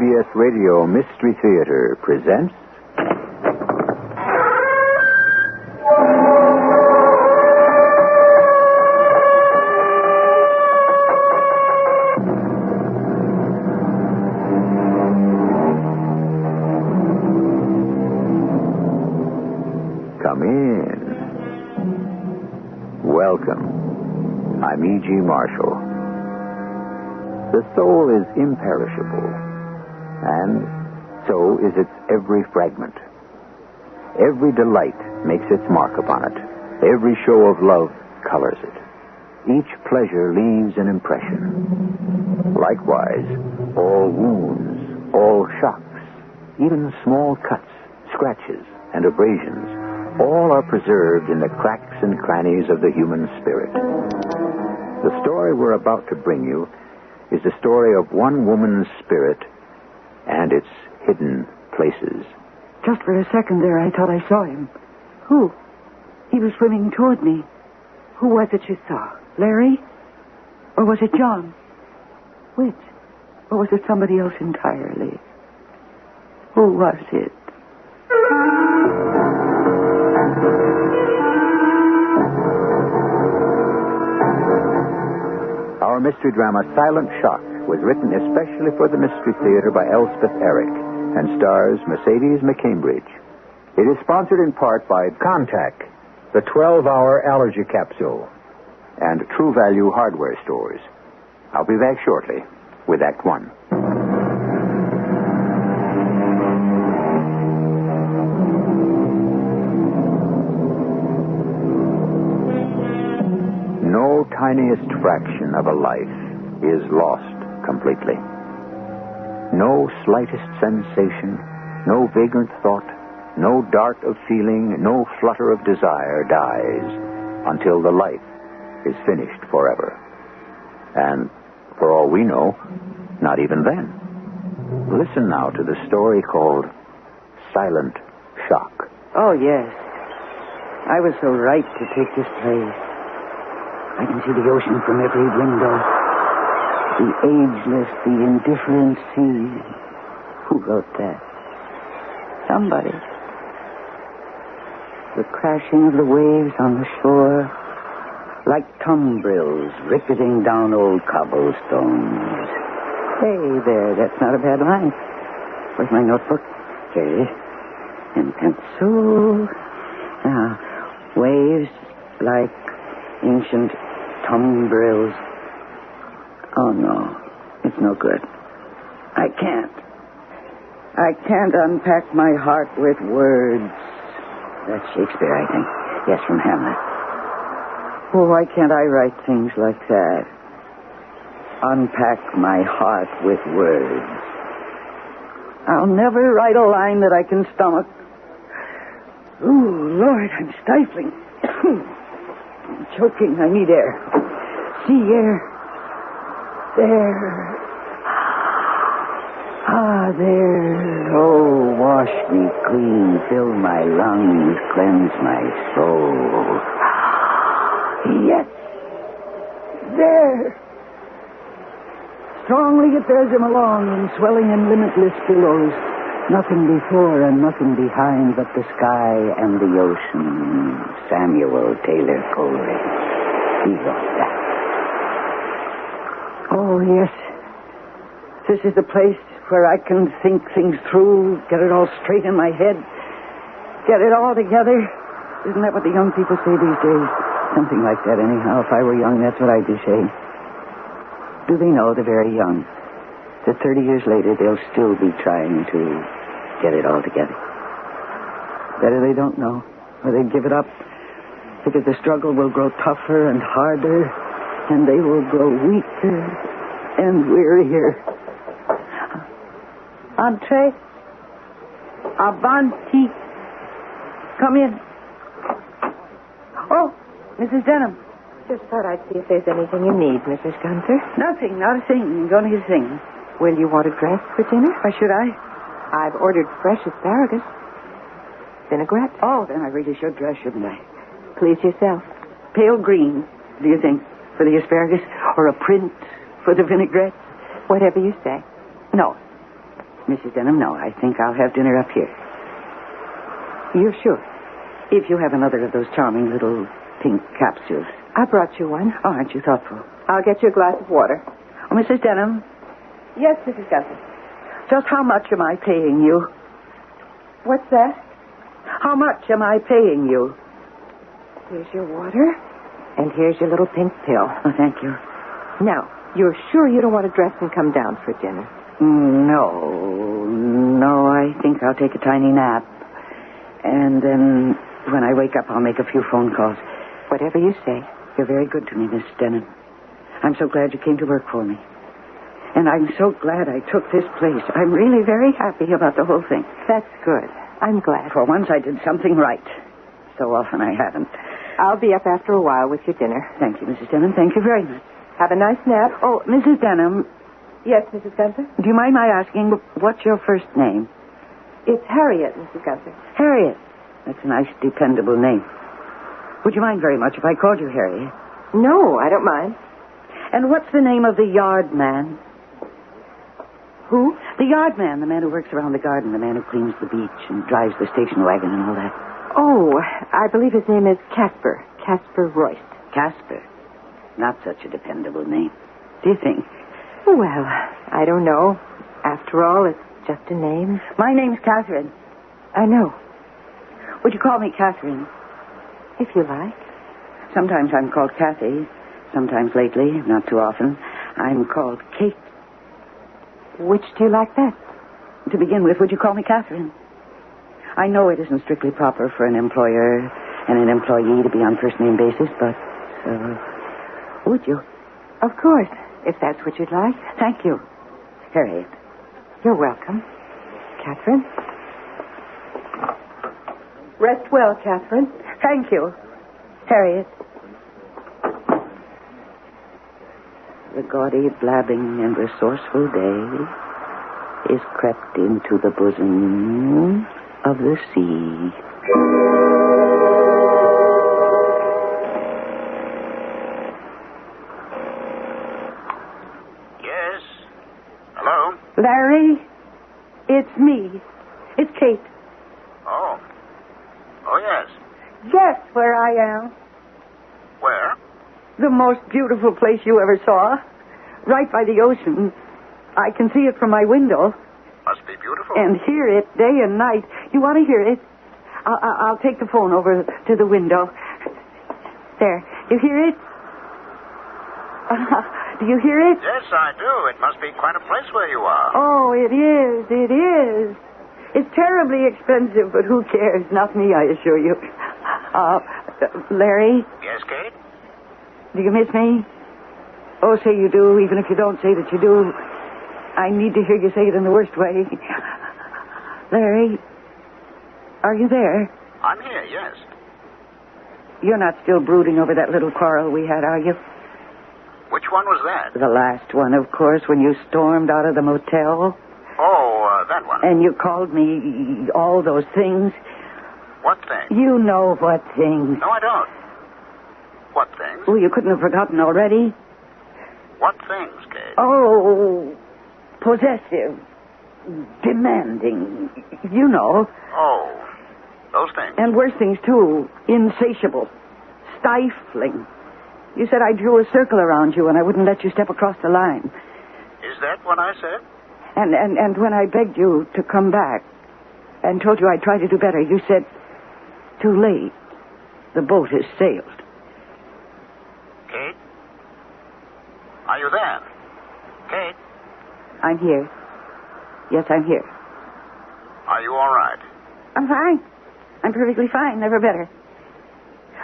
CBS Radio Mystery Theater presents... Come in. Welcome. I'm E.G. Marshall. The soul is imperishable, and so is its every fragment. Every delight makes its mark upon it. Every show of love colors it. Each pleasure leaves an impression. Likewise, all wounds, all shocks, even small cuts, scratches, and abrasions, all are preserved in the cracks and crannies of the human spirit. The story we're about to bring you is the story of one woman's spirit and its hidden places. Just for a second there, I thought I saw him. Who? He was swimming toward me. Who was it you saw? Larry? Or was it John? Which? Or was it somebody else entirely? Who was it? Our mystery drama, Silent Shock, was written especially for the Mystery Theater by Elspeth Eric and stars Mercedes McCambridge. It is sponsored in part by Contact, the 12-hour allergy capsule, and True Value hardware stores. I'll be back shortly with Act One. No tiniest fraction of a life is lost completely. No slightest sensation, no vagrant thought, no dart of feeling, no flutter of desire dies until the life is finished forever. And for all we know, not even then. Listen now to the story called Silent Shock. Oh, yes. I was so right to take this place. I can see the ocean from every window. The ageless, the indifferent sea. Who wrote that? Somebody. The crashing of the waves on the shore, like tumbrils ricketing down old cobblestones. Hey there, that's not a bad line. Where's my notebook? Here it is. And pencil. Now, waves like ancient tumbrils. Oh, no. It's no good. I can't unpack my heart with words. That's Shakespeare, I think. Yes, from Hamlet. Oh, why can't I write things like that? Unpack my heart with words. I'll never write a line that I can stomach. Ooh, Lord, I'm stifling. I'm choking. I need air. Sea air. There. Ah, there. Oh, wash me clean. Fill my lungs. Cleanse my soul. Yes. There. Strongly it bears him along in swelling and limitless billows. Nothing before and nothing behind but the sky and the ocean. Samuel Taylor Coleridge. He wrote that. Oh, yes. This is the place where I can think things through, get it all straight in my head, get it all together. Isn't that what the young people say these days? Something like that, anyhow. If I were young, that's what I'd be saying. Do they know, the very young, that 30 years later they'll still be trying to get it all together? Better they don't know, or they'd give it up, because the struggle will grow tougher and harder, and they will grow weaker and wearier. Entree. Avanti. Come in. Oh, Mrs. Denham. Just thought I'd see if there's anything you need, Mrs. Gunther. Nothing, not a thing. Don't need a thing. Will you want to dress for dinner? Why should I? I've ordered fresh asparagus. Vinaigrette. Oh, then I really should dress, shouldn't I? Please yourself. Pale green, do you think, for the asparagus? Or a print for the vinaigrette? Whatever you say. No. Mrs. Denham, no. I think I'll have dinner up here. You're sure? If you have another of those charming little pink capsules. I brought you one. Oh, aren't you thoughtful? I'll get you a glass of water. Oh, Mrs. Denham. Yes, Mrs. Gunther. Just how much am I paying you? What's that? How much am I paying you? Here's your water, and here's your little pink pill. Oh, thank you. Now, you're sure you don't want to dress and come down for dinner? No, I think I'll take a tiny nap. And then when I wake up, I'll make a few phone calls. Whatever you say. You're very good to me, Miss Denham. I'm so glad you came to work for me. And I'm so glad I took this place. I'm really very happy about the whole thing. That's good. I'm glad. For once, I did something right. So often I haven't. I'll be up after a while with your dinner. Thank you, Mrs. Denham. Thank you very much. Have a nice nap. Oh, Mrs. Denham. Yes, Mrs. Gunther? Do you mind my asking, what's your first name? It's Harriet, Mrs. Gunther. Harriet. That's a nice, dependable name. Would you mind very much if I called you Harriet? No, I don't mind. And what's the name of the yard man? Who? The yard man, the man who works around the garden, the man who cleans the beach and drives the station wagon and all that. Oh, I believe his name is Casper. Casper Royce. Casper. Not such a dependable name. Do you think? Well, I don't know. After all, it's just a name. My name's Catherine. I know. Would you call me Catherine? If you like. Sometimes I'm called Kathy. Sometimes lately, not too often, I'm called Kate. Which do you like best? To begin with, would you call me Catherine? I know it isn't strictly proper for an employer and an employee to be on first-name basis, but, would you? Of course, if that's what you'd like. Thank you, Harriet. You're welcome. Catherine? Rest well, Catherine. Thank you, Harriet. The gaudy, blabbing, and resourceful day is crept into the bosom of the sea. Yes? Hello? Larry, it's me. It's Kate. Oh. Oh, yes. Guess where I am. Where? The most beautiful place you ever saw. Right by the ocean. I can see it from my window. Must be beautiful. And hear it day and night. You want to hear it? I'll take the phone over to the window. There. You hear it? Do you hear it? Yes, I do. It must be quite a place where you are. Oh, it is. It is. It's terribly expensive, but who cares? Not me, I assure you. Larry? Yes, Kate? Do you miss me? Oh, say you do, even if you don't say that you do. I need to hear you say it in the worst way. Larry, are you there? I'm here, yes. You're not still brooding over that little quarrel we had, are you? Which one was that? The last one, of course, when you stormed out of the motel. Oh, that one. And you called me all those things. What thing? You know what things. No, I don't. What things? Oh, you couldn't have forgotten already? What things, Kate? Oh, possessive, demanding, you know. Oh, those things. And worse things, too. Insatiable, stifling. You said I drew a circle around you and I wouldn't let you step across the line. Is that what I said? And when I begged you to come back and told you I'd try to do better, you said, too late. The boat has sailed. Kate? Are you there? Kate? I'm here. Yes, I'm here. Are you all right? I'm fine. I'm perfectly fine. Never better.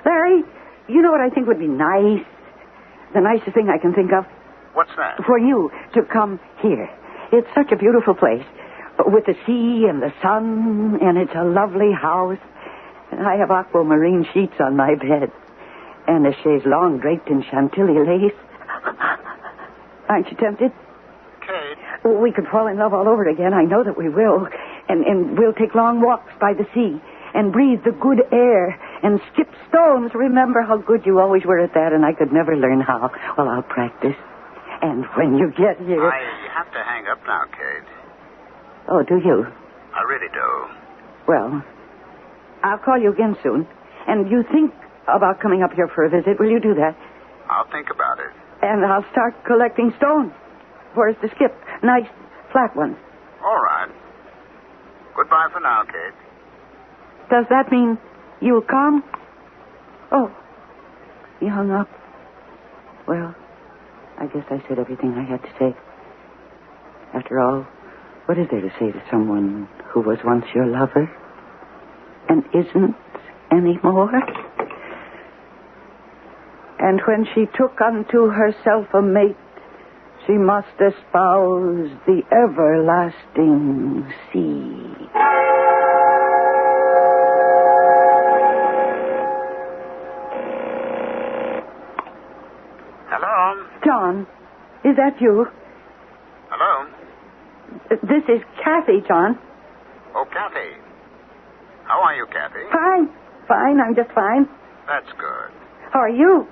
Larry, you know what I think would be nice? The nicest thing I can think of? What's that? For you to come here. It's such a beautiful place. With the sea and the sun, and it's a lovely house. And I have aquamarine sheets on my bed. And a chaise longue draped in Chantilly lace. Aren't you tempted? Kate? We could fall in love all over again. I know that we will. And we'll take long walks by the sea and breathe the good air and skip stones. Remember how good you always were at that, and I could never learn how. Well, I'll practice. And when you get here... I have to hang up now, Kate. Oh, do you? I really do. Well, I'll call you again soon. And you think about coming up here for a visit. Will you do that? I'll think about it. And I'll start collecting stone for us to skip. Nice, flat ones. All right. Goodbye for now, Kate. Does that mean you'll come? Oh, he hung up. Well, I guess I said everything I had to say. After all, what is there to say to someone who was once your lover and isn't anymore? And when she took unto herself a mate, she must espouse the everlasting sea. Hello? John, is that you? Hello? This is Kathy, John. Oh, Kathy. How are you, Kathy? Fine, I'm just fine. That's good. How are you?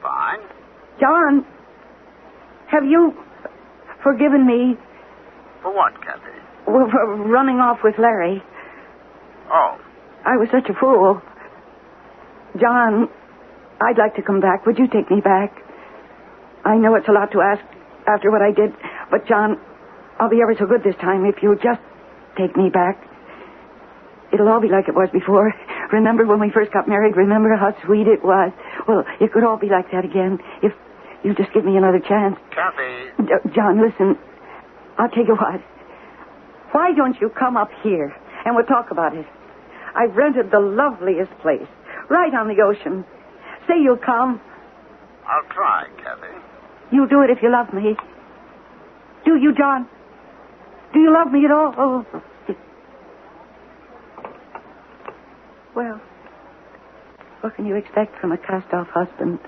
Fine. John, have you forgiven me For what, Kathy? for running off with Larry? Oh, I was such a fool. John, I'd like to come back. Would you take me back? I know it's a lot to ask after what I did, but John, I'll be ever so good this time if you just take me back. It'll all be like it was before. Remember when we first got married? Remember how sweet it was? Well, it could all be like that again if you just give me another chance. Kathy. John, listen. I'll tell you what. Why don't you come up here and we'll talk about it? I've rented the loveliest place right on the ocean. Say you'll come. I'll try, Kathy. You'll do it if you love me. Do you, John? Do you love me at all? Oh. Well, what can you expect from a cast-off husband?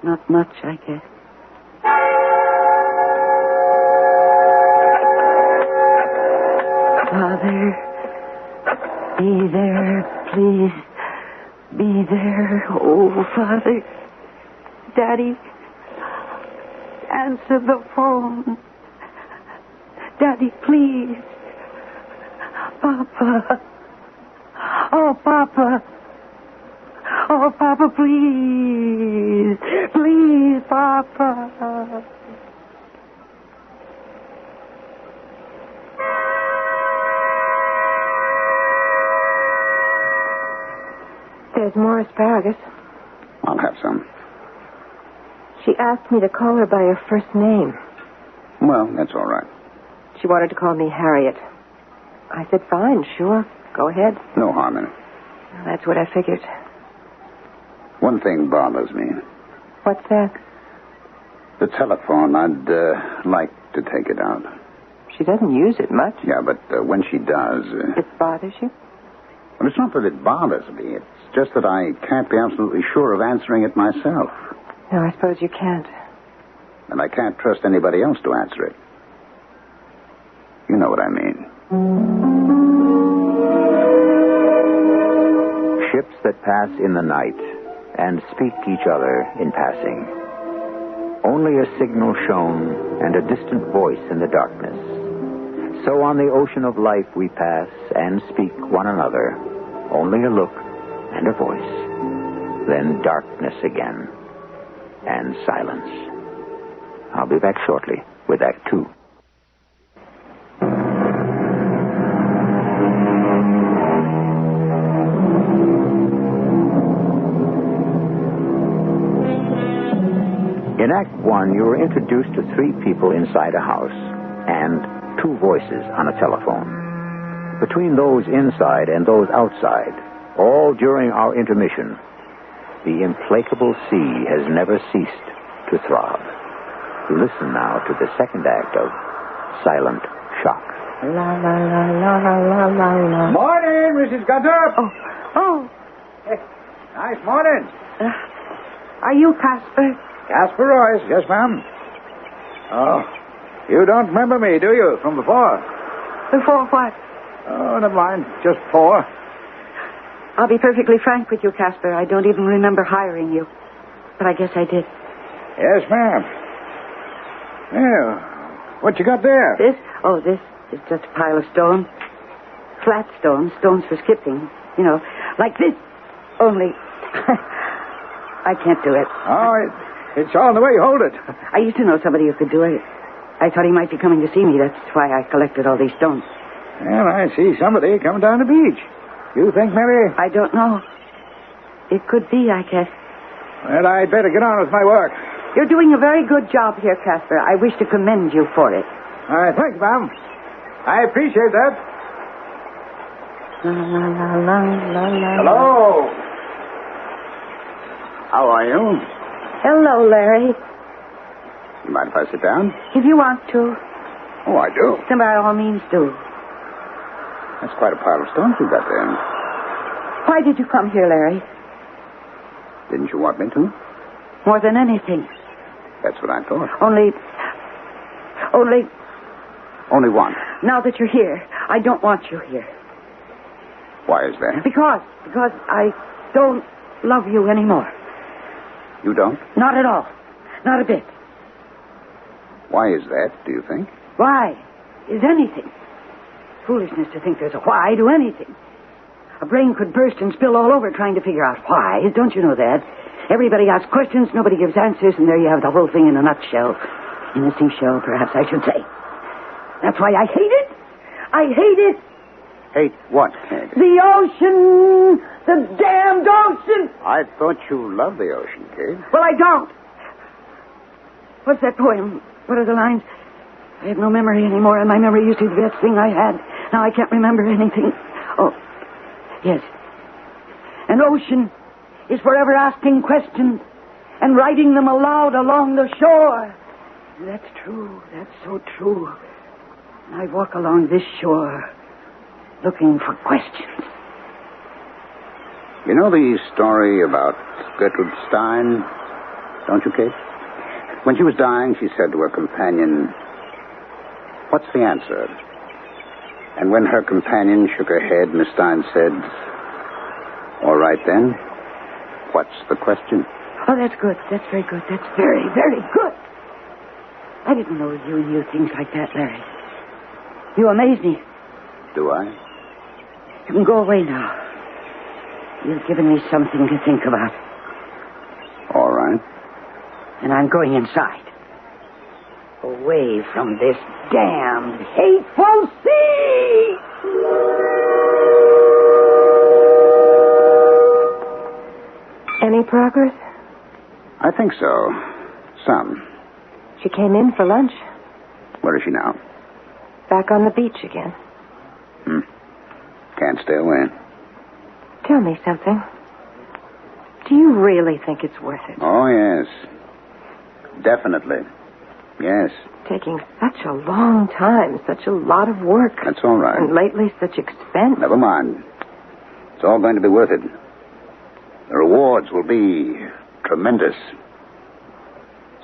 Not much, I guess. Father, be there, please. Be there. Oh, Father. Daddy, answer the phone. Daddy, please. Papa. Oh, Papa. Oh, Papa, please. Please, Papa. There's more asparagus. I'll have some. She asked me to call her by her first name. Well, that's all right. She wanted to call me Harriet. I said, fine, sure. Go ahead. No harm in it. That's what I figured. One thing bothers me. What's that? The telephone. I'd like to take it out. She doesn't use it much. Yeah, but when she does... It bothers you? Well, it's not that it bothers me. It's just that I can't be absolutely sure of answering it myself. No, I suppose you can't. And I can't trust anybody else to answer it. You know what I mean. Ships that pass in the night and speak each other in passing. Only a signal shown and a distant voice in the darkness. So on the ocean of life we pass and speak one another. Only a look and a voice. Then darkness again. And silence. I'll be back shortly with Act 2. In Act 1, you were introduced to 3 people inside a house and 2 voices on a telephone. Between those inside and those outside, all during our intermission, the implacable sea has never ceased to throb. Listen now to the second act of Silent Shock. La, la, la, la, la, la, la. Morning, Mrs. Gunter. Oh. Nice morning. Are you Casper? Casper Royce. Yes, ma'am. Oh, you don't remember me, do you, from before? Before what? Oh, never mind. Just before. I'll be perfectly frank with you, Casper. I don't even remember hiring you. But I guess I did. Yes, ma'am. Yeah. What you got there? This? Oh, this It's just a pile of stone. Flat stones, stones for skipping. You know, like this. Only, I can't do it. Oh, it's all in the way you hold it. I used to know somebody who could do it. I thought he might be coming to see me. That's why I collected all these stones. Well, I see somebody coming down the beach. You think maybe... I don't know. It could be, I guess. Well, I'd better get on with my work. You're doing a very good job here, Casper. I wish to commend you for it. Thanks, ma'am. I appreciate that. La, la, la, la, la, la. Hello. How are you? Hello, Larry. You mind if I sit down? If you want to. Oh, I do. Then by all means do. That's quite a pile of stones you got there. Why did you come here, Larry? Didn't you want me to? More than anything. That's what I thought. Only... Only one. Now that you're here, I don't want you here. Why is that? Because I don't love you anymore. You don't? Not at all. Not a bit. Why is that, do you think? Why is anything? Foolishness to think there's a why to anything. A brain could burst and spill all over trying to figure out why. Don't you know that? Everybody asks questions, nobody gives answers, and there you have the whole thing in a nutshell. In a seashell, perhaps I should say. That's why I hate it. I hate it. Hate what, Kate? The ocean! The damned ocean! I thought you loved the ocean, Kate. Well, I don't. What's that poem? What are the lines? I have no memory anymore, and my memory used to be the best thing I had. Now I can't remember anything. Oh, yes. An ocean is forever asking questions and writing them aloud along the shore. That's true. That's so true. And I walk along this shore looking for questions. You know the story about Gertrude Stein, don't you, Kate? When she was dying, she said to her companion, "What's the answer?" And when her companion shook her head, Miss Stein said, "All right then, what's the question?" Oh, that's good. That's very good. That's very, very good. I didn't know you knew things like that, Larry. You amaze me. Do I? You can go away now. You've given me something to think about. All right. And I'm going inside. Away from this damned, hateful sea! Any progress? I think so. Some. She came in for lunch. Where is she now? Back on the beach again. Can't stay away. Tell me something. Do you really think it's worth it? Oh, yes. Definitely. Yes. Taking such a long time, such a lot of work. That's all right. And lately such expense. Never mind. It's all going to be worth it. The rewards will be tremendous.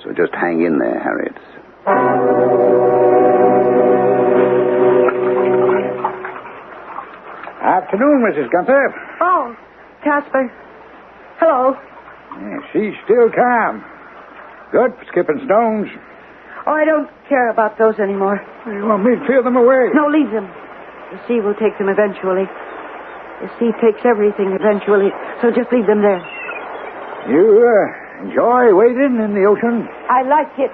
So just hang in there, Harriet. Afternoon, Mrs. Gunther. Oh, Casper. Hello. Yeah, she's still calm. Good for skipping stones. Oh, I don't care about those anymore. You want me to clear them away? No, leave them. The sea will take them eventually. The sea takes everything eventually, so just leave them there. You enjoy wading in the ocean? I like it.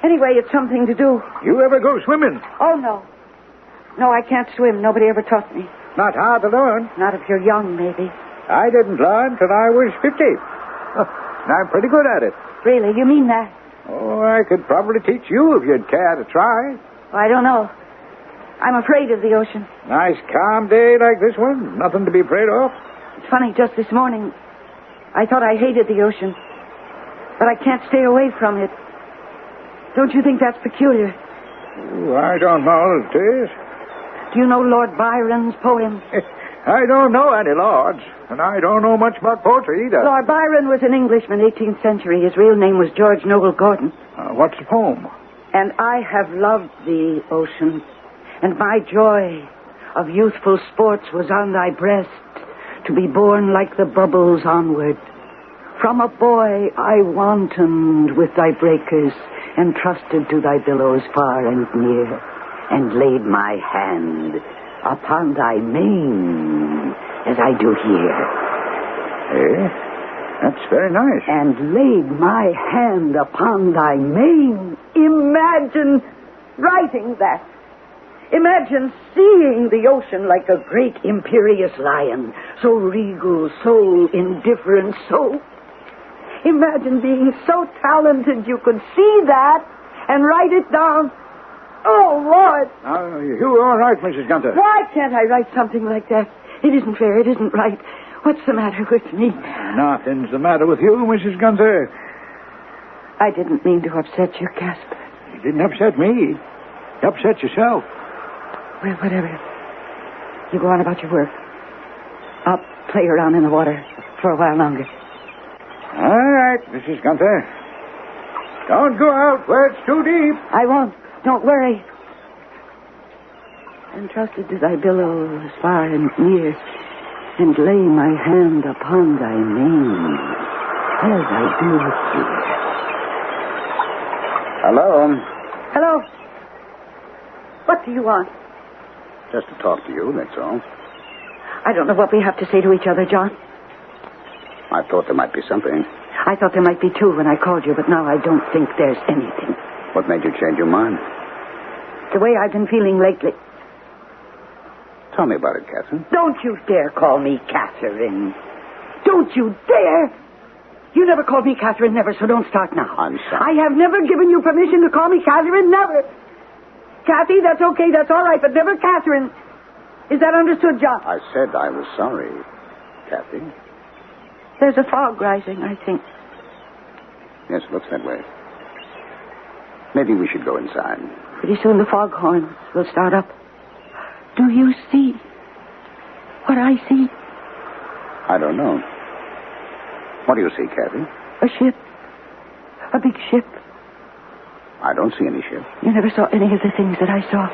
Anyway, it's something to do. You ever go swimming? Oh, no. No, I can't swim. Nobody ever taught me. Not hard to learn. Not if you're young, maybe. I didn't learn till I was 50. And I'm pretty good at it. Really? You mean that? Oh, I could probably teach you if you'd care to try. I don't know. I'm afraid of the ocean. Nice calm day like this one. Nothing to be afraid of. It's funny, just this morning, I thought I hated the ocean. But I can't stay away from it. Don't you think that's peculiar? Oh, I don't know if it is. Do you know Lord Byron's poem? I don't know any lords, and I don't know much about poetry either. Lord Byron was an Englishman, 18th century. His real name was George Noble Gordon. What's the poem? And I have loved thee, ocean, and my joy of youthful sports was on thy breast, to be borne like the bubbles onward. From a boy I wantoned with thy breakers, and trusted to thy billows far and near. and laid my hand upon thy mane, as I do here. That's very nice. And laid my hand upon thy mane. Imagine writing that. Imagine seeing the ocean like a great imperious lion, so regal, so indifferent, so... Imagine being so talented you could see that and write it down. Oh, Lord. You all right, Mrs. Gunther? Why can't I write something like that? It isn't fair. It isn't right. What's the matter with me? Nothing's the matter with you, Mrs. Gunther. I didn't mean to upset you, Casper. You didn't upset me. You upset yourself. Well, whatever. You go on about your work. I'll play around in the water for a while longer. All right, Mrs. Gunther. Don't go out where it's too deep. I won't. Don't worry. Entrusted to thy billows far and near, and lay my hand upon thy mane, as I do here. Hello. Hello. What do you want? Just to talk to you, that's all. I don't know what we have to say to each other, John. I thought there might be something. I thought there might be too when I called you, but now I don't think there's anything. What made you change your mind? The way I've been feeling lately. Tell me about it, Catherine. Don't you dare call me Catherine. Don't you dare! You never called me Catherine, never, so don't start now. I'm sorry. I have never given you permission to call me Catherine, never. Kathy, that's okay, that's all right, but never Catherine. Is that understood, John? I said I was sorry, Kathy. There's a fog rising, I think. Yes, it looks that way. Maybe we should go inside. Pretty soon the foghorns will start up. Do you see what I see? I don't know. What do you see, Kathy? A ship. A big ship. I don't see any ship. You never saw any of the things that I saw.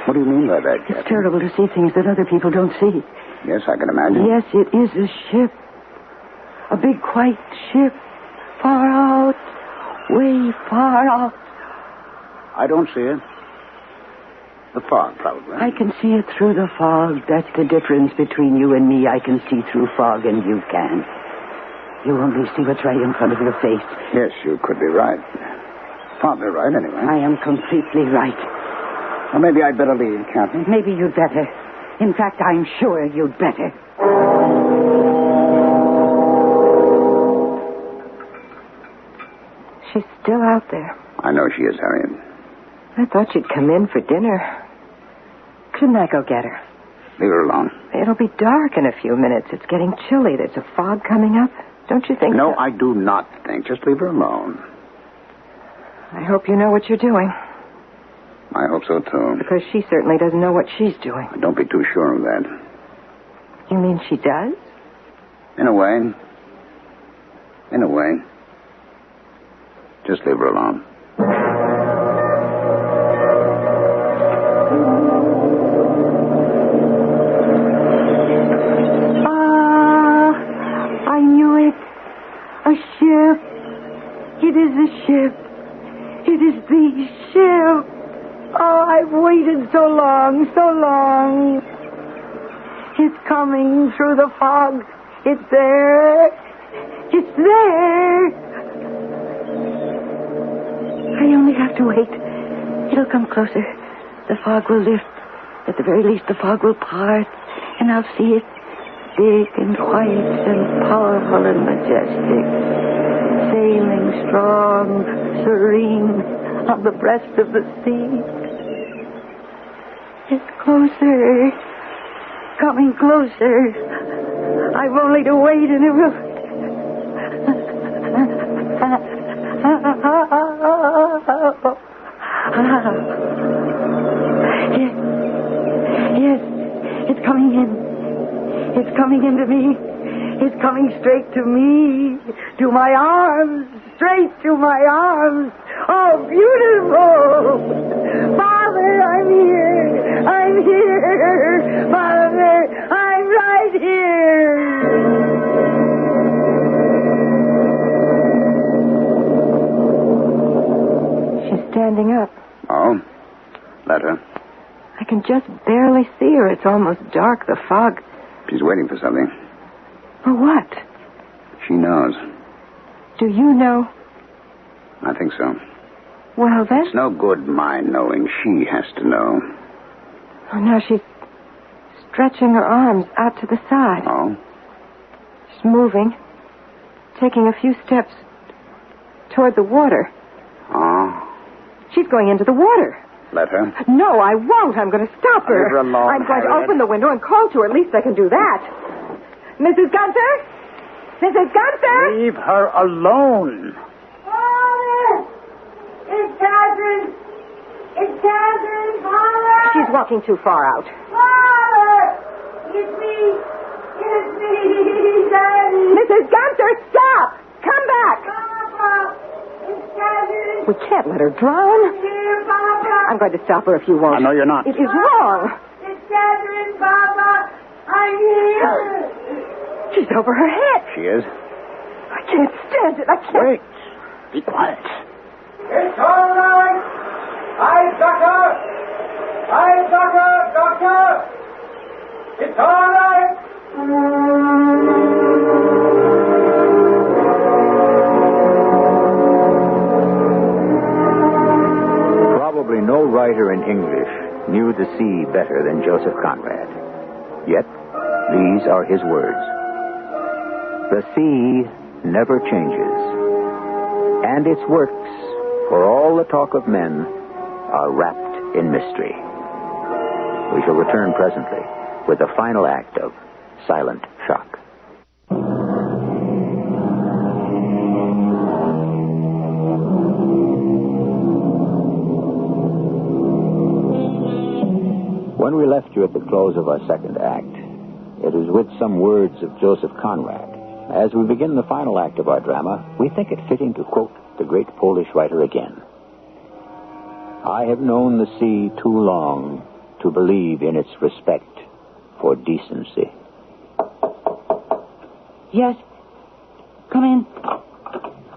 What do you mean by that, Kathy? It's terrible to see things that other people don't see. Yes, I can imagine. Yes, it is a ship. A big white ship. Far out. Way far out. I don't see it. The fog, probably. I can see it through the fog. That's the difference between you and me. I can see through fog and you can't. You only see what's right in front of your face. Yes, you could be right. Probably right, anyway. I am completely right. Well, maybe I'd better leave, Kathy. Maybe you'd better. In fact, I'm sure you'd better. She's still out there. I know she is, Harriet. I thought she'd come in for dinner. Couldn't I go get her? Leave her alone. It'll be dark in a few minutes. It's getting chilly. There's a fog coming up. Don't you think No, so? I do not think. Just leave her alone. I hope you know what you're doing. I hope so, too. Because she certainly doesn't know what she's doing. Don't be too sure of that. You mean she does? In a way. In a way. Just leave her alone. I knew it. A ship. It is a ship. It is the ship. Oh, I've waited so long, so long. It's coming through the fog. It's there. It's there. I only have to wait. It'll come closer. The fog will lift. At the very least, the fog will part, and I'll see it. Big and white and powerful and majestic. Sailing strong, serene, on the breast of the sea. It's closer. Coming closer. I've only to wait and it will... Yes, it's coming in. It's coming into me. It's coming straight to me. To my arms. Straight to my arms. Oh, beautiful. Father, I'm here. I'm here. Father, I'm right here. She's standing up. Oh? about her? I can just barely see her. It's almost dark, the fog. She's waiting for something. For what? She knows. Do you know? I think so. Well, then... It's no good mine knowing. She has to know. Oh, now she's stretching her arms out to the side. Oh? She's moving, taking a few steps toward the water. Oh? She's going into the water. Let her. No, I won't. I'm going to stop her. Leave her alone, I'm going to Harriet. open the window and call to her. At least I can do that. Mrs. Gunther? Mrs. Gunther? Leave her alone. Father! It's Catherine! It's Catherine, Father! She's walking too far out. Father! It's me! It's me, Daddy! Mrs. Gunther, stop! Come back! Papa! It's Catherine! We can't let her drown. Here, Papa! I'm going to stop her if you won't. I know you're not. It is wrong. It's Catherine, Papa! I'm here! She's over her head. She is? I can't stand it. I can't. Wait. Be quiet. It's all right. I've got her. I've got her, Doctor. It's all right. Probably no writer in English knew the sea better than Joseph Conrad. Yet, these are his words. The sea never changes, and its works, for all the talk of men, are wrapped in mystery. We shall return presently with the final act of Silent Shock. When we left you at the close of our second act, it was with some words of Joseph Conrad. As we begin the final act of our drama, we think it fitting to quote the great Polish writer again. I have known the sea too long to believe in its respect for decency. Yes. Come in.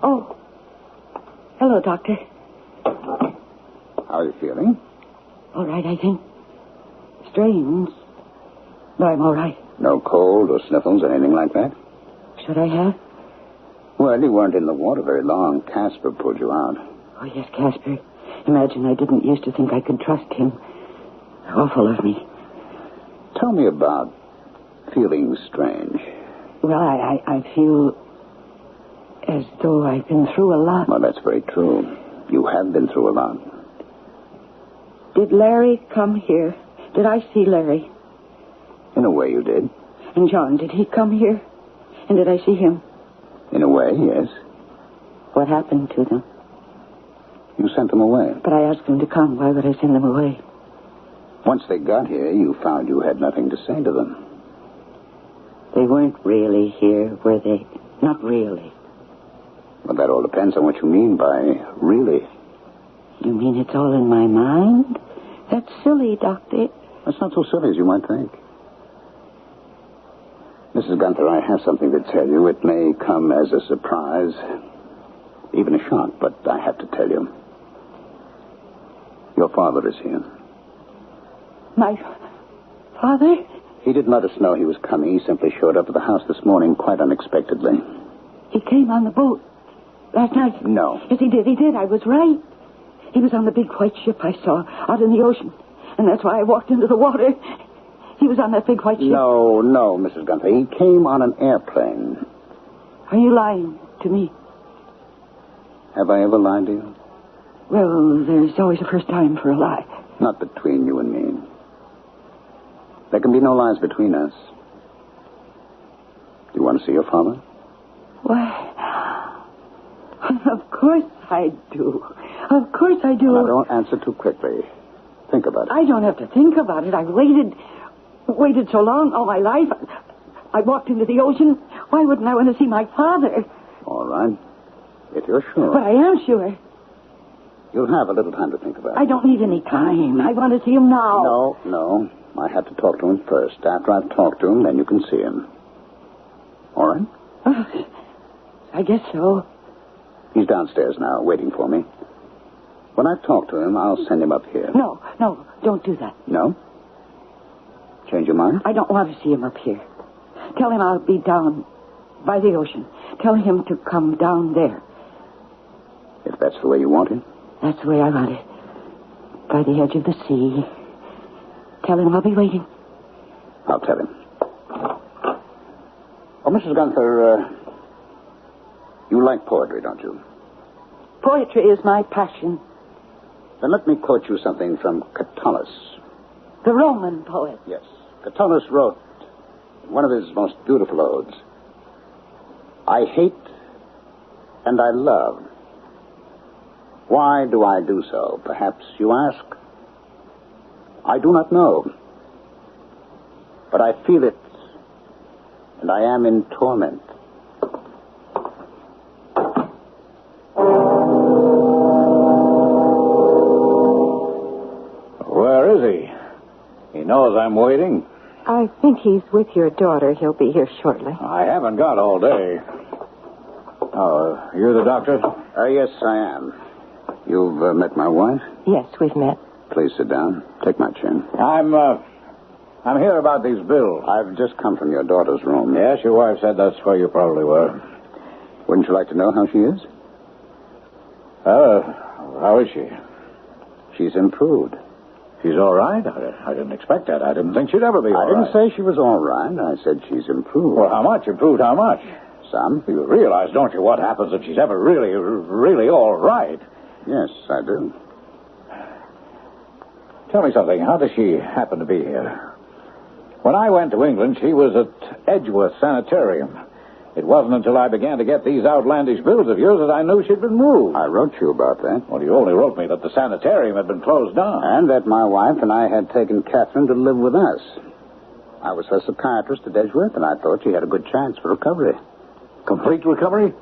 Oh. Hello, Doctor. How are you feeling? All right, I think. Strange. But I'm all right. No cold or sniffles or anything like that? Should I have? Well, you weren't in the water very long. Casper pulled you out. Oh, yes, Casper. Imagine I didn't used to think I could trust him. Awful of me. Tell me about feeling strange. Well, I feel as though I've been through a lot. Well, that's very true. You have been through a lot. Did Larry come here? Did I see Larry? In a way, you did. And John, did he come here? And did I see him? In a way, yes. What happened to them? You sent them away. But I asked them to come. Why would I send them away? Once they got here, you found you had nothing to say to them. They weren't really here, were they? Not really. Well, that all depends on what you mean by really. You mean it's all in my mind? That's silly, Doctor. That's not so silly as you might think. Mrs. Gunther, I have something to tell you. It may come as a surprise, even a shock, but I have to tell you. Your father is here. My father? He didn't let us know he was coming. He simply showed up at the house this morning quite unexpectedly. He came on the boat last night. No. Yes, he did. He did. I was right. He was on the big white ship I saw out in the ocean. And that's why I walked into the water. He was on that big white ship. No, Mrs. Gunther. He came on an airplane. Are you lying to me? Have I ever lied to you? Well, there's always a first time for a lie. Not between you and me. There can be no lies between us. Do you want to see your father? Why, of course I do. Of course I do. Now, don't answer too quickly. Think about it. I don't have to think about it. I've waited so long, all my life. I walked into the ocean. Why wouldn't I want to see my father? All right. If you're sure. But I am sure. You'll have a little time to think about it. I don't need any time. I want to see him now. No. I have to talk to him first. After I've talked to him, then you can see him. All right? I guess so. He's downstairs now, waiting for me. When I talk to him, I'll send him up here. No, don't do that. No? Change your mind? I don't want to see him up here. Tell him I'll be down by the ocean. Tell him to come down there. If that's the way you want it. That's the way I want it. By the edge of the sea. Tell him I'll be waiting. I'll tell him. Oh, Mrs. Gunther, you like poetry, don't you? Poetry is my passion. Then let me quote you something from Catullus. The Roman poet. Yes. Catullus wrote in one of his most beautiful odes, I hate and I love. Why do I do so? Perhaps you ask. I do not know. But I feel it, and I am in torment. Where is he? He knows I'm waiting. I think he's with your daughter. He'll be here shortly. I haven't got all day. Oh, you're the doctor? Yes, I am. You've met my wife? Yes, we've met. Please sit down. Take my chin. I'm here about these bills. I've just come from your daughter's room. Yes, your wife said that's where you probably were. Wouldn't you like to know how she is? How is she? She's improved. She's all right? I didn't expect that. I didn't think she'd ever be all right. I didn't say she was all right. I said she's improved. Well, how much? Improved how much? Some. You realize, don't you, what happens if she's ever really, really all right? Yes, I do. Tell me something. How does she happen to be here? When I went to England, she was at Edgeworth Sanitarium. It wasn't until I began to get these outlandish bills of yours that I knew she'd been moved. I wrote you about that. Well, you only wrote me that the sanitarium had been closed down. And that my wife and I had taken Catherine to live with us. I was her psychiatrist at Edgeworth, and I thought she had a good chance for recovery. Complete recovery?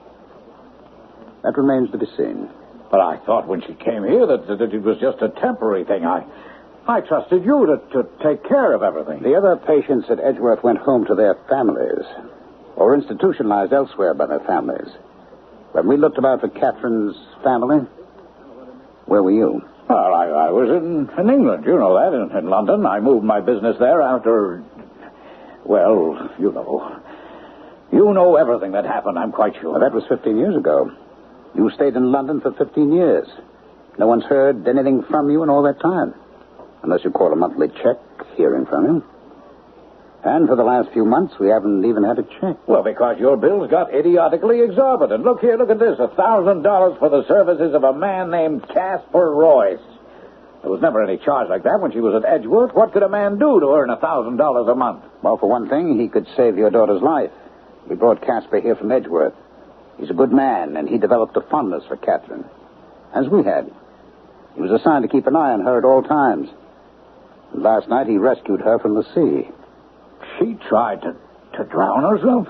That remains to be seen. But I thought when she came here that it was just a temporary thing. I trusted you to take care of everything. The other patients at Edgeworth went home to their families or institutionalized elsewhere by their families. When we looked about for Catherine's family, where were you? Well, I was in England, you know that, in London. I moved my business there after, well, you know. You know everything that happened, I'm quite sure. Well, that was 15 years ago. You stayed in London for 15 years. No one's heard anything from you in all that time. Unless you call a monthly check, hearing from you. And for the last few months, we haven't even had a check. Well, because your bills got idiotically exorbitant. Look here, look at this. $1,000 for the services of a man named Casper Royce. There was never any charge like that when she was at Edgeworth. What could a man do to earn $1,000 a month? Well, for one thing, he could save your daughter's life. We brought Casper here from Edgeworth. He's a good man, and he developed a fondness for Catherine. As we had. He was assigned to keep an eye on her at all times. And last night, he rescued her from the sea. She tried to drown herself?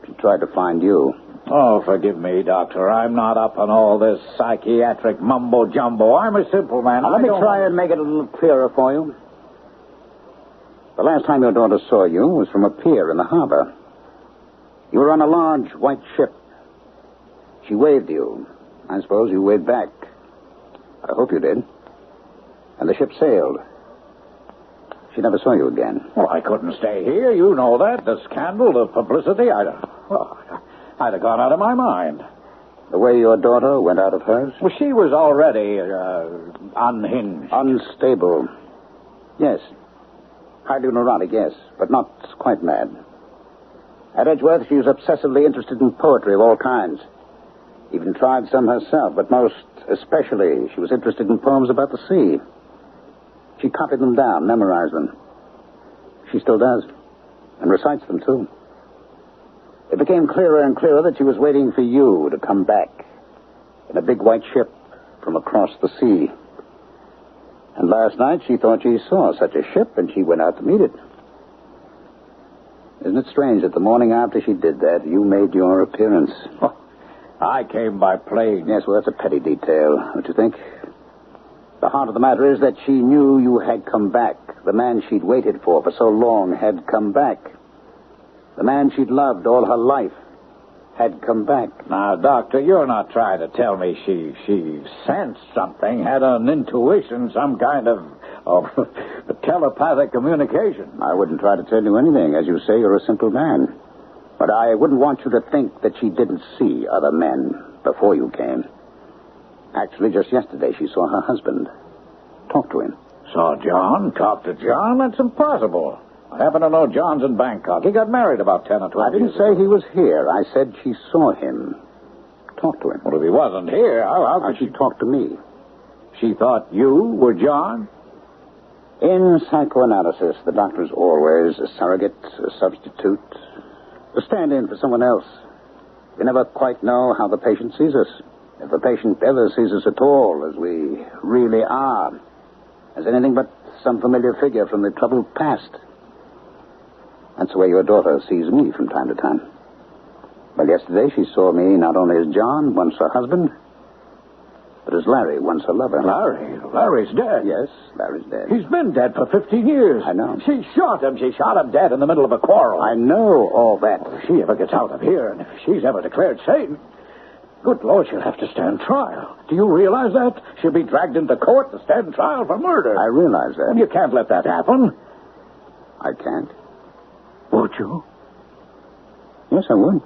She tried to find you. Oh, forgive me, Doctor. I'm not up on all this psychiatric mumbo-jumbo. I'm a simple man. Now, let me try and make it a little clearer for you. The last time your daughter saw you was from a pier in the harbor. You were on a large white ship. She waved you. I suppose you waved back. I hope you did. And the ship sailed. She never saw you again. Well, I couldn't stay here. You know that. The scandal, the publicity. I'd have gone out of my mind. The way your daughter went out of hers? Well, she was already unhinged. Unstable. Yes. Highly neurotic, yes. But not quite mad. At Edgeworth, she was obsessively interested in poetry of all kinds. Even tried some herself, but most especially, she was interested in poems about the sea. She copied them down, memorized them. She still does. And recites them, too. It became clearer and clearer that she was waiting for you to come back in a big white ship from across the sea. And last night she thought she saw such a ship, and she went out to meet it. Isn't it strange that the morning after she did that, you made your appearance? Oh, I came by plane. Yes, well, that's a petty detail, don't you think? The heart of the matter is that she knew you had come back. The man she'd waited for so long had come back. The man she'd loved all her life had come back. Now, Doctor, you're not trying to tell me she sensed something, had an intuition, some kind of telepathic communication. I wouldn't try to tell you anything. As you say, you're a simple man. But I wouldn't want you to think that she didn't see other men before you came. Actually, just yesterday, she saw her husband. Talk to him. Saw John? Talk to John? That's impossible. I happen to know John's in Bangkok. He got married about 10 or 12 I didn't years say ago. he was here. I said she saw him. Talk to him. Well, if he wasn't here, how could she talk to me? She thought you were John? In psychoanalysis, the doctor's always a surrogate, a substitute, a stand-in for someone else. We never quite know how the patient sees us. If the patient ever sees us at all as we really are, as anything but some familiar figure from the troubled past. That's the way your daughter sees me from time to time. Well, yesterday she saw me not only as John, once her husband, but as Larry, once her lover. Larry? Larry's dead? Yes, Larry's dead. He's been dead for 15 years. I know. She shot him. She shot him dead in the middle of a quarrel. I know all that. If she ever gets out of here, and if she's ever declared sane, good Lord, she'll have to stand trial. Do you realize that? She'll be dragged into court to stand trial for murder. I realize that. And you can't let that happen. I can't. Would you? Yes, I would.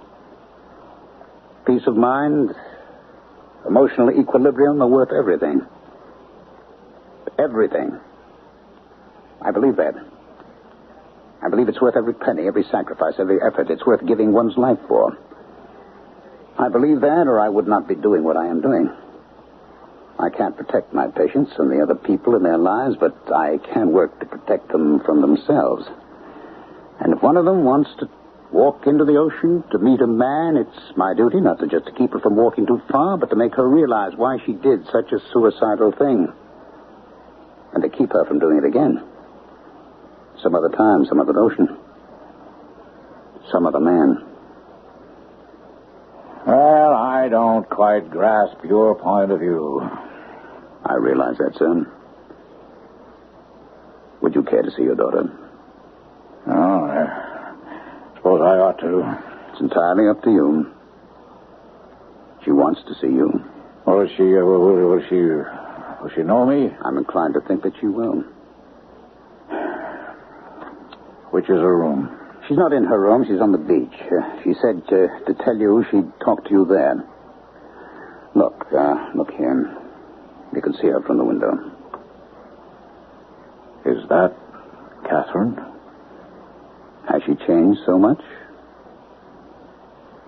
Peace of mind, emotional equilibrium are worth everything. Everything. I believe that. I believe it's worth every penny, every sacrifice, every effort. It's worth giving one's life for. I believe that, or I would not be doing what I am doing. I can't protect my patients and the other people in their lives, but I can work to protect them from themselves. And if one of them wants to walk into the ocean to meet a man, it's my duty not to just to keep her from walking too far, but to make her realize why she did such a suicidal thing. And to keep her from doing it again. Some other time, some other ocean. Some other man. Well, I don't quite grasp your point of view. I realize that, sir. Would you care to see your daughter? Oh, I suppose I ought to. It's entirely up to you. She wants to see you. Will she know me? I'm inclined to think that she will. Which is her room? She's not in her room. She's on the beach. She said to tell you she'd talk to you there. Look here. You can see her from the window. Is that Catherine? Has she changed so much?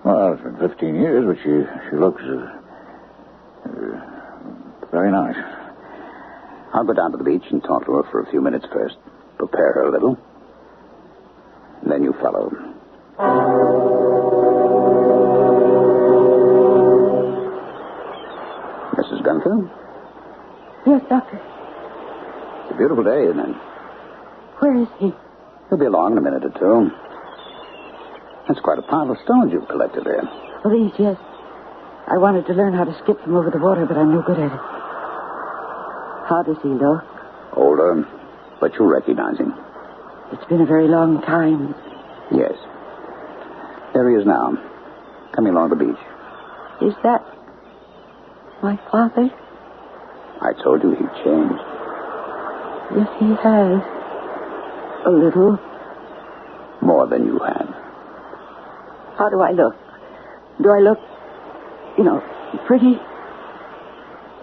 Well, it's been 15 years, but she looks very nice. I'll go down to the beach and talk to her for a few minutes first. Prepare her a little. Then you follow. Mrs. Gunther? Yes, Doctor. It's a beautiful day, isn't it? Where is he? He'll be along in a minute or two. That's quite a pile of stones you've collected there. Oh, these, yes. I wanted to learn how to skip them over the water, but I'm no good at it. How does he look? Older, but you'll recognize him. It's been a very long time. Yes. There he is now, coming along the beach. Is that my father? I told you he'd changed. Yes, he has. A little. More than you had. How do I look? Do I look, pretty?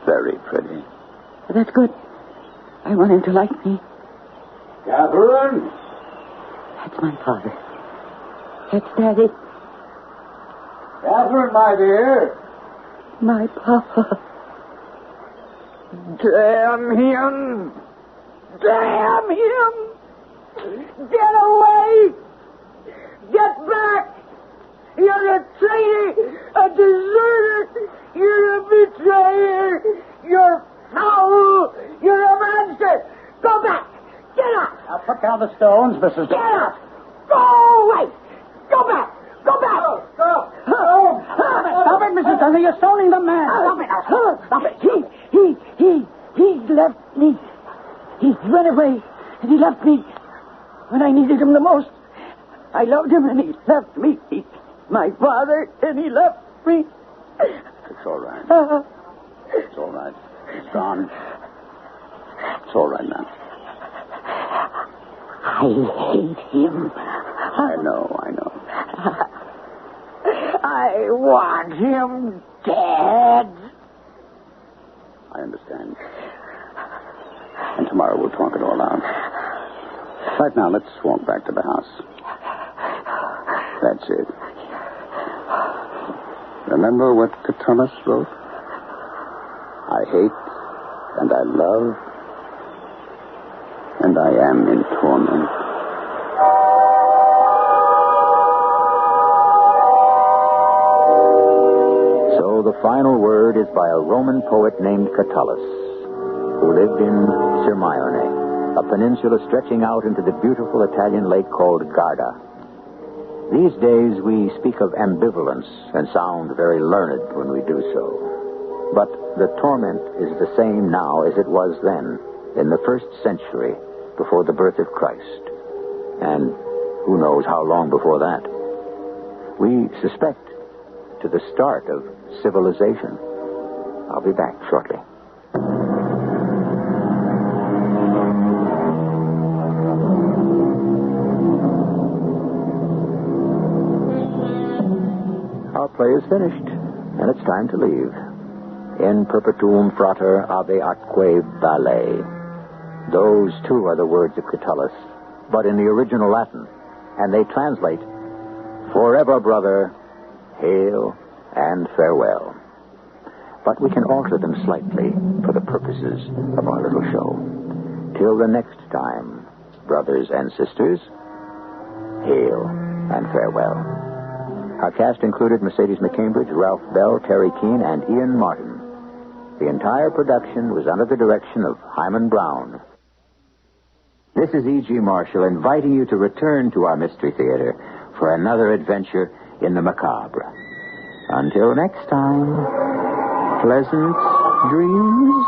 Very pretty. That's good. I want him to like me. Catherine? That's my father. That's Daddy. Catherine, my dear. My papa. Damn him! Damn him! Get away! Get back! You're a traitor, a deserter, you're a betrayer, you're foul, you're a monster! Go back! Get up! Now put down the stones, Mrs. Get up! Go away! Go back! Go back! Stop it, Mrs. Gunther. You're stoning the man. Stop it! He left me. He went away, and he left me when I needed him the most. I loved him, and he left me. my father, and he left me. It's all right. It's all right. It's gone. It's all right now. I hate him. I know. I want him dead. I understand. And tomorrow we'll talk it all out. Right now, let's walk back to the house. That's it. Remember what Catullus wrote? I hate, and I love, and I am in torment. So the final word is by a Roman poet named Catullus, who lived in Sirmione, a peninsula stretching out into the beautiful Italian lake called Garda. These days we speak of ambivalence and sound very learned when we do so. But the torment is the same now as it was then, in the 1st century, before the birth of Christ. And who knows how long before that. We suspect to the start of civilization. I'll be back shortly. Our play is finished, and it's time to leave. In perpetuum frater ave atque valet. Those, too, are the words of Catullus, but in the original Latin, and they translate, forever, brother, hail and farewell. But we can alter them slightly for the purposes of our little show. Till the next time, brothers and sisters, hail and farewell. Our cast included Mercedes McCambridge, Ralph Bell, Terry Keane, and Ian Martin. The entire production was under the direction of Himan Brown. This is E.G. Marshall inviting you to return to our Mystery Theater for another adventure in the macabre. Until next time, pleasant dreams.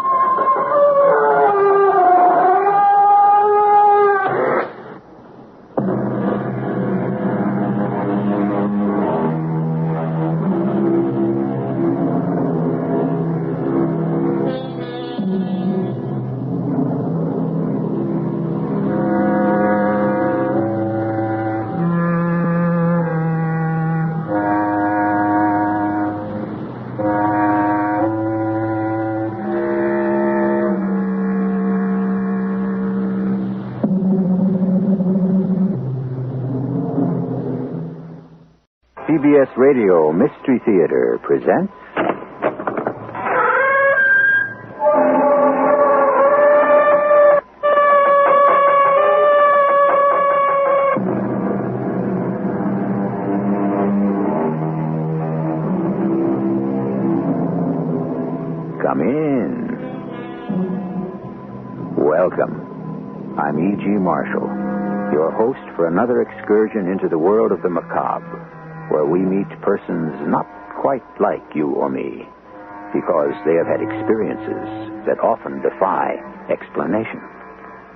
CBS Radio Mystery Theater presents... Come in. Welcome. I'm E.G. Marshall, your host for another excursion into the world of the macabre, where we meet persons not quite like you or me, because they have had experiences that often defy explanation.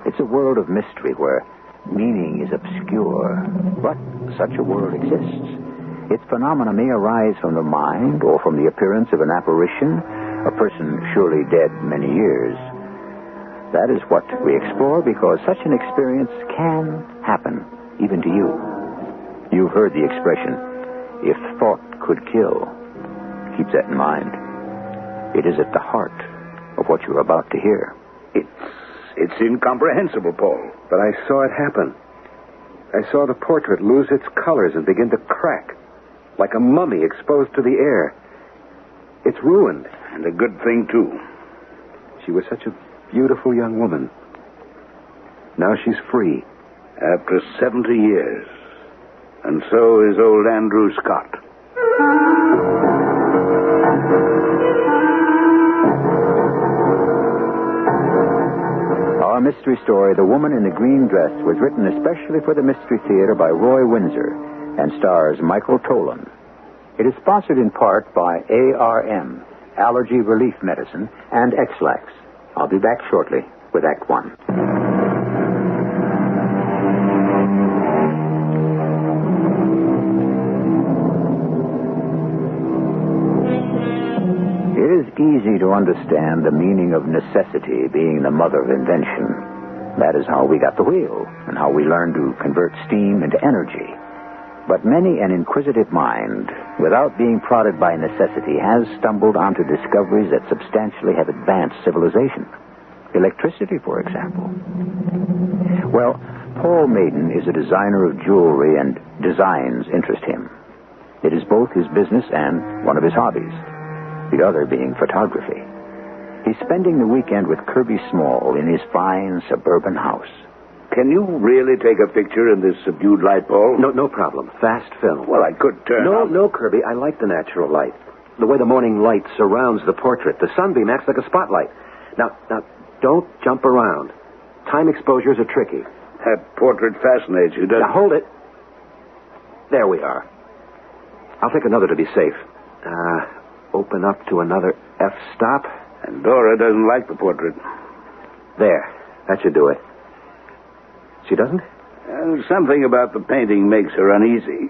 It's a world of mystery where meaning is obscure, but such a world exists. Its phenomena may arise from the mind or from the appearance of an apparition, a person surely dead many years. That is what we explore because such an experience can happen, even to you. You've heard the expression, if thought could kill. Keep that in mind. It is at the heart of what you're about to hear. It's incomprehensible, Paul. But I saw it happen. I saw the portrait lose its colors and begin to crack, like a mummy exposed to the air. It's ruined. And a good thing, too. She was such a beautiful young woman. Now she's free. After 70 years. And so is old Andrew Scott. Our mystery story, The Woman in the Green Dress, was written especially for the Mystery Theater by Roy Windsor and stars Michael Tolan. It is sponsored in part by ARM, Allergy Relief Medicine, and X-Lax. I'll be back shortly with Act One. understand the meaning of necessity being the mother of invention. That is how we got the wheel, and how we learned to convert steam into energy. But many an inquisitive mind, without being prodded by necessity, has stumbled onto discoveries that substantially have advanced civilization. Electricity, for example. Well, Paul Maiden is a designer of jewelry, and designs interest him. It is both his business and one of his hobbies, the other being photography. He's spending the weekend with Kirby Small in his fine suburban house. Can you really take a picture in this subdued light, Paul? No problem. Fast film. Well, I could turn on... No, Kirby. I like the natural light. The way the morning light surrounds the portrait. The sunbeam acts like a spotlight. Now, don't jump around. Time exposures are tricky. That portrait fascinates you, doesn't it? Now, hold it. There we are. I'll take another to be safe. Open up to another f-stop. And Dora doesn't like the portrait. There. That should do it. She doesn't? Something about the painting makes her uneasy.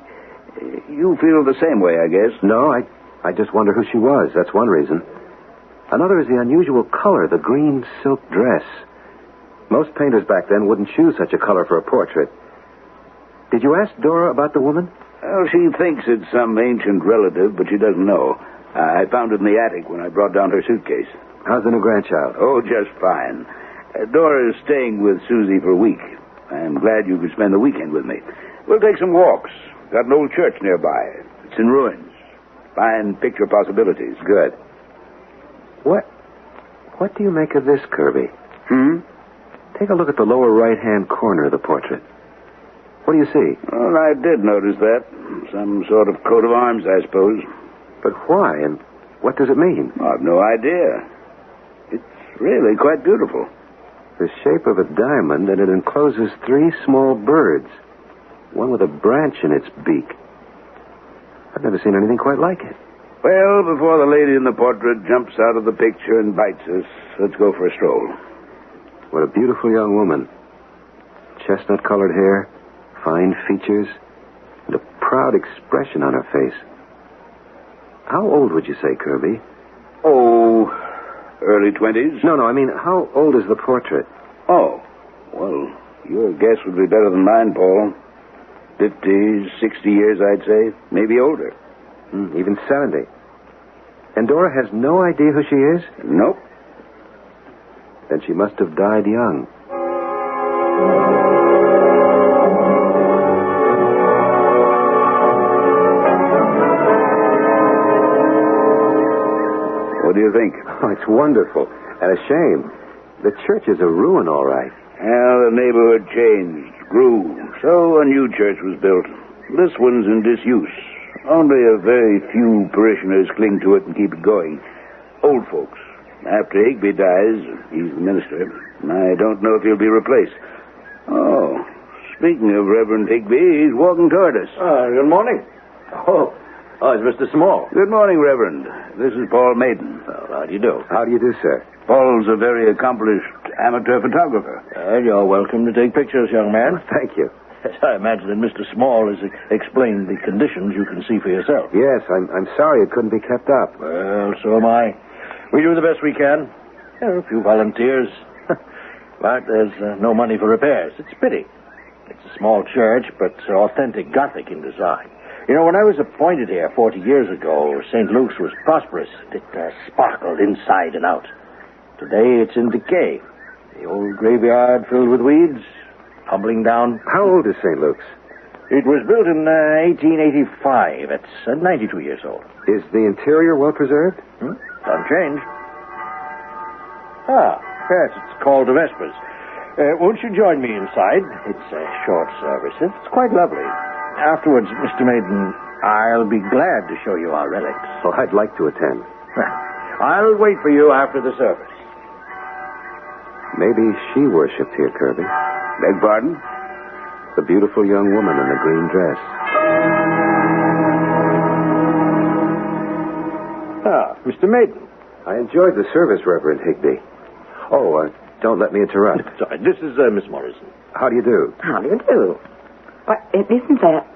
You feel the same way, I guess. No, I just wonder who she was. That's one reason. Another is the unusual color, the green silk dress. Most painters back then wouldn't choose such a color for a portrait. Did you ask Dora about the woman? Well, she thinks it's some ancient relative, but she doesn't know. I found it in the attic when I brought down her suitcase. How's the new grandchild? Oh, just fine. Dora is staying with Susie for a week. I'm glad you could spend the weekend with me. We'll take some walks. Got an old church nearby. It's in ruins. Fine picture possibilities. Good. What do you make of this, Kirby? Take a look at the lower right-hand corner of the portrait. What do you see? Well, I did notice that. Some sort of coat of arms, I suppose. But why, and what does it mean? I've no idea. It's really quite beautiful. The shape of a diamond, and it encloses 3 small birds. One with a branch in its beak. I've never seen anything quite like it. Well, before the lady in the portrait jumps out of the picture and bites us, let's go for a stroll. What a beautiful young woman. Chestnut-colored hair, fine features, and a proud expression on her face. How old would you say, Kirby? Oh, early 20s? No, I mean, how old is the portrait? Oh, well, your guess would be better than mine, Paul. 50, 60 years, I'd say. Maybe older. Even 70. And Dora has no idea who she is? Nope. Then she must have died young. What do you think? Oh, it's wonderful. And a shame. The church is a ruin, all right. Well, the neighborhood changed, grew. So a new church was built. This one's in disuse. Only a very few parishioners cling to it and keep it going. Old folks. After Higby dies, he's the minister, I don't know if he'll be replaced. Oh, speaking of Reverend Higby, he's walking toward us. Good morning. Oh, it's Mr. Small. Good morning, Reverend. This is Paul Maiden. Well, how do you do? How do you do, sir? Paul's a very accomplished amateur photographer. You're welcome to take pictures, young man. Thank you. I imagine that Mr. Small has explained the conditions you can see for yourself. Yes, I'm sorry it couldn't be kept up. Well, so am I. We do the best we can. There are a few volunteers. But there's no money for repairs. It's a pity. It's a small church, but authentic Gothic in design. You know, when I was appointed here 40 years ago, St. Luke's was prosperous. It sparkled inside and out. Today, it's in decay. The old graveyard filled with weeds, tumbling down. How old is St. Luke's? It was built in 1885. It's 92 years old. Is the interior well preserved? Unchanged. Yes, it's called the Vespers. Won't you join me inside? It's a short service. It's quite lovely. Afterwards, Mr. Maiden, I'll be glad to show you our relics. Oh, I'd like to attend. I'll wait for you after the service. Maybe she worshipped here, Kirby. Beg pardon? The beautiful young woman in the green dress. Mr. Maiden. I enjoyed the service, Reverend Higby. Oh, don't let me interrupt. Sorry, this is Miss Morrison. How do you do? How do you do? Why, isn't that...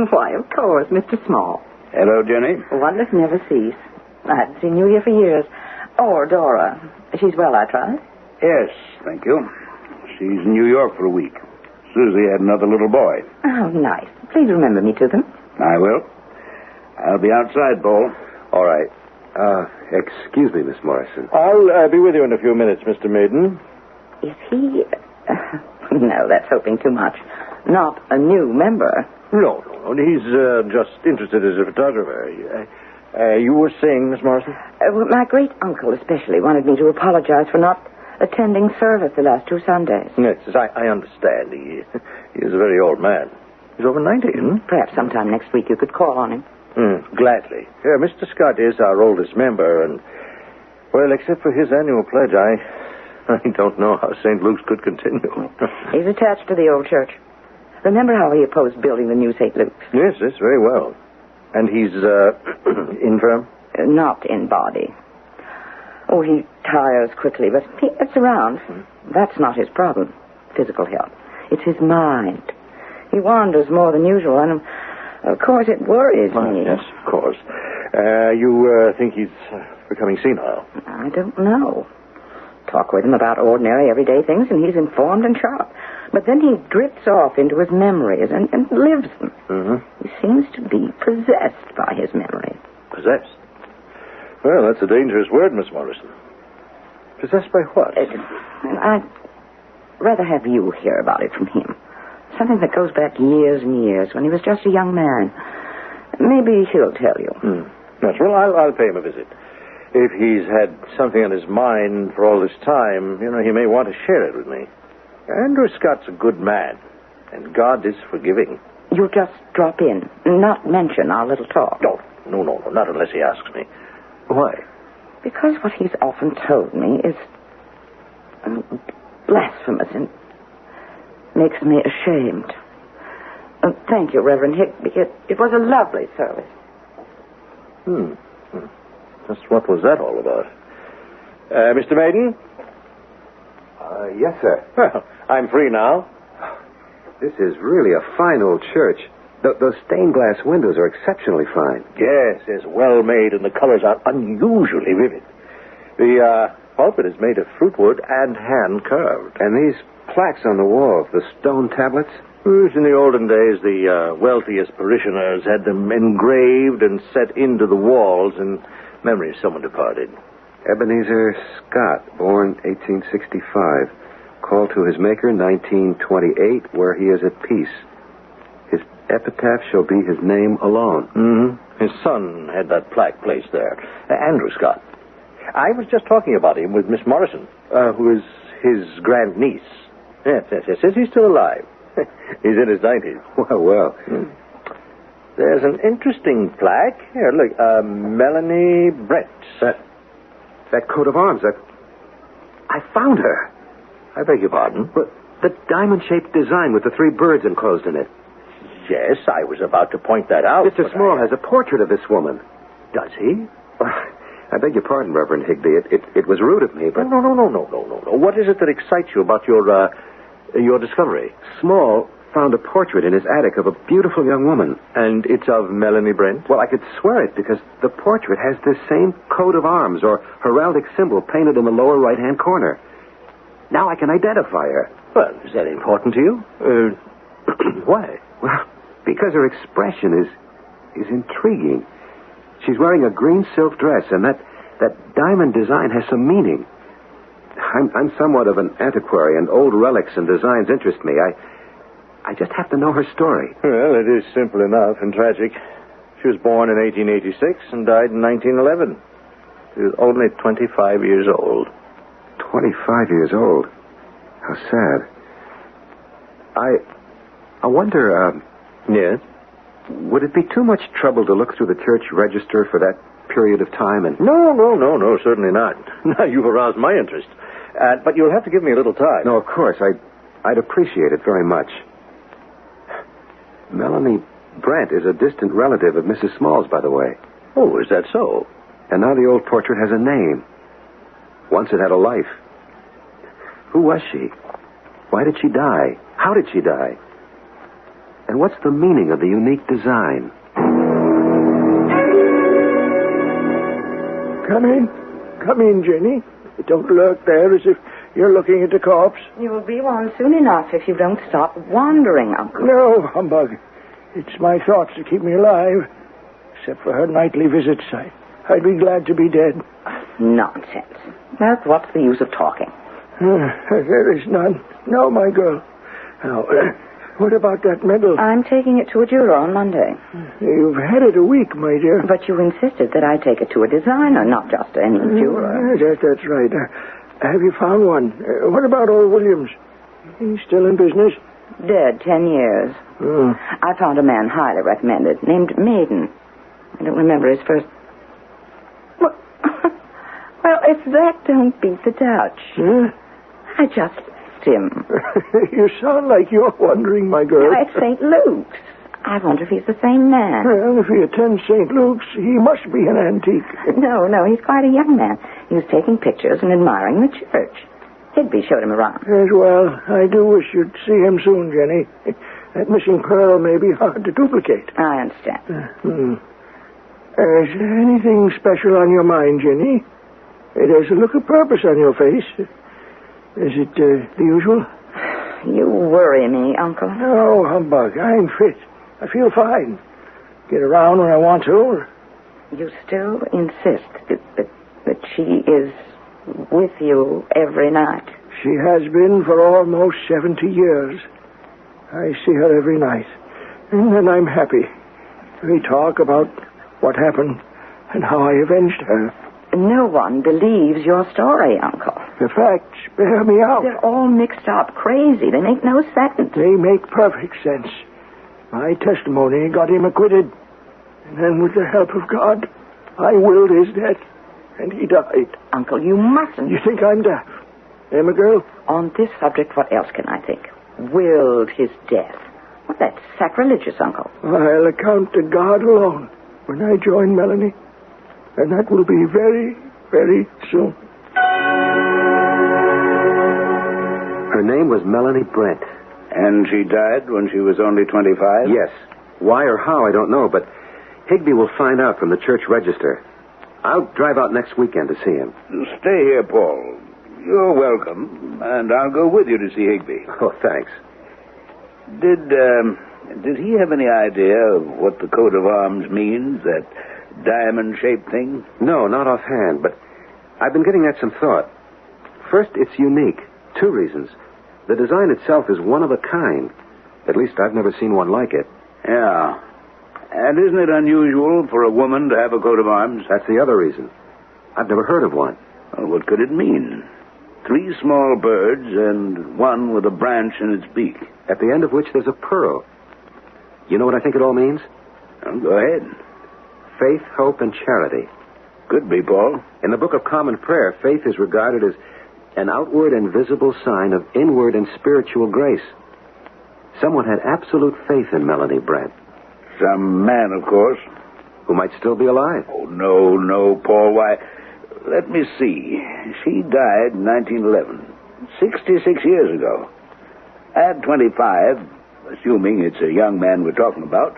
Why, of course, Mr. Small. Hello, Jenny. Wonders never cease. I hadn't seen you here for years. Or Dora. She's well, I trust? Yes, thank you. She's in New York for a week. Susie had another little boy. Oh, nice. Please remember me to them. I will. I'll be outside, Paul. All right. Excuse me, Miss Morrison. I'll be with you in a few minutes, Mr. Maiden. Is he... no, that's hoping too much. Not a new member. No. He's just interested as a photographer. You were saying, Miss Morrison? Well, my great-uncle especially wanted me to apologize for not attending service the last 2 Sundays. Yes, I understand. He is a very old man. He's over 90, isn't he? Perhaps sometime next week you could call on him. Gladly. Mr. Scott is our oldest member, and, well, except for his annual pledge, I don't know how St. Luke's could continue. He's attached to the old church. Remember how he opposed building the new St. Luke's? Yes, very well. And he's, infirm? Not in body. Oh, he tires quickly, but he gets around. That's not his problem, physical health. It's his mind. He wanders more than usual, and, of course, it worries me. Yes, of course. You think he's becoming senile? I don't know. Talk with him about ordinary, everyday things, and he's informed and sharp. But then he drifts off into his memories and lives them. He seems to be possessed by his memory. Possessed? Well, that's a dangerous word, Miss Morrison. Possessed by what? I'd rather have you hear about it from him. Something that goes back years and years, when he was just a young man. Maybe he'll tell you. Yes, well, I'll pay him a visit. If he's had something on his mind for all this time, he may want to share it with me. Andrew Scott's a good man, and God is forgiving. You'll just drop in, not mention our little talk. No, not unless he asks me. Why? Because what he's often told me is blasphemous and makes me ashamed. Thank you, Reverend Higby. It was a lovely service. Just what was that all about? Mr. Maiden? Yes, sir. Well, I'm free now. This is really a fine old church. Those stained glass windows are exceptionally fine. Yes, well made, and the colors are unusually vivid. The pulpit is made of fruit wood and hand carved. And these plaques on the walls, the stone tablets? In the olden days, the wealthiest parishioners had them engraved and set into the walls in memory of someone departed. Ebenezer Scott, born 1865. Called to his Maker, 1928, where he is at peace. His epitaph shall be his name alone. His son had that plaque placed there. Andrew Scott. I was just talking about him with Miss Morrison, who is his grandniece. Yes, he's still alive. He's in his 90s. Well. There's an interesting plaque. Here, look, Melanie Brett. That coat of arms, I found her. I beg your pardon? But the diamond-shaped design with the 3 birds enclosed in it. Yes, I was about to point that out. Mr. Small has a portrait of this woman. Does he? I beg your pardon, Reverend Higby. It was rude of me, but... No. What is it that excites you about your discovery? Small found a portrait in his attic of a beautiful young woman. And it's of Melanie Brent? Well, I could swear it because the portrait has this same coat of arms or heraldic symbol painted in the lower right-hand corner. Now I can identify her. Well, is that important to you? Why? Well, because her expression is intriguing. She's wearing a green silk dress, and that diamond design has some meaning. I'm somewhat of an antiquary, and old relics and designs interest me. I just have to know her story. Well, it is simple enough and tragic. She was born in 1886 and died in 1911. She was only 25 years old. 25 years old? How sad. I wonder, Yes? Would it be too much trouble to look through the church register for that period of time and... No, certainly not. Now you've aroused my interest. But you'll have to give me a little time. No, of course. I'd appreciate it very much. Melanie Brent is a distant relative of Mrs. Smalls, by the way. Oh, is that so? And now the old portrait has a name. Once it had a life. Who was she? Why did she die? How did she die? And what's the meaning of the unique design? Come in. Come in, Jenny. Don't lurk there as if you're looking at a corpse. You will be one soon enough if you don't stop wandering, Uncle. No, humbug. It's my thoughts that keep me alive. Except for her nightly visits, I'd be glad to be dead. Nonsense. Well, what's the use of talking? There is none. No, my girl. Now, what about that medal? I'm taking it to a jeweler on Monday. You've had it a week, my dear. But you insisted that I take it to a designer, not just any jeweler. That's right. Have you found one? What about old Williams? He's still in business? Dead 10 years. I found a man highly recommended, named Maiden. I don't remember his first... Well, if that don't beat the Dutch. I just left him. You sound like you're wondering, my girl. At St. Luke's. I wonder if he's the same man. Well, if he attends St. Luke's, he must be an antique. No, he's quite a young man. He was taking pictures and admiring the church. Higby showed him around. Yes, well, I do wish you'd see him soon, Jenny. That missing pearl may be hard to duplicate. I understand. Is there anything special on your mind, Jenny? There's a look of purpose on your face. Is it the usual? You worry me, Uncle. No, humbug. I'm fit. I feel fine. Get around when I want to. You still insist that she is with you every night? She has been for almost 70 years. I see her every night. And then I'm happy. We talk about what happened and how I avenged her. No one believes your story, Uncle. The facts bear me out. They're all mixed up, crazy. They make no sense. They make perfect sense. My testimony got him acquitted. And then with the help of God, I willed his death. And he died. Uncle, you mustn't. You think I'm daft? Am I, girl? On this subject, what else can I think? Willed his death. Well, that's sacrilegious, Uncle. I'll account to God alone when I join Melanie. And that will be very, very soon. Her name was Melanie Brent. And she died when she was only 25? Yes. Why or how, I don't know, but Higby will find out from the church register. I'll drive out next weekend to see him. Stay here, Paul. You're welcome, and I'll go with you to see Higby. Oh, thanks. Did he have any idea of what the coat of arms means, that diamond-shaped thing? No, not offhand, but I've been giving that some thought. First, it's unique. 2 reasons. The design itself is one of a kind. At least I've never seen one like it. Yeah. And isn't it unusual for a woman to have a coat of arms? That's the other reason. I've never heard of one. Well, what could it mean? 3 small birds and one with a branch in its beak. At the end of which there's a pearl. You know what I think it all means? Well, go ahead. Faith, hope, and charity. Could be, Paul. In the Book of Common Prayer, faith is regarded as an outward and visible sign of inward and spiritual grace. Someone had absolute faith in Melanie Brent. Some man, of course. Who might still be alive. Oh, no, Paul. Why, let me see. She died in 1911. 66 years ago. At 25, assuming it's a young man we're talking about,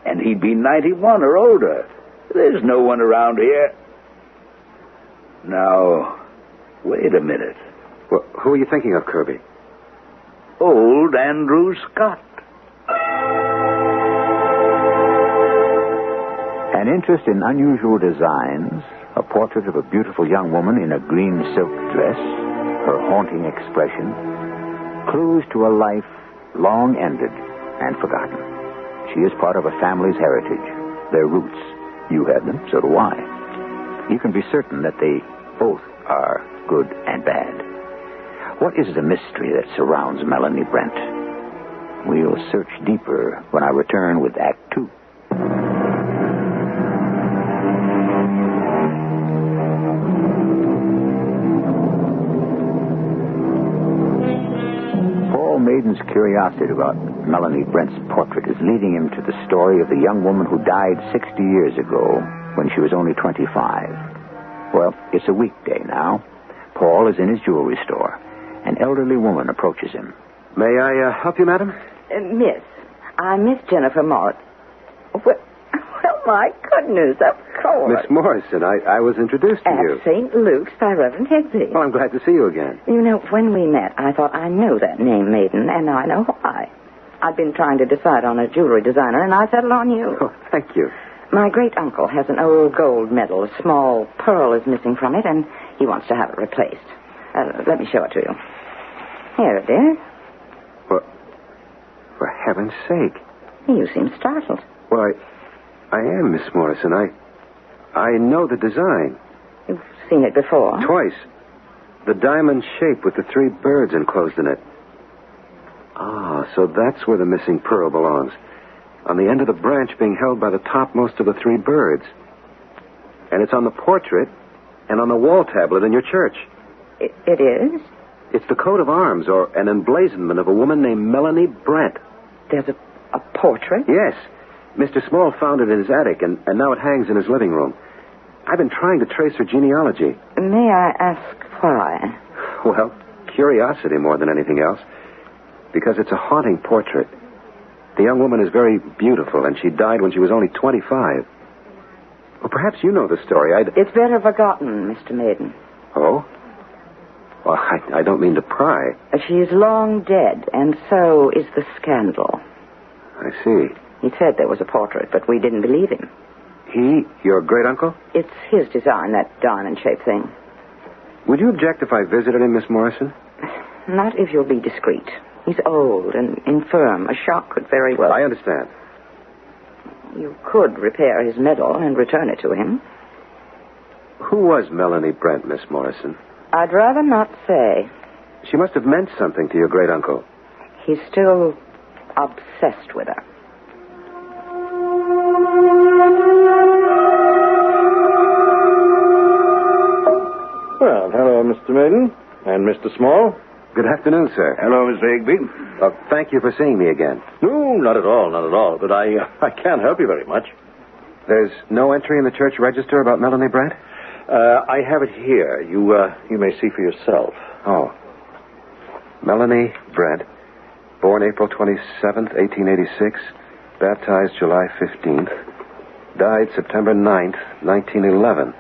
and he'd be 91 or older. There's no one around here. Now, wait a minute. Well, who are you thinking of, Kirby? Old Andrew Scott. An interest in unusual designs, a portrait of a beautiful young woman in a green silk dress, her haunting expression, clues to a life long ended and forgotten. She is part of a family's heritage, their roots. You have them, so do I. You can be certain that they both are good and bad. What is the mystery that surrounds Melanie Brent? We'll search deeper when I return with Act 2. Maiden's curiosity about Melanie Brent's portrait is leading him to the story of the young woman who died 60 years ago when she was only 25. Well, it's a weekday now. Paul is in his jewelry store. An elderly woman approaches him. May I help you, madam? Miss, I'm Miss Jennifer Morris. Well, my goodness, of course. Miss Morrison, I was introduced to you. At St. Luke's by Reverend Higby. Well, I'm glad to see you again. You know, when we met, I thought I knew that name, Maiden, and now I know why. I've been trying to decide on a jewelry designer, and I settled on you. Oh, thank you. My great-uncle has an old gold medal. A small pearl is missing from it, and he wants to have it replaced. Let me show it to you. Here it is. Well, for heaven's sake. You seem startled. Well, I am, Miss Morrison. I know the design. You've seen it before? Twice. The diamond shape with the 3 birds enclosed in it. Ah, so that's where the missing pearl belongs. On the end of the branch being held by the topmost of the 3 birds. And it's on the portrait and on the wall tablet in your church. It is? It's the coat of arms or an emblazonment of a woman named Melanie Brent. There's a portrait? Yes. Mr. Small found it in his attic, and now it hangs in his living room. I've been trying to trace her genealogy. May I ask why? Well, curiosity more than anything else. Because it's a haunting portrait. The young woman is very beautiful, and she died when she was only 25. Well, perhaps you know the story. It's better forgotten, Mr. Maiden. Oh? Well, I don't mean to pry. She is long dead, and so is the scandal. I see. He said there was a portrait, but we didn't believe him. He? Your great-uncle? It's his design, that diamond-shaped thing. Would you object if I visited him, Miss Morrison? Not if you'll be discreet. He's old and infirm. A shock could very well... I understand. You could repair his medal and return it to him. Who was Melanie Brent, Miss Morrison? I'd rather not say. She must have meant something to your great-uncle. He's still obsessed with her. Well, hello, Mr. Maiden. And Mr. Small. Good afternoon, sir. Hello, Mr. Higby. Thank you for seeing me again. No, not at all, not at all. But I can't help you very much. There's no entry in the church register about Melanie Brent? I have it here. You may see for yourself. Oh. Melanie Brent, born April 27th, 1886, baptized July 15th, died September 9th, 1911.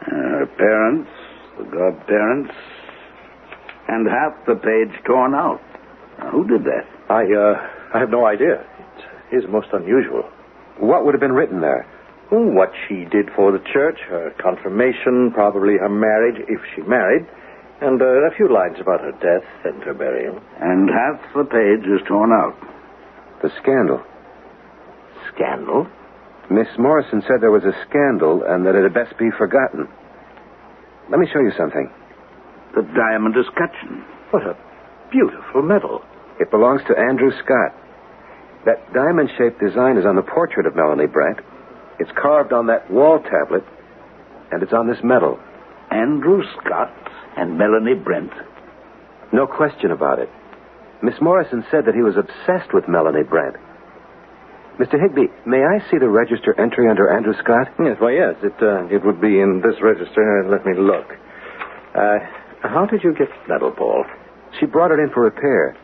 Parents, the godparents, and half the page torn out. Now, who did that? I have no idea. It is most unusual. What would have been written there? What she did for the church, her confirmation, probably her marriage, if she married, and a few lines about her death and her burial. And half the page is torn out. The scandal. Scandal? Miss Morrison said there was a scandal and that it had best be forgotten. Let me show you something. The diamond escutcheon. What a beautiful medal. It belongs to Andrew Scott. That diamond-shaped design is on the portrait of Melanie Brent. It's carved on that wall tablet, and it's on this medal. Andrew Scott and Melanie Brent. No question about it. Miss Morrison said that he was obsessed with Melanie Brent. Mr. Higby, may I see the register entry under Andrew Scott? Yes, why, yes. It would be in this register. Let me look. How did you get the medal, Paul? She brought it in for repair.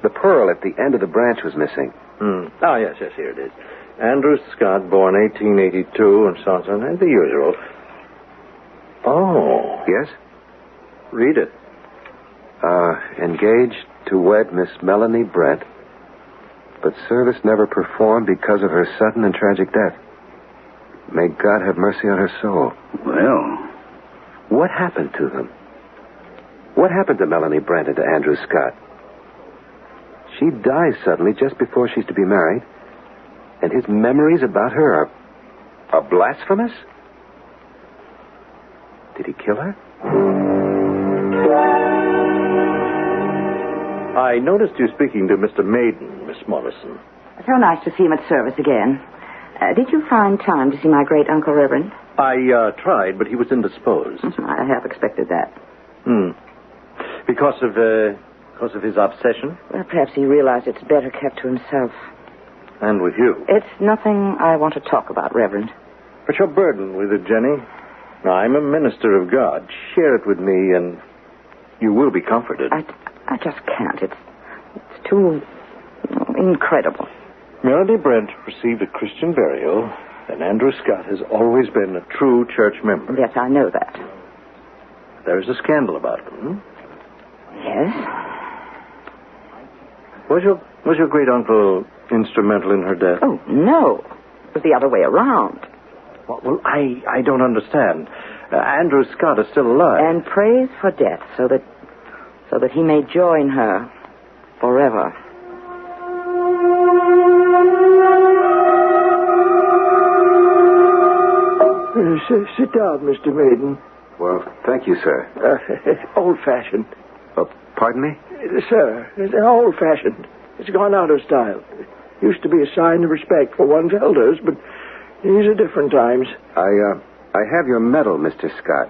The pearl at the end of the branch was missing. Oh, yes, here it is. Andrew Scott, born 1882, and so on, and the usual. Oh. Yes? Read it. Engaged to wed Miss Melanie Brent, but service never performed because of her sudden and tragic death. May God have mercy on her soul. Well, what happened to them? What happened to Melanie Brent and to Andrew Scott? She dies suddenly just before she's to be married, and his memories about her are blasphemous? Did he kill her? I noticed you speaking to Mr. Maiden, Miss Morrison. So nice to see him at service again. Did you find time to see my great-uncle, Reverend? I tried, but he was indisposed. I half expected that. Because of his obsession? Well, perhaps he realized it's better kept to himself. And with you? It's nothing I want to talk about, Reverend. But you're burdened with it, Jenny. I'm a minister of God. Share it with me, and you will be comforted. I just can't. It's too incredible. Melanie Brent received a Christian burial Then Andrew Scott has always been a true church member. Yes, I know that. There's a scandal about him. Yes? Was your great-uncle instrumental in her death? Oh, no. It was the other way around. Well, I don't understand. Andrew Scott is still alive. And prays for death so that he may join her forever. Sit down, Mr. Maiden. Well, thank you, sir. Old-fashioned. Pardon me? Sir, it's old-fashioned. It's gone out of style. Used to be a sign of respect for one's elders, but these are different times. I have your medal, Mr. Scott.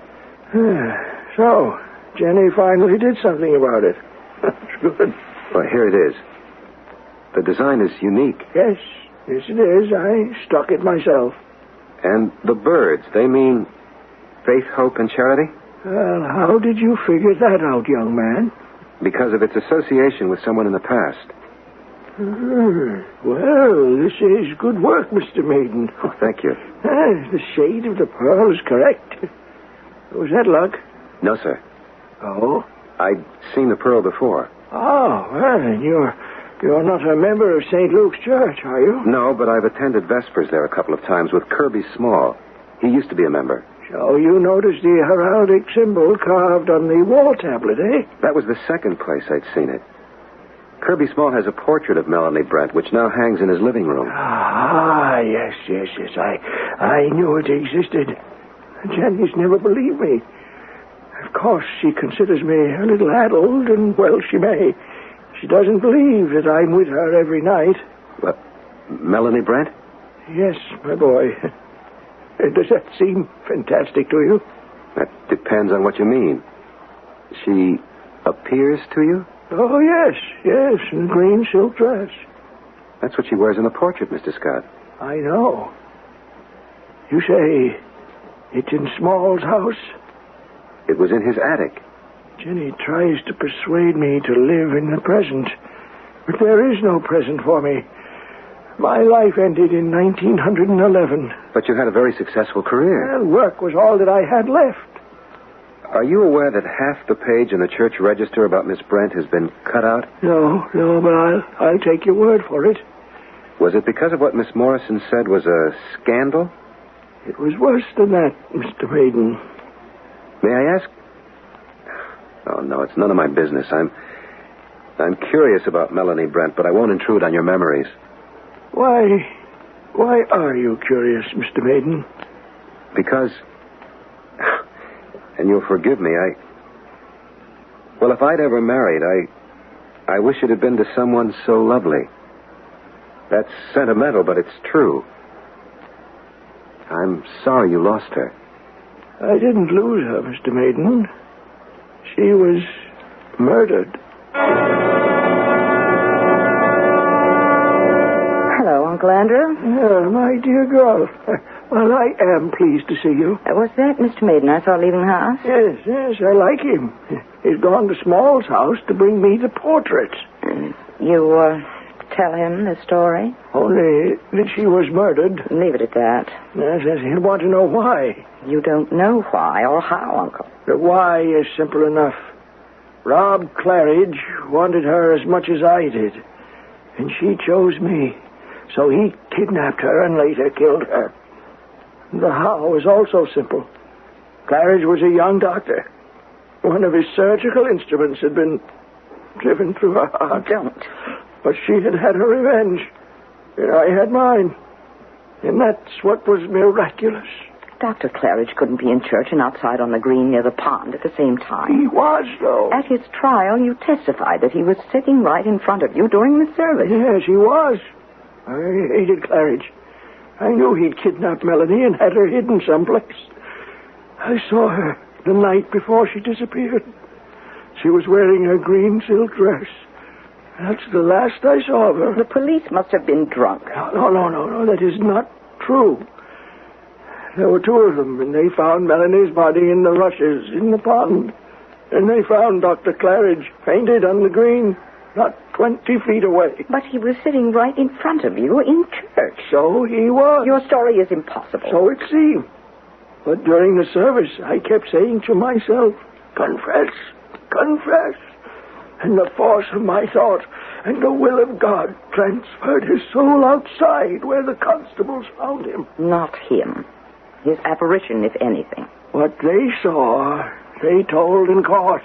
So, Jenny finally did something about it. That's good. Well, here it is. The design is unique. Yes, it is. I struck it myself. And the birds, they mean faith, hope, and charity? Well, how did you figure that out, young man? Because of its association with someone in the past. Well, this is good work, Mr. Maiden. Oh, thank you. The shade of the pearl is correct. Was that luck? No, sir. Oh? I'd seen the pearl before. Oh, well, then you're not a member of St. Luke's Church, are you? No, but I've attended Vespers there a couple of times with Kirby Small. He used to be a member. So you noticed the heraldic symbol carved on the wall tablet, eh? That was the second place I'd seen it. Kirby Small has a portrait of Melanie Brent, which now hangs in his living room. Ah, yes. I knew it existed. Jenny's never believed me. Of course, she considers me a little addled, and, well, she may. She doesn't believe that I'm with her every night. What? Melanie Brent? Yes, my boy. Does that seem fantastic to you? That depends on what you mean. She appears to you? Oh, yes, in a green silk dress. That's what she wears in the portrait, Mr. Scott. I know. You say it's in Small's house? It was in his attic. Jenny tries to persuade me to live in the present, but there is no present for me. My life ended in 1911. But you had a very successful career. Well, work was all that I had left. Are you aware that half the page in the church register about Miss Brent has been cut out? No, but I'll take your word for it. Was it because of what Miss Morrison said was a scandal? It was worse than that, Mr. Maiden. May I ask? Oh, no, it's none of my business. I'm curious about Melanie Brent, but I won't intrude on your memories. Why are you curious, Mr. Maiden? Because, and you'll forgive me, well, if I'd ever married, I wish it had been to someone so lovely. That's sentimental, but it's true. I'm sorry you lost her. I didn't lose her, Mr. Maiden. She was murdered. Hello, Uncle Andrew. My dear girl. Well, I am pleased to see you. Was that Mr. Maiden I saw leaving the house? Yes, I like him. He's gone to Small's house to bring me the portraits. You, tell him the story? Only that she was murdered. Leave it at that. Yes, he'll want to know why. You don't know why or how, Uncle. The why is simple enough. Rob Claridge wanted her as much as I did, and she chose me. So he kidnapped her and later killed her. The how is also simple. Claridge was a young doctor. One of his surgical instruments had been driven through her heart. Don't. But she had her revenge, and I had mine. And that's what was miraculous. Dr. Claridge couldn't be in church and outside on the green near the pond at the same time. He was, though. At his trial, you testified that he was sitting right in front of you during the service. Yes, he was. I hated Claridge. I knew he'd kidnapped Melanie and had her hidden someplace. I saw her the night before she disappeared. She was wearing a green silk dress. That's the last I saw of her. The police must have been drunk. No. That is not true. There were two of them, and they found Melanie's body in the rushes in the pond. And they found Dr. Claridge painted on the green. not 20 feet away. But he was sitting right in front of you in church. So he was. Your story is impossible. So it seemed. But during the service, I kept saying to myself, confess, confess. And the force of my thought and the will of God transferred his soul outside where the constables found him. Not him. His apparition, if anything. What they saw, they told in court.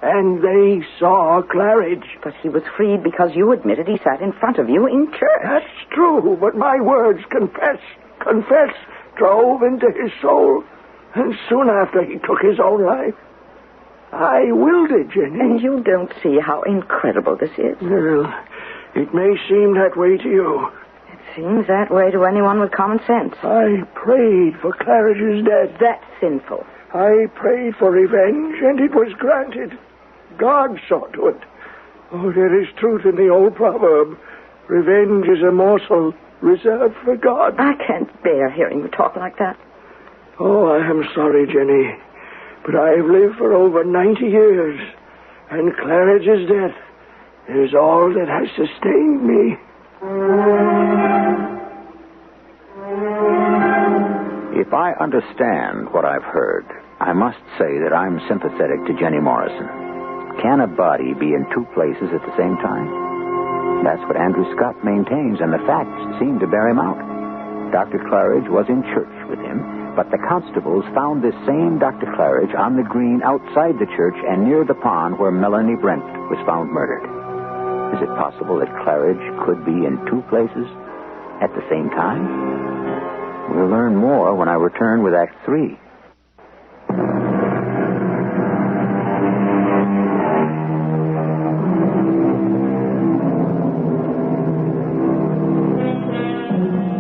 And they saw Claridge. But he was freed because you admitted he sat in front of you in church. That's true, but my words, confess, confess, drove into his soul. And soon after he took his own life. I willed it, Jenny. And you don't see how incredible this is? Well, it may seem that way to you. It seems that way to anyone with common sense. I prayed for Claridge's death. That's sinful. I prayed for revenge, and it was granted. God saw to it. Oh, there is truth in the old proverb. Revenge is a morsel reserved for God. I can't bear hearing you talk like that. Oh, I am sorry, Jenny. But I have lived for over 90 years, and Claridge's death is all that has sustained me. If I understand what I've heard, I must say that I'm sympathetic to Jenny Morrison. Can a body be in two places at the same time? That's what Andrew Scott maintains, and the facts seem to bear him out. Dr. Claridge was in church with him, but the constables found this same Dr. Claridge on the green outside the church and near the pond where Melanie Brent was found murdered. Is it possible that Claridge could be in two places at the same time? We'll learn more when I return with Act 3.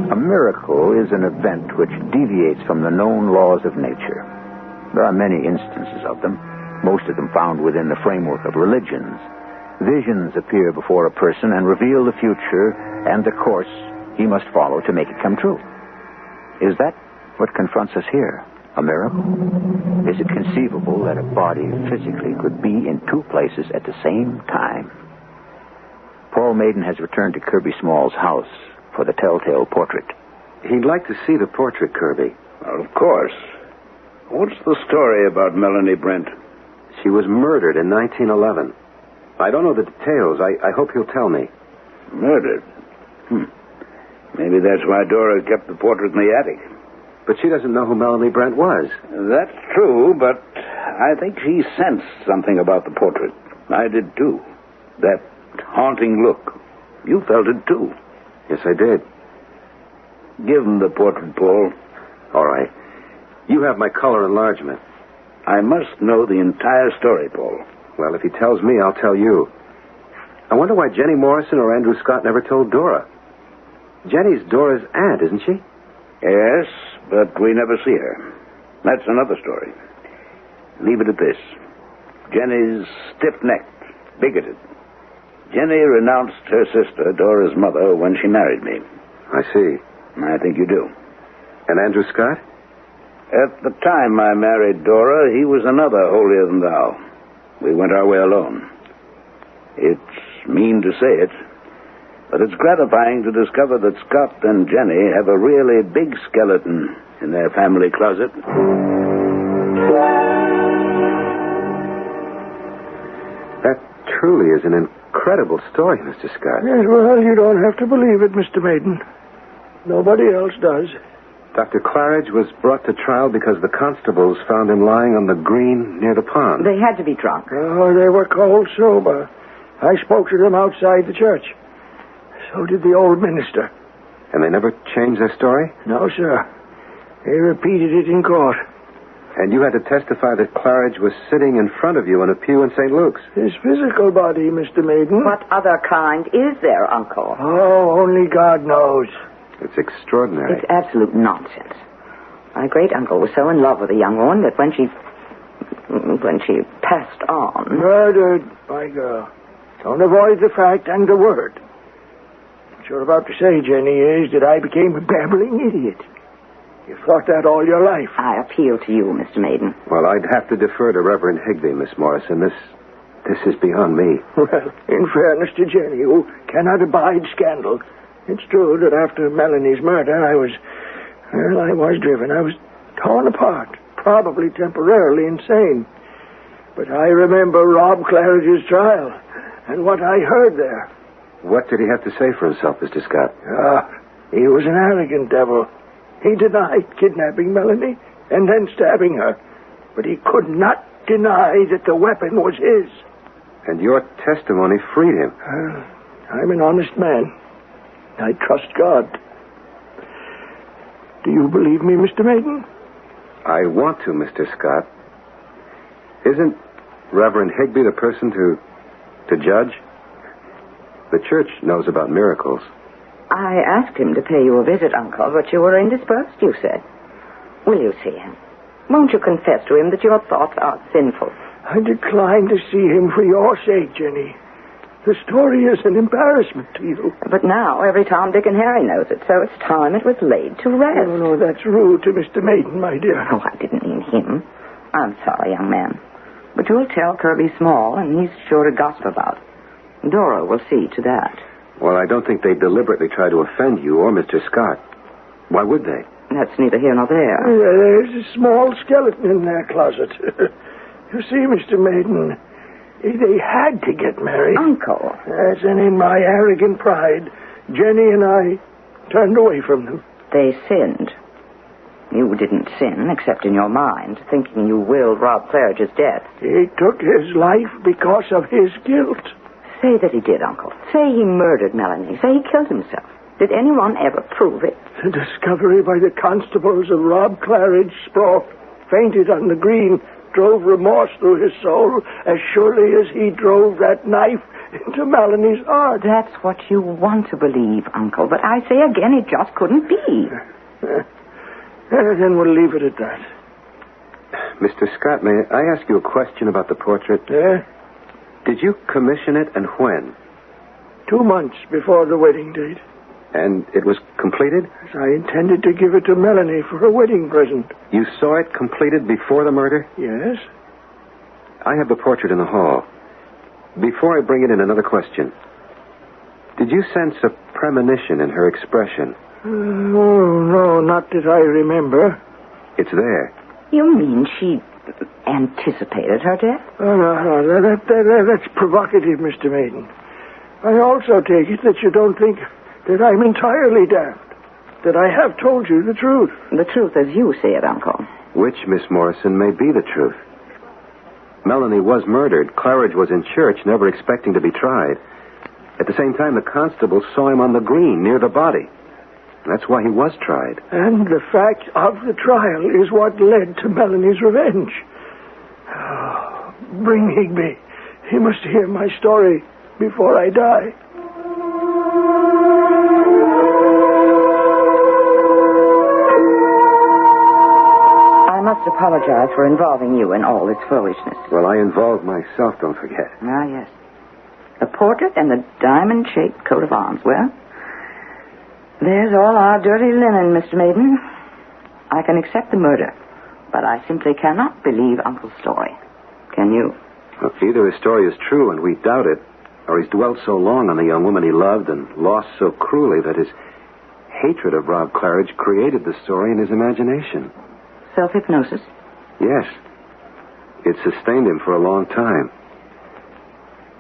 A miracle is an event which deviates from the known laws of nature. There are many instances of them, most of them found within the framework of religions. Visions appear before a person and reveal the future and the course he must follow to make it come true. Is that what confronts us here? A miracle? Is it conceivable that a body physically could be in two places at the same time? Paul Maiden has returned to Kirby Small's house for the telltale portrait. He'd like to see the portrait, Kirby. Well, of course. What's the story about Melanie Brent? She was murdered in 1911. I don't know the details. I hope he'll tell me. Murdered? Maybe that's why Dora kept the portrait in the attic. But she doesn't know who Melanie Brent was. That's true, but I think she sensed something about the portrait. I did, too. That haunting look. You felt it, too. Yes, I did. Give him the portrait, Paul. All right. You have my color enlargement. I must know the entire story, Paul. Well, if he tells me, I'll tell you. I wonder why Jenny Morrison or Andrew Scott never told Dora. Jenny's Dora's aunt, isn't she? Yes, but we never see her. That's another story. Leave it at this. Jenny's stiff-necked, bigoted. Jenny renounced her sister, Dora's mother, when she married me. I see. I think you do. And Andrew Scott? At the time I married Dora, he was another holier-than-thou. We went our way alone. It's mean to say it, but it's gratifying to discover that Scott and Jenny have a really big skeleton in their family closet. That truly is an incredible story, Mr. Scott. Yes, well, you don't have to believe it, Mr. Maiden. Nobody else does. Dr. Claridge was brought to trial because the constables found him lying on the green near the pond. They had to be drunk. Oh, they were cold sober. I spoke to them outside the church. So did the old minister. And they never changed their story? No, sir. They repeated it in court. And you had to testify that Claridge was sitting in front of you in a pew in St. Luke's. His physical body, Mr. Maiden. What other kind is there, Uncle? Oh, only God knows. It's extraordinary. It's absolute nonsense. My great-uncle was so in love with a young woman that when she passed on... Murdered, my girl. Don't avoid the fact and the word. What you're about to say, Jenny, is that I became a babbling idiot. You've thought that all your life. I appeal to you, Mr. Maiden. Well, I'd have to defer to Reverend Higby, Miss Morrison. This This is beyond me. Well, in fairness to Jenny, who cannot abide scandal, it's true that after Melanie's murder, I was driven. I was torn apart, probably temporarily insane. But I remember Rob Claridge's trial and what I heard there. What did he have to say for himself, Mr. Scott? He was an arrogant devil. He denied kidnapping Melanie and then stabbing her. But he could not deny that the weapon was his. And your testimony freed him. I'm an honest man. I trust God. Do you believe me, Mr. Maiden? I want to, Mr. Scott. Isn't Reverend Higby the person to judge? The church knows about miracles. I asked him to pay you a visit, Uncle, but you were indisposed, you said. Will you see him? Won't you confess to him that your thoughts are sinful? I decline to see him for your sake, Jenny. The story is an embarrassment to you. But now every Tom, Dick, and Harry knows it, so it's time it was laid to rest. No, that's rude to Mr. Maiden, my dear. Oh, I didn't mean him. I'm sorry, young man. But you'll tell Kirby Small, and he's sure to gossip about it. Dora will see to that. Well, I don't think they deliberately try to offend you or Mr. Scott. Why would they? That's neither here nor there. There's a small skeleton in their closet. You see, Mr. Maiden, they had to get married. Uncle. Yes, and in my arrogant pride, Jenny and I turned away from them. They sinned. You didn't sin, except in your mind, thinking you willed Rob Claridge's death. He took his life because of his guilt. Say that he did, Uncle. Say he murdered Melanie. Say he killed himself. Did anyone ever prove it? The discovery by the constables of Rob Claridge sprawled, fainted on the green, drove remorse through his soul as surely as he drove that knife into Melanie's heart. That's what you want to believe, Uncle. But I say again, it just couldn't be. Then we'll leave it at that. Mr. Scott, may I ask you a question about the portrait? Yeah? Did you commission it, and when? 2 months before the wedding date. And it was completed? I intended to give it to Melanie for a wedding present. You saw it completed before the murder? Yes. I have the portrait in the hall. Before I bring it in, another question. Did you sense a premonition in her expression? No, not that I remember. It's there. You mean she anticipated her death? Oh, no, that's provocative, Mr. Maiden. I also take it that you don't think that I'm entirely damned, that I have told you the truth. The truth as you see it, Uncle. Which, Miss Morrison, may be the truth. Melanie was murdered. Claridge was in church, never expecting to be tried. At the same time, the constable saw him on the green near the body. That's why he was tried. And the fact of the trial is what led to Melanie's revenge. Oh, bring Higby. He must hear my story before I die. I must apologize for involving you in all this foolishness. Well, I involved myself, don't forget. Ah, yes. The portrait and the diamond-shaped coat of arms. Well, there's all our dirty linen, Mr. Maiden. I can accept the murder, but I simply cannot believe Uncle's story. Can you? Well, either his story is true and we doubt it, or he's dwelt so long on the young woman he loved and lost so cruelly that his hatred of Rob Claridge created the story in his imagination. Self-hypnosis? Yes. It sustained him for a long time.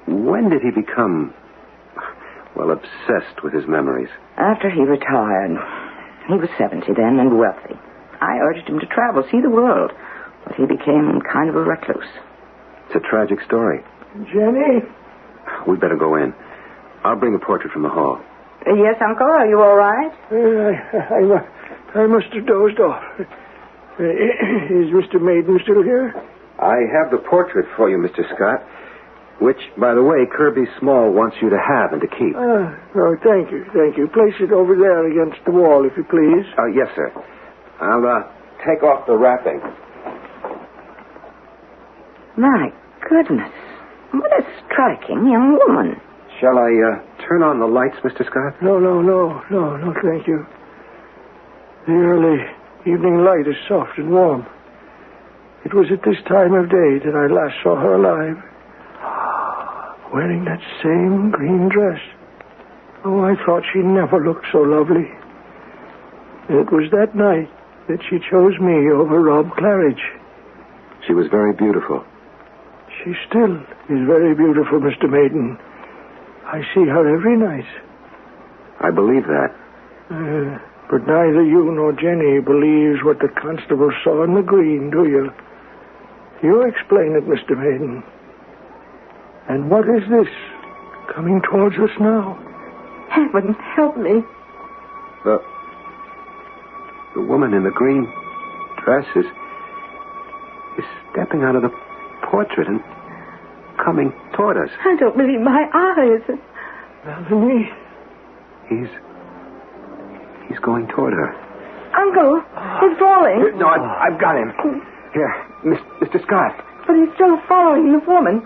When did he become, obsessed with his memories? After he retired. He was 70 then and wealthy. I urged him to travel, see the world, but he became kind of a recluse. It's a tragic story. Jenny? We'd better go in. I'll bring a portrait from the hall. Yes, Uncle, are you all right? I must have dozed off. Is Mr. Maiden still here? I have the portrait for you, Mr. Scott, which, by the way, Kirby Small wants you to have and to keep. Thank you. Place it over there against the wall, if you please. Yes, sir. I'll take off the wrapping. My goodness. What a striking young woman. Shall I turn on the lights, Mr. Scott? No, thank you. The early evening light is soft and warm. It was at this time of day that I last saw her alive. wearing that same green dress. Oh, I thought she never looked so lovely. It was that night that she chose me over Rob Claridge. She was very beautiful. She still is very beautiful, Mr. Maiden. I see her every night. I believe that. But neither you nor Jenny believes what the constable saw in the green, do you? You explain it, Mr. Maiden. And what is this coming towards us now? Heaven, help me. The woman in the green dress is stepping out of the portrait and coming toward us. I don't believe my eyes. Melanie? He's going toward her. Uncle, he's falling. No, I've got him. Here, Mr. Scott. But he's still following the woman.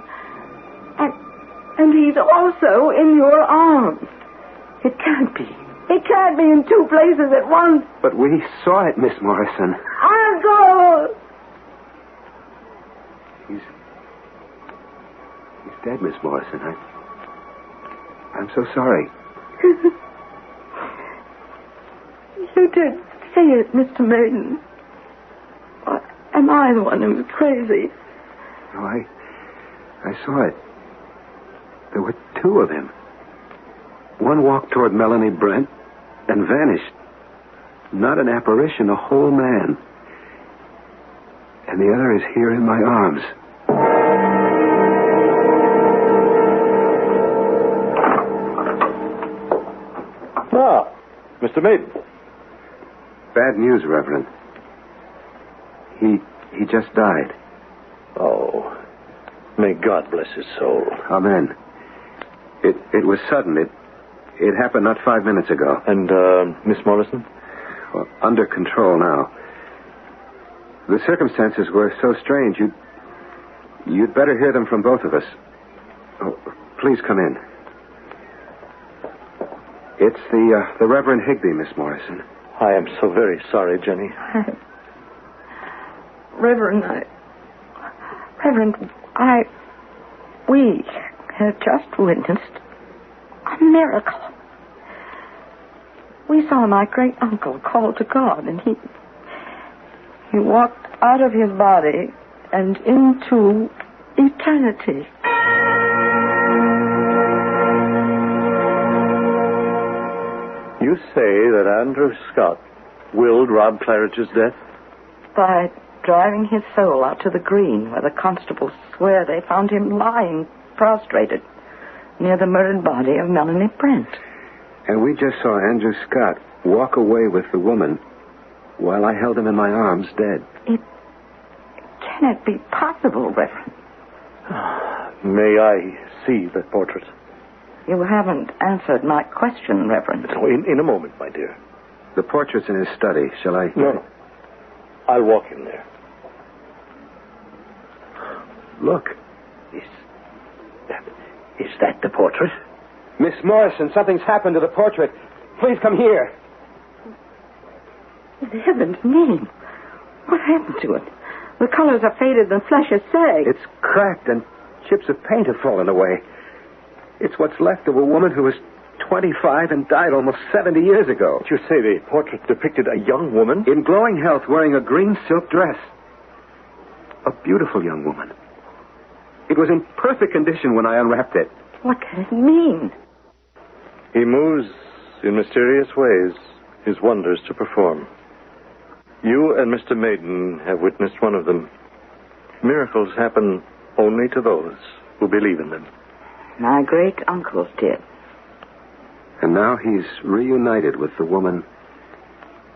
And he's also in your arms. It can't be. It can't be in two places at once. But we saw it, Miss Morrison. Uncle! He's dead, Miss Morrison. I'm so sorry. You did say it, Mr. Maiden. Or am I the one who's crazy? No, I saw it. There were two of him. One walked toward Melanie Brent and vanished. Not an apparition, a whole man. And the other is here in my arms. Ah, Mr. Maiden. Bad news, Reverend. He just died. Oh, may God bless his soul. Amen. It was sudden. It happened not 5 minutes ago. And, Miss Morrison? Well, under control now. The circumstances were so strange, you'd better hear them from both of us. Oh, please come in. It's the Reverend Higby, Miss Morrison. I am so very sorry, Jenny. We have just witnessed a miracle. We saw my great uncle called to God, and he walked out of his body and into eternity. You say that Andrew Scott willed Rob Claridge's death? By driving his soul out to the green, where the constables swear they found him lying prostrated near the murdered body of Melanie Brent. And we just saw Andrew Scott walk away with the woman while I held him in my arms, dead. Can it be possible, Reverend? May I see the portrait? You haven't answered my question, Reverend. Oh, in a moment, my dear. The portrait's in his study. Shall I? No. I'll walk in there. Look. Is that the portrait? Miss Morrison, something's happened to the portrait. Please come here. In heaven's name, what happened to it? The colors are faded and flesh is sagged. It's cracked and chips of paint have fallen away. It's what's left of a woman who was 25 and died almost 70 years ago. Did you say the portrait depicted a young woman? In glowing health, wearing a green silk dress. A beautiful young woman. It was in perfect condition when I unwrapped it. What can it mean? He moves in mysterious ways, his wonders to perform. You and Mr. Maiden have witnessed one of them. Miracles happen only to those who believe in them. My great uncles did. And now he's reunited with the woman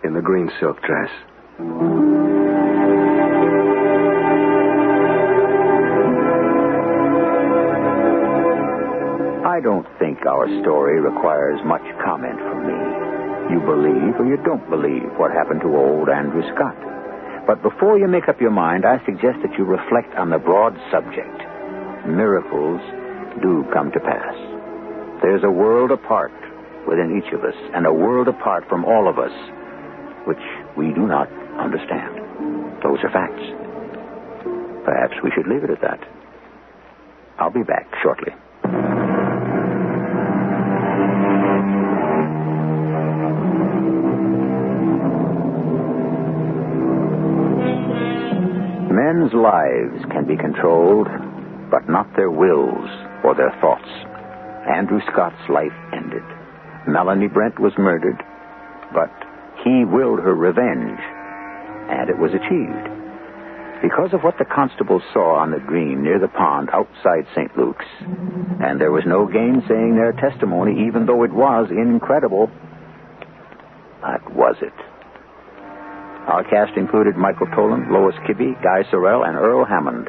in the green silk dress. I don't think our story requires much comment from me. You believe or you don't believe what happened to old Andrew Scott. But before you make up your mind, I suggest that you reflect on the broad subject. Miracles do come to pass. There's a world apart within each of us, and a world apart from all of us, which we do not understand. Those are facts. Perhaps we should leave it at that. I'll be back shortly. Men's lives can be controlled, but not their wills or their thoughts. Andrew Scott's life ended. Melanie Brent was murdered, but he willed her revenge, and it was achieved. Because of what the constable saw on the green near the pond outside St. Luke's, and there was no gainsaying their testimony, even though it was incredible. But was it? Our cast included Michael Toland, Lois Kibbe, Guy Sorrell, and Earl Hammond.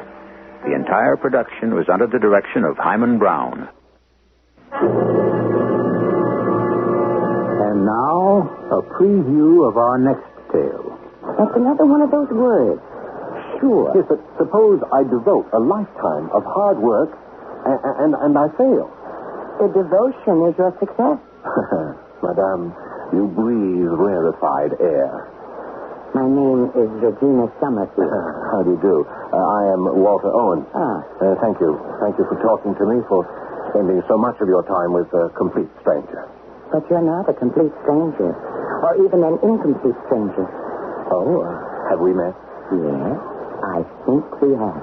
The entire production was under the direction of Himan Brown. And now, a preview of our next tale. That's another one of those words. Sure. Yes, but suppose I devote a lifetime of hard work and I fail. The devotion is your success. Madame, you breathe rarefied air. My name is Regina Summerfield. How do you do? I am Walter Owen. Thank you. Thank you for talking to me, for spending so much of your time with a complete stranger. But you're not a complete stranger, or even an incomplete stranger. Oh, have we met? Yes, I think we have.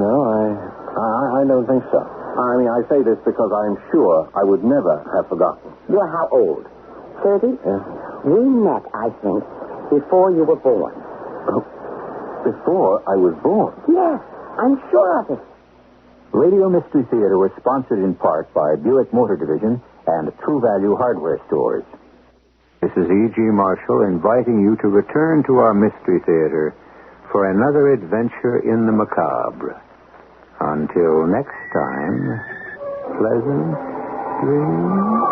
No, I don't think so. I mean, I say this because I'm sure I would never have forgotten. You're how old? 30? Yeah. We met, I think, before you were born. Oh, before I was born? Yes, I'm sure of it. Radio Mystery Theater was sponsored in part by Buick Motor Division and True Value Hardware Stores. This is E.G. Marshall inviting you to return to our Mystery Theater for another adventure in the macabre. Until next time, pleasant dreams.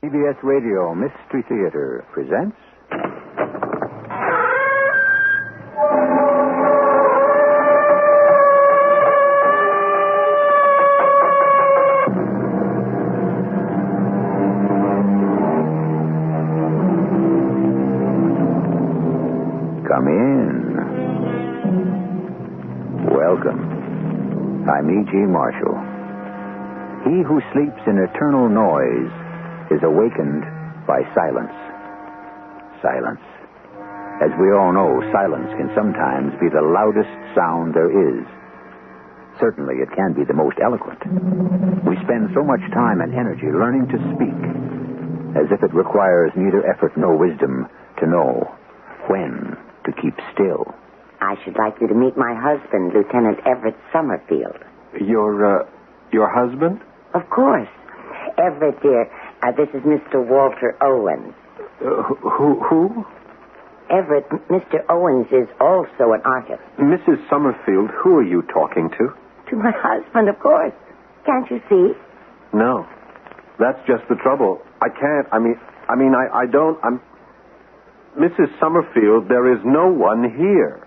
CBS Radio Mystery Theater presents... Come in. Welcome. I'm E.G. Marshall. He who sleeps in eternal noise is awakened by silence. Silence. As we all know, silence can sometimes be the loudest sound there is. Certainly, it can be the most eloquent. We spend so much time and energy learning to speak, as if it requires neither effort nor wisdom to know when to keep still. I should like you to meet my husband, Lieutenant Everett Summerfield. Your husband? Of course. Everett, dear, this is Mr. Walter Owens. Who? Everett, Mr. Owens is also an artist. Mrs. Summerfield, who are you talking to? To my husband, of course. Can't you see? No. That's just the trouble. I can't. I don't. Mrs. Summerfield, there is no one here.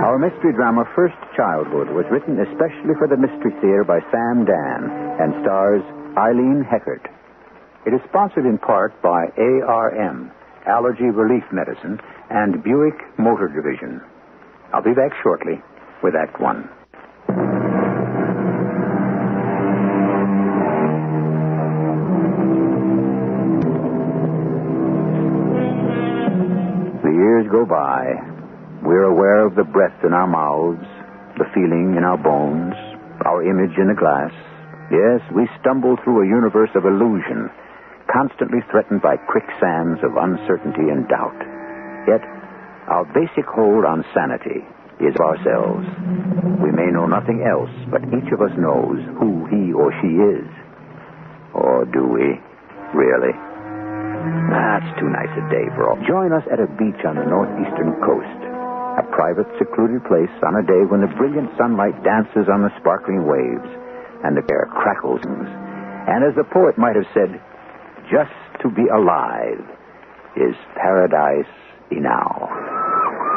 Our mystery drama, First Childhood, was written especially for the Mystery Theater by Sam Dan and stars Eileen Heckert. It is sponsored in part by ARM, Allergy Relief Medicine, and Buick Motor Division. I'll be back shortly with Act One. The years go by. We're aware of the breath in our mouths, the feeling in our bones, our image in the glass. Yes, we stumble through a universe of illusion, constantly threatened by quicksands of uncertainty and doubt. Yet, our basic hold on sanity is ourselves. We may know nothing else, but each of us knows who he or she is. Or do we? Really? That's too nice a day for all. Join us at a beach on the northeastern coast. A private, secluded place on a day when the brilliant sunlight dances on the sparkling waves and the air crackles. And as the poet might have said, just to be alive is paradise enow.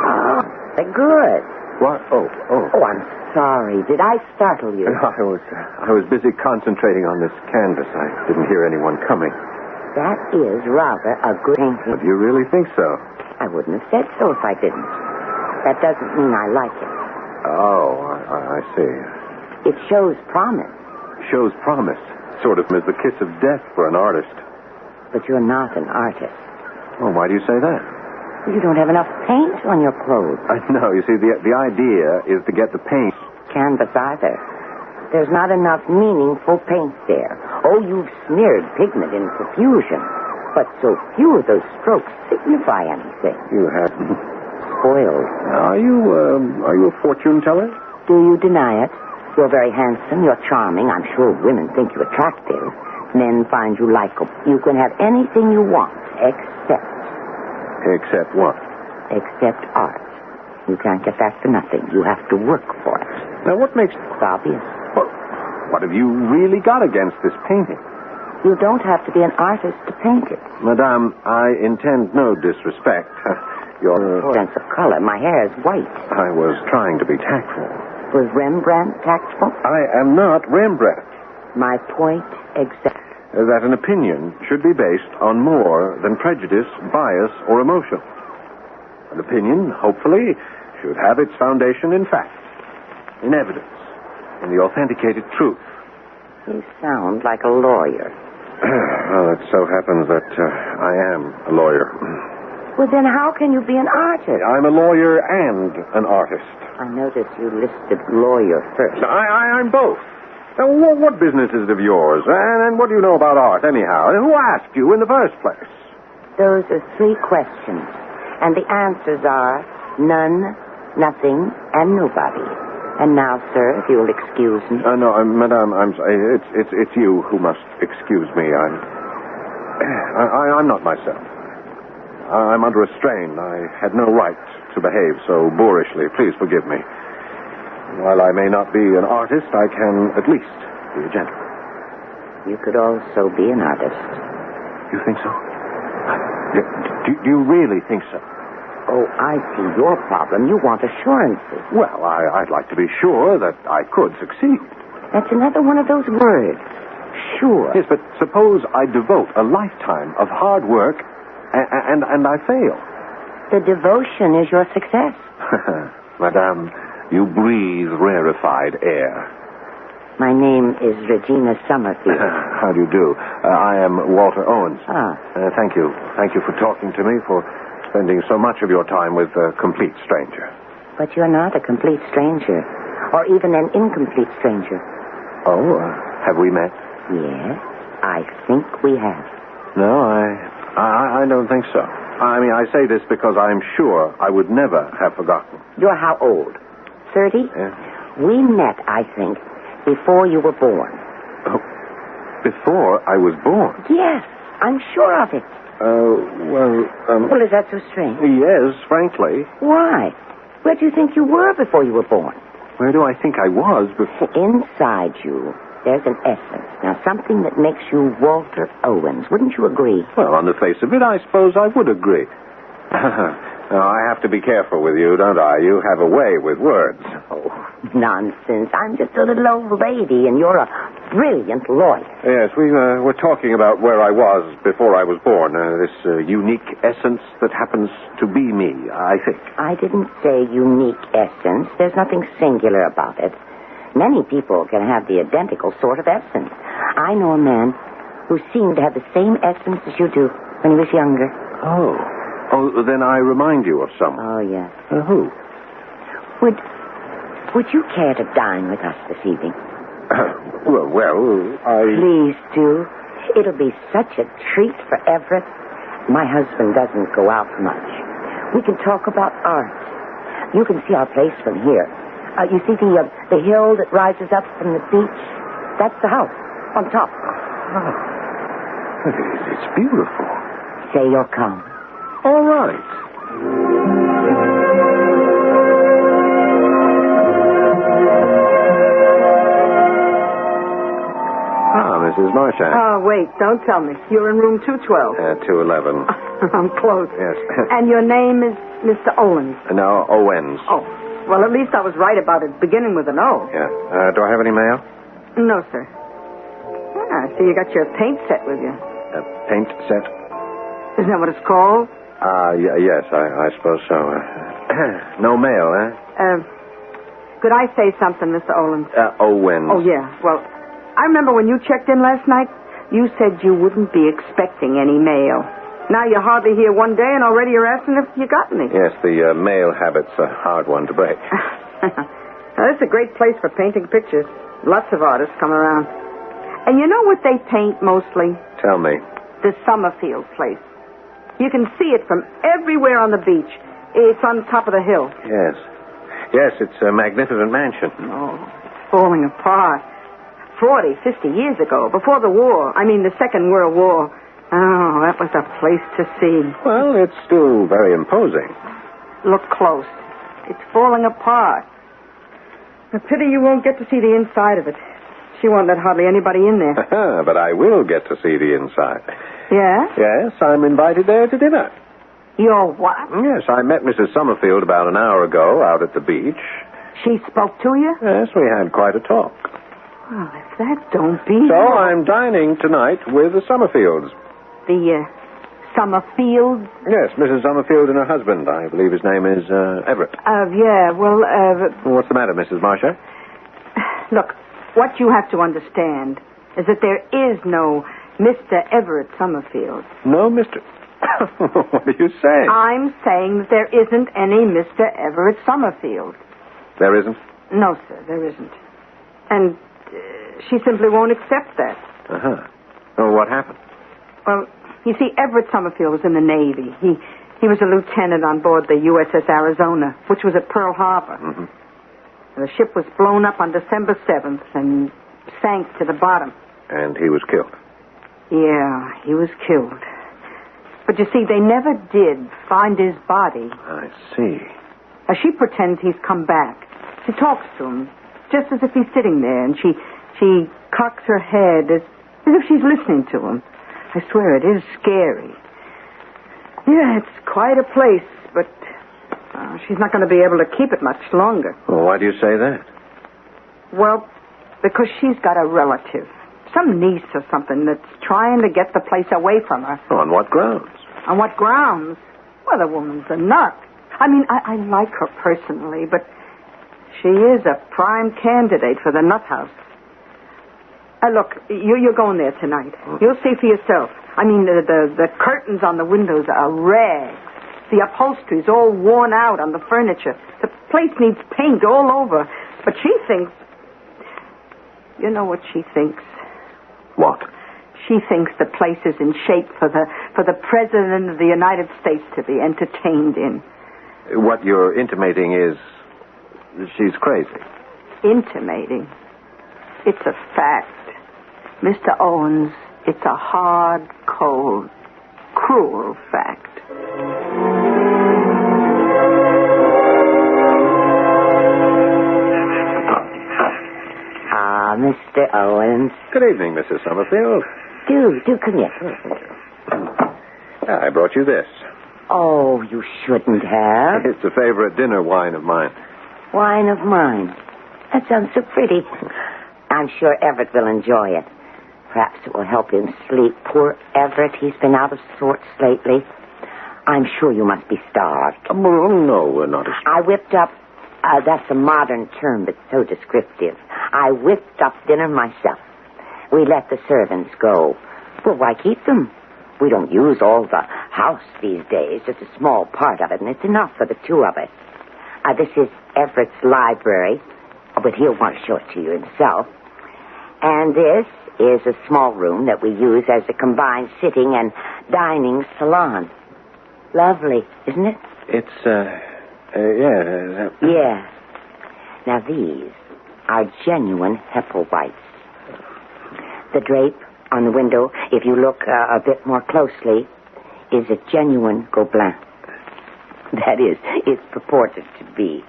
Oh, good. What? Oh. Oh, I'm sorry. Did I startle you? I was busy concentrating on this canvas. I didn't hear anyone coming. That is rather a good painting. Do you really think so? I wouldn't have said so if I didn't. That doesn't mean I like it. Oh, I see. It shows promise. Shows promise. Sort of as the kiss of death for an artist. But you're not an artist. Oh, why do you say that? You don't have enough paint on your clothes. I know. You see, the idea is to get the paint. Canvas either. There's not enough meaningful paint there. Oh, you've smeared pigment in profusion. But so few of those strokes signify anything. You have... Spoiled. Are you a fortune teller? Do you deny it? You're very handsome. You're charming. I'm sure women think you attractive. Men find you likable. You can have anything you want, except... Except what? Except art. You can't get that for nothing. You have to work for it. Now, what makes... It's obvious. What have you really got against this painting? You don't have to be an artist to paint it. Madame, I intend no disrespect. Your sense of color. My hair is white. I was trying to be tactful. Was Rembrandt tactful? I am not Rembrandt. My point exact. That an opinion should be based on more than prejudice, bias, or emotion. An opinion, hopefully, should have its foundation in fact, in evidence, in the authenticated truth. You sound like a lawyer. Well, it so happens that I am a lawyer. Well, then how can you be an artist? I'm a lawyer and an artist. I noticed you listed lawyer first. I'm both. Now, what business is it of yours? And what do you know about art, anyhow? And who asked you in the first place? Those are 3 questions. And the answers are none, nothing, and nobody. And now, sir, if you'll excuse me. No, Madame, I'm sorry. It's you who must excuse me. I'm not myself. I'm under a strain. I had no right to behave so boorishly. Please forgive me. While I may not be an artist, I can at least be a gentleman. You could also be an artist. You think so? Do you really think so? Oh, I see your problem. You want assurances. Well, I'd like to be sure that I could succeed. That's another one of those words. Sure. Yes, but suppose I devote a lifetime of hard work and I fail. The devotion is your success. Madame, you breathe rarefied air. My name is Regina Summerfield. How do you do? I am Walter Owens. Thank you. Thank you for talking to me, for spending so much of your time with a complete stranger. But you're not a complete stranger, or even an incomplete stranger. Oh, have we met? Yes, I think we have. No, I don't think so. I mean, I say this because I'm sure I would never have forgotten. You're how old? 30? Yeah. We met, I think, before you were born. Oh, before I was born? Yes, I'm sure of it. Well, is that so strange? Yes, frankly. Why? Where do you think you were before you were born? Where do I think I was before? Inside you, there's an essence. Now, something that makes you Walter Owens. Wouldn't you agree? Well, on the face of it, I suppose I would agree. Now, I have to be careful with you, don't I? You have a way with words. Oh, nonsense. I'm just a little old lady, and you're a brilliant lawyer. Yes, we were talking about where I was before I was born. This unique essence that happens to be me, I think. I didn't say unique essence. There's nothing singular about it. Many people can have the identical sort of essence. I know a man who seemed to have the same essence as you do when he was younger. Oh, then I remind you of someone. Oh, yes. Who? Would you care to dine with us this evening? Please do. It'll be such a treat for Everett. My husband doesn't go out much. We can talk about art. You can see our place from here. You see the hill that rises up from the beach? That's the house on top. Oh. It's beautiful. Say you'll come. All right. Mrs. Marchand. Oh, wait, don't tell me. You're in room 212. 211. I'm close. Yes. And your name is Mr. Owens? No, Owens. Oh, well, at least I was right about it, beginning with an O. Yeah. Do I have any mail? No, sir. Ah, I see you got your paint set with you. Paint set? Isn't that what it's called? Yes, I suppose so. No mail, eh? Could I say something, Mr. Owens? Owens. Oh, yeah. Well, I remember when you checked in last night, you said you wouldn't be expecting any mail. Now you're hardly here one day, and already you're asking if you got any. Yes, the mail habit's a hard one to break. Now, this is a great place for painting pictures. Lots of artists come around. And you know what they paint mostly? Tell me. The Summerfield place. You can see it from everywhere on the beach. It's on top of the hill. Yes. Yes, it's a magnificent mansion. Oh, it's falling apart. 40, 50 years ago, before the war. I mean, the Second World War. Oh, that was a place to see. Well, it's still very imposing. Look close. It's falling apart. A pity you won't get to see the inside of it. She won't let hardly anybody in there. But I will get to see the inside. Yeah? Yes, I'm invited there to dinner. You're what? Yes, I met Mrs. Summerfield about an hour ago out at the beach. She spoke to you? Yes, we had quite a talk. Well, if that don't be... So I'm dining tonight with the Summerfields. The, Summerfields? Yes, Mrs. Summerfield and her husband. I believe his name is, Everett. Yeah, well, What's the matter, Mrs. Marcia? Look, what you have to understand is that there is no Mr. Everett Summerfield. No, Mr... What are you saying? I'm saying that there isn't any Mr. Everett Summerfield. There isn't? No, sir, there isn't. And she simply won't accept that. Uh-huh. Oh, what happened? Well, you see, Everett Summerfield was in the Navy. He was a lieutenant on board the USS Arizona, which was at Pearl Harbor. Mm-hmm. The ship was blown up on December 7th and sank to the bottom. And he was killed? Yeah, he was killed. But you see, they never did find his body. I see. Now, she pretends he's come back. She talks to him, just as if he's sitting there, and she cocks her head as if she's listening to him. I swear it is scary. Yeah, it's quite a place, but she's not going to be able to keep it much longer. Well, why do you say that? Well, because she's got a relative, some niece or something, that's trying to get the place away from her. On what grounds? On what grounds? Well, the woman's a nut. I mean, I like her personally, but she is a prime candidate for the nut house. Look, you're going there tonight. You'll see for yourself. I mean, the curtains on the windows are rags. The upholstery's all worn out on the furniture. The place needs paint all over. But she thinks... You know what she thinks? What? She thinks the place is in shape for the President of the United States to be entertained in. What you're intimating is she's crazy. Intimating? It's a fact. Mr. Owens, it's a hard, cold, cruel fact. Mr. Owens. Good evening, Mrs. Summerfield. Do come here. Oh, thank you. I brought you this. Oh, you shouldn't have. It's a favorite dinner wine of mine. Wine of mine. That sounds so pretty. I'm sure Everett will enjoy it. Perhaps it will help him sleep. Poor Everett, he's been out of sorts lately. I'm sure you must be starved. No, we're not. I whipped up... that's a modern term, but so descriptive. I whipped up dinner myself. We let the servants go. Well, why keep them? We don't use all the house these days, just a small part of it, and it's enough for the two of us. This is Everett's library, but he'll want to show it to you himself. And this is a small room that we use as a combined sitting and dining salon. Lovely, isn't it? Yeah. Yeah. Now, these are genuine Hepplewhites. The drape on the window, if you look a bit more closely, is a genuine Gobelin. That is, it's purported to be.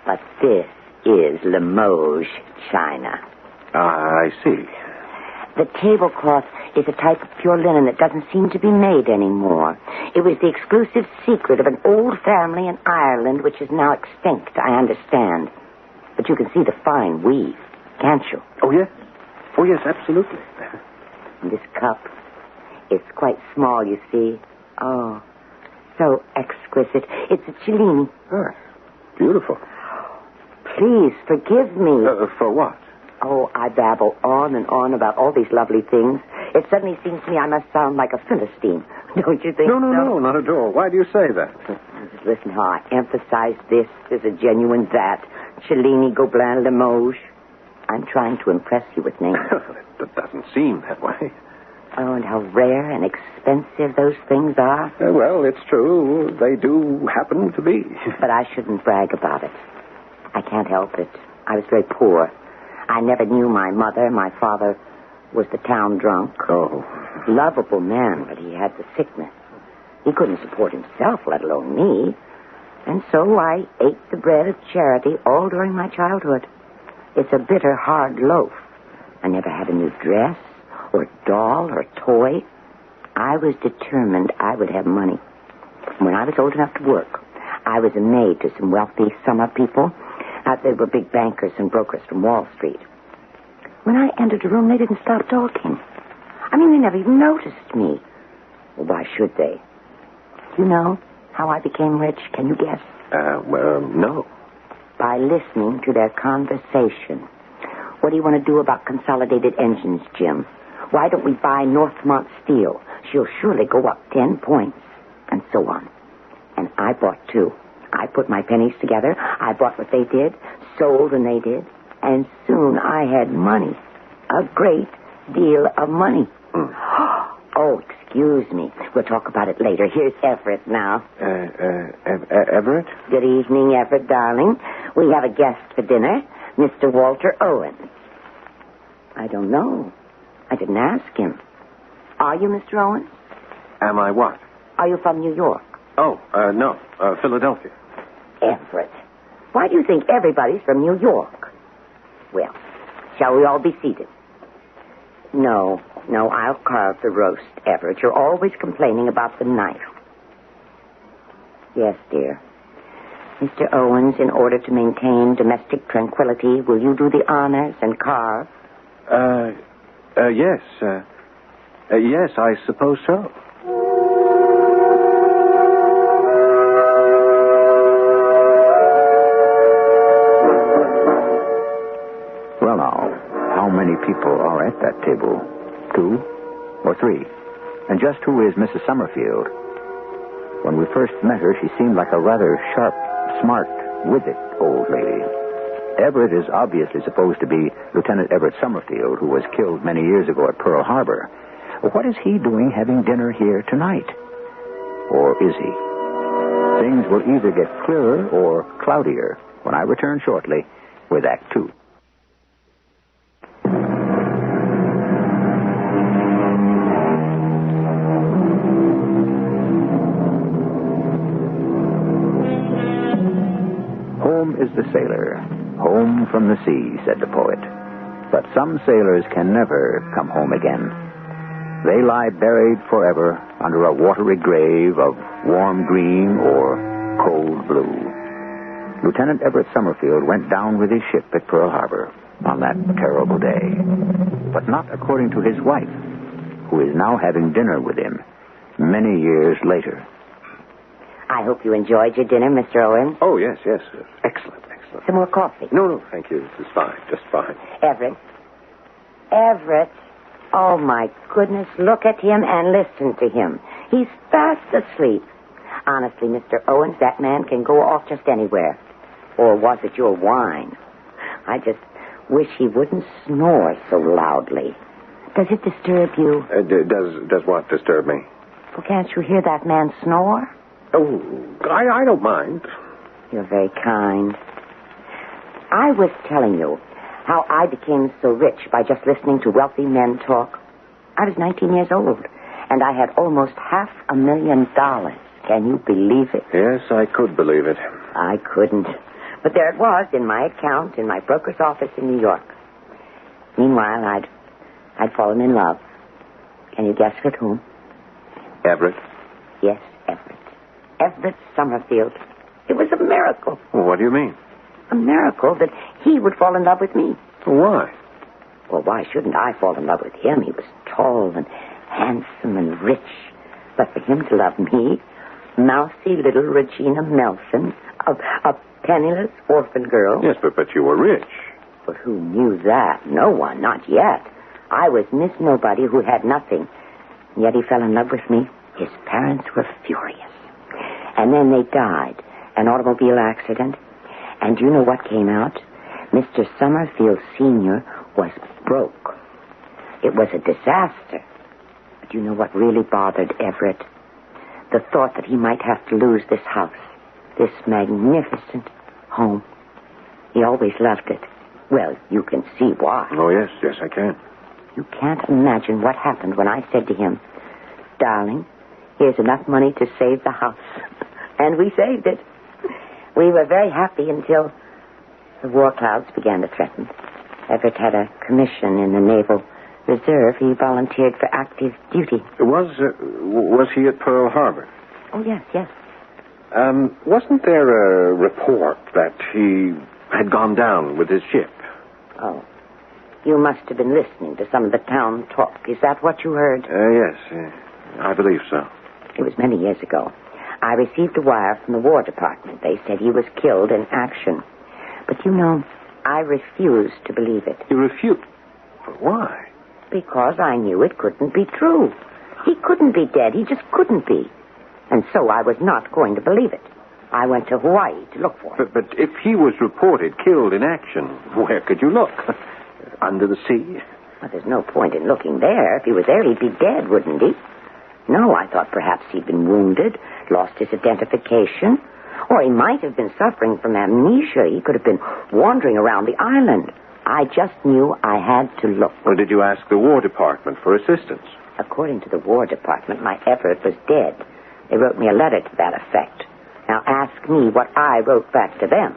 But this is Limoges china. I see. The tablecloth is a type of pure linen that doesn't seem to be made anymore. It was the exclusive secret of an old family in Ireland, which is now extinct, I understand. But you can see the fine weave, can't you? Oh, yes. Oh, yes, absolutely. And this cup, it's quite small, you see. Oh, so exquisite. It's a Cellini. Oh, beautiful. Please, forgive me. For what? Oh, I babble on and on about all these lovely things. It suddenly seems to me I must sound like a Philistine. Don't you think so? No, not at all. Why do you say that? Just listen how I emphasize this is a genuine that. Cellini, Gobelin, Limoges. I'm trying to impress you with names. That doesn't seem that way. Oh, and how rare and expensive those things are. Well, it's true. They do happen to be. But I shouldn't brag about it. I can't help it. I was very poor. I never knew my mother. My father was the town drunk. Oh. Lovable man, but he had the sickness. He couldn't support himself, let alone me. And so I ate the bread of charity all during my childhood. It's a bitter, hard loaf. I never had a new dress or doll or toy. I was determined I would have money. When I was old enough to work, I was a maid to some wealthy summer people. They were big bankers and brokers from Wall Street. When I entered a room, they didn't stop talking. I mean, they never even noticed me. Well, why should they? Do you know how I became rich? Can you guess? Well, no. By listening to their conversation. What do you want to do about Consolidated Engines, Jim? Why don't we buy Northmont Steel? She'll surely go up 10 points. And so on. And I bought too. I put my pennies together. I bought what they did, sold when they did, and soon I had money. A great deal of money. Oh, excuse me. We'll talk about it later. Here's Everett now. Everett? Good evening, Everett, darling. We have a guest for dinner, Mr. Walter Owen. I don't know. I didn't ask him. Are you Mr. Owen? Am I what? Are you from New York? Oh, no. Philadelphia. Everett. Why do you think everybody's from New York? Well, shall we all be seated? No, I'll carve the roast, Everett. You're always complaining about the knife. Yes, dear. Mr. Owens, in order to maintain domestic tranquility, will you do the honors and carve? Yes. Yes, I suppose so. Well, now, how many people are at that table? 2 or 3? And just who is Mrs. Summerfield? When we first met her, she seemed like a rather sharp, smart, with-it old lady. Everett is obviously supposed to be Lieutenant Everett Summerfield, who was killed many years ago at Pearl Harbor. What is he doing having dinner here tonight? Or is he? Things will either get clearer or cloudier when I return shortly with Act 2. Home is the sailor, home from the sea, said the poet. But some sailors can never come home again. They lie buried forever under a watery grave of warm green or cold blue. Lieutenant Everett Summerfield went down with his ship at Pearl Harbor on that terrible day. But not according to his wife, who is now having dinner with him many years later. I hope you enjoyed your dinner, Mr. Owen. Oh, yes. Excellent. Some more coffee? No, thank you. This is fine, just fine. Everett. Oh, my goodness, look at him and listen to him. He's fast asleep. Honestly, Mr. Owens, that man can go off just anywhere. Or was it your wine? I just wish he wouldn't snore so loudly. Does it disturb you? Does what disturb me? Well, can't you hear that man snore? Oh, I don't mind. You're very kind. I was telling you how I became so rich by just listening to wealthy men talk. I was 19 years old, and I had almost $500,000. Can you believe it? Yes, I could believe it. I couldn't. But there it was in my account in my broker's office in New York. Meanwhile, I'd fallen in love. Can you guess with whom? Everett? Yes, Everett. Everett Summerfield. It was a miracle. Well, what do you mean? A miracle that he would fall in love with me. Why? Well, why shouldn't I fall in love with him? He was tall and handsome and rich. But for him to love me, mousy little Regina Melson, a penniless orphan girl. Yes, but you were rich. But who knew that? No one, not yet. I was Miss Nobody who had nothing. Yet he fell in love with me. His parents were furious. And then they died. An automobile accident. And do you know what came out? Mr. Summerfield Sr. was broke. It was a disaster. But do you know what really bothered Everett? The thought that he might have to lose this house, this magnificent home. He always loved it. Well, you can see why. Oh, yes, I can. You can't imagine what happened when I said to him, "Darling, here's enough money to save the house." And we saved it. We were very happy until the war clouds began to threaten. Everett had a commission in the Naval Reserve. He volunteered for active duty. Was he at Pearl Harbor? Oh, yes. Wasn't there a report that he had gone down with his ship? Oh. You must have been listening to some of the town talk. Is that what you heard? Yes, I believe so. It was many years ago. I received a wire from the War Department. They said he was killed in action. But, you know, I refused to believe it. You refused? But why? Because I knew it couldn't be true. He couldn't be dead. He just couldn't be. And so I was not going to believe it. I went to Hawaii to look for him. But if he was reported killed in action, where could you look? Under the sea? Well, there's no point in looking there. If he was there, he'd be dead, wouldn't he? No, I thought perhaps he'd been wounded, lost his identification, or he might have been suffering from amnesia. He could have been wandering around the island. I just knew I had to look. Or did you ask the War Department for assistance? According to the War Department, my Everett was dead. They wrote me a letter to that effect. Now ask me what I wrote back to them.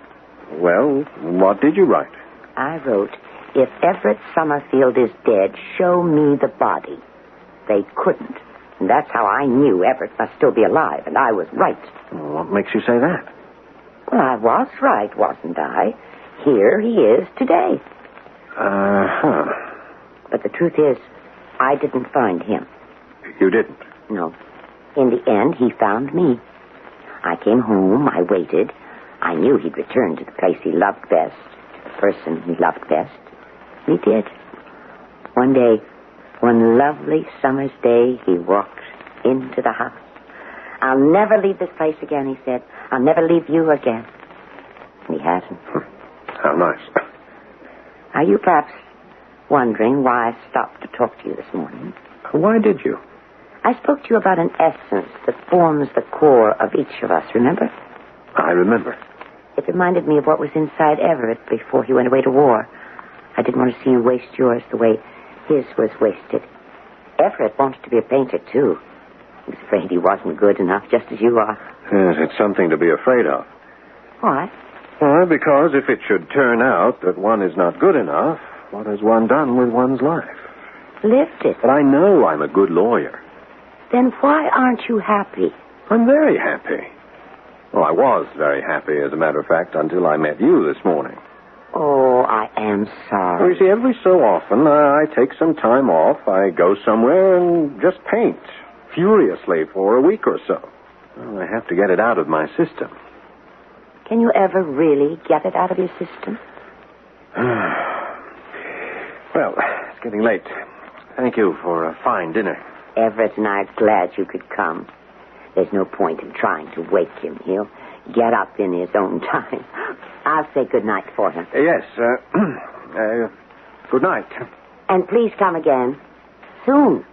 Well, what did you write? I wrote, "If Everett Summerfield is dead, show me the body." They couldn't. And that's how I knew Everett must still be alive, and I was right. What makes you say that? Well, I was right, wasn't I? Here he is today. But the truth is, I didn't find him. You didn't? No. In the end, he found me. I came home, I waited. I knew he'd return to the place he loved best, the person he loved best. He did. One day, one lovely summer's day, he walked into the house. "I'll never leave this place again," he said. "I'll never leave you again." And he hasn't. How nice. Are you perhaps wondering why I stopped to talk to you this morning? Why did you? I spoke to you about an essence that forms the core of each of us, remember? I remember. It reminded me of what was inside Everett before he went away to war. I didn't want to see you waste yours the way his was wasted. Everett wanted to be a painter, too. He was afraid he wasn't good enough, just as you are. Yes, it's something to be afraid of. Why? Well, because if it should turn out that one is not good enough, what has one done with one's life? Lived it. But I know I'm a good lawyer. Then why aren't you happy? I'm very happy. Well, I was very happy, as a matter of fact, until I met you this morning. Oh, I am sorry. Well, you see, every so often I take some time off. I go somewhere and just paint furiously for a week or so. Well, I have to get it out of my system. Can you ever really get it out of your system? Well, it's getting late. Thank you for a fine dinner. Everett and I are glad you could come. There's no point in trying to wake him. He'll get up in his own time. I'll say good night for him. Yes, good night. And please come again. Soon.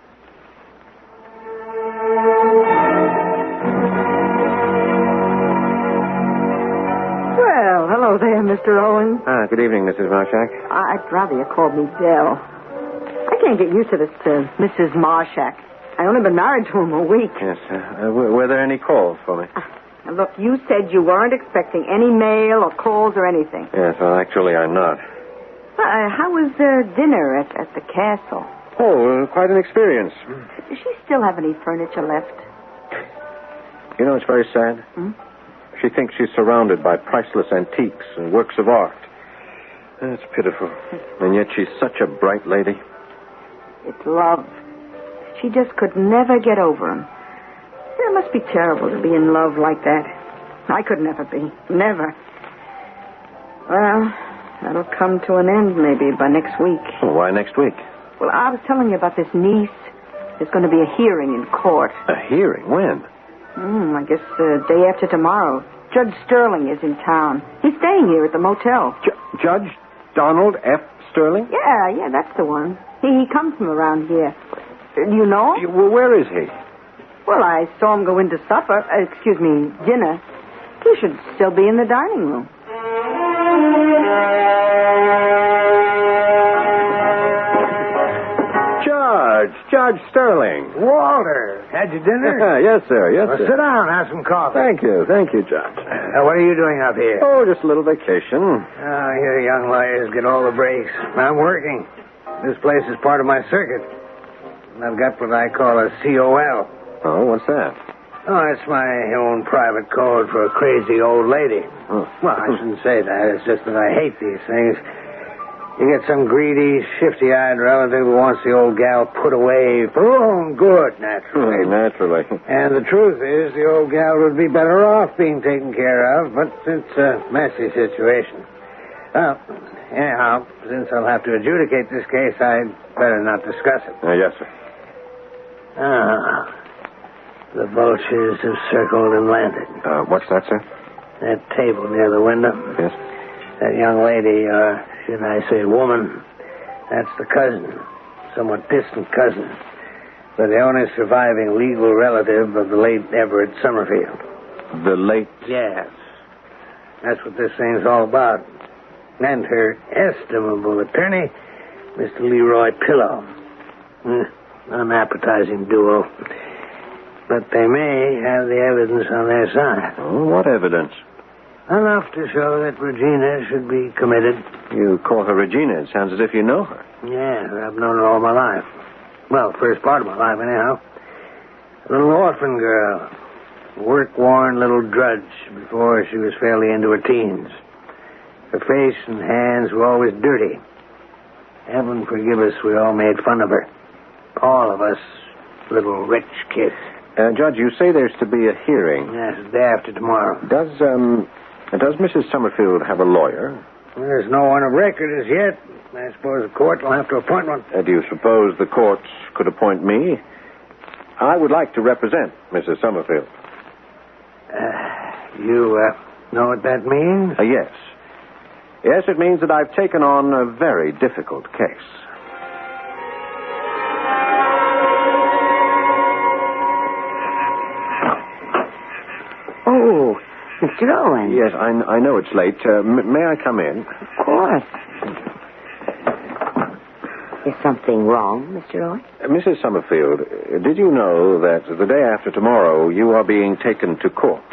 Mr. Owen. Good evening, Mrs. Marshak. I'd rather you called me Dell. I can't get used to this Mrs. Marshak. I only been married to him a week. Yes, were there any calls for me? Now, look, you said you weren't expecting any mail or calls or anything. Yes, well, actually, I'm not. How was dinner at the castle? Oh, quite an experience. Does she still have any furniture left? You know, it's very sad. She thinks she's surrounded by priceless antiques and works of art. It's pitiful. And yet she's such a bright lady. It's love. She just could never get over him. It must be terrible to be in love like that. I could never be. Never. Well, that'll come to an end maybe by next week. Oh, why next week? Well, I was telling you about this niece. There's going to be a hearing in court. A hearing? When? I guess the day after tomorrow. Judge Sterling is in town. He's staying here at the motel. Judge Donald F. Sterling? Yeah, that's the one. He comes from around here. Do you know him? Well, where is he? Well, I saw him go into dinner. He should still be in the dining room. Judge Sterling. Walter, had your dinner? Yes, sir. Well, sit down, have some coffee. Thank you, Judge. What are you doing up here? Oh, just a little vacation. I hear young lawyers get all the breaks. I'm working. This place is part of my circuit. And I've got what I call a COL. Oh, what's that? Oh, it's my own private code for a crazy old lady. Oh. Well, I shouldn't say that. It's just that I hate these things. You get some greedy, shifty-eyed relative who wants the old gal put away for her own good, naturally. Naturally. And the truth is, the old gal would be better off being taken care of, but it's a messy situation. Well, anyhow, since I'll have to adjudicate this case, I'd better not discuss it. Yes, sir. The vultures have circled and landed. What's that, sir? That table near the window. Yes. That young lady, should I say woman, that's the cousin, somewhat distant cousin, but the only surviving legal relative of the late Everett Summerfield. The late? Yes. That's what this thing's all about. And her estimable attorney, Mr. Leroy Pillow. Unappetizing duo. But they may have the evidence on their side. Oh, what evidence? Enough to show that Regina should be committed. You call her Regina. It sounds as if you know her. Yeah, I've known her all my life. Well, first part of my life, anyhow. A little orphan girl. Work-worn little drudge before she was fairly into her teens. Her face and hands were always dirty. Heaven forgive us, we all made fun of her. All of us, little rich kids. Judge, you say there's to be a hearing. Yes, the day after tomorrow. Does Mrs. Summerfield have a lawyer? Well, there's no one of record as yet. I suppose the court will have to appoint one. Do you suppose the courts could appoint me? I would like to represent Mrs. Summerfield. You know what that means? Yes. Yes, it means that I've taken on a very difficult case. Oh, Mr. Owen. Yes, I know it's late. May I come in? Of course. Is something wrong, Mr. Owen? Mrs. Summerfield, did you know that the day after tomorrow you are being taken to court?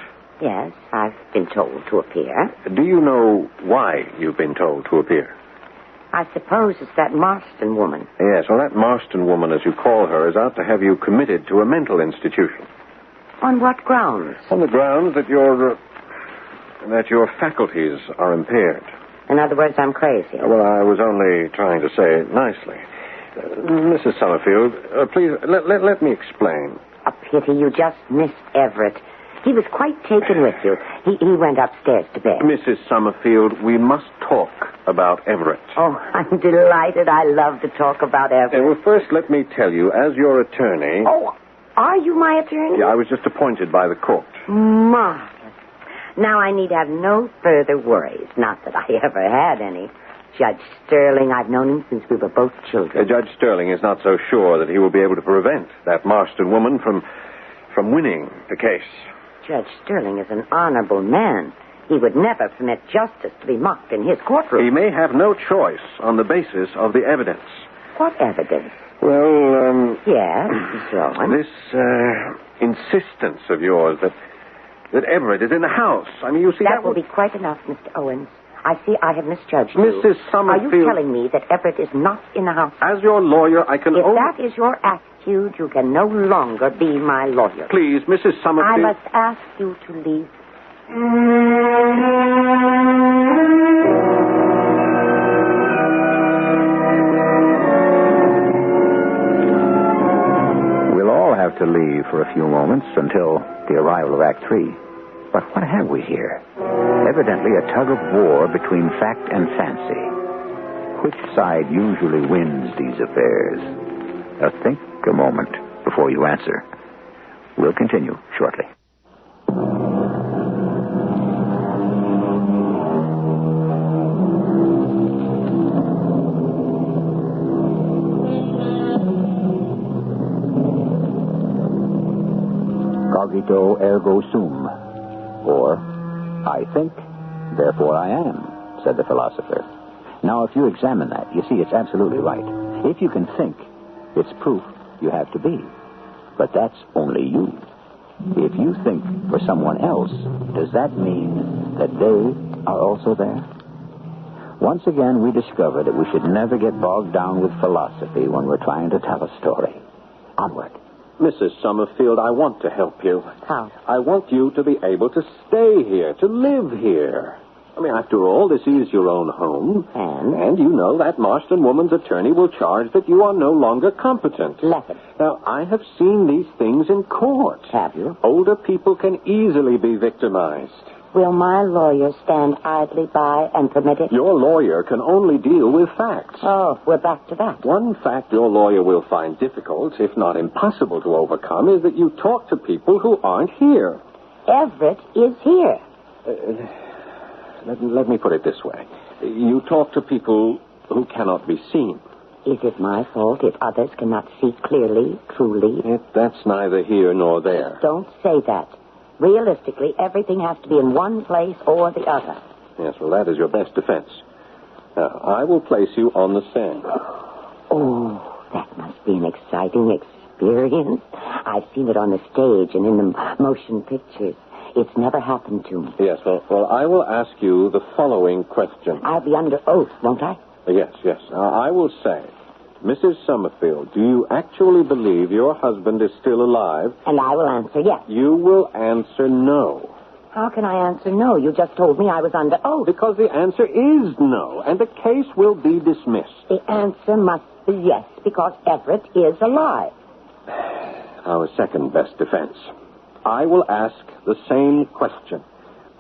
Yes, I've been told to appear. Do you know why you've been told to appear? I suppose it's that Marston woman. Yes, well, that Marston woman, as you call her, is out to have you committed to a mental institution. On what grounds? On the grounds that your faculties are impaired. In other words, I'm crazy. Well, I was only trying to say it nicely. Mrs. Summerfield, please, let me explain. A pity you just missed Everett. He was quite taken with you. He went upstairs to bed. Mrs. Summerfield, we must talk about Everett. Oh, I'm delighted. I love to talk about Everett. Well, first, let me tell you, as your attorney... Oh, are you my attorney? Yeah, I was just appointed by the court. Marvelous. Now I need have no further worries. Not that I ever had any. Judge Sterling, I've known him since we were both children. Judge Sterling is not so sure that he will be able to prevent that Marston woman from winning the case. Judge Sterling is an honorable man. He would never permit justice to be mocked in his courtroom. He may have no choice on the basis of the evidence. What evidence? Well, Yes, Mr. Owen. this insistence of yours that Everett is in the house. I mean, you see, That will be quite enough, Mr. Owens. I see I have misjudged you. Mrs. Summerfield. Are you telling me that Everett is not in the house? As your lawyer, I can If only... that is your attitude, you can no longer be my lawyer. Please, Mrs. I Summerfield. must ask you to leave. We'll all have to leave for a few moments until the arrival of Act 3. But what have we here? Evidently a tug of war between fact and fancy. Which side usually wins these affairs? Now think a moment before you answer. We'll continue shortly. Cogito ergo sum, or I think, therefore I am, said the philosopher. Now, if you examine that, you see it's absolutely right. If you can think, it's proof you have to be. But that's only you. If you think for someone else, does that mean that they are also there? Once again, we discover that we should never get bogged down with philosophy when we're trying to tell a story. Onward. Mrs. Summerfield, I want to help you. How? I want you to be able to stay here, to live here. I mean, after all, this is your own home. And you know that Marston woman's attorney will charge that you are no longer competent. Let him. Now, I have seen these things in court. Have you? Older people can easily be victimized. Will my lawyer stand idly by and permit it? Your lawyer can only deal with facts. Oh, we're back to that. One fact your lawyer will find difficult, if not impossible to overcome, is that you talk to people who aren't here. Everett is here. Let me put it this way. You talk to people who cannot be seen. Is it my fault if others cannot see clearly, truly? That's neither here nor there. Don't say that. Realistically, everything has to be in one place or the other. Yes, well, that is your best defense. Now, I will place you on the stand. Oh, that must be an exciting experience. I've seen it on the stage and in the motion pictures. It's never happened to me. Yes, well, I will ask you the following question. I'll be under oath, won't I? Yes. Now, I will say, Mrs. Summerfield, do you actually believe your husband is still alive? And I will answer yes. You will answer no. How can I answer no? You just told me I was under oath. Because the answer is no, and the case will be dismissed. The answer must be yes, because Everett is alive. Our second best defense. I will ask the same question.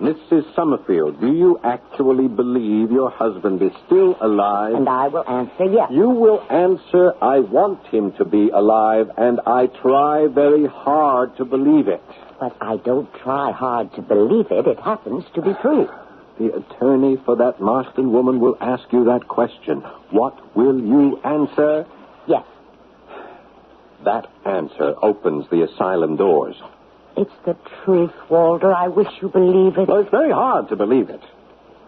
Mrs. Summerfield, do you actually believe your husband is still alive? And I will answer yes. You will answer, I want him to be alive, and I try very hard to believe it. But I don't try hard to believe it. It happens to be true. The attorney for that Marston woman will ask you that question. What will you answer? Yes. That answer opens the asylum doors. It's the truth, Walter. I wish you believe it. Well, it's very hard to believe it.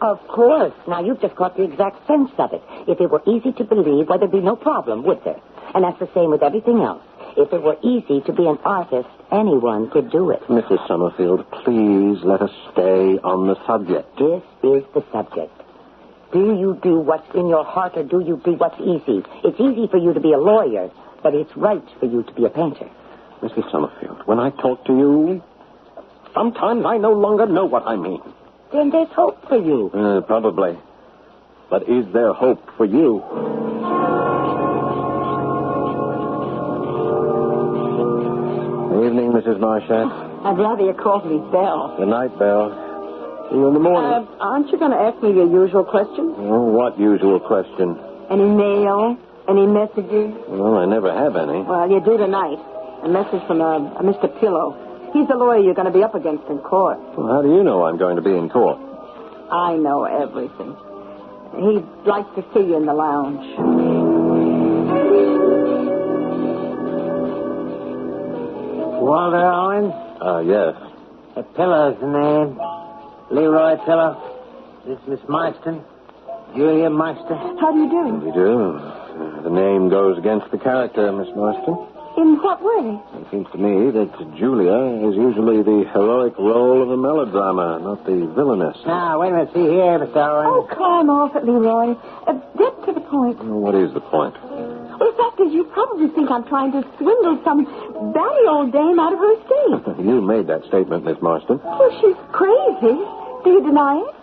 Of course. Now, you've just caught the exact sense of it. If it were easy to believe, well, there'd be no problem, would there? And that's the same with everything else. If it were easy to be an artist, anyone could do it. Mrs. Summerfield, please let us stay on the subject. This is the subject. Do you do what's in your heart, or do you do what's easy? It's easy for you to be a lawyer, but it's right for you to be a painter. Mrs. Summerfield, when I talk to you, sometimes I no longer know what I mean. Then there's hope for you. Probably. But is there hope for you? Evening, Mrs. Marchant. I'd rather you called me Belle. Good night, Belle. See you in the morning. Aren't you going to ask me your usual question? Oh, what usual question? Any mail? Any messages? Well, I never have any. Well, you do tonight. A message from a Mr. Pillow. He's the lawyer you're going to be up against in court. Well, how do you know I'm going to be in court? I know everything. He'd like to see you in the lounge. Walter Owens? Yes. The Pillow's name. Leroy Pillow. This is Miss Marston. Julia Marston. How do you do? How do you do? The name goes against the character, Miss Marston. In what way? It seems to me that Julia is usually the heroic role of a melodrama, not the villainess. Now, wait a minute. See here, Mr. Owen. Oh, climb off it, Leroy. Get to the point. What is the point? Well, the fact is, you probably think I'm trying to swindle some batty old dame out of her estate. You made that statement, Miss Marston. Well, she's crazy. Do you deny it?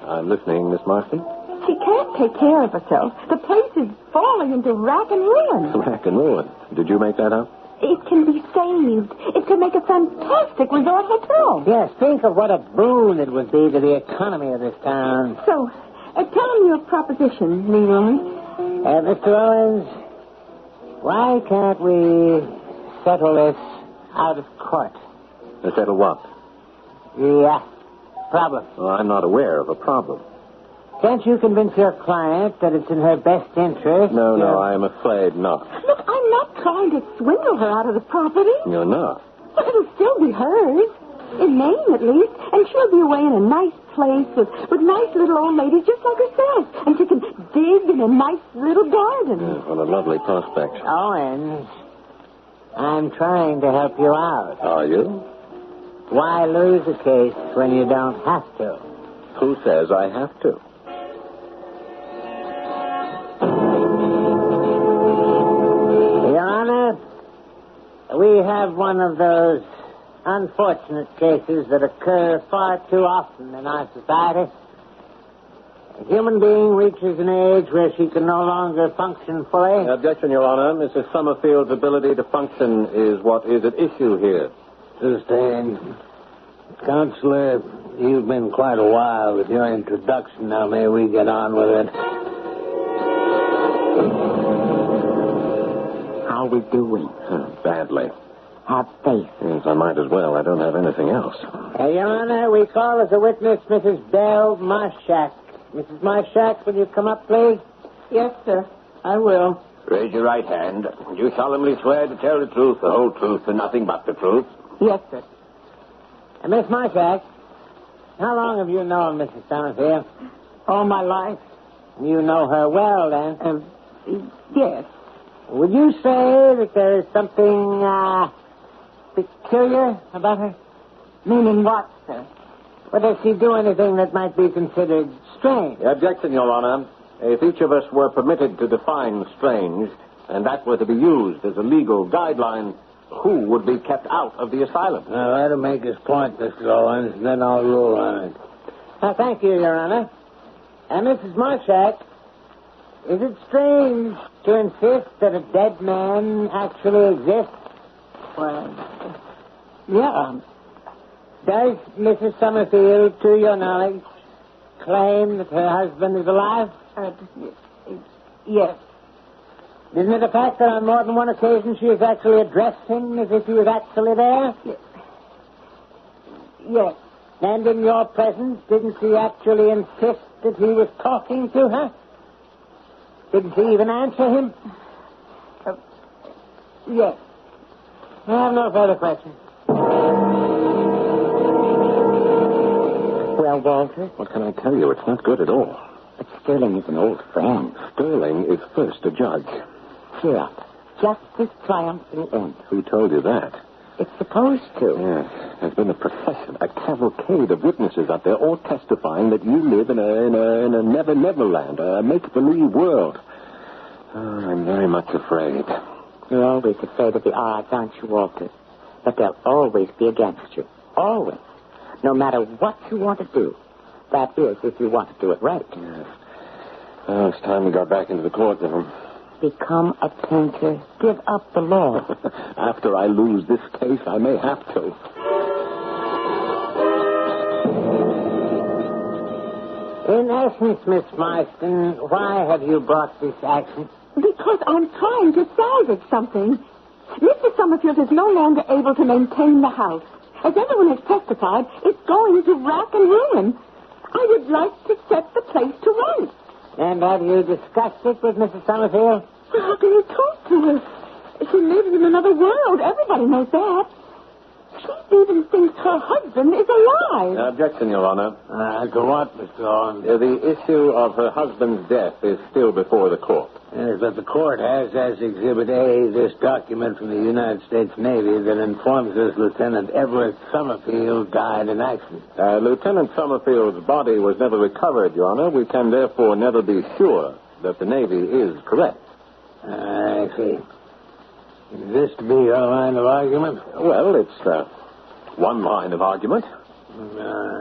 I'm listening, Miss Marston. She can't take care of herself. The place is falling into rack and ruin. Rack and ruin. Did you make that up? It can be saved. It can make a fantastic resort hotel. Yes, think of what a boon it would be to the economy of this town. So, tell me your proposition, Leroy. Mr. Owens, why can't we settle this out of court? Settle what? The problem. Well, I'm not aware of a problem. Can't you convince your client that it's in her best interest? No, I'm afraid not. Look, I'm not trying to swindle her out of the property. You're not. But it'll still be hers. In name, at least. And she'll be away in a nice place with nice little old ladies just like herself. And she can dig in a nice little garden. What a lovely prospect. Owens, I'm trying to help you out. Are you? Why lose a case when you don't have to? Who says I have to? Your Honor, we have one of those unfortunate cases that occur far too often in our society. A human being reaches an age where she can no longer function fully. Objection, Your Honor. Mrs. Summerfield's ability to function is what is at issue here. Sustained. Counselor, you've been quite a while with your introduction. Now may we get on with it? How we doing? Badly. Have faith. Yes, I might as well. I don't have anything else. Your Honor, we call as a witness Mrs. Belle Marshak. Mrs. Marshak, will you come up, please? Yes, sir. I will. Raise your right hand. Do you solemnly swear to tell the truth, the whole truth, and nothing but the truth? Yes, sir. Miss Marshak, how long have you known Mrs. Summerfield? All my life. You know her well, then? Yes. Would you say that there is something peculiar about her? Meaning what, sir? Well, does she do anything that might be considered strange? Objection, Your Honor. If each of us were permitted to define strange, and that were to be used as a legal guideline, who would be kept out of the asylum? Well, that'll make his point, Mr. Owens, and then I'll rule on it. Thank you, Your Honor. And Mrs. Marshak, is it strange to insist that a dead man actually exists? Well, yeah. Does Mrs. Summerfield, to your knowledge, claim that her husband is alive? Yes. Isn't it a fact that on more than one occasion she has actually addressed him as if he was actually there? Yes. And in your presence, didn't she actually insist that he was talking to her? Didn't she even answer him? Yes. I have no further questions. Well, Walter? What can I tell you? It's not good at all. But Sterling is an old friend. Sterling is first a judge. Cheer up. Justice triumphs in the end. Who told you that? It's supposed to. Yes. There's been a procession, a cavalcade of witnesses out there, all testifying that you live in a never land, a make-believe world. Oh, I'm very much afraid. You're always afraid of the odds, aren't you, Walter? But they'll always be against you. Always. No matter what you want to do. That is, if you want to do it right. Yes. Oh, it's time we got back into the courtroom. Become a painter. Give up the law. After I lose this case, I may have to. In essence, Miss Marston, why have you brought this action? Because I'm trying to salvage something. Mr. Summerfield is no longer able to maintain the house. As everyone has testified, it's going to rack and ruin. I would like to set the place to rights. And have you discussed it with Mrs. Summerfield? Well, how can you talk to her? She lives in another world. Everybody knows that. She even thinks her husband is alive. Objection, Your Honor. To what, Mr. Owen? The issue of her husband's death is still before the court. Yes, but the court has as Exhibit A this document from the United States Navy that informs us Lieutenant Everett Summerfield died in action. Lieutenant Summerfield's body was never recovered, Your Honor. We can therefore never be sure that the Navy is correct. I see. Is this to be your line of argument? Well, it's one line of argument.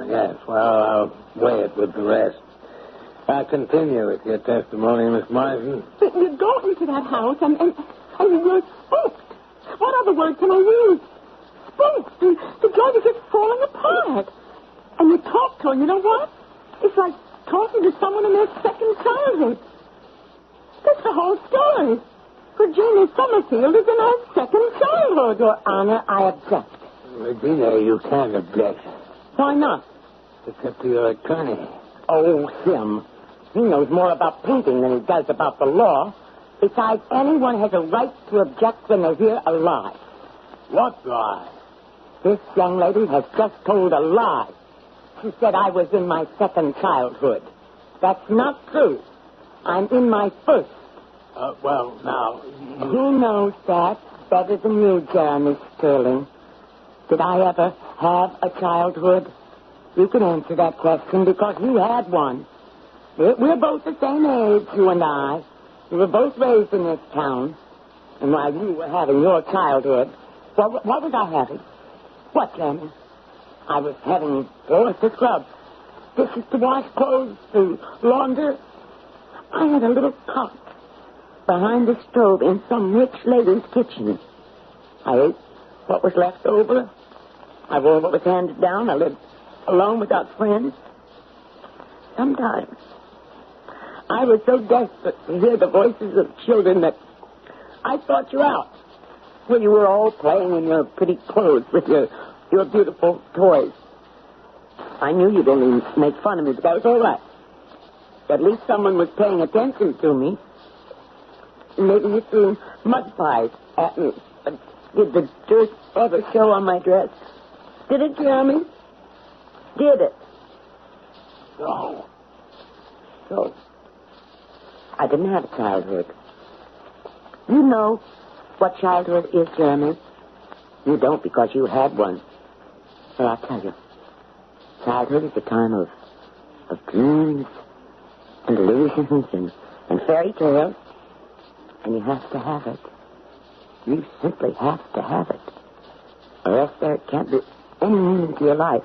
Yes, well, I'll weigh it with the rest. I'll continue with your testimony, Miss Marsden. But you go into that house and you're spooked. What other word can I use? Spooked. And the joint is just falling apart. And you talk to her, you know what? It's like talking to someone in their second childhood. That's the whole story. Virginia Summerfield is in her second childhood. Your Honor, I object. Regina, you can't object. Why not? Except to your attorney. Oh, him. He knows more about painting than he does about the law. Besides, anyone has a right to object when they hear a lie. What lie? This young lady has just told a lie. She said I was in my second childhood. That's not true. I'm in my first. Well, now... Who knows that better than you, Jeremy Sterling? Did I ever have a childhood? You can answer that question because you had one. We're both the same age, you and I. We were both raised in this town. And while you were having your childhood, what was I having? What, Jeremy? I was having floors to scrub, dishes to wash, clothes to launder. I had a little cot behind the stove in some rich lady's kitchen. I ate what was left over. I wore what was handed down. I lived alone without friends. Sometimes I was so desperate to hear the voices of children that I sought you out, where you were all playing in your pretty clothes with your beautiful toys. I knew you'd only make fun of me, but that was all right. At least someone was paying attention to me. Maybe you threw mud pies at me. Did the dirt ever show on my dress? Did it, Jeremy? Did it? No. So, I didn't have a childhood. You know what childhood is, Jeremy. You don't because you had one. So I'll tell you. Childhood is a time of dreams and illusions and fairy tales. And you have to have it. You simply have to have it. Or else there can't be any meaning to your life.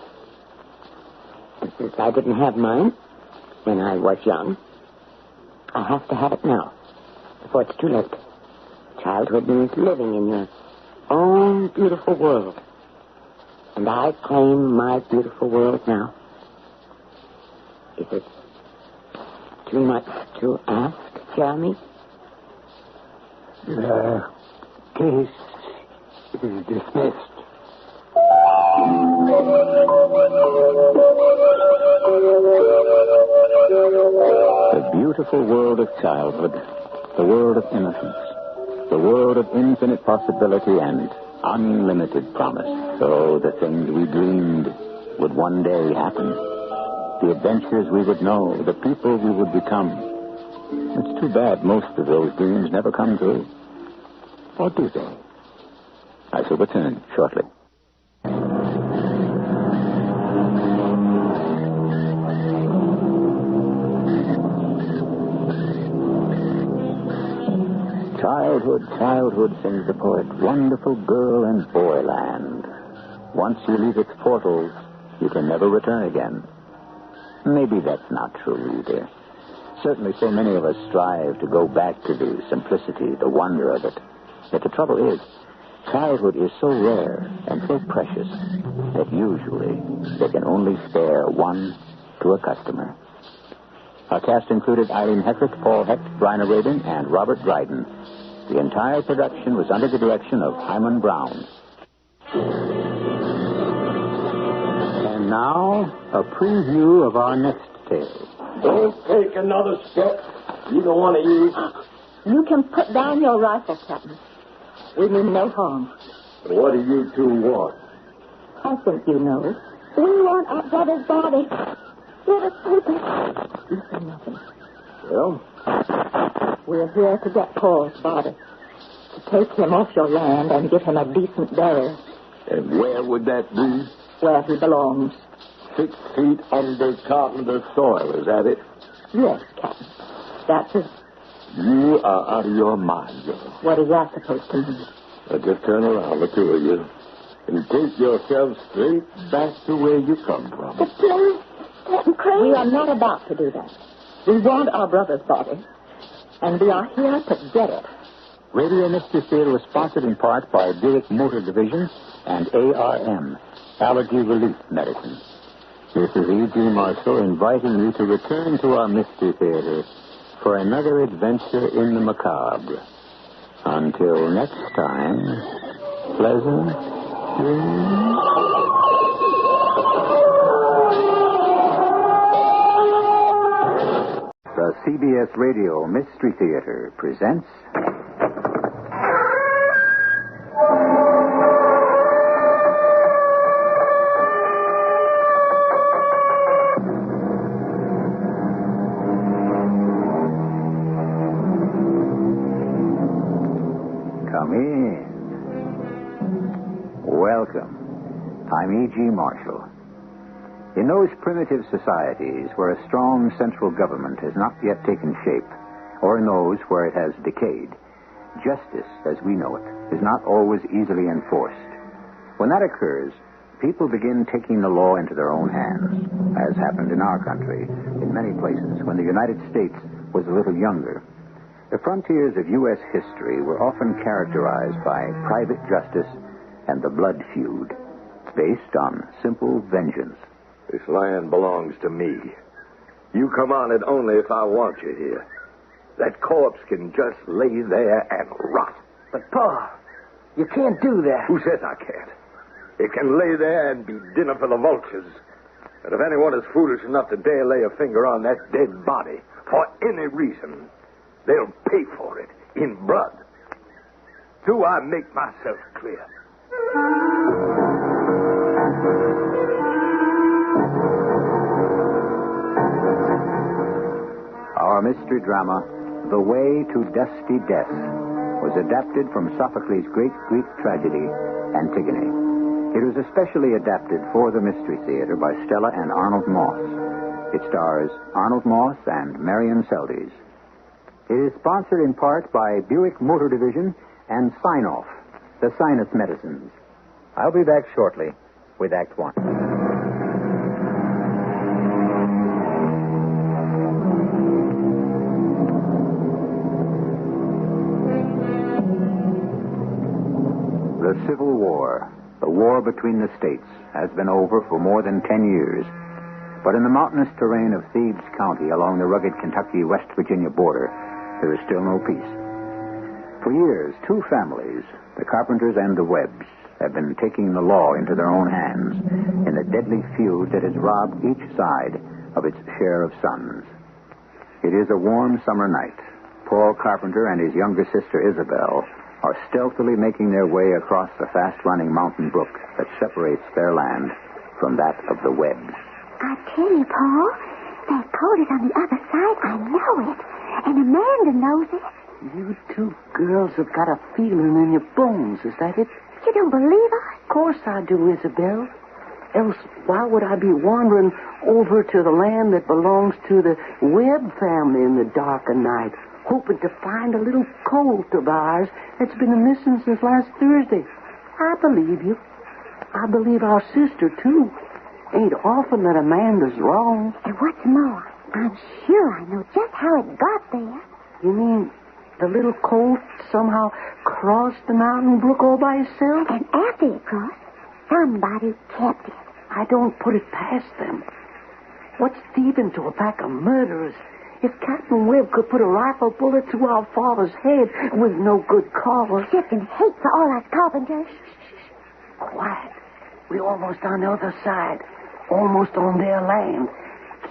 And since I didn't have mine when I was young, I have to have it now, before it's too late. Childhood means living in your own beautiful world. And I claim my beautiful world now. Is it too much to ask, Jeremy? The case is dismissed. The beautiful world of childhood, the world of innocence, the world of infinite possibility and unlimited promise. So the things we dreamed would one day happen. The adventures we would know, the people we would become. It's too bad most of those dreams never come true. Or do they? I shall return shortly. Childhood, childhood, sings the poet. Wonderful girl and boy land. Once you leave its portals, you can never return again. Maybe that's not true either. Certainly so many of us strive to go back to the simplicity, the wonder of it. But the trouble is, childhood is so rare and so precious that usually they can only spare one to a customer. Our cast included Eileen Heckert, Paul Hecht, Bryna Rabin, and Robert Dryden. The entire production was under the direction of Himan Brown. And now, a preview of our next tale. Don't take another step. Either one of you. You can put down your rifle, Captain. We mean no harm. What do you two want? think you know. We want our brother's body. Get us papers. You say nothing. Well? We're here to get Paul's body. To take him off your land and give him a decent burial. And where would that be? Where he belongs. 6 feet under Carpenter soil, is that it? Yes, Captain. That's it. You are out of your mind, girl. What is that supposed to mean? Now just turn around, the two of you, and take yourselves straight back to where you come from. But please, Captain Crane. We are not about to do that. We want our brother's body, and we are here to get it. Radio Mystery Theater was sponsored in part by Buick Motor Division and ARM, Allergy Relief Medicine. This is E.G. Marshall inviting you to return to our Mystery Theater for another adventure in the macabre. Until next time, pleasant dreams. The CBS Radio Mystery Theater presents... Come in. Welcome. I'm E.G. Marshall. In those primitive societies where a strong central government has not yet taken shape, or in those where it has decayed, justice, as we know it, is not always easily enforced. When that occurs, people begin taking the law into their own hands, as happened in our country, in many places, when the United States was a little younger. The frontiers of U.S. history were often characterized by private justice and the blood feud, based on simple vengeance. This land belongs to me. You come on it only if I want you here. That corpse can just lay there and rot. But, Pa, you can't do that. Who says I can't? It can lay there and be dinner for the vultures. And if anyone is foolish enough to dare lay a finger on that dead body for any reason, they'll pay for it in blood. Do I make myself clear? Our mystery drama, The Way to Dusty Death, was adapted from Sophocles' great Greek tragedy, Antigone. It was especially adapted for the Mystery Theater by Stella and Arnold Moss. It stars Arnold Moss and Marion Seldes. It is sponsored in part by Buick Motor Division and Sign-Off, the sinus medicines. I'll be back shortly with Act One. The Civil War, the war between the states, has been over for more than 10 years. But in the mountainous terrain of Thebes County along the rugged Kentucky-West Virginia border, there is still no peace. For years, two families, the Carpenters and the Webbs, have been taking the law into their own hands in a deadly feud that has robbed each side of its share of sons. It is a warm summer night. Paul Carpenter and his younger sister Isabel are stealthily making their way across the fast-running mountain brook that separates their land from that of the Webbs. I tell you, Paul, that coat is on the other side. I know it. And Amanda knows it. You two girls have got a feeling in your bones, is that it? You don't believe us? Of course I do, Isabel. Else, why would I be wandering over to the land that belongs to the Webb family in the dark of night, hoping to find a little colt of ours that's been missing since last Thursday? I believe you. I believe our sister, too. Ain't often that Amanda's wrong. And what's more, I'm sure I know just how it got there. You mean the little colt somehow crossed the mountain brook all by itself? And after it crossed, somebody kept it. I don't put it past them. What's thieving to a pack of murderers? If Captain Webb could put a rifle bullet through our father's head with no good cause... Shifting hate for all us carpenters. Quiet. We're almost on the other side. Almost on their land.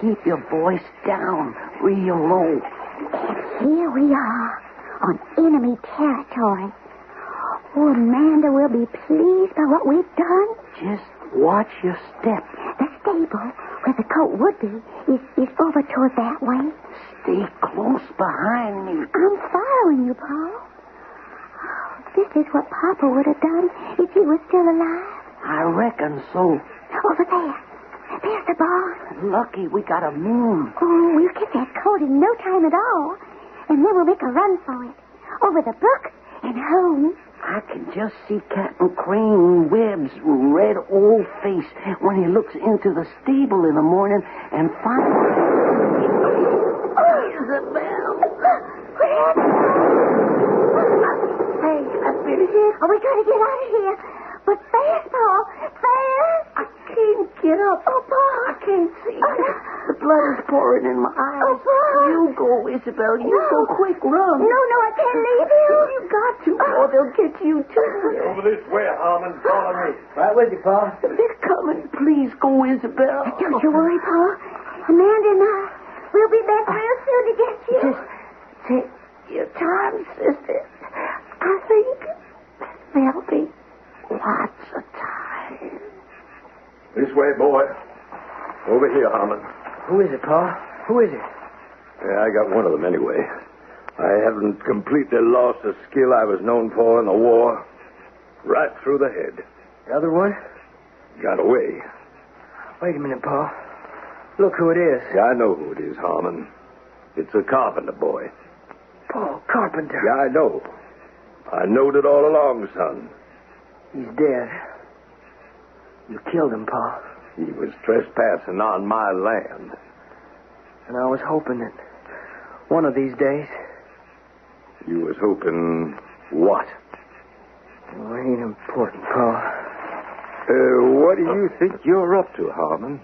Keep your voice down, real low. Here we are, on enemy territory. Oh, Amanda will be pleased by what we've done. Just watch your step. The stable, where the coat would be, is over toward that way. Stay close behind me. I'm following you, Paul. Oh, this is what Papa would have done if he was still alive. I reckon so. Over there. There's the barn. Lucky we got a moon. Oh, we'll get that coat in no time at all. And then we'll make a run for it. Over the brook and home. I can just see Captain Crane Webb's red old face when he looks into the stable in the morning and finds... Isabel! Hey, I've been here. Oh, we gotta get out of here. But fast, Paul. Fast. I can't get up. Oh, Paul. I can't see. The blood is pouring in my eyes. Oh, Paul. You go, Isabel. You go quick. Run. No, I can't leave you. You got to, or they'll get you, too. Over this way, Harmon. Follow me. Right with you, Paul. They're coming. Please go, Isabel. Don't you worry, Paul. Amanda and I, we'll be back real soon to get you. Just take your time, sister. I think there'll be lots of time. This way, boy. Over here, Harmon. Who is it, Paul? Who is it? Yeah, I got one of them anyway. I haven't completely lost the skill I was known for in the war. Right through the head. The other one? Got away. Wait a minute, Paul. Look who it is. Yeah, I know who it is, Harmon. It's a carpenter boy. Paul Carpenter. Yeah, I know. I knowed it all along, son. He's dead. You killed him, Paul. He was trespassing on my land. And I was hoping that one of these days... You was hoping what? Oh, it ain't important, Paul. What do you think you're up to, Harmon?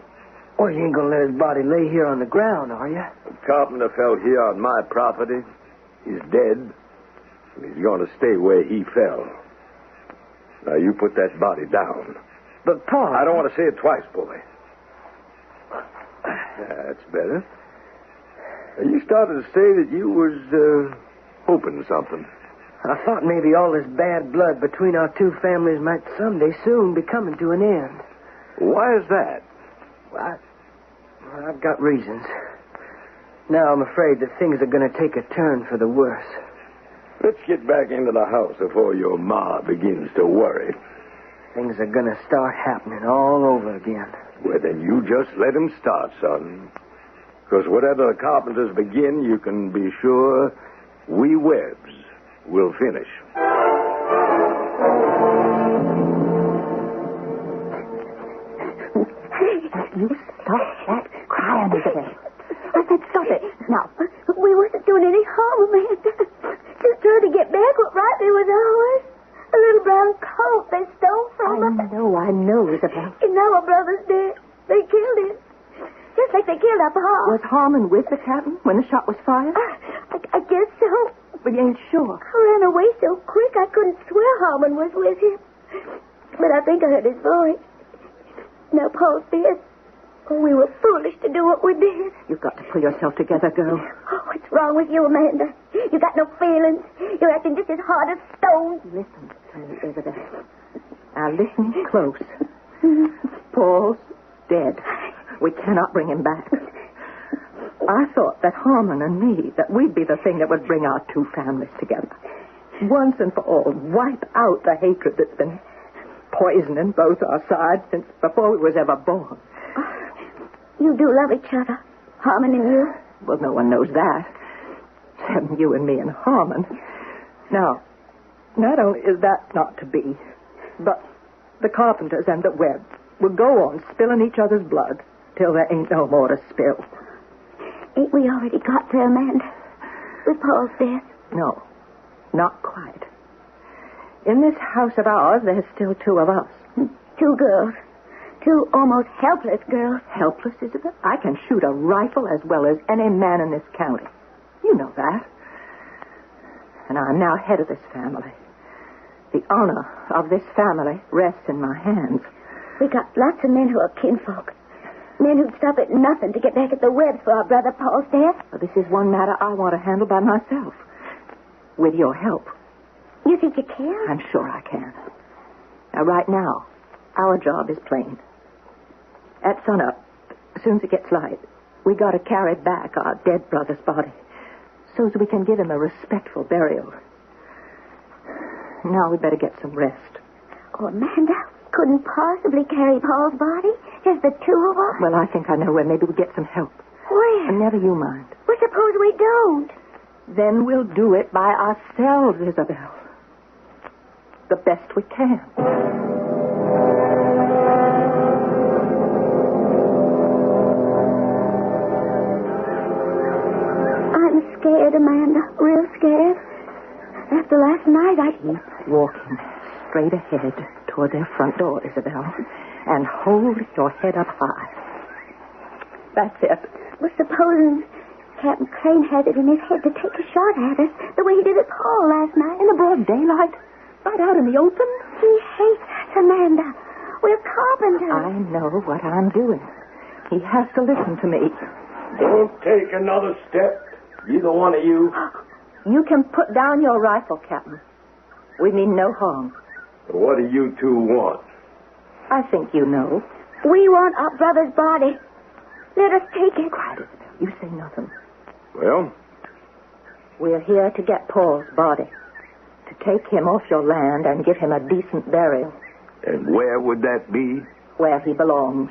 Well, you ain't gonna let his body lay here on the ground, are you? The carpenter fell here on my property. He's dead. And he's going to stay where he fell. Now, you put that body down. But, Paul... I don't want to say it twice, boy. That's better. You started to say that you was hoping something. I thought maybe all this bad blood between our two families might someday soon be coming to an end. Why is that? Well, I've got reasons. Now I'm afraid that things are going to take a turn for the worse. Let's get back into the house before your ma begins to worry. Things are going to start happening all over again. Well, then you just let him start, son. Because whatever the carpenters begin, you can be sure we Webbs will finish. You stop that crying, Isabel. I said stop it. Now. We wasn't doing any harm, Amanda. Just trying to get back what rightly was ours. A little brown coat they stole from us. I know, Isabel. And now our brother's dead. They killed him. Just like they killed our pa. Was Harmon with the captain when the shot was fired? I guess so. But you ain't sure. I ran away so quick I couldn't swear Harmon was with him. But I think I heard his voice. Now Paul's dead. Oh, we were foolish to do what we did. You've got to pull yourself together, girl. Oh, what's wrong with you, Amanda? You got no feelings. You're acting just as hard as stone. Listen to me, Isabel. Now listen close. Paul's dead. We cannot bring him back. I thought that Harmon and me, that we'd be the thing that would bring our two families together. Once and for all, wipe out the hatred that's been poisoning both our sides since before we was ever born. You do love each other, Harmon and you. Well, no one knows that. Except you and me and Harmon. Now, not only is that not to be, but the Carpenters and the Webbs will go on spilling each other's blood till there ain't no more to spill. Ain't we already got there, Amanda? With Paul's death? No, not quite. In this house of ours, there's still two of us. Two girls. Two almost helpless girls. Helpless, Isabel? I can shoot a rifle as well as any man in this county. You know that. And I'm now head of this family. The honor of this family rests in my hands. We got lots of men who are kinfolk. Men who'd stop at nothing to get back at the Webbs for our brother Paul's death. Well, this is one matter I want to handle by myself. With your help. You think you can? I'm sure I can. Now, right now, our job is plain. At sunup, as soon as it gets light, we got to carry back our dead brother's body so as we can give him a respectful burial. Now we better get some rest. Oh, Amanda, couldn't possibly carry Paul's body? Just the two of us? Well, I think I know where. Maybe we get some help. Where? Never you mind. Well, suppose we don't. Then we'll do it by ourselves, Isabel. The best we can. I'm scared, Amanda. Real scared. After last night, I... Keep walking straight ahead toward their front door, Isabel. And hold your head up high. That's it. Well, supposing Captain Crane has it in his head to take a shot at us the way he did at Paul last night. In the broad daylight? Right out in the open? He hates us, Amanda. We're carpenters. I know what I'm doing. He has to listen to me. Don't take another step, either one of you. You can put down your rifle, Captain. We mean no harm. What do you two want? I think you know. We want our brother's body. Let us take it. Quiet, Isabel. You say nothing. Well? We're here to get Paul's body. To take him off your land and give him a decent burial. And where would that be? Where he belongs.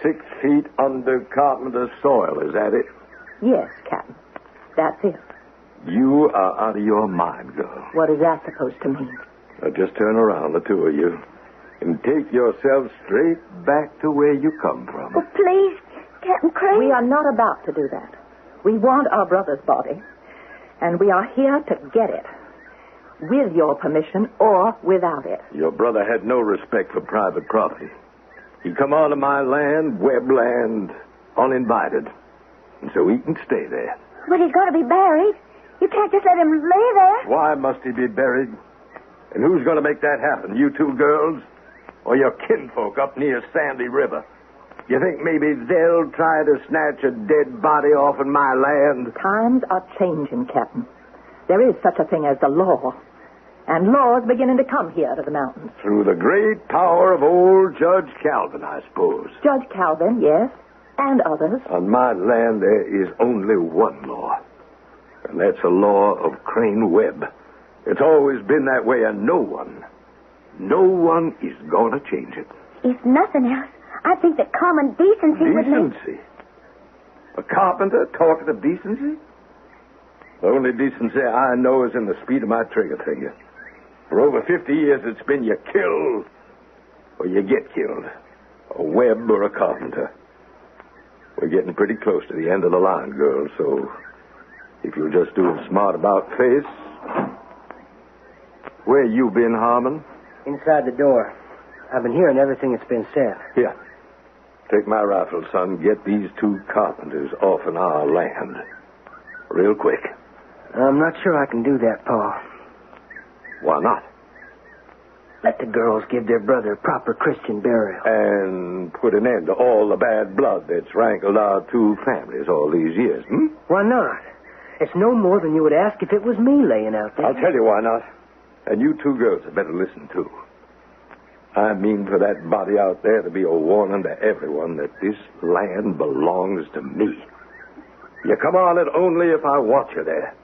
6 feet under Carpenter's soil, is that it? Yes, Captain. That's it. You are out of your mind, girl. What is that supposed to mean? Now just turn around, the two of you, and take yourselves straight back to where you come from. Oh, please, Captain Crane. We are not about to do that. We want our brother's body, and we are here to get it. With your permission or without it. Your brother had no respect for private property. He come onto my land, Webb land, uninvited. And so he can stay there. But he's got to be buried. You can't just let him lay there. Why must he be buried? And who's going to make that happen? You two girls? Or your kinfolk up near Sandy River? You think maybe they'll try to snatch a dead body off of my land? Times are changing, Captain. There is such a thing as the law. And law's beginning to come here to the mountains. Through the great power of old Judge Calvin, I suppose. Judge Calvin, yes. And others. On my land, there is only one law. And that's a law of Crane Webb. It's always been that way, and no one is going to change it. If nothing else, I think that common decency would make... Decency? A carpenter talking of decency? The only decency I know is in the speed of my trigger finger. For over 50 years, it's been you kill or you get killed. A Webb or a carpenter. We're getting pretty close to the end of the line, girls, so if you'll just do a smart about face. Where you been, Harmon? Inside the door. I've been hearing everything that's been said. Here. Take my rifle, son. Get these two carpenters off in our land. Real quick. I'm not sure I can do that, Paul. Why not? Let the girls give their brother proper Christian burial. And put an end to all the bad blood that's rankled our two families all these years, Why not? It's no more than you would ask if it was me laying out there. I'll tell you why not. And you two girls had better listen, too. I mean for that body out there to be a warning to everyone that this land belongs to me. You come on it only if I want you there.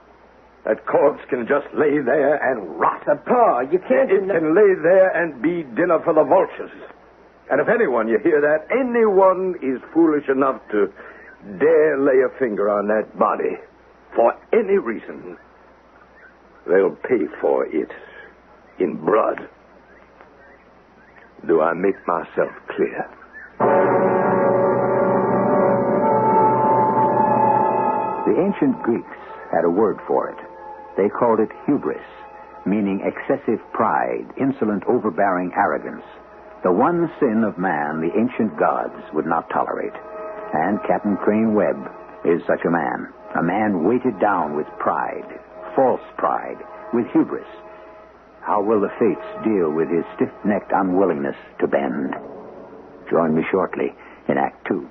That corpse can just lay there and rot. Pa, you can't... It can lay there and be dinner for the vultures. And if anyone, you hear that, anyone is foolish enough to dare lay a finger on that body for any reason, they'll pay for it in blood. Do I make myself clear? The ancient Greeks had a word for it. They called it hubris, meaning excessive pride, insolent, overbearing arrogance. The one sin of man the ancient gods would not tolerate. And Captain Crane Webb is such a man weighted down with pride, false pride, with hubris. How will the fates deal with his stiff-necked unwillingness to bend? Join me shortly in Act 2.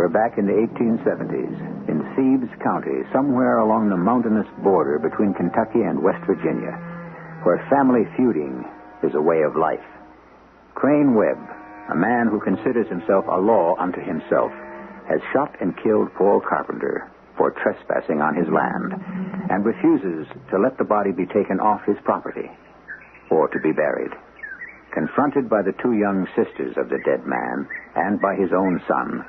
We're back in the 1870s, in Thebes County, somewhere along the mountainous border between Kentucky and West Virginia, where family feuding is a way of life. Crane Webb, a man who considers himself a law unto himself, has shot and killed Paul Carpenter for trespassing on his land and refuses to let the body be taken off his property or to be buried. Confronted by the two young sisters of the dead man and by his own son,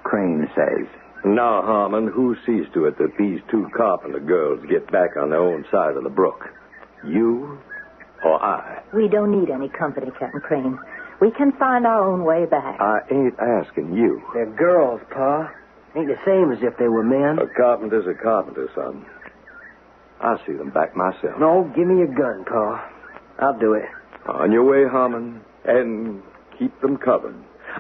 Crane says, Now, Harmon, who sees to it that these two Carpenter girls get back on their own side of the brook? You or I? We don't need any company, Captain Crane. We can find our own way back. I ain't asking you. They're girls, Pa. Ain't the same as if they were men. A carpenter's a carpenter, son. I'll see them back myself. No, give me your gun, Pa. I'll do it. On your way, Harmon, and keep them covered.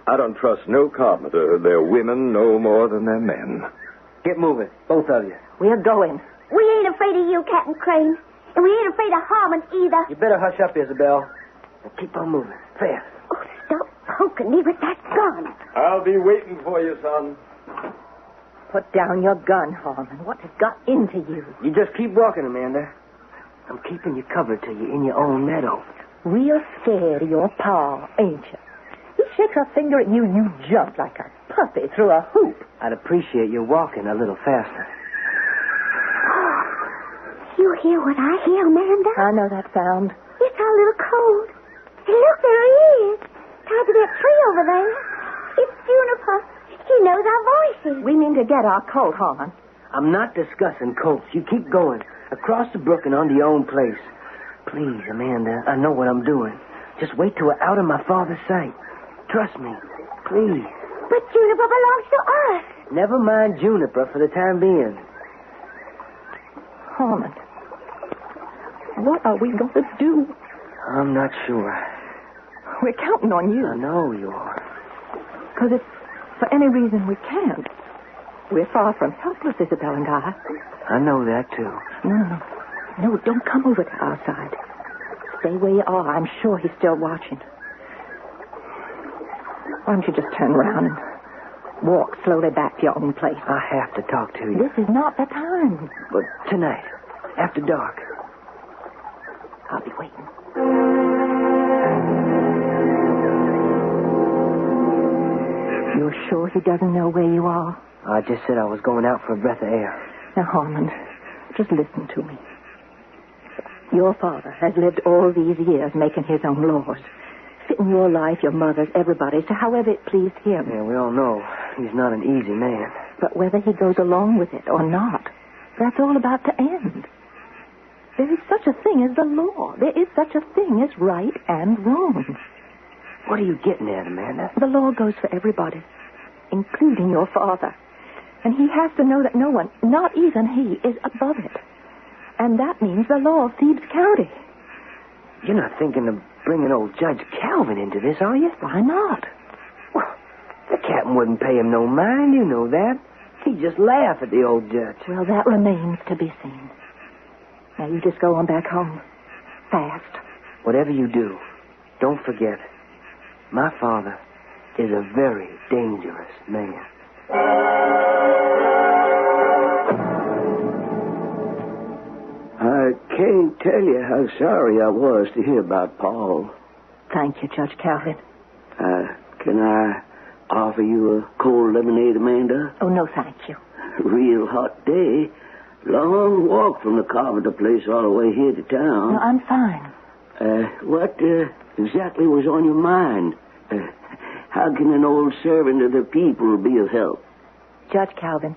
I don't trust no carpenter. They're women no more than they're men. Get moving, both of you. We're going. We ain't afraid of you, Captain Crane. And we ain't afraid of Harmon either. You better hush up, Isabel. And keep on moving. Fast. Oh, stop poking me with that gun. I'll be waiting for you, son. Put down your gun, Harmon. What has got into you? You just keep walking, Amanda. I'm keeping you covered till you're in your own meadow. Real scared of your pa, ain't you? He shakes a finger at you, you jump like a puppy through a hoop. I'd appreciate you walking a little faster. You hear what I hear, Amanda? I know that sound. It's a little cold. And look, there he is. Tied to that tree over there. It's Juniper. He knows our voices. We mean to get our colt, Harmon. I'm not discussing colts. You keep going. Across the brook and onto your own place. Please, Amanda, I know what I'm doing. Just wait till we're out of my father's sight. Trust me. Please. But Juniper belongs to us. Never mind Juniper for the time being. Harmon, what are we going to do? I'm not sure. We're counting on you. I know you are. Because if for any reason we can't, we're far from helpless, Isabel and I. I know that, too. No, don't come over to our side. Stay where you are. I'm sure he's still watching. Why don't you just turn around and walk slowly back to your own place? I have to talk to you. This is not the time. But tonight, after dark. I'll be waiting. You're sure he doesn't know where you are? I just said I was going out for a breath of air. Now, Harmon, just listen to me. Your father has lived all these years making his own laws. Fitting your life, your mother's, everybody's, to however it pleased him. Yeah, we all know he's not an easy man. But whether he goes along with it or not, that's all about to end. There is such a thing as the law. There is such a thing as right and wrong. What are you getting at, Amanda? The law goes for everybody, including your father. And he has to know that no one, not even he, is above it. And that means the law of Thebes County. You're not thinking of bringing old Judge Calvin into this, are you? Why not? Well, the captain wouldn't pay him no mind, you know that. He'd just laugh at the old judge. Well, that remains to be seen. Now, you just go on back home. Fast. Whatever you do, don't forget, my father is a very dangerous man. I can't tell you how sorry I was to hear about Paul. Thank you, Judge Calvin. Can I offer you a cold lemonade, Amanda? Oh, no, thank you. Real hot day. Long walk from the Carpenter place all the way here to town. No, I'm fine. What exactly was on your mind? How can an old servant of the people be of help? Judge Calvin,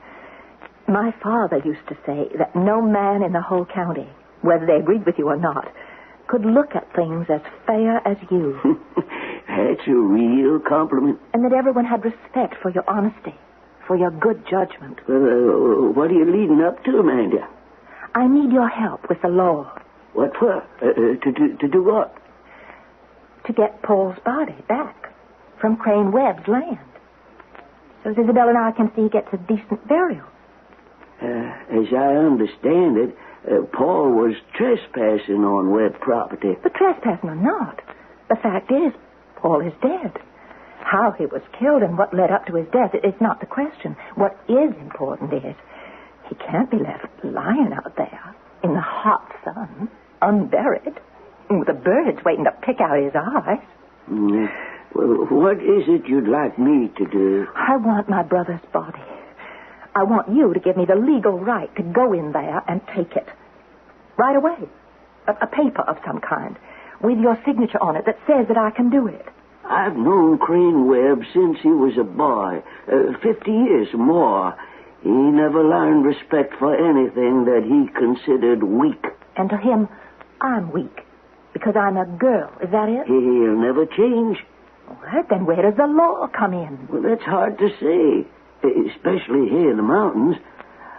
my father used to say that no man in the whole county, whether they agreed with you or not, could look at things as fair as you. That's a real compliment. And that everyone had respect for your honesty, for your good judgment. What are you leading up to, Amanda? I need your help with the law. What for? To do what? To get Paul's body back from Crane Webb's land. So as Isabel and I can see he gets a decent burial. As I understand it, Paul was trespassing on Webb property. But trespassing or not, the fact is, Paul is dead. How he was killed and what led up to his death is not the question. What is important is he can't be left lying out there in the hot sun, unburied, with the birds waiting to pick out his eyes. Well, what is it you'd like me to do? I want my brother's body. I want you to give me the legal right to go in there and take it. Right away. A paper of some kind with your signature on it that says that I can do it. I've known Crane Webb since he was a boy, 50 years or more. He never learned respect for anything that he considered weak. And to him, I'm weak because I'm a girl. Is that it? He'll never change. Well, then where does the law come in? Well, that's hard to say, especially here in the mountains.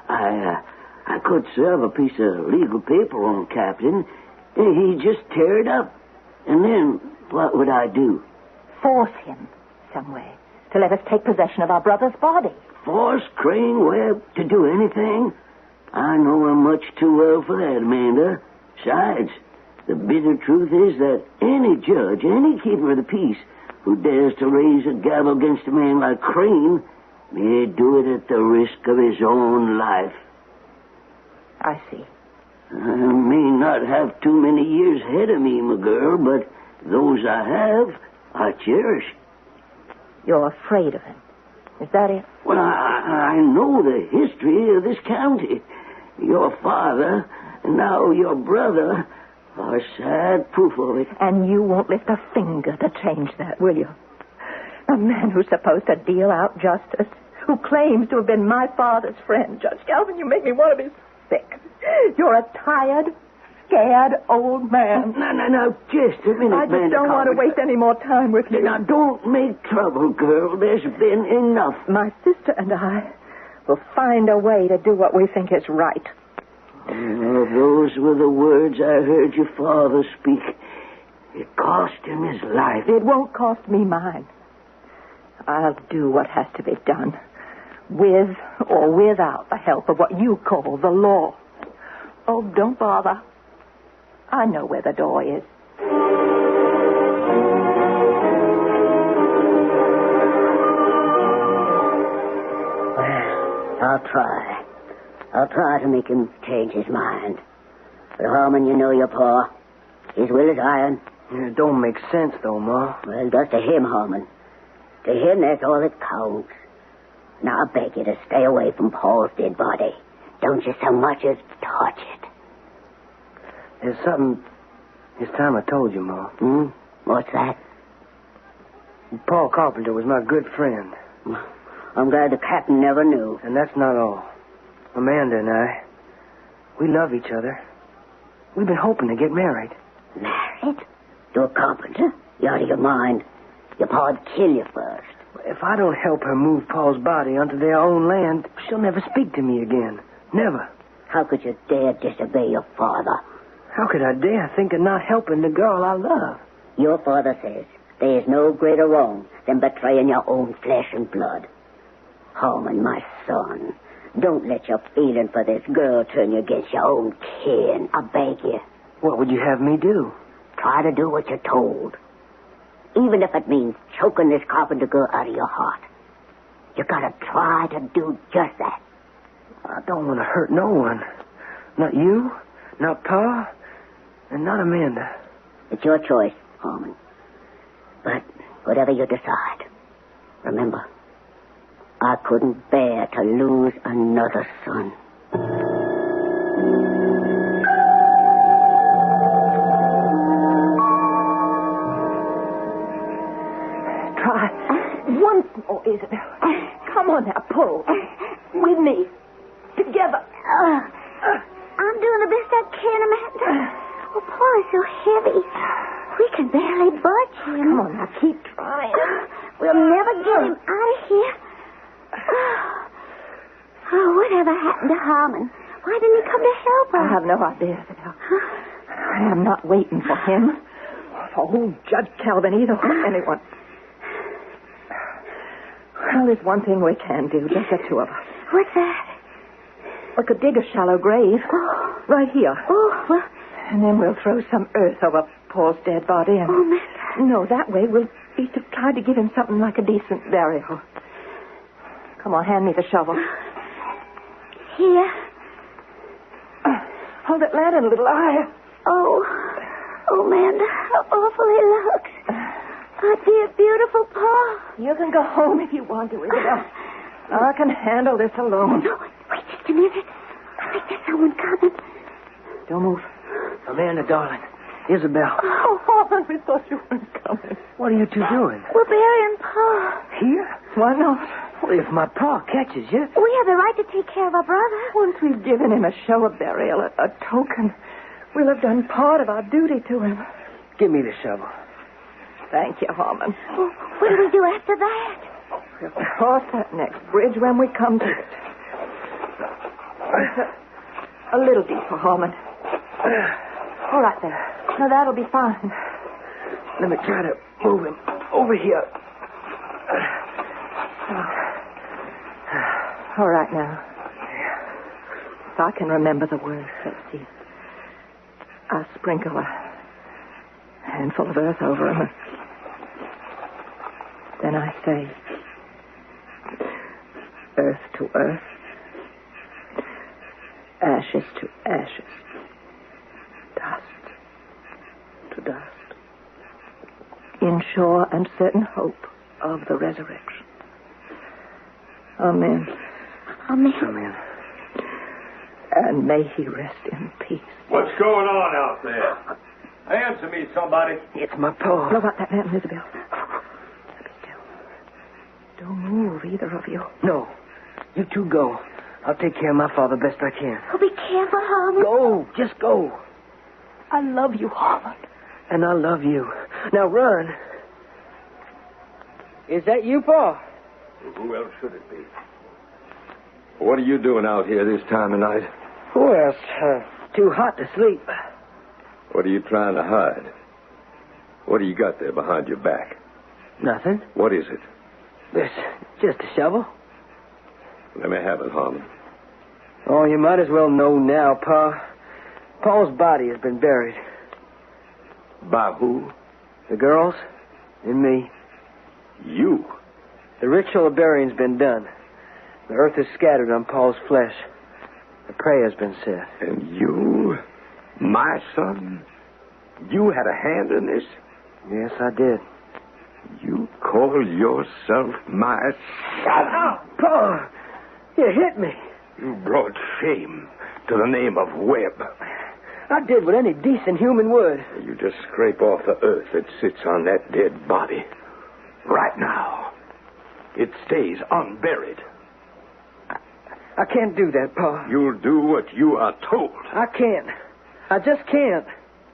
I could serve a piece of legal paper on Captain. He'd just tear it up. And then what would I do? Force him some way to let us take possession of our brother's body. Force Crane Webb to do anything? I know him much too well for that, Amanda. Besides, the bitter truth is that any judge, any keeper of the peace who dares to raise a gavel against a man like Crane may do it at the risk of his own life. I see. I may not have too many years ahead of me, my girl, but those I have, I cherish. You're afraid of him. Is that it? Well, I know the history of this county. Your father, and now your brother, are sad proof of it. And you won't lift a finger to change that, will you? A man who's supposed to deal out justice, who claims to have been my father's friend. Judge Calvin, you make me want to be sick. You're a tired, scared old man. No, just a minute, I just don't want to waste any more time with you. Now, don't make trouble, girl. There's been enough. My sister and I will find a way to do what we think is right. Those were the words I heard your father speak. It cost him his life. It won't cost me mine. I'll do what has to be done, with or without the help of what you call the law. Oh, don't bother. I know where the door is. Well, I'll try to make him change his mind. But, Harmon, you know your pa. His will is iron. It don't make sense, though, Ma. Well, it does to him, Harmon. To him, that's all that counts. Now, I beg you to stay away from Paul's dead body. Don't you so much as touch it. There's something this time I told you, Ma. What's that? Paul Carpenter was my good friend. I'm glad the captain never knew. And that's not all. Amanda and I, we love each other. We've been hoping to get married. Married? To a carpenter? You're out of your mind. Your pa'd kill you first. If I don't help her move Paul's body onto their own land, she'll never speak to me again. Never. How could you dare disobey your father? How could I dare think of not helping the girl I love? Your father says there is no greater wrong than betraying your own flesh and blood. Harmon, my son, don't let your feeling for this girl turn you against your own kin. I beg you. What would you have me do? Try to do what you're told. Even if it means choking this carpenter girl out of your heart. You gotta try to do just that. I don't want to hurt no one. Not you, not Pa, and not Amanda. It's your choice, Harmon. But whatever you decide, remember, I couldn't bear to lose another son. Once more, Isabel. Come on now, pull. With me. Together. I'm doing the best I can, Amanda. Oh, Paul is so heavy. We can barely budge him. Come on now, keep trying. We'll never get him out of here. Oh, whatever happened to Harmon? Why didn't he come to help us? I have no idea, Isabel. I am not waiting for him, or for old Judge Calvin either, or anyone. Well, there's one thing we can do, just the two of us. What's that? We could dig a shallow grave. Right here. Oh, well. And then we'll throw some earth over Paul's dead body and... Oh, Miss. No, that way we'll East have tried to give him something like a decent burial. Come on, hand me the shovel. Here. Hold that lantern a little higher. Oh, Amanda, how awful he looks. Oh, dear, beautiful Pa. You can go home if you want to, Isabel. I can handle this alone. No, wait just a minute. I think there's someone coming. Don't move. Amanda, darling. Isabel. Oh, Harlan, we thought you weren't coming. What are you two doing? We're burying Pa. Here? Why not? Well, if my pa catches you... We have the right to take care of our brother. Once we've given him a show of burial, a token, we'll have done part of our duty to him. Give me the shovel. Thank you, Harman. Well, what do we do after that? We'll cross that next bridge when we come to it. A little deeper, Harman. All right, then. Now, that'll be fine. Let me try to move him over here. All right, now. If I can remember the words, let's see. I sprinkle a handful of earth over him. Then I say, earth to earth, ashes to ashes, dust to dust, in sure and certain hope of the resurrection. Amen. Amen. Amen. And may he rest in peace. What's going on out there? Answer me, somebody. It's my pa. Blow out that lamp, Isabel. Be still. Don't move, either of you. No. You two go. I'll take care of my father best I can. Oh, be careful, Harman. Go. Just go. I love you, Harman. And I love you. Now run. Is that you, Pa? Who else should it be? What are you doing out here this time of night? Well, it's too hot to sleep. What are you trying to hide? What do you got there behind your back? Nothing. What is it? It's just a shovel. Let me have it, Harman. Oh, you might as well know now, Pa. Paul's body has been buried. By who? The girls and me. You? The ritual of burying's been done. The earth is scattered on Paul's flesh. The prayer's been said. And you, my son, you had a hand in this? Yes, I did. You call yourself my son? Oh, Pa! You hit me. You brought shame to the name of Webb. I did what any decent human would. You just scrape off the earth that sits on that dead body. Right now. It stays unburied. I can't do that, Pa. You'll do what you are told. I can't. I just can't.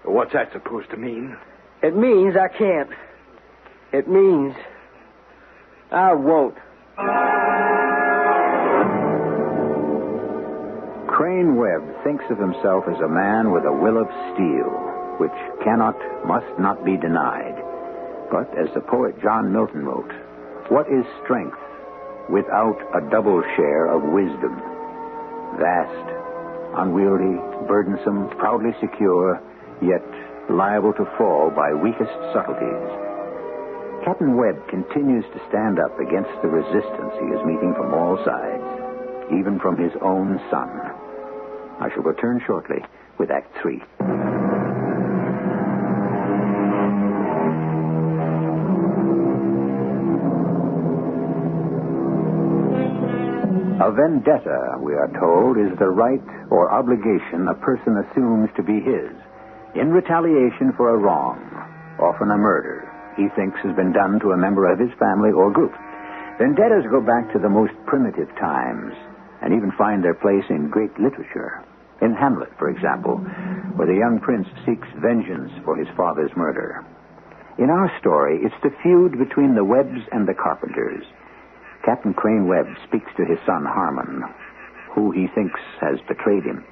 What's that supposed to mean? It means I can't. It means I won't. Crane Webb thinks of himself as a man with a will of steel, which cannot, must not be denied. But as the poet John Milton wrote, what is strength without a double share of wisdom? Vast, unwieldy, burdensome, proudly secure, yet liable to fall by weakest subtleties. Captain Webb continues to stand up against the resistance he is meeting from all sides, even from his own son. I shall return shortly with Act 3. A vendetta, we are told, is the right or obligation a person assumes to be his, in retaliation for a wrong, often a murder, he thinks has been done to a member of his family or group. Vendettas go back to the most primitive times, and even find their place in great literature. In Hamlet, for example, where the young prince seeks vengeance for his father's murder. In our story, it's the feud between the Webbs and the Carpenters. Captain Crane Webb speaks to his son, Harman, who he thinks has betrayed him.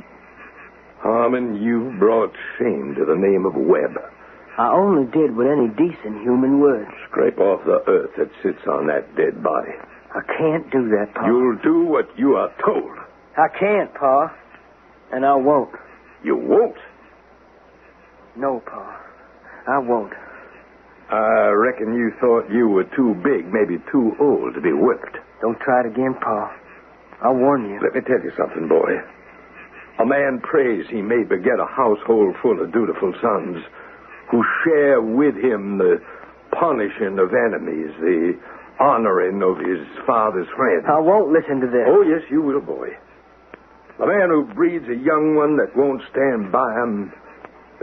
Harman, you brought shame to the name of Webb. I only did what any decent human would. Scrape off the earth that sits on that dead body. I can't do that, Pa. You'll do what you are told. I can't, Pa. And I won't. You won't? No, Pa. I won't. I reckon you thought you were too big, maybe too old to be whipped. Don't try it again, Pa. I'll warn you. Let me tell you something, boy. A man prays he may beget a household full of dutiful sons who share with him the punishing of enemies, the honoring of his father's friends. I won't listen to this. Oh, yes, you will, boy. A man who breeds a young one that won't stand by him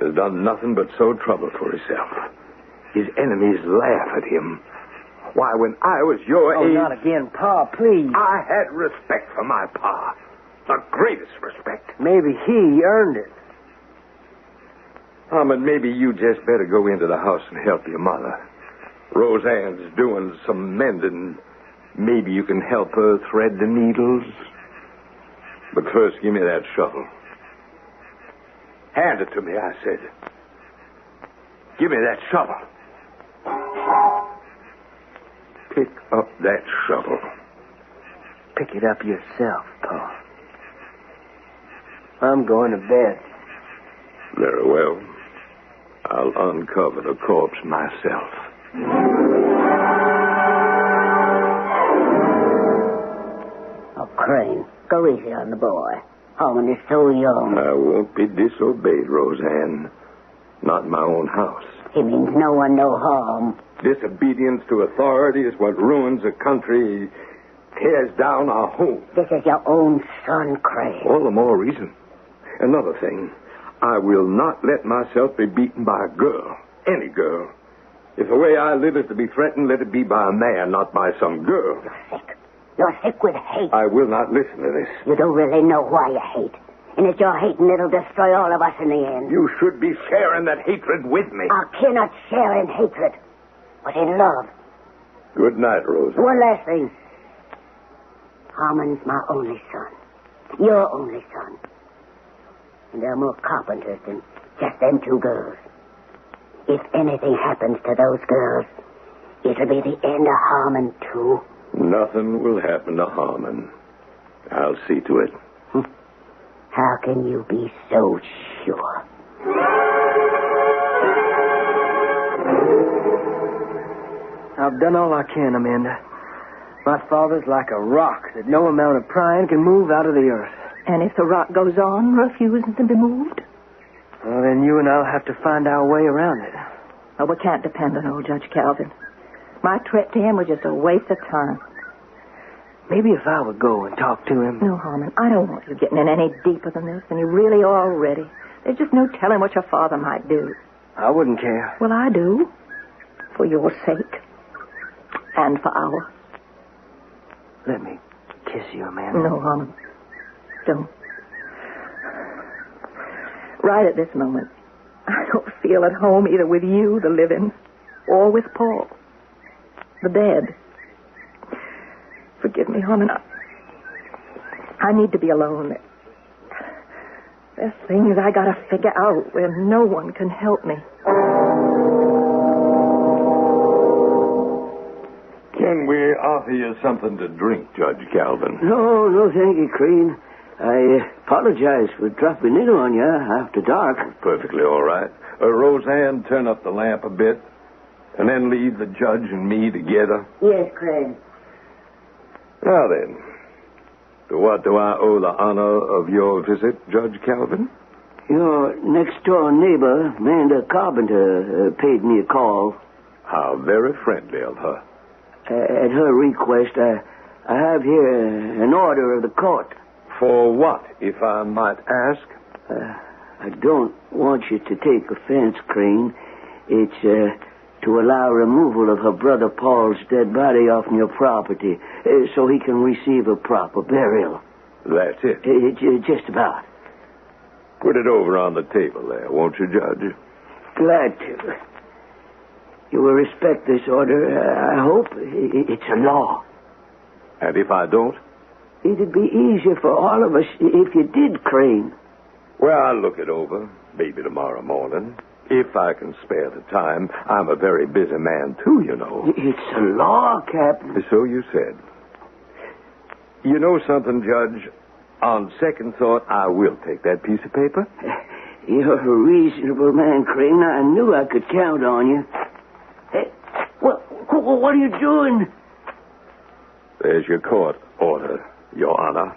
has done nothing but sow trouble for himself. His enemies laugh at him. Why, when I was your age... Oh, not again, Pa, please. I had respect for my pa. The greatest respect. Maybe he earned it. But maybe you just better go into the house and help your mother. Roseanne's doing some mending. Maybe you can help her thread the needles. But first, give me that shovel. Hand it to me, I said. Give me that shovel. Pick up that shovel. Pick it up yourself, Pa. I'm going to bed. Very well. I'll uncover the corpse myself. Oh, Crane, go easy on the boy. Harmon is so young. I won't be disobeyed, Roseanne. Not in my own house. He means no one no harm. Disobedience to authority is what ruins a country, tears down our home. This is your own son, Crane. All the more reason. Another thing, I will not let myself be beaten by a girl. Any girl. If the way I live is to be threatened, let it be by a man, not by some girl. You're sick. You're sick with hate. I will not listen to this. You don't really know why you hate. And it's your hating that'll destroy all of us in the end. You should be sharing that hatred with me. I cannot share in hatred, but in love. Good night, Rosa. One last thing. Harmon's my only son. Your only son. And there are more carpenters than just them two girls. If anything happens to those girls, it'll be the end of Harmon, too. Nothing will happen to Harmon. I'll see to it. How can you be so sure? I've done all I can, Amanda. My father's like a rock that no amount of prying can move out of the earth. And if the rock goes on, refusing to be moved? Well, then you and I'll have to find our way around it. Oh, we can't depend on old Judge Calvin. My trip to him was just a waste of time. Maybe if I would go and talk to him. No, Harmon, I don't want you getting in any deeper than this than you really are already. There's just no telling what your father might do. I wouldn't care. Well, I do. For your sake. And for ours. Let me kiss you, Amanda. No, Harmon. Don't. Right at this moment, I don't feel at home either with you, the living, or with Paul, the dead. Forgive me, Harmon. I need to be alone. There's things I gotta figure out where no one can help me. Can we offer you something to drink, Judge Calvin? No, thank you, Crane. I apologize for dropping in on you after dark. Perfectly all right. Roseanne, turn up the lamp a bit, and then leave the judge and me together. Yes, Crane. Now then, to what do I owe the honor of your visit, Judge Calvin? Your next-door neighbor, Amanda Carpenter, paid me a call. How very friendly of her. At her request, I have here an order of the court. For what, if I might ask? I don't want you to take offense, Crane. It's to allow removal of her brother Paul's dead body off your property so he can receive a proper burial. That's it. Just about. Put it over on the table there, won't you, Judge? Glad to. You will respect this order, I hope. It's a law. And if I don't? It'd be easier for all of us if you did, Crane. Well, I'll look it over, maybe tomorrow morning. If I can spare the time. I'm a very busy man, too, you know. It's a law, Captain. So you said. You know something, Judge? On second thought, I will take that piece of paper. You're a reasonable man, Crane. I knew I could count on you. What are you doing? There's your court order, Your Honor.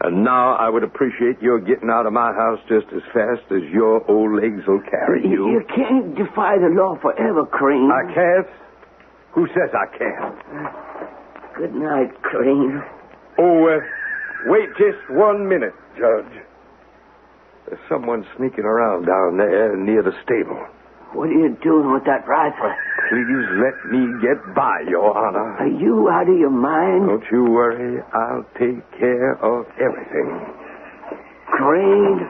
And now I would appreciate your getting out of my house just as fast as your old legs will carry you. You can't defy the law forever, Crane. I can't? Who says I can't? Good night, Crane. Oh, wait just 1 minute, Judge. There's someone sneaking around down there near the stable. What are you doing with that rifle? Please let me get by, Your Honor. Are you out of your mind? Don't you worry. I'll take care of everything. Crane,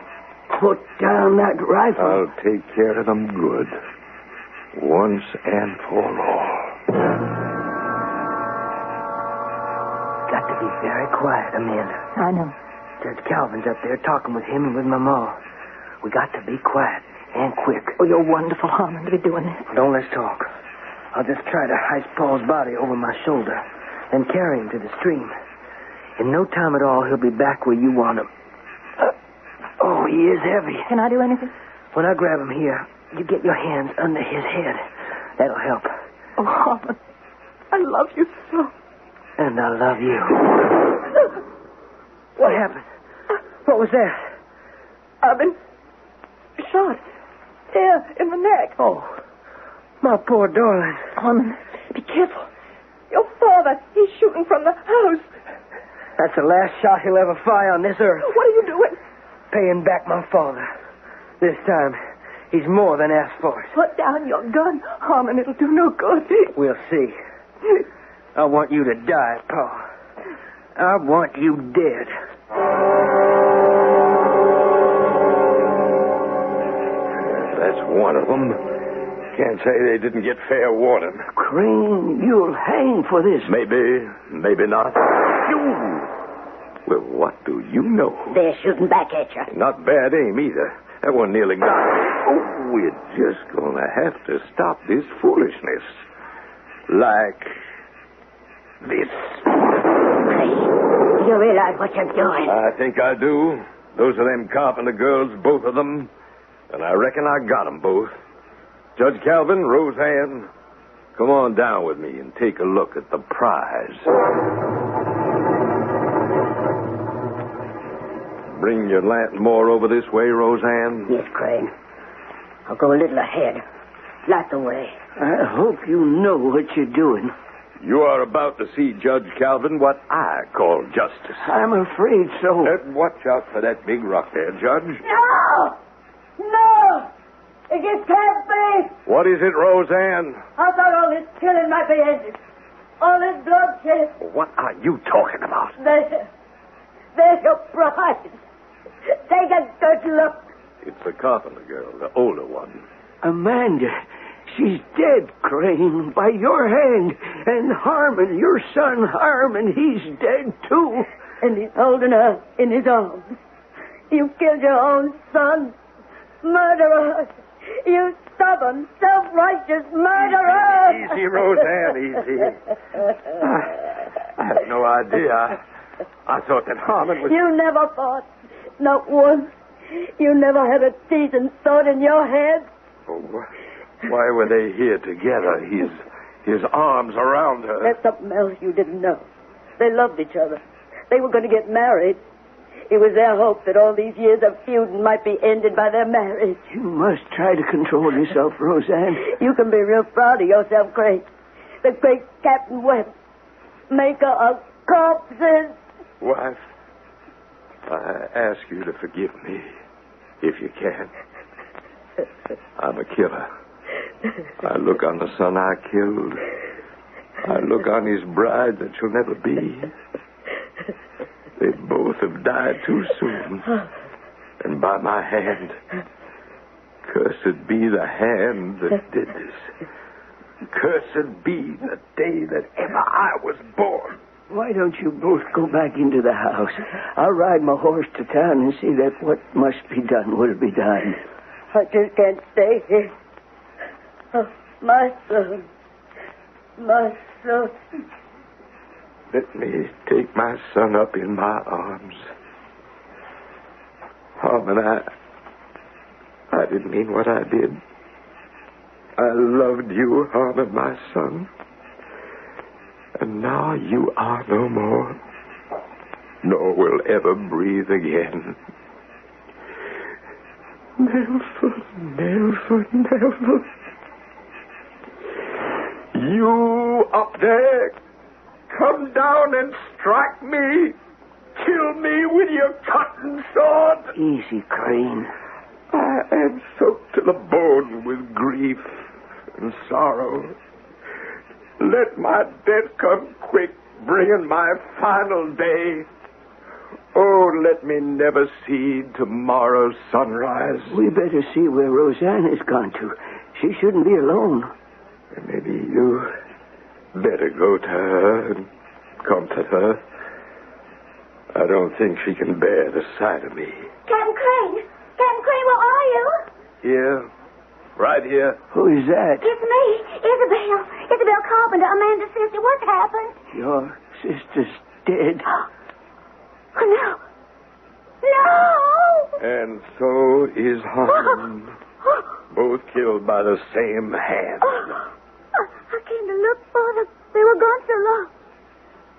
put down that rifle. I'll take care of them good. Once and for all. Got to be very quiet, Amanda. I know. Judge Calvin's up there talking with him and with my ma. We got to be quiet and quick. Oh, you're wonderful, Harmon, to be doing this. Don't let's talk. I'll just try to heist Paul's body over my shoulder and carry him to the stream. In no time at all, he'll be back where you want him. Oh, he is heavy. Can I do anything? When I grab him here, you get your hands under his head. That'll help. Oh, Harmon, I love you so. And I love you. What happened? What was that? I've been shot. Here, in the neck. Oh, my poor darling. Harmon, be careful. Your father, he's shooting from the house. That's the last shot he'll ever fire on this earth. What are you doing? Paying back my father. This time, he's more than asked for it. Put down your gun, Harmon. It'll do no good. We'll see. I want you to die, Paul. I want you dead. That's one of them. Can't say they didn't get fair warning. Crane, you'll hang for this. Maybe, maybe not. Well, what do you know? They're shooting back at you. Not bad aim either. That one nearly got me. Oh, we're just gonna have to stop this foolishness. Like this. Do you realize what you're doing? I think I do. Those are them carpenter girls, both of them. And I reckon I got them both. Judge Calvin, Roseanne, come on down with me and take a look at the prize. Bring your lantern more over this way, Roseanne. Yes, Crane. I'll go a little ahead. Light the way. I hope you know what you're doing. You are about to see, Judge Calvin, what I call justice. I'm afraid so. Watch out for that big rock there, Judge. No! No! It just can't be! What is it, Roseanne? I thought all this killing might be ended. All this bloodshed. What are you talking about? There's your prize. Take a good look. It's the carpenter girl, the older one. Amanda, she's dead, Crane, by your hand. And Harmon, your son Harmon, he's dead too. And he's holding her in his arms. You killed your own son. Murderer. You stubborn, self-righteous murderer. Easy, Roseanne, easy. I had no idea. I thought that Harmon was... You never thought. Not once. You never had a decent thought in your head. Oh, why were they here together? His arms around her. There's something else you didn't know. They loved each other. They were going to get married. It was their hope that all these years of feuding might be ended by their marriage. You must try to control yourself, Roseanne. You can be real proud of yourself, Craig. The great Captain Webb, maker of corpses. Wife, I ask you to forgive me, if you can. I'm a killer. I look on the son I killed. I look on his bride that shall never be. They both have died too soon. And by my hand, cursed be the hand that did this. Cursed be the day that ever I was born. Why don't you both go back into the house? I'll ride my horse to town and see that what must be done will be done. I just can't stay here. Oh, my son. My son. Let me take my son up in my arms. Harmon, I didn't mean what I did. I loved you, Harmon, my son. And now you are no more, nor will ever breathe again. Never, never, never. You up there, come down and strike me. Kill me with your cotton sword. Easy, Crane. I am soaked to the bone with grief and sorrow. Let my death come quick, bringing my final day. Oh, let me never see tomorrow's sunrise. We better see where Rosanna's gone to. She shouldn't be alone. Maybe you better go to her and comfort her. I don't think she can bear the sight of me. Captain Crane! Captain Crane, where are you? Here. Right here. Who is that? It's me, Isabel. Isabel Carpenter, Amanda's sister. What's happened? Your sister's dead. Oh, no. No! And so is Harmon. Both killed by the same hand. I came to look for them. They were gone so long.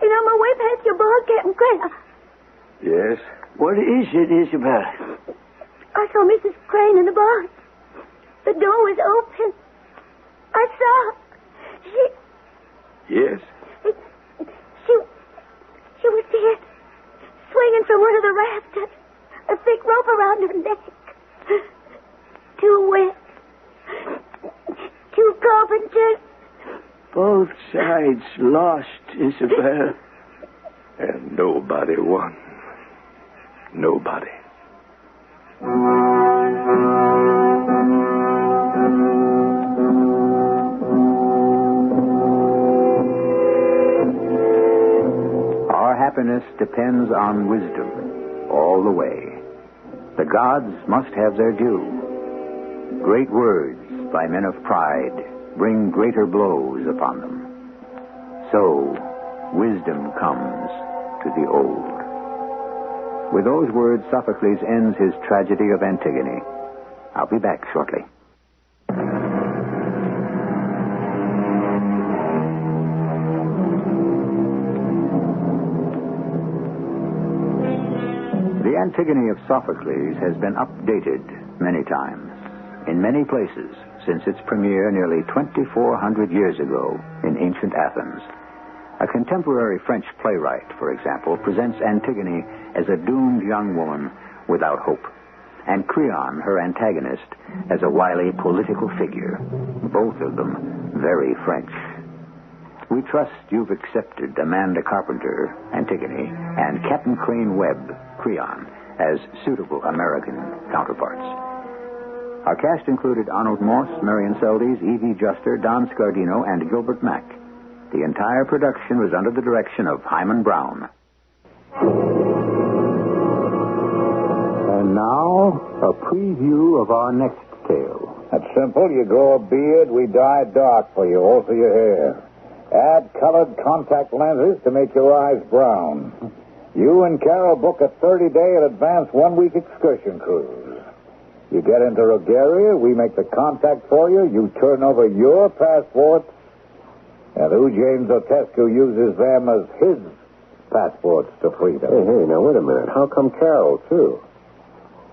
And on my way past your bar, Captain Crane, Yes? What is it, Isabel? I saw Mrs. Crane in the barn. The door was open. I saw her. Yes? She was dead. Swinging from one of the rafters. A thick rope around her neck. Too wet. Two carpenters. Both sides lost, Isabel. And nobody won. Nobody. Our happiness depends on wisdom all the way. The gods must have their due. Great words by men of pride bring greater blows upon them. So, wisdom comes to the old. With those words, Sophocles ends his tragedy of Antigone. I'll be back shortly. The Antigone of Sophocles has been updated many times, in many places, since its premiere nearly 2,400 years ago in ancient Athens. A contemporary French playwright, for example, presents Antigone as a doomed young woman without hope, and Creon, her antagonist, as a wily political figure, both of them very French. We trust you've accepted Amanda Carpenter, Antigone, and Captain Crane Webb, Creon, as suitable American counterparts. Our cast included Arnold Moss, Marion Seldes, Evie Juster, Don Scardino, and Gilbert Mack. The entire production was under the direction of Himan Brown. And now, a preview of our next tale. That's simple. You grow a beard, we dye it dark for you, alter your hair. Add colored contact lenses to make your eyes brown. You and Carol book a 30-day in advance 1-week excursion cruise. You get into Rogeria, we make the contact for you, you turn over your passport, and James Otescu uses them as his passports to freedom. Hey, now wait a minute. How come Carol, too?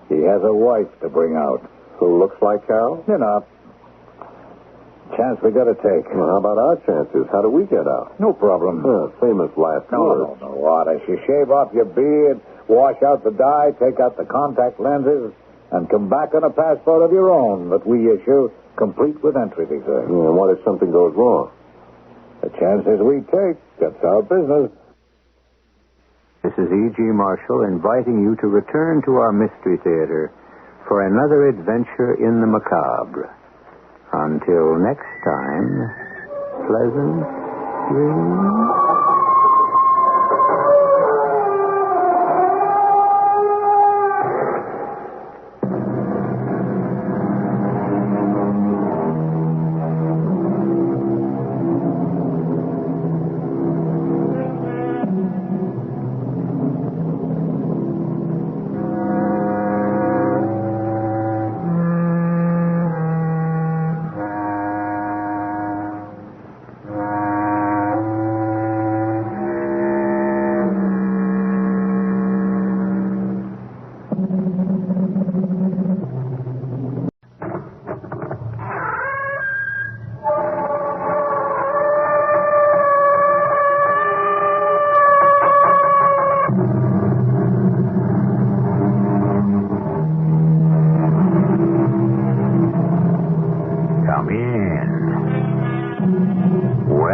He has a wife to bring out. Who looks like Carol? Enough. Chance we gotta take. Well, how about our chances? How do we get out? No problem. Famous last words. No. What? As you shave off your beard, wash out the dye, take out the contact lenses, and come back on a passport of your own that we issue, complete with entry visa. Yeah, and what if something goes wrong? The chances we take, that's our business. This is E.G. Marshall inviting you to return to our Mystery Theater for another adventure in the macabre. Until next time, pleasant dreams.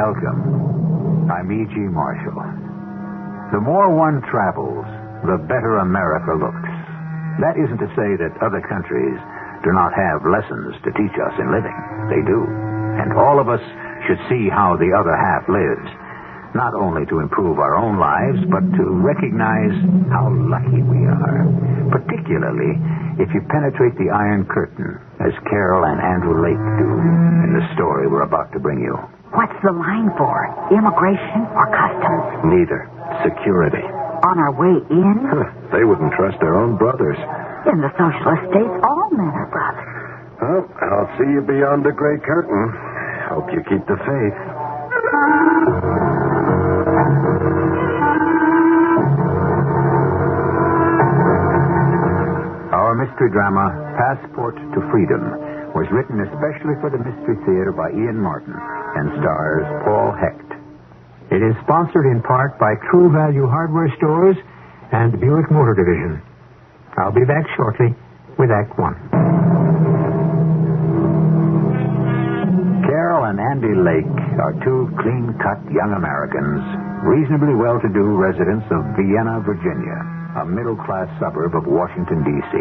Welcome. I'm E.G. Marshall. The more one travels, the better America looks. That isn't to say that other countries do not have lessons to teach us in living. They do. And all of us should see how the other half lives, not only to improve our own lives, but to recognize how lucky we are, particularly if you penetrate the Iron Curtain, as Carol and Andrew Lake do in the story we're about to bring you. What's the line for? Immigration or customs? Neither. Security. On our way in? They wouldn't trust their own brothers. In the socialist states, all men are brothers. Well, I'll see you beyond the gray curtain. Hope you keep the faith. Our mystery drama, Passport to Freedom, was written especially for the Mystery Theater by Ian Martin and stars Paul Hecht. It is sponsored in part by True Value Hardware Stores and the Buick Motor Division. I'll be back shortly with Act One. Carol and Andy Lake are two clean-cut young Americans, reasonably well-to-do residents of Vienna, Virginia, a middle-class suburb of Washington, D.C.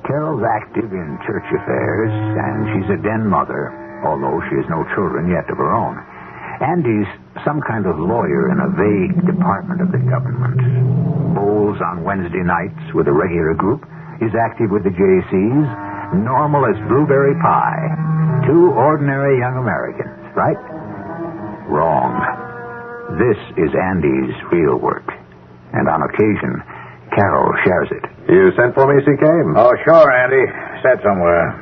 Carol's active in church affairs, and she's a den mother, although she has no children yet of her own. Andy's some kind of lawyer in a vague department of the government. Bowls on Wednesday nights with a regular group, is active with the JCs, normal as blueberry pie. Two ordinary young Americans, right? Wrong. This is Andy's real work. And on occasion, Carol shares it. You sent for me, C.K.? Oh, sure, Andy. Sat somewhere.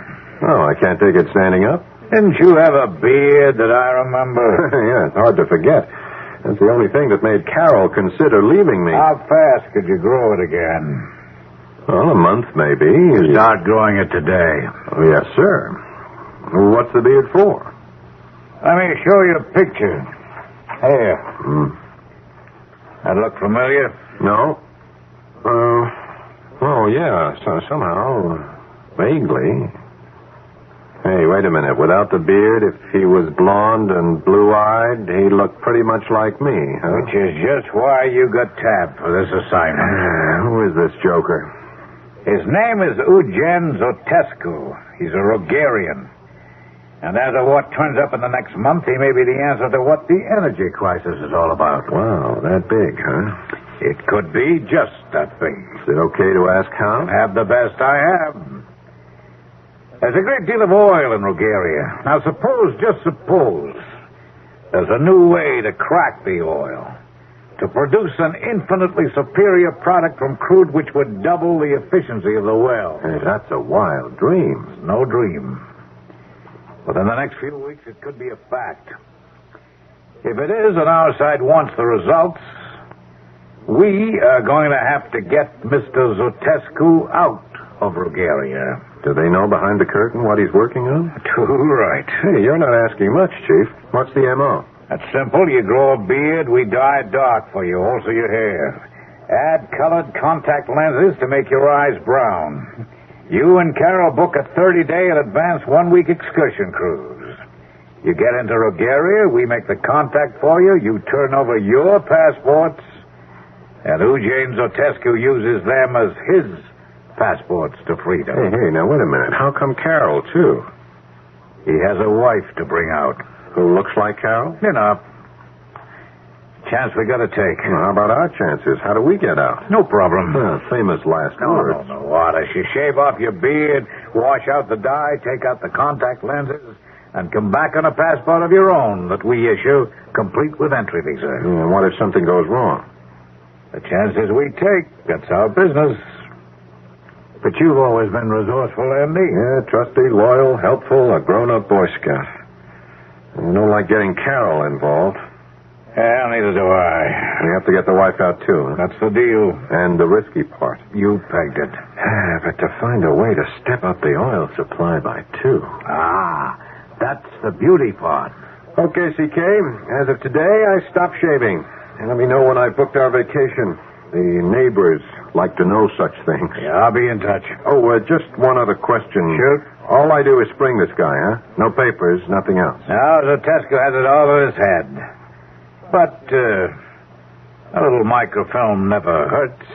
Oh, I can't take it standing up. Didn't you have a beard that I remember? Yeah, it's hard to forget. That's the only thing that made Carol consider leaving me. How fast could you grow it again? Well, a month, maybe. Start growing it today. Oh, yes, sir. What's the beard for? Let me show you a picture. Here. That look familiar? No. Oh, yeah, somehow. Vaguely. Hey, wait a minute. Without the beard, if he was blonde and blue-eyed, he looked pretty much like me, huh? Which is just why you got tapped for this assignment. Who is this joker? His name is Eugen Zotescu. He's a Rogarian. And as of what turns up in the next month, he may be the answer to what the energy crisis is all about. Wow, that big, huh? It could be just that big. Is it okay to ask how? Have the best I have. There's a great deal of oil in Rogaria. Now, just suppose, there's a new way to crack the oil, to produce an infinitely superior product from crude which would double the efficiency of the well. Hey, that's a wild dream. It's no dream. Within the next few weeks, it could be a fact. If it is, and our side wants the results, we are going to have to get Mr. Zotescu out of Rogaria. Do they know behind the curtain what he's working on? Too right. Hey, you're not asking much, Chief. What's the M.O.? That's simple. You grow a beard, we dye dark for you, also your hair. Add colored contact lenses to make your eyes brown. You and Carol book a 30-day in advance 1-week excursion cruise. You get into Rogaria, we make the contact for you, you turn over your passports, and Eugen Zotescu uses them as his passports to freedom. Hey, now wait a minute. How come Carol, too? He has a wife to bring out. Who looks like Carol? Enough. Chance we gotta take. Well, how about our chances? How do we get out? No problem. Famous last words. No. What? As you shave off your beard, wash out the dye, take out the contact lenses, and come back on a passport of your own that we issue, complete with entry visa. And what if something goes wrong? The chances we take. That's our business. But you've always been resourceful, Andy. Yeah, trusty, loyal, helpful, a grown-up Boy Scout. I don't like getting Carol involved. Yeah, neither do I. We have to get the wife out, too. Huh? That's the deal. And the risky part. You pegged it. But to find a way to step up the oil supply by 2. That's the beauty part. Okay, C.K. As of today, I stopped shaving. And let me know when I've booked our vacation. The neighbors like to know such things. Yeah, I'll be in touch. Oh, just one other question. Shoot. All I do is spring this guy, huh? No papers, nothing else. Now, Zatescu has it all in his head. But, a little microfilm never hurts.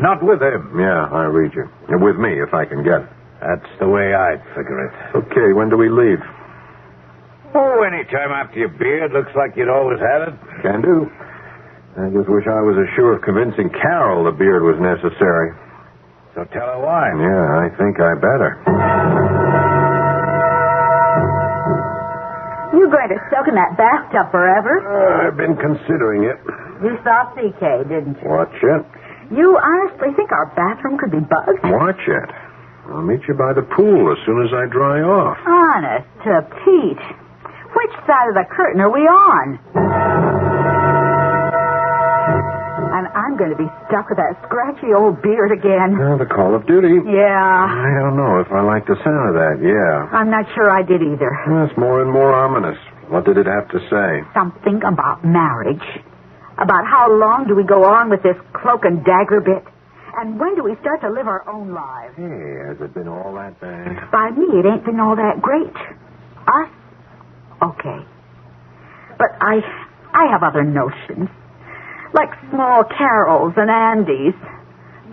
Not with him. Yeah, I read you. With me, if I can get it. That's the way I figure it. Okay, when do we leave? Oh, any time after your beard. Looks like you'd always had it. Can do. I just wish I was as sure of convincing Carol the beard was necessary. So tell her why. Yeah, I think I better. You going to soak in that bathtub forever? I've been considering it. You saw CK, didn't you? Watch it. You honestly think our bathroom could be bugged? Watch it. I'll meet you by the pool as soon as I dry off. Honest to Pete. Which side of the curtain are we on? And I'm going to be stuck with that scratchy old beard again. The Call of Duty. Yeah. I don't know if I like the sound of that, yeah. I'm not sure I did either. That's more and more ominous. What did it have to say? Something about marriage. About how long do we go on with this cloak and dagger bit? And when do we start to live our own lives? Hey, has it been all that bad? By me, it ain't been all that great. Us? Okay. But I have other notions. Like small Carols and Andys.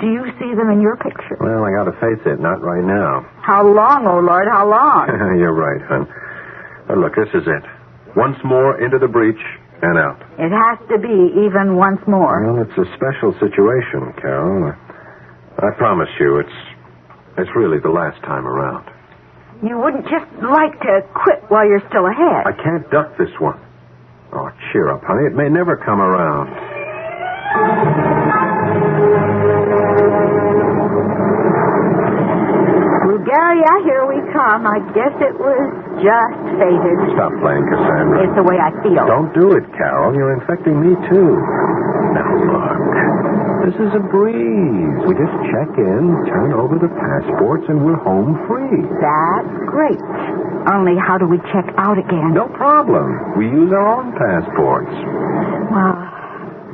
Do you see them in your picture? Well, I gotta face it, not right now. How long, oh Lord, how long? You're right, hon. But look, this is it. Once more into the breach and out. It has to be even once more. Well, it's a special situation, Carol. I promise you, it's really the last time around. You wouldn't just like to quit while you're still ahead. I can't duck this one. Oh, cheer up, honey. It may never come around. Bulgaria, here we come. I guess it was just fated. Stop playing, Cassandra. It's the way I feel. Don't do it, Carol. You're infecting me, too. Now, look. This is a breeze. We just check in, turn over the passports, and we're home free. That's great. Only how do we check out again? No problem. We use our own passports. Well,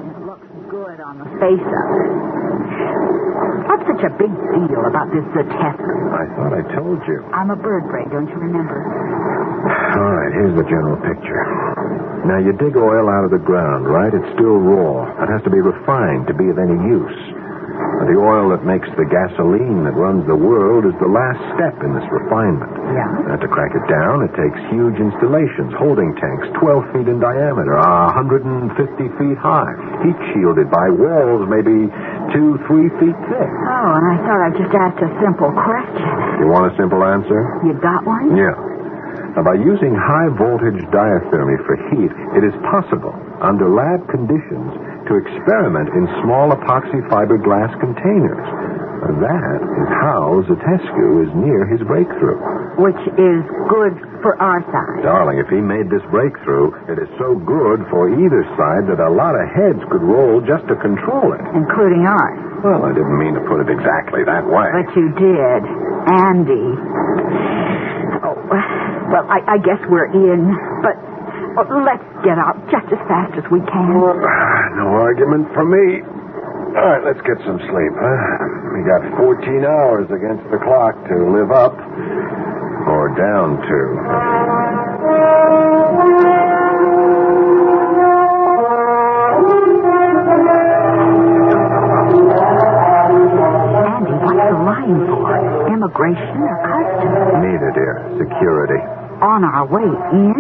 it looks good on the face of it. What's such a big deal about this Zatescu? I thought I told you. I'm a bird brain, don't you remember? All right, here's the general picture. Now, you dig oil out of the ground, right? It's still raw. It has to be refined to be of any use. The oil that makes the gasoline that runs the world is the last step in this refinement. Yeah? To crack it down, it takes huge installations, holding tanks 12 feet in diameter, 150 feet high, heat shielded by walls maybe 2-3 feet thick. Oh, and I thought I just asked a simple question. You want a simple answer? You got one? Yeah. Now, by using high-voltage diathermy for heat, it is possible, under lab conditions, to experiment in small epoxy fiberglass containers. That is how Zatescu is near his breakthrough. Which is good for our side. Darling, if he made this breakthrough, it is so good for either side that a lot of heads could roll just to control it. Including ours. Well, I didn't mean to put it exactly that way. But you did. Andy. Oh, well, I guess we're in. But let's get out just as fast as we can. No argument from me. All right, let's get some sleep, huh? We got 14 hours against the clock to live up or down to. Andy, what's the line for? Immigration or customs? Neither, dear. Security. On our way in?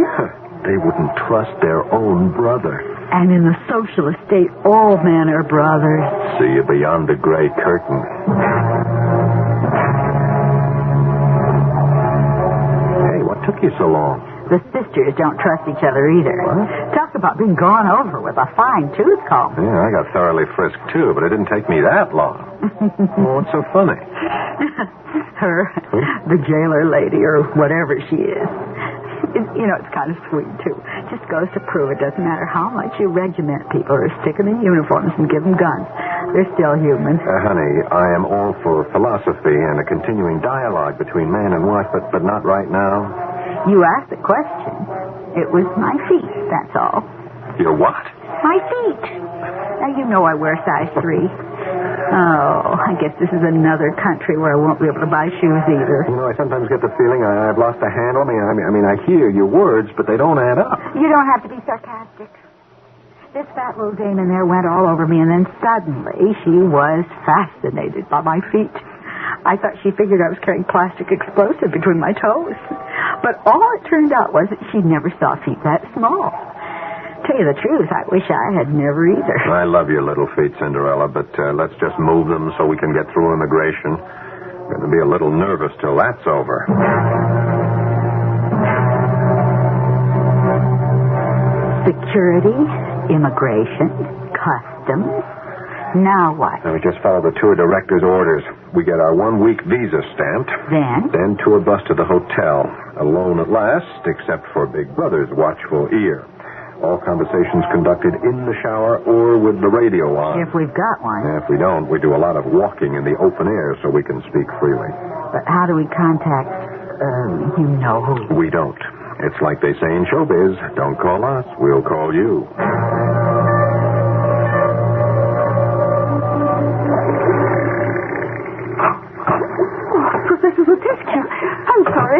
They wouldn't trust their own brother. And in the socialist state, all men are brothers. See you beyond the gray curtain. Hey, what took you so long? The sisters don't trust each other either. What? Talk about being gone over with a fine-tooth comb. Yeah, I got thoroughly frisked, too, but it didn't take me that long. Well, what's so funny? Her, the jailer lady, or whatever she is. You know, it's kind of sweet, too. Just goes to prove it doesn't matter how much you regiment people or stick them in uniforms and give them guns. They're still human. Honey, I am all for philosophy and a continuing dialogue between man and wife, but not right now. You asked the question. It was my feet, that's all. Your what? My feet. Now, you know I wear size 3. Oh, I guess this is another country where I won't be able to buy shoes either. You know, I sometimes get the feeling I've lost a handle. I mean, I hear your words, but they don't add up. You don't have to be sarcastic. This fat little dame in there went all over me, and then suddenly she was fascinated by my feet. I thought she figured I was carrying plastic explosive between my toes. But all it turned out was that she never saw feet that small. Tell you the truth, I wish I had never either. I love your little feet, Cinderella, but let's just move them so we can get through immigration. I'm going to be a little nervous till that's over. Security, immigration, customs. Now what? We just follow the tour director's orders. We get our 1-week visa stamped. Then tour bus to the hotel. Alone at last, except for Big Brother's watchful ear. All conversations conducted in the shower or with the radio on. If we've got one. If we don't, we do a lot of walking in the open air so we can speak freely. But how do we contact, you know who? We don't. It's like they say in showbiz, don't call us, we'll call you. Professor Zotescu, I'm sorry.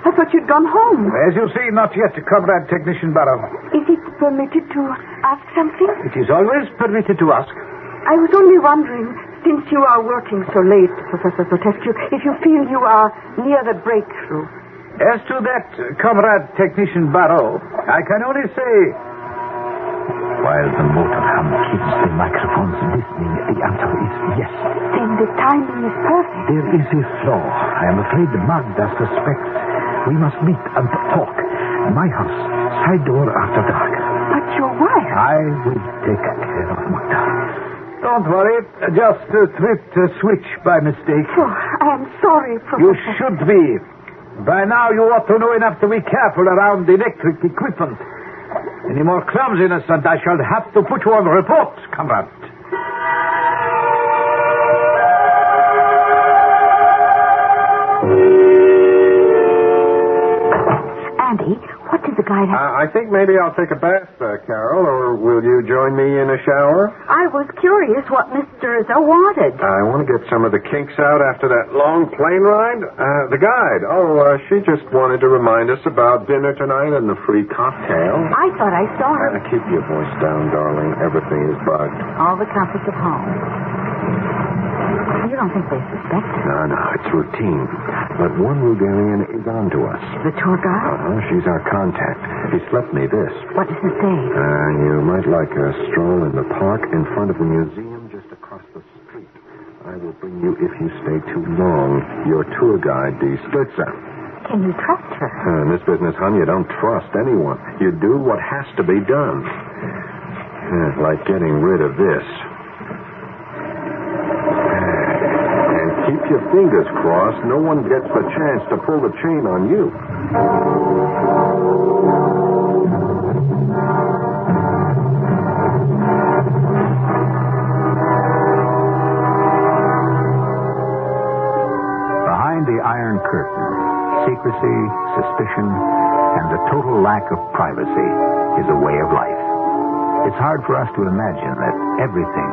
I thought you'd gone home. As you see, not yet, Comrade Technician Barrow. Is it permitted to ask something? It is always permitted to ask. I was only wondering, since you are working so late, Professor Zotescu, if you feel you are near the breakthrough. As to that, Comrade Technician Barrow, I can only say... While the motor hum keeps the microphones listening, the answer is yes. Then the timing is perfect. There is a flaw. I am afraid Magda suspects. We must meet and talk. My house, side door after dark. But your wife? I will take care of Magda. Don't worry. Just tripped a switch by mistake. Oh, I am sorry, Professor. You should be. By now you ought to know enough to be careful around electric equipment. Any more clumsiness and I shall have to put you on report, comrade. Andy, what did the guy have? I think maybe I'll take a bath, Carol, or will you join me in a shower? I was curious what Mr. Izzo wanted. I want to get some of the kinks out after that long plane ride. The guide. She just wanted to remind us about dinner tonight and the free cocktail. I thought I saw her. Keep your voice down, darling. Everything is bugged. All the comforts at home. You don't think they suspect her? No, it's routine. But one Bulgarian is on to us. The tour guide? She's our contact. He slept me this. What does it say? You might like a stroll in the park in front of the museum just across the street. I will bring you if you stay too long. Your tour guide, Die Stürzer. Can you trust her? In this business, hon, you don't trust anyone. You do what has to be done. Like getting rid of this. Keep your fingers crossed. No one gets the chance to pull the chain on you. Behind the Iron Curtain, secrecy, suspicion, and the total lack of privacy is a way of life. It's hard for us to imagine that everything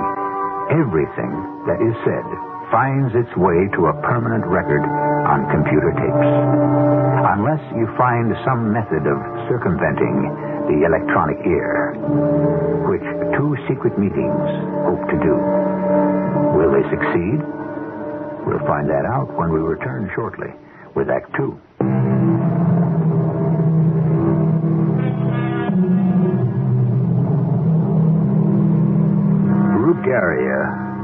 that is said finds its way to a permanent record on computer tapes. Unless you find some method of circumventing the electronic ear, which 2 secret meetings hope to do. Will they succeed? We'll find that out when we return shortly with Act 2. Bulgaria,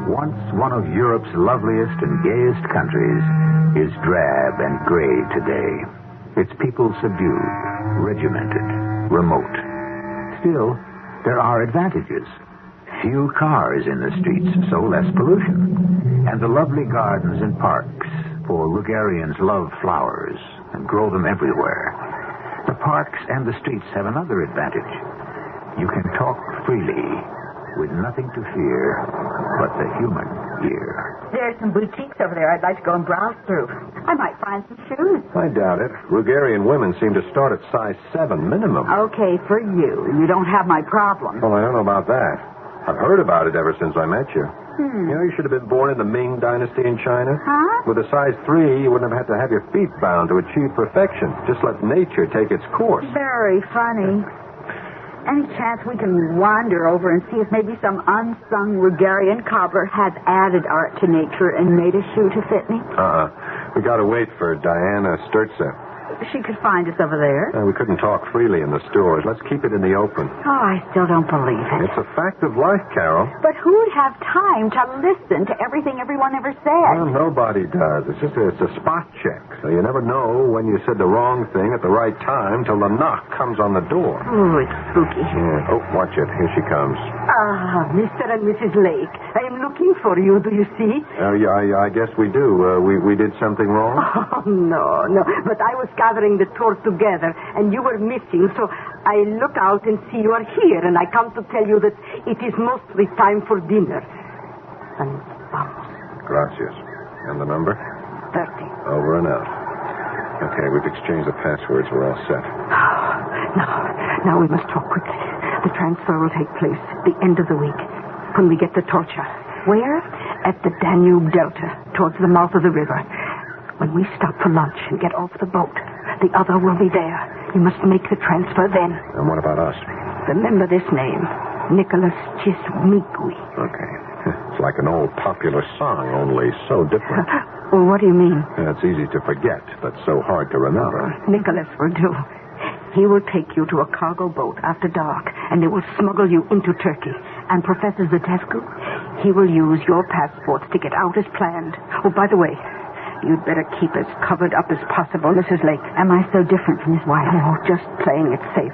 once one of Europe's loveliest and gayest countries, is drab and gray today. Its people subdued, regimented, remote. Still, there are advantages. Few cars in the streets, so less pollution. And the lovely gardens and parks, for Bulgarians love flowers and grow them everywhere. The parks and the streets have another advantage. You can talk freely, with nothing to fear but the human ear. There's some boutiques over there I'd like to go and browse through. I might find some shoes. I doubt it. Bulgarian women seem to start at size 7 minimum. Okay, for you. You don't have my problem. Well, I don't know about that. I've heard about it ever since I met you. You know, you should have been born in the Ming Dynasty in China. Huh? With a size 3, you wouldn't have had to have your feet bound to achieve perfection. Just let nature take its course. Very funny. Any chance we can wander over and see if maybe some unsung Rugarian cobbler has added art to nature and made a shoe to fit me? We gotta wait for Diana Sturza. She could find us over there. We couldn't talk freely in the stores. Let's keep it in the open. Oh, I still don't believe it. It's a fact of life, Carol. But who'd have time to listen to everything everyone ever said? Well, nobody does. It's a spot check. So you never know when you said the wrong thing at the right time till the knock comes on the door. Oh, it's spooky. Yeah. Oh, watch it. Here she comes. Ah, Mr. and Mrs. Lake. I am looking for you, do you see? Yeah, I guess we do. We did something wrong? Oh, no. But I was gathering the tours together, and you were missing, so I look out and see you are here, and I come to tell you that it is mostly time for dinner. And vamos. Gracias. And the number? 30. Over and out. Okay, we've exchanged the passwords. We're all set. Now we must talk quickly. The transfer will take place at the end of the week, when we get the torture. Where? At the Danube Delta, towards the mouth of the river. When we stop for lunch and get off the boat, the other will be there. You must make the transfer then. And what about us? Remember this name, Nicholas Chismigui. Okay. It's like an old popular song, only so different. Well, what do you mean? It's easy to forget, but so hard to remember. Nicholas will do. He will take you to a cargo boat after dark, and they will smuggle you into Turkey. And Professor Zatescu, he will use your passports to get out as planned. Oh, by the way, you'd better keep as covered up as possible, Mrs. Lake. Am I so different from his wife? No, just playing it safe.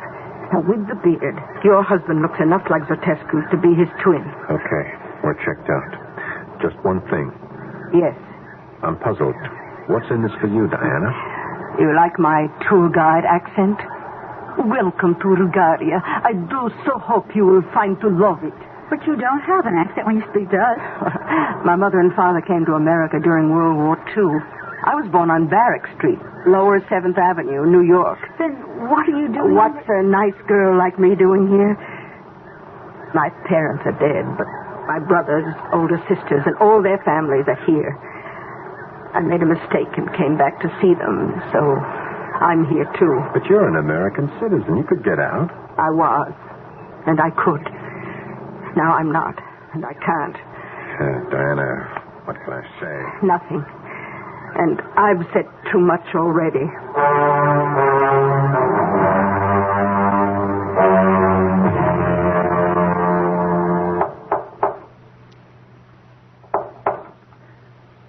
Now, with the beard, your husband looks enough like Zatescu to be his twin. Okay, we're checked out. Just one thing. Yes. I'm puzzled. What's in this for you, Diana? You like my tour guide accent? Welcome to Bulgaria. I do so hope you will find to love it. But you don't have an accent when you speak to us. My mother and father came to America during World War II. I was born on Barrack Street, Lower 7th Avenue, New York. Then what are you doing? What's a nice girl like me doing here? My parents are dead, but my brothers, older sisters, and all their families are here. I made a mistake and came back to see them, so I'm here too. But you're an American citizen. You could get out. I was, and I could. Now I'm not, and I can't. Diana, what can I say? Nothing. And I've said too much already.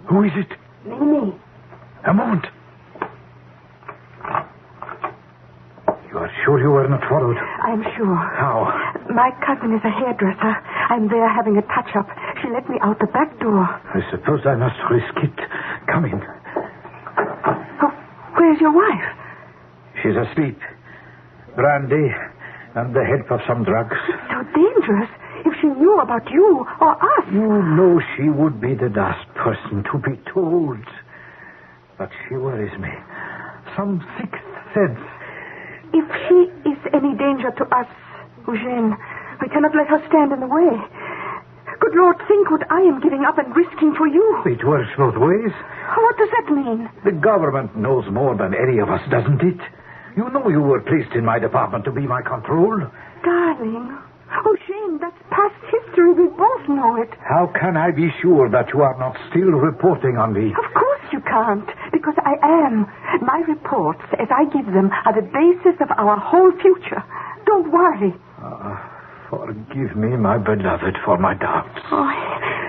Who is it? Me. A moment. You are sure you were not followed? I'm sure. How? My cousin is a hairdresser. I'm there having a touch-up. She let me out the back door. I suppose I must risk it. Come in. Oh, where's your wife? She's asleep. Brandy and the help of some drugs. It's so dangerous. If she knew about you or us. You know she would be the last person to be told. But she worries me. Some sixth sense. If she is any danger to us, Eugene, we cannot let her stand in the way. Good Lord, think what I am giving up and risking for you. It works both ways. What does that mean? The government knows more than any of us, doesn't it? You know you were placed in my department to be my control. Darling. Eugene, that's past history. We both know it. How can I be sure that you are not still reporting on me? Of course you can't, because I am. My reports, as I give them, are the basis of our whole future. Don't worry. Forgive me, my beloved, for my doubts. Oh,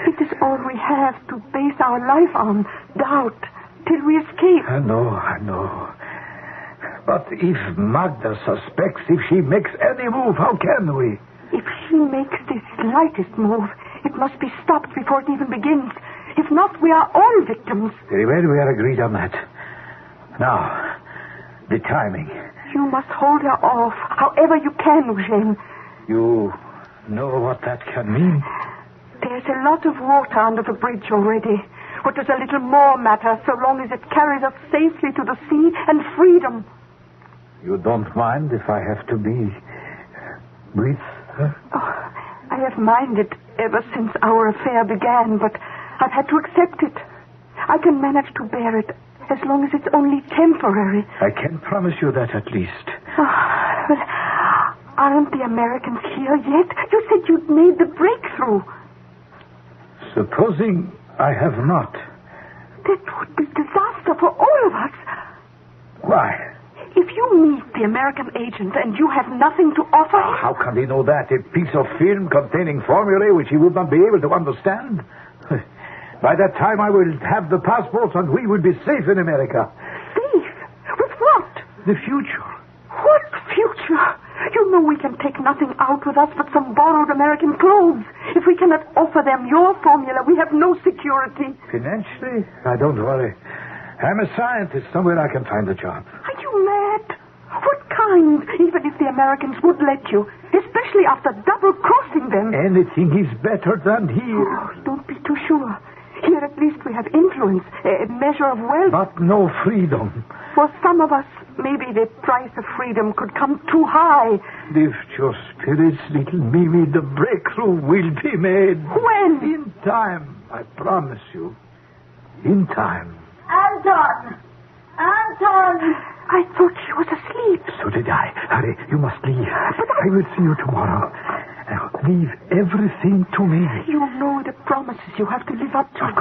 it is all we have to base our life on. Doubt. Till we escape. I know. But if Magda suspects, if she makes any move, how can we? If she makes the slightest move, it must be stopped before it even begins. If not, we are all victims. Very well, we are agreed on that. Now, the timing. You must hold her off, however you can, Eugene. You know what that can mean? There's a lot of water under the bridge already. What does a little more matter, so long as it carries us safely to the sea and freedom? You don't mind if I have to be with her? Oh, I have minded ever since our affair began, but I've had to accept it. I can manage to bear it as long as it's only temporary. I can promise you that at least. Well, aren't the Americans here yet? You said you'd made the breakthrough. Supposing I have not. That would be disaster for all of us. Why? If you meet the American agent and you have nothing to offer him... How can he know that? A piece of film containing formulae which he would not be able to understand? By that time I will have the passports and we will be safe in America. Safe? With what? The future. What future? You know we can take nothing out with us but some borrowed American clothes. If we cannot offer them your formula, we have no security. Financially? Don't worry. I'm a scientist. Somewhere I can find a job. Are you mad? What kind? Even if the Americans would let you. Especially after double-crossing them. Anything is better than here. Oh, don't be too sure. Here at least we have influence, a measure of wealth. But no freedom. For some of us, maybe the price of freedom could come too high. Lift your spirits, little Mimi. The breakthrough will be made. When? In time, I promise you. In time. Anton! I thought she was asleep. So did I. Hurry, you must leave. But I will see you tomorrow. Now, leave everything to me. You know the promises you have to live up to. Of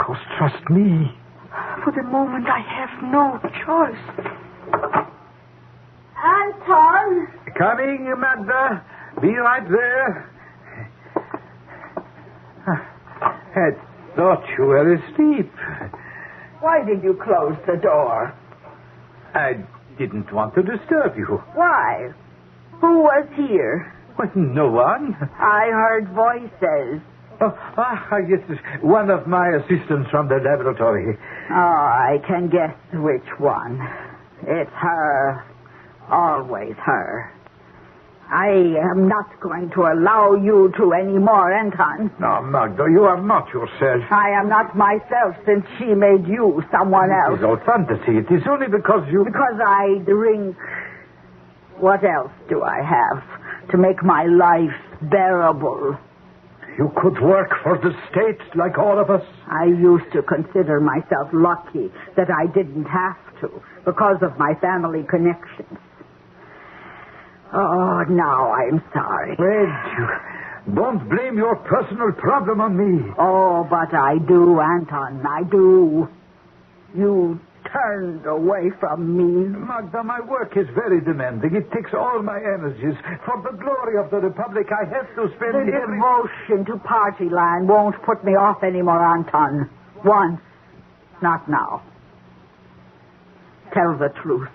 course. Trust me. For the moment, I have no choice. Anton! Coming, Magda. Be right there. I thought you were asleep. Why did you close the door? I didn't want to disturb you. Why? Who was here? Well, no one. I heard voices. Yes, one of my assistants from the laboratory. Oh, I can guess which one. It's her. Always her. I am not going to allow you to anymore, Anton. No, Magda, you are not yourself. I am not myself since she made you someone else. It is all fantasy. It is only because you... Because I drink. What else do I have to make my life bearable? You could work for the state like all of us. I used to consider myself lucky that I didn't have to because of my family connections. Oh, now I'm sorry. Wait, don't blame your personal problem on me. Oh, but I do, Anton, I do. You turned away from me. Magda, my work is very demanding. It takes all my energies. For the glory of the Republic, I have to spend The devotion to party line won't put me off anymore, Anton. Once. Not now. Tell the truth.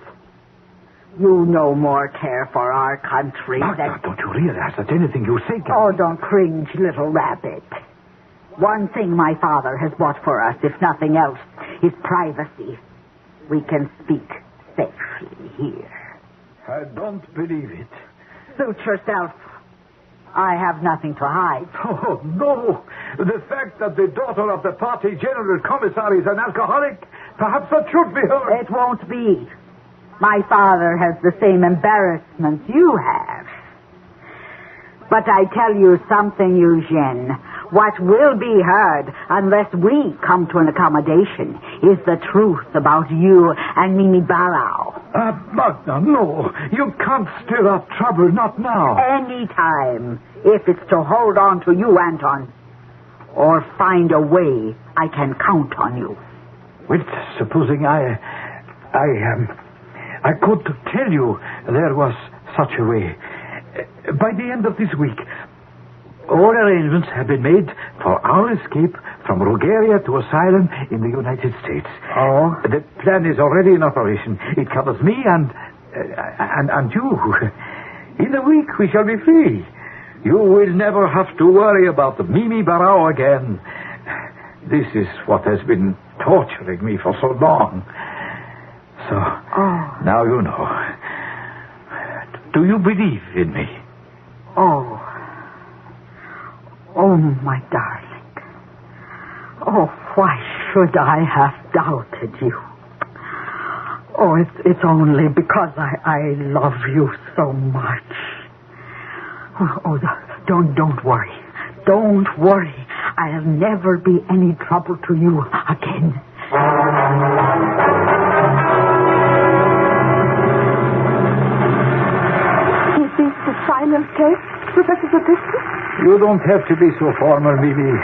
You no more care for our country Magda, don't you realize that anything you say can... Oh, don't cringe, little rabbit. One thing my father has bought for us, if nothing else, is privacy. We can speak safely here. I don't believe it. Suit yourself. I have nothing to hide. Oh, no. The fact that the daughter of the party general commissary is an alcoholic, perhaps that should be heard. It won't be. My father has the same embarrassments you have. But I tell you something, Eugene. What will be heard, unless we come to an accommodation, is the truth about you and Mimi Barrow. Magda, no. You can't stir up trouble, not now. Any time, if it's to hold on to you, Anton, or find a way I can count on you. Well, supposing I could tell you there was such a way. By the end of this week, all arrangements have been made for our escape from Bulgaria to asylum in the United States. Oh? The plan is already in operation. It covers me and you. In a week, we shall be free. You will never have to worry about the Mimi Barrow again. This is what has been torturing me for so long. So, now you know. Do you believe in me? Oh, my darling. Oh, why should I have doubted you? Oh, it's only because I love you so much. Oh, Don't worry. Don't worry. I'll never be any trouble to you again. Is this the final test, Professor Zapisky? You don't have to be so formal, Mimi.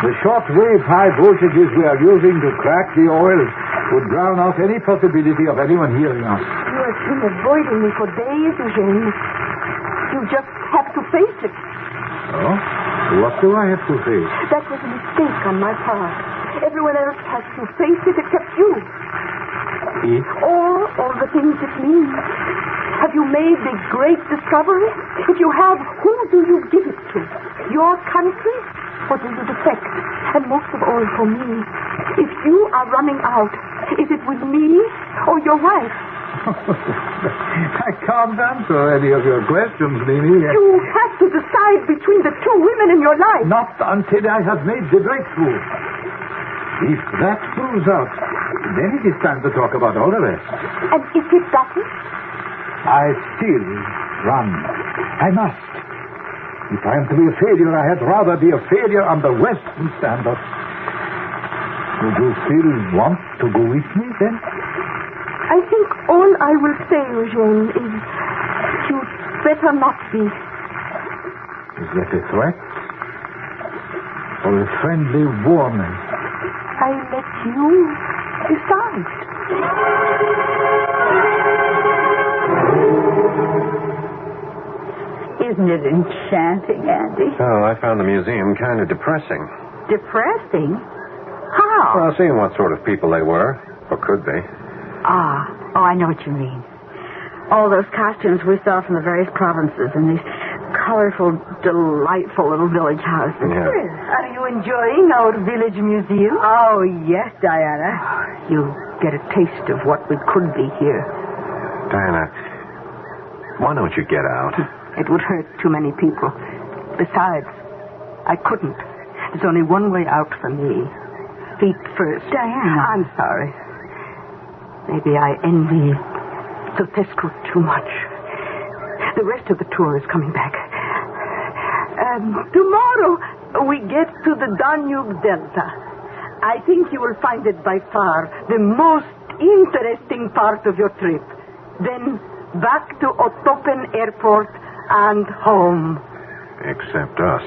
The short-wave high voltages we are using to crack the oil would drown out any possibility of anyone hearing us. You have been avoiding me for days, Eugene. You just have to face it. Oh? What do I have to face? That was a mistake on my part. Everyone else has to face it except you. It? All the things it means. Have you made the great discovery? If you have, who do you give it to? Your country? Or do you defect? And most of all for me, if you are running out, is it with me or your wife? I can't answer any of your questions, Mimi. You have to decide between the two women in your life. Not until I have made the breakthrough. If that proves out, then it is time to talk about all the rest. And if it doesn't? I still run. I must. If I am to be a failure, I had rather be a failure on the Western standards. Would you still want to go with me, then? I think all I will say, Eugene, is you'd better not be. Is that a threat? Or a friendly warning? I let you decide. Isn't it enchanting, Andy? Oh, I found the museum kind of depressing. Depressing? How? Well, seeing what sort of people they were, or could be. Oh, I know what you mean. All those costumes we saw from the various provinces and these colorful, delightful little village houses. Yeah. Are you enjoying our village museum? Oh, yes, Diana. You get a taste of what we could be here. Diana, why don't you get out? It would hurt too many people. Besides, I couldn't. There's only one way out for me. Feet first. Diana. I'm sorry. Maybe I envy Sotescu too much. The rest of the tour is coming back. Tomorrow we get to the Danube Delta. I think you will find it by far the most interesting part of your trip. Then back to Otopen Airport and home. Except us.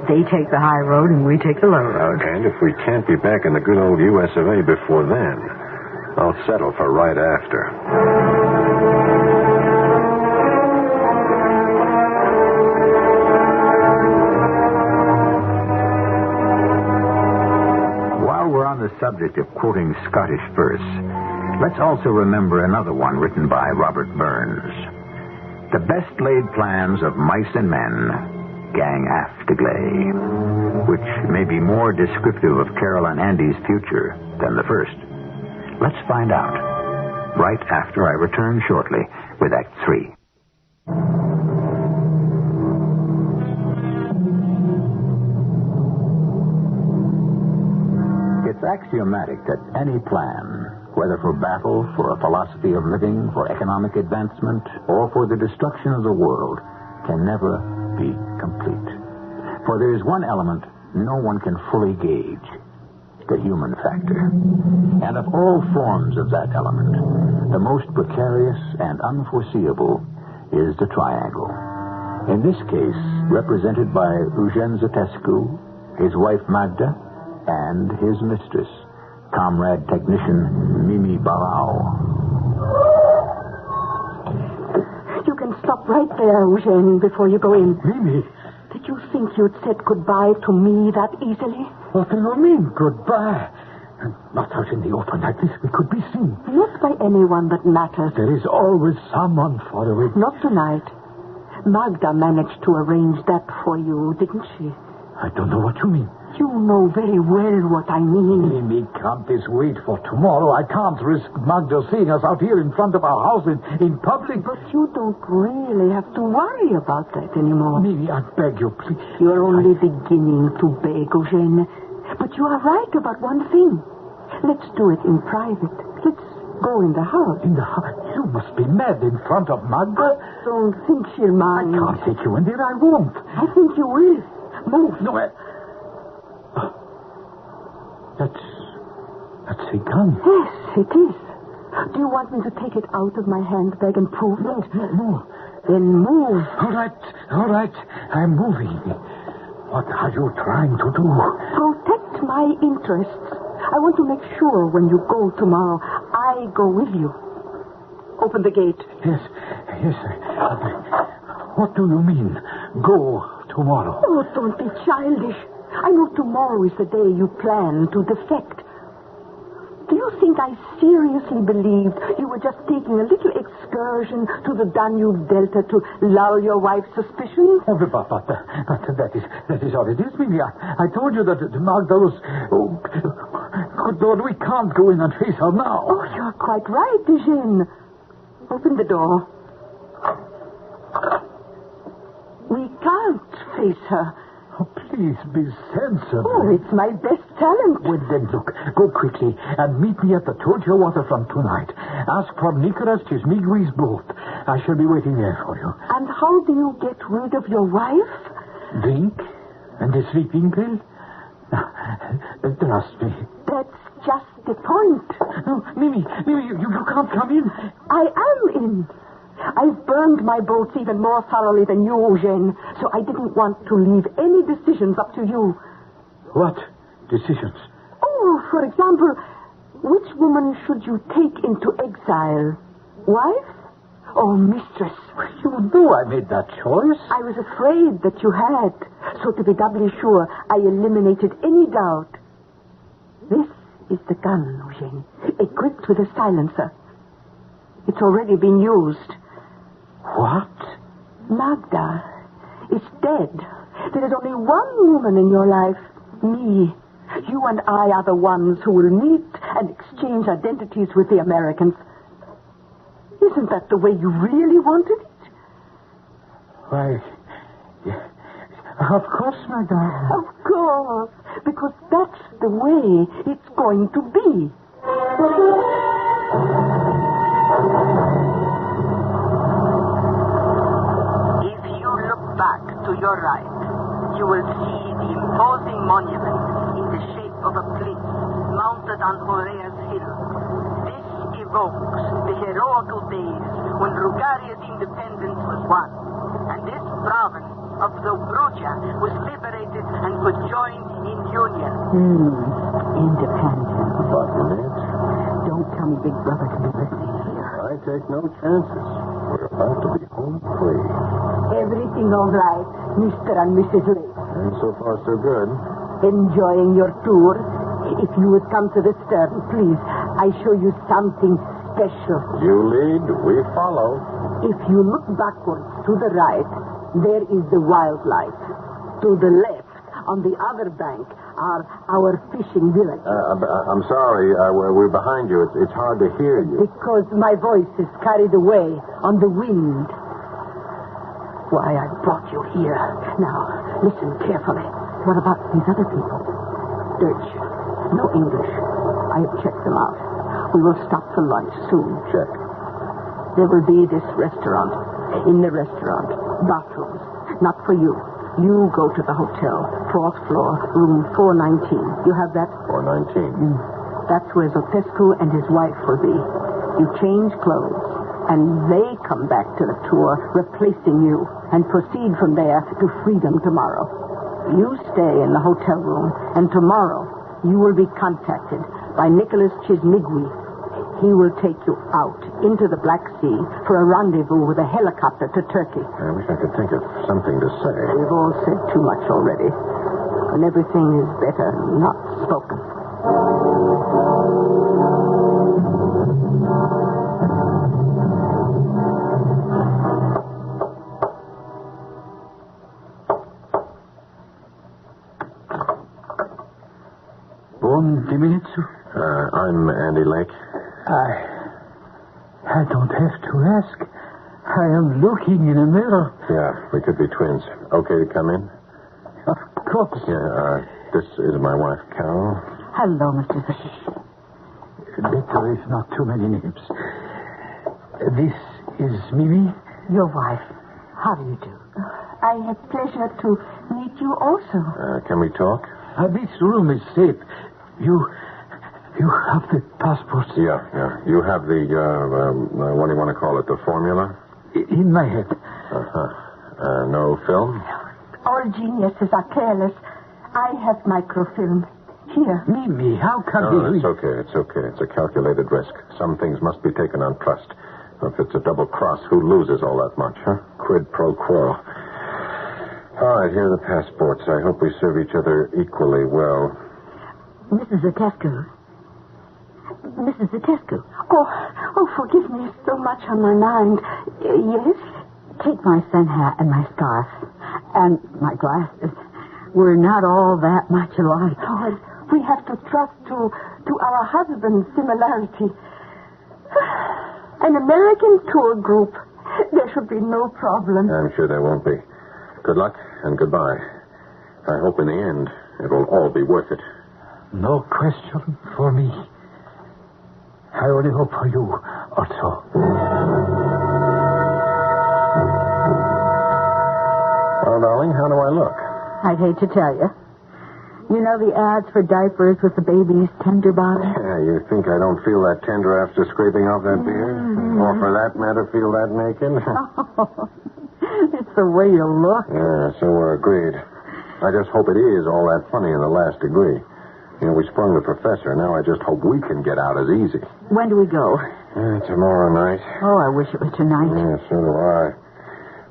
They take the high road and we take the low road. And if we can't be back in the good old US of A before then, I'll settle for right after. While we're on the subject of quoting Scottish verse, let's also remember another one written by Robert Burns. The best laid plans of mice and men gang aft to gley, which may be more descriptive of Carol and Andy's future than the first. Let's find out right after I return shortly with Act 3. It's axiomatic that any plan, whether for battle, for a philosophy of living, for economic advancement, or for the destruction of the world, can never be complete. For there is one element no one can fully gauge, the human factor. And of all forms of that element, the most precarious and unforeseeable is the triangle. In this case, represented by Eugene Zotescu, his wife Magda, and his mistress, comrade technician Mimi Barao. You can stop right there, Eugene, before you go in. Mimi? Did you think you'd said goodbye to me that easily? What do you mean, goodbye? Not out in the open like this. We could be seen. Not by anyone that matters. There is always someone following. Not tonight. Magda managed to arrange that for you, didn't she? I don't know what you mean. You know very well what I mean. Mimi, can't this wait for tomorrow? I can't risk Magda seeing us out here in front of our house in public. But you don't really have to worry about that anymore. Mimi, I beg you, please. You're only beginning to beg, Eugene. But you are right about one thing. Let's do it in private. Let's go in the house. In the house? You must be mad in front of Magda. I don't think she'll mind. I can't take you in there. I won't. I think you will. Move. No, That's a gun. Yes, it is. Do you want me to take it out of my handbag and prove it? No. Then move. All right. I'm moving. What are you trying to do? Protect my interests. I want to make sure when you go tomorrow, I go with you. Open the gate. Yes. What do you mean, go tomorrow? Oh, don't be childish. I know tomorrow is the day you plan to defect. Do you think I seriously believed you were just taking a little excursion to the Danube Delta to lull your wife's suspicions? Oh, but that is all it is, Mimi. I told you that Magda was... Oh, good Lord, we can't go in and face her now. Oh, you're quite right, Eugene. Open the door. We can't face her. Oh, please be sensible. Oh, it's my best talent. Well, then, look, go quickly and meet me at the Torture waterfront tonight. Ask for Nicholas Chismigui's boat. I shall be waiting there for you. And how do you get rid of your wife? Drink and a sleeping pill. Trust me. That's just the point. No, Mimi, you can't come in. I am in. I've burned my boats even more thoroughly than you, Eugene, so I didn't want to leave any decisions up to you. What decisions? Oh, for example, which woman should you take into exile? Wife or mistress? You know I made that choice. I was afraid that you had, so to be doubly sure, I eliminated any doubt. This is the gun, Eugene, equipped with a silencer. It's already been used. What? Magda is dead. There is only one woman in your life, me. You and I are the ones who will meet and exchange identities with the Americans. Isn't that the way you really wanted it? Why, yeah. Of course, my darling. Of course, because that's the way it's going to be. Back to your right, you will see the imposing monument in the shape of a plinth mounted on Horea's hill. This evokes the heroical days when Rugaria's independence was won, and this province of the Brugia was liberated and could join in union. Independence. Wasn't it? Don't tell me Big Brother can be listening here. I take no chances. We're about to be home free. Everything all right, Mr. and Mrs. Lake? And so far, so good. Enjoying your tour? If you would come to the stern, please, I show you something special. You lead, we follow. If you look backwards to the right, there is the wildlife. To the left, on the other bank, are our fishing villages. I'm sorry, we're behind you. It's hard to hear you. Because my voice is carried away on the wind. Why, I brought you here. Now, listen carefully. What about these other people? Dutch. No English. I have checked them out. We will stop for lunch soon. Check. There will be this restaurant. In the restaurant, bathrooms. Not for you. You go to the hotel. 4th floor, room 419. You have that? 419. That's where Zotescu and his wife will be. You change clothes. And they come back to the tour, replacing you, and proceed from there to freedom tomorrow. You stay in the hotel room, and tomorrow you will be contacted by Nicholas Chismigui. He will take you out into the Black Sea for a rendezvous with a helicopter to Turkey. I wish I could think of something to say. We've all said too much already, and everything is better not spoken. I'm Andy Lake. I don't have to ask. I am looking in a mirror. Yeah, we could be twins. Okay to come in? Of course. Yeah, this is my wife, Carol. Hello, Mr. Fisher. Better if not too many names. This is Mimi? Your wife. How do you do? I had pleasure to meet you also. Can we talk? This room is safe. You have the passports? Yeah. You have the, what do you want to call it, the formula? In my head. No film? All geniuses are careless. I have microfilm. Here. Mimi, how can No, it's okay. It's a calculated risk. Some things must be taken on trust. If it's a double cross, who loses all that much, huh? Quid pro quo. All right, here are the passports. I hope we serve each other equally well. Mrs. Zatescu. Mrs. Zatescu. Oh, forgive me. So much on my mind. Yes? Take my sun hat and my scarf. And my glasses. We're not all that much alike. Oh, we have to trust to our husband's similarity. An American tour group. There should be no problem. I'm sure there won't be. Good luck and goodbye. I hope in the end it'll all be worth it. No question for me. I only hope for you also. Well, darling, how do I look? I'd hate to tell you. You know the ads for diapers with the baby's tender bottom? Yeah, you think I don't feel that tender after scraping off that beard? Or for that matter, feel that naked? It's the way you look. Yeah, so we're agreed. I just hope it is all that funny in the last degree. You know, we sprung the professor. Now I just hope we can get out as easy. When do we go? Tomorrow night. Oh, I wish it was tonight. Yeah, so do I.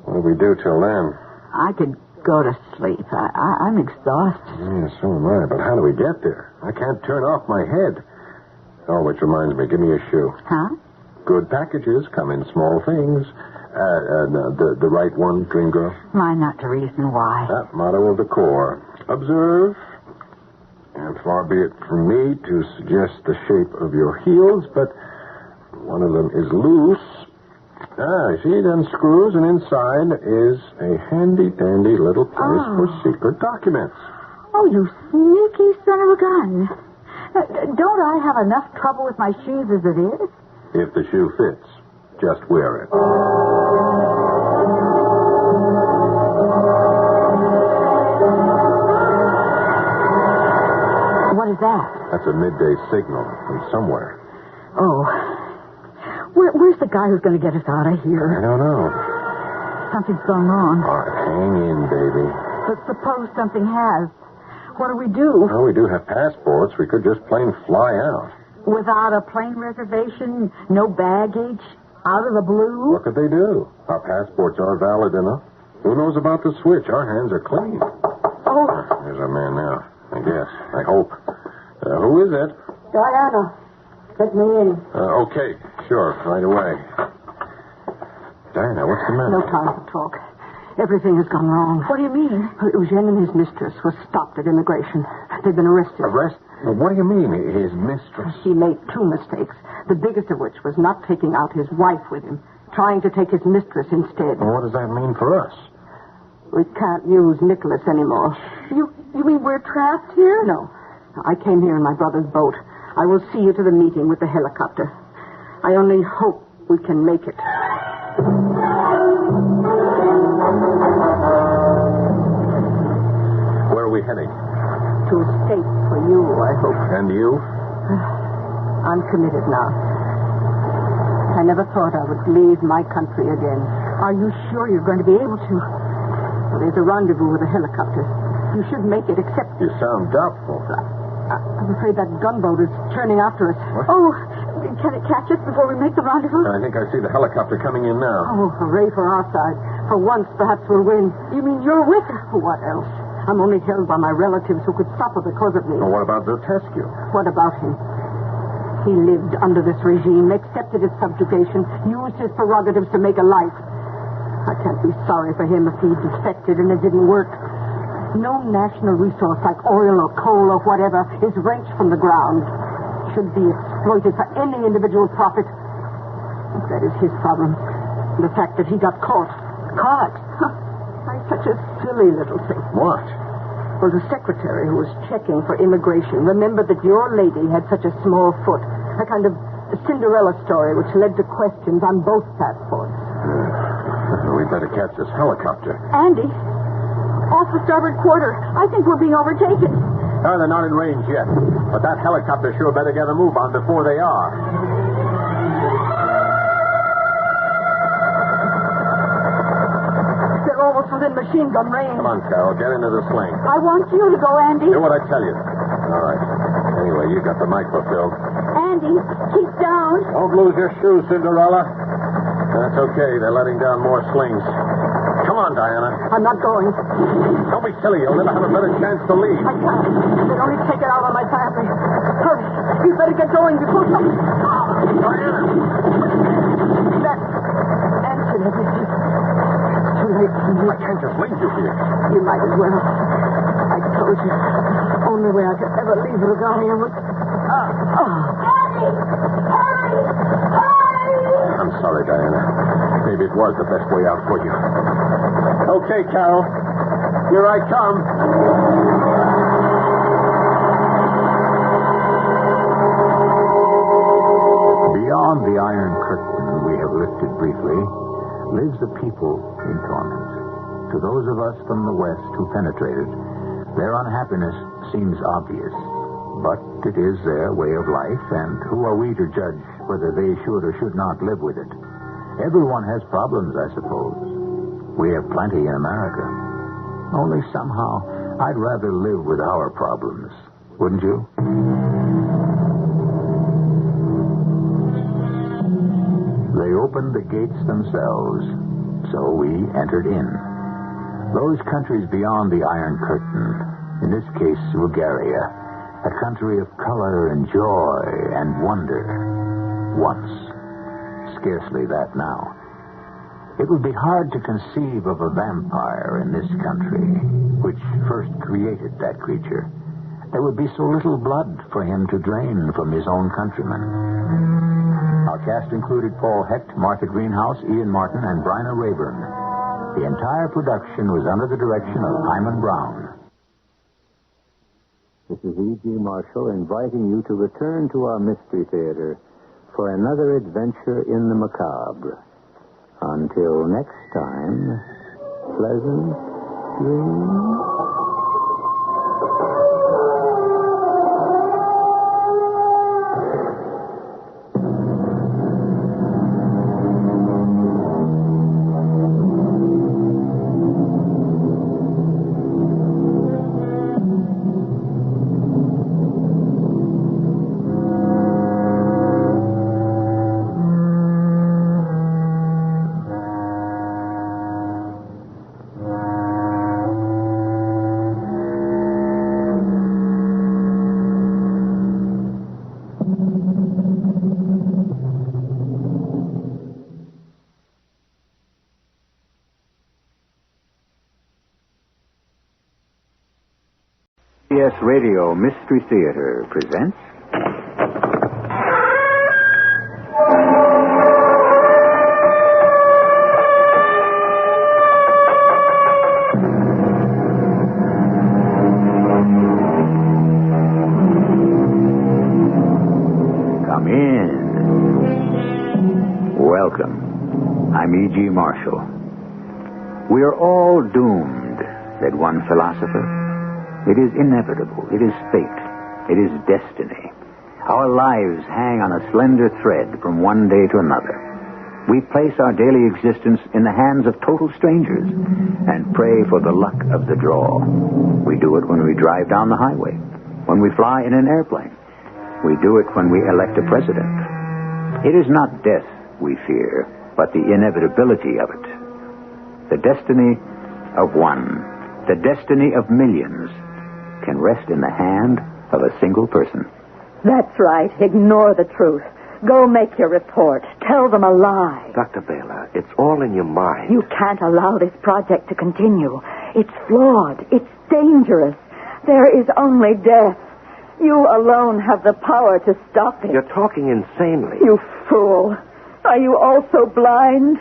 What do we do till then? I could go to sleep. I'm exhausted. Yeah, so am I. But how do we get there? I can't turn off my head. Oh, which reminds me, give me a shoe. Huh? Good packages come in small things. The right one, dream girl? Why not to reason why? That motto of the Corps. Observe. And far be it from me to suggest the shape of your heels, but one of them is loose. You see, it unscrews, and inside is a handy-dandy little place for secret documents. Oh, you sneaky son of a gun. Don't I have enough trouble with my shoes as it is? If the shoe fits, just wear it. What is that? That's a midday signal from somewhere. Oh. Where's the guy who's going to get us out of here? I don't know. Something's gone wrong. Hang in, baby. But suppose something has. What do we do? Well, we do have passports. We could just plain fly out. Without a plane reservation, no baggage, out of the blue? What could they do? Our passports are valid enough. Who knows about the switch? Our hands are clean. Oh. There's our man now. I guess. I hope. Who is it? Diana. Let me in. Okay. Sure. Right away. Diana, what's the matter? No time to talk. Everything has gone wrong. What do you mean? Eugene and his mistress were stopped at immigration. They've been arrested. Arrested? What do you mean, his mistress? He made two mistakes, the biggest of which was not taking out his wife with him, trying to take his mistress instead. Well, what does that mean for us? We can't use Nicholas anymore. You mean we're trapped here? No. I came here in my brother's boat. I will see you to the meeting with the helicopter. I only hope we can make it. Where are we heading? To escape for you, I hope. And you? I'm committed now. I never thought I would leave my country again. Are you sure you're going to be able to? Well, there's a rendezvous with a helicopter. You should make it, except... You sound doubtful. I'm afraid that gunboat is turning after us. What? Oh, can it catch us before we make the rendezvous? I think I see the helicopter coming in now. Oh, hooray for our side. For once, perhaps we'll win. You mean you're with her? What else? I'm only held by my relatives who could suffer because of me. Well, what about Zatescu? What about him? He lived under this regime, accepted its subjugation, used his prerogatives to make a life. I can't be sorry for him if he defected and it didn't work. No national resource like oil or coal or whatever is wrenched from the ground. Should be exploited for any individual profit. That is his problem. The fact that he got caught. Caught? Such a silly little thing. What? Well, the secretary who was checking for immigration remembered that your lady had such a small foot A kind of Cinderella story which led to questions on both passports. We'd better catch this helicopter. Andy, off the starboard quarter. I think we're being overtaken. Oh, they're not in range yet. But that helicopter sure better get a move on before they are. They're almost within machine gun range. Come on, Carol. Get into the sling. I want you to go, Andy. Do what I tell you. All right. Anyway, you got the microfilm. Andy, keep down. Don't lose your shoes, Cinderella. That's okay. They're letting down more slings. Come on, Diana. I'm not going. Don't be silly. You'll never have a better chance to leave. I can't. They'd only take it out on my family. Hurry. You better get going before something... Diana! That answered everything. It's too late for me. I can't just leave you here. You might as well. I told you. Only way I could ever leave Regania was... Daddy! Hurry! Hurry! I'm sorry, Diana. Maybe it was the best way out for you. Okay, Carol. Here I come. Beyond the Iron Curtain we have lifted briefly lives a people in torment. To those of us from the West who penetrated, their unhappiness seems obvious. But it is their way of life, and who are we to judge whether they should or should not live with it? Everyone has problems, I suppose. We have plenty in America. Only somehow, I'd rather live with our problems. Wouldn't you? They opened the gates themselves, so we entered in. Those countries beyond the Iron Curtain, in this case, Bulgaria, a country of color and joy and wonder. Once. Scarcely that now. It would be hard to conceive of a vampire in this country, which first created that creature. There would be so little blood for him to drain from his own countrymen. Our cast included Paul Hecht, Martha Greenhouse, Ian Martin, and Bryna Rayburn. The entire production was under the direction of Himan Brown. This is E.G. Marshall inviting you to return to our Mystery Theater for another adventure in the macabre. Until next time, pleasant dreams. CBS Radio Mystery Theater presents... Come in. Welcome. I'm E.G. Marshall. We are all doomed, said one philosopher. It is inevitable. It is fate. It is destiny. Our lives hang on a slender thread from one day to another. We place our daily existence in the hands of total strangers and pray for the luck of the draw. We do it when we drive down the highway, when we fly in an airplane. We do it when we elect a president. It is not death we fear, but the inevitability of it. The destiny of one, the destiny of millions, can rest in the hand of a single person. That's right. Ignore the truth. Go make your report. Tell them a lie. Dr. Baylor, it's all in your mind. You can't allow this project to continue. It's flawed. It's dangerous. There is only death. You alone have the power to stop it. You're talking insanely. You fool. Are you also blind?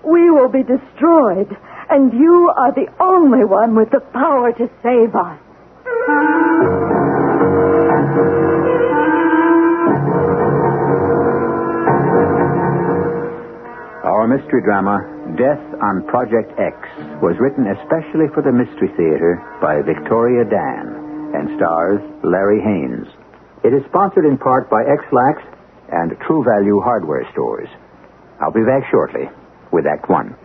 We will be destroyed, and you are the only one with the power to save us. Our mystery drama, Death on Project X, was written especially for the Mystery Theater by Victoria Dan and stars Larry Haynes. It is sponsored in part by X-Lax and True Value Hardware Stores. I'll be back shortly with Act One.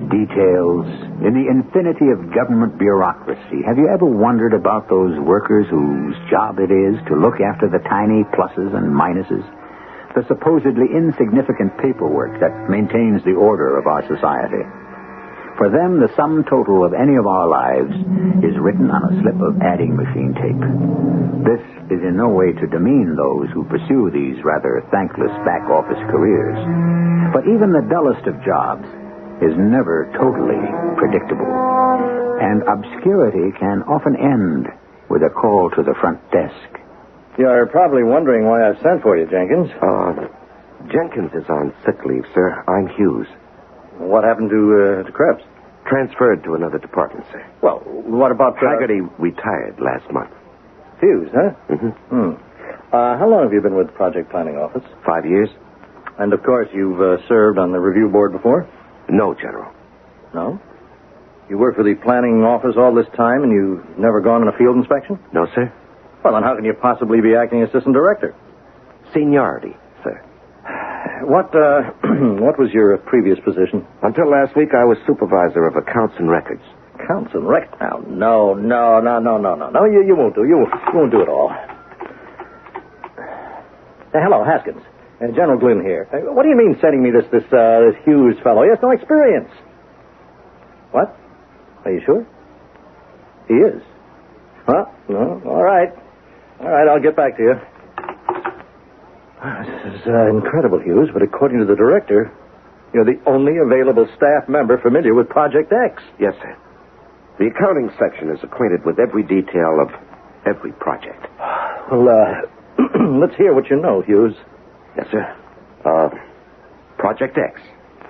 Details. In the infinity of government bureaucracy, have you ever wondered about those workers whose job it is to look after the tiny pluses and minuses? The supposedly insignificant paperwork that maintains the order of our society. For them, the sum total of any of our lives is written on a slip of adding machine tape. This is in no way to demean those who pursue these rather thankless back-office careers. But even the dullest of jobs is never totally predictable. And obscurity can often end with a call to the front desk. You're probably wondering why I sent for you, Jenkins. Jenkins is on sick leave, sir. I'm Hughes. What happened to Krebs? Transferred to another department, sir. Well, what about... Haggerty retired last month. Hughes, huh? Mm-hmm. How long have you been with the Project Planning Office? 5 years. And, of course, you've served on the review board before? No, General. No? You worked for the planning office all this time and you've never gone on a field inspection? No, sir. Well, then how can you possibly be acting assistant director? Seniority, sir. What was your previous position? Until last week, I was supervisor of accounts and records. Accounts and records? No. You won't do. You won't do it all. Hello, Haskins. General Glynn here. What do you mean sending me this Hughes fellow? He has no experience. What? Are you sure? He is. Huh? No. All right. I'll get back to you. This is incredible, Hughes, but according to the director, you're the only available staff member familiar with Project X. Yes, sir. The accounting section is acquainted with every detail of every project. Well, let's hear what you know, Hughes. Yes, sir. Project X,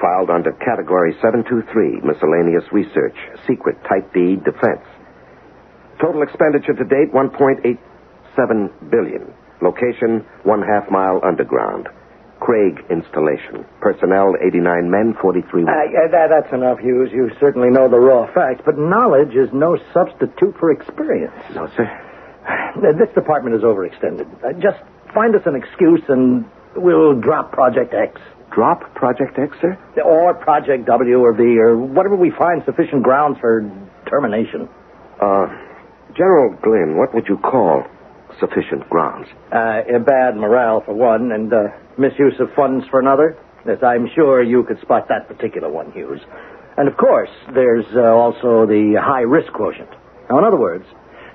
filed under Category 723, Miscellaneous Research, Secret Type D, Defense. Total expenditure to date, $1.87 billion. Location, 1/2 mile underground. Craig installation. Personnel, 89 men, 43 women. That's enough, Hughes. You certainly know the raw facts, but knowledge is no substitute for experience. No, sir. This department is overextended. Just find us an excuse and we'll drop Project X. Drop Project X, sir? Or Project W or V or whatever we find sufficient grounds for termination. General Glynn, what would you call sufficient grounds? Bad morale for one, and misuse of funds for another. Yes, I'm sure you could spot that particular one, Hughes. And of course, there's also the high risk quotient. Now, in other words,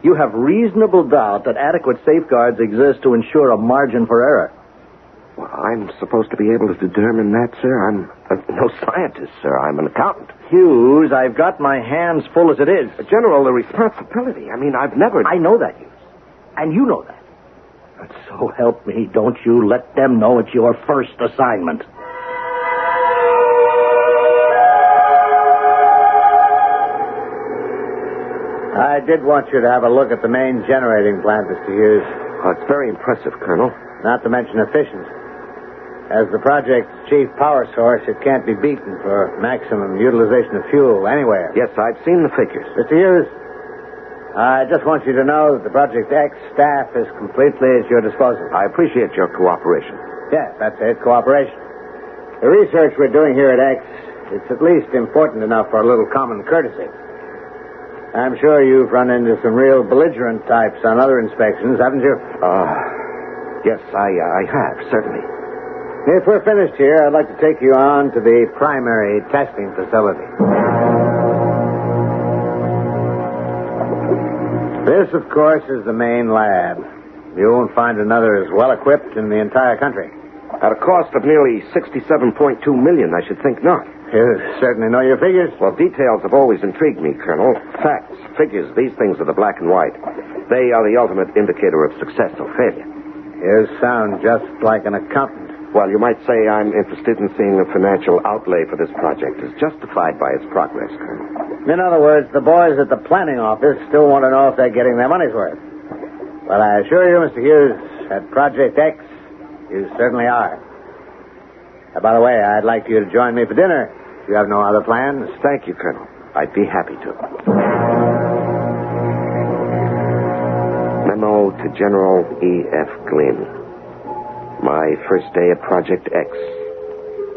you have reasonable doubt that adequate safeguards exist to ensure a margin for error. Well, I'm supposed to be able to determine that, sir. I'm no scientist, sir. I'm an accountant. Hughes, I've got my hands full as it is. General, the responsibility. I've never... I know that, Hughes. And you know that. But so help me, don't you let them know it's your first assignment. I did want you to have a look at the main generating plant, Mr. Hughes. Oh, it's very impressive, Colonel. Not to mention efficient. As the project's chief power source, it can't be beaten for maximum utilization of fuel anywhere. Yes, I've seen the figures. Mr. Hughes, I just want you to know that the Project X staff is completely at your disposal. I appreciate your cooperation. Yes, that's it, cooperation. The research we're doing here at X, it's at least important enough for a little common courtesy. I'm sure you've run into some real belligerent types on other inspections, haven't you? Yes, I have, certainly. If we're finished here, I'd like to take you on to the primary testing facility. This, of course, is the main lab. You won't find another as well equipped in the entire country. At a cost of nearly $67.2 million, I should think not. You certainly know your figures. Well, details have always intrigued me, Colonel. Facts, figures, these things are the black and white. They are the ultimate indicator of success or failure. You sound just like an accountant. Well, you might say I'm interested in seeing the financial outlay for this project is justified by its progress, Colonel. In other words, the boys at the planning office still want to know if they're getting their money's worth. Well, I assure you, Mr. Hughes, at Project X, you certainly are. By the way, I'd like you to join me for dinner if you have no other plans. Thank you, Colonel. I'd be happy to. Memo to General E.F. Glynn. My first day at Project X.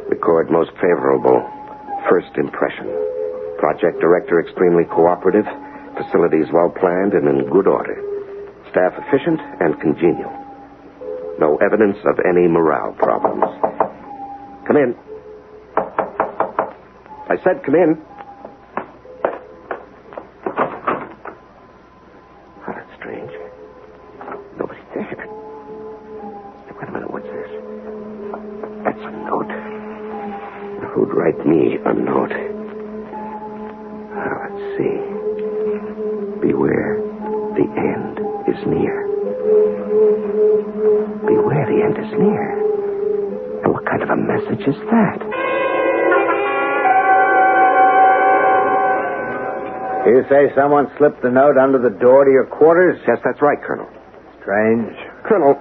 Record most favorable first impression. Project director extremely cooperative. Facilities well planned and in good order. Staff efficient and congenial. No evidence of any morale problems. Come in. I said come in. Oh, that's strange. Nobody's there. Wait a minute, what's this? That's a note. Who'd write me a note? Let's see. Beware, the end is near. Beware, the end is near. And what kind of a message is that? You say someone slipped the note under the door to your quarters? Yes, that's right, Colonel. Strange. Colonel,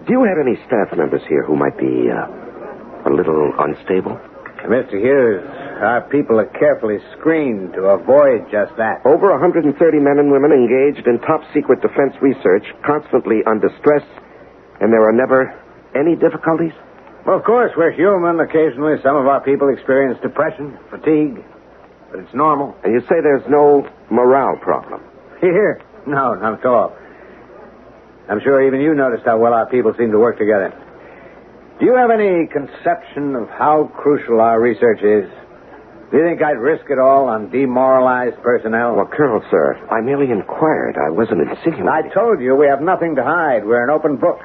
do you have any staff members here who might be a little unstable? Mr. Hughes, our people are carefully screened to avoid just that. Over 130 men and women engaged in top-secret defense research, constantly under stress, and there are never any difficulties? Well, of course, we're human. Occasionally, some of our people experience depression, fatigue, but it's normal. And you say there's no morale problem? Here? No, not at all. I'm sure even you noticed how well our people seem to work together. Do you have any conception of how crucial our research is? Do you think I'd risk it all on demoralized personnel? Well, Colonel, sir, I merely inquired. I wasn't insinuating. I told you we have nothing to hide. We're an open book.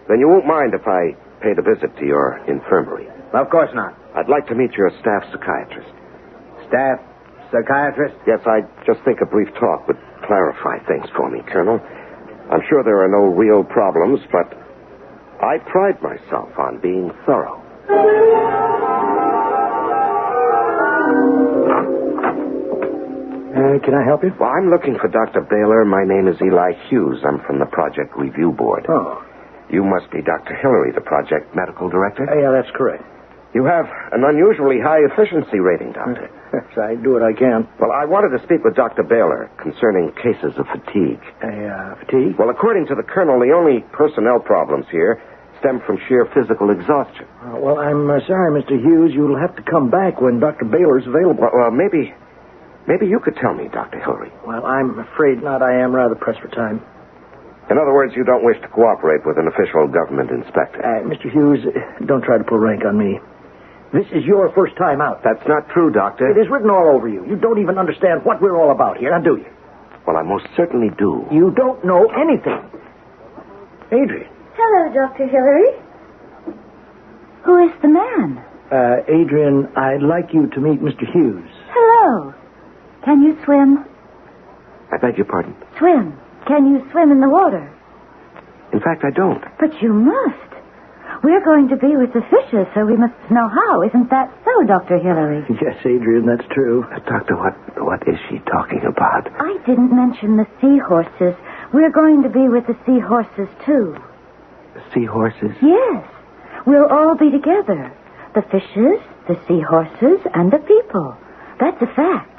Then you won't mind if I paid a visit to your infirmary? Of course not. I'd like to meet your staff psychiatrist. Staff psychiatrist? Yes, I just think a brief talk would clarify things for me, Colonel. I'm sure there are no real problems, but I pride myself on being thorough. Can I help you? Well, I'm looking for Dr. Baylor. My name is Eli Hughes. I'm from the Project Review Board. Oh. You must be Dr. Hillary, the project medical director? Yeah, that's correct. You have an unusually high efficiency rating, Doctor. Yes, I do what I can. Well, I wanted to speak with Dr. Baylor concerning cases of fatigue. Fatigue? Well, according to the colonel, the only personnel problems here stem from sheer physical exhaustion. Well, I'm sorry, Mr. Hughes. You'll have to come back when Dr. Baylor's available. Well, maybe you could tell me, Dr. Hillary. Well, I'm afraid not. I am rather pressed for time. In other words, you don't wish to cooperate with an official government inspector. Mr. Hughes, don't try to pull rank on me. This is your first time out. That's not true, Doctor. It is written all over you. You don't even understand what we're all about here, now do you? Well, I most certainly do. You don't know anything. Adrian. Hello, Dr. Hillary. Who is the man? Adrian, I'd like you to meet Mr. Hughes. Hello. Can you swim? I beg your pardon? Swim. Can you swim in the water? In fact, I don't. But you must. We're going to be with the fishes, so we must know how. Isn't that so, Dr. Hillary? Yes, Adrian, that's true. Doctor, what is she talking about? I didn't mention the seahorses. We're going to be with the seahorses, too. The seahorses? Yes. We'll all be together. The fishes, the seahorses, and the people. That's a fact.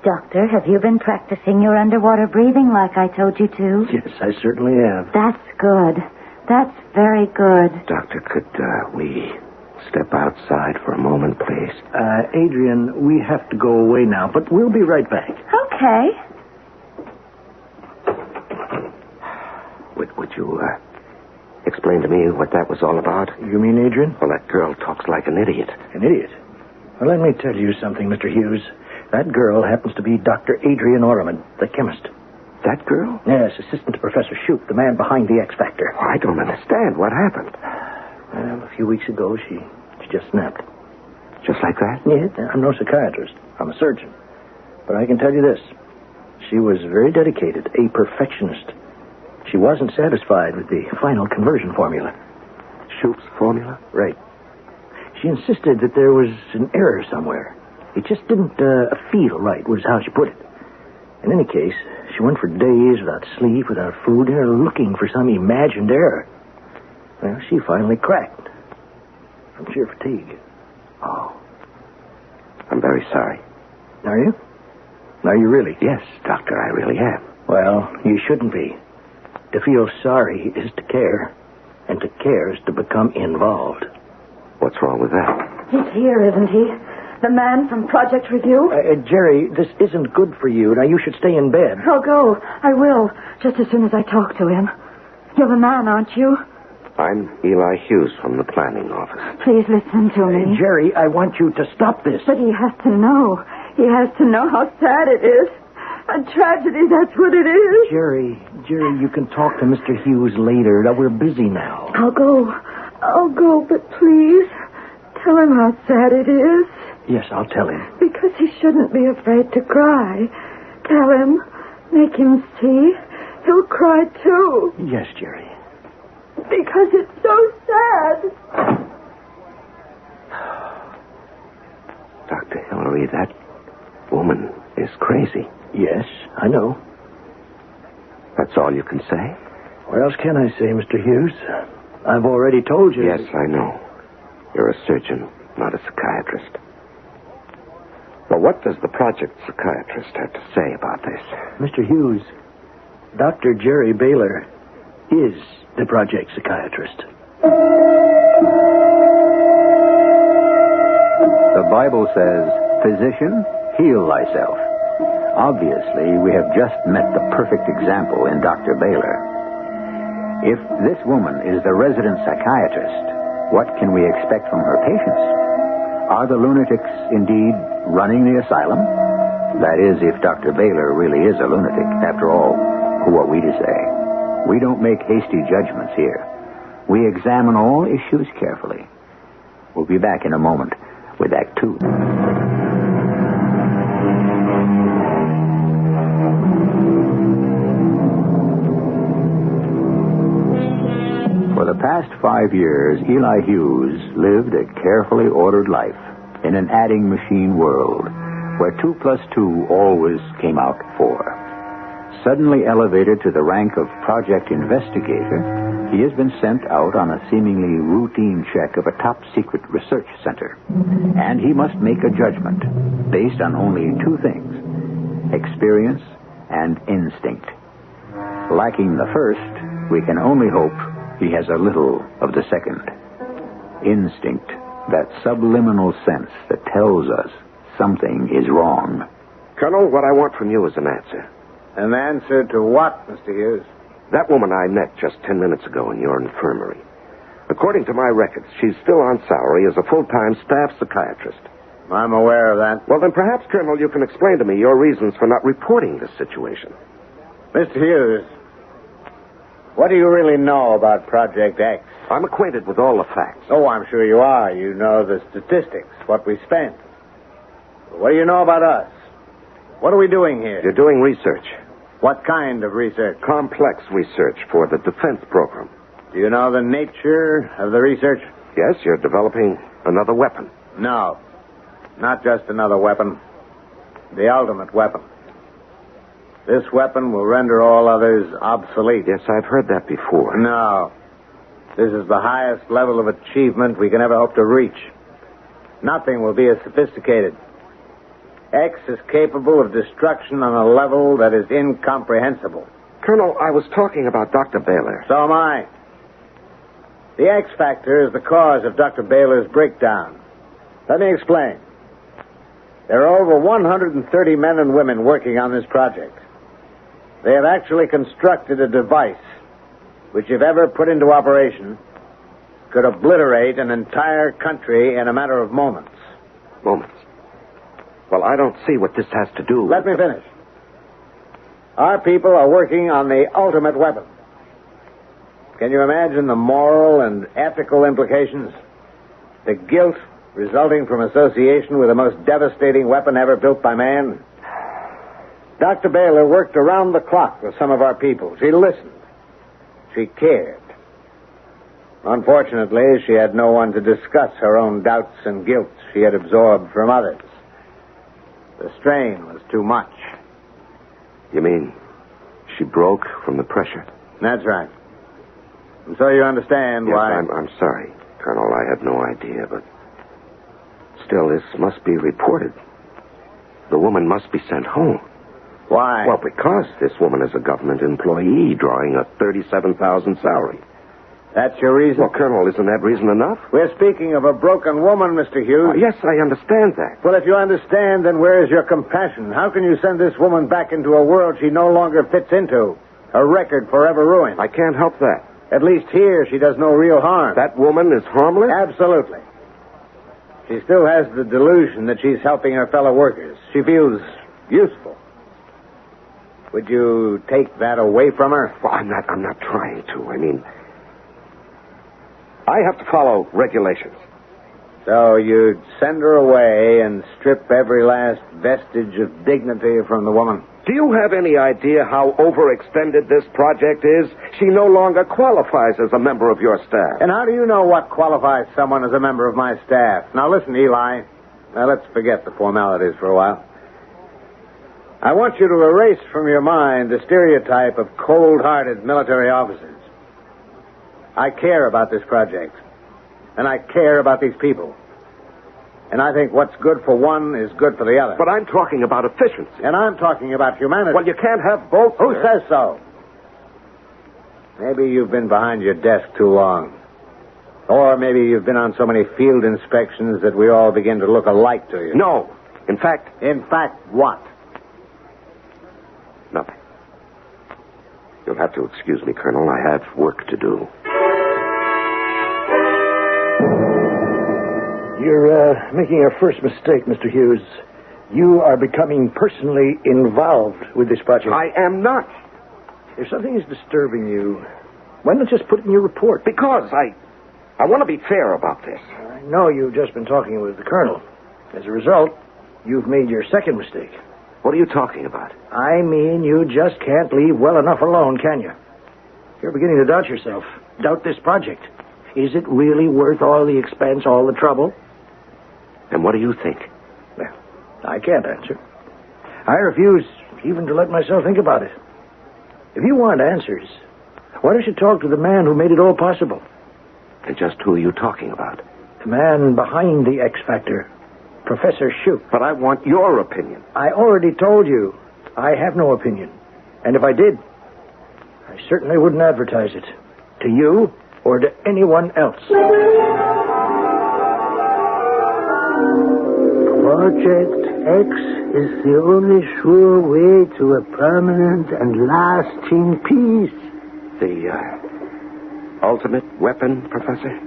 Doctor, have you been practicing your underwater breathing like I told you to? Yes, I certainly have. That's good. That's very good. Doctor, could we step outside for a moment, please? Adrian, we have to go away now, but we'll be right back. Okay. Would you explain to me what that was all about? You mean Adrian? Well, that girl talks like an idiot. An idiot? Well, let me tell you something, Mr. Hughes. That girl happens to be Dr. Adrian Orriman, the chemist. That girl? Yes, assistant to Professor Shoup, the man behind the X Factor. Oh, I don't understand. What happened? Well, a few weeks ago, she just snapped. Just like that? Yeah, I'm no psychiatrist. I'm a surgeon. But I can tell you this. She was very dedicated, a perfectionist. She wasn't satisfied with the final conversion formula. Shoup's formula? Right. She insisted that there was an error somewhere. It just didn't feel right, was how she put it. In any case, she went for days without sleep, without food, looking for some imagined error. Well, she finally cracked from sheer fatigue. Oh. I'm very sorry. Are you? Are you really? Yes, Doctor, I really am. Well, you shouldn't be. To feel sorry is to care, and to care is to become involved. What's wrong with that? He's here, isn't he? The man from Project Review? Jerry, this isn't good for you. Now, you should stay in bed. I'll go. I will, just as soon as I talk to him. You're the man, aren't you? I'm Eli Hughes from the planning office. Please listen to me. Jerry, I want you to stop this. But he has to know. He has to know how sad it is. A tragedy, that's what it is. Jerry, you can talk to Mr. Hughes later. Now, we're busy now. I'll go, but please, tell him how sad it is. Yes, I'll tell him. Because he shouldn't be afraid to cry. Tell him. Make him see. He'll cry, too. Yes, Jerry. Because it's so sad. Dr. Hillary, that woman is crazy. Yes, I know. That's all you can say? What else can I say, Mr. Hughes? I've already told you. Yes, I know. You're a surgeon, not a psychiatrist. Well, what does the project psychiatrist have to say about this? Mr. Hughes, Dr. Jerry Baylor is the project psychiatrist. The Bible says, "Physician, heal thyself." Obviously, we have just met the perfect example in Dr. Baylor. If this woman is the resident psychiatrist, what can we expect from her patients? Are the lunatics indeed running the asylum? That is, if Dr. Baylor really is a lunatic. After all, who are we to say? We don't make hasty judgments here. We examine all issues carefully. We'll be back in a moment with Act 2. For the past 5 years, Eli Hughes lived a carefully ordered life in an adding machine world where 2 plus 2 always came out 4. Suddenly elevated to the rank of project investigator, he has been sent out on a seemingly routine check of a top-secret research center. And he must make a judgment based on only 2 things: experience and instinct. Lacking the first, we can only hope he has a little of the second. Instinct, that subliminal sense that tells us something is wrong. Colonel, what I want from you is an answer. An answer to what, Mr. Hughes? That woman I met just 10 minutes ago in your infirmary. According to my records, she's still on salary as a full-time staff psychiatrist. I'm aware of that. Well, then perhaps, Colonel, you can explain to me your reasons for not reporting this situation. Mr. Hughes, what do you really know about Project X? I'm acquainted with all the facts. Oh, I'm sure you are. You know the statistics, what we spent. What do you know about us? What are we doing here? You're doing research. What kind of research? Complex research for the defense program. Do you know the nature of the research? Yes, you're developing another weapon. No, not just another weapon. The ultimate weapon. This weapon will render all others obsolete. Yes, I've heard that before. No. This is the highest level of achievement we can ever hope to reach. Nothing will be as sophisticated. X is capable of destruction on a level that is incomprehensible. Colonel, I was talking about Dr. Baylor. So am I. The X factor is the cause of Dr. Baylor's breakdown. Let me explain. There are over 130 men and women working on this project. They have actually constructed a device which, if ever put into operation, could obliterate an entire country in a matter of moments. Moments? Well, I don't see what this has to do with... Let me finish. Our people are working on the ultimate weapon. Can you imagine the moral and ethical implications? The guilt resulting from association with the most devastating weapon ever built by man? Dr. Baylor worked around the clock with some of our people. She listened. She cared. Unfortunately, she had no one to discuss her own doubts and guilt she had absorbed from others. The strain was too much. You mean she broke from the pressure? That's right. And so you understand why... I'm sorry, Colonel. I had no idea, but... Still, this must be reported. The woman must be sent home. Why? Well, because this woman is a government employee drawing a $37,000 salary. That's your reason? Well, Colonel, isn't that reason enough? We're speaking of a broken woman, Mr. Hughes. Yes, I understand that. Well, if you understand, then where is your compassion? How can you send this woman back into a world she no longer fits into? A record forever ruined. I can't help that. At least here, she does no real harm. That woman is harmless? Absolutely. She still has the delusion that she's helping her fellow workers. She feels useful. Would you take that away from her? Well, I'm not trying to. I mean, I have to follow regulations. So you'd send her away and strip every last vestige of dignity from the woman? Do you have any idea how overextended this project is? She no longer qualifies as a member of your staff. And how do you know what qualifies someone as a member of my staff? Now listen, Eli. Now let's forget the formalities for a while. I want you to erase from your mind the stereotype of cold-hearted military officers. I care about this project. And I care about these people. And I think what's good for one is good for the other. But I'm talking about efficiency. And I'm talking about humanity. Well, you can't have both. Who says so? Maybe you've been behind your desk too long. Or maybe you've been on so many field inspections that we all begin to look alike to you. No. In fact... In fact, what? Nothing. You'll have to excuse me, Colonel. I have work to do. You're making a first mistake, Mr. Hughes. You are becoming personally involved with this project. I am not. If something is disturbing you, why not just put it in your report? Because I want to be fair about this. I know you've just been talking with the colonel. As a result, you've made your second mistake. What are you talking about? I mean, you just can't leave well enough alone, can you? You're beginning to doubt yourself. Doubt this project. Is it really worth all the expense, all the trouble? And what do you think? Well, I can't answer. I refuse even to let myself think about it. If you want answers, why don't you talk to the man who made it all possible? And just who are you talking about? The man behind the X Factor, Professor Shoup. But I want your opinion. I already told you I have no opinion. And if I did, I certainly wouldn't advertise it. To you or to anyone else. Project X is the only sure way to a permanent and lasting peace. The ultimate weapon, Professor?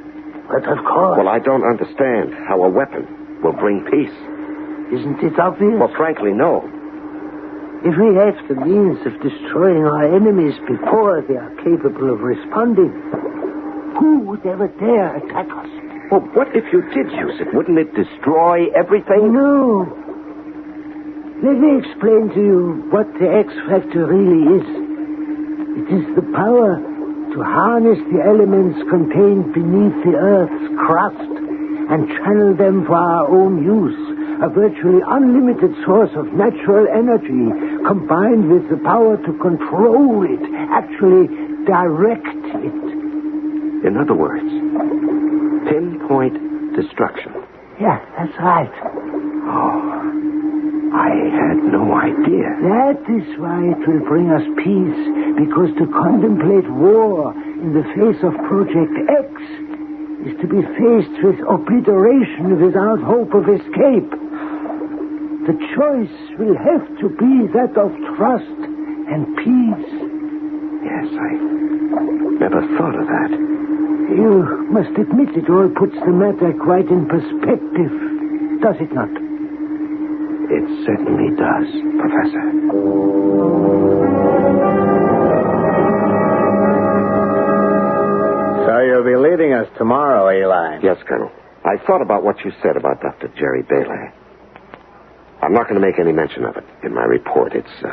But of course. Well, I don't understand how a weapon will bring peace. Isn't it obvious? Well, frankly, no. If we have the means of destroying our enemies before they are capable of responding, who would ever dare attack us? Well, what if you did use it? Wouldn't it destroy everything? No. Let me explain to you what the X Factor really is. It is the power to harness the elements contained beneath the Earth's crust and channel them for our own use. A virtually unlimited source of natural energy combined with the power to control it, actually direct it. In other words, pinpoint destruction. Yeah, that's right. Oh, I had no idea. That is why it will bring us peace, because to contemplate war in the face of Project X is to be faced with obliteration without hope of escape. The choice will have to be that of trust and peace. Yes, I never thought of that. You must admit it all puts the matter quite in perspective, does it not? It certainly does, Professor. So you'll be leaving us tomorrow, Eli? Yes, Colonel. I thought about what you said about Dr. Jerry Bailey. I'm not going to make any mention of it in my report. It's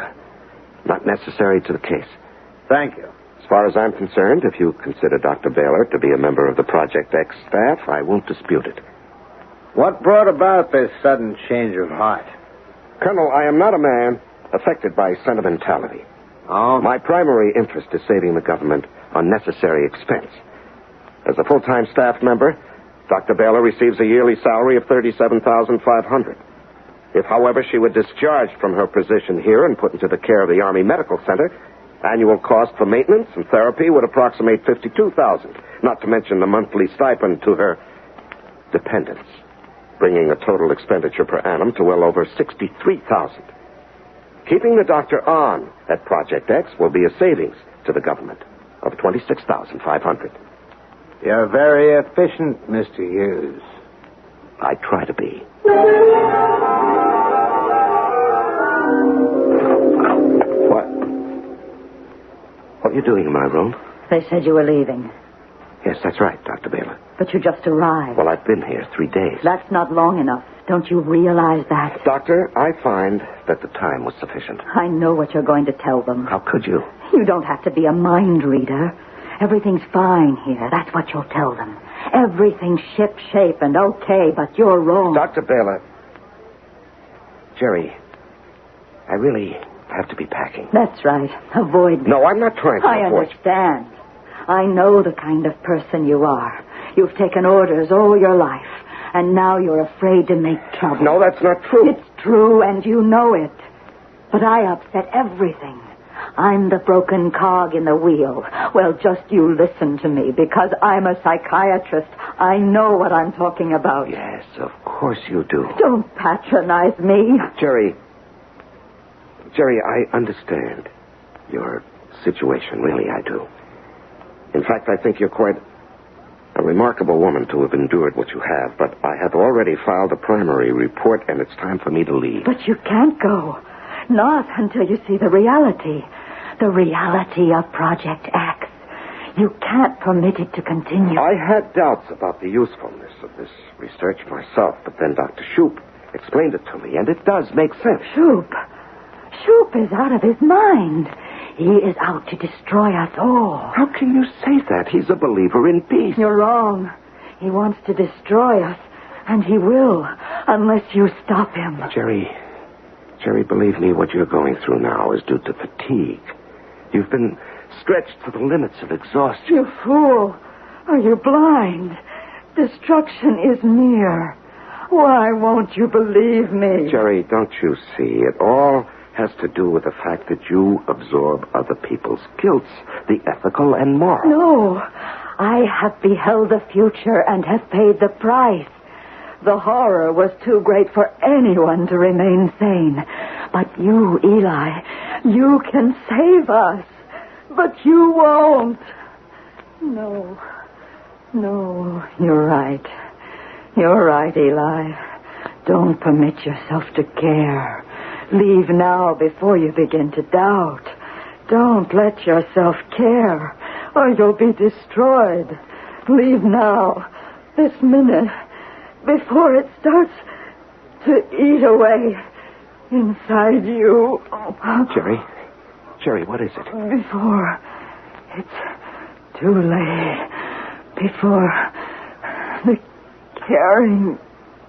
not necessary to the case. Thank you. As far as I'm concerned, if you consider Dr. Baylor to be a member of the Project X staff, I won't dispute it. What brought about this sudden change of heart? Colonel, I am not a man affected by sentimentality. Oh? My primary interest is saving the government unnecessary expense. As a full-time staff member, Dr. Baylor receives a yearly salary of $37,500. If, however, she were discharged from her position here and put into the care of the Army Medical Center, annual cost for maintenance and therapy would approximate $52,000, not to mention the monthly stipend to her dependents, bringing the total expenditure per annum to well over $63,000. Keeping the doctor on at Project X will be a savings to the government of $26,500. You're very efficient, Mr. Hughes. I try to be. What are you doing in my room? They said you were leaving. Yes, that's right, Dr. Baylor. But you just arrived. Well, I've been here 3 days. That's not long enough. Don't you realize that? Doctor, I find that the time was sufficient. I know what you're going to tell them. How could you? You don't have to be a mind reader. Everything's fine here. That's what you'll tell them. Everything's ship-shape and okay, but you're wrong. Dr. Baylor. Jerry, I really have to be packing. That's right. Avoid me. No, I'm not trying to I avoid. understand. I know the kind of person you are. You've taken orders all your life, and now you're afraid to make trouble. No, that's not true. It's true, and you know it. But I upset everything. I'm the broken cog in the wheel. Well, just you listen to me, because I'm a psychiatrist. I know what I'm talking about. Yes, of course you do. Don't patronize me. Jerry, I understand your situation. Really, I do. In fact, I think you're quite a remarkable woman to have endured what you have, but I have already filed a primary report, and it's time for me to leave. But you can't go. Not until you see the reality. The reality of Project X. You can't permit it to continue. I had doubts about the usefulness of this research myself, but then Dr. Shoup explained it to me, and it does make sense. Shoup is out of his mind. He is out to destroy us all. How can you say that? He's a believer in peace. You're wrong. He wants to destroy us, and he will, unless you stop him. Jerry, believe me, what you're going through now is due to fatigue. You've been stretched to the limits of exhaustion. You fool. Are you blind? Destruction is near. Why won't you believe me? Jerry, don't you see? It all has to do with the fact that you absorb other people's guilt, the ethical and moral. No. I have beheld the future and have paid the price. The horror was too great for anyone to remain sane. But you, Eli, you can save us. But you won't. No, you're right. You're right, Eli. Don't permit yourself to care. Leave now before you begin to doubt. Don't let yourself care, or you'll be destroyed. Leave now, this minute, before it starts to eat away inside you. Jerry, what is it? Before it's too late. Before the caring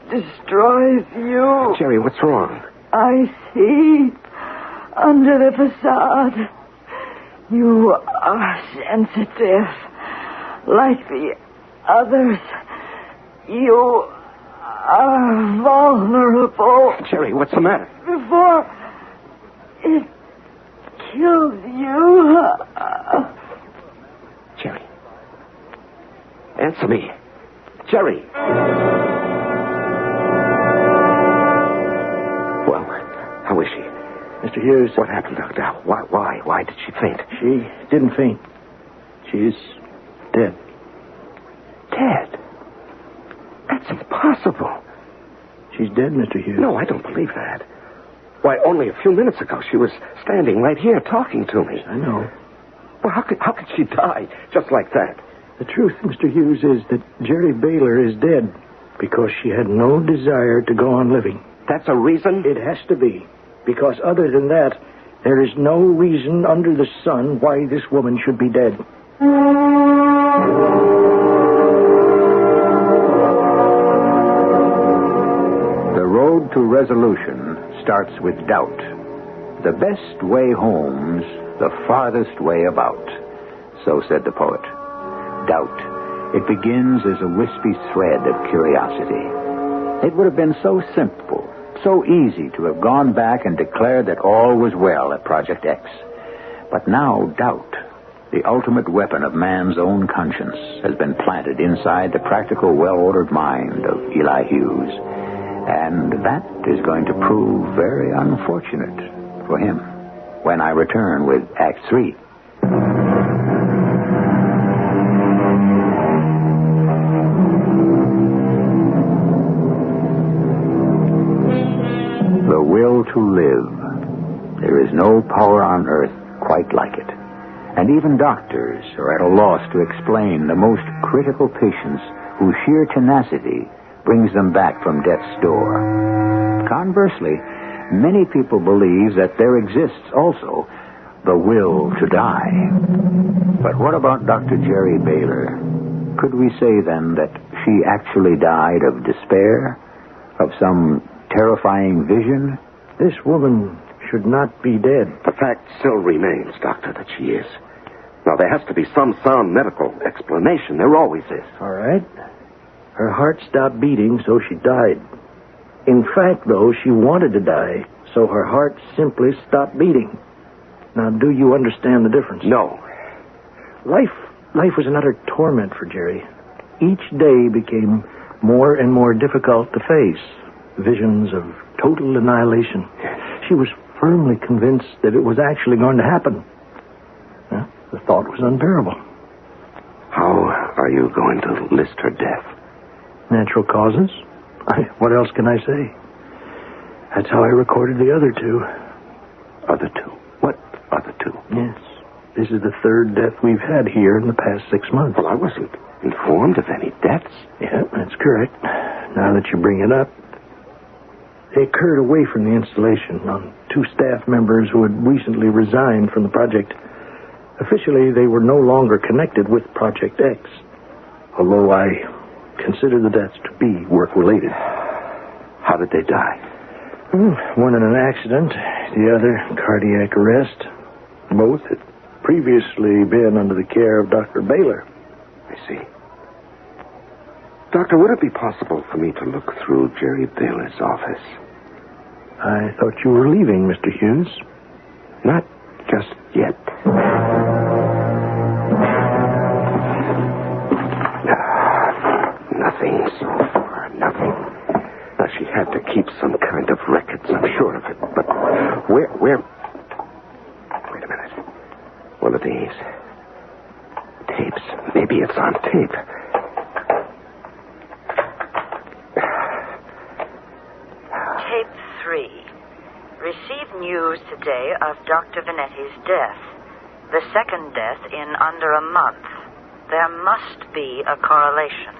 destroys you. Jerry, what's wrong? I see under the facade. You are sensitive. Like the others. You are vulnerable. Jerry, what's the matter? Before it kills you. Jerry. Answer me. Jerry. Well, how is she? Mr. Hughes. What happened, Doctor? Why did she faint? She didn't faint. She's dead. Dead? That's impossible. She's dead, Mr. Hughes. No, I don't believe that. Why, only a few minutes ago, she was standing right here talking to me. I know. Well, how could she die just like that? The truth, Mr. Hughes, is that Jerry Baylor is dead because she had no desire to go on living. That's a reason? It has to be. Because other than that, There is no reason under the sun why this woman should be dead. The road to resolution starts with doubt. The best way home's the farthest way about, so said the poet. Doubt. It begins as a wispy thread of curiosity. It would have been so simple, so easy to have gone back and declared that all was well at Project X. But now doubt, the ultimate weapon of man's own conscience, has been planted inside the practical, well-ordered mind of Eli Hughes. And that is going to prove very unfortunate for him when I return with Act 3. The will to live. There is no power on earth quite like it. And even doctors are at a loss to explain the most critical patients whose sheer tenacity brings them back from death's door. Conversely, many people believe that there exists also the will to die. But what about Dr. Jerry Baylor? Could we say then that she actually died of despair? Of some terrifying vision? This woman should not be dead. The fact still remains, Doctor, that she is. Now, there has to be some sound medical explanation. There always is. All right. Her heart stopped beating, so she died. In fact, though, she wanted to die, so her heart simply stopped beating. Now, do you understand the difference? No. Life was an utter torment for Jerry. Each day became more and more difficult to face. Visions of total annihilation. She was firmly convinced that it was actually going to happen. The thought was unbearable. How are you going to list her death? Natural causes? What else can I say? That's how I recorded the other two. Other two? What other two? Yes. This is the third death we've had here in the past 6 months. Well, I wasn't informed of any deaths. Yeah, that's correct. Now that you bring it up. They occurred away from the installation on 2 staff members who had recently resigned from the project. Officially, they were no longer connected with Project X, although I consider the deaths to be work-related. How did they die? One in an accident, the other cardiac arrest. Both had previously been under the care of Dr. Baylor. I see. Doctor, would it be possible for me to look through Jerry Baylor's office? I thought you were leaving, Mr. Hughes. Not just yet. Nothing so far, nothing. Now, she had to keep some kind of records, I'm sure of it. But where... Wait a minute. One of these. Tapes. Maybe it's on tape. Tape 3. Received news today of Dr. Vanetti's death. The second death in under a month. There must be a correlation.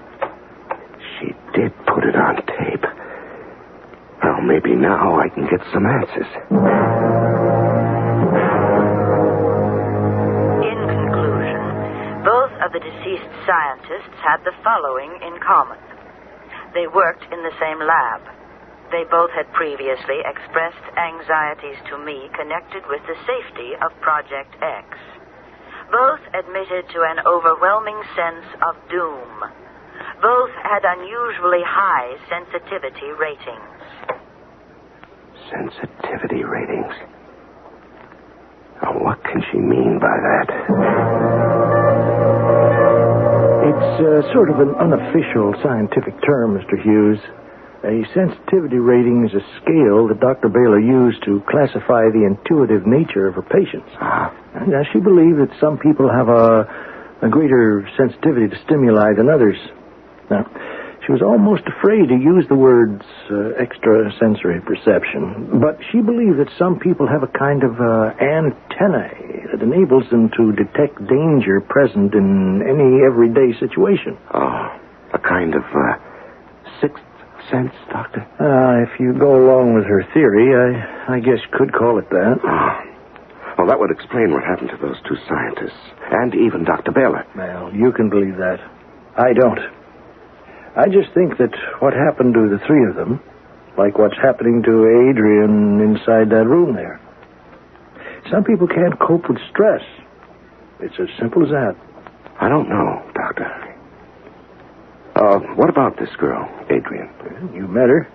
She did put it on tape. Well, maybe now I can get some answers. In conclusion, both of the deceased scientists had the following in common. They worked in the same lab. They both had previously expressed anxieties to me connected with the safety of Project X. Both admitted to an overwhelming sense of doom. Both had unusually high sensitivity ratings. Sensitivity ratings? Now, what can she mean by that? It's sort of an unofficial scientific term, Mr. Hughes. A sensitivity rating is a scale that Dr. Baylor used to classify the intuitive nature of her patients. Now, she believed that some people have a greater sensitivity to stimuli than others. Now, she was almost afraid to use the words extrasensory perception, but she believed that some people have a kind of antennae that enables them to detect danger present in any everyday situation. Oh, a kind of sixth sense, Doctor? If you go along with her theory, I guess you could call it that. Well, that would explain what happened to those two scientists, and even Dr. Baylor. Well, you can believe that. I don't. I just think that what happened to the three of them, like what's happening to Adrian inside that room there. Some people can't cope with stress. It's as simple as that. I don't know, Doctor. What about this girl, Adrian? You met her.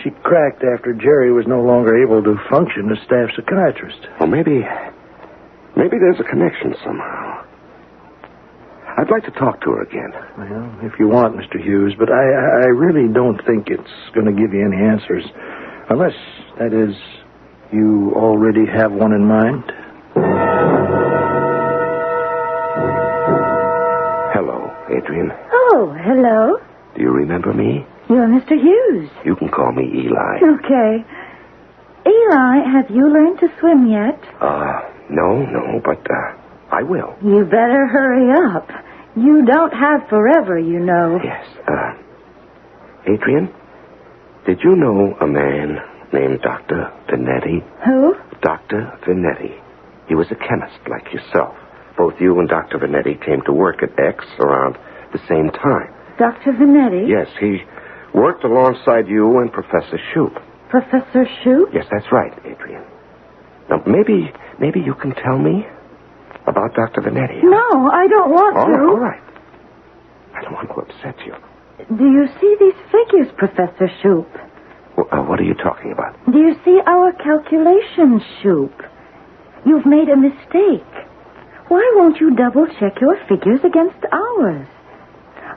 She cracked after Jerry was no longer able to function as staff psychiatrist. Well, maybe there's a connection somehow. I'd like to talk to her again. Well, if you want, Mr. Hughes, but I really don't think it's going to give you any answers. Unless, that is, you already have one in mind. Hello, Adrian. Oh, hello. Do you remember me? You're Mr. Hughes. You can call me Eli. Okay. Eli, have you learned to swim yet? No, but I will. You better hurry up. You don't have forever, you know. Yes. Adrian, did you know a man named Dr. Venetti? Who? Dr. Venetti. He was a chemist like yourself. Both you and Dr. Venetti came to work at X around the same time. Dr. Venetti? Yes, he worked alongside you and Professor Shoup. Professor Shoup? Yes, that's right, Adrian. Now, maybe you can tell me about Dr. Venetti. No, I don't want to. All right. I don't want to upset you. Do you see these figures, Professor Shoup? What are you talking about? Do you see our calculations, Shoup? You've made a mistake. Why won't you double-check your figures against ours?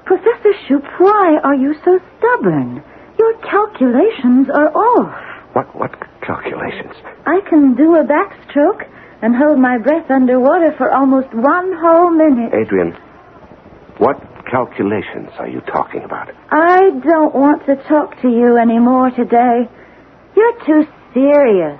Professor Shoup, why are you so stubborn? Your calculations are off. What calculations? I can do a backstroke and hold my breath underwater for almost 1 whole minute. Adrian, what calculations are you talking about? I don't want to talk to you anymore today. You're too serious.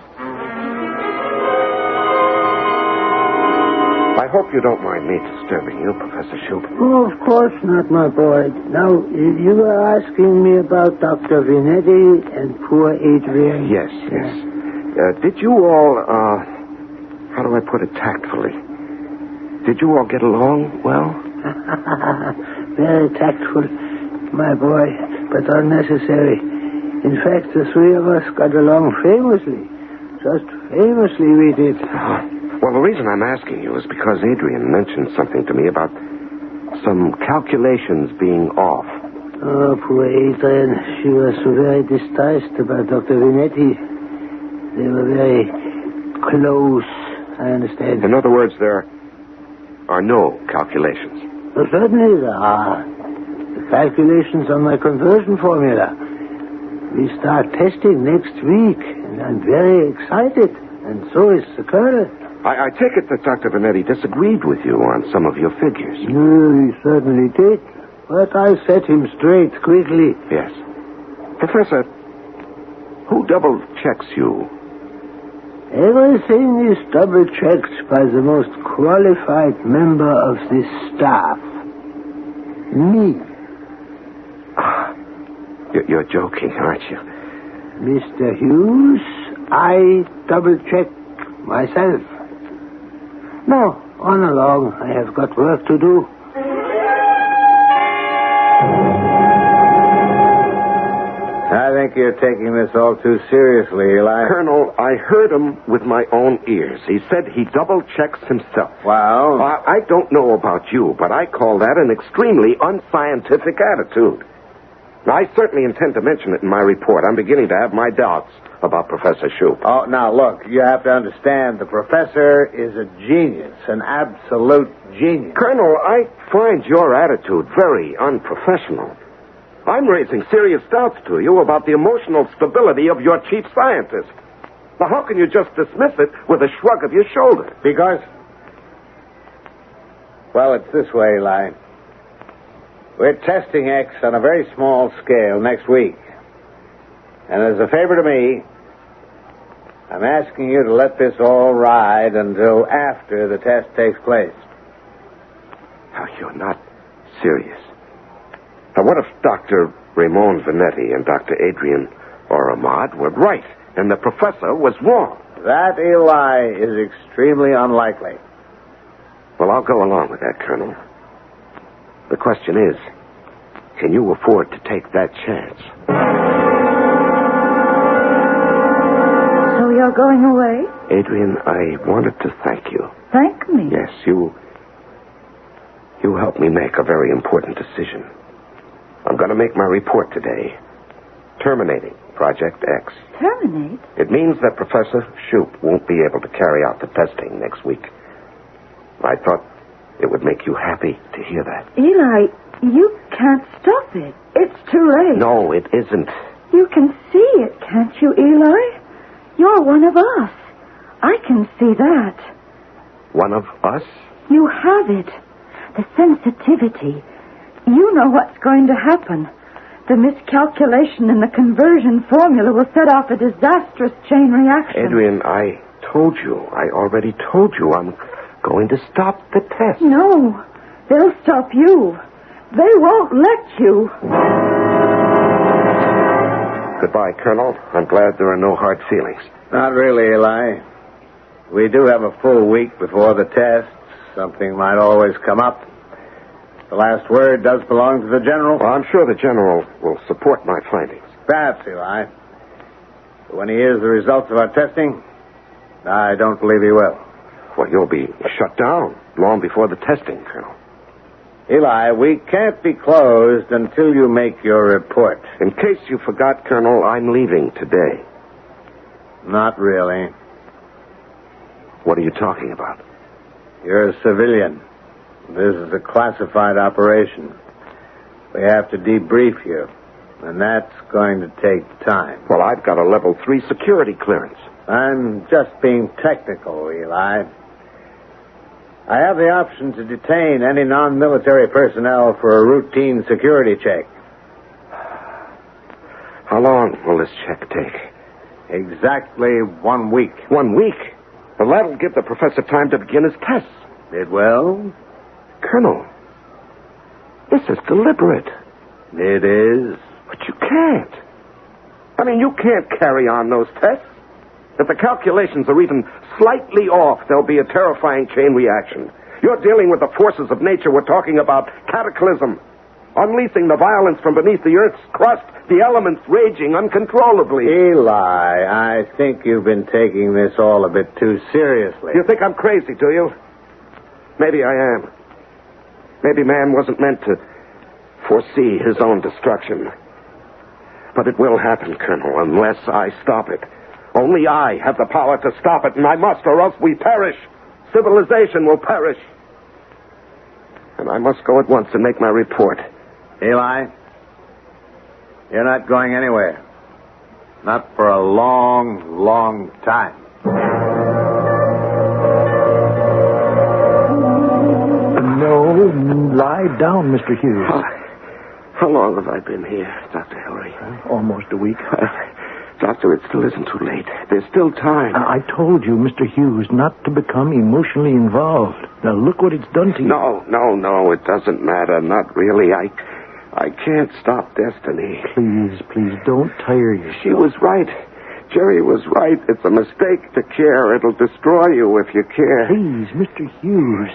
I hope you don't mind me disturbing you, Professor Shoup. Oh, of course not, my boy. Now, you were asking me about Dr. Venetti and poor Adrian. Yes. Did you all, how do I put it tactfully? Did you all get along well? Very tactful, my boy, but unnecessary. In fact, the three of us got along famously. Just famously we did. Well, the reason I'm asking you is because Adrian mentioned something to me about some calculations being off. Oh, poor Adrian. She was very distressed about Dr. Venetti. They were very close, I understand. In other words, there are no calculations. Well, certainly there are. The calculations on my conversion formula. We start testing next week, and I'm very excited, and so is the Colonel. I take it that Dr. Venetti disagreed with you on some of your figures. No, he certainly did. But I set him straight quickly. Yes. Professor, who double-checks you? Everything is double-checked by the most qualified member of this staff. Me. You're joking, aren't you? Mr. Hughes, I double-check myself. Now, on along. I have got work to do. I think you're taking this all too seriously, Eli. Colonel, I heard him with my own ears. He said he double-checks himself. Well? I don't know about you, but I call that an extremely unscientific attitude. Now, I certainly intend to mention it in my report. I'm beginning to have my doubts about Professor Shoup. Oh, now, look, you have to understand, the professor is a genius, an absolute genius. Colonel, I find your attitude very unprofessional. I'm raising serious doubts to you about the emotional stability of your chief scientist. Now, how can you just dismiss it with a shrug of your shoulders? Because, well, it's this way, Eli. We're testing X on a very small scale next week. And as a favor to me, I'm asking you to let this all ride until after the test takes place. Now, you're not serious. Now, what if Dr. Raymond Venetti and Dr. Adrian Ahmad were right and the professor was wrong? That, Eli, is extremely unlikely. Well, I'll go along with that, Colonel. The question is, can you afford to take that chance? So you're going away? Adrian, I wanted to thank you. Thank me? Yes, you helped me make a very important decision. I'm going to make my report today. Terminating Project X. Terminate? It means that Professor Shoup won't be able to carry out the testing next week. I thought it would make you happy to hear that. Eli, you can't stop it. It's too late. No, it isn't. You can see it, can't you, Eli? You're one of us. I can see that. One of us? You have it. The sensitivity. You know what's going to happen. The miscalculation in the conversion formula will set off a disastrous chain reaction. Adrian, I already told you I'm going to stop the test. No, they'll stop you. They won't let you. Goodbye, Colonel. I'm glad there are no hard feelings. Not really, Eli. We do have a full week before the test. Something might always come up. The last word does belong to the General. Well, I'm sure the General will support my findings. Perhaps, Eli. But when he hears the results of our testing, I don't believe he will. Well, you'll be shut down long before the testing, Colonel. Eli, we can't be closed until you make your report. In case you forgot, Colonel, I'm leaving today. Not really. What are you talking about? You're a civilian. This is a classified operation. We have to debrief you, and that's going to take time. Well, I've got a level 3 security clearance. I'm just being technical, Eli. I have the option to detain any non-military personnel for a routine security check. How long will this check take? Exactly 1 week. 1 week? Well, that'll give the professor time to begin his tests. It will? Colonel, this is deliberate. It is. But you can't. I mean, you can't carry on those tests. If the calculations are even slightly off, there'll be a terrifying chain reaction. You're dealing with the forces of nature. We're talking about cataclysm. Unleashing the violence from beneath the Earth's crust, the elements raging uncontrollably. Eli, I think you've been taking this all a bit too seriously. You think I'm crazy, do you? Maybe I am. Maybe man wasn't meant to foresee his own destruction. But it will happen, Colonel, unless I stop it. Only I have the power to stop it, and I must, or else we perish. Civilization will perish. And I must go at once and make my report. Eli, you're not going anywhere. Not for a long, long time. No, lie down, Mr. Hughes. How long have I been here, Dr. Hillary? Almost a week. Doctor, it still isn't too late. There's still time. I told you, Mr. Hughes, not to become emotionally involved. Now, look what it's done to you. No, it doesn't matter. Not really. I can't stop destiny. Please, don't tire yourself. She was right. Jerry was right. It's a mistake to care. It'll destroy you if you care. Please, Mr. Hughes.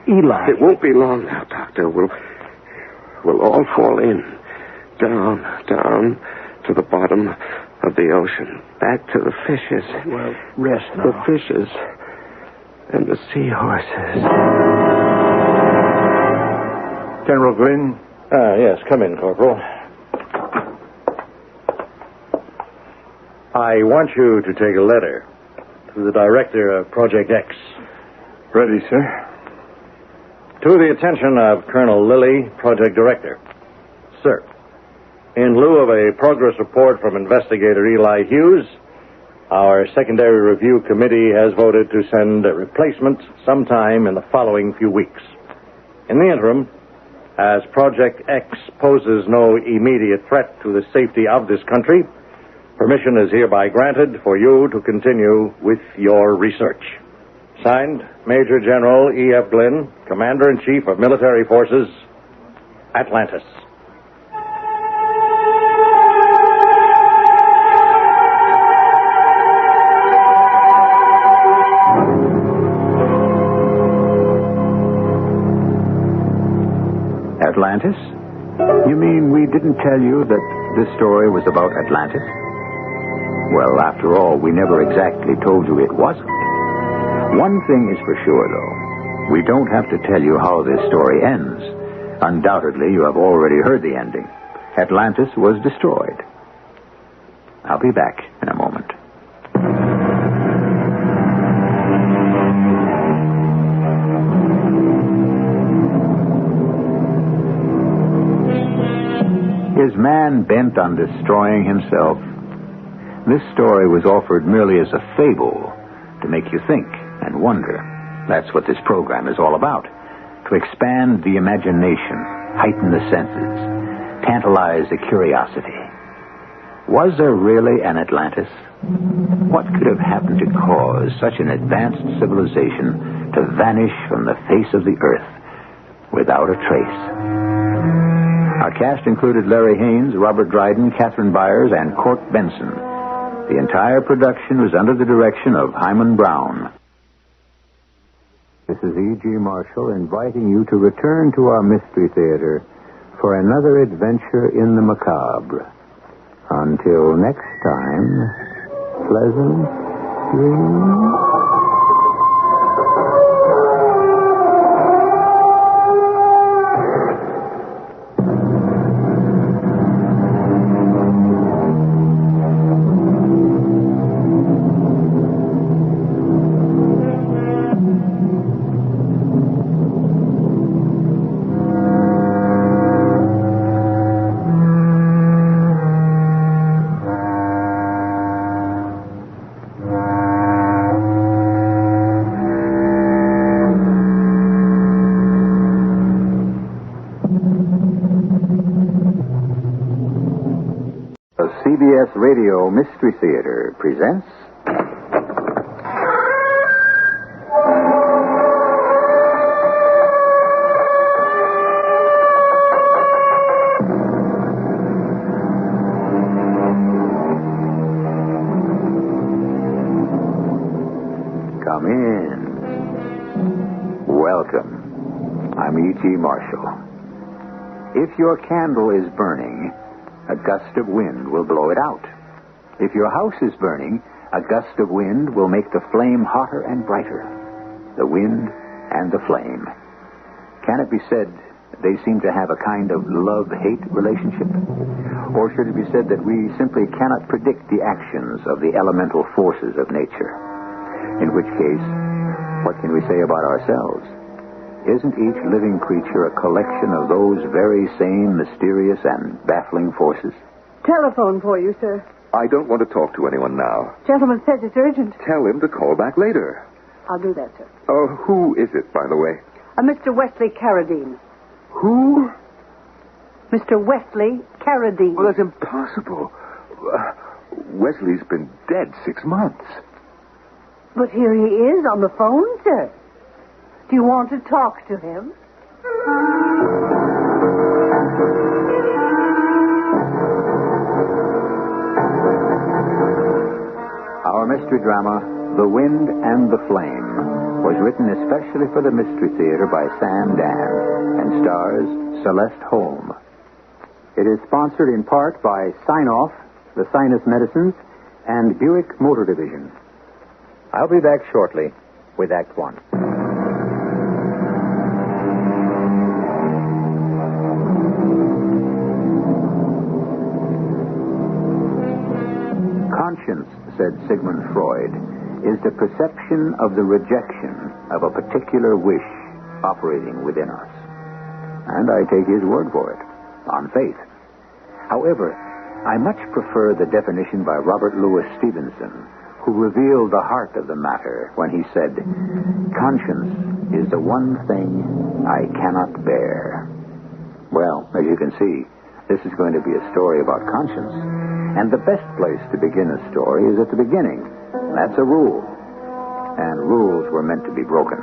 Eli. It won't be long now, Doctor. We'll all fall in. Down to the bottom of the ocean. Back to the fishes. Well, rest now. The fishes and the seahorses. General Glynn? Yes, come in, Corporal. I want you to take a letter to the director of Project X. Ready, sir. To the attention of Colonel Lilly, Project Director. Sir, in lieu of a progress report from Investigator Eli Hughes, our Secondary Review Committee has voted to send a replacement sometime in the following few weeks. In the interim, as Project X poses no immediate threat to the safety of this country, permission is hereby granted for you to continue with your research. Signed, Major General E.F. Glynn, Commander-in-Chief of Military Forces, Atlantis. Atlantis? You mean we didn't tell you that this story was about Atlantis? Well, after all, we never exactly told you it wasn't. One thing is for sure, though. We don't have to tell you how this story ends. Undoubtedly, you have already heard the ending. Atlantis was destroyed. I'll be back in a moment. Is man bent on destroying himself? This story was offered merely as a fable to make you think and wonder. That's what this program is all about. To expand the imagination, heighten the senses, tantalize the curiosity. Was there really an Atlantis? What could have happened to cause such an advanced civilization to vanish from the face of the earth without a trace? Our cast included Larry Haynes, Robert Dryden, Catherine Byers, and Court Benson. The entire production was under the direction of Himan Brown. This is E.G. Marshall inviting you to return to our Mystery Theater for another adventure in the macabre. Until next time, pleasant dreams. The CBS Radio Mystery Theater presents... Come in. Welcome. I'm E.G. Marshall. If your candle is burning, a gust of wind will blow it out. If your house is burning, a gust of wind will make the flame hotter and brighter. The wind and the flame. Can it be said they seem to have a kind of love-hate relationship? Or should it be said that we simply cannot predict the actions of the elemental forces of nature? In which case, what can we say about ourselves? Isn't each living creature a collection of those very same mysterious and baffling forces? Telephone for you, sir. I don't want to talk to anyone now. Gentleman says it's urgent. Tell him to call back later. I'll do that, sir. Who is it, by the way? Mr. Wesley Carradine. Who? Mr. Wesley Carradine. Well, that's impossible. Wesley's been dead 6 months. But here he is on the phone, sir. Do you want to talk to him? Our mystery drama, The Wind and the Flame, was written especially for the Mystery Theater by Sam Dan and stars Celeste Holm. It is sponsored in part by Sign-Off, the Sinus Medicines, and Buick Motor Division. I'll be back shortly with Act One. Conscience, said Sigmund Freud, is the perception of the rejection of a particular wish operating within us. And I take his word for it, on faith. However, I much prefer the definition by Robert Louis Stevenson, who revealed the heart of the matter when he said, "Conscience is the one thing I cannot bear." Well, as you can see, this is going to be a story about conscience. And the best place to begin a story is at the beginning. That's a rule. And rules were meant to be broken.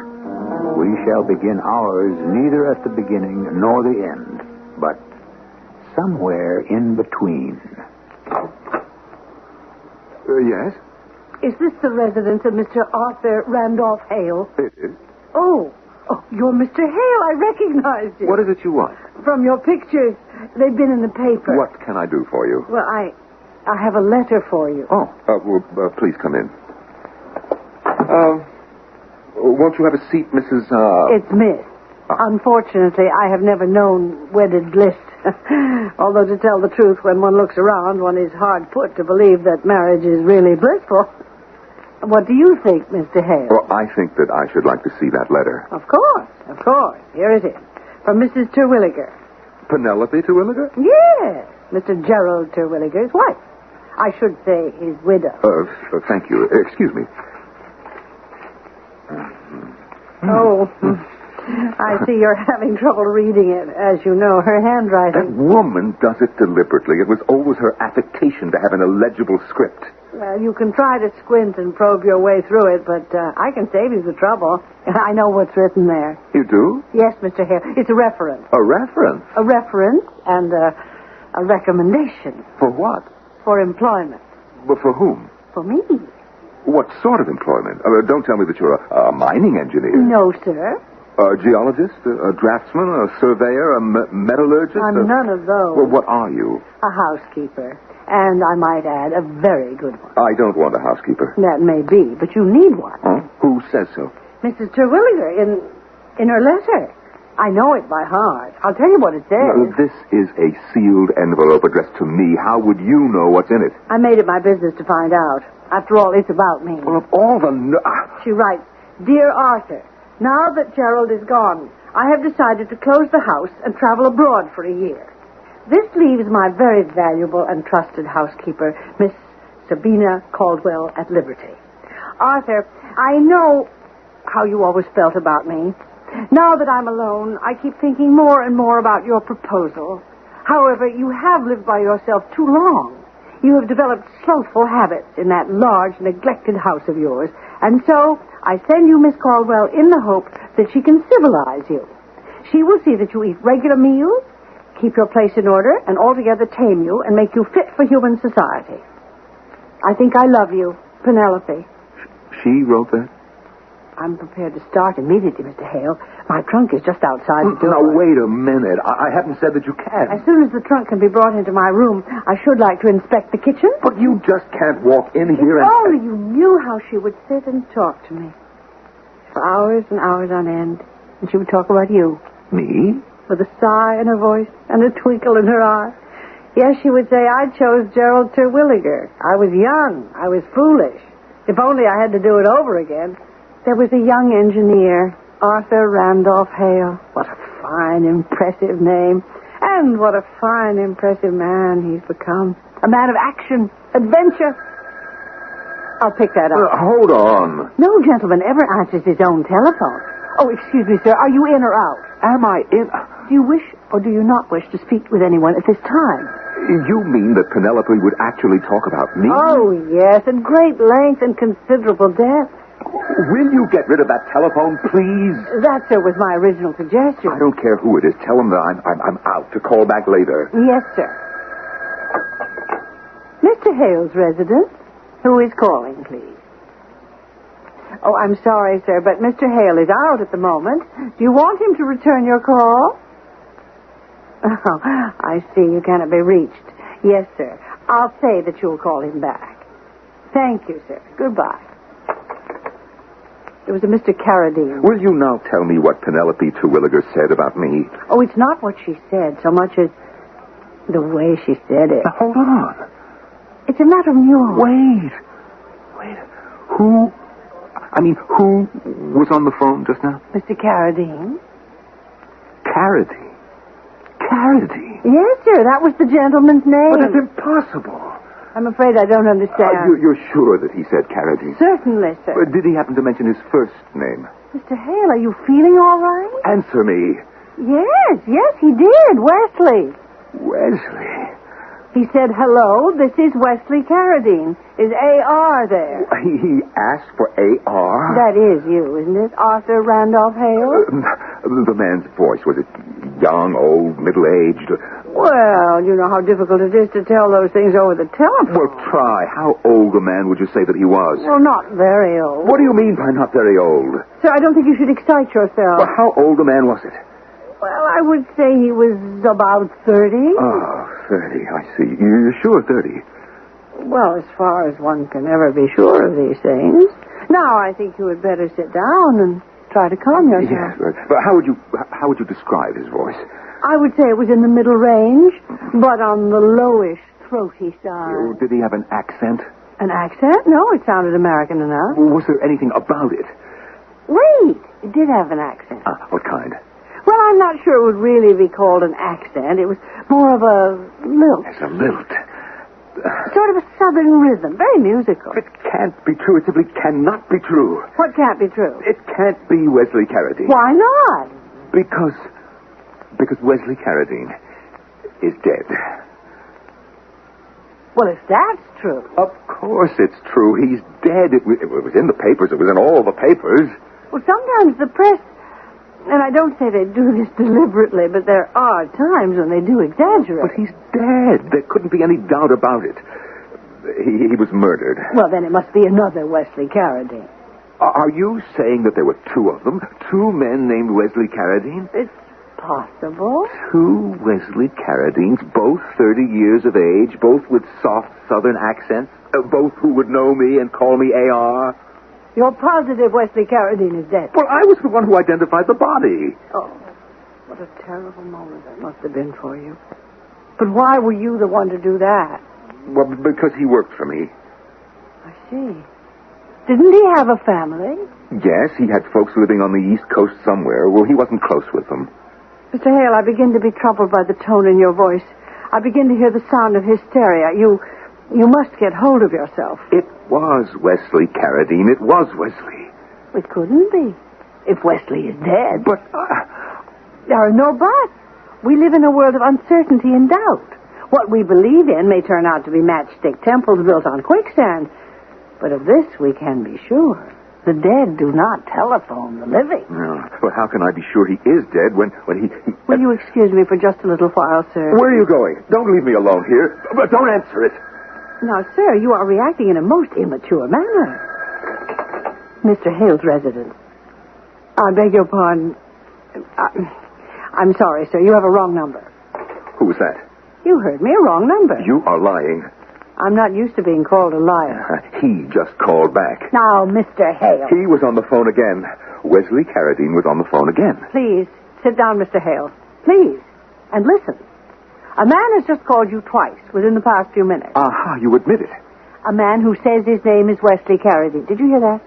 We shall begin ours neither at the beginning nor the end, but somewhere in between. Yes? Is this the residence of Mr. Arthur Randolph Hale? It is. Oh, Oh, you're Mr. Hale. I recognized you. What is it you want? From your pictures. They've been in the paper. What can I do for you? Well, I have a letter for you. Oh, please come in. Won't you have a seat, Mrs. It's Miss. Unfortunately, I have never known wedded bliss. Although, to tell the truth, when one looks around, one is hard put to believe that marriage is really blissful. What do you think, Mr. Hale? Well, I think that I should like to see that letter. Of course. Here it is. From Mrs. Terwilliger. Penelope Terwilliger? Yes. Mr. Gerald Terwilliger's wife. I should say his widow. Thank you. Excuse me. Oh, I see you're having trouble reading it. As you know, her handwriting... That woman does it deliberately. It was always her affectation to have an illegible script. Well, you can try to squint and probe your way through it, but I can save you the trouble. I know what's written there. You do? Yes, Mr. Hale. It's a reference. A reference? A reference and a recommendation. For what? For employment. But for whom? For me. What sort of employment? Don't tell me that you're a mining engineer. No, sir. A geologist, a draftsman, a surveyor, a metallurgist? I'm none of those. Well, what are you? A housekeeper. And I might add, a very good one. I don't want a housekeeper. That may be, but you need one. Huh? Who says so? Mrs. Terwilliger, in her letter. I know it by heart. I'll tell you what it says. No, this is a sealed envelope addressed to me. How would you know what's in it? I made it my business to find out. After all, it's about me. Well, of all the... She writes, Dear Arthur, now that Gerald is gone, I have decided to close the house and travel abroad for a year. This leaves my very valuable and trusted housekeeper, Miss Sabina Caldwell, at liberty. Arthur, I know how you always felt about me. Now that I'm alone, I keep thinking more and more about your proposal. However, you have lived by yourself too long. You have developed slothful habits in that large, neglected house of yours. And so, I send you Miss Caldwell in the hope that she can civilize you. She will see that you eat regular meals, keep your place in order, and altogether tame you and make you fit for human society. I think I love you, Penelope. She wrote that? I'm prepared to start immediately, Mr. Hale. My trunk is just outside the door. Now, wait a minute. I haven't said that you can. As soon as the trunk can be brought into my room, I should like to inspect the kitchen. But you just can't walk in here and... If only you knew how she would sit and talk to me. For hours and hours on end. And she would talk about you. Me? With a sigh in her voice and a twinkle in her eye. Yes, she would say, I chose Gerald Terwilliger. I was young. I was foolish. If only I had to do it over again. There was a young engineer, Arthur Randolph Hale. What a fine, impressive name. And what a fine, impressive man he's become. A man of action, adventure. I'll pick that up. Hold on. No gentleman ever answers his own telephone. Oh, excuse me, sir. Are you in or out? Am I in? Do you wish or do you not wish to speak with anyone at this time? You mean that Penelope would actually talk about me? Oh, yes, at great length and considerable depth. Will you get rid of that telephone, please? That, sir, was my original suggestion. I don't care who it is. Tell them that I'm out to call back later. Yes, sir. Mr. Hale's residence. Who is calling, please? Oh, I'm sorry, sir, but Mr. Hale is out at the moment. Do you want him to return your call? Oh, I see. You cannot be reached. Yes, sir. I'll say that you'll call him back. Thank you, sir. Goodbye. It was a Mr. Carradine. Will you now tell me what Penelope Terwilliger said about me? Oh, it's not what she said so much as the way she said it. Now, hold on. It's a matter of nuance. Wait. Who was on the phone just now? Mr. Carradine. Carradine? Yes, sir. That was the gentleman's name. But it's impossible. I'm afraid I don't understand. You're sure that he said Carradine? Certainly, sir. Did he happen to mention his first name? Mr. Hale, are you feeling all right? Answer me. Yes, he did. Wesley. He said, hello, this is Wesley Carradine. Is A.R. there? He asked for A.R.? That is you, isn't it? Arthur Randolph Hale? The man's voice, was it young, old, middle-aged? Well, you know how difficult it is to tell those things over the telephone. Well, try. How old a man would you say that he was? Well, not very old. What do you mean by not very old? Sir, I don't think you should excite yourself. Well, how old a man was it? Well, I would say he was about 30. Oh, 30. I see. You're sure 30? Well, as far as one can ever be sure of these things. Now, I think you had better sit down and try to calm yourself. Yes, but how would you describe his voice? I would say it was in the middle range, but on the lowish, throaty side. Did he have an accent? An accent? No, it sounded American enough. Was there anything about it? Wait, it did have an accent. What kind? Well, I'm not sure it would really be called an accent. It was more of a lilt. It's a lilt. Sort of a southern rhythm. Very musical. It can't be true. It simply cannot be true. What can't be true? It can't be Wesley Carradine. Why not? Because Wesley Carradine is dead. Well, if that's true. Of course it's true. He's dead. It was in the papers. It was in all the papers. Well, sometimes the press, and I don't say they do this deliberately, but there are times when they do exaggerate. But he's dead. There couldn't be any doubt about it. He was murdered. Well, then it must be another Wesley Carradine. Are you saying that there were two of them? Two men named Wesley Carradine? It's possible. Two Wesley Carradines, both 30 years of age, both with soft southern accents, both who would know me and call me A.R. You're positive Wesley Carradine is dead? Well, I was the one who identified the body. Oh, what a terrible moment that must have been for you. But why were you the one to do that? Well, because he worked for me. I see. Didn't he have a family? Yes, he had folks living on the East Coast somewhere. Well, he wasn't close with them. Mr. Hale, I begin to be troubled by the tone in your voice. I begin to hear the sound of hysteria. You must get hold of yourself. It was Wesley Carradine. It was Wesley. It couldn't be. If Wesley is dead. But there are no buts. We live in a world of uncertainty and doubt. What we believe in may turn out to be matchstick temples built on quicksand. But of this we can be sure. The dead do not telephone the living. No. Well, how can I be sure he is dead when he... Will you excuse me for just a little while, sir? Where are you going? Don't leave me alone here. But don't answer it. Now, sir, you are reacting in a most immature manner. Mr. Hale's residence. I beg your pardon. I'm sorry, sir. You have a wrong number. Who was that? You heard me. A wrong number. You are lying. I'm not used to being called a liar. He just called back. Now, Mr. Hale. He was on the phone again. Wesley Carradine was on the phone again. Please, sit down, Mr. Hale. Please. And listen. A man has just called you twice within the past few minutes. Aha, you admit it. A man who says his name is Wesley Carradine. Did you hear that?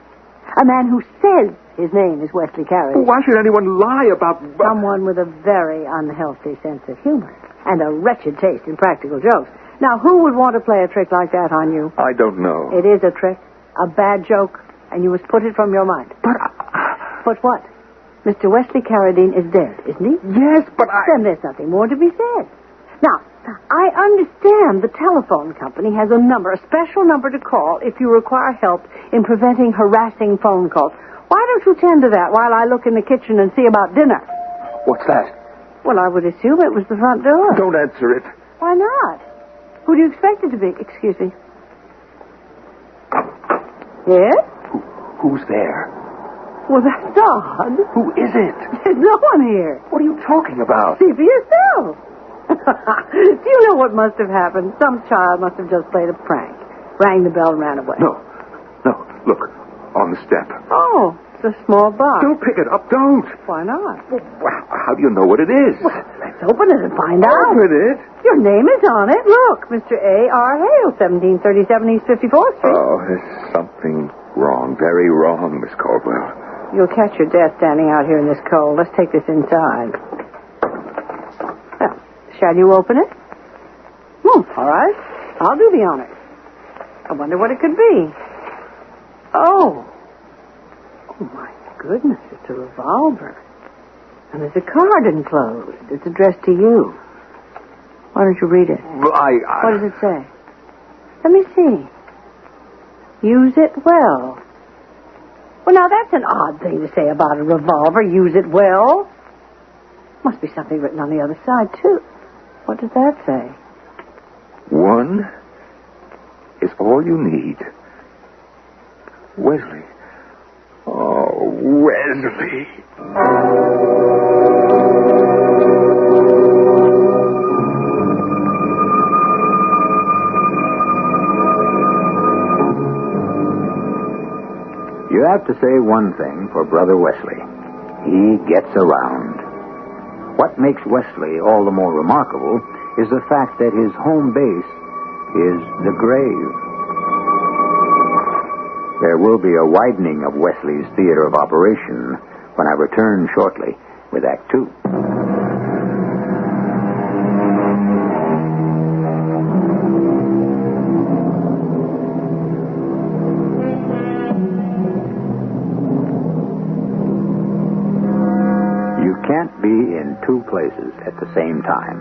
A man who says his name is Wesley Carradine. Why should anyone lie about... Someone with a very unhealthy sense of humor and a wretched taste in practical jokes. Now, who would want to play a trick like that on you? I don't know. It is a trick, a bad joke, and you must put it from your mind. But what? Mr. Wesley Carradine is dead, isn't he? Yes, but Then there's nothing more to be said. Now, I understand the telephone company has a number, a special number to call if you require help in preventing harassing phone calls. Why don't you tend to that while I look in the kitchen and see about dinner? What's that? Well, I would assume it was the front door. Don't answer it. Why not? Who do you expect it to be? Excuse me. Yes? Who's there? Well, that's odd. Who is it? There's no one here. What are you talking about? See for yourself. Do you know what must have happened? Some child must have just played a prank. Rang the bell and ran away. No. Look, on the step. Oh, it's a small box. Don't pick it up, don't. Why not? Well, how do you know what it is? Well, let's open it and find out. Open it? Your name is on it. Look, Mr. A.R. Hale, 1737 East 54th Street. Oh, there's something wrong, very wrong, Miss Caldwell. You'll catch your death standing out here in this cold. Let's take this inside. Well, shall you open it? All right. I'll do the honors. I wonder what it could be. Oh, my goodness, it's a revolver. And there's a card enclosed. It's addressed to you. Why don't you read it? What does it say? Let me see. Use it well. Well, now, that's an odd thing to say about a revolver. Use it well. Must be something written on the other side, too. What does that say? One is all you need. Wesley. Oh, Wesley. You have to say one thing for Brother Wesley. He gets around. What makes Wesley all the more remarkable is the fact that his home base is the grave. There will be a widening of Wesley's theater of operation when I return shortly with Act Two. You can't be in two places at the same time,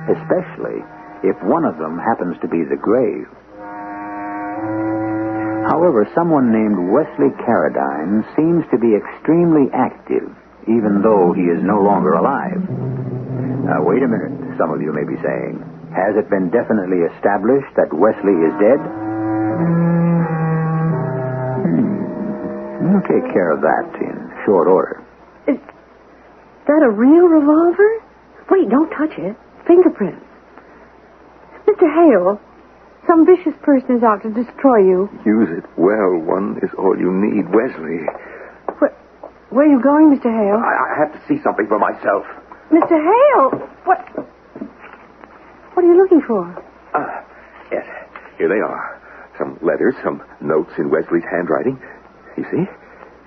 especially if one of them happens to be the grave. However, someone named Wesley Carradine seems to be extremely active, even though he is no longer alive. Now, wait a minute, some of you may be saying. Has it been definitely established that Wesley is dead? We'll take care of that in short order. Is that a real revolver? Wait, don't touch it. Fingerprints. Mr. Hale, some vicious person is out to destroy you. Use it well. One is all you need. Wesley. Where are you going, Mr. Hale? I have to see something for myself. Mr. Hale! What are you looking for? Yes. Here they are. Some letters, some notes in Wesley's handwriting. You see?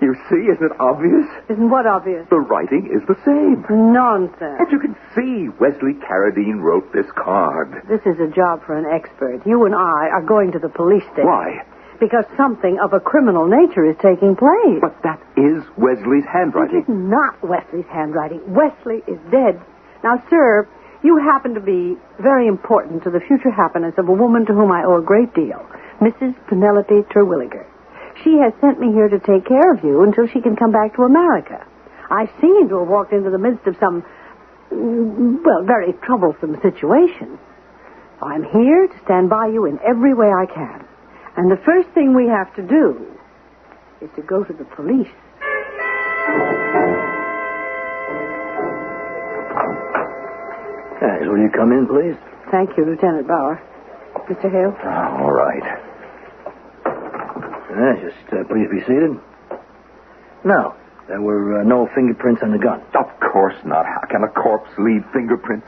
You see, isn't it obvious? Isn't what obvious? The writing is the same. Nonsense. But you can see Wesley Carradine wrote this card. This is a job for an expert. You and I are going to the police station. Why? Because something of a criminal nature is taking place. But that is Wesley's handwriting. It is not Wesley's handwriting. Wesley is dead. Now, sir, you happen to be very important to the future happiness of a woman to whom I owe a great deal, Mrs. Penelope Terwilliger. She has sent me here to take care of you until she can come back to America. I seem to have walked into the midst of some, very troublesome situation. I'm here to stand by you in every way I can. And the first thing we have to do is to go to the police. Will you come in, please? Thank you, Lieutenant Bauer. Mr. Hale? All right. Please be seated. Now, there were no fingerprints on the gun. Of course not. How can a corpse leave fingerprints?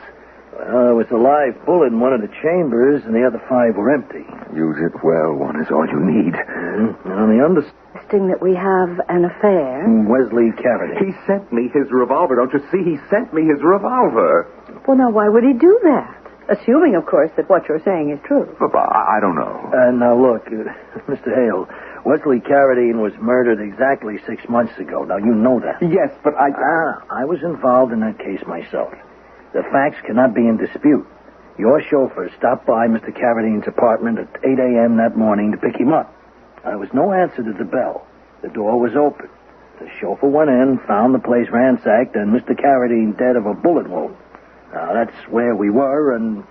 Well, there was a live bullet in one of the chambers, and the other 5 were empty. Use it well. One is all you need. Mm-hmm. And on the Suggesting that we have an affair. Wesley Carradine. He sent me his revolver. Don't you see? He sent me his revolver. Well, now, why would he do that? Assuming, of course, that what you're saying is true. I don't know. Now, look, Mr. Hale, Wesley Carradine was murdered exactly 6 months ago. Now, you know that. Yes, but I was involved in that case myself. The facts cannot be in dispute. Your chauffeur stopped by Mr. Carradine's apartment at 8 a.m. that morning to pick him up. There was no answer to the bell. The door was open. The chauffeur went in, found the place ransacked, and Mr. Carradine dead of a bullet wound. Now, that's where we were, and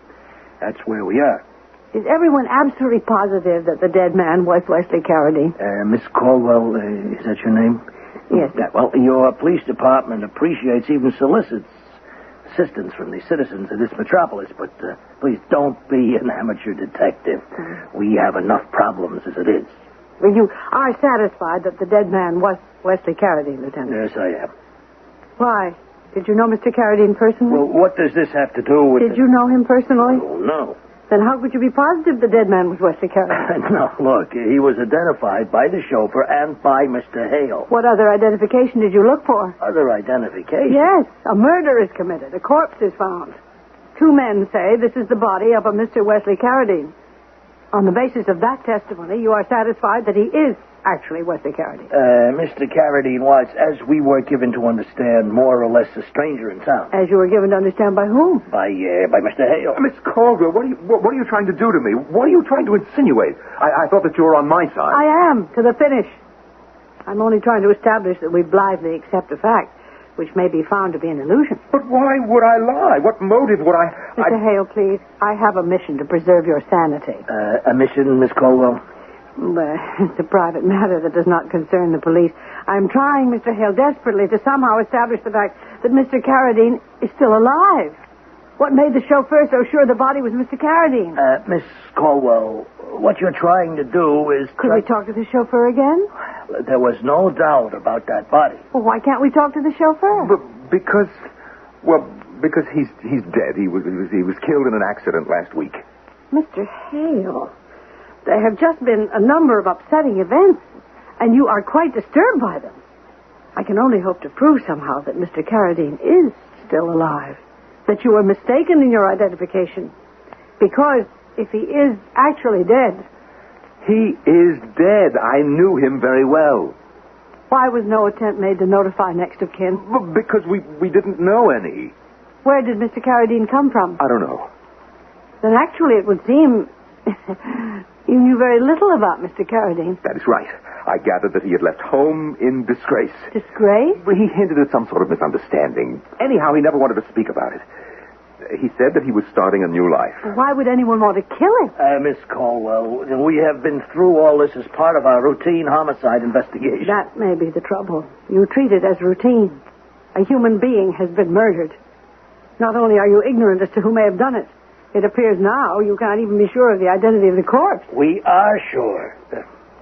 that's where we are. Is everyone absolutely positive that the dead man was Wesley Carradine? Miss Caldwell, is that your name? Yes. Well, your police department appreciates, even solicits, assistance from the citizens of this metropolis, but please don't be an amateur detective. We have enough problems as it is. Well, you are satisfied that the dead man was Wesley Carradine, Lieutenant? Yes, I am. Why? Did you know Mr. Carradine personally? Well, what does this have to do with... Did you know him personally? Oh, no. Then how could you be positive the dead man was Wesley Carradine? No, look, he was identified by the chauffeur and by Mr. Hale. What other identification did you look for? Other identification? Yes, a murder is committed. A corpse is found. 2 men say this is the body of a Mr. Wesley Carradine. On the basis of that testimony, you are satisfied that he is actually Wesley Carradine. Mr. Carradine was, as we were given to understand, more or less a stranger in town. As you were given to understand by whom? By Mr. Hale. Miss Caldwell, what are you trying to do to me? What are you trying to insinuate? I thought that you were on my side. I am, to the finish. I'm only trying to establish that we blithely accept a fact. which may be found to be an illusion. But why would I lie? What motive would I... Mr. Hale, please. I have a mission to preserve your sanity. A mission, Miss Colwell? Well, it's a private matter that does not concern the police. I'm trying, Mr. Hale, desperately to somehow establish the fact that Mr. Carradine is still alive. What made the chauffeur so sure the body was Mr. Carradine? Miss Colwell, what you're trying to do is... Could we talk to the chauffeur again? There was no doubt about that body. Well, why can't we talk to the chauffeur? Because he's dead. He was killed in an accident last week. Mr. Hale, there have just been a number of upsetting events, and you are quite disturbed by them. I can only hope to prove somehow that Mr. Carradine is still alive, that you were mistaken in your identification. Because if he is actually dead... He is dead. I knew him very well. Why was no attempt made to notify next of kin? Because we didn't know any. Where did Mr. Carradine come from? I don't know. Then actually it would seem you knew very little about Mr. Carradine. That is right. I gathered that he had left home in disgrace. Disgrace? He hinted at some sort of misunderstanding. Anyhow, he never wanted to speak about it. He said that he was starting a new life. Why would anyone want to kill him? Miss Colwell, we have been through all this as part of our routine homicide investigation. That may be the trouble. You treat it as routine. A human being has been murdered. Not only are you ignorant as to who may have done it, it appears now you can't even be sure of the identity of the corpse. We are sure.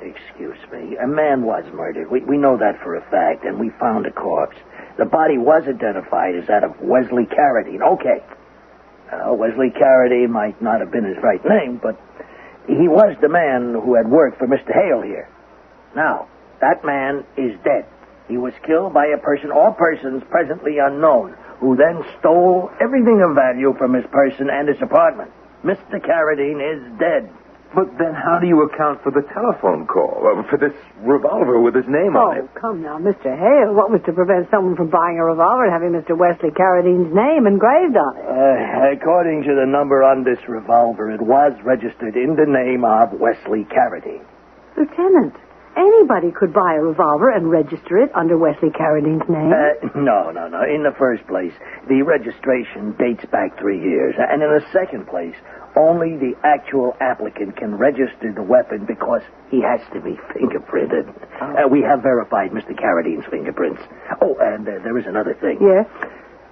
Excuse me. A man was murdered. We know that for a fact, and we found a corpse. The body was identified as that of Wesley Carradine. Okay. Wesley Carradine might not have been his right name, but he was the man who had worked for Mr. Hale here. Now, that man is dead. He was killed by a person or persons presently unknown, who then stole everything of value from his person and his apartment. Mr. Carradine is dead. But then how do you account for the telephone call, for this revolver with his name on it? Oh, come now, Mr. Hale. What was to prevent someone from buying a revolver and having Mr. Wesley Carradine's name engraved on it? According to the number on this revolver, it was registered in the name of Wesley Carradine. Lieutenant, anybody could buy a revolver and register it under Wesley Carradine's name. No. In the first place, the registration dates back 3 years. And in the second place, only the actual applicant can register the weapon because he has to be fingerprinted. We have verified Mr. Carradine's fingerprints. Oh, and there is another thing. Yes?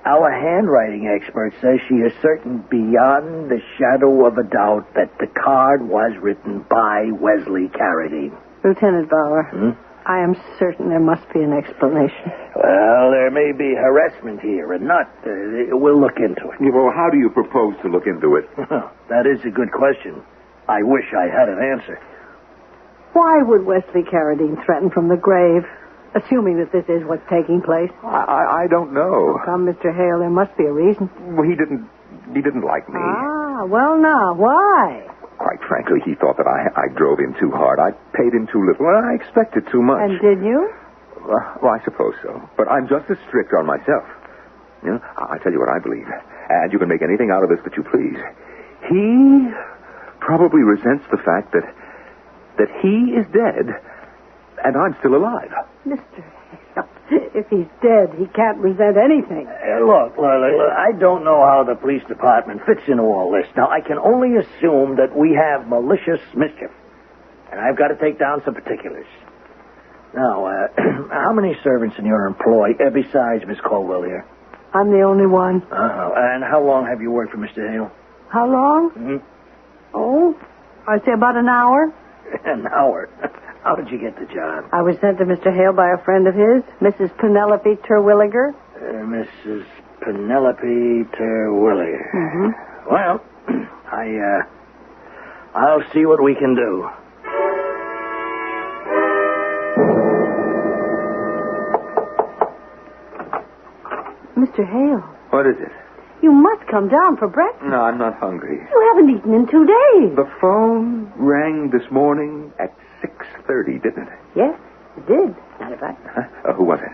Our handwriting expert says she is certain beyond the shadow of a doubt that the card was written by Wesley Carradine. Lieutenant Bauer, I am certain there must be an explanation. Well, there may be harassment here, and not. We'll look into it. Well, how do you propose to look into it? That is a good question. I wish I had an answer. Why would Wesley Carradine threaten from the grave, assuming that this is what's taking place? I don't know. Oh, come, Mr. Hale, there must be a reason. Well, he didn't like me. Well, now, why? Quite frankly, he thought that I drove him too hard. I paid him too little, and I expected too much. And did you? Well, I suppose so. But I'm just as strict on myself. You know, I tell you what I believe, and you can make anything out of this that you please. He probably resents the fact that he is dead, and I'm still alive. Mr. Hale, if he's dead, he can't resent anything. Look, I don't know how the police department fits into all this. Now, I can only assume that we have malicious mischief. And I've got to take down some particulars. Now, how many servants in your employ, besides Miss Colwell here? I'm the only one. And how long have you worked for Mr. Hale? How long? Mm-hmm. Oh, I'd say about an hour. An hour? How did you get the job? I was sent to Mr. Hale by a friend of his, Mrs. Penelope Terwilliger. Mrs. Penelope Terwilliger. Mm-hmm. Well, I'll see what we can do. Mr. Hale. What is it? You must come down for breakfast. No, I'm not hungry. You haven't eaten in 2 days. The phone rang this morning at 6:30, didn't it? Yes, it did, matter of fact. Huh? Who was it?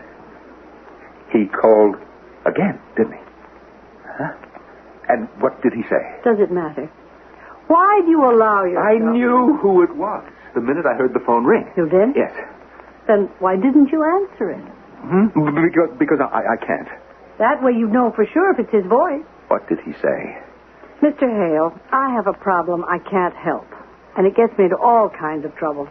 He called again, didn't he? Huh? And what did he say? Does it matter? Why do you allow yourself... I knew who it was the minute I heard the phone ring. You did? Yes. Then why didn't you answer it? Because I can't. That way you'd know for sure if it's his voice. What did he say? Mr. Hale, I have a problem I can't help, and it gets me into all kinds of trouble.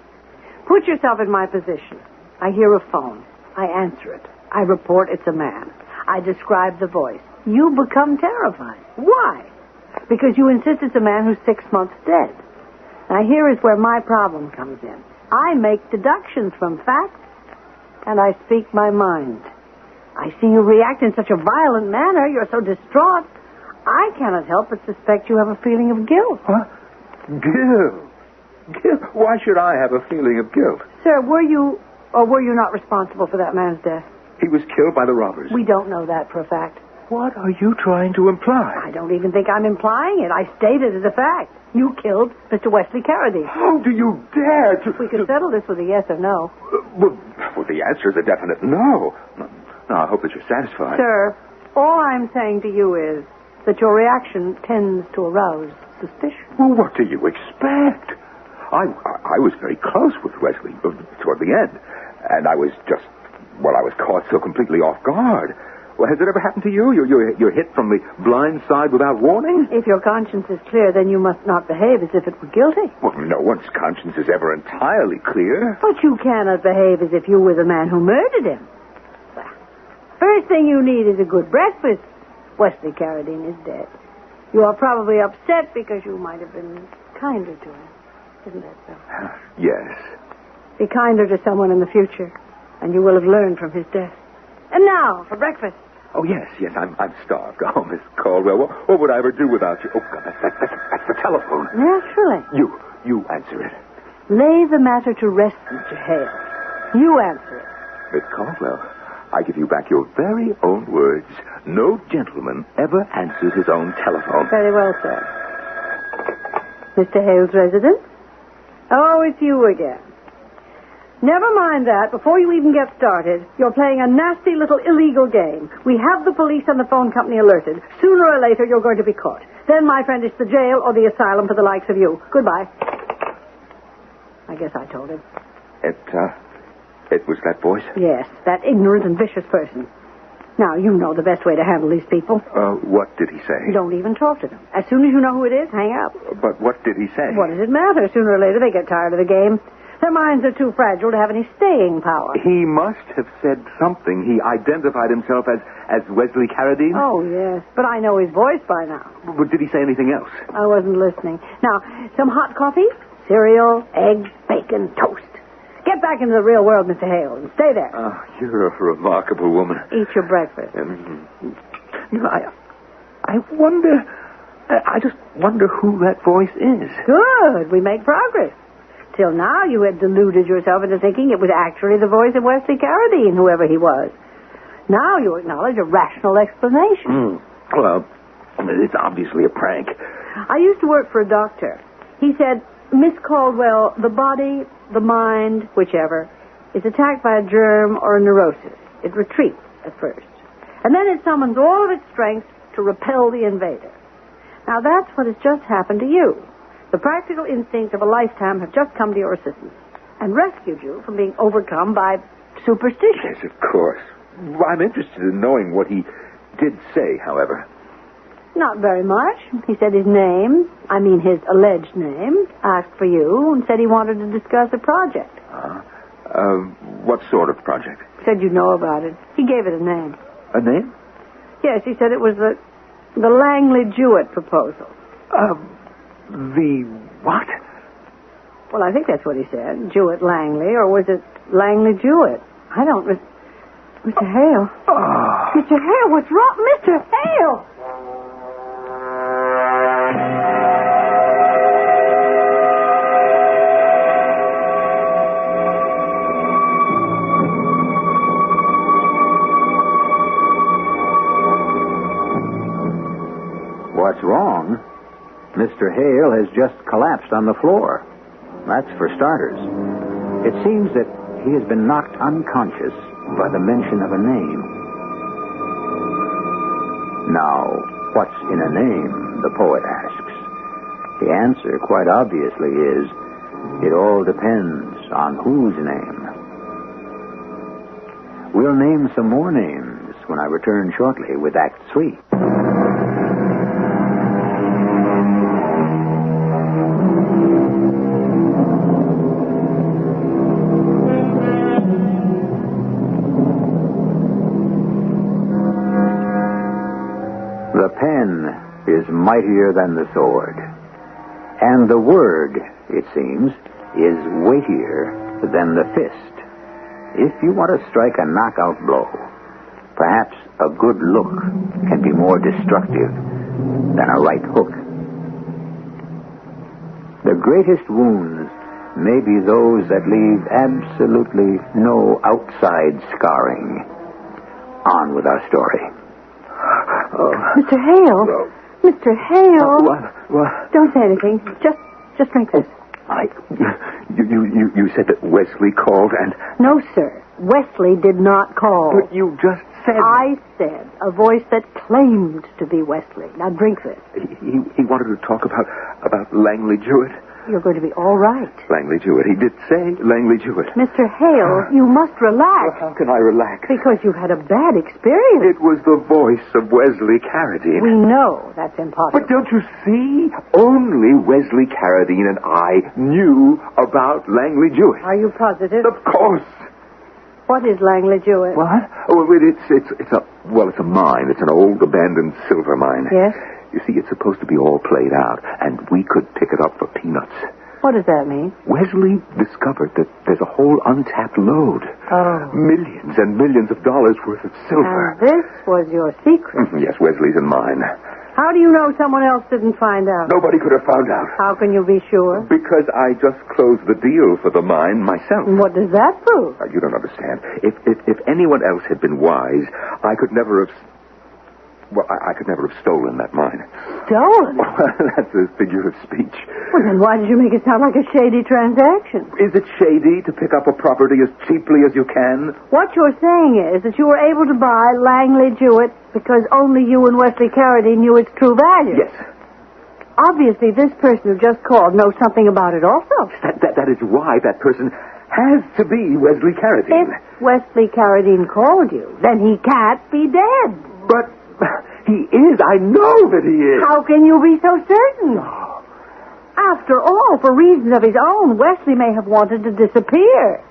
Put yourself in my position. I hear a phone. I answer it. I report it's a man. I describe the voice. You become terrified. Why? Because you insist it's a man who's 6 months dead. Now, here is where my problem comes in. I make deductions from facts, and I speak my mind. I see you react in such a violent manner. You're so distraught. I cannot help but suspect you have a feeling of guilt. What? Guilt? Why should I have a feeling of guilt? Sir, were you not responsible for that man's death? He was killed by the robbers. We don't know that for a fact. What are you trying to imply? I don't even think I'm implying it. I state it as a fact. You killed Mr. Wesley Carradine. How do you dare to... We could settle this with a yes or no. Well, the answer is a definite no. Now, I hope that you're satisfied. Sir, all I'm saying to you is that your reaction tends to arouse suspicion. Well, what do you expect? I was very close with Wesley toward the end, and I was caught so completely off guard. Well, has it ever happened to you? You're hit from the blind side without warning? If your conscience is clear, then you must not behave as if it were guilty. Well, no one's conscience is ever entirely clear. But you cannot behave as if you were the man who murdered him. First thing you need is a good breakfast. Wesley Carradine is dead. You are probably upset because you might have been kinder to him. Isn't that so? Yes. Be kinder to someone in the future, and you will have learned from his death. And now, for breakfast. Oh, yes, I'm starved. Oh, Miss Caldwell, what would I ever do without you? Oh, God, that's the telephone. Naturally. You answer it. Lay the matter to rest, Mr. Hale. You answer it. Miss Caldwell, I give you back your very own words. No gentleman ever answers his own telephone. Very well, sir. Mr. Hale's residence? Oh, it's you again. Never mind that. Before you even get started, you're playing a nasty little illegal game. We have the police and the phone company alerted. Sooner or later, you're going to be caught. Then, my friend, it's the jail or the asylum for the likes of you. Goodbye. I guess I told him. It was that voice? Yes, that ignorant and vicious person. Now, you know the best way to handle these people. What did he say? Don't even talk to them. As soon as you know who it is, hang up. But what did he say? What does it matter? Sooner or later, they get tired of the game. Their minds are too fragile to have any staying power. He must have said something. He identified himself as Wesley Carradine? Oh, yes. But I know his voice by now. But did he say anything else? I wasn't listening. Now, some hot coffee, cereal, eggs, bacon, toast. Get back into the real world, Mr. Hale, and stay there. Oh, you're a remarkable woman. Eat your breakfast. I wonder... I just wonder who that voice is. Good. We make progress. Till now, you had deluded yourself into thinking it was actually the voice of Wesley Carradine, whoever he was. Now you acknowledge a rational explanation. Well, it's obviously a prank. I used to work for a doctor. He said, Miss Caldwell, the body, the mind, whichever, is attacked by a germ or a neurosis. It retreats at first. And then it summons all of its strength to repel the invader. Now, that's what has just happened to you. The practical instincts of a lifetime have just come to your assistance and rescued you from being overcome by superstition. Yes, of course. I'm interested in knowing what he did say, however. Not very much. He said his name, his alleged name, asked for you, and said he wanted to discuss a project. What sort of project? Said you'd know about it. He gave it a name. A name? Yes, he said it was the Langley-Jewett proposal. The what? Well, I think that's what he said. Jewett-Langley, or was it Langley-Jewett? I don't... Mr. Hale. Oh. Mr. Hale, what's wrong? Mr. Hale! What's wrong? Mr. Hale has just collapsed on the floor. That's for starters. It seems that he has been knocked unconscious by the mention of a name. Now, what's in a name, the poet asks. The answer, quite obviously, is it all depends on whose name. We'll name some more names when I return shortly with Act 3. The pen is mightier than the sword. And the word, it seems, is weightier than the fist. If you want to strike a knockout blow, perhaps a good look can be more destructive than a right hook. The greatest wounds may be those that leave absolutely no outside scarring. On with our story. Mr. Hale. Mr. Hale. What? Don't say anything. Just drink this. You said that Wesley called and... No, sir. Wesley did not call. But you just said... I said a voice that claimed to be Wesley. Now drink this. He wanted to talk about Langley Jewett. You're going to be all right. Langley Jewett. He did say Langley Jewett. Mr. Hale, you must relax. Well, how can I relax? Because you had a bad experience. It was the voice of Wesley Carradine. We know that's impossible. But don't you see? Only Wesley Carradine and I knew about Langley Jewett. Are you positive? Of course. What is Langley Jewett? What? Oh, it's a mine. It's an old abandoned silver mine. Yes? You see, it's supposed to be all played out, and we could pick it up for peanuts. What does that mean? Wesley discovered that there's a whole untapped lode. Oh. Millions and millions of dollars worth of silver. And this was your secret? Yes, Wesley's and mine. How do you know someone else didn't find out? Nobody could have found out. How can you be sure? Because I just closed the deal for the mine myself. And what does that prove? You don't understand. If anyone else had been wise, I could never have... Well, I could never have stolen that mine. Stolen? That's a figure of speech. Well, then why did you make it sound like a shady transaction? Is it shady to pick up a property as cheaply as you can? What you're saying is that you were able to buy Langley Jewett because only you and Wesley Carradine knew its true value. Yes. Obviously, this person who just called knows something about it also. That is why that person has to be Wesley Carradine. If Wesley Carradine called you, then he can't be dead. But... he is. I know that he is. How can you be so certain? After all, for reasons of his own, Wesley may have wanted to disappear.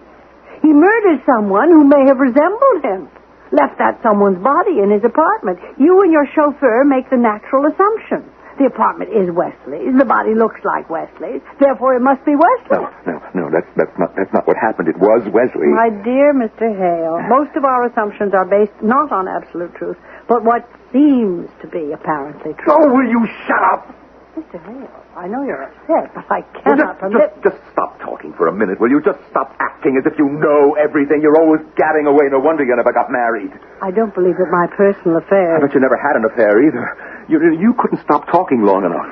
He murdered someone who may have resembled him. Left that someone's body in his apartment. You and your chauffeur make the natural assumption. The apartment is Wesley's. The body looks like Wesley's. Therefore, it must be Wesley. No. That's not what happened. It was Wesley. My dear Mr. Hale, most of our assumptions are based not on absolute truth, but what seems to be apparently true. Oh, will you shut up? Mr. Hale, I know you're upset, but I cannot permit... Just stop talking for a minute, will you? Just stop acting as if you know everything. You're always gadding away. No wonder you never got married. I don't believe that my personal affairs... I bet you never had an affair either. You couldn't stop talking long enough.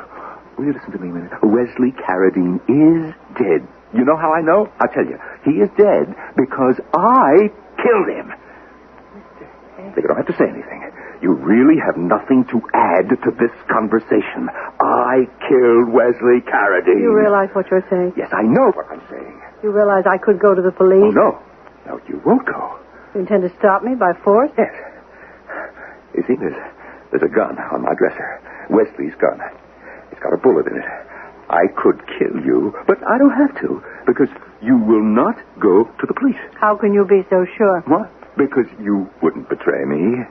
Will you listen to me a minute? Wesley Carradine is dead. You know how I know? I'll tell you. He is dead because I killed him. Mr. Hale... You don't have to say anything. You really have nothing to add to this conversation. I killed Wesley Carradine. You realize what you're saying? Yes, I know what I'm saying. You realize I could go to the police? Oh, no. No, you won't go. You intend to stop me by force? Yes. You see, there's a gun on my dresser. Wesley's gun. It's got a bullet in it. I could kill you, but I don't have to, because you will not go to the police. How can you be so sure? What? Because you wouldn't betray me.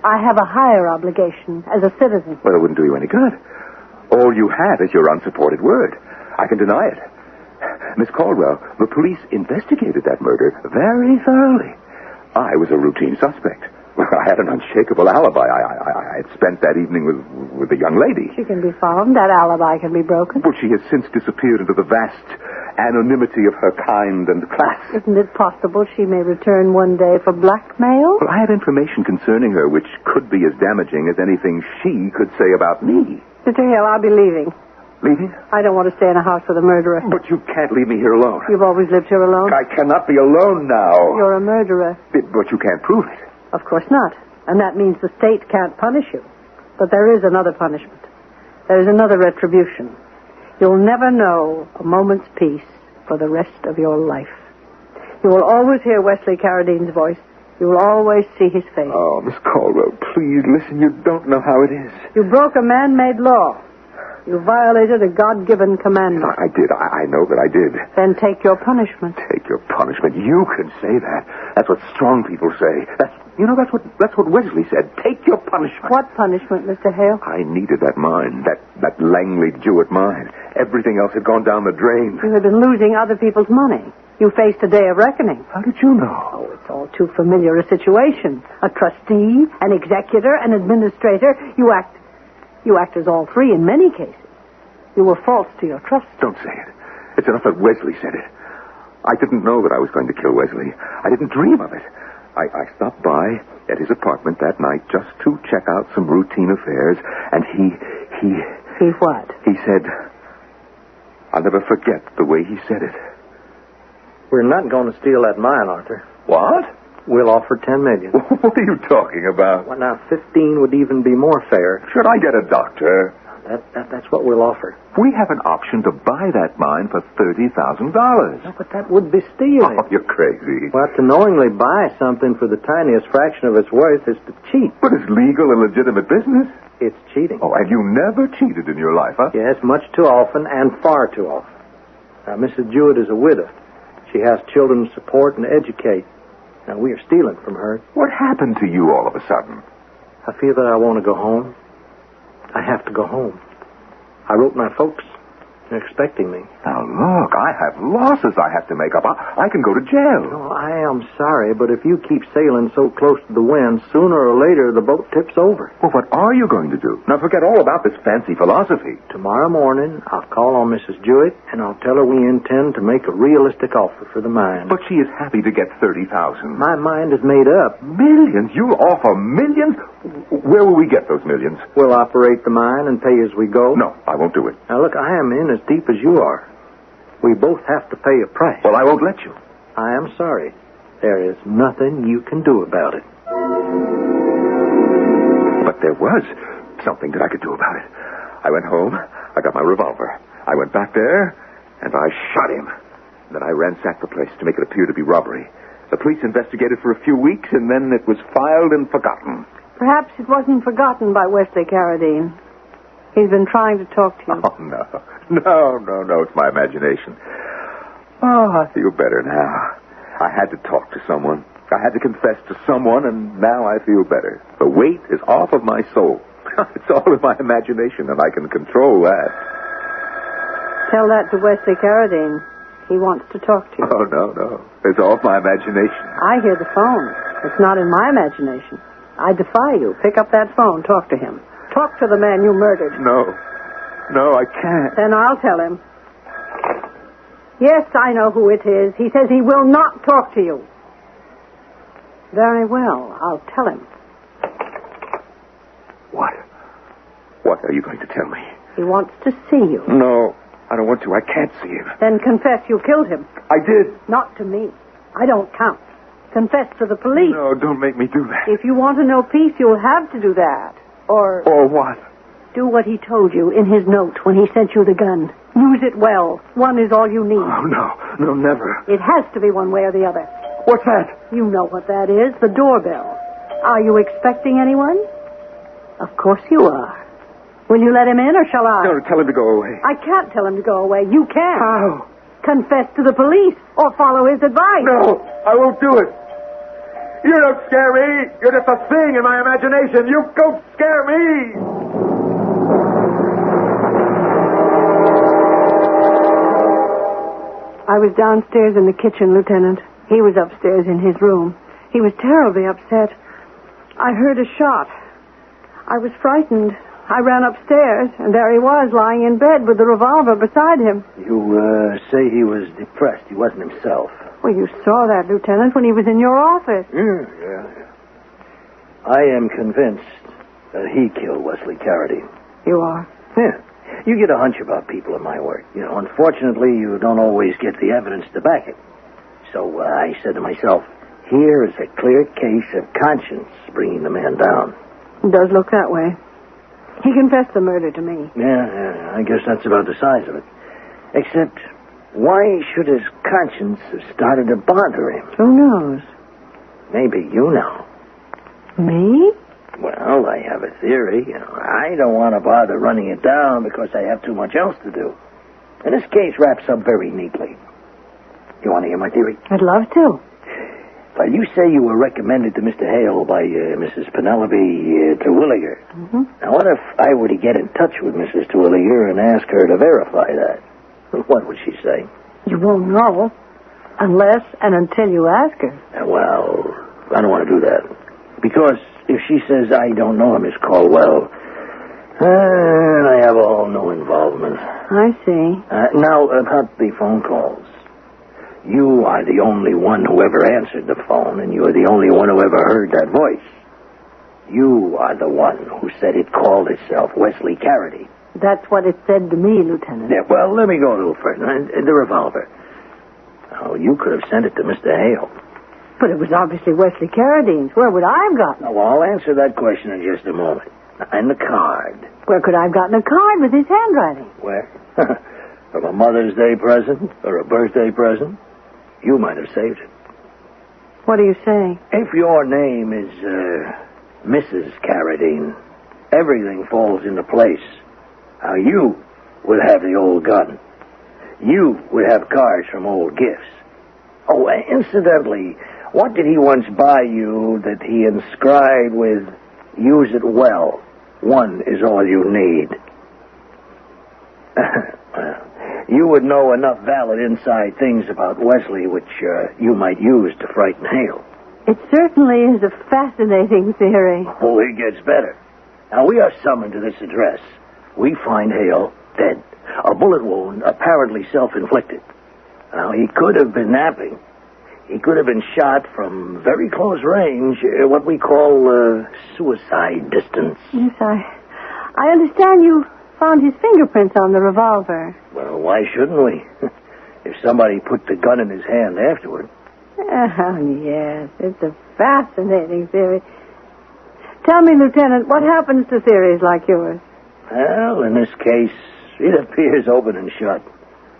I have a higher obligation as a citizen. Well, it wouldn't do you any good. All you have is your unsupported word. I can deny it. Miss Caldwell, the police investigated that murder very thoroughly. I was a routine suspect. Well, I had an unshakable alibi. I had spent that evening with a young lady. She can be found. That alibi can be broken. Well, she has since disappeared into the vast anonymity of her kind and class. Isn't it possible she may return one day for blackmail? Well, I have information concerning her which could be as damaging as anything she could say about me. Mr. Hale, I'll be leaving. Leaving? I don't want to stay in a house with a murderer. But you can't leave me here alone. You've always lived here alone? I cannot be alone now. You're a murderer. But you can't prove it. Of course not. And that means the state can't punish you. But there is another punishment. There is another retribution. You'll never know a moment's peace for the rest of your life. You will always hear Wesley Carradine's voice, You'll always see his face. Oh, Miss Caldwell, please listen. You don't know how it is. You broke a man-made law. You violated a God-given commandment. I did. I know that I did. Then take your punishment. Take your punishment. You can say that. That's what strong people say. That's what Wesley said. Take your punishment. What punishment, Mr. Hale? I needed that mine, that Langley Jewett mine. Everything else had gone down the drain. You had been losing other people's money. You faced a day of reckoning. How did you know? Oh, it's all too familiar a situation. A trustee, an executor, an administrator. You act as all three in many cases. You were false to your trust. Don't say it. It's enough that Wesley said it. I didn't know that I was going to kill Wesley. I didn't dream of it. I stopped by at his apartment that night just to check out some routine affairs, and he... He what? He said... I'll never forget the way he said it. We're not going to steal that mine, Arthur. What? We'll offer $10 million. What are you talking about? Well, now, 15 would even be more fair. Should I get a doctor? That's what we'll offer. We have an option to buy that mine for $30,000. No, but that would be stealing. Oh, you're crazy. Well, to knowingly buy something for the tiniest fraction of its worth is to cheat. But it's legal and legitimate business. It's cheating. Oh, and you never cheated in your life, huh? Yes, much too often and far too often. Now, Mrs. Jewett is a widow. She has children to support and educate. Now, we are stealing from her. What happened to you all of a sudden? I feel that I want to go home. I have to go home. I wrote my folks. They're expecting me. Now, look, I have losses I have to make up. I can go to jail. No, I am sorry, but if you keep sailing so close to the wind, sooner or later the boat tips over. Well, what are you going to do? Now, forget all about this fancy philosophy. Tomorrow morning, I'll call on Mrs. Jewett, and I'll tell her we intend to make a realistic offer for the mine. But she is happy to get $30,000. My mind is made up. Millions? You'll offer millions? Where will we get those millions? We'll operate the mine and pay as we go. No, I won't do it. Now, look, I am in as deep as you are. We both have to pay a price. Well, I won't let you. I am sorry. There is nothing you can do about it. But there was something that I could do about it. I went home. I got my revolver. I went back there, and I shot him. Then I ransacked the place to make it appear to be robbery. The police investigated for a few weeks, and then it was filed and forgotten. Perhaps it wasn't forgotten by Wesley Carradine. He's been trying to talk to you. Oh, no. No. It's my imagination. Oh, I feel better now. I had to talk to someone. I had to confess to someone, and now I feel better. The weight is off of my soul. It's all in my imagination, and I can control that. Tell that to Wesley Carradine. He wants to talk to you. Oh, no. It's off my imagination. I hear the phone. It's not in my imagination. I defy you. Pick up that phone. Talk to him. Talk to the man you murdered. No, I can't. Then I'll tell him. Yes, I know who it is. He says he will not talk to you. Very well. I'll tell him. What? What are you going to tell me? He wants to see you. No, I don't want to. I can't see him. Then confess you killed him. I did. Not to me. I don't count. Confess to the police. No, don't make me do that. If you want to know peace, you'll have to do that. Or what? Do what he told you in his note when he sent you the gun. Use it well. One is all you need. Oh, no, never. It has to be one way or the other. What's that? You know what that is, the doorbell. Are you expecting anyone? Of course you are. Will you let him in, or shall I? No, tell him to go away. I can't tell him to go away. You can. How? Confess to the police, or follow his advice. No, I won't do it. You don't scare me. You're just a thing in my imagination. You don't scare me. I was downstairs in the kitchen, Lieutenant. He was upstairs in his room. He was terribly upset. I heard a shot. I was frightened. I ran upstairs, and there he was, lying in bed with the revolver beside him. You say he was depressed. He wasn't himself. Well, you saw that, Lieutenant, when he was in your office. Yeah. I am convinced that he killed Wesley Carradine. You are? Yeah. You get a hunch about people in my work. You know, unfortunately, you don't always get the evidence to back it. So I said to myself, here is a clear case of conscience bringing the man down. It does look that way. He confessed the murder to me. Yeah, I guess that's about the size of it. Except, why should his conscience have started to bother him? Who knows? Maybe you know. Me? Well, I have a theory. I don't want to bother running it down because I have too much else to do. And this case wraps up very neatly. You want to hear my theory? I'd love to. Well, you say you were recommended to Mr. Hale by Mrs. Penelope Terwilliger. Mm-hmm. Now, what if I were to get in touch with Mrs. Terwilliger and ask her to verify that? What would she say? You won't know unless and until you ask her. Well, I don't want to do that. Because if she says I don't know Miss Caldwell, then I have all no involvement. I see. Now, about the phone calls. You are the only one who ever answered the phone, and you are the only one who ever heard that voice. You are the one who said it called itself Wesley Carradine. That's what it said to me, Lieutenant. Yeah, well, let me go a little further. The revolver. Oh, you could have sent it to Mr. Hale. But it was obviously Wesley Carradine's. Where would I have gotten it? Well, I'll answer that question in just a moment. And the card. Where could I have gotten a card with his handwriting? Where? From a Mother's Day present or a birthday present? You might have saved it. What are you saying? If your name is Mrs. Carradine, everything falls into place. Now, you would have the old gun. You would have cards from old gifts. Oh, incidentally, what did he once buy you that he inscribed with, "Use it well. One is all you need"? You would know enough valid inside things about Wesley which you might use to frighten Hale. It certainly is a fascinating theory. Oh, it gets better. Now, we are summoned to this address. We find Hale dead. A bullet wound, apparently self-inflicted. Now, he could have been napping. He could have been shot from very close range, what we call suicide distance. Yes, I understand you found his fingerprints on the revolver. Well, why shouldn't we? If somebody put the gun in his hand afterward. Oh, yes, it's a fascinating theory. Tell me, Lieutenant, what happens to theories like yours? Well, in this case, it appears open and shut.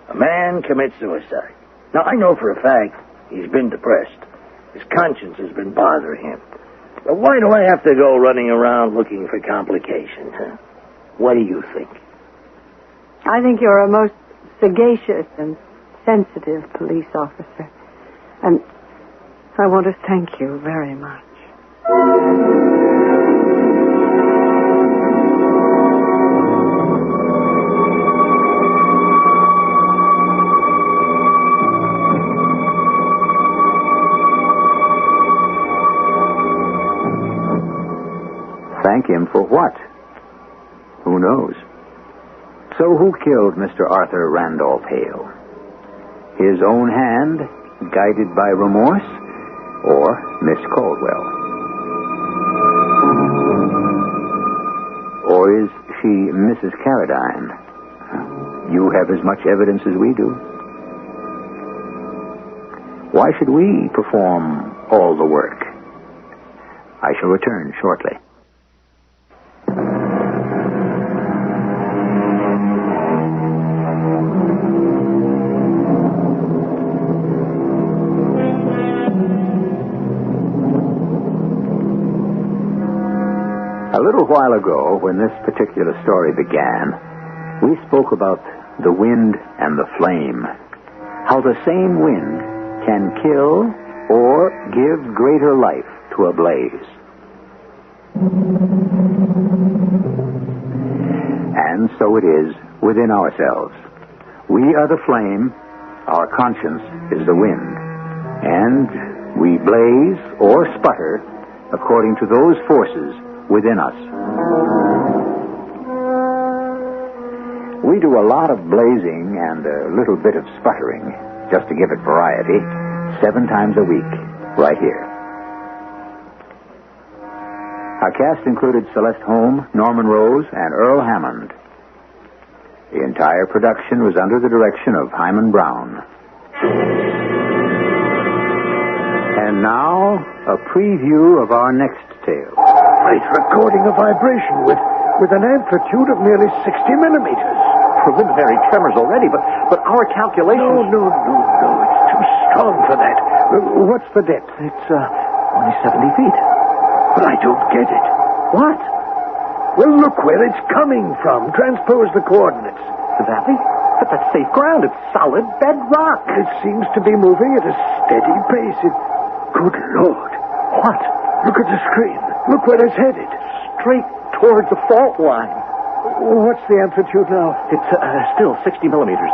A man commits suicide. Now, I know for a fact he's been depressed. His conscience has been bothering him. But why do I have to go running around looking for complications, huh? What do you think? I think you're a most sagacious and sensitive police officer. And I want to thank you very much. Thank him for what? Who knows? So who killed Mr. Arthur Randolph Hale? His own hand, guided by remorse, or Miss Caldwell? Or is she Mrs. Carradine? You have as much evidence as we do. Why should we perform all the work? I shall return shortly. A little while ago, when this particular story began, we spoke about the wind and the flame. How the same wind can kill or give greater life to a blaze. And so it is within ourselves. We are the flame, our conscience is the wind. And we blaze or sputter according to those forces within us. We do a lot of blazing and a little bit of sputtering, just to give it variety, 7 times a week, right here. Our cast included Celeste Holm, Norman Rose, and Earl Hammond. The entire production was under the direction of Himan Brown. And now, a preview of our next tale. It's recording a vibration with an amplitude of nearly 60 millimeters. Preliminary tremors already, but our calculations... No. It's too strong for that. What's the depth? It's Only 70 feet. But I don't get it. What? Well, look where it's coming from. Transpose the coordinates. The valley? But that's safe ground. It's solid bedrock. It seems to be moving at a steady pace. Good Lord. What? Look at the screen. Look where it's headed. Straight towards the fault line. What's the amplitude now? It's still 60 millimeters.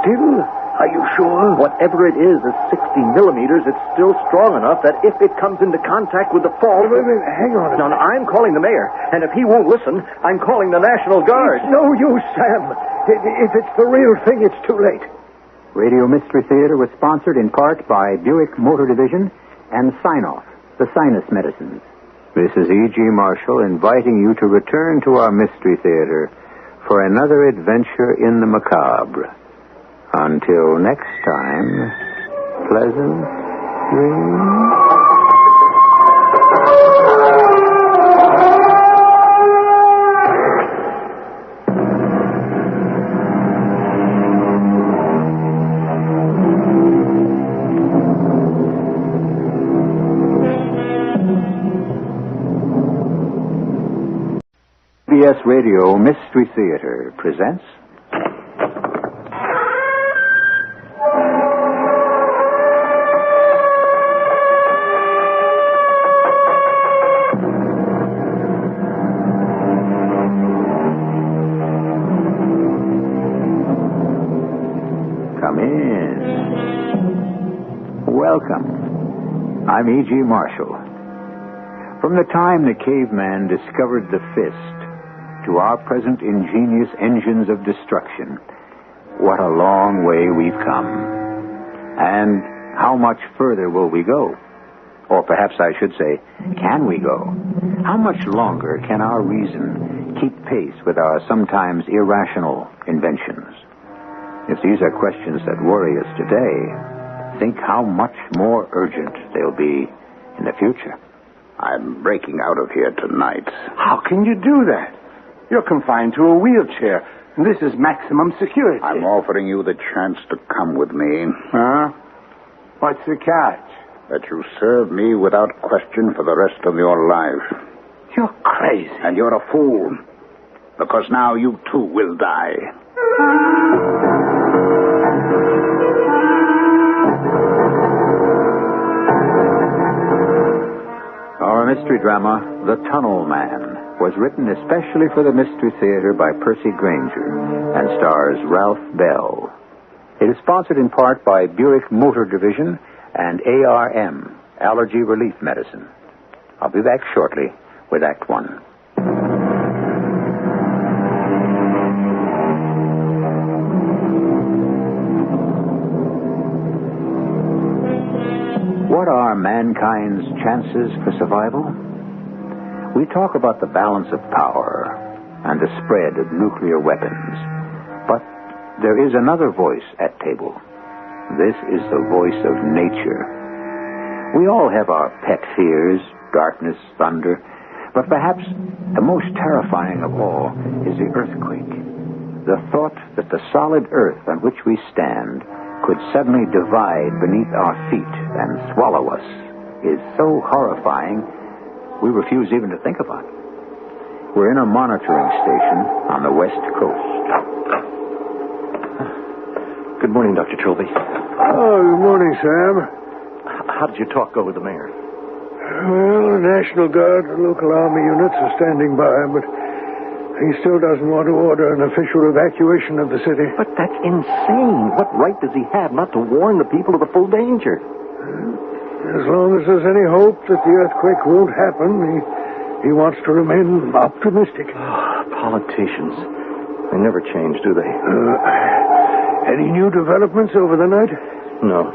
Still? Are you sure? Whatever it is 60 millimeters. It's still strong enough that if it comes into contact with the fault... Wait, hang on. No, I'm calling the mayor. And if he won't listen, I'm calling the National Guard. It's no use, Sam. If it's the real thing, it's too late. Radio Mystery Theater was sponsored in part by Buick Motor Division and Sign-Off, the sinus medicines. This is E.G. Marshall inviting you to return to our Mystery Theater for another adventure in the macabre. Until next time, pleasant dreams. CBS Radio Mystery Theater presents... Come in. Welcome. I'm E.G. Marshall. From the time the caveman discovered the fist to our present ingenious engines of destruction, what a long way we've come. And how much further will we go? Or perhaps I should say, can we go? How much longer can our reason keep pace with our sometimes irrational inventions? If these are questions that worry us today, think how much more urgent they'll be in the future. I'm breaking out of here tonight. How can you do that? You're confined to a wheelchair. This is maximum security. I'm offering you the chance to come with me. Huh? What's the catch? That you serve me without question for the rest of your life. You're crazy. And you're a fool. Because now you too will die. Our mystery drama, The Tunnel Man, was written especially for the Mystery Theater by Percy Granger and stars Ralph Bell. It is sponsored in part by Buick Motor Division and ARM, Allergy Relief Medicine. I'll be back shortly with Act One. What are mankind's chances for survival? We talk about the balance of power and the spread of nuclear weapons. But there is another voice at table. This is the voice of nature. We all have our pet fears, darkness, thunder, but perhaps the most terrifying of all is the earthquake. The thought that the solid earth on which we stand could suddenly divide beneath our feet and swallow us is so horrifying we refuse even to think about it. We're in a monitoring station on the West Coast. Good morning, Dr. Trilby. Oh, good morning, Sam. How did your talk go with the mayor? Well, the National Guard and local army units are standing by, but he still doesn't want to order an official evacuation of the city. But that's insane. What right does he have not to warn the people of the full danger? As long as there's any hope that the earthquake won't happen, he wants to remain optimistic. Politicians. They never change, do they? Any new developments over the night? No.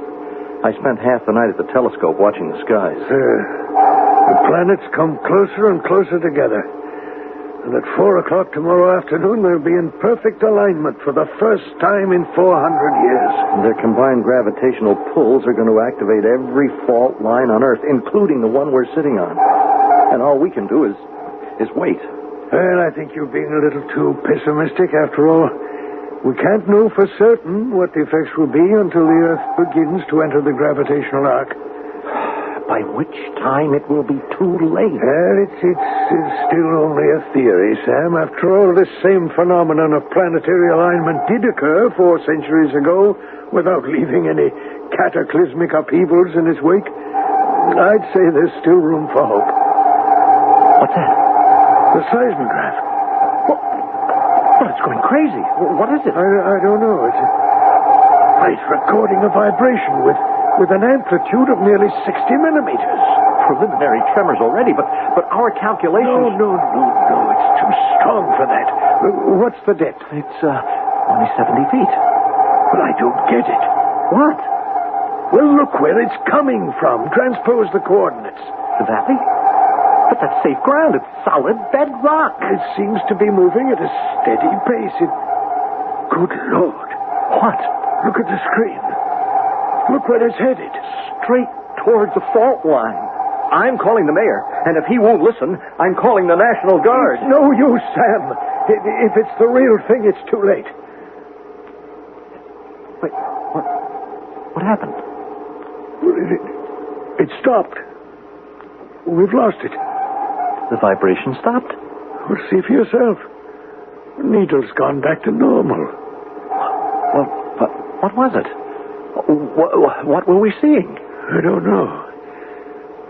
I spent half the night at the telescope watching the skies. The planets come closer and closer together. And at 4 o'clock tomorrow afternoon, they'll be in perfect alignment for the first time in 400 years. Their combined gravitational pulls are going to activate every fault line on Earth, including the one we're sitting on. And all we can do is wait. Well, I think you're being a little too pessimistic after all. We can't know for certain what the effects will be until the Earth begins to enter the gravitational arc. by which time it will be too late. Well, it's still only a theory, Sam. After all, this same phenomenon of planetary alignment did occur 4 centuries ago without leaving any cataclysmic upheavals in its wake. I'd say there's still room for hope. What's that? The seismograph. Well, it's going crazy. What is it? I don't know. It's recording a vibration with an amplitude of nearly 60 millimeters. Preliminary tremors already, but our calculations... No. It's too strong for that. What's the depth? It's only 70 feet. But I don't get it. What? Well, look where it's coming from. Transpose the coordinates. The valley? But that's safe ground. It's solid bedrock. It seems to be moving at a steady pace. Good Lord. What? Look at the screen. Look where it's headed. Straight towards the fault line. I'm calling the mayor, and if he won't listen, I'm calling the National Guard. It's no use, Sam. If it's the real thing, it's too late. Wait, what happened? It stopped. We've lost it. The vibration stopped? Well, see for yourself. The needle's gone back to normal. Well, what was it? What were we seeing? I don't know.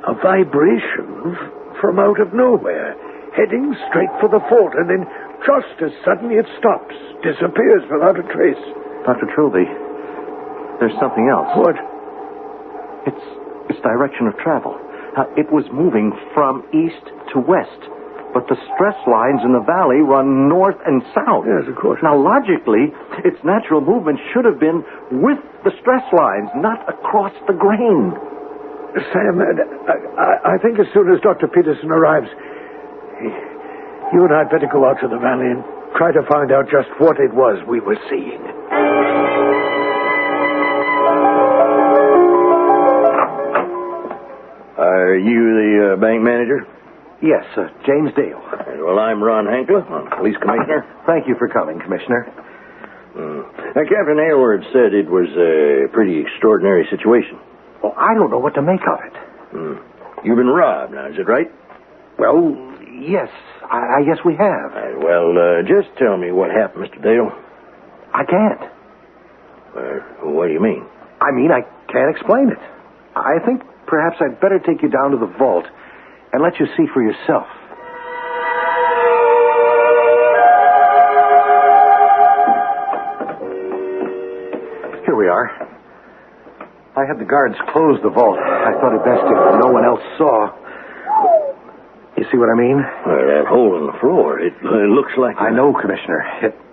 A vibration from out of nowhere, heading straight for the fault, and then just as suddenly it stops, disappears without a trace. Dr. Trilby, there's something else. What? Its direction of travel. It was moving from east to west, but the stress lines in the valley run north and south. Yes, of course. Now, logically, its natural movement should have been with the stress lines, not across the grain. Sam, I think as soon as Dr. Peterson arrives, you and I'd better go out to the valley and try to find out just what it was we were seeing. Are you the bank manager? Yes, James Dale. Well, I'm Ron Hankler, police commissioner. Thank you for coming, Commissioner. Now, Captain Aylward said it was a pretty extraordinary situation. Well, I don't know what to make of it. You've been robbed, now, is it right? Well, yes. I guess we have. Well, just tell me what happened, Mr. Dale. I can't. What do you mean? I mean, I can't explain it. I think perhaps I'd better take you down to the vault and let you see for yourself. Here we are. I had the guards close the vault. I thought it best if no one else saw. You see what I mean? Well, that hole in the floor, it looks like... I know, Commissioner.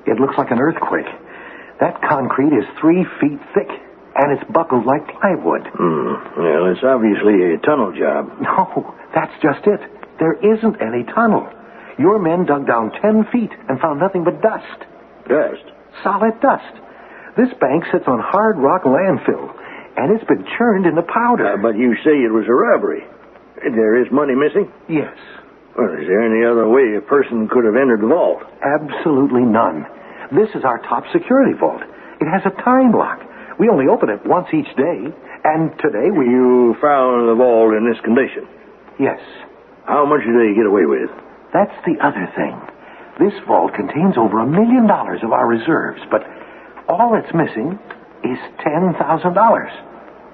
It looks like an earthquake. That concrete is 3 feet thick, and it's buckled like plywood. Well, it's obviously a tunnel job. No, that's just it. There isn't any tunnel. Your men dug down 10 feet and found nothing but dust. Dust? Solid dust. This bank sits on hard rock landfill, and it's been churned into powder. But you say it was a robbery. There is money missing? Yes. Well, is there any other way a person could have entered the vault? Absolutely none. This is our top security vault. It has a time lock. We only open it once each day, and today we... You found the vault in this condition? Yes. How much did they get away with? That's the other thing. This vault contains over $1 million of our reserves, but all it's missing is $10,000.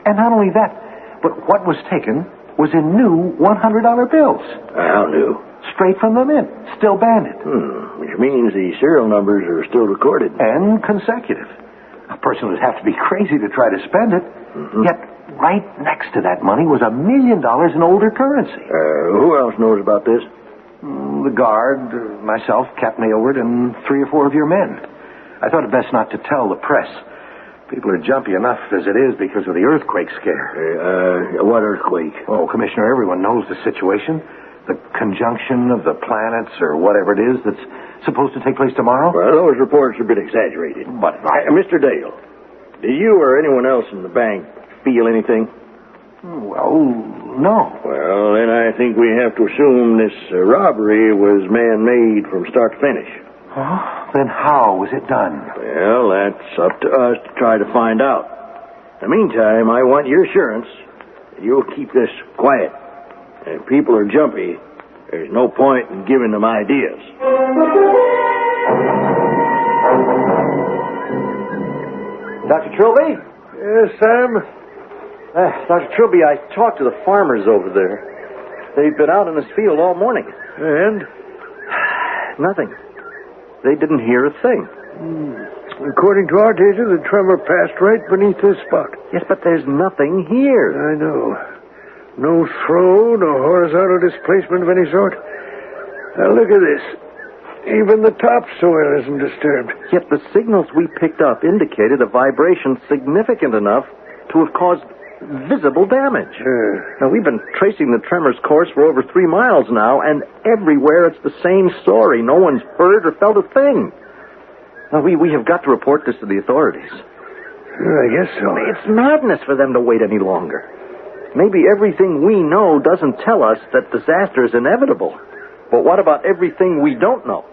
And not only that, but what was taken was in new $100 bills. How new? Straight from the mint, still banded. Which means the serial numbers are still recorded. And consecutive. A person would have to be crazy to try to spend it. Yet, right next to that money was $1 million in older currency. Who else knows about this? The guard, myself, Captain Aylward, and 3 or 4 of your men. I thought it best not to tell the press. People are jumpy enough as it is because of the earthquake scare. What earthquake? Oh, Commissioner, everyone knows the situation. The conjunction of the planets or whatever it is that's supposed to take place tomorrow. Well, those reports are a bit exaggerated. But Mr. Dale, did you or anyone else in the bank feel anything? Well, no. Well, then I think we have to assume this robbery was man-made from start to finish. Oh, then how was it done? Well, that's up to us to try to find out. In the meantime, I want your assurance you'll keep this quiet. If people are jumpy, there's no point in giving them ideas. Dr. Trilby? Yes, Sam? Dr. Trilby, I talked to the farmers over there. They've been out in this field all morning. And? Nothing. They didn't hear a thing. According to our data, the tremor passed right beneath this spot. Yes, but there's nothing here. I know. No throw, no horizontal displacement of any sort. Now look at this. Even the topsoil isn't disturbed. Yet the signals we picked up indicated a vibration significant enough to have caused visible damage. Now, we've been tracing the tremor's course for over 3 miles now, and everywhere it's the same story. No one's heard or felt a thing. Now, we have got to report this to the authorities. I guess so. It's madness for them to wait any longer. Maybe everything we know doesn't tell us that disaster is inevitable. But what about everything we don't know?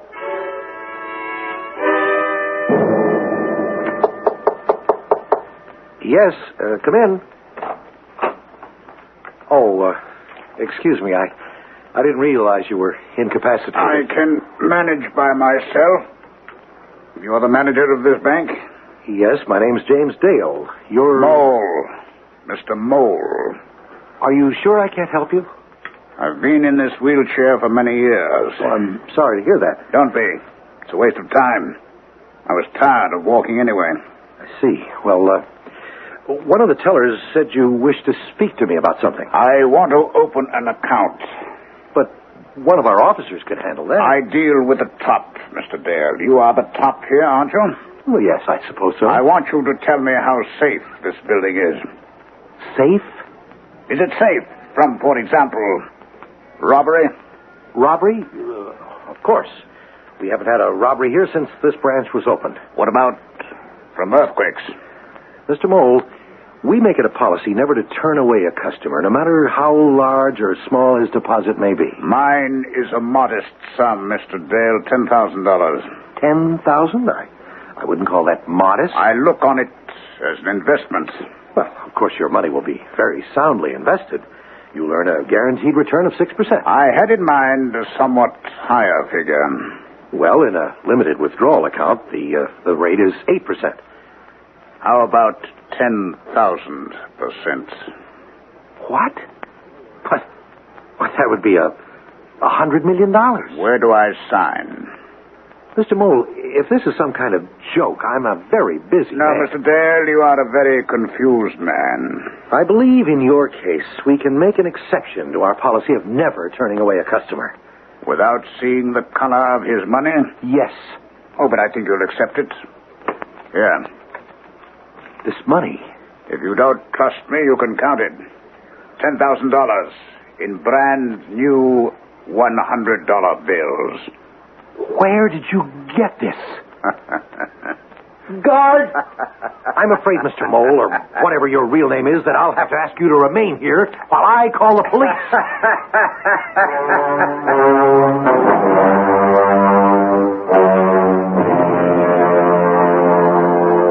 Yes, come in. Oh, excuse me, I didn't realize you were incapacitated. I can manage by myself. You're the manager of this bank? Yes, my name's James Dale. You're... Mole. Mr. Mole. Are you sure I can't help you? I've been in this wheelchair for many years. Oh, I'm sorry to hear that. Don't be. It's a waste of time. I was tired of walking anyway. I see. Well, one of the tellers said you wished to speak to me about something. I want to open an account. But one of our officers could handle that. I deal with the top, Mr. Dale. You are the top here, aren't you? Well, yes, I suppose so. I want you to tell me how safe this building is. Safe? Is it safe from, for example, robbery? Robbery? Of course. We haven't had a robbery here since this branch was opened. What about from earthquakes? Mr. Mole, we make it a policy never to turn away a customer, no matter how large or small his deposit may be. Mine is a modest sum, Mr. Dale, $10,000. $10,000? I wouldn't call that modest. I look on it as an investment. Well, of course, your money will be very soundly invested. You'll earn a guaranteed return of 6%. I had in mind a somewhat higher figure. Well, in a limited withdrawal account, the rate is 8%. How about 10,000%? What? But that would be $100 million. Where do I sign? Mr. Mole, if this is some kind of joke, I'm a very busy No, man. Mr. Dale, you are a very confused man. I believe in your case we can make an exception to our policy of never turning away a customer. Without seeing the color of his money? Yes. Oh, but I think you'll accept it. Here. This money? If you don't trust me, you can count it. $10,000 in brand new $100 bills. Where did you get this? Guard! I'm afraid, Mr. Mole, or whatever your real name is, that I'll have to ask you to remain here while I call the police.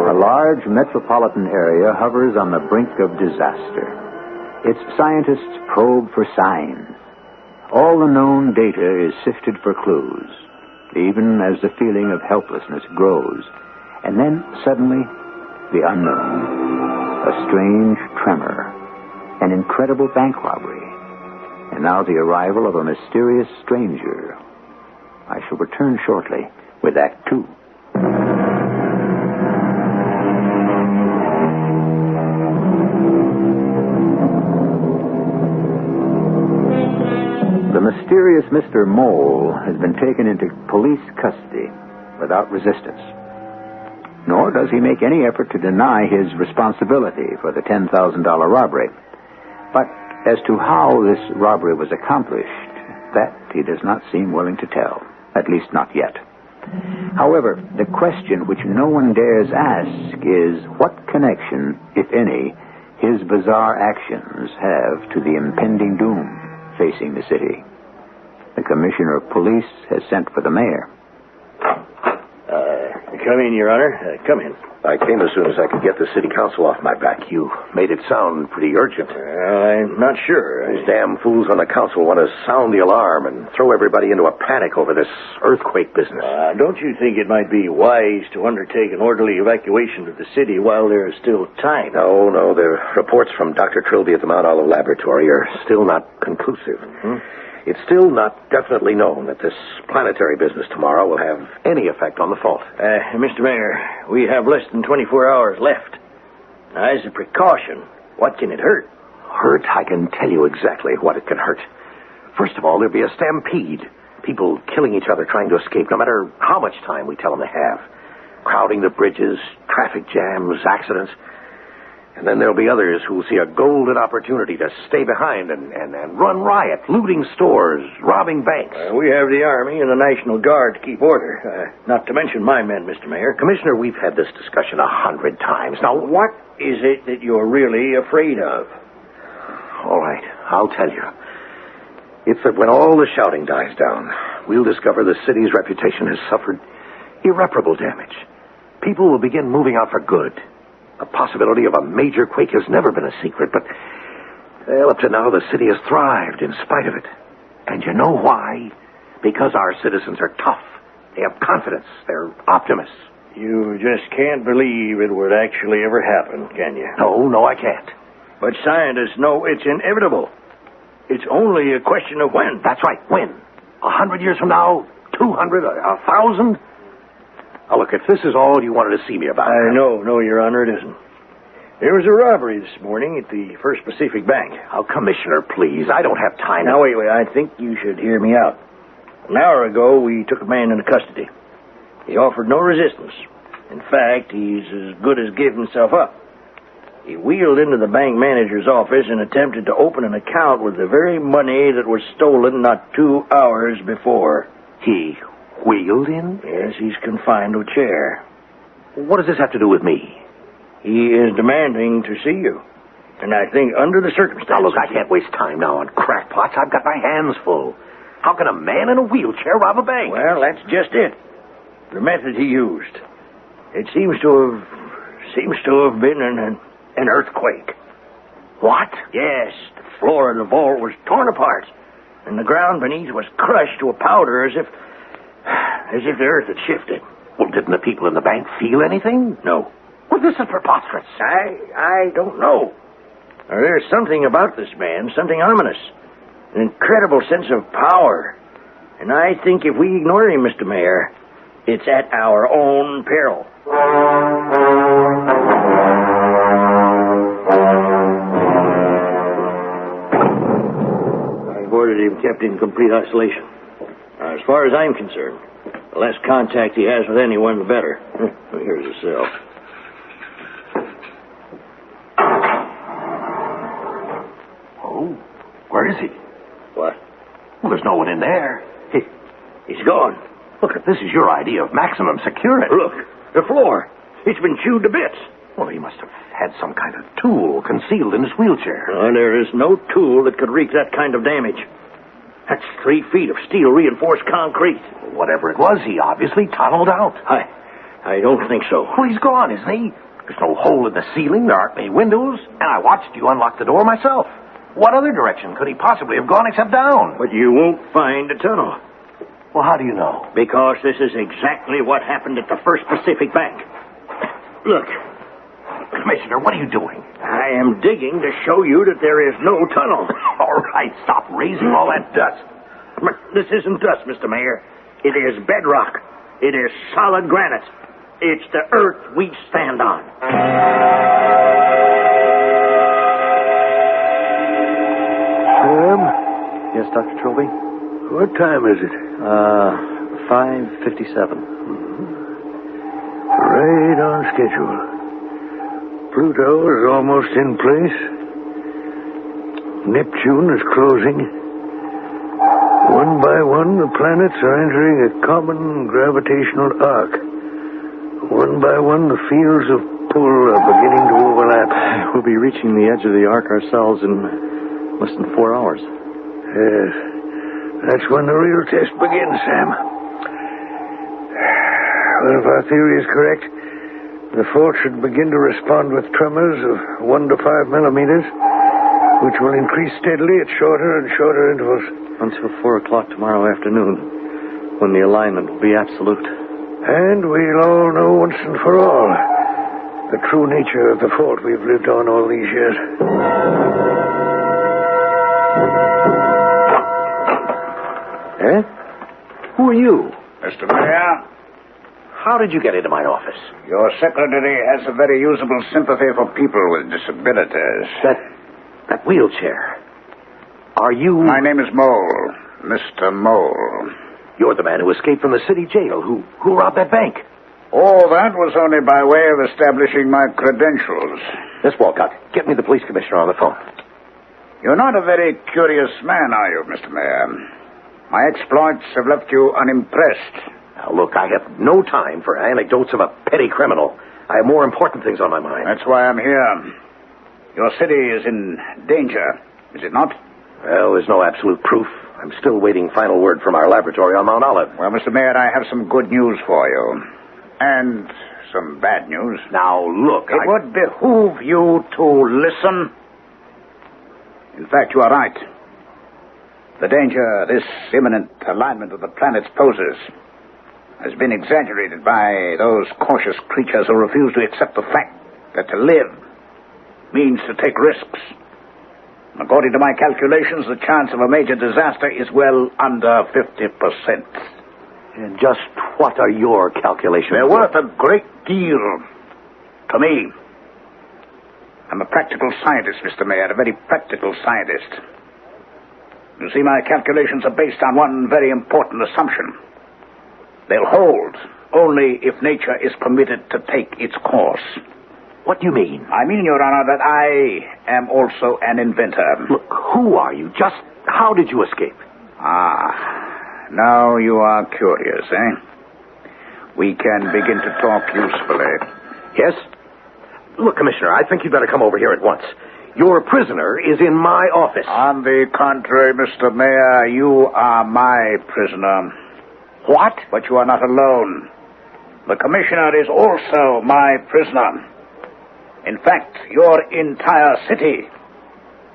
A large metropolitan area hovers on the brink of disaster. Its scientists probe for signs. All the known data is sifted for clues, even as the feeling of helplessness grows. And then, suddenly, the unknown. A strange tremor. An incredible bank robbery. And now the arrival of a mysterious stranger. I shall return shortly with Act 2. The mysterious Mr. Mole has been taken into police custody without resistance. Nor does he make any effort to deny his responsibility for the $10,000 robbery. But as to how this robbery was accomplished, that he does not seem willing to tell, at least not yet. However, the question which no one dares ask is what connection, if any, his bizarre actions have to the impending doom facing the city. The commissioner of police has sent for the mayor. Come in, Your Honor. Come in. I came as soon as I could get the city council off my back. You made it sound pretty urgent. I'm not sure. Those damn fools on the council want to sound the alarm and throw everybody into a panic over this earthquake business. Don't you think it might be wise to undertake an orderly evacuation of the city while there is still time? No. The reports from Dr. Trilby at the Mount Olive Laboratory are still not conclusive. Mm-hmm. It's still not definitely known that this planetary business tomorrow will have any effect on the fault. Mr. Mayor, we have less than 24 hours left. Now, as a precaution, what can it hurt? Hurt? I can tell you exactly what it can hurt. First of all, there'll be a stampede. People killing each other trying to escape, no matter how much time we tell them they have. Crowding the bridges, traffic jams, accidents. And then there'll be others who'll see a golden opportunity to stay behind and run riot, looting stores, robbing banks. We have the Army and the National Guard to keep order. Not to mention my men, Mr. Mayor. Commissioner, we've had this discussion 100 times. Now, what is it that you're really afraid of? All right, I'll tell you. It's that when all the shouting dies down, we'll discover the city's reputation has suffered irreparable damage. People will begin moving out for good. The possibility of a major quake has never been a secret, but well, up to now the city has thrived in spite of it. And you know why? Because our citizens are tough. They have confidence. They're optimists. You just can't believe it would actually ever happen, can you? No, I can't. But scientists know it's inevitable. It's only a question of when. That's right, when. 100 years from now, 200, 1,000... Now, look, if this is all you wanted to see me about... No, Your Honor, it isn't. There was a robbery this morning at the First Pacific Bank. Oh, Commissioner, please, I don't have time... Now, wait, I think you should hear me out. An hour ago, we took a man into custody. He offered no resistance. In fact, he's as good as gave himself up. He wheeled into the bank manager's office and attempted to open an account with the very money that was stolen not 2 hours before. He... wheeled in? Yes, he's confined to a chair. What does this have to do with me? He is demanding to see you. And I think under the circumstances... Now, look, I can't waste time now on crackpots. I've got my hands full. How can a man in a wheelchair rob a bank? Well, that's just it. The method he used. It seems to have been an earthquake. What? Yes, the floor of the vault was torn apart, and the ground beneath was crushed to a powder as if the earth had shifted. Well, didn't the people in the bank feel anything? No. Well, this is preposterous. I don't know. There's something about this man, something ominous. An incredible sense of power. And I think if we ignore him, Mr. Mayor, it's at our own peril. I've ordered him kept in complete isolation. As far as I'm concerned, the less contact he has with anyone, the better. Here's his cell. Oh, where is he? What? Well, there's no one in there. He's gone. Look, if this is your idea of maximum security... Look, the floor. It's been chewed to bits. Well, he must have had some kind of tool concealed in his wheelchair. There is no tool that could wreak that kind of damage. That's 3 feet of steel-reinforced concrete. Whatever it was, he obviously tunneled out. I don't think so. Well, he's gone, isn't he? There's no hole in the ceiling. There aren't any windows. And I watched you unlock the door myself. What other direction could he possibly have gone except down? But you won't find a tunnel. Well, how do you know? Because this is exactly what happened at the First Pacific Bank. Look. Commissioner, what are you doing? I am digging to show you that there is no tunnel. All right, stop raising all that dust. This isn't dust, Mr. Mayor. It is bedrock. It is solid granite. It's the earth we stand on. Sam? Yes, Dr. Trilby? What time is it? 5:57. Right on schedule. Pluto is almost in place. Neptune is closing. One by one, the planets are entering a common gravitational arc. One by one, the fields of pull are beginning to overlap. We'll be reaching the edge of the arc ourselves in less than 4 hours. Yes. That's when the real test begins, Sam. Well, if our theory is correct, the fault should begin to respond with tremors of 1 to 5 millimeters, which will increase steadily at shorter and shorter intervals. Until 4 o'clock tomorrow afternoon, when the alignment will be absolute. And we'll all know once and for all the true nature of the fault we've lived on all these years. Eh? Who are you? Mr. Mayor? How did you get into my office? Your secretary has a very usable sympathy for people with disabilities. That wheelchair. Are you... My name is Mole. Mr. Mole. You're the man who escaped from the city jail, who robbed that bank. All that was only by way of establishing my credentials. Miss Walcott, get me the police commissioner on the phone. You're not a very curious man, are you, Mr. Mayor? My exploits have left you unimpressed. Now, look, I have no time for anecdotes of a petty criminal. I have more important things on my mind. That's why I'm here. Your city is in danger, is it not? Well, there's no absolute proof. I'm still waiting final word from our laboratory on Mount Olive. Well, Mr. Mayor, I have some good news for you. And some bad news. Now, look, It would behoove you to listen. In fact, you are right. The danger this imminent alignment of the planets poses has been exaggerated by those cautious creatures who refuse to accept the fact that to live means to take risks. According to my calculations, the chance of a major disaster is well under 50%. And just what are your calculations? They're worth a great deal to me. I'm a practical scientist, Mr. Mayor, a very practical scientist. You see, my calculations are based on one very important assumption. They'll hold only if nature is permitted to take its course. What do you mean? I mean, Your Honor, that I am also an inventor. Look, who are you? Just how did you escape? Now you are curious, eh? We can begin to talk usefully. Yes? Look, Commissioner, I think you'd better come over here at once. Your prisoner is in my office. On the contrary, Mr. Mayor, you are my prisoner. What? But you are not alone. The commissioner is also my prisoner. In fact, your entire city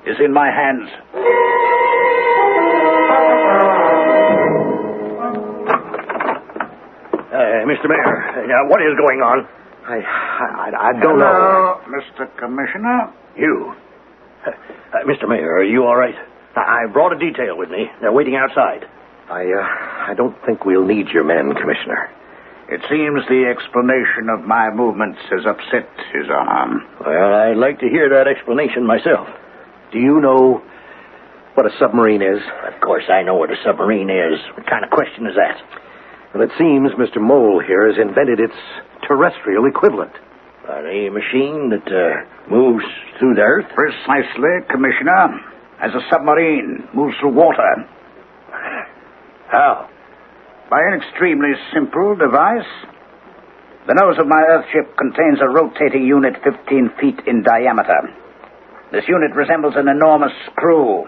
is in my hands. Mr. Mayor, what is going on? I don't know. Mr. Commissioner? You. Mr. Mayor, are you all right? I brought a detail with me. They're waiting outside. I don't think we'll need your men, Commissioner. It seems the explanation of my movements has upset His Honor. Well, I'd like to hear that explanation myself. Do you know what a submarine is? Of course I know what a submarine is. What kind of question is that? Well, it seems Mr. Mole here has invented its terrestrial equivalent. A machine that moves through the earth? Precisely, Commissioner. As a submarine moves through water. How? By an extremely simple device. The nose of my Earthship contains a rotating unit 15 feet in diameter. This unit resembles an enormous screw,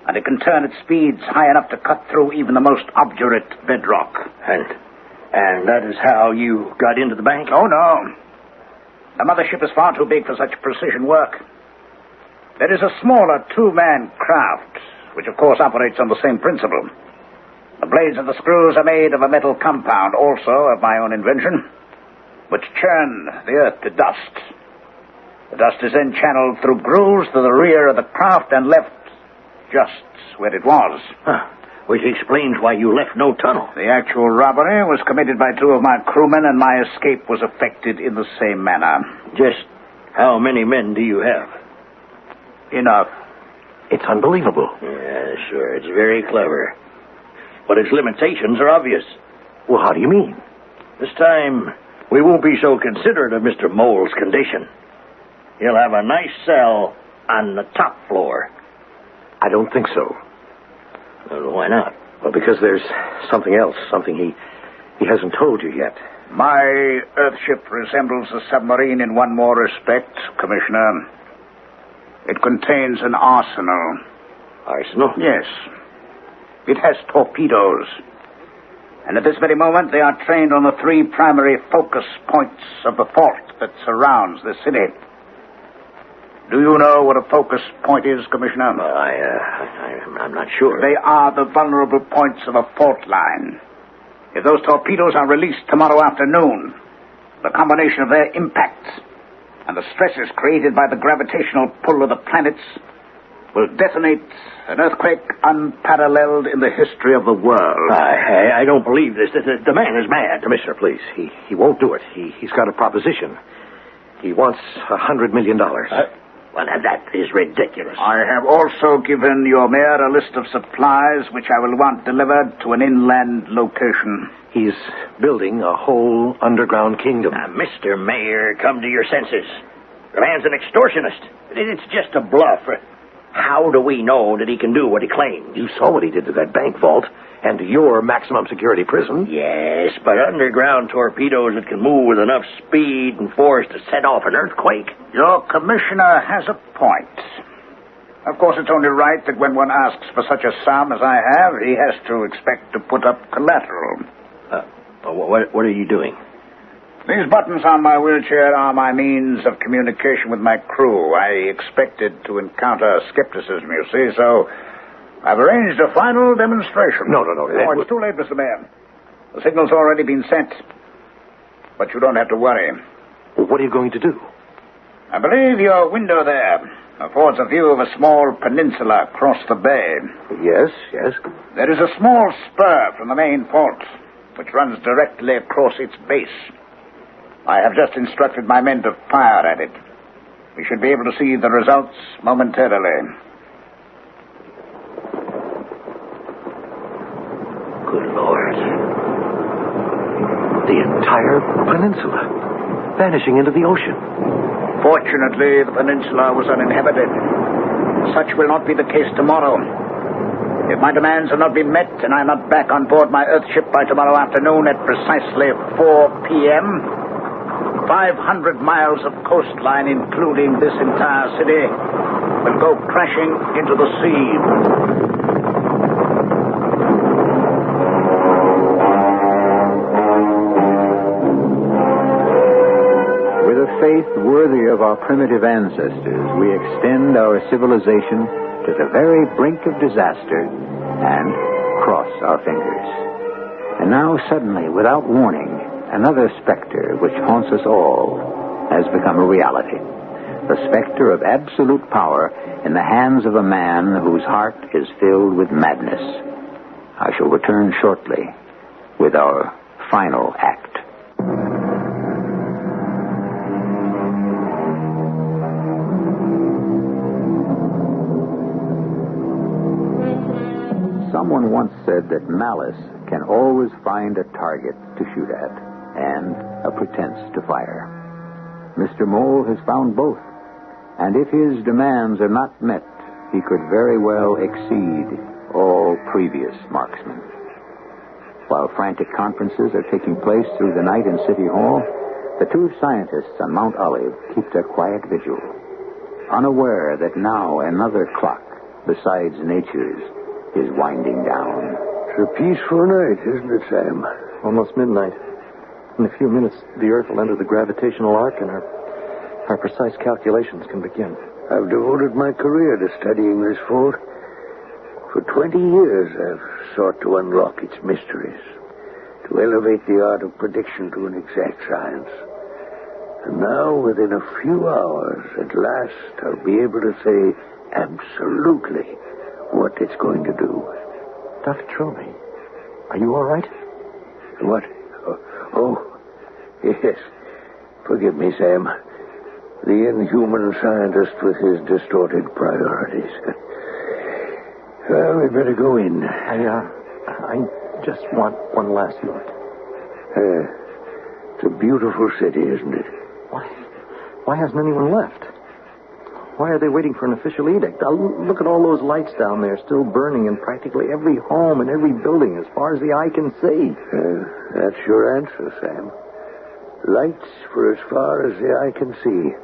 and it can turn at speeds high enough to cut through even the most obdurate bedrock. And that is how you got into the bank? Oh, no. The mothership is far too big for such precision work. There is a smaller two-man craft, which of course operates on the same principle. The blades of the screws are made of a metal compound, also of my own invention, which churn the earth to dust. The dust is then channeled through grooves to the rear of the craft and left just where it was. Which explains why you left no tunnel. The actual robbery was committed by two of my crewmen, and my escape was effected in the same manner. Just how many men do you have? Enough. It's unbelievable. Yeah, sure. It's very clever. But its limitations are obvious. Well, how do you mean? This time, we won't be so considerate of Mr. Mole's condition. He'll have a nice cell on the top floor. I don't think so. Well, why not? Well, because there's something else, something he hasn't told you yet. My Earthship resembles a submarine in one more respect, Commissioner. It contains an arsenal. Arsenal? Yes. It has torpedoes. And at this very moment, they are trained on the 3 primary focus points of the fault that surrounds this city. Do you know what a focus point is, Commissioner? I'm not sure. They are the vulnerable points of a fault line. If those torpedoes are released tomorrow afternoon, the combination of their impacts and the stresses created by the gravitational pull of the planets will detonate an earthquake unparalleled in the history of the world. I don't believe this. The man is mad. Commissioner, please. He won't do it. He's got a proposition. He wants $100 million. Well, that is ridiculous. I have also given your mayor a list of supplies which I will want delivered to an inland location. He's building a whole underground kingdom. Mr. Mayor, come to your senses. The man's an extortionist. It's just a bluff. How do we know that he can do what he claims? You saw what he did to that bank vault and to your maximum security prison. Yes, but underground torpedoes that can move with enough speed and force to set off an earthquake. Your commissioner has a point. Of course, it's only right that when one asks for such a sum as I have, he has to expect to put up collateral. What are you doing? These buttons on my wheelchair are my means of communication with my crew. I expected to encounter skepticism, you see, so I've arranged a final demonstration. No. Oh, it's too late, Mr. Mayor. The signal's already been sent. But you don't have to worry. Well, what are you going to do? I believe your window there affords a view of a small peninsula across the bay. Yes. There is a small spur from the main fault, which runs directly across its base. I have just instructed my men to fire at it. We should be able to see the results momentarily. Good Lord. The entire peninsula vanishing into the ocean. Fortunately, the peninsula was uninhabited. Such will not be the case tomorrow. If my demands have not been met and I am not back on board my Earthship by tomorrow afternoon at precisely 4 p.m., 500 miles of coastline, including this entire city, will go crashing into the sea. With a faith worthy of our primitive ancestors, we extend our civilization to the very brink of disaster and cross our fingers. And now, suddenly, without warning, another specter which haunts us all has become a reality. The specter of absolute power in the hands of a man whose heart is filled with madness. I shall return shortly with our final act. Someone once said that malice can always find a target to shoot at and a pretense to fire. Mr. Mole has found both, and if his demands are not met, he could very well exceed all previous marksmen. While frantic conferences are taking place through the night in City Hall, the 2 scientists on Mount Olive keep their quiet vigil, unaware that now another clock besides nature's is winding down. It's a peaceful night, isn't it, Sam? Almost midnight. In a few minutes, the Earth will enter the gravitational arc, and our precise calculations can begin. I've devoted my career to studying this fault. For 20 years, I've sought to unlock its mysteries, to elevate the art of prediction to an exact science. And now, within a few hours, at last, I'll be able to say absolutely what it's going to do. Dr. Trilby, are you all right? What? Oh, yes. Forgive me, Sam. The inhuman scientist with his distorted priorities. Well, we better go in. I just want one last look. It's a beautiful city, isn't it? Why hasn't anyone left? Why are they waiting for an official edict? Look at all those lights down there still burning in practically every home and every building as far as the eye can see. That's your answer, Sam. Lights for as far as the eye can see.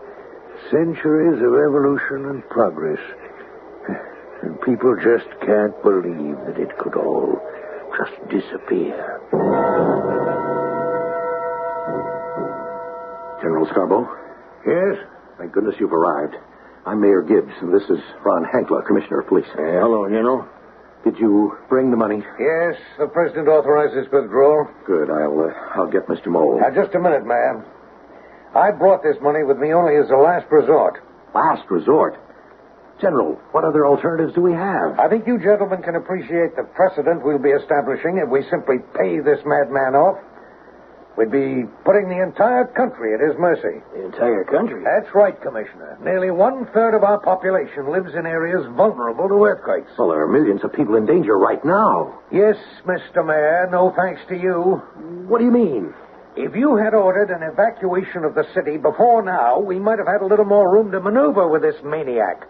Centuries of evolution and progress. And people just can't believe that it could all just disappear. General Scarborough? Yes? Thank goodness you've arrived. I'm Mayor Gibbs, and this is Ron Hankler, Commissioner of Police. Hello, General. Did you bring the money? Yes, the President authorized its withdrawal. Good. I'll get Mr. Mole. Now, just a minute, ma'am. I brought this money with me only as a last resort. Last resort? General, what other alternatives do we have? I think you gentlemen can appreciate the precedent we'll be establishing if we simply pay this madman off. We'd be putting the entire country at his mercy. The entire country? That's right, Commissioner. Nearly 1/3 of our population lives in areas vulnerable to earthquakes. Well, there are millions of people in danger right now. Yes, Mr. Mayor, no thanks to you. What do you mean? If you had ordered an evacuation of the city before now, we might have had a little more room to maneuver with this maniac.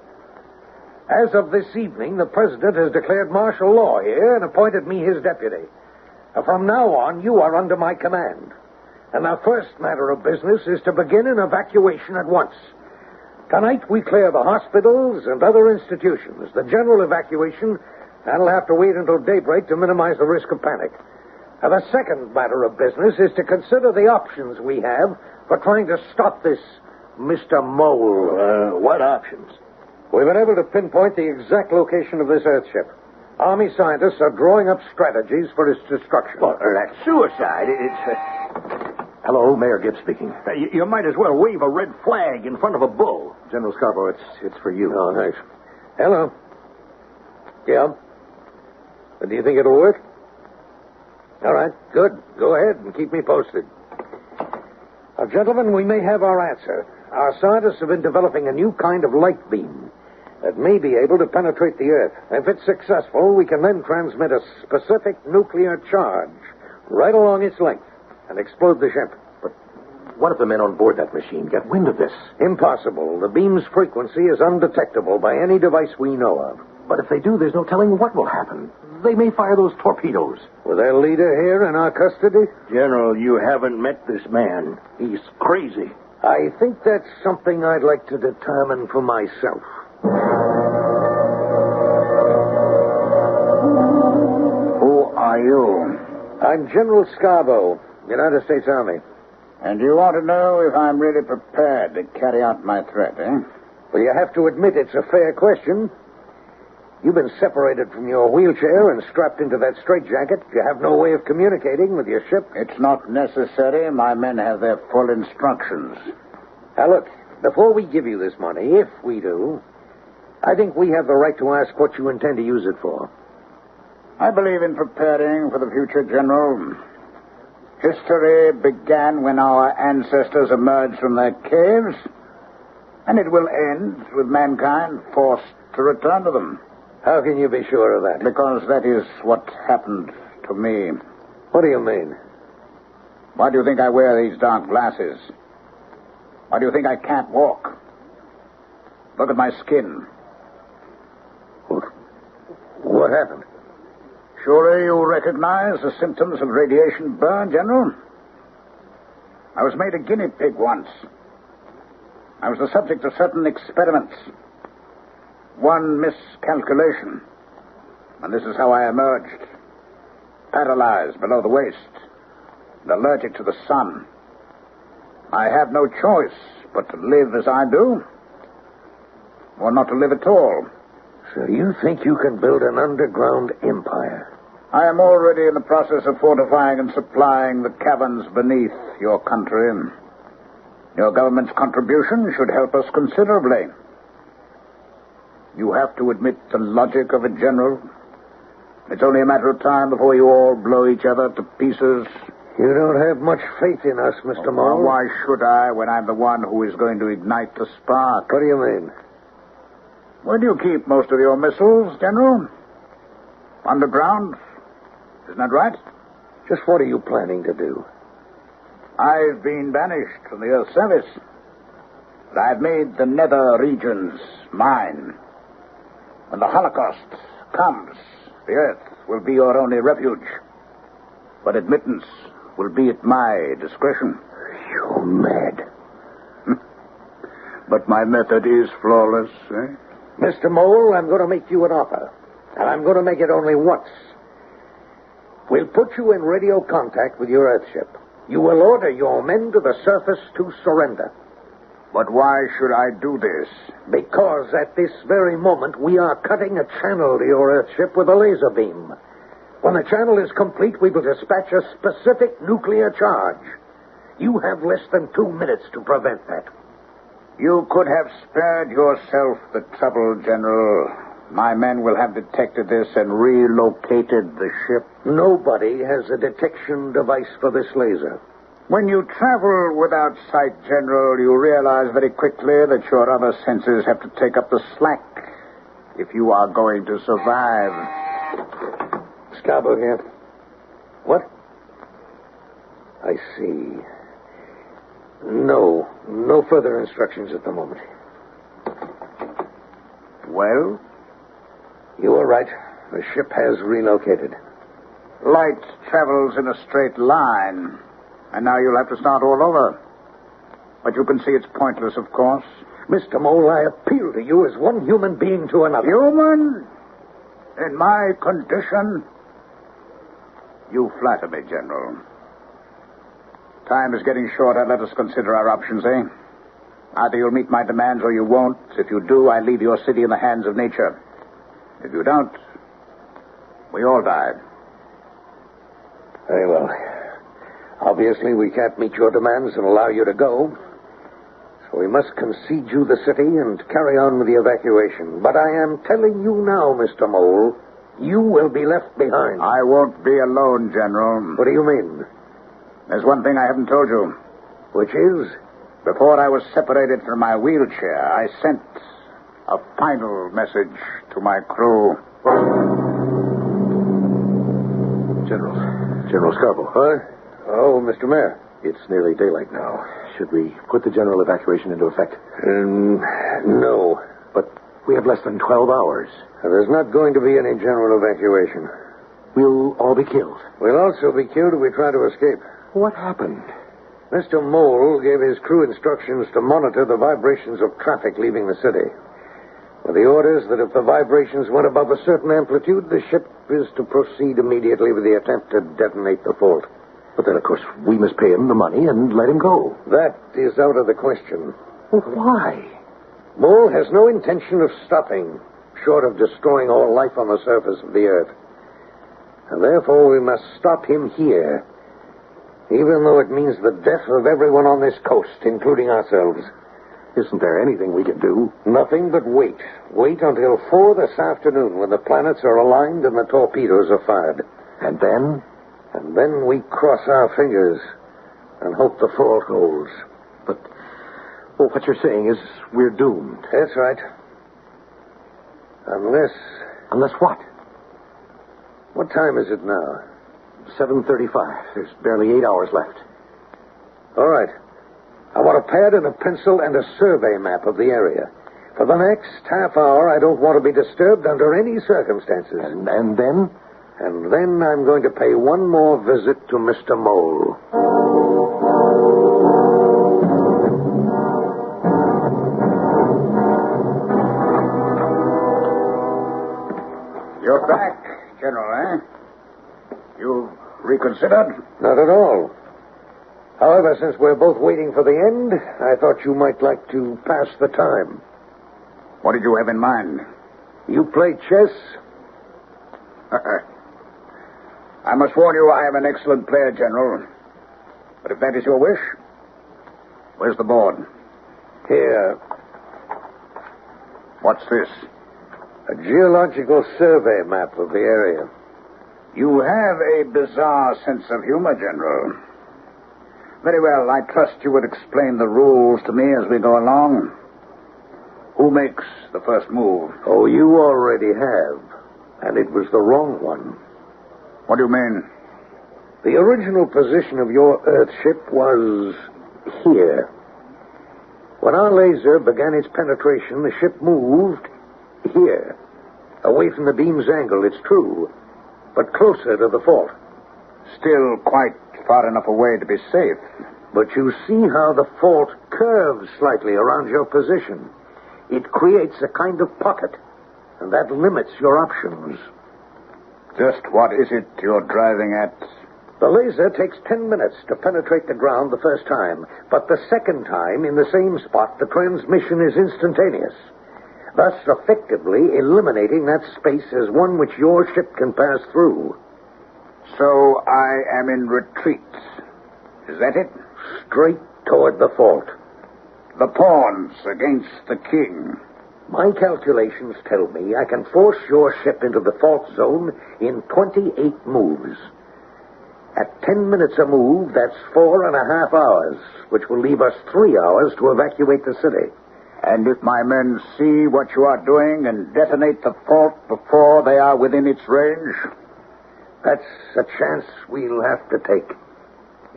As of this evening, the President has declared martial law here and appointed me his deputy. From now on, you are under my command. And our first matter of business is to begin an evacuation at once. Tonight, we clear the hospitals and other institutions. The general evacuation, that'll have to wait until daybreak to minimize the risk of panic. And the second matter of business is to consider the options we have for trying to stop this Mr. Mole. What options? We've been able to pinpoint the exact location of this Earthship. Army scientists are drawing up strategies for its destruction. Well, that's suicide. It's... Hello, Mayor Gibbs speaking. You might as well wave a red flag in front of a bull. General Scarborough, it's for you. Oh, thanks. Hello. Yeah? Do you think it'll work? All right, good. Go ahead and keep me posted. Now, gentlemen, we may have our answer. Our scientists have been developing a new kind of light beam that may be able to penetrate the Earth. If it's successful, we can then transmit a specific nuclear charge right along its length and explode the ship. But what if the men on board that machine get wind of this? Impossible. The beam's frequency is undetectable by any device we know of. But if they do, there's no telling what will happen. They may fire those torpedoes. With their leader here in our custody? General, you haven't met this man. He's crazy. I think that's something I'd like to determine for myself. Who are you? I'm General Scarborough, United States Army. And you want to know if I'm really prepared to carry out my threat, eh? Well, you have to admit it's a fair question. You've been separated from your wheelchair and strapped into that straitjacket. You have no way of communicating with your ship. It's not necessary. My men have their full instructions. Now, look, before we give you this money, if we do, I think we have the right to ask what you intend to use it for. I believe in preparing for the future, General. History began when our ancestors emerged from their caves, and it will end with mankind forced to return to them. How can you be sure of that? Because that is what happened to me. What do you mean? Why do you think I wear these dark glasses? Why do you think I can't walk? Look at my skin. What happened? Surely you recognize the symptoms of radiation burn, General? I was made a guinea pig once. I was the subject of certain experiments. One miscalculation, and this is how I emerged. Paralyzed below the waist, and allergic to the sun. I have no choice but to live as I do, or not to live at all. So you think you can build an underground empire? I am already in the process of fortifying and supplying the caverns beneath your country. Your government's contribution should help us considerably. You have to admit the logic of it, General. It's only a matter of time before you all blow each other to pieces. You don't have much faith in us, Mr. Mole. Why should I, when I'm the one who is going to ignite the spark? What do you mean? Where do you keep most of your missiles, General? Underground? Isn't that right? Just what are you planning to do? I've been banished from the Earth's service. But I've made the nether regions mine. When the Holocaust comes, the Earth will be your only refuge. But admittance will be at my discretion. You're mad. But my method is flawless, eh? Mr. Mole, I'm going to make you an offer. And I'm going to make it only once. We'll put you in radio contact with your Earthship. You will order your men to the surface to surrender. But why should I do this? Because at this very moment we are cutting a channel to your Earthship with a laser beam. When the channel is complete, we will dispatch a specific nuclear charge. You have less than 2 minutes to prevent that. You could have spared yourself the trouble, General. My men will have detected this and relocated the ship. Nobody has a detection device for this laser. When you travel without sight, General, you realize very quickly that your other senses have to take up the slack if you are going to survive. Scarborough here. What? I see. No further instructions at the moment. Well? You are right. The ship has relocated. Light travels in a straight line, and now you'll have to start all over. But you can see it's pointless, of course. Mr. Mole, I appeal to you as one human being to another. Human? In my condition? You flatter me, General. Time is getting short. Let us consider our options, eh? Either you'll meet my demands or you won't. If you do, I leave your city in the hands of nature. If you don't, we all die. Very well. Obviously, we can't meet your demands and allow you to go. So we must concede you the city and carry on with the evacuation. But I am telling you now, Mr. Mole, you will be left behind. I won't be alone, General. What do you mean? There's one thing I haven't told you. Which is? Before I was separated from my wheelchair, I sent a final message to my crew. General Scarborough. What? Oh, Mr. Mayor. It's nearly daylight now. Should we put the general evacuation into effect? No. But we have less than 12 hours. There's not going to be any general evacuation. We'll all be killed. We'll also be killed if we try to escape. What happened? Mr. Mole gave his crew instructions to monitor the vibrations of traffic leaving the city. With the orders that if the vibrations went above a certain amplitude, the ship is to proceed immediately with the attempt to detonate the fault. But then, of course, we must pay him the money and let him go. That is out of the question. Well, why? Mole has no intention of stopping, short of destroying all life on the surface of the Earth. And therefore we must stop him here, even though it means the death of everyone on this coast, including ourselves. Isn't there anything we can do? Nothing but wait. Wait until 4 this afternoon when the planets are aligned and the torpedoes are fired. And then? And then we cross our fingers and hope the fault holds. But what you're saying is we're doomed. That's right. Unless... Unless what? What time is it now? 7:35. There's barely 8 hours left. All right. I want a pad and a pencil and a survey map of the area. For the next half hour, I don't want to be disturbed under any circumstances. And then? And then I'm going to pay one more visit to Mr. Mole. You're back, General, eh? You've reconsidered? Not at all. However, since we're both waiting for the end, I thought you might like to pass the time. What did you have in mind? You play chess? I must warn you, I am an excellent player, General. But if that is your wish, where's the board? Here. What's this? A geological survey map of the area. You have a bizarre sense of humor, General. Very well, I trust you would explain the rules to me as we go along. Who makes the first move? Oh, you already have. And it was the wrong one. What do you mean? The original position of your Earthship was here. When our laser began its penetration, the ship moved here. Away from the beam's angle, it's true, but closer to the fault. Still quite far enough away to be safe. But you see how the fault curves slightly around your position. It creates a kind of pocket, and that limits your options. Just what is it you're driving at? The laser takes 10 minutes to penetrate the ground the first time, but the second time, in the same spot, the transmission is instantaneous, thus effectively eliminating that space as one which your ship can pass through. So I am in retreat. Is that it? Straight toward the fault. The pawns against the king. My calculations tell me I can force your ship into the fault zone in 28 moves. At 10 minutes a move, that's 4.5 hours, which will leave us 3 hours to evacuate the city. And if my men see what you are doing and detonate the fault before they are within its range? That's a chance we'll have to take.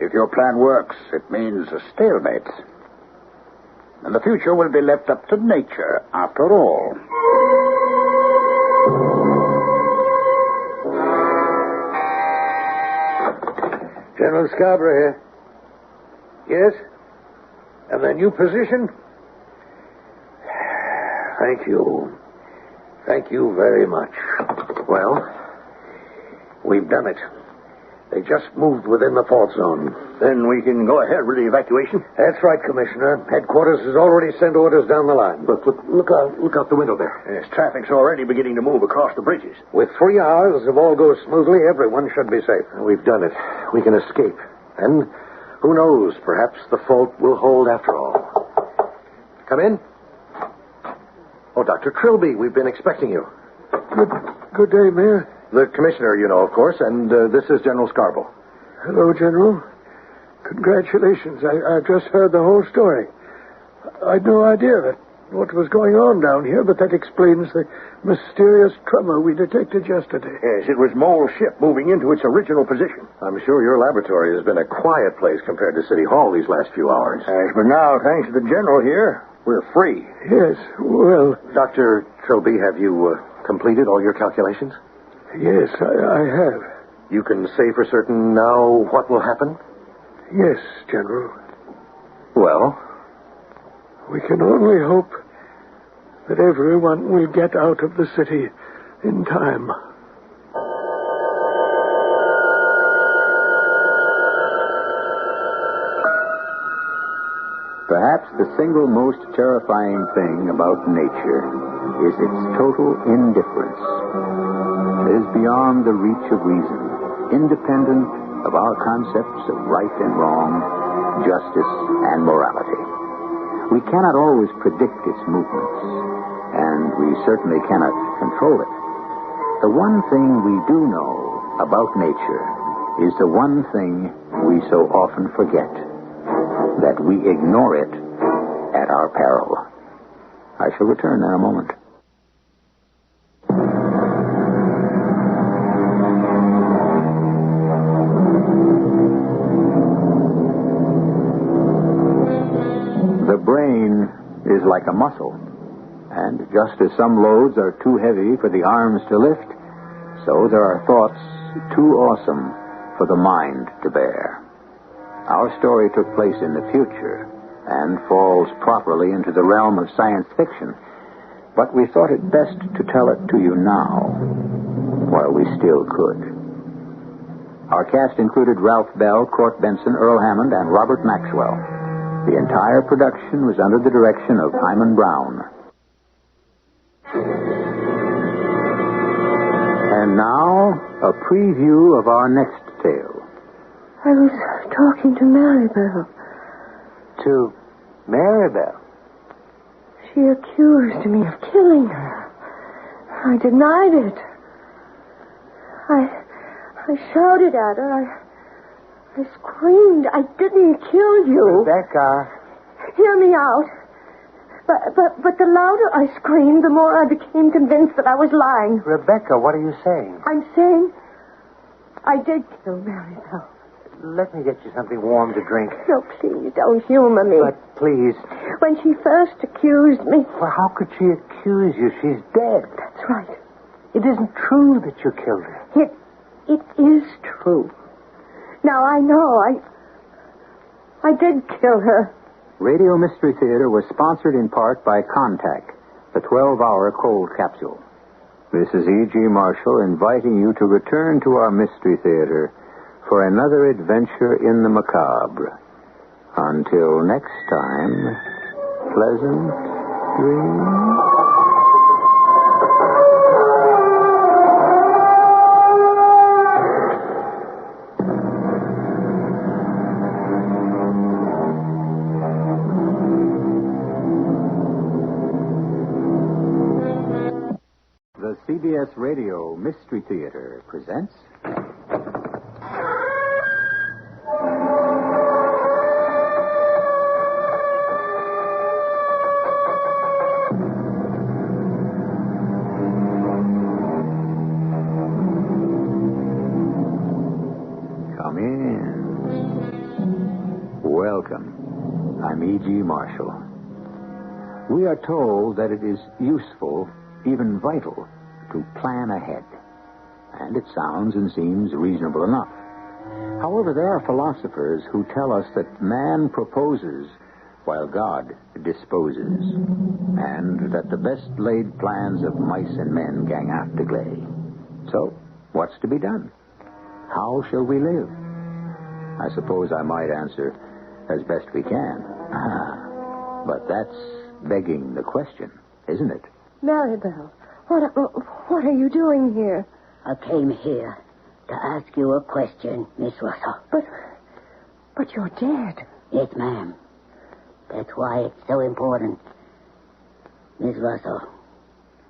If your plan works, it means a stalemate. And the future will be left up to nature, after all. General Scarborough here. Yes? And the new position? Thank you. Thank you very much. Well, we've done it. They just moved within the fault zone. Then we can go ahead with the evacuation? That's right, Commissioner. Headquarters has already sent orders down the line. Look out the window there. Yes, traffic's already beginning to move across the bridges. With 3 hours, if all goes smoothly, everyone should be safe. We've done it. We can escape. And who knows, perhaps the fault will hold after all. Come in. Oh, Dr. Trilby, we've been expecting you. Good day, Mayor. The commissioner, you know, of course, and this is General Scarborough. Hello, General. Congratulations. I just heard the whole story. I'd no idea what was going on down here, but that explains the mysterious tremor we detected yesterday. Yes, it was Mole's ship moving into its original position. I'm sure your laboratory has been a quiet place compared to City Hall these last few hours. Yes, but now, thanks to the General here, we're free. Yes, well... Dr. Trilby, have you completed all your calculations? Yes, I have. You can say for certain now what will happen? Yes, General. Well? We can only hope that everyone will get out of the city in time. Perhaps the single most terrifying thing about nature is its total indifference. It is beyond the reach of reason, independent of our concepts of right and wrong, justice and morality. We cannot always predict its movements, and we certainly cannot control it. The one thing we do know about nature is the one thing we so often forget, that we ignore it at our peril. I shall return in a moment. The brain is like a muscle, and just as some loads are too heavy for the arms to lift, so there are thoughts too awesome for the mind to bear. Our story took place in the future and falls properly into the realm of science fiction, but we thought it best to tell it to you now, while we still could. Our cast included Ralph Bell, Court Benson, Earl Hammond, and Robert Maxwell. The entire production was under the direction of Himan Brown. And now, a preview of our next tale. I was talking to Maribel. To Maribel? She accused me of killing her. I denied it. I shouted at her. I screamed. I didn't kill you. Rebecca. Hear me out. But the louder I screamed, the more I became convinced that I was lying. Rebecca, what are you saying? I'm saying I did kill Maribel. Let me get you something warm to drink. No, please, don't humor me. But please. When she first accused me... Well, how could she accuse you? She's dead. That's right. It isn't true that you killed her. It is true. Now, I know. I did kill her. Radio Mystery Theater was sponsored in part by Contact, the 12-hour cold capsule. This is E.G. Marshall inviting you to return to our Mystery Theater for another adventure in the macabre. Until next time, pleasant dreams. The CBS Radio Mystery Theater presents... Come in. Welcome. I'm E.G. Marshall. We are told that it is useful, even vital, to plan ahead. And it sounds and seems reasonable enough. However, there are philosophers who tell us that man proposes while God disposes, and that the best laid plans of mice and men gang after gley. So, what's to be done? How shall we live? I suppose I might answer, as best we can. But that's begging the question, isn't it? Maribel, what are you doing here? I came here to ask you a question, Miss Russell. But you're dead. Yes, ma'am. That's why it's so important. Miss Russell,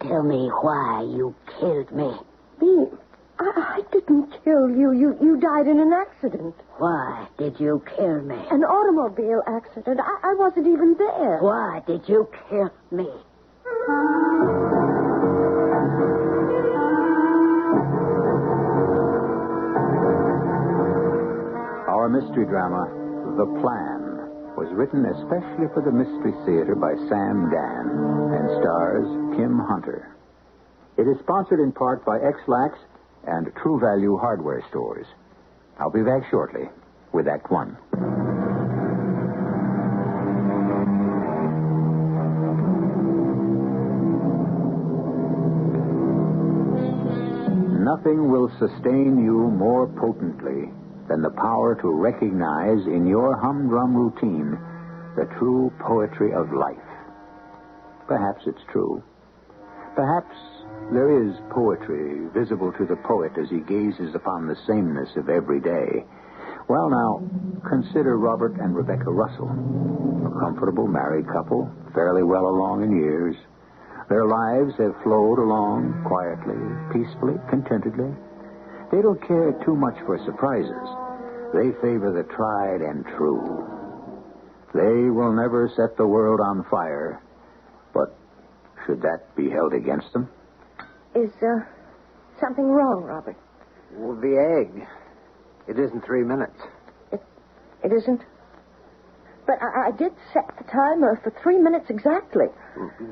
tell me why you killed me. Me? I didn't kill you. You died in an accident. Why did you kill me? An automobile accident. I wasn't even there. Why did you kill me? Our mystery drama, The Plan, was written especially for the Mystery Theater by Sam Dan and stars Kim Hunter. It is sponsored in part by X-Lax and True Value Hardware Stores. I'll be back shortly with Act One. Nothing will sustain you more potently than the power to recognize in your humdrum routine the true poetry of life. Perhaps it's true. Perhaps there is poetry visible to the poet as he gazes upon the sameness of every day. Well, now, consider Robert and Rebecca Russell, a comfortable married couple, fairly well along in years. Their lives have flowed along quietly, peacefully, contentedly. They don't care too much for surprises. They favor the tried and true. They will never set the world on fire, but should that be held against them? Is something wrong, Robert? Well, the egg. It isn't 3 minutes. It isn't? But I did set the timer for 3 minutes exactly.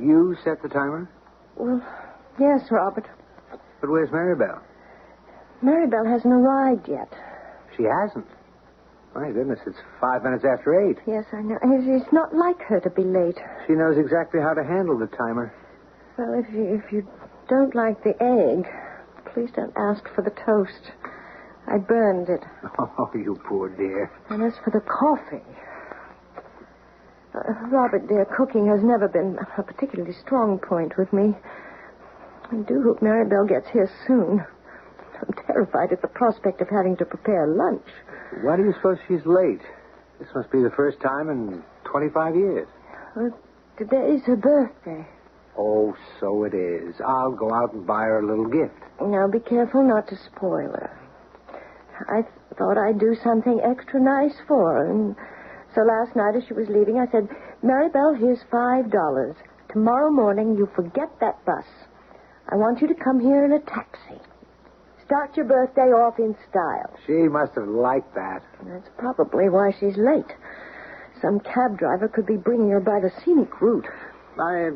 You set the timer? Well, yes, Robert. But where's Maribel? Maribel hasn't arrived yet. She hasn't. My goodness, it's 5 minutes after 8. Yes, I know. It's not like her to be late. She knows exactly how to handle the timer. Well, if you don't like the egg, please don't ask for the toast. I burned it. Oh, you poor dear. And as for the coffee... Robert, dear, cooking has never been a particularly strong point with me. I do hope Maribel gets here soon. I'm terrified at the prospect of having to prepare lunch. Why do you suppose she's late? This must be the first time in 25 years. Well, today's her birthday. Oh, so it is. I'll go out and buy her a little gift. Now, be careful not to spoil her. I thought I'd do something extra nice for her, and so last night as she was leaving, I said, Maribel, here's $5. Tomorrow morning, you forget that bus. I want you to come here in a taxi. Start your birthday off in style. She must have liked that. That's probably why she's late. Some cab driver could be bringing her by the scenic route. I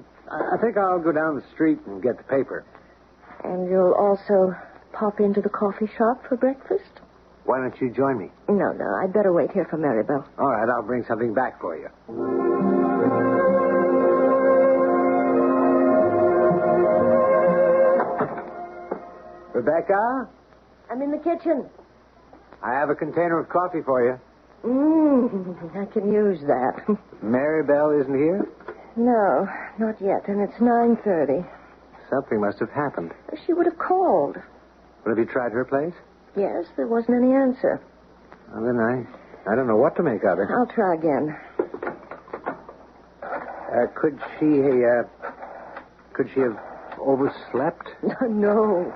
think I'll go down the street and get the paper. And you'll also pop into the coffee shop for breakfast? Why don't you join me? No, I'd better wait here for Maribel. All right, I'll bring something back for you. Rebecca, I'm in the kitchen. I have a container of coffee for you. I can use that. Mary Bell isn't here? No, not yet, and it's 9:30. Something must have happened. She would have called. Well, have you tried her place? Yes, there wasn't any answer. Well, then I don't know what to make of it. I'll try again. Could she have overslept? No.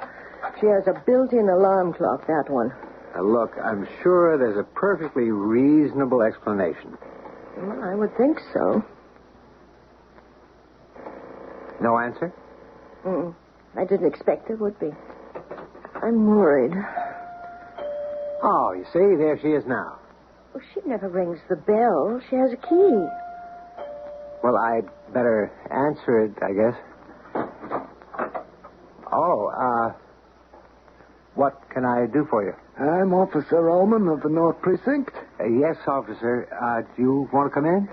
She has a built-in alarm clock, that one. Look, I'm sure there's a perfectly reasonable explanation. Well, I would think so. No answer? I didn't expect there would be. I'm worried. Oh, you see, there she is now. Well, she never rings the bell. She has a key. Well, I'd better answer it, I guess. Oh, what can I do for you? I'm Officer Ullman of the North Precinct. Yes, officer. Do you want to come in?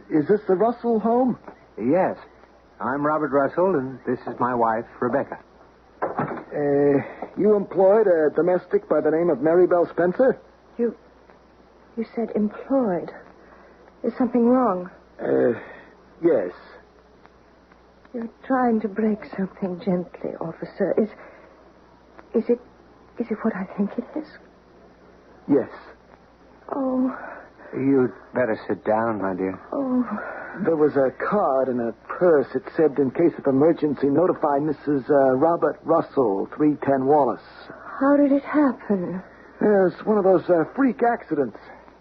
Is this the Russell home? Yes. I'm Robert Russell, and this is my wife, Rebecca. You employed a domestic by the name of Mary Bell Spencer? You said employed. Is something wrong? Yes. You're trying to break something gently, officer. Is it what I think it is? Yes. Oh. You'd better sit down, my dear. Oh. There was a card in a purse. It said, in case of emergency, notify Mrs. Robert Russell, 310 Wallace. How did it happen? It's one of those freak accidents.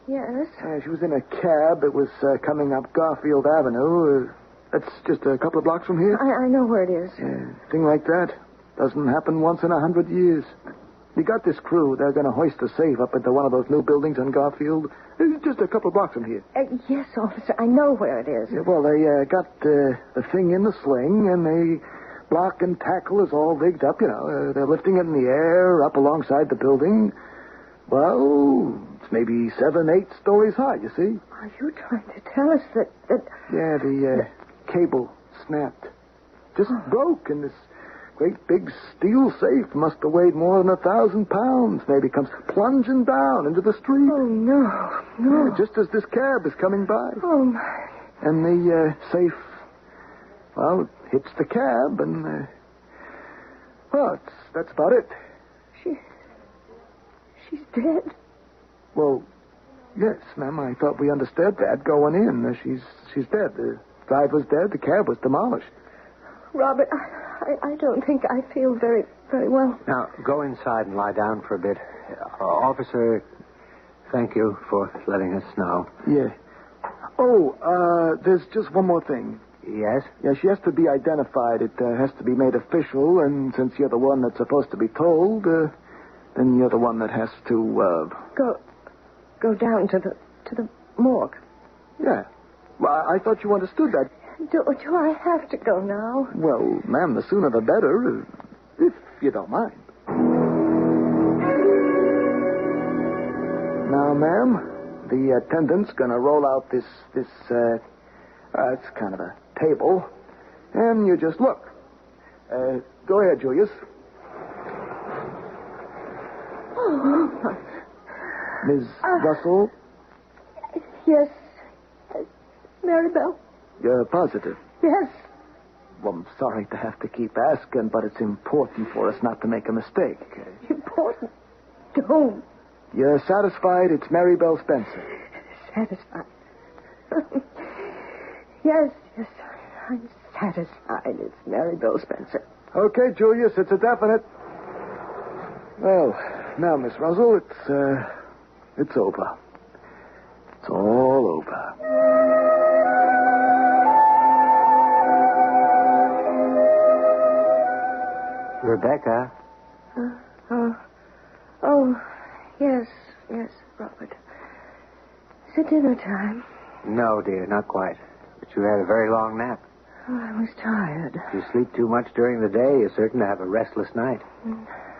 Yes? She was in a cab. It was coming up Garfield Avenue. That's just a couple of blocks from here. I know where it is. Thing like that doesn't happen once in 100 years. You got this crew. They're going to hoist a safe up into one of those new buildings on Garfield. It's just a couple of blocks from here. Yes, officer. I know where it is. Yeah, well, they got the thing in the sling, and the block and tackle is all rigged up, they're lifting it in the air up alongside the building. Well, it's maybe 7, 8 stories high, you see. Are you trying to tell us that... Yeah, the cable snapped. Just broke, and this great big steel safe must have weighed more than 1,000 pounds. Maybe comes plunging down into the street. Oh, no. Yeah, just as this cab is coming by. Oh, my. And the safe, well, it hits the cab, and, that's about it. She's dead. Well, yes, ma'am, I thought we understood that going in. She's dead. The driver's dead. The cab was demolished. Robert, I don't think I feel very, very well. Now, go inside and lie down for a bit. Officer, thank you for letting us know. Yeah. Oh, there's just one more thing. Yes? Yeah, she has to be identified. It has to be made official, and since you're the one that's supposed to be told, then you're the one that has to, Go down to the morgue. Yeah. Well, I thought you understood that. Do I have to go now? Well, ma'am, the sooner the better, if you don't mind. Now, ma'am, the attendant's gonna roll out this, it's kind of a table, and you just look. Go ahead, Julius. Oh. Ms. Russell? Yes. Mary Bell? You're positive? Yes. Well, I'm sorry to have to keep asking, but it's important for us not to make a mistake. Important? Don't. You're satisfied it's Mary Bell Spencer? Satisfied? Yes, I'm satisfied it's Mary Bell Spencer. Okay, Julius, it's a definite. Well, now, Miss Russell, it's over. It's all over. Rebecca? Yes, Robert. Is it dinner time? No, dear, not quite. But you had a very long nap. Oh, I was tired. If you sleep too much during the day, you're certain to have a restless night.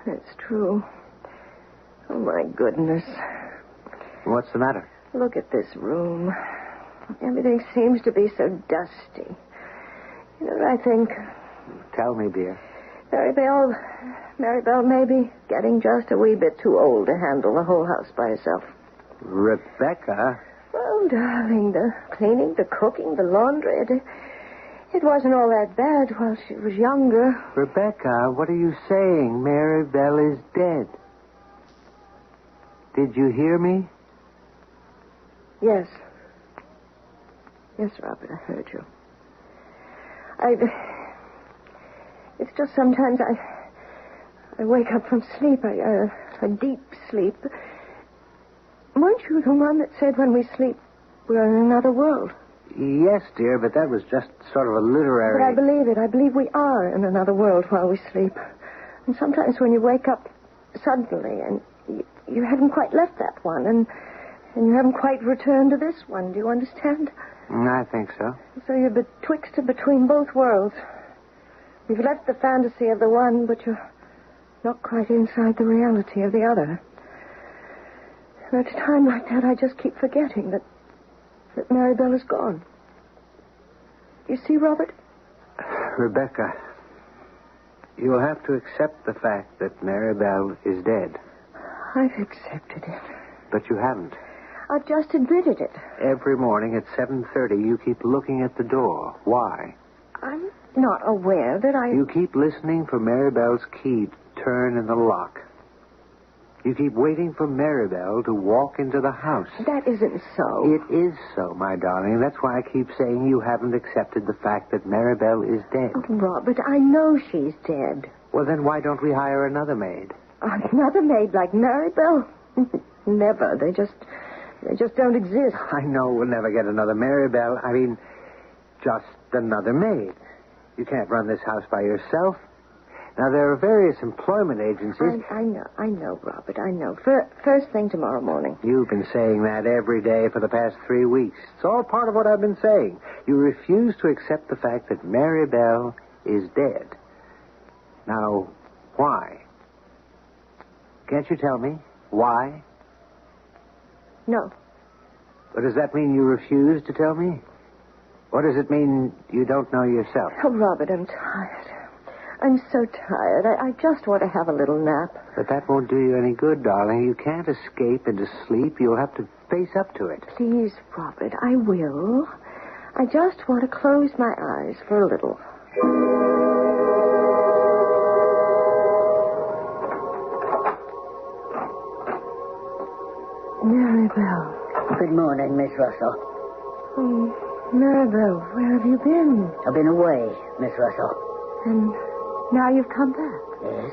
That's true. Oh, my goodness. What's the matter? Look at this room. Everything seems to be so dusty. You know what I think? Tell me, dear. Maribel may be getting just a wee bit too old to handle the whole house by herself. Rebecca? Well, darling, the cleaning, the cooking, the laundry, it wasn't all that bad while she was younger. Rebecca, what are you saying? Maribel is dead. Did you hear me? Yes. Yes, Robert, I heard you. It's just sometimes I wake up from sleep, a deep sleep. Weren't you the one that said when we sleep, we're in another world? Yes, dear, but that was just sort of a literary... But I believe it. I believe we are in another world while we sleep. And sometimes when you wake up suddenly and you haven't quite left that one and you haven't quite returned to this one. Do you understand? I think so. So you're betwixt and between both worlds. You've left the fantasy of the one, but you're not quite inside the reality of the other. And at a time like that, I just keep forgetting that Maribel is gone. You see, Robert? Rebecca, you'll have to accept the fact that Maribel is dead. I've accepted it. But you haven't. I've just admitted it. Every morning at 7:30, you keep looking at the door. Why? I'm not aware that I... You keep listening for Maribel's key to turn in the lock. You keep waiting for Maribel to walk into the house. That isn't so. It is so, my darling. That's why I keep saying you haven't accepted the fact that Maribel is dead. Oh, Robert, I know she's dead. Well, then why don't we hire another maid? Another maid like Maribel? Never. They just don't exist. I know we'll never get another Maribel. I mean, just another maid. You can't run this house by yourself. Now, there are various employment agencies. I know, Robert, I know. First thing tomorrow morning. You've been saying that every day for the past 3 weeks. It's all part of what I've been saying. You refuse to accept the fact that Maribel is dead. Now, why? Can't you tell me why? No. But does that mean you refuse to tell me? Or does it mean you don't know yourself? Oh, Robert, I'm tired. I'm so tired. I just want to have a little nap. But that won't do you any good, darling. You can't escape into sleep. You'll have to face up to it. Please, Robert, I will. I just want to close my eyes for a little. Maribel. Good morning, Miss Russell. Maribel, where have you been? I've been away, Miss Russell. And now you've come back? Yes,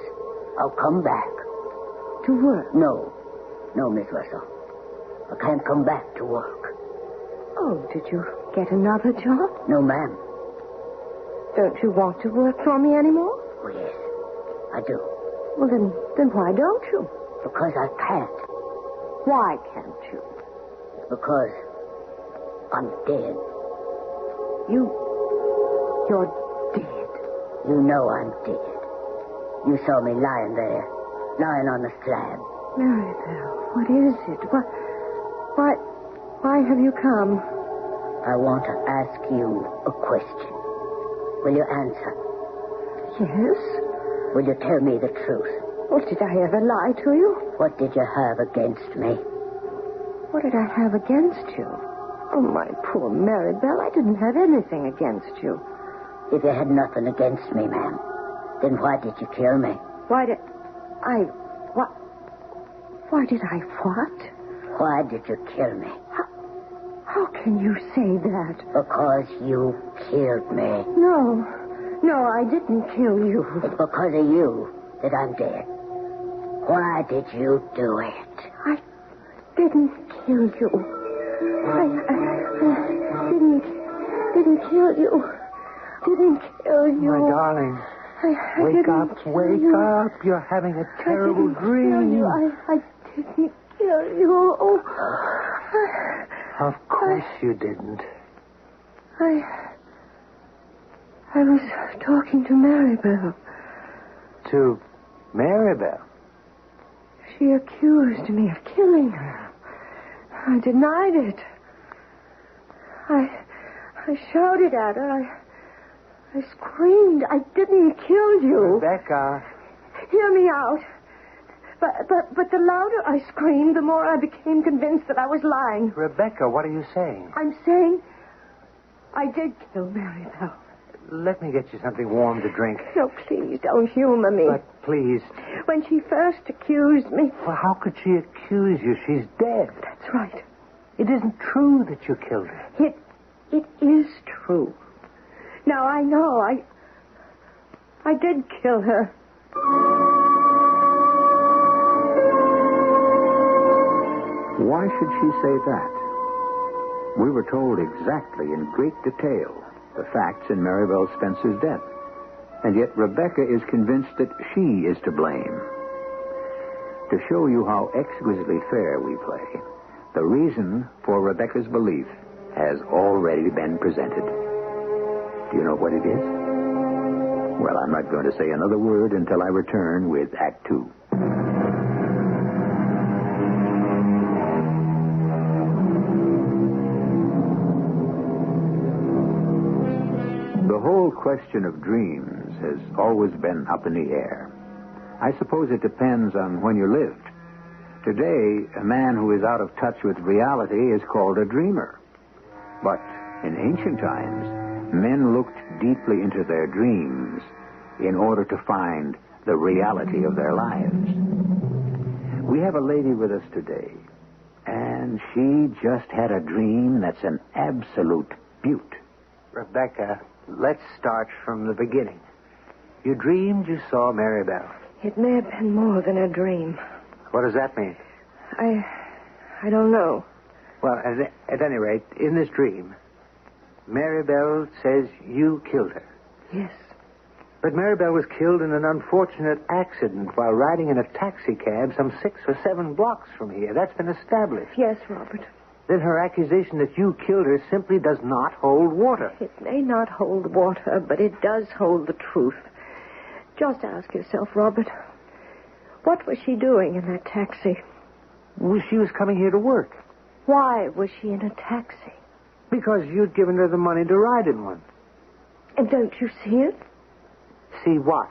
I'll come back. To work? No, Miss Russell. I can't come back to work. Oh, did you get another job? No, ma'am. Don't you want to work for me anymore? Oh, yes, I do. Well, then why don't you? Because I can't. Why can't you? Because I'm dead. You're dead. You know I'm dead. You saw me lying there, lying on the slab. Maribel, what is it? Why have you come? I want to ask you a question. Will you answer? Yes. Will you tell me the truth? Well, did I ever lie to you? What did you have against me? What did I have against you? Oh, my poor Maribel, I didn't have anything against you. If you had nothing against me, ma'am, then why did you kill me? Why did I what? Why did you kill me? How can you say that? Because you killed me. No, I didn't kill you. It's because of you that I'm dead. Why did you do it? I didn't kill you. I didn't kill you. Didn't kill you. My darling. Wake up. You're having a terrible dream. I didn't kill you. Oh. Of course you didn't. I was talking to Maribel. To Maribel? She accused me of killing her. I denied it. I shouted at her. I I screamed. I didn't kill you. Rebecca. Hear me out. But the louder I screamed, the more I became convinced that I was lying. Rebecca, what are you saying? I'm saying I did kill Maribel. Let me get you something warm to drink. No, please, don't humor me. But please. When she first accused me... Well, how could she accuse you? She's dead. That's right. It isn't true that you killed her. It is true. Now, I know. I did kill her. Why should she say that? We were told exactly in great detail the facts in Maribel Spencer's death. And yet Rebecca is convinced that she is to blame. To show you how exquisitely fair we play, the reason for Rebecca's belief has already been presented. Do you know what it is? Well, I'm not going to say another word until I return with Act 2. The whole question of dreams has always been up in the air. I suppose it depends on when you lived. Today, a man who is out of touch with reality is called a dreamer. But in ancient times, men looked deeply into their dreams in order to find the reality of their lives. We have a lady with us today, and she just had a dream that's an absolute beaut. Rebecca, let's start from the beginning. You dreamed you saw Maribel. It may have been more than a dream. What does that mean? I don't know. Well, at any rate, in this dream, Maribel says you killed her. Yes. But Maribel was killed in an unfortunate accident while riding in a taxi cab some 6 or 7 blocks from here. That's been established. Yes, Robert. Then her accusation that you killed her simply does not hold water. It may not hold water, but it does hold the truth. Just ask yourself, Robert, what was she doing in that taxi? Well, she was coming here to work. Why was she in a taxi? Because you'd given her the money to ride in one. And don't you see it? See what?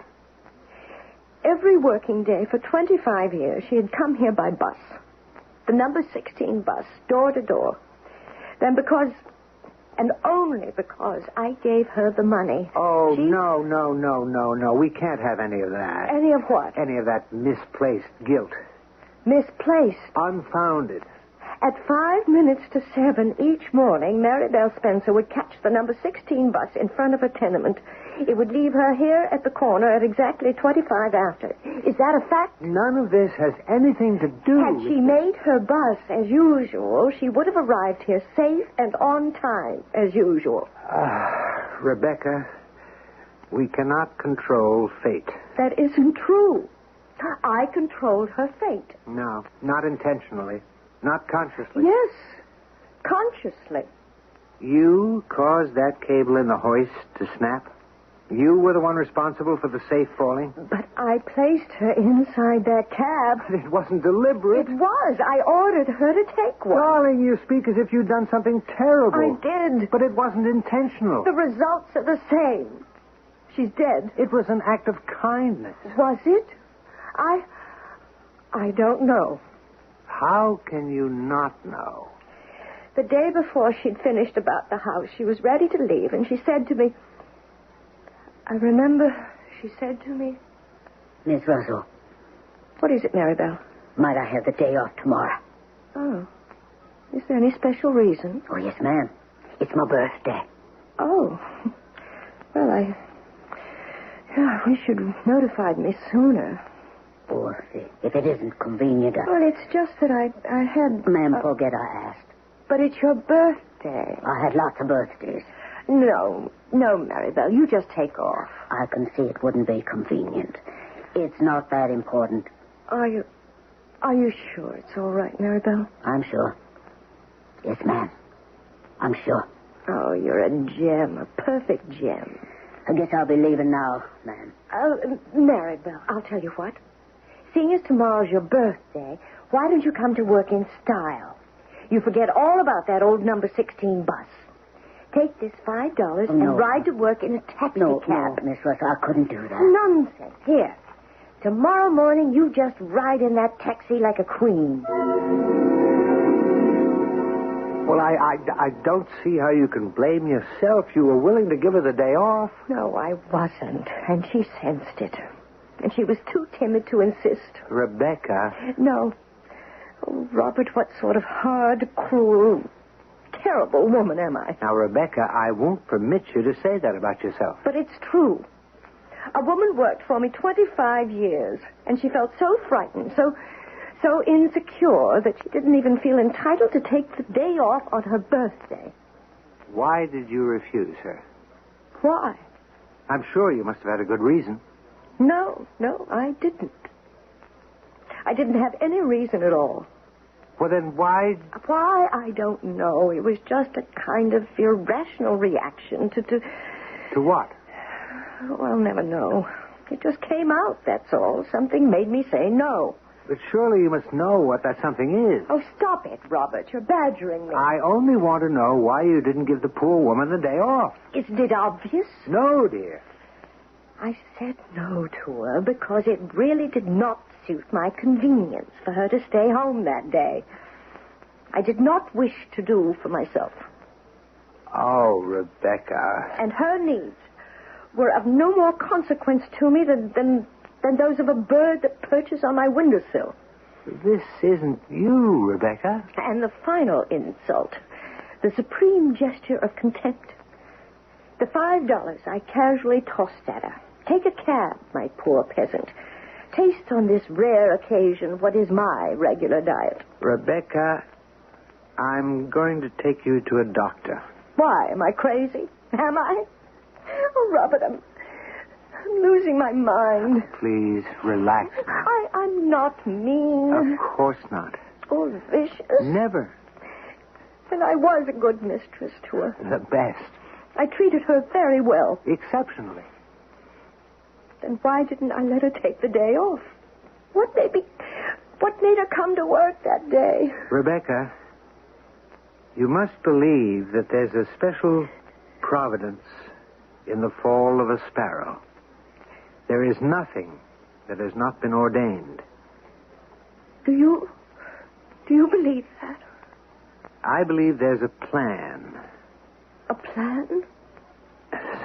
Every working day for 25 years, she had come here by bus. The number 16 bus, door to door. Then because, and only because, I gave her the money. Oh, no. We can't have any of that. Any of what? Any of that misplaced guilt. Misplaced? Unfounded. At 7 each morning, Maribel Spencer would catch the number 16 bus in front of her tenement. It would leave her here at the corner at exactly 25 after. Is that a fact? None of this has anything to do Had she made her bus as usual, she would have arrived here safe and on time as usual. Rebecca, we cannot control fate. That isn't true. I controlled her fate. No, not intentionally. Not consciously. Yes, consciously. You caused that cable in the hoist to snap? You were the one responsible for the safe falling? But I placed her inside that cab. But it wasn't deliberate. It was. I ordered her to take one. Darling, you speak as if you'd done something terrible. I did. But it wasn't intentional. The results are the same. She's dead. It was an act of kindness. Was it? I don't know. How can you not know? The day before she'd finished about the house, she was ready to leave, and she said to me, I remember she said to me... Miss Russell. What is it, Maribel? Might I have the day off tomorrow? Oh. Is there any special reason? Oh, yes, ma'am. It's my birthday. Oh. Well, I wish you'd notified me sooner. Or if it isn't convenient... Well, it's just that I had... Ma'am, forget I asked. But it's your birthday. I had lots of birthdays. No, Maribel, you just take off. I can see it wouldn't be convenient. It's not that important. Are you sure it's all right, Maribel? I'm sure. Yes, ma'am. I'm sure. Oh, you're a gem, a perfect gem. I guess I'll be leaving now, ma'am. Maribel, I'll tell you what. Seeing as tomorrow's your birthday, why don't you come to work in style? You forget all about that old number 16 bus. Take this $5 and ride to work in a taxi cab. No, Miss Russell, I couldn't do that. Nonsense. Here. Tomorrow morning, you just ride in that taxi like a queen. Well, I don't see how you can blame yourself. You were willing to give her the day off. No, I wasn't. And she sensed it. And she was too timid to insist. Rebecca. No. Oh, Robert, what sort of hard, cruel, terrible woman am I? Now, Rebecca, I won't permit you to say that about yourself. But it's true. A woman worked for me 25 years, and she felt so frightened, so insecure that she didn't even feel entitled to take the day off on her birthday. Why did you refuse her? Why? I'm sure you must have had a good reason. No, I didn't. I didn't have any reason at all. Well, then why? Why, I don't know. It was just a kind of irrational reaction to... To what? Oh, I'll never know. It just came out, that's all. Something made me say no. But surely you must know what that something is. Oh, stop it, Robert. You're badgering me. I only want to know why you didn't give the poor woman the day off. Isn't it obvious? No, dear. I said no to her because it really did not suit my convenience for her to stay home that day. I did not wish to do for myself. Oh, Rebecca. And her needs were of no more consequence to me than those of a bird that perches on my windowsill. This isn't you, Rebecca. And the final insult, the supreme gesture of contempt. The $5 I casually tossed at her. Take a cab, my poor peasant. Taste on this rare occasion what is my regular diet. Rebecca, I'm going to take you to a doctor. Why? Am I crazy? Am I? Oh, Robert, I'm losing my mind. Please, relax now. I'm not mean. Of course not. Or vicious. Never. And I was a good mistress to her. The best. I treated her very well. Exceptionally. Then why didn't I let her take the day off? What made her come to work that day? Rebecca, you must believe that there's a special providence in the fall of a sparrow. There is nothing that has not been ordained. Do you believe that? I believe there's a plan. A plan?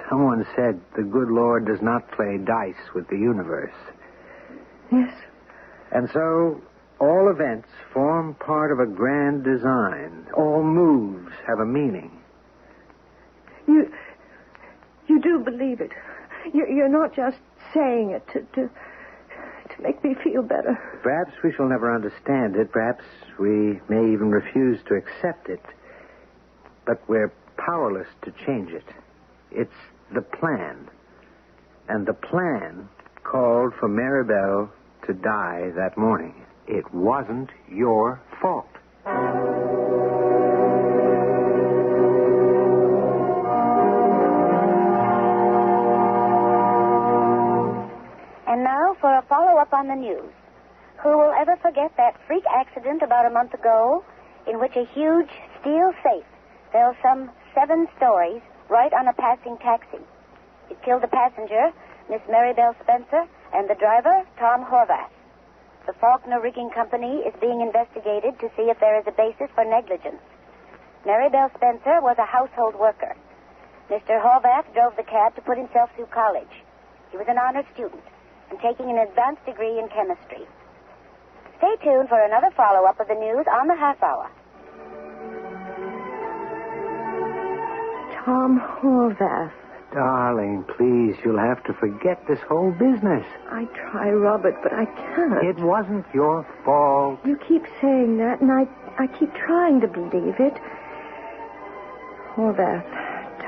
Someone said the good Lord does not play dice with the universe. Yes. And so all events form part of a grand design. All moves have a meaning. You do believe it. You're not just saying it to make me feel better. Perhaps we shall never understand it. Perhaps we may even refuse to accept it. But we're powerless to change it. It's the plan. And the plan called for Maribel to die that morning. It wasn't your fault. And now for a follow-up on the news. Who will ever forget that freak accident about a month ago in which a huge steel safe fell some 7 stories right on a passing taxi? It killed the passenger, Miss Maribel Spencer, and the driver, Tom Horvath. The Faulkner Rigging Company is being investigated to see if there is a basis for negligence. Maribel Spencer was a household worker. Mr. Horvath drove the cab to put himself through college. He was an honor student and taking an advanced degree in chemistry. Stay tuned for another follow-up of the news on the half hour. Tom Horvath. Darling, please, you'll have to forget this whole business. I try, Robert, but I can't. It wasn't your fault. You keep saying that, and I keep trying to believe it. Horvath.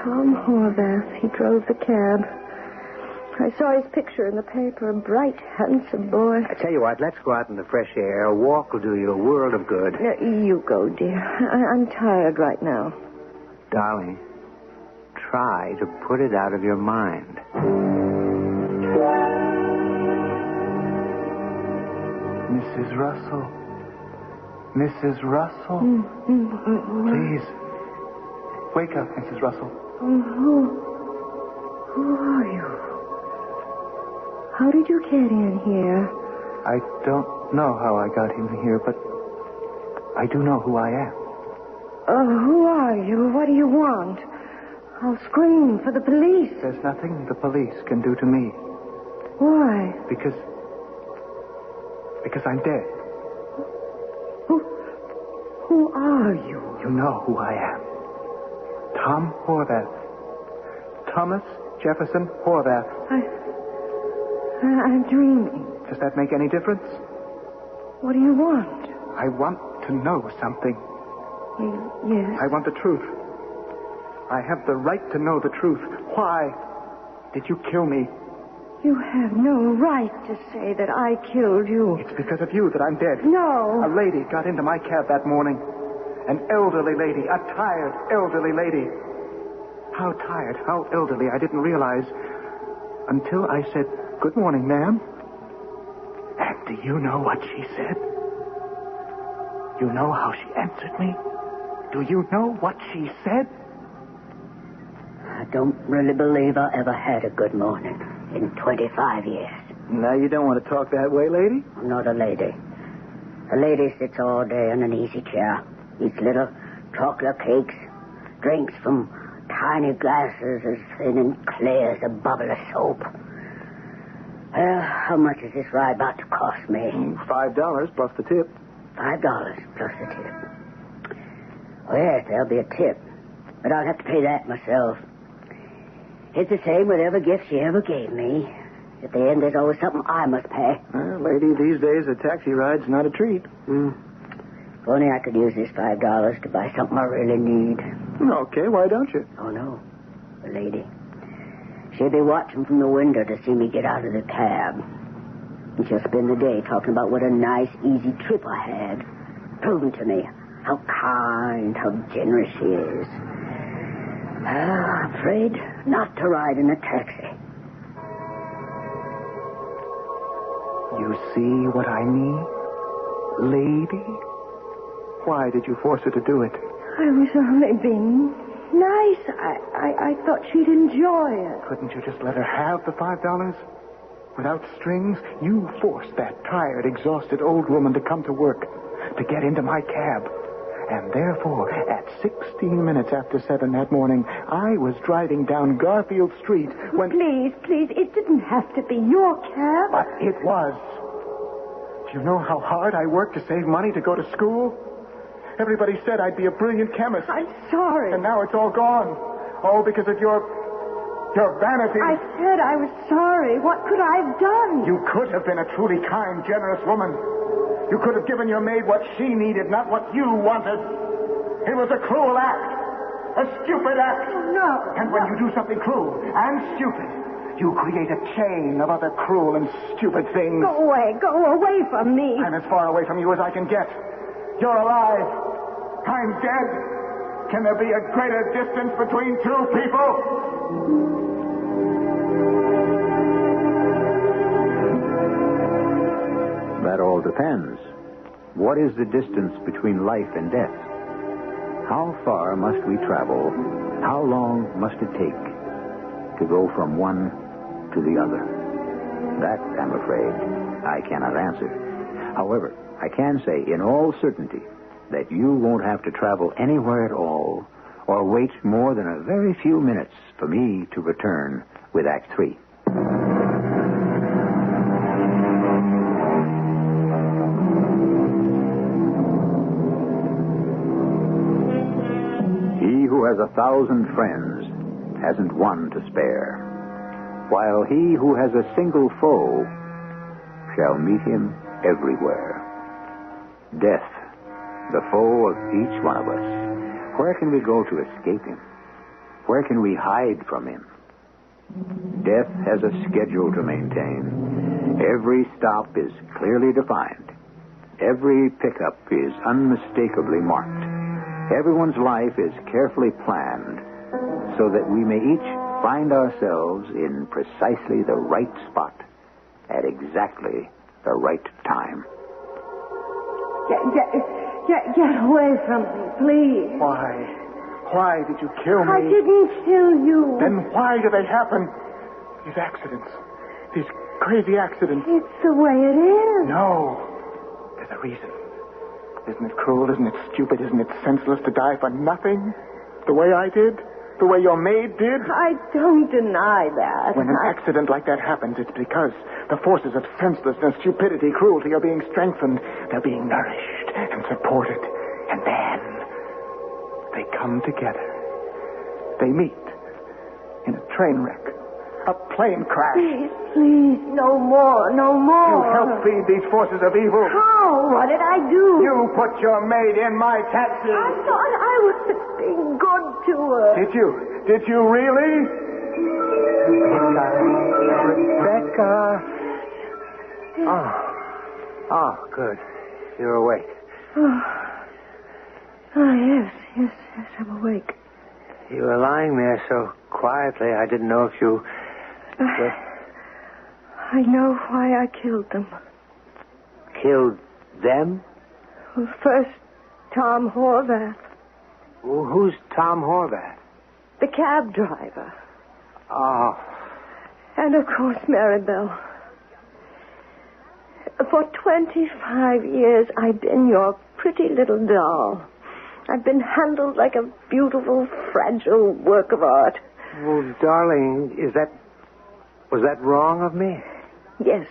Tom Horvath. He drove the cab. I saw his picture in the paper. A bright, handsome boy. I tell you what, let's go out in the fresh air. A walk will do you a world of good. No, you go, dear. I'm tired right now. Darling, try to put it out of your mind. Mrs. Russell. Mrs. Russell. Please. Wake up, Mrs. Russell. Who are you? How did you get in here? I don't know how I got in here, but I do know who I am. Who are you? What do you want? I'll scream for the police. There's nothing the police can do to me. Why? Because I'm dead. Who are you? You know who I am. Tom Horvath. Thomas Jefferson Horvath. I'm dreaming. Does that make any difference? What do you want? I want to know something. Yes? I want the truth. I have the right to know the truth. Why did you kill me? You have no right to say that I killed you. It's because of you that I'm dead. No. A lady got into my cab that morning. An elderly lady. A tired, elderly lady. How tired, how elderly, I didn't realize until I said, "Good morning, ma'am." And do you know what she said? You know how she answered me? Do you know what she said? I don't really believe I ever had a good morning in 25 years. Now, you don't want to talk that way, lady? I'm not a lady. A lady sits all day in an easy chair, eats little chocolate cakes, drinks from tiny glasses as thin and clear as a bubble of soap. Well, how much is this ride about to cost me? $5 plus the tip. $5 plus the tip. Oh, yes, there'll be a tip. But I'll have to pay that myself. It's the same with every gift she ever gave me. At the end, there's always something I must pay. Well, lady, these days a taxi ride's not a treat. If only I could use this $5 to buy something I really need. Okay, why don't you? Oh, no. The lady. She'll be watching from the window to see me get out of the cab. And she'll spend the day talking about what a nice, easy trip I had. Proving to me how kind, how generous she is. I'm afraid not to ride in a taxi. You see what I mean? Lady? Why did you force her to do it? I was only being nice. I thought she'd enjoy it. Couldn't you just let her have the $5? Without strings, you forced that tired, exhausted old woman to come to work, to get into my cab. And therefore, at 16 minutes after 7 that morning, I was driving down Garfield Street when... Please, it didn't have to be your cab. But it was. Do you know how hard I worked to save money to go to school? Everybody said I'd be a brilliant chemist. I'm sorry. And now it's all gone. All because of your vanity. I said I was sorry. What could I have done? You could have been a truly kind, generous woman. You could have given your maid what she needed, not what you wanted. It was a cruel act. A stupid act. No. And when you do something cruel and stupid, you create a chain of other cruel and stupid things. Go away from me. I'm as far away from you as I can get. You're alive. I'm dead. Can there be a greater distance between two people? That all depends. What is the distance between life and death? How far must we travel? How long must it take to go from one to the other? That, I'm afraid, I cannot answer. However, I can say in all certainty that you won't have to travel anywhere at all or wait more than a very few minutes for me to return with Act 3. He who has 1,000 friends hasn't one to spare, while he who has a single foe shall meet him everywhere. Death, the foe of each one of us. Where can we go to escape him? Where can we hide from him? Death has a schedule to maintain. Every stop is clearly defined. Every pickup is unmistakably marked. Everyone's life is carefully planned so that we may each find ourselves in precisely the right spot at exactly the right time. Get away from me, please. Why? Why did you kill me? I didn't kill you. Then why do they happen? These accidents. These crazy accidents. It's the way it is. No. There's a reason. Isn't it cruel? Isn't it stupid? Isn't it senseless to die for nothing? The way I did? The way your maid did? I don't deny that. When an accident like that happens, it's because the forces of senselessness, stupidity, cruelty are being strengthened. They're being nourished and supported. And then they come together. They meet in a train wreck. A plane crash. Please, no more, no more. You helped feed these forces of evil. How? What did I do? You put your maid in my taxi. I thought I was being good to her. Did you? Did you really? Rebecca. Oh, good. You're awake. Yes, I'm awake. You were lying there so quietly, I didn't know if you... I know why I killed them. Killed them? Well, first, Tom Horvath. Well, who's Tom Horvath? The cab driver. Oh. And, of course, Maribel. For 25 years, I've been your pretty little doll. I've been handled like a beautiful, fragile work of art. Well, darling, was that wrong of me? Yes.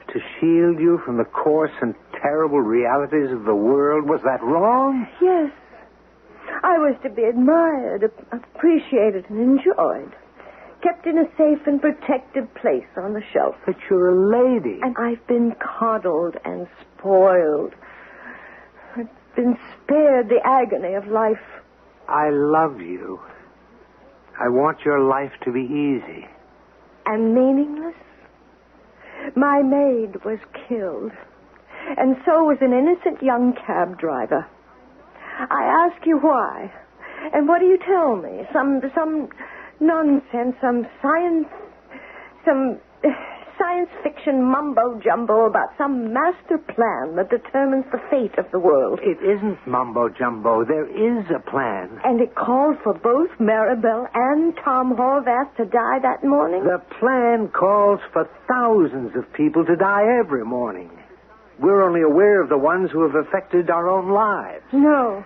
To shield you from the coarse and terrible realities of the world, was that wrong? Yes. I was to be admired, appreciated, and enjoyed. Kept in a safe and protected place on the shelf. But you're a lady. And I've been coddled and spoiled. I've been spared the agony of life. I love you. I want your life to be easy. And meaningless? My maid was killed. And so was an innocent young cab driver. I ask you why. And what do you tell me? Some nonsense, some science fiction mumbo-jumbo about some master plan that determines the fate of the world. It isn't mumbo-jumbo. There is a plan. And it called for both Maribel and Tom Horvath to die that morning? The plan calls for thousands of people to die every morning. We're only aware of the ones who have affected our own lives. No.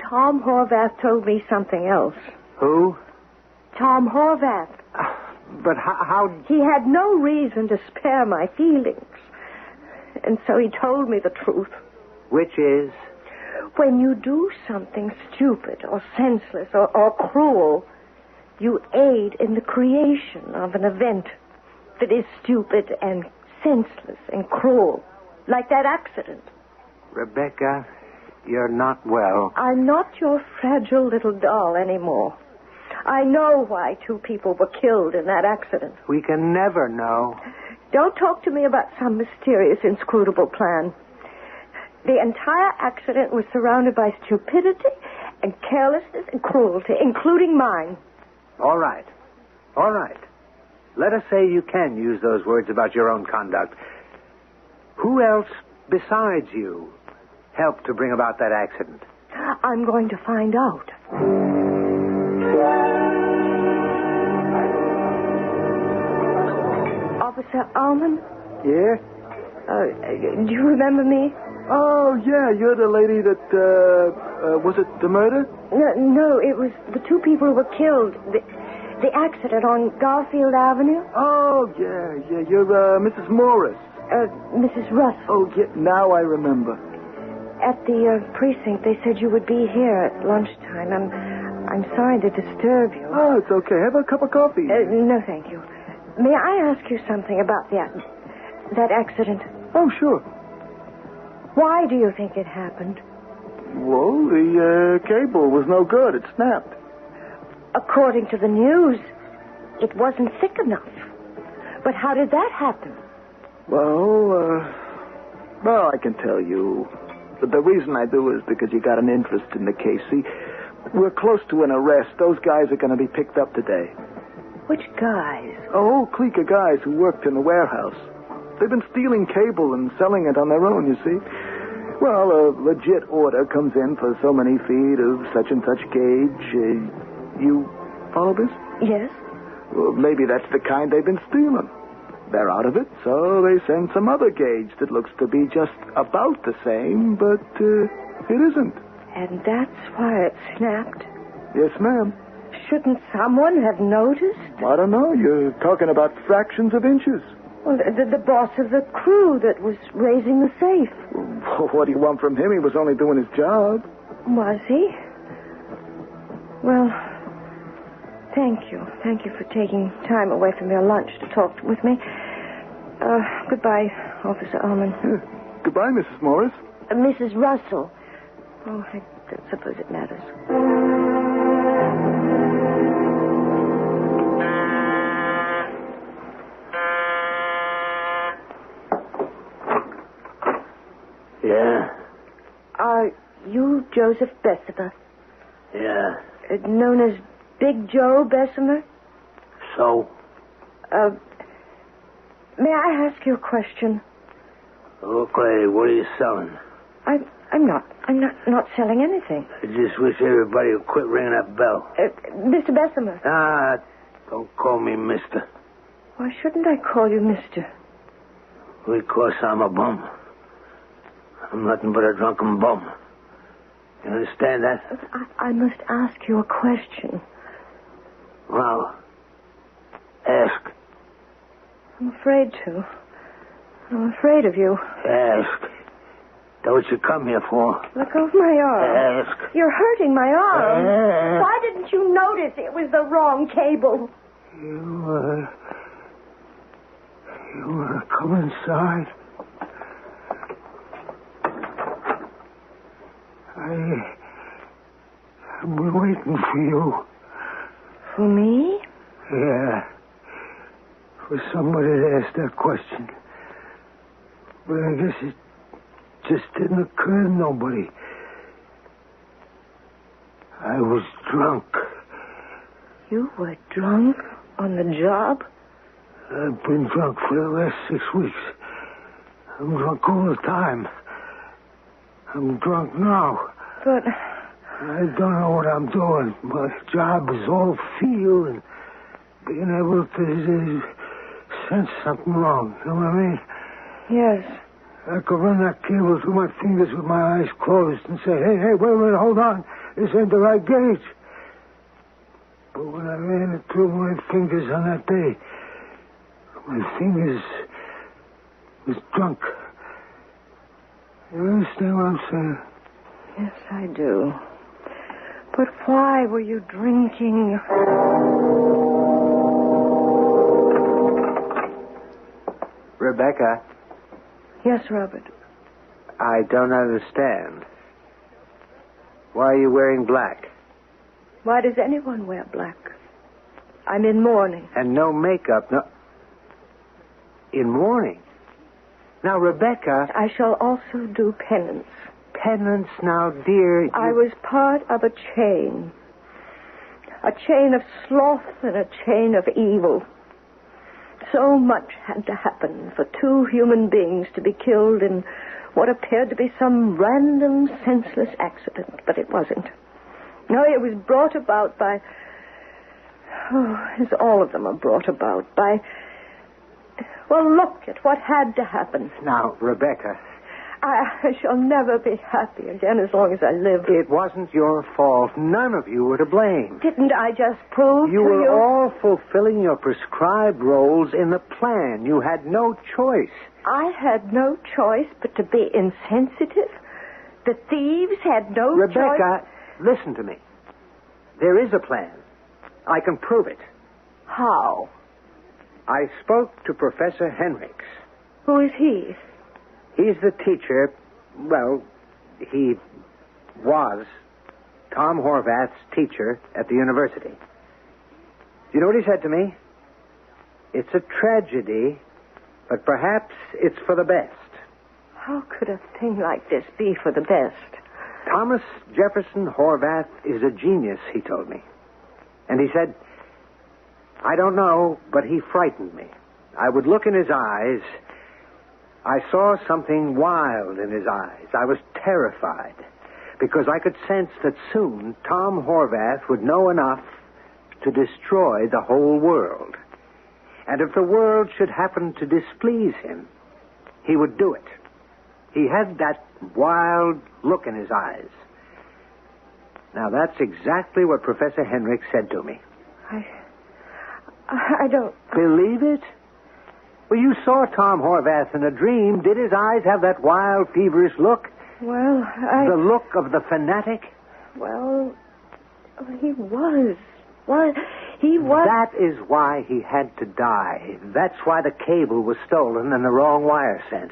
Tom Horvath told me something else. Who? Tom Horvath. But how... He had no reason to spare my feelings. And so he told me the truth. Which is? When you do something stupid or senseless or cruel, you aid in the creation of an event that is stupid and senseless and cruel. Like that accident. Rebecca, you're not well. I'm not your fragile little doll anymore. I know why 2 people were killed in that accident. We can never know. Don't talk to me about some mysterious, inscrutable plan. The entire accident was surrounded by stupidity and carelessness and cruelty, including mine. All right. All right. Let us say you can use those words about your own conduct. Who else besides you helped to bring about that accident? I'm going to find out. Officer Allman? Yeah? Do you remember me? Oh, yeah, you're the lady that, was it the murder? No, it was the 2 people who were killed. The accident on Garfield Avenue. Oh, yeah, you're, Mrs. Morris. Mrs. Russ. Oh, yeah, now I remember. At the precinct, they said you would be here at lunchtime. I'm sorry to disturb you. Oh, it's okay. Have a cup of coffee. No, thank you. May I ask you something about that accident? Oh, sure. Why do you think it happened? Well, the cable was no good. It snapped. According to the news, it wasn't thick enough. But how did that happen? Well, I can tell you. But the reason I do is because you got an interest in the case. See, we're close to an arrest. Those guys are going to be picked up today. Which guys? A whole clique of guys who worked in the warehouse. They've been stealing cable and selling it on their own, you see. Well, a legit order comes in for so many feet of such and such gauge. You follow this? Yes? Well, maybe that's the kind they've been stealing. They're out of it, so they send some other gauge that looks to be just about the same, but it isn't. And that's why it snapped? Yes, ma'am. Shouldn't someone have noticed? I don't know. You're talking about fractions of inches. Well, the boss of the crew that was raising the safe. What do you want from him? He was only doing his job. Was he? Well, thank you. Thank you for taking time away from your lunch to talk with me. Goodbye, Officer Ullman. Goodbye, Mrs. Morris. Mrs. Russell. Oh, I don't suppose it matters. Yeah? Are you Joseph Bessemer? Yeah. Known as Big Joe Bessemer? So? May I ask you a question? Okay, what are you selling? I'm not selling anything. I just wish everybody would quit ringing that bell. Mr. Bessemer. Don't call me mister. Why shouldn't I call you mister? Because I'm a bum. I'm nothing but a drunken bum. You understand that? I must ask you a question. Well, ask. I'm afraid to. I'm afraid of you. Ask. That's what you come here for. Let go of my arm. Ask. You're hurting my arm. Ask. Why didn't you notice it was the wrong cable? You want to come inside? I've been waiting for you. For me? Yeah. For somebody to ask that question. But I guess it just didn't occur to nobody. I was drunk. You were drunk on the job? I've been drunk for the last 6 weeks. I'm drunk all the time. I'm drunk now. But I don't know what I'm doing. My job is all feel and being able to sense something wrong. You know what I mean? Yes. I could run that cable through my fingers with my eyes closed and say, hey, wait a minute, hold on. This ain't the right gauge. But when I ran it through my fingers on that day, my fingers was drunk. You understand what I'm saying? Yes, I do. But why were you drinking? Rebecca? Yes, Robert. I don't understand. Why are you wearing black? Why does anyone wear black? I'm in mourning. And no makeup, no... In mourning? Now, Rebecca... I shall also do penance. Penance now, dear... I was part of a chain. A chain of sloth and a chain of evil. So much had to happen for two human beings to be killed in what appeared to be some random, senseless accident, but it wasn't. No, it was brought about by... as all of them are brought about by... Well, look at what had to happen. Now, Rebecca... I shall never be happy again as long as I live. It wasn't your fault. None of you were to blame. Didn't I just prove you to were you... all fulfilling your prescribed roles in the plan. You had no choice. I had no choice but to be insensitive. The thieves had no choice... Rebecca, listen to me. There is a plan. I can prove it. How? I spoke to Professor Henricks. Who is he? He's the teacher. Well, he was Tom Horvath's teacher at the university. Do you know what he said to me? It's a tragedy, but perhaps it's for the best. How could a thing like this be for the best? Thomas Jefferson Horvath is a genius, he told me. And he said, I don't know, but he frightened me. I would look in his eyes. I saw something wild in his eyes. I was terrified because I could sense that soon Tom Horvath would know enough to destroy the whole world. And if the world should happen to displease him, he would do it. He had that wild look in his eyes. Now, that's exactly what Professor Henrik said to me. I don't... Believe it? Well, you saw Tom Horvath in a dream. Did his eyes have that wild, feverish look? Well, The look of the fanatic? Well, he was. Well, he was... That is why he had to die. That's why the cable was stolen and the wrong wire sent.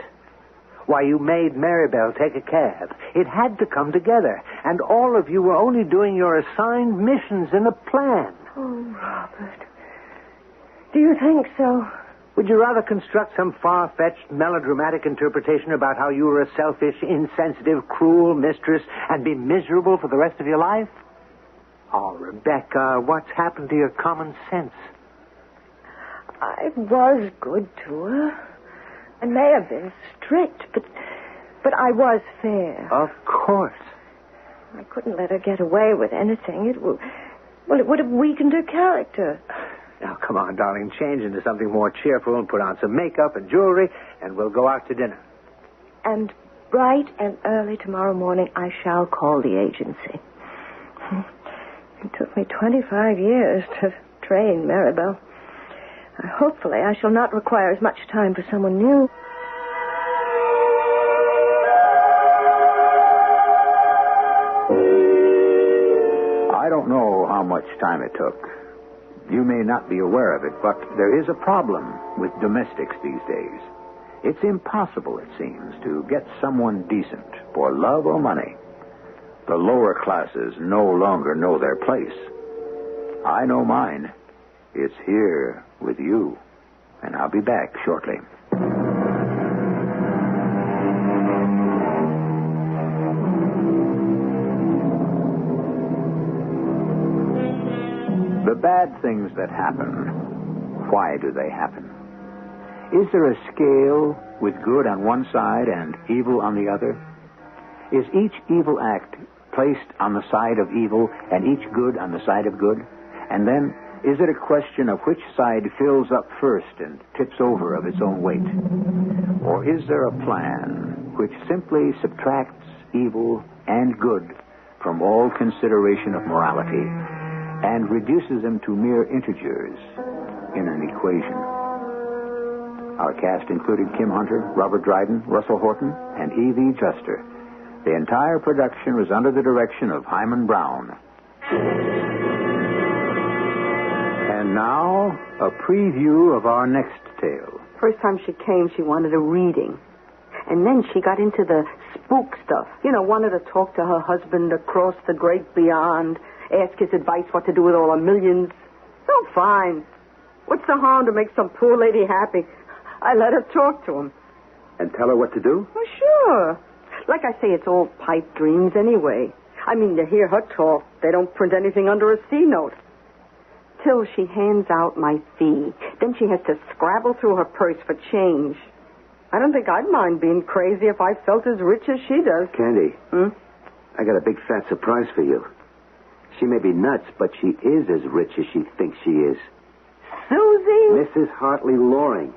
Why you made Maribel take a cab. It had to come together. And all of you were only doing your assigned missions in a plan. Oh, Robert. Do you think so? Would you rather construct some far-fetched, melodramatic interpretation about how you were a selfish, insensitive, cruel mistress and be miserable for the rest of your life? Oh, Rebecca, what's happened to your common sense? I was good to her. I may have been strict, but I was fair. Of course. I couldn't let her get away with anything. It would have weakened her character. Now, come on, darling. Change into something more cheerful and put on some makeup and jewelry, and we'll go out to dinner. And bright and early tomorrow morning, I shall call the agency. It took me 25 years to train Maribel. Hopefully, I shall not require as much time for someone new. I don't know how much time it took. You may not be aware of it, but there is a problem with domestics these days. It's impossible, it seems, to get someone decent for love or money. The lower classes no longer know their place. I know mine. It's here with you, and I'll be back shortly. The bad things that happen, why do they happen? Is there a scale with good on one side and evil on the other? Is each evil act placed on the side of evil and each good on the side of good? And then, is it a question of which side fills up first and tips over of its own weight? Or is there a plan which simply subtracts evil and good from all consideration of morality and reduces them to mere integers in an equation? Our cast included Kim Hunter, Robert Dryden, Russell Horton, and E.V. Juster. The entire production was under the direction of Himan Brown. And now, a preview of our next tale. First time she came, she wanted a reading. And then she got into the spook stuff. Wanted to talk to her husband across the great beyond, ask his advice what to do with all her millions. Oh, fine. What's the harm to make some poor lady happy? I let her talk to him. And tell her what to do? Oh, sure. Like I say, it's all pipe dreams anyway. I mean, to hear her talk, they don't print anything under a C note. Till she hands out my fee. Then she has to scrabble through her purse for change. I don't think I'd mind being crazy if I felt as rich as she does. Candy. I got a big fat surprise for you. She may be nuts, but she is as rich as she thinks she is. Susie? Mrs. Hartley Loring.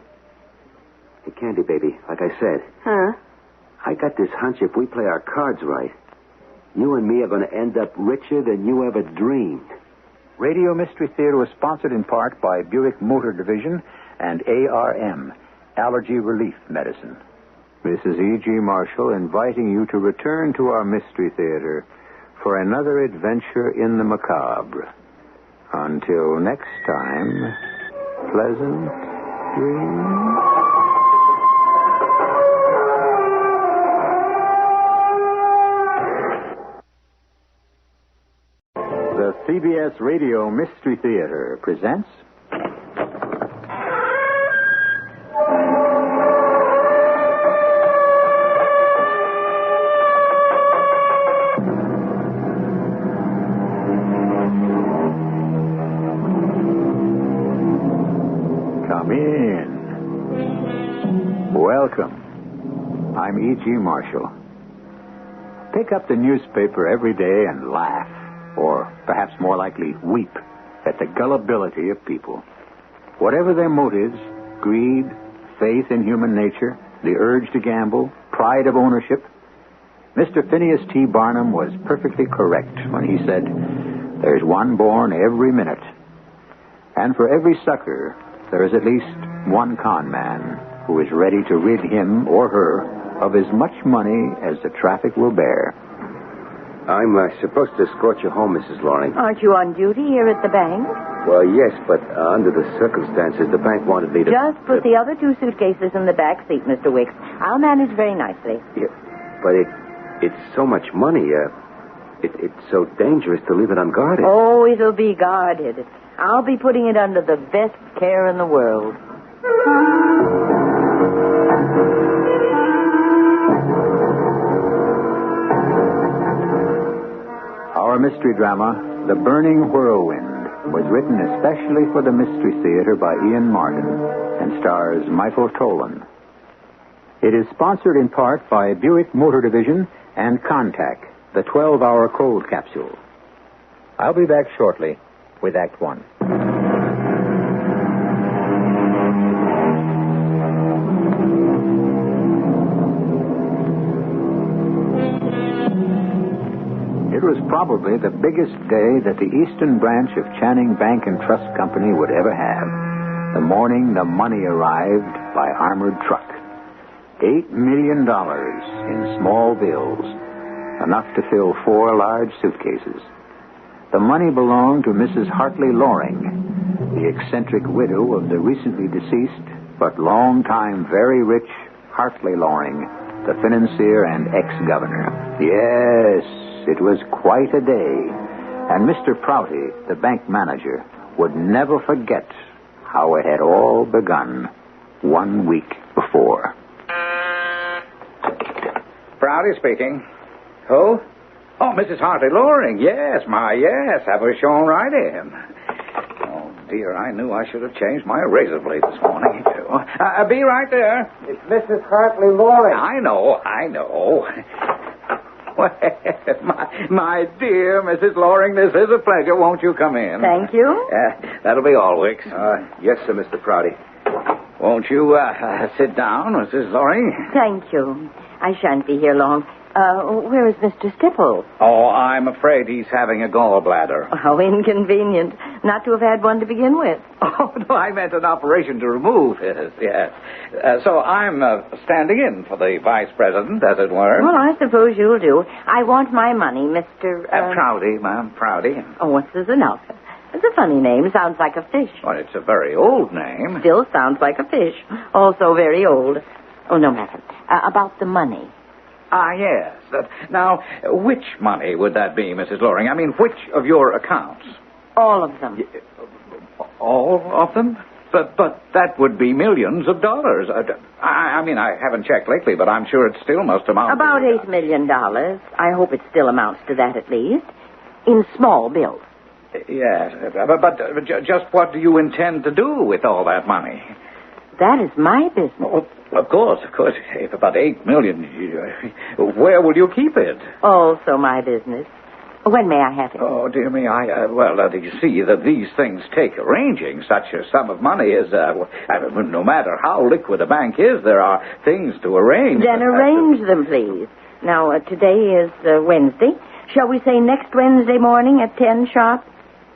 Hey, Candy, baby, like I said. Huh? I got this hunch if we play our cards right, you and me are going to end up richer than you ever dreamed. Radio Mystery Theater was sponsored in part by Buick Motor Division and ARM, Allergy Relief Medicine. This is E.G. Marshall inviting you to return to our Mystery Theater for another adventure in the macabre. Until next time, pleasant dreams. The CBS Radio Mystery Theater presents... Come in. Welcome. I'm E.G. Marshall. Pick up the newspaper every day and laugh, or perhaps more likely weep, at the gullibility of people. Whatever their motives, greed, faith in human nature, the urge to gamble, pride of ownership, Mr. Phineas T. Barnum was perfectly correct when he said, "There's one born every minute." And for every sucker, there is at least one con man who is ready to rid him or her of as much money as the traffic will bear. I'm supposed to escort you home, Mrs. Loring. Aren't you on duty here at the bank? Well, yes, but under the circumstances, the bank wanted me to... Just put the other 2 suitcases in the back seat, Mr. Wicks. I'll manage very nicely. Yeah, but it's so much money. It's so dangerous to leave it unguarded. Oh, it'll be guarded. I'll be putting it under the best care in the world. Our mystery drama, The Burning Whirlwind, was written especially for the Mystery Theater by Ian Martin and stars Michael Tolan. It is sponsored in part by Buick Motor Division and Contact, the 12-hour cold capsule. I'll be back shortly with Act One. It was probably the biggest day that the eastern branch of Channing Bank and Trust Company would ever have. The morning the money arrived by armored truck. $8 million in small bills, enough to fill 4 large suitcases. The money belonged to Mrs. Hartley Loring, the eccentric widow of the recently deceased but long-time very rich Hartley Loring, the financier and ex-governor. Yes, it was quite a day, and Mr. Prouty, the bank manager, would never forget how it had all begun 1 week before. Prouty speaking. Who? Oh, Mrs. Hartley Loring. Yes. Have her shown right in. Oh, dear, I knew I should have changed my razor blade this morning. Be right there. It's Mrs. Hartley Loring. I know. Well, my dear Mrs. Loring, this is a pleasure. Won't you come in? Thank you. That'll be all, Wicks. Yes, sir, Mr. Prouty. Won't you sit down, Mrs. Loring? Thank you. I shan't be here long. Where is Mr. Stipple? Oh, I'm afraid he's having a gallbladder. How inconvenient. Not to have had one to begin with. Oh, no, I meant an operation to remove his, yes. So I'm standing in for the vice president, as it were. Well, I suppose you'll do. I want my money, Mr. Prouty, ma'am, Prouty. Oh, what's this enough? It's a funny name. Sounds like a fish. Well, it's a very old name. Still sounds like a fish. Also very old. Oh, no matter. About the money. Yes. Now, which money would that be, Mrs. Loring? I mean, which of your accounts? All of them. All of them? But that would be millions of dollars. I mean, I haven't checked lately, but I'm sure it still must amount about $8 million. I hope it still amounts to that at least. In small bills. Yes, but just what do you intend to do with all that money? That is my business. Oh, of course. If about $8 million, where will you keep it? Also my business. When may I have it? Oh, dear me, you see that these things take arranging. Such a sum of money is, no matter how liquid a bank is, there are things to arrange. Then arrange them, please. Now, today is Wednesday. Shall we say next Wednesday morning at 10 sharp?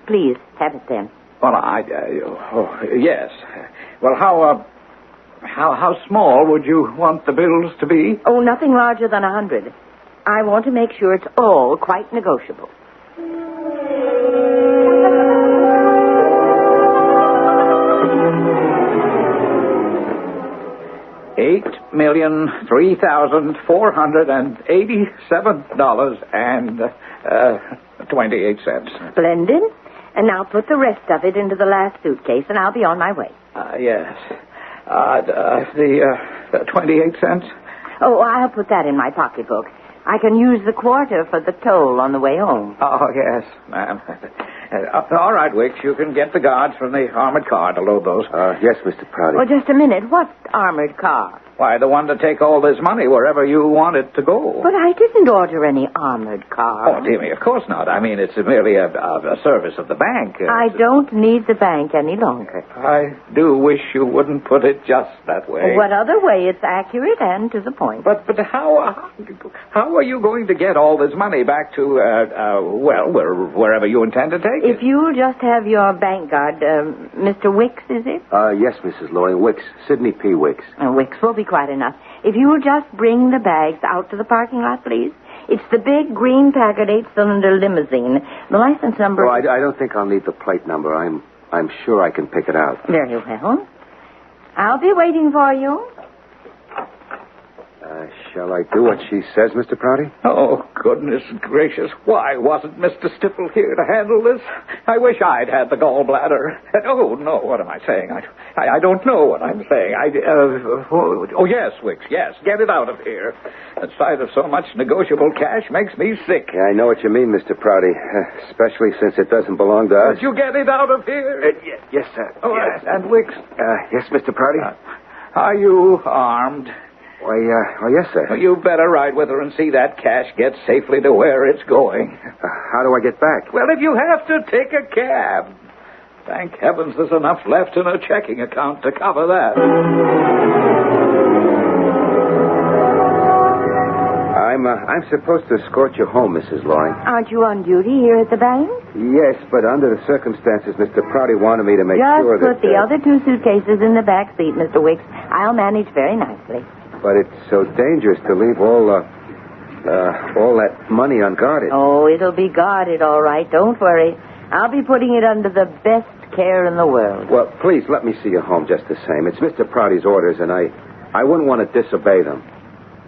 Please, have it then. Well, yes. Well, how small would you want the bills to be? Oh, nothing larger than 100. I want to make sure it's all quite negotiable. $8,387.28. Splendid. And now put the rest of it into the last suitcase, and I'll be on my way. Yes. The 28 cents? Oh, I'll put that in my pocketbook. I can use the quarter for the toll on the way home. Oh, yes, ma'am. All right, Wicks, you can get the guards from the armored car to load those. Yes, Mr. Prouty. Oh, just a minute. What armored car? Why, the one to take all this money wherever you want it to go. But I didn't order any armored car. Oh, dear me, of course not. I mean, it's merely a service of the bank. I don't need the bank any longer. I do wish you wouldn't put it just that way. What other way? It's accurate and to the point. But how are you going to get all this money back to, wherever you intend to take it? If you'll just have your bank guard, Mr. Wicks, is it? Yes, Mrs. Loring. Wicks. Sidney P. Wicks. Wicks will be quite enough. If you'll just bring the bags out to the parking lot, please. It's the big green Packard 8-cylinder limousine. The license number... Oh, I don't think I'll need the plate number. I'm sure I can pick it out. Very well. I'll be waiting for you. Shall I do what she says, Mr. Prouty? Oh, goodness gracious. Why wasn't Mr. Stifel here to handle this? I wish I'd had the gallbladder. Oh, no, what am I saying? I don't know what I'm saying. Yes, Wicks, yes. Get it out of here. The sight of so much negotiable cash makes me sick. Yeah, I know what you mean, Mr. Prouty. Especially since it doesn't belong to us. Would you get it out of here? Yes, sir. Oh, yes. And Wicks? Yes, Mr. Prouty? Are you armed? Why, yes, sir. Well, you better ride with her and see that cash get safely to where it's going. How do I get back? Well, if you have to, take a cab. Thank heavens there's enough left in a checking account to cover that. I'm supposed to escort you home, Mrs. Loring. Aren't you on duty here at the bank? Yes, but under the circumstances, Mr. Prouty wanted me to make sure that... Just put the other 2 suitcases in the back seat, Mr. Wicks. I'll manage very nicely. But it's so dangerous to leave all that money unguarded. Oh, it'll be guarded, all right. Don't worry. I'll be putting it under the best care in the world. Well, please let me see you home just the same. It's Mr. Prouty's orders, and I wouldn't want to disobey them.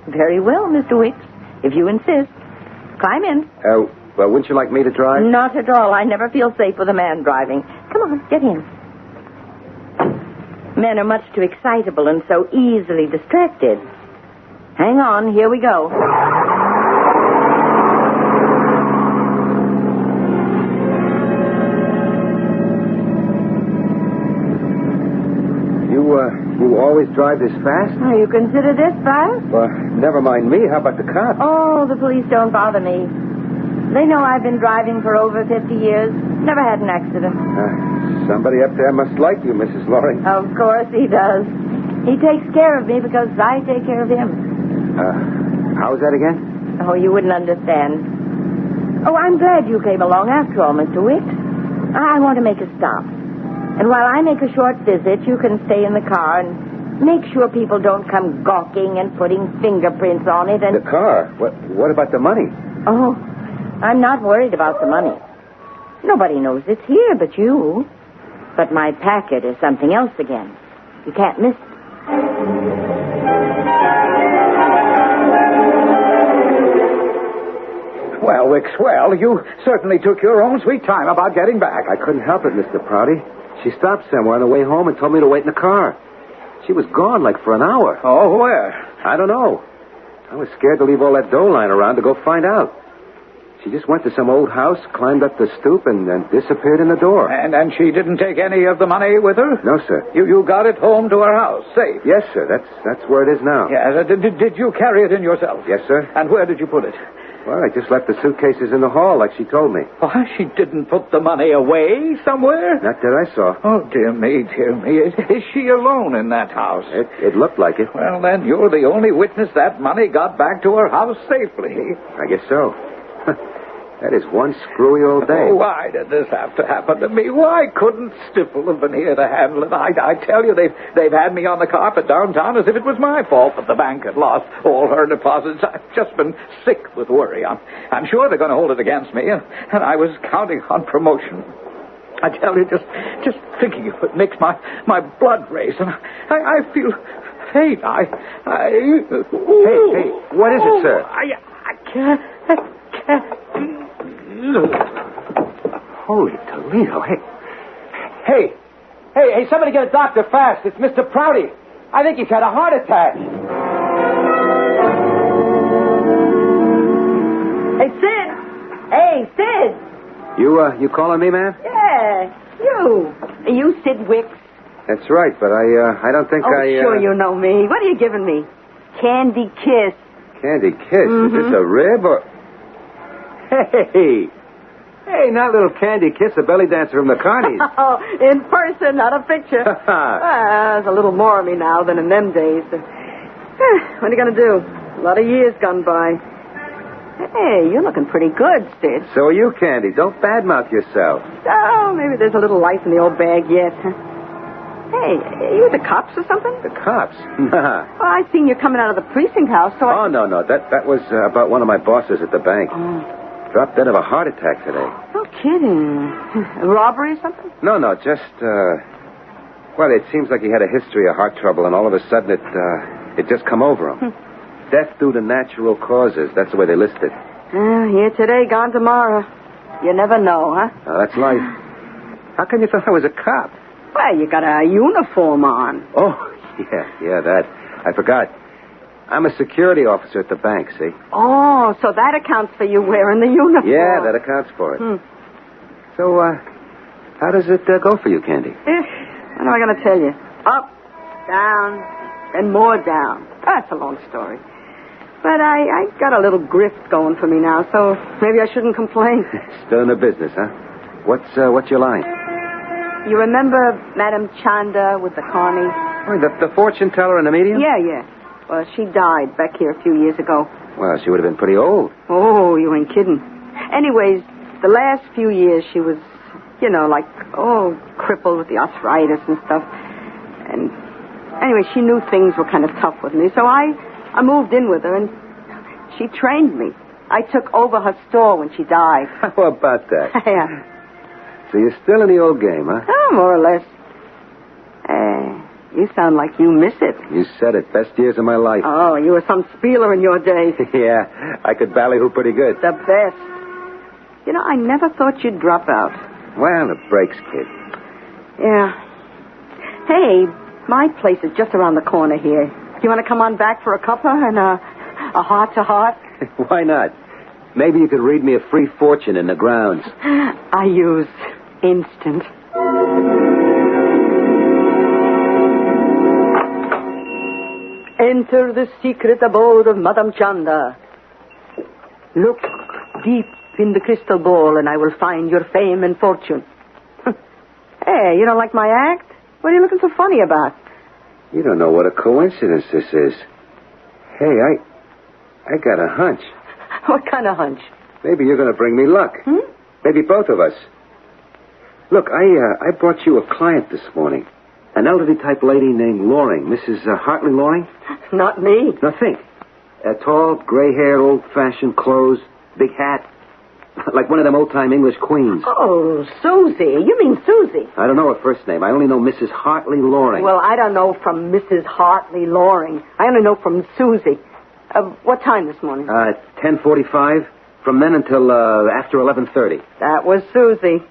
Very well, Mr. Wicks. If you insist. Climb in. Well, wouldn't you like me to drive? Not at all. I never feel safe with a man driving. Come on, get in. Men are much too excitable and so easily distracted. Hang on, here we go. You always drive this fast? You consider this fast? Well, never mind me. How about the cops? Oh, the police don't bother me. They know I've been driving for over 50 years. Never had an accident. Somebody up there must like you, Mrs. Loring. Of course he does. He takes care of me because I take care of him. How's that again? Oh, you wouldn't understand. Oh, I'm glad you came along after all, Mr. Wicks. I want to make a stop. And while I make a short visit, you can stay in the car and make sure people don't come gawking and putting fingerprints on it and... The car? What about the money? Oh, I'm not worried about the money. Nobody knows it's here but you. But my packet is something else again. You can't miss it. Well, Wicks, you certainly took your own sweet time about getting back. I couldn't help it, Mr. Prouty. She stopped somewhere on the way home and told me to wait in the car. She was gone like for an hour. Oh, where? I don't know. I was scared to leave all that dough lying around to go find out. She just went to some old house, climbed up the stoop, and disappeared in the door. And she didn't take any of the money with her? No, sir. You got it home to her house, safe? Yes, sir. That's where it is now. Yeah. Did you carry it in yourself? Yes, sir. And where did you put it? Well, I just left the suitcases in the hall like she told me. Why, she didn't put the money away somewhere? Not that I saw. Oh, dear me, dear me. Is she alone in that house? It looked like it. Well, then you're the only witness that money got back to her house safely. I guess so. That is one screwy old day. Oh, why did this have to happen to me? Why couldn't Stifel have been here to handle it? I tell you, they've had me on the carpet downtown as if it was my fault that the bank had lost all her deposits. I've just been sick with worry. I'm sure they're going to hold it against me, and I was counting on promotion. I tell you, just thinking of it makes my blood race, and I feel faint. Hey, what is it, sir? I can't. Holy Toledo. Hey, somebody get a doctor fast. It's Mr. Prouty. I think he's had a heart attack. Hey, Sid. Hey, Sid. You calling me, man? Yeah, you. You, Sid Wicks. That's right, but I don't think Sure you know me. What are you giving me? Candy kiss. Candy kiss? Is this a rib or... Hey! Hey, not little Candy Kiss, a belly dancer from the Carnies. Oh, in person, not a picture. There's a little more of me now than in them days. What are you going to do? A lot of years gone by. Hey, you're looking pretty good, Sid. So are you, Candy. Don't badmouth yourself. Oh, maybe there's a little life in the old bag yet. Hey, are you with the cops or something? The cops? Nah. Well, I seen you coming out of the precinct house, so Oh, no. That was about one of my bosses at the bank. Dropped dead of a heart attack today. No kidding. A robbery or something? No, just, well, it seems like he had a history of heart trouble, and all of a sudden it just come over him. Death due to natural causes. That's the way they list it. Here today, gone tomorrow. You never know, huh? Oh, that's life. How come you thought I was a cop? Well, you got a uniform on. Oh, yeah, that. I forgot. I'm a security officer at the bank, see? Oh, so that accounts for you wearing the uniform. Yeah, that accounts for it. So, how does it go for you, Candy? What am I going to tell you? Up, down, and more down. That's a long story. But I got a little grift going for me now, so maybe I shouldn't complain. Still in the business, huh? What's your line? You remember Madame Chanda with the Carney? Oh, the fortune teller and the medium? Yeah. Well, she died back here a few years ago. Well, she would have been pretty old. Oh, you ain't kidding. Anyways, the last few years she was, crippled with the arthritis and stuff. And anyway, she knew things were kind of tough with me, so I moved in with her, and she trained me. I took over her store when she died. How about that? Yeah. So you're still in the old game, huh? Oh, more or less. You sound like you miss it. You said it. Best years of my life. Oh, you were some spieler in your days. Yeah, I could ballyhoo pretty good. The best. I never thought you'd drop out. Well, it breaks, kid. Yeah. Hey, my place is just around the corner here. You want to come on back for a cuppa and a heart-to-heart? Why not? Maybe you could read me a free fortune in the grounds. I use instant. Enter the secret abode of Madame Chanda. Look deep in the crystal ball, and I will find your fame and fortune. Hey, you don't like my act? What are you looking so funny about? You don't know what a coincidence this is. Hey, I got a hunch. What kind of hunch? Maybe you're going to bring me luck. Maybe both of us. Look, I brought you a client this morning. An elderly-type lady named Loring. Mrs. Hartley Loring? Not me. Now think. Tall, gray-haired, old-fashioned clothes, big hat. Like one of them old-time English queens. Oh, Susie. You mean Susie? I don't know her first name. I only know Mrs. Hartley Loring. Well, I don't know from Mrs. Hartley Loring. I only know from Susie. What time this morning? 10:45. From then until after 11:30. That was Susie.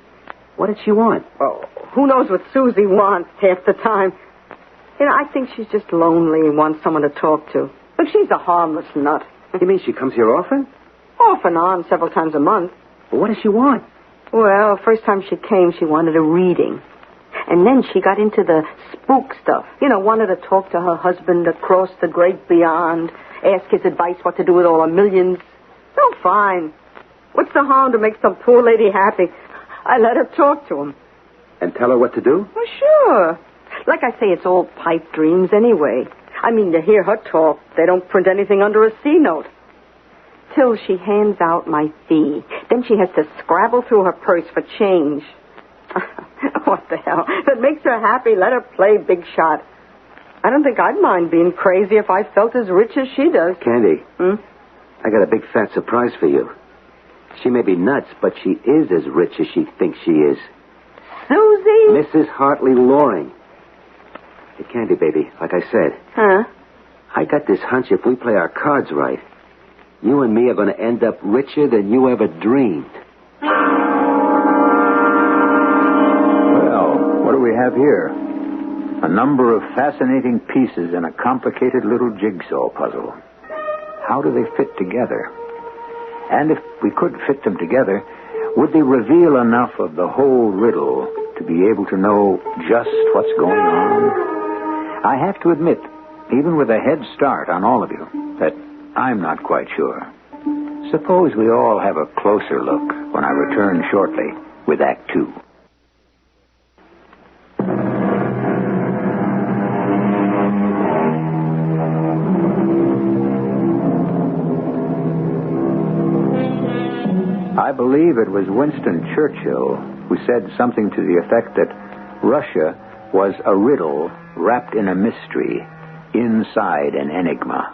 What did she want? Oh, who knows what Susie wants half the time. I think she's just lonely and wants someone to talk to. But she's a harmless nut. You mean she comes here often? Off and on, several times a month. Well, what does she want? Well, first time she came, she wanted a reading. And then she got into the spook stuff. Wanted to talk to her husband across the great beyond, ask his advice what to do with all her millions. Oh, fine. What's the harm to make some poor lady happy? I let her talk to him. And tell her what to do? Well, sure. Like I say, it's all pipe dreams anyway. I mean, to hear her talk, they don't print anything under a C note. Till she hands out my fee. Then she has to scrabble through her purse for change. What the hell? If it makes her happy, let her play big shot. I don't think I'd mind being crazy if I felt as rich as she does. Candy. I got a big fat surprise for you. She may be nuts, but she is as rich as she thinks she is. Susie? Mrs. Hartley Loring. Hey, Candy, baby, like I said. Huh? I got this hunch if we play our cards right, you and me are going to end up richer than you ever dreamed. Well, what do we have here? A number of fascinating pieces in a complicated little jigsaw puzzle. How do they fit together? And if we could fit them together, would they reveal enough of the whole riddle to to be able to know just what's going on? I have to admit, even with a head start on all of you, that I'm not quite sure. Suppose we all have a closer look when I return shortly with Act Two. I believe it was Winston Churchill who said something to the effect that Russia was a riddle wrapped in a mystery inside an enigma.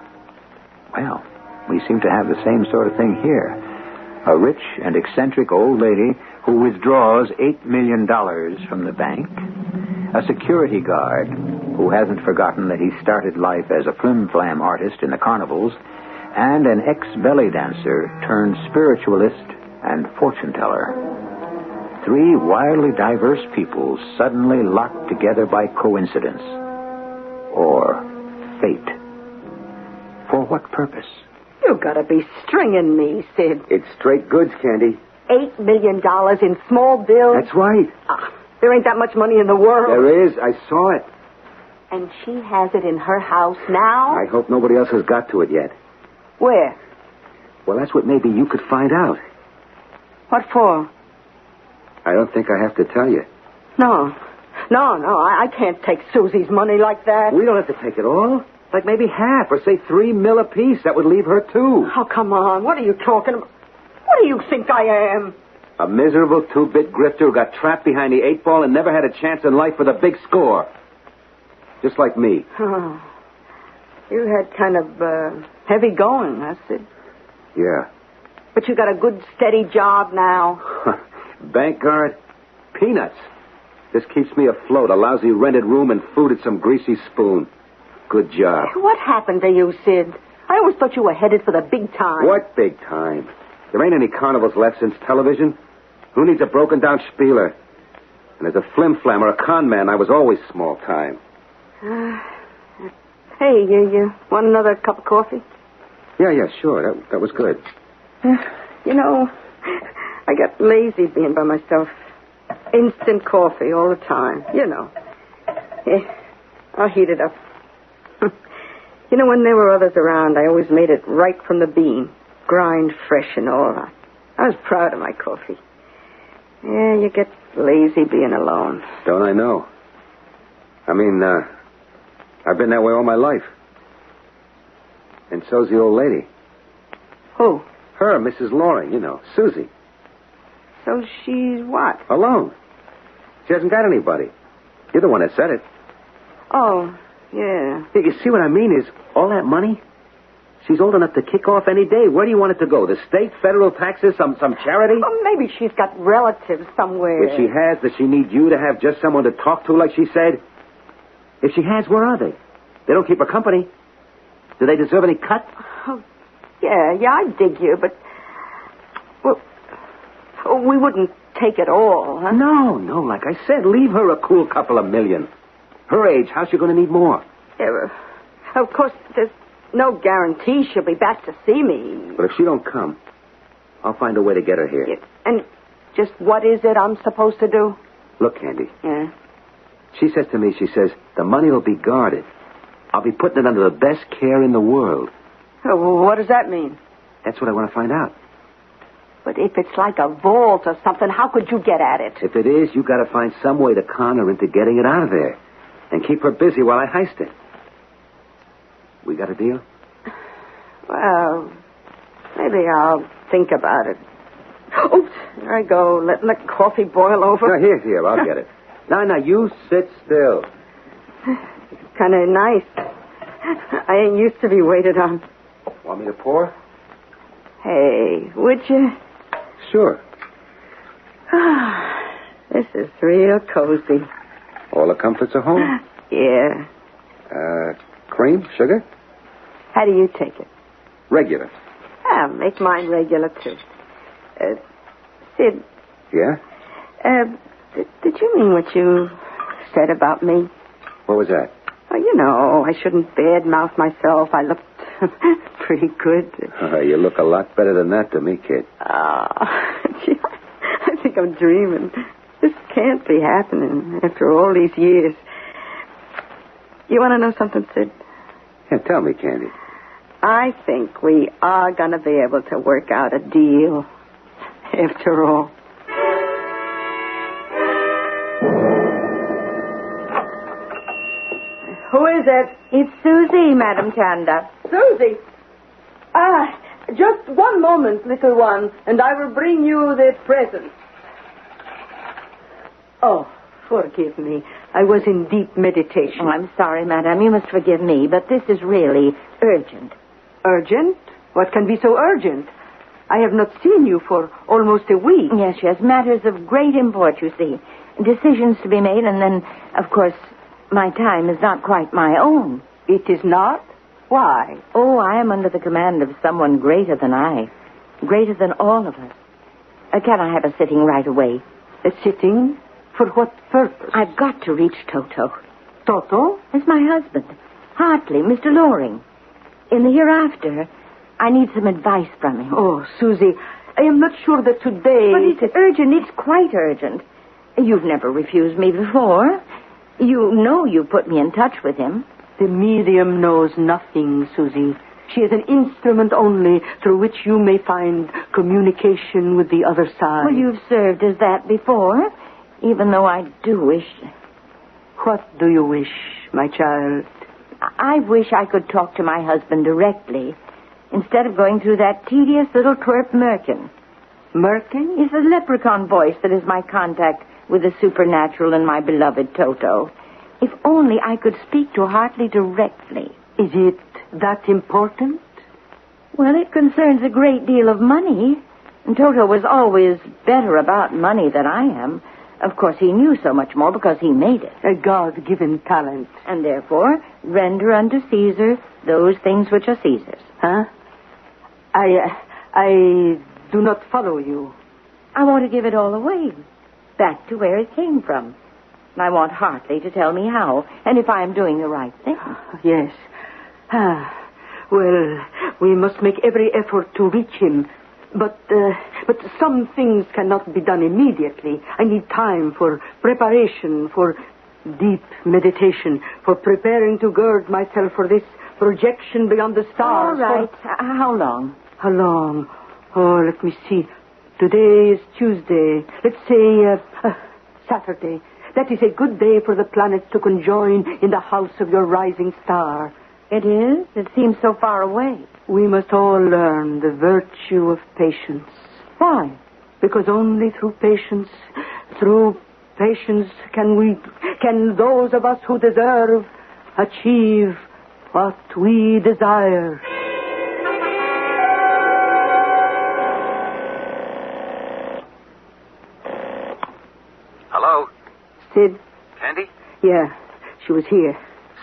Well, we seem to have the same sort of thing here. A rich and eccentric old lady who withdraws $8 million from the bank, a security guard who hasn't forgotten that he started life as a flim-flam artist in the carnivals, and an ex-belly dancer turned spiritualist and fortune-teller. Three wildly diverse people suddenly locked together by coincidence. Or fate. For what purpose? You gotta be stringing me, Sid. It's straight goods, Candy. $8 million in small bills? That's right. There ain't that much money in the world. There is. I saw it. And she has it in her house now? I hope nobody else has got to it yet. Where? Well, that's what maybe you could find out. What for? I don't think I have to tell you. No, I can't take Susie's money like that. We don't have to take it all. Like maybe half, or say $3 million apiece. That would leave her $2. Oh, come on. What are you talking about? What do you think I am? A miserable two-bit grifter who got trapped behind the 8 ball and never had a chance in life for the big score. Just like me. Oh, you had kind of heavy going, that's it. Yeah. But you got a good, steady job now. Bank guard? Peanuts. This keeps me afloat. A lousy rented room and food at some greasy spoon. Good job. What happened to you, Sid? I always thought you were headed for the big time. What big time? There ain't any carnivals left since television. Who needs a broken-down spieler? And as a flim-flam or a con man, I was always small time. Hey, you want another cup of coffee? Yeah, sure. That was good. You know, I got lazy being by myself. Instant coffee all the time, you know. Yeah, I'll heat it up. You know, when there were others around, I always made it right from the bean. Grind fresh and all. I was proud of my coffee. Yeah, you get lazy being alone. Don't I know? I mean, I've been that way all my life. And so's the old lady. Who? Her, Mrs. Loring, you know, Susie. So she's what? Alone. She hasn't got anybody. You're the one that said it. Oh, yeah. You see what I mean is, all that money, she's old enough to kick off any day. Where do you want it to go? The state, federal taxes, some charity? Oh, maybe she's got relatives somewhere. If she has, does she need you to have just someone to talk to, like she said? If she has, where are they? They don't keep her company. Do they deserve any cut? Oh, yeah, I dig you, but... Well, we wouldn't take it all, huh? No, like I said, leave her a cool couple of million. Her age, how's she going to need more? Yeah, of course, there's no guarantee she'll be back to see me. But if she don't come, I'll find a way to get her here. Yeah, and just what is it I'm supposed to do? Look, Candy. Yeah? She says to me, the money will be guarded. I'll be putting it under the best care in the world. Oh, well, what does that mean? That's what I want to find out. But if it's like a vault or something, how could you get at it? If it is, you got to find some way to con her into getting it out of there. And keep her busy while I heist it. We got a deal? Well, maybe I'll think about it. Oh, there I go, letting the coffee boil over. No, here, I'll get it. No, you sit still. Kind of nice. I ain't used to be waited on. Want me to pour? Hey, would you? Sure. This is real cozy. All the comforts of home? Yeah. Cream? Sugar? How do you take it? Regular. Make mine regular, too. Sid. Yeah? Did you mean what you said about me? What was that? Oh, you know, I shouldn't badmouth myself. I looked pretty good. You look a lot better than that to me, kid. Gee, I think I'm dreaming. This can't be happening after all these years. You want to know something, Sid? Yeah, tell me, Candy. I think we are going to be able to work out a deal. After all. Who is it? It's Susie, Madam Chanda. Susie. Just one moment, little one, and I will bring you the present. Oh, forgive me. I was in deep meditation. Oh, I'm sorry, Madam. You must forgive me, but this is really urgent. Urgent? What can be so urgent? I have not seen you for almost a week. Yes. Matters of great import, you see. Decisions to be made, and then, of course, my time is not quite my own. It is not? Why? Oh, I am under the command of someone greater than I. Greater than all of us. Can I have a sitting right away? A sitting? For what purpose? I've got to reach Toto. Toto? It's my husband. Hartley, Mr. Loring. In the hereafter, I need some advice from him. Oh, Susie, I am not sure that today... But it's urgent. It's quite urgent. You've never refused me before. You know you put me in touch with him. The medium knows nothing, Susie. She is an instrument only through which you may find communication with the other side. Well, you've served as that before, even though I do wish... What do you wish, my child? I wish I could talk to my husband directly, instead of going through that tedious little twerp Merkin. Merkin? It's the leprechaun voice that is my contact with the supernatural and my beloved Toto. If only I could speak to Hartley directly. Is it that important? Well, it concerns a great deal of money. And Toto was always better about money than I am. Of course, he knew so much more because he made it. A God-given talent. And therefore, render unto Caesar those things which are Caesar's. Huh? I do not follow you. I want to give it all away. Back to where it came from. And I want Hartley to tell me how, and if I am doing the right thing. Yes. Well, we must make every effort to reach him. But some things cannot be done immediately. I need time for preparation, for deep meditation, for preparing to gird myself for this projection beyond the stars. All right. How long? How long? Oh, let me see. Today is Tuesday. Let's say Saturday. That is a good day for the planets to conjoin in the house of your rising star. It is? It seems so far away. We must all learn the virtue of patience. Why? Because only through patience can those of us who deserve achieve what we desire. Hello? Sid? Candy? Yeah, she was here.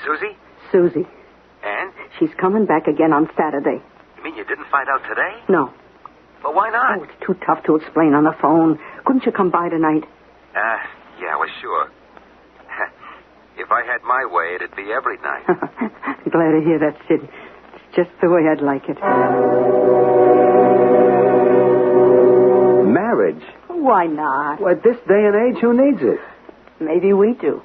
Susie? Susie. And? She's coming back again on Saturday. You mean you didn't find out today? No. Well, why not? Oh, it's too tough to explain on the phone. Couldn't you come by tonight? Yeah, well, sure. If I had my way, it'd be every night. Glad to hear that, Sid. It's just the way I'd like it. Marriage? Why not? Well, at this day and age, who needs it? Maybe we do.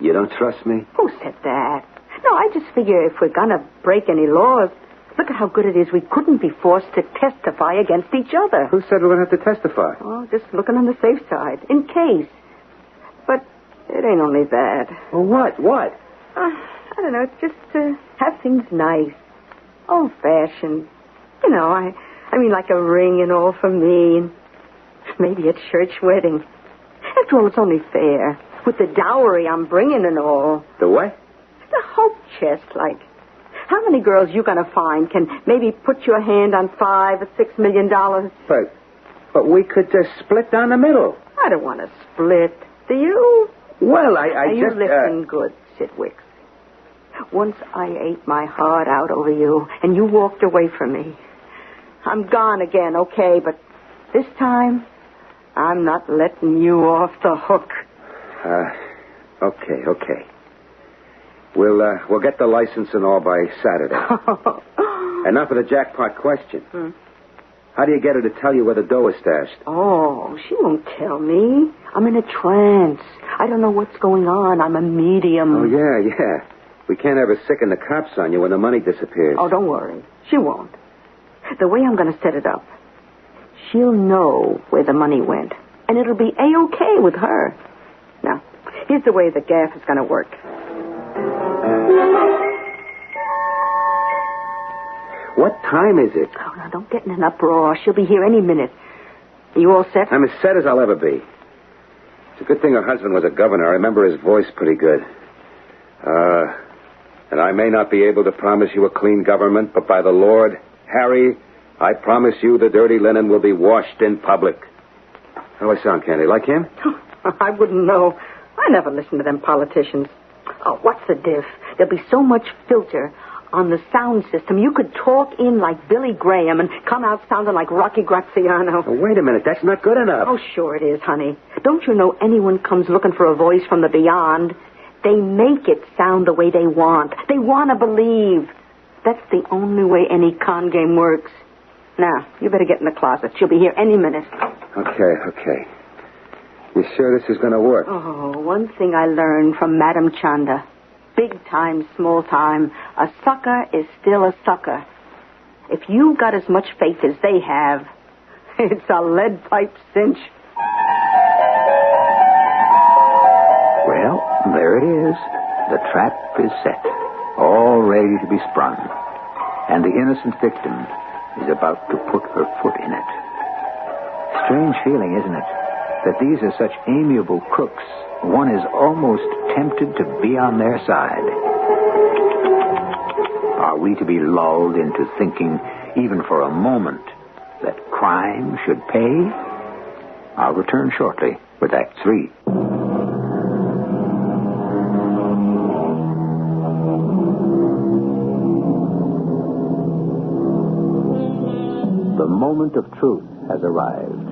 You don't trust me? Who said that? No, I just figure if we're gonna break any laws, look at how good it is we couldn't be forced to testify against each other. Who said we're going to have to testify? Oh, just looking on the safe side, in case. But it ain't only that. Well, what? What? I don't know, it's just to have things nice. Old-fashioned. You know, I mean like a ring and all for me, and maybe a church wedding. After all, it's only fair. With the dowry I'm bringing and all. The what? The hope chest, like. How many girls you gonna find can maybe put your hand on $5 or $6 million? But we could just split down the middle. I don't want to split. Do you? Well, Are I you just... listening good, Sidwick? Once I ate my heart out over you, and you walked away from me. I'm gone again, okay, but this time, I'm not letting you off the hook. Okay. We'll get the license and all by Saturday. Enough of the jackpot question. How do you get her to tell you where the dough is stashed? Oh, she won't tell me. I'm in a trance. I don't know what's going on. I'm a medium. Oh, yeah. We can't ever sicken the cops on you when the money disappears. Oh, don't worry. She won't. The way I'm going to set it up, she'll know where the money went, and it'll be A-OK with her. Now, here's the way the gaff is going to work. What time is it? Oh, now, don't get in an uproar. She'll be here any minute. Are you all set? I'm as set as I'll ever be. It's a good thing her husband was a governor. I remember his voice pretty good. And I may not be able to promise you a clean government, but by the Lord, Harry, I promise you the dirty linen will be washed in public. How do I sound, Candy? Like him? I wouldn't know. I never listen to them politicians. Oh, what's the diff? There'll be so much filter on the sound system. You could talk in like Billy Graham and come out sounding like Rocky Graziano. Oh, wait a minute. That's not good enough. Oh, sure it is, honey. Don't you know anyone comes looking for a voice from the beyond? They make it sound the way they want. They want to believe. That's the only way any con game works. Now, you better get in the closet. She'll be here any minute. Okay. You sure this is going to work? Oh, one thing I learned from Madame Chanda. Big time, small time, a sucker is still a sucker. If you got as much faith as they have, it's a lead pipe cinch. Well, there it is. The trap is set, all ready to be sprung. And the innocent victim is about to put her foot in it. Strange feeling, isn't it? That these are such amiable crooks, one is almost tempted to be on their side. Are we to be lulled into thinking, even for a moment, that crime should pay? I'll return shortly with Act 3. The moment of truth has arrived.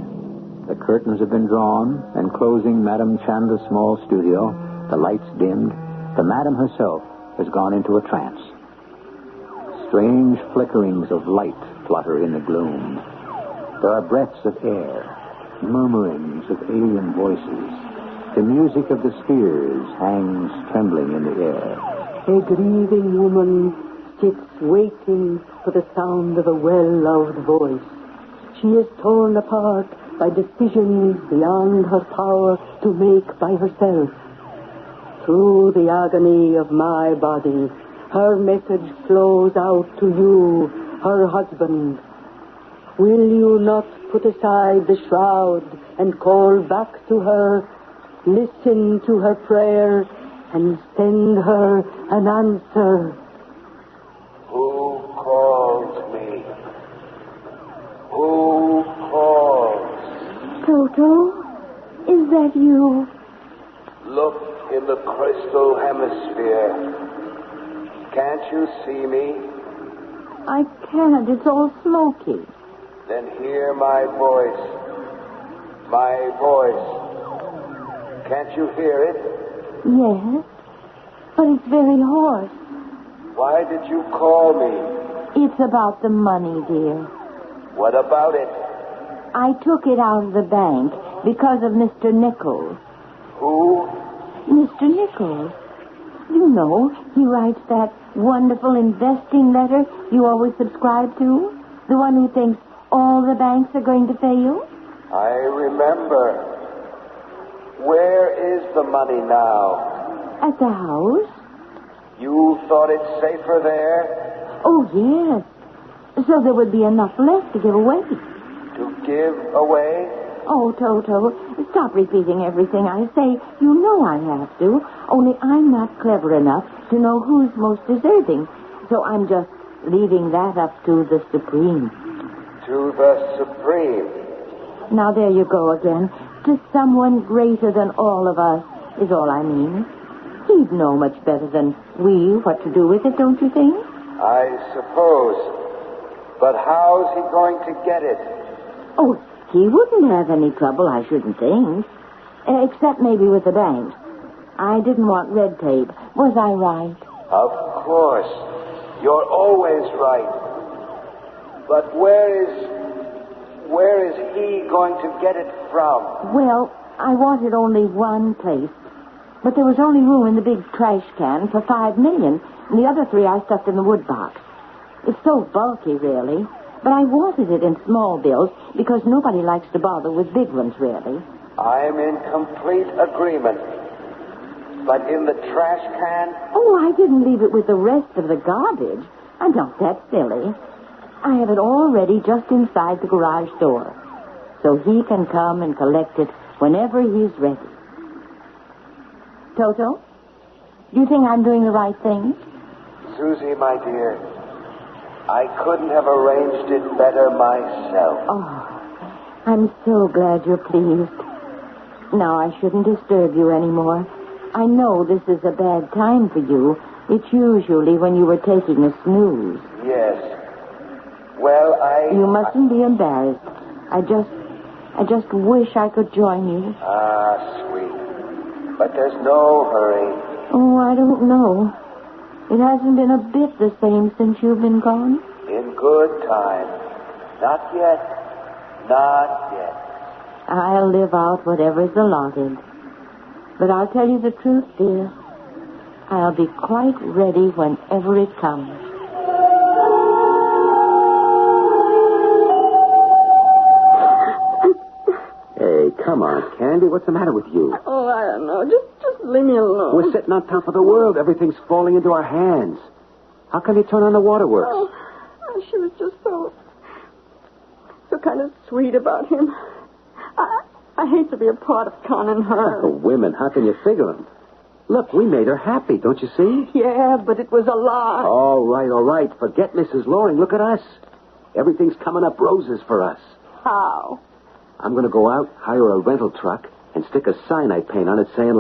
The curtains have been drawn, and closing Madame Chanda's small studio, the lights dimmed, the madam herself has gone into a trance. Strange flickerings of light flutter in the gloom. There are breaths of air, murmurings of alien voices. The music of the spheres hangs trembling in the air. A grieving woman sits waiting for the sound of a well-loved voice. She is torn apart by decisions beyond her power to make by herself. Through the agony of my body, her message flows out to you, her husband. Will you not put aside the shroud and call back to her, listen to her prayer, and send her an answer? Who calls me? Who calls? Toto, is that you? Look in the crystal hemisphere. Can't you see me? I can't. It's all smoky. Then hear my voice. My voice. Can't you hear it? Yes, but it's very hoarse. Why did you call me? It's about the money, dear. What about it? I took it out of the bank because of Mr. Nichols. Who? Mr. Nichols. You know, he writes that wonderful investing letter you always subscribe to. The one who thinks all the banks are going to fail. I remember. Where is the money now? At the house. You thought it safer there? Oh, yes. So there would be enough left to give away. To give away? Oh, Toto, stop repeating everything I say. You know I have to. Only I'm not clever enough to know who's most deserving. So I'm just leaving that up to the Supreme. To the Supreme. Now there you go again. To someone greater than all of us is all I mean. He'd know much better than we what to do with it, don't you think? I suppose. But how's he going to get it? Oh, he wouldn't have any trouble, I shouldn't think. Except maybe with the banks. I didn't want red tape. Was I right? Of course. You're always right. But where is he going to get it from? Well, I wanted only one place. But there was only room in the big trash can for $5 million, and the other 3 I stuffed in the wood box. It's so bulky, really. But I wanted it in small bills because nobody likes to bother with big ones, really. I'm in complete agreement. But in the trash can? Oh, I didn't leave it with the rest of the garbage. I'm not that silly. I have it all ready just inside the garage door, so he can come and collect it whenever he's ready. Toto, do you think I'm doing the right thing? Susie, my dear, I couldn't have arranged it better myself. Oh, I'm so glad you're pleased. Now I shouldn't disturb you anymore. I know this is a bad time for you. It's usually when you were taking a snooze. Yes. Well, You mustn't be embarrassed. I just wish I could join you. Ah, sweet. But there's no hurry. Oh, I don't know. It hasn't been a bit the same since you've been gone. In good time. Not yet. Not yet. I'll live out whatever's allotted. But I'll tell you the truth, dear. I'll be quite ready whenever it comes. Hey, come on, Candy. What's the matter with you? Oh, I don't know. Just leave me alone. We're sitting on top of the world. Everything's falling into our hands. How come you turn on the waterworks? Oh, she was just so kind of sweet about him. I hate to be a part of conning her. Oh, women, how can you figure them? Look, we made her happy, don't you see? Yeah, but it was a lie. All right. Forget Mrs. Loring. Look at us. Everything's coming up roses for us. How? I'm going to go out, hire a rental truck, and stick a sign I paint on it saying,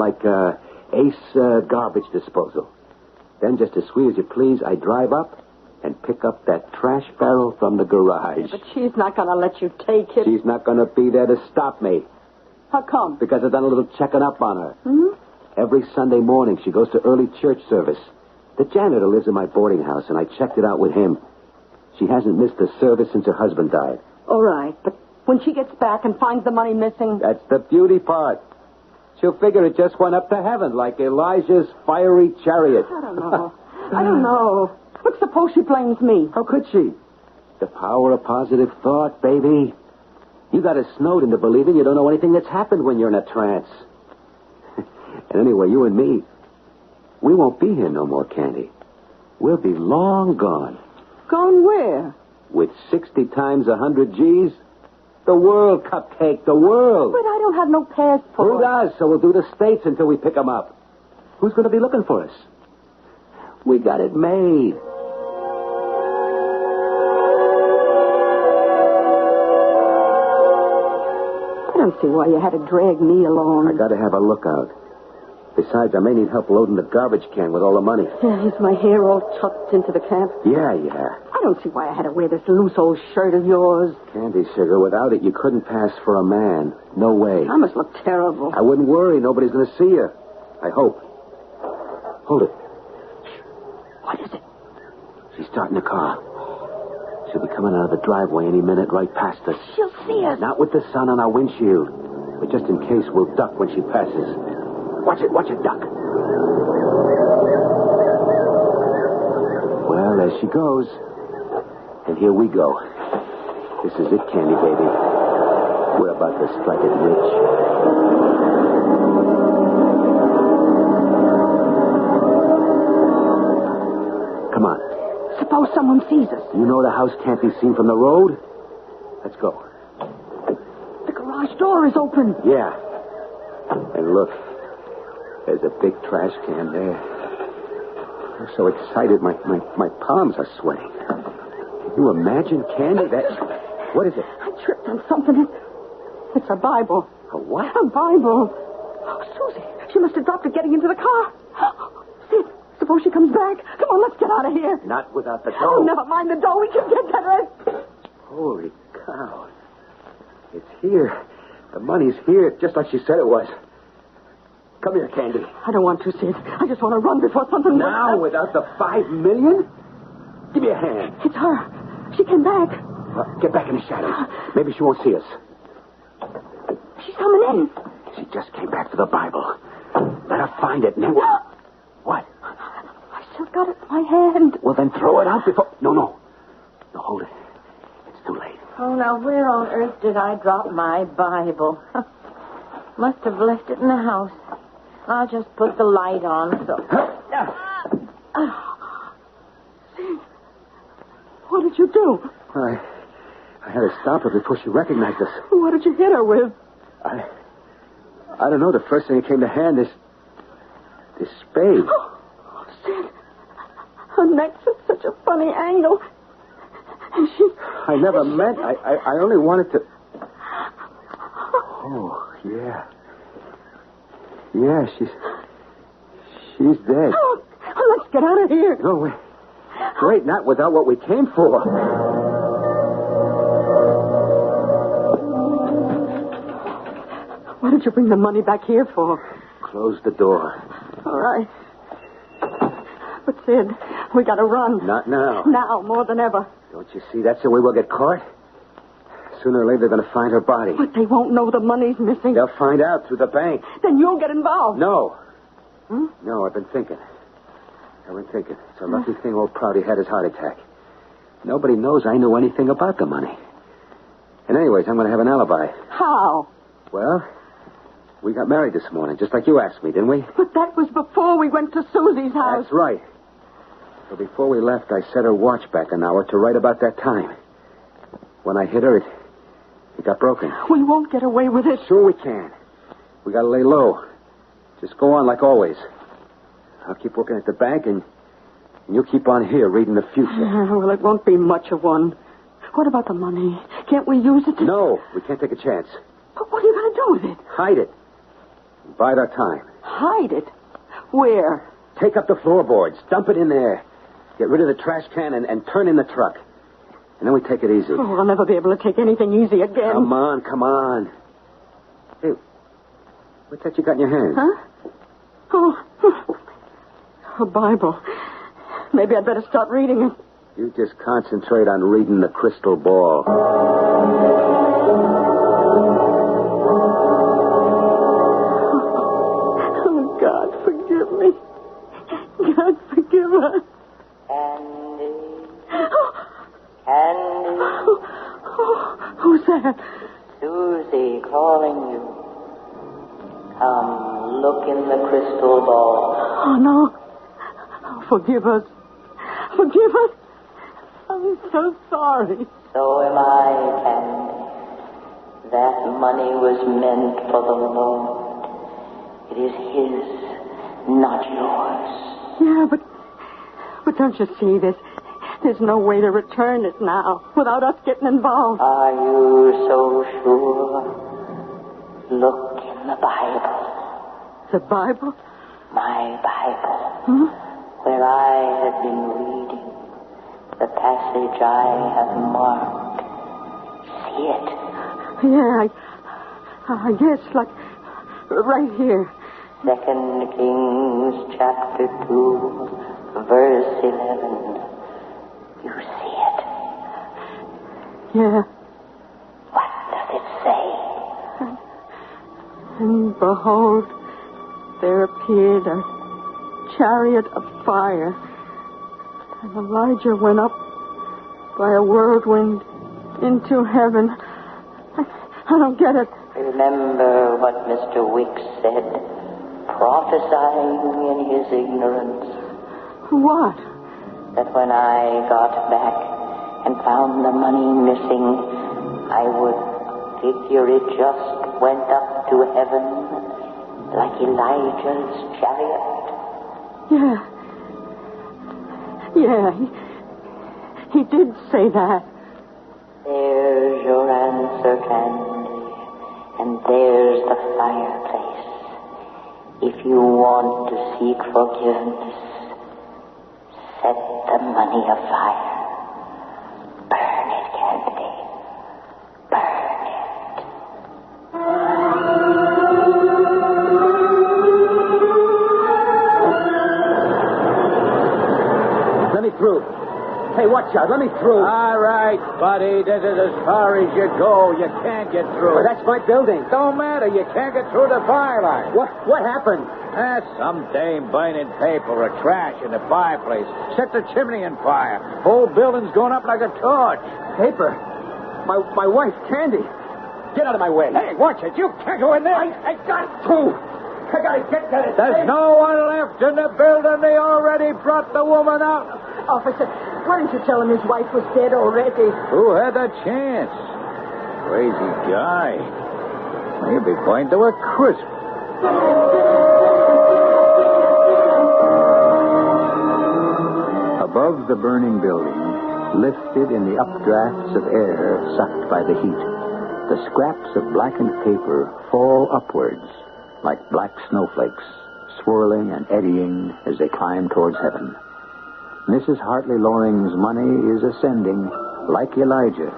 Ace Garbage Disposal. Then, just as sweet as you please, I drive up and pick up that trash barrel from the garage. But she's not going to let you take it. She's not going to be there to stop me. How come? Because I've done a little checking up on her. Hmm? Every Sunday morning, she goes to early church service. The janitor lives in my boarding house, and I checked it out with him. She hasn't missed a service since her husband died. All right, but when she gets back and finds the money missing... That's the beauty part. She'll figure it just went up to heaven, like Elijah's fiery chariot. I don't know. But suppose she blames me. How could she? The power of positive thought, baby. You got us snowed into believing you don't know anything that's happened when you're in a trance. And anyway, you and me, we won't be here no more, Candy. We'll be long gone. Gone where? With 60 times 100 G's, the world, Cupcake, the world. But I don't have no passport. Who does? So we'll do the States until we pick them up. Who's going to be looking for us? We got it made. I don't see why you had to drag me along. I got to have a lookout. Besides, I may need help loading the garbage can with all the money. Yeah, is my hair all tucked into the cap? Yeah. I don't see why I had to wear this loose old shirt of yours. Candy, sugar, without it, you couldn't pass for a man. No way. I must look terrible. I wouldn't worry. Nobody's going to see you. I hope. Hold it. Shh. What is it? She's starting the car. She'll be coming out of the driveway any minute right past us. She'll see us. Not with the sun on our windshield. But just in case, we'll duck when she passes. Watch it, duck. Well, there she goes. And here we go. This is it, Candy baby. We're about to strike it rich. Come on. Suppose someone sees us. You know the house can't be seen from the road? Let's go. The garage door is open. Yeah. And look. There's a big trash can there. I'm so excited, my palms are sweating. Can you imagine, Candy, that... What is it? I tripped on something. It's a Bible. A what? A Bible. Oh, Susie, she must have dropped it getting into the car. Sid, suppose she comes back. Come on, let's get out of here. Not without the dough. Oh, never mind the dough. We can get that rest. Holy cow. It's here. The money's here, just like she said it was. Come here, Candy. I don't want to, Sid. I just want to run before something... Now, without the $5 million? Give me a hand. It's her. She came back. Get back in the shadows. Maybe she won't see us. She's coming in. She just came back for the Bible. Let her find it, and then What? I still got it in my hand. Well, then throw it out before... No, hold it. It's too late. Oh, now, where on earth did I drop my Bible? Must have left it in the house. I'll just put the light on, so... What did you do? I had to stop her before she recognized us. What did you hit her with? I don't know. The first thing that came to hand is this spade. Oh, Sid. Her neck's at such a funny angle. And she... I never meant... I only wanted to... Oh, yeah. Yeah, she's dead. Oh, let's get out of here. No, wait, not without what we came for. What did you bring the money back here for? Close the door. All right. But, Sid, we gotta run. Not now. Now, more than ever. Don't you see? That's the way we'll get caught. Sooner or later, they're going to find her body. But they won't know the money's missing. They'll find out through the bank. Then you'll get involved. No. No, I've been thinking. It's a lucky thing old Prouty had his heart attack. Nobody knows I knew anything about the money. And anyways, I'm going to have an alibi. How? Well, we got married this morning, just like you asked me, didn't we? But that was before we went to Susie's house. That's right. So before we left, I set her watch back an hour to right about that time. When I hit her, it got broken. We won't get away with it. Sure we can. We got to lay low. Just go on like always. I'll keep working at the bank, and you keep on here reading the future. Well, it won't be much of one. What about the money? Can't we use it to... No, we can't take a chance. But what are you going to do with it? Hide it. Bide our time. Hide it? Where? Take up the floorboards. Dump it in there. Get rid of the trash can and turn in the truck. And then we take it easy. Oh, I'll never be able to take anything easy again. Come on. Hey, what's that you got in your hand? Huh? Oh, a Bible. Maybe I'd better start reading it. You just concentrate on reading the crystal ball. Oh, God, forgive me. God, forgive us. Candy. Who's that? Susie calling you. Come, look in the crystal ball. Oh, no. Oh, forgive us. Forgive us. I'm so sorry. So am I, Candy. That money was meant for the Lord. It is His, not yours. Yeah, but don't you see this? There's no way to return it now without us getting involved. Are you so sure? Look in the Bible. The Bible? My Bible. Where I have been reading. The passage I have marked. See it? Yeah, I guess, like, right here. 2 Kings chapter 2, verse 11. You see it? Yeah. What does it say? And behold, there appeared a chariot of fire, and Elijah went up by a whirlwind into heaven. I don't get it. Remember what Mr. Wicks said, prophesying in his ignorance. What? That when I got back and found the money missing, I would figure it just went up to heaven like Elijah's chariot. Yeah, he did say that. There's your answer, Candy, and there's the fireplace. If you want to seek forgiveness, set the money afire. Burn it, Candy. Burn Let me through. Hey, watch out. Let me through. All right, buddy. This is as far as you go. You can't get through. Well, that's my building. Don't matter. You can't get through the fire line. What happened? Some dame burning paper or trash in the fireplace. Set the chimney on fire. Whole building's going up like a torch. Paper? My wife, Candy. Get out of my way. Hey, watch it. You can't go in there. I got to. I got to get that. There's no one left in the building. They already brought the woman out. Officer, why didn't you tell him his wife was dead already? Who had the chance? Crazy guy. He'll be going to a crisp. Above the burning building, lifted in the updrafts of air sucked by the heat, the scraps of blackened paper fall upwards like black snowflakes, swirling and eddying as they climb towards heaven. Mrs. Hartley Loring's money is ascending, like Elijah,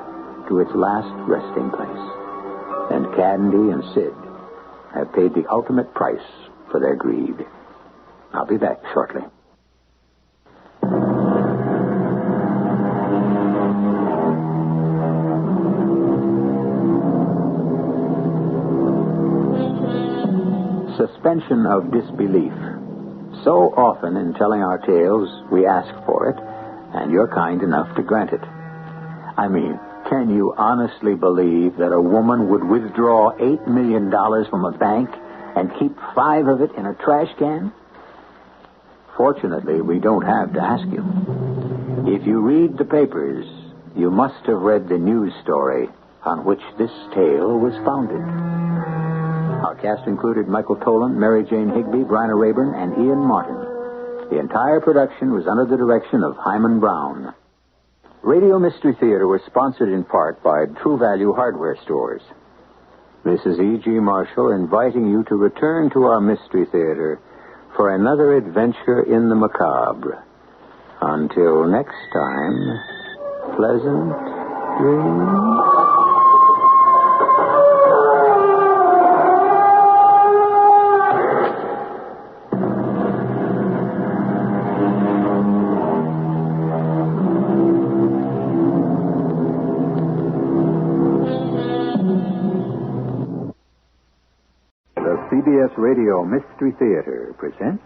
to its last resting place. And Candy and Sid have paid the ultimate price for their greed. I'll be back shortly. Suspension of disbelief. So often in telling our tales, we ask for it, and you're kind enough to grant it. I mean, can you honestly believe that a woman would withdraw $8 million from a bank and keep 5 of it in a trash can? Fortunately, we don't have to ask you. If you read the papers, you must have read the news story on which this tale was founded. Our cast included Michael Toland, Mary Jane Higby, Bryna Rayburn, and Ian Martin. The entire production was under the direction of Himan Brown. Radio Mystery Theater was sponsored in part by True Value Hardware Stores. This is E.G. Marshall inviting you to return to our Mystery Theater for another adventure in the macabre. Until next time, pleasant dreams. CBS Radio Mystery Theater presents...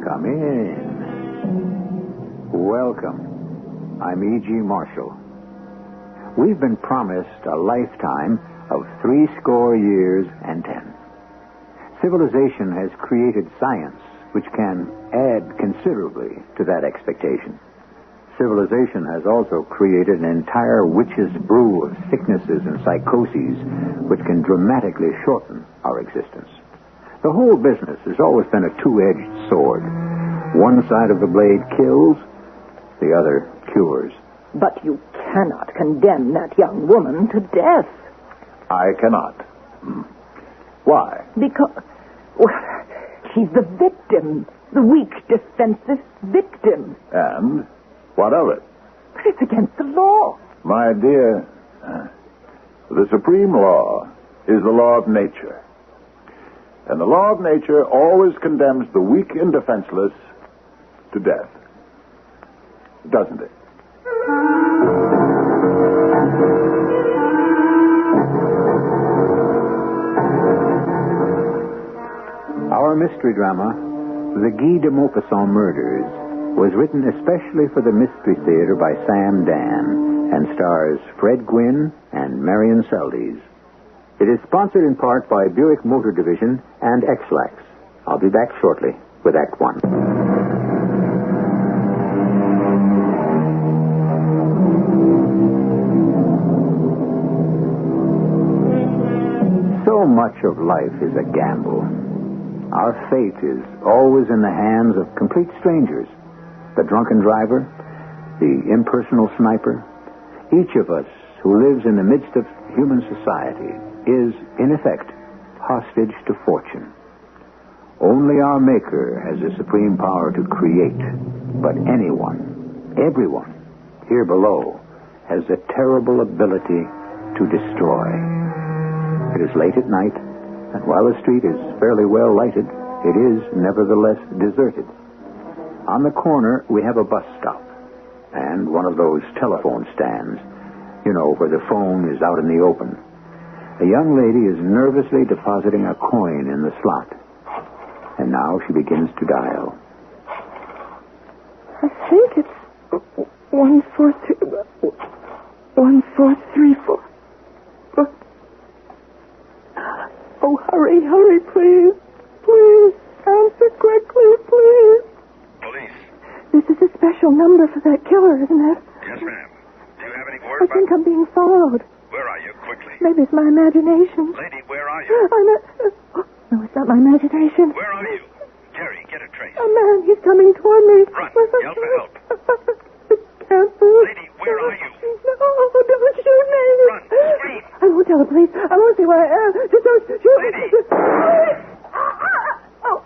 Come in. Welcome. I'm E.G. Marshall. We've been promised a lifetime of 80 years and 10. Civilization has created science which can add considerably to that expectation. Civilization has also created an entire witch's brew of sicknesses and psychoses which can dramatically shorten our existence. The whole business has always been a two-edged sword. One side of the blade kills, the other cures. But you cannot condemn that young woman to death. I cannot. Why? Because, well, she's the victim. The weak, defenseless victim. And what of it? But it's against the law. My dear, the supreme law is the law of nature. And the law of nature always condemns the weak and defenseless to death. Doesn't it? Our mystery drama, The Guy De Maupassant Murders, was written especially for the Mystery Theater by Sam Dan and stars Fred Gwynne and Marion Seldes. It is sponsored in part by Buick Motor Division and X-Lax. I'll be back shortly with Act One. So much of life is a gamble. Our fate is always in the hands of complete strangers. The drunken driver, the impersonal sniper. Each of us who lives in the midst of human society is, in effect, hostage to fortune. Only our Maker has the supreme power to create. But anyone, everyone, here below, has the terrible ability to destroy. It is late at night, and while the street is fairly well lighted, it is nevertheless deserted. On the corner, we have a bus stop, and one of those telephone stands, where the phone is out in the open. A young lady is nervously depositing a coin in the slot. And now she begins to dial. I think it's 1434. Oh, hurry, please. Please, answer quickly, please. Police. This is a special number for that killer, isn't it? Yes, ma'am. Do you have any word I think I'm being followed. Where are you? Quickly. Maybe it's my imagination. Lady, where are you? No, it's not my imagination. Where are you? Jerry, get a trace. A man, he's coming toward me. Run. Yell for help. Can't move. Lady, where are you? No, don't shoot me. Run. Scream. I won't tell the police. I won't say where I am. Just don't shoot me. Oh.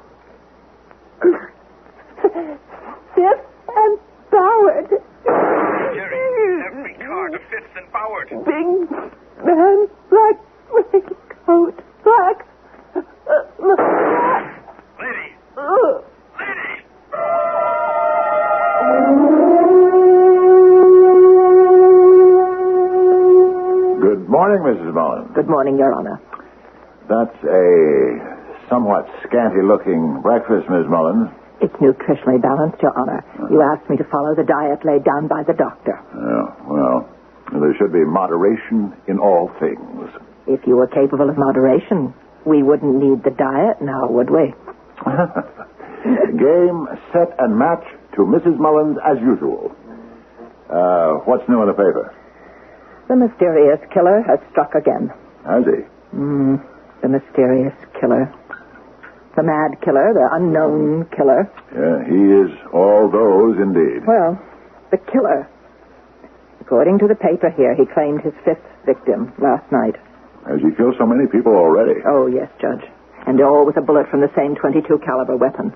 Fifth and Boward. Jerry, every car to Fifth and Boward. Big man, black raincoat, black. Lady. Lady. Good morning, Mrs. Mullins. Good morning, Your Honor. That's a somewhat scanty-looking breakfast, Miss Mullins. It's nutritionally balanced, Your Honor. You asked me to follow the diet laid down by the doctor. Well, there should be moderation in all things. If you were capable of moderation, we wouldn't need the diet now, would we? Game, set, and match to Mrs. Mullins as usual. What's new in the paper? The mysterious killer has struck again. Has he? The mysterious killer. The mad killer, the unknown killer. Yeah, he is all those indeed. Well, the killer. According to the paper here, he claimed his fifth victim last night. Has he killed so many people already? Oh, yes, Judge. And all with a bullet from the same .22 caliber weapon.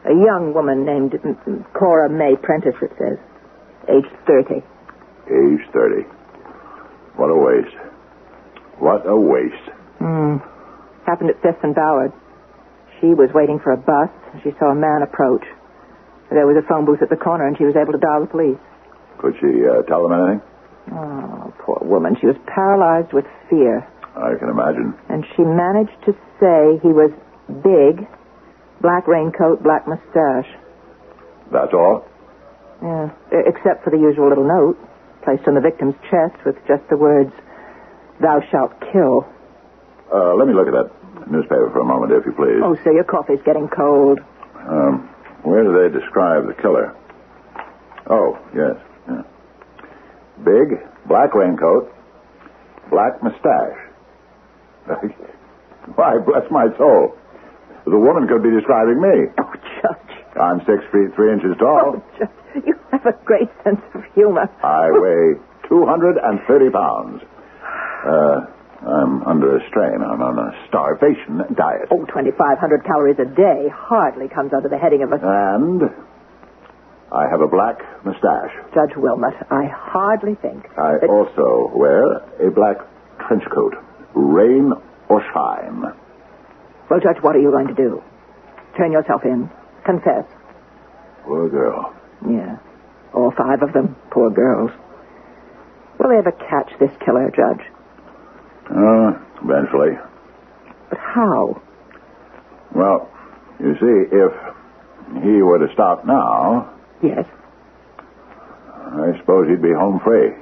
A young woman named Cora May Prentice, it says. Age 30. Age 30. What a waste. What a waste. Happened at Fifth and Boward. She was waiting for a bus. She saw a man approach. There was a phone booth at the corner, and she was able to dial the police. Could she tell them anything? Oh, poor woman. She was paralyzed with fear. I can imagine. And she managed to say he was big, black raincoat, black mustache. That's all? Yeah, except for the usual little note placed on the victim's chest with just the words, "Thou shalt kill." Let me look at that newspaper for a moment, if you please. Oh, sir, your coffee's getting cold. Where do they describe the killer? Oh, yes. Yeah. Big, black raincoat, black mustache. Why, bless my soul. The woman could be describing me. Oh, Judge. I'm 6 feet 3 inches tall. Oh, Judge, you have a great sense of humor. I weigh 230 pounds. I'm under a strain. I'm on a starvation diet. Oh, 2,500 calories a day hardly comes under the heading of a... And I have a black mustache. Judge Wilmot, I hardly think I also wear a black trench coat, rain or shine. Well, Judge, what are you going to do? Turn yourself in. Confess. Poor girl. Yeah. All 5 of them. Poor girls. Will they ever catch this killer, Judge? Eventually. But how? Well, you see, if he were to stop now... Yes? I suppose he'd be home free.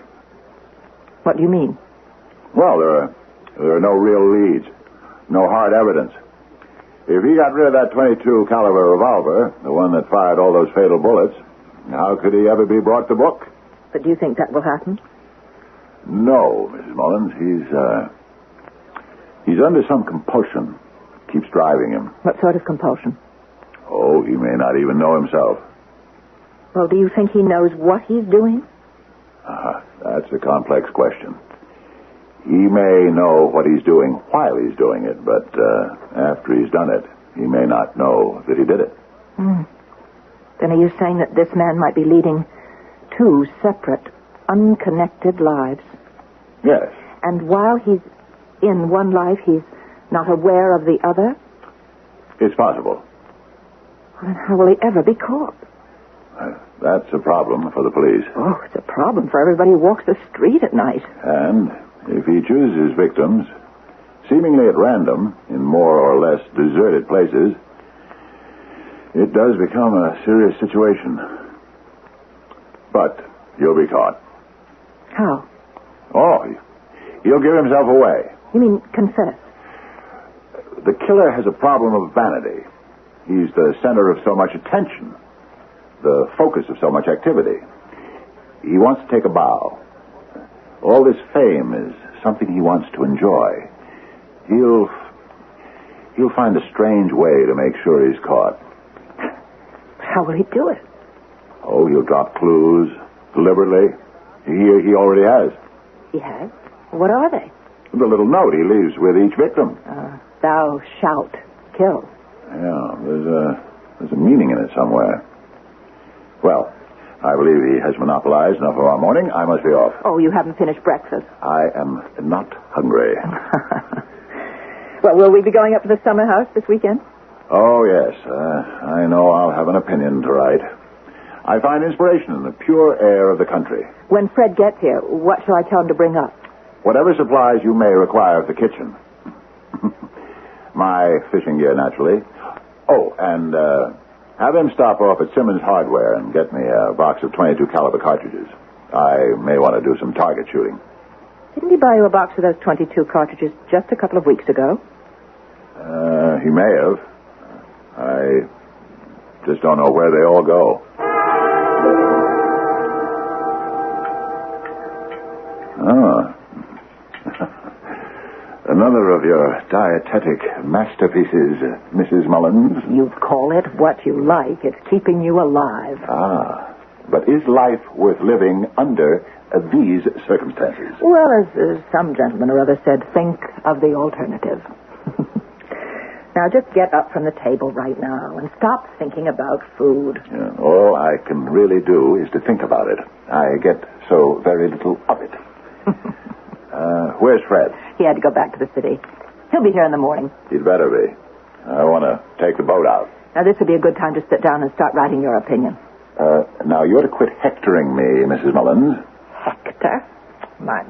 What do you mean? Well, there are no real leads. No hard evidence. If he got rid of that .22 caliber revolver, the one that fired all those fatal bullets, how could he ever be brought to book? But do you think that will happen? No, Mrs. Mullins. He's under some compulsion. Keeps driving him. What sort of compulsion? Oh, he may not even know himself. Well, do you think he knows what he's doing? That's a complex question. He may know what he's doing while he's doing it, but after he's done it, he may not know that he did it. Then are you saying that this man might be leading two separate, unconnected lives? Yes. And while he's in one life, he's not aware of the other? It's possible. Then how will he ever be caught? That's a problem for the police. Oh, it's a problem for everybody who walks the street at night. And if he chooses victims, seemingly at random, in more or less deserted places, it does become a serious situation. But you'll be caught. How? Oh, he'll give himself away. You mean confess? The killer has a problem of vanity. He's the center of so much attention, the focus of so much activity. He wants to take a bow. All this fame is something he wants to enjoy. He'll find a strange way to make sure he's caught. How will he do it? Oh, he'll drop clues deliberately. He already has. He has? What are they? The little note he leaves with each victim. Thou shalt kill. Yeah, there's a meaning in it somewhere. Well, I believe he has monopolized enough of our morning. I must be off. Oh, you haven't finished breakfast. I am not hungry. Well, will we be going up to the summer house this weekend? Oh, yes. I know I'll have an opinion to write. I find inspiration in the pure air of the country. When Fred gets here, what shall I tell him to bring up? Whatever supplies you may require of the kitchen. My fishing gear, naturally. Oh, and have him stop off at Simmons Hardware and get me a box of .22 caliber cartridges. I may want to do some target shooting. Didn't he buy you a box of those .22 cartridges just a couple of weeks ago? He may have. I just don't know where they all go. Another of your dietetic masterpieces, Mrs. Mullins. You call it what you like. It's keeping you alive. But is life worth living under these circumstances? Well, as some gentleman or other said, think of the alternative. Now, just get up from the table right now and stop thinking about food. Yeah, all I can really do is to think about it. I get so very little of it. Where's Fred? He had to go back to the city. He'll be here in the morning. He'd better be. I want to take the boat out. Now, this would be a good time to sit down and start writing your opinion. Now, you're to quit hectoring me, Mrs. Mullins. Hector? My.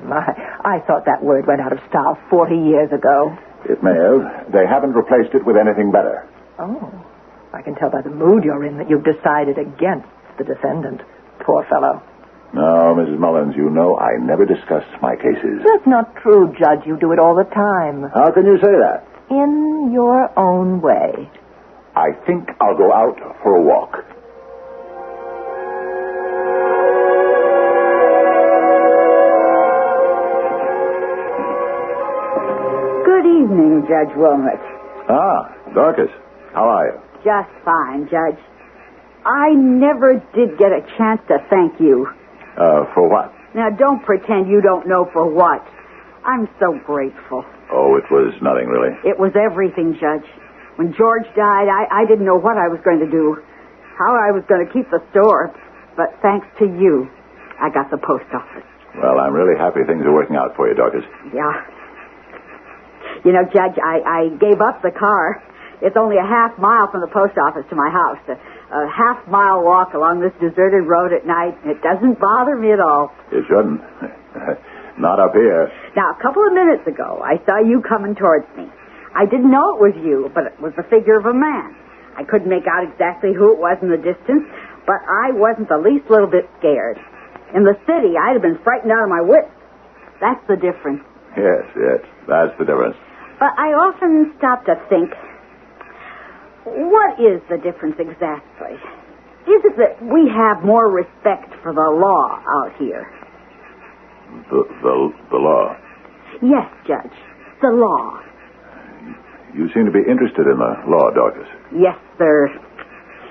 I thought that word went out of style 40 years ago. It may have. They haven't replaced it with anything better. Oh. I can tell by the mood you're in that you've decided against the defendant. Poor fellow. No, Mrs. Mullins, you know I never discuss my cases. That's not true, Judge. You do it all the time. How can you say that? In your own way. I think I'll go out for a walk. Good evening, Judge Wilmot. Dorcas. How are you? Just fine, Judge. I never did get a chance to thank you. For what? Now, don't pretend you don't know for what. I'm so grateful. Oh, it was nothing, really. It was everything, Judge. When George died, I didn't know what I was going to do, how I was going to keep the store. But thanks to you, I got the post office. Well, I'm really happy things are working out for you, Dorcas. Yeah. You know, Judge, I gave up the car. It's only a half mile from the post office to my house. A half-mile walk along this deserted road at night. It doesn't bother me at all. It shouldn't. Not up here. Now, a couple of minutes ago, I saw you coming towards me. I didn't know it was you, but it was the figure of a man. I couldn't make out exactly who it was in the distance, but I wasn't the least little bit scared. In the city, I'd have been frightened out of my wits. That's the difference. Yes, that's the difference. But I often stop to think, what is the difference exactly? Is it that we have more respect for the law out here? The law? Yes, Judge. The law. You seem to be interested in the law, Dorcas. Yes, sir.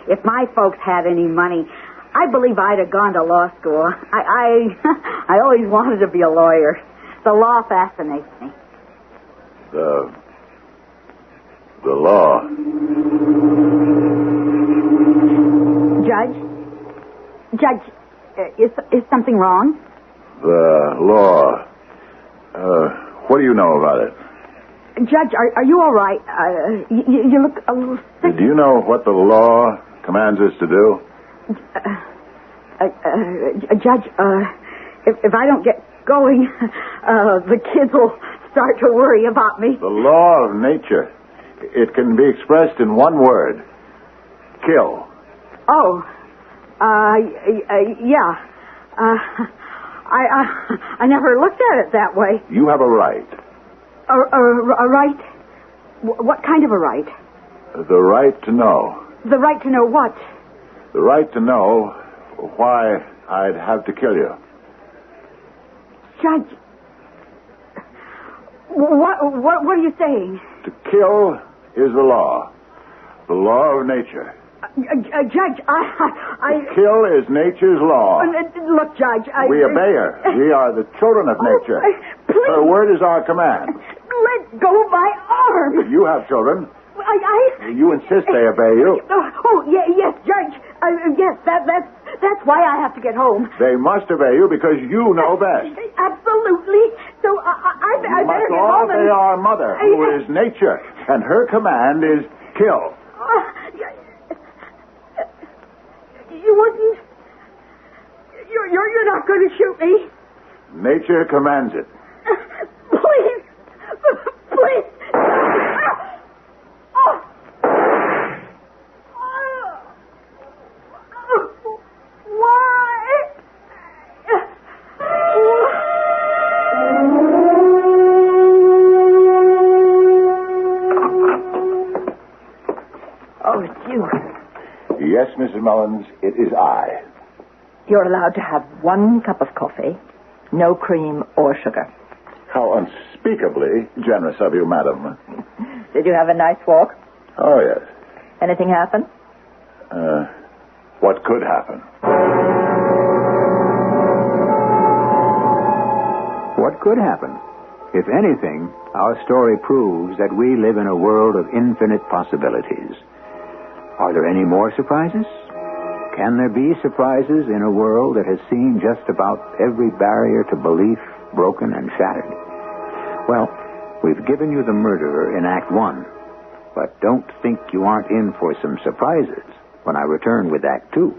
If my folks had any money, I believe I'd have gone to law school. I always wanted to be a lawyer. The law fascinates me. The The law. Judge, is something wrong? The law. What do you know about it? Judge, are you all right? You look a little sick. Do you know what the law commands us to do? Judge, if I don't get going, the kids will start to worry about me. The law of nature. It can be expressed in one word. Kill. Oh, yeah. I never looked at it that way. You have a right. A right? What kind of a right? The right to know. The right to know what? The right to know why I'd have to kill you. Judge, what are you saying? To kill is the law. The law of nature. Judge, To kill is nature's law. Look, Judge, We obey her. We are the children of nature. Please. Her word is our command. Let go of my arm. You have children. You insist they obey you. Yes, Judge. Yes, that's why I have to get home. They must obey you because you know best. Absolutely. So I better get home. Obey our mother, who is nature, and her command is kill. You wouldn't. You're not going to shoot me. Nature commands it. Please. Oh, it's you. Yes, Mrs. Mullins, it is I. You're allowed to have 1 cup of coffee, no cream or sugar. How unspeakably generous of you, madam. Did you have a nice walk? Oh, yes. Anything happen? What could happen? What could happen? If anything, our story proves that we live in a world of infinite possibilities. Are there any more surprises? Can there be surprises in a world that has seen just about every barrier to belief broken and shattered? Well, we've given you the murderer in Act 1, but don't think you aren't in for some surprises when I return with Act 2.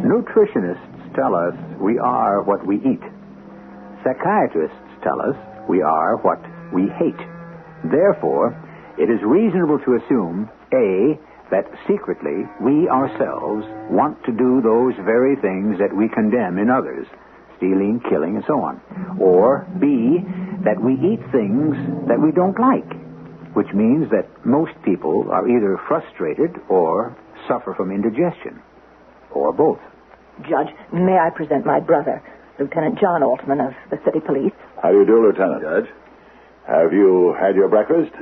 Nutritionists tell us we are what we eat. Psychiatrists tell us we are what we hate. Therefore, it is reasonable to assume, A, that secretly we ourselves want to do those very things that we condemn in others, stealing, killing, and so on. Or, B, that we eat things that we don't like, which means that most people are either frustrated or suffer from indigestion, or both. Judge, may I present my brother, Lieutenant John Altman of the City Police? How do you do, Lieutenant? Judge. Have you had your breakfast?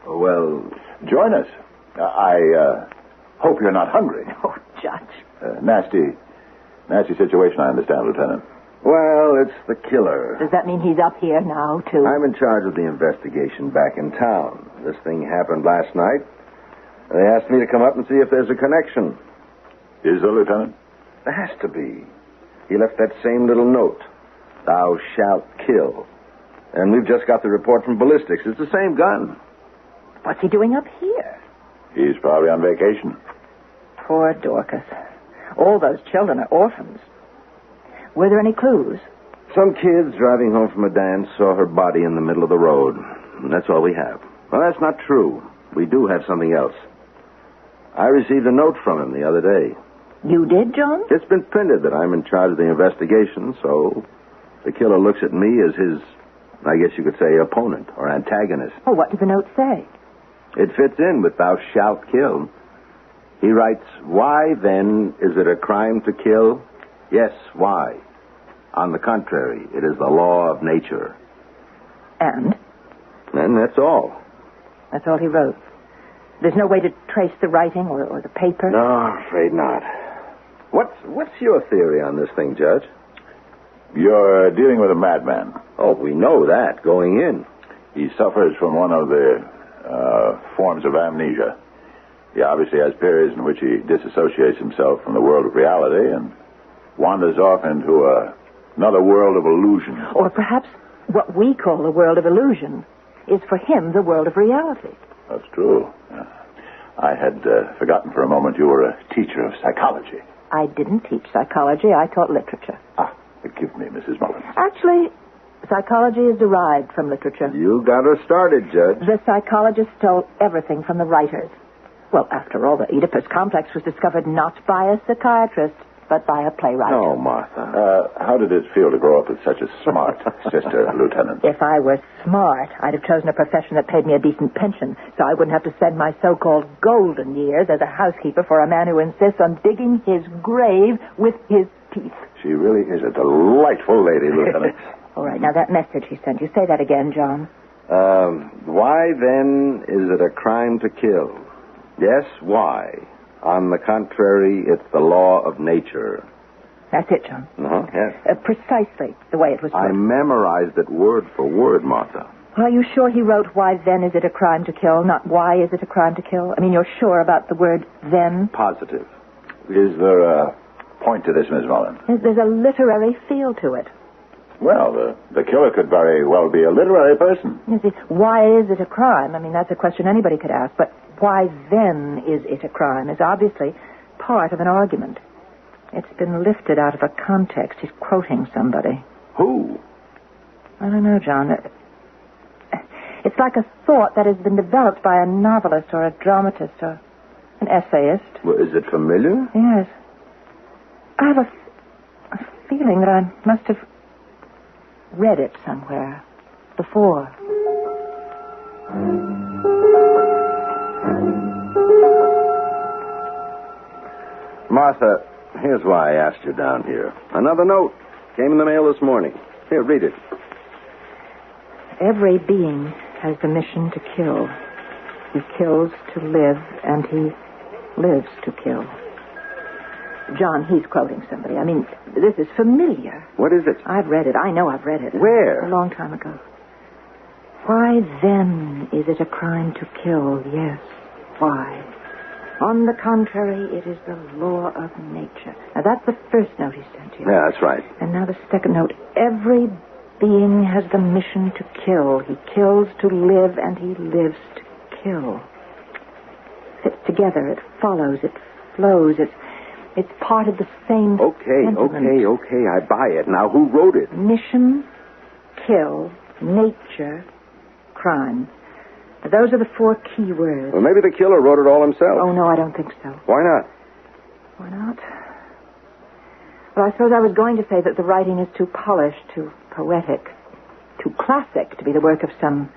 Well, join us. I hope you're not hungry. Oh, Judge. Nasty situation, I understand, Lieutenant. Well, it's the killer. Does that mean he's up here now, too? I'm in charge of the investigation back in town. This thing happened last night. They asked me to come up and see if there's a connection. Is there, Lieutenant? There has to be. He left that same little note. Thou shalt kill. And we've just got the report from ballistics. It's the same gun. What's he doing up here? He's probably on vacation. Poor Dorcas. All those children are orphans. Were there any clues? Some kids driving home from a dance saw her body in the middle of the road. And that's all we have. Well, that's not true. We do have something else. I received a note from him the other day. You did, John? It's been printed that I'm in charge of the investigation, so the killer looks at me as his, I guess you could say, opponent or antagonist. Well, what did the note say? It fits in with thou shalt kill. He writes, why, then, is it a crime to kill? Yes, why? On the contrary, it is the law of nature. And? And that's all. That's all he wrote. There's no way to trace the writing or the paper? No, afraid not. What's your theory on this thing, Judge? You're dealing with a madman. Oh, we know that, going in. He suffers from one of the forms of amnesia. He obviously has periods in which he disassociates himself from the world of reality and wanders off into another world of illusion. Or perhaps what we call the world of illusion is for him the world of reality. That's true. I had forgotten for a moment you were a teacher of psychology. I didn't teach psychology. I taught literature. Forgive me, Mrs. Mullins. Actually, psychology is derived from literature. You got her started, Judge. The psychologists stole everything from the writers. Well, after all, the Oedipus complex was discovered not by a psychiatrist, but by a playwright. Oh, Martha. How did it feel to grow up with such a smart sister, Lieutenant? If I were smart, I'd have chosen a profession that paid me a decent pension, so I wouldn't have to spend my so-called golden years as a housekeeper for a man who insists on digging his grave with his teeth. She really is a delightful lady, Lieutenant. All right, now that message he sent you. Say that again, John. Why, then, is it a crime to kill? Yes, why? On the contrary, it's the law of nature. That's it, John. Yes. Precisely the way it was put. I memorized it word for word, Martha. Are you sure he wrote, why then is it a crime to kill, not why is it a crime to kill? I mean, you're sure about the word then? Positive. Is there a point to this, Miss Mullins? There's a literary feel to it. Well, the killer could very well be a literary person. You see, why is it a crime? I mean, that's a question anybody could ask, but why then is it a crime is obviously part of an argument. It's been lifted out of a context. He's quoting somebody. Who? I don't know, John. It's like a thought that has been developed by a novelist or a dramatist or an essayist. Well, is it familiar? Yes. I have a feeling that I must have read it somewhere before. Martha, here's why I asked you down here. Another note came in the mail this morning. Here, read it. Every being has the mission to kill. He kills to live, and he lives to kill. John, he's quoting somebody. I mean, this is familiar. What is it? I've read it. I know I've read it. Where? A long time ago. Why then is it a crime to kill? Yes. Why? On the contrary, it is the law of nature. Now, that's the first note he sent you. Yeah, that's right. And now the second note. Every being has the mission to kill. He kills to live, and he lives to kill. Fits together. It follows. It flows. It's part of the same sentiment. Okay. I buy it. Now, who wrote it? Mission, kill, nature, crime. Those are the 4 key words. Well, maybe the killer wrote it all himself. Oh, no, I don't think so. Why not? Why not? Well, I suppose I was going to say that the writing is too polished, too poetic, too classic to be the work of some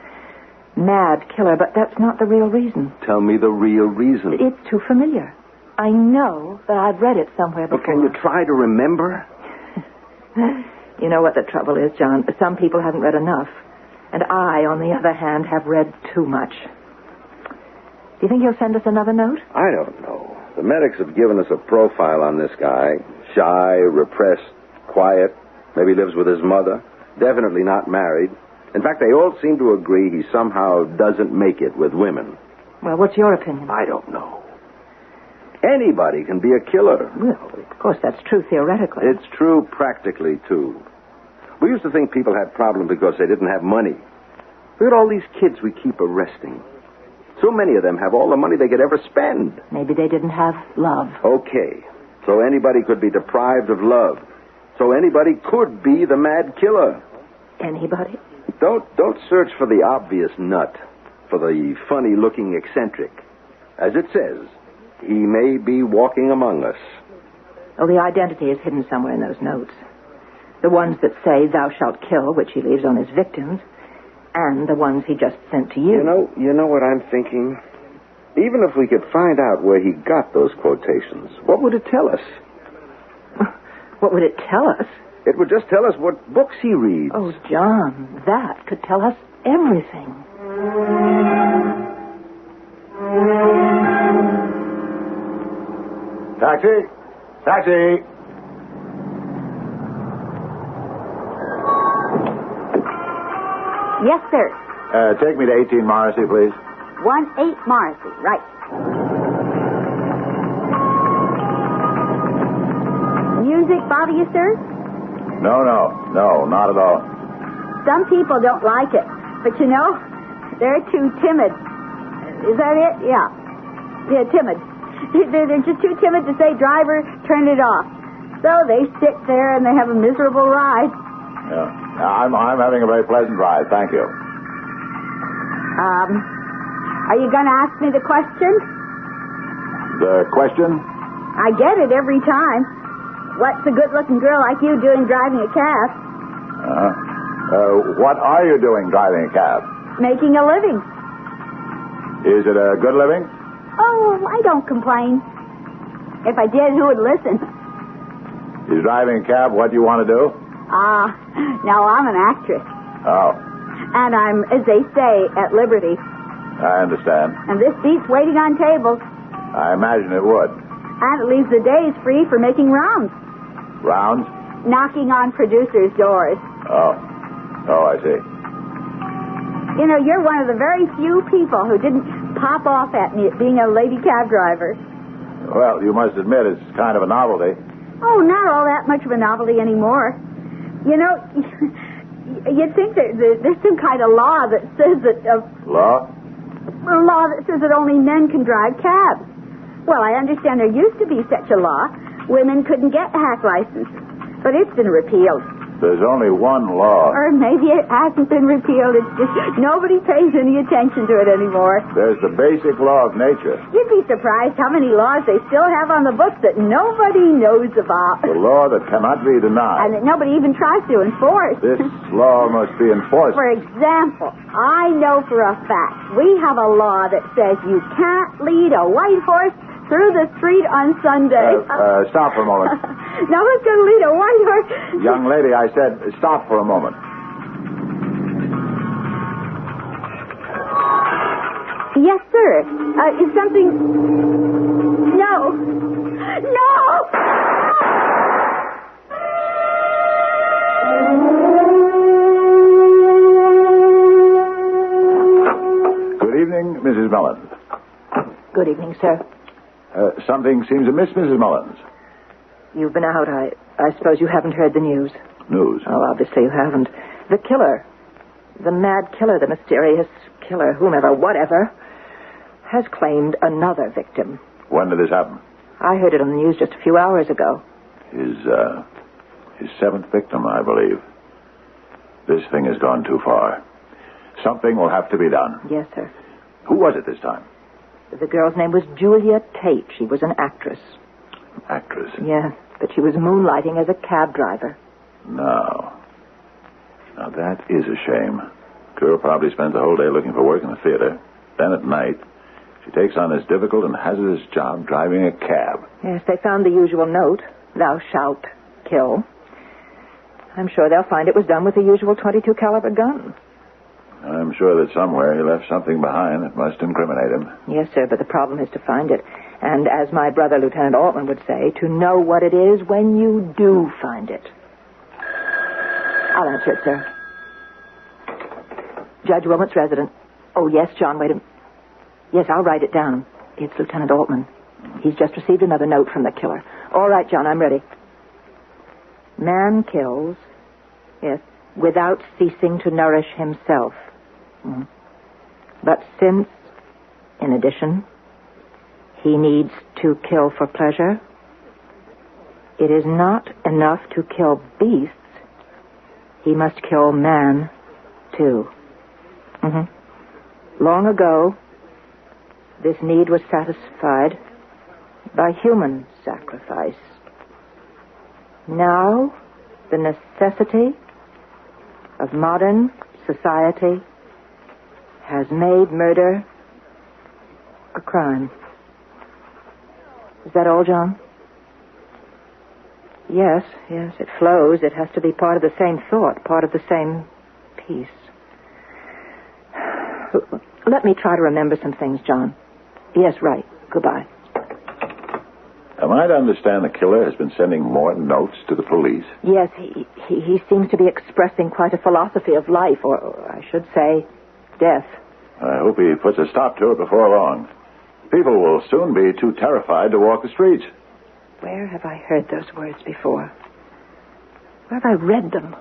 mad killer, but that's not the real reason. Tell me the real reason. It's too familiar. I know that I've read it somewhere before. Well, can you try to remember? You know what the trouble is, John? Some people haven't read enough. And I, on the other hand, have read too much. Do you think he'll send us another note? I don't know. The medics have given us a profile on this guy. Shy, repressed, quiet. Maybe lives with his mother. Definitely not married. In fact, they all seem to agree he somehow doesn't make it with women. Well, what's your opinion? I don't know. Anybody can be a killer. Well, of course, that's true theoretically. It's true practically, too. We used to think people had problems because they didn't have money. Look at all these kids we keep arresting. So many of them have all the money they could ever spend. Maybe they didn't have love. Okay. So anybody could be deprived of love. So anybody could be the mad killer. Anybody? Don't search for the obvious nut, for the funny-looking eccentric. As it says, he may be walking among us. Oh, the identity is hidden somewhere in those notes. The ones that say, thou shalt kill, which he leaves on his victims, and the ones he just sent to you. You know what I'm thinking? Even if we could find out where he got those quotations, what would it tell us? What would it tell us? It would just tell us what books he reads. Oh, John, that could tell us everything. Taxi! Taxi! Yes, sir. Take me to 18 Morrissey, please. 1-8 Morrissey, right. Music bother you, sir? No, not at all. Some people don't like it, but you know, they're too timid. Is that it? Yeah. Yeah, timid. They're just too timid to say, driver, turn it off. So they sit there and they have a miserable ride. Yeah. I'm having a very pleasant ride, thank you. Are you going to ask me the question? The question? I get it every time. What's a good-looking girl like you doing driving a cab? What are you doing driving a cab? Making a living. Is it a good living? Oh, I don't complain. If I did, who would listen? Is driving a cab what you want to do? No, I'm an actress. Oh. And I'm, as they say, at liberty. I understand. And this beats waiting on tables. I imagine it would. And it leaves the days free for making rounds. Rounds? Knocking on producers' doors. Oh, I see. You know, you're one of the very few people who didn't pop off at me at being a lady cab driver. Well, you must admit it's kind of a novelty. Oh, not all that much of a novelty anymore. You know, you'd think that there's some kind of law that says that... Law? A law that says that only men can drive cabs. Well, I understand there used to be such a law. Women couldn't get hack licenses. But it's been repealed. There's only one law. Or maybe it hasn't been repealed. It's just nobody pays any attention to it anymore. There's the basic law of nature. You'd be surprised how many laws they still have on the books that nobody knows about. The law that cannot be denied. And that nobody even tries to enforce. This law must be enforced. For example, I know for a fact we have a law that says you can't lead a white horse through the street on Sunday. Stop for a moment. Now who's going to lead a white horse? Young lady, I said stop for a moment. Yes, sir. Is something... No. Good evening, Mrs. Mullins. Good evening, sir. Something seems amiss, Mrs. Mullins. You've been out. I suppose you haven't heard the news. News? Oh, obviously you haven't. The killer, the mad killer, the mysterious killer, whomever, whatever, has claimed another victim. When did this happen? I heard it on the news just a few hours ago. His seventh victim, I believe. This thing has gone too far. Something will have to be done. Yes, sir. Who was it this time? The girl's name was Julia Tate. She was an actress. Actress? Yeah, but she was moonlighting as a cab driver. No. Now, that is a shame. Girl probably spends the whole day looking for work in the theater. Then at night, she takes on this difficult and hazardous job driving a cab. Yes, they found the usual note, "Thou shalt kill." I'm sure they'll find it was done with the usual .22 caliber gun. I'm sure that somewhere he left something behind that must incriminate him. Yes, sir, but the problem is to find it. And as my brother, Lieutenant Altman, would say, to know what it is when you do find it. I'll answer it, sir. Judge Wilmot's resident. Oh, yes, John, wait a minute. Yes, I'll write it down. It's Lieutenant Altman. He's just received another note from the killer. All right, John, I'm ready. Man kills, yes, without ceasing to nourish himself. But since, in addition, he needs to kill for pleasure, it is not enough to kill beasts. He must kill man, too. Long ago, this need was satisfied by human sacrifice. Now, the necessity of modern society has made murder a crime. Is that all, John? Yes, it flows. It has to be part of the same thought, part of the same piece. Let me try to remember some things, John. Yes, right. Goodbye. Am I to understand the killer has been sending more notes to the police? Yes, he seems to be expressing quite a philosophy of life, or I should say, death. I hope he puts a stop to it before long. People will soon be too terrified to walk the streets. Where have I heard those words before? Where have I read them?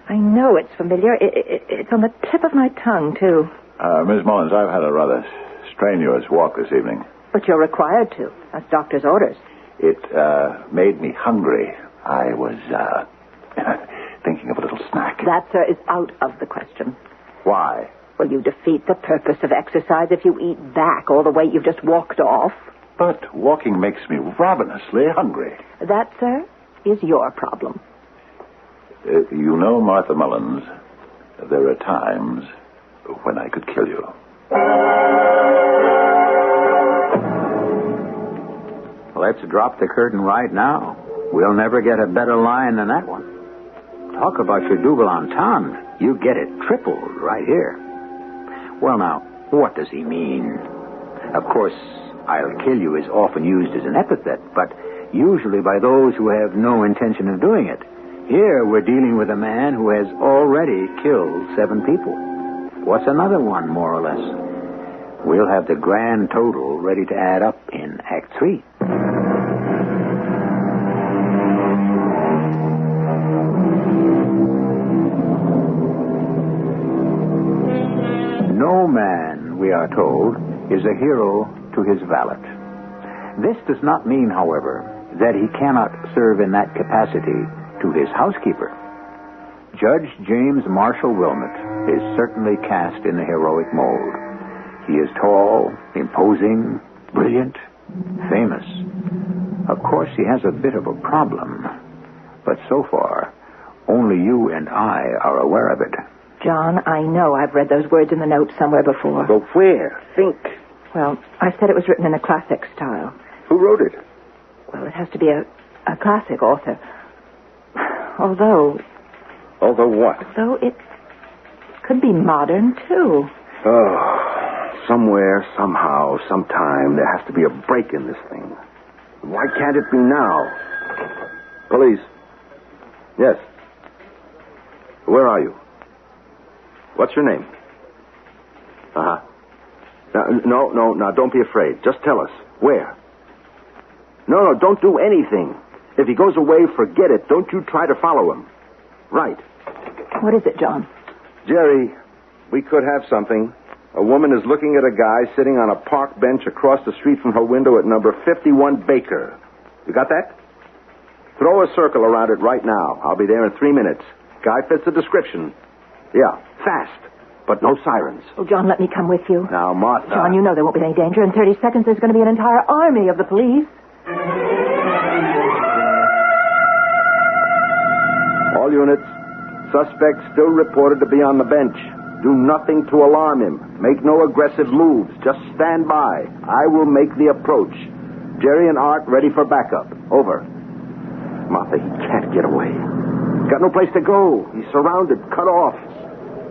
I know it's familiar. It's on the tip of my tongue, too. Miss Mullins, I've had a rather strenuous walk this evening. But you're required to. That's doctor's orders. It made me hungry. I was thinking of a little snack. That, sir, is out of the question. Why? Well, you defeat the purpose of exercise if you eat back all the weight you've just walked off. But walking makes me ravenously hungry. That, sir, is your problem. You know, Martha Mullins, there are times when I could kill you. Let's drop the curtain right now. We'll never get a better line than that one. Talk about your double entendre. You get it tripled right here. Well, now, what does he mean? Of course, I'll kill you is often used as an epithet, but usually by those who have no intention of doing it. Here, we're dealing with a man who has already killed 7 people. What's another one, more or less? We'll have the grand total ready to add up in Act 3. No man, we are told, is a hero to his valet. This does not mean, however, that he cannot serve in that capacity to his housekeeper. Judge James Marshall Wilmot is certainly cast in the heroic mold. He is tall, imposing, brilliant, famous. Of course, he has a bit of a problem, but so far, only you and I are aware of it. John, I know I've read those words in the notes somewhere before. But where? Think. Well, I said it was written in a classic style. Who wrote it? Well, it has to be a classic author. Although what? Although it could be modern, too. Oh, somewhere, somehow, sometime, there has to be a break in this thing. Why can't it be now? Police. Yes. Where are you? What's your name? Uh-huh. No, don't be afraid. Just tell us. Where? No, don't do anything. If he goes away, forget it. Don't you try to follow him. Right. What is it, John? Jerry, we could have something. A woman is looking at a guy sitting on a park bench across the street from her window at number 51 Baker. You got that? Throw a circle around it right now. I'll be there in 3 minutes. Guy fits the description. Yeah, fast, but no sirens. Oh, John, let me come with you. Now, Martha. John, you know there won't be any danger. In 30 seconds, there's going to be an entire army of the police. All units, suspect still reported to be on the bench. Do nothing to alarm him. Make no aggressive moves. Just stand by. I will make the approach. Jerry and Art ready for backup. Over. Martha, he can't get away. He's got no place to go. He's surrounded, cut off.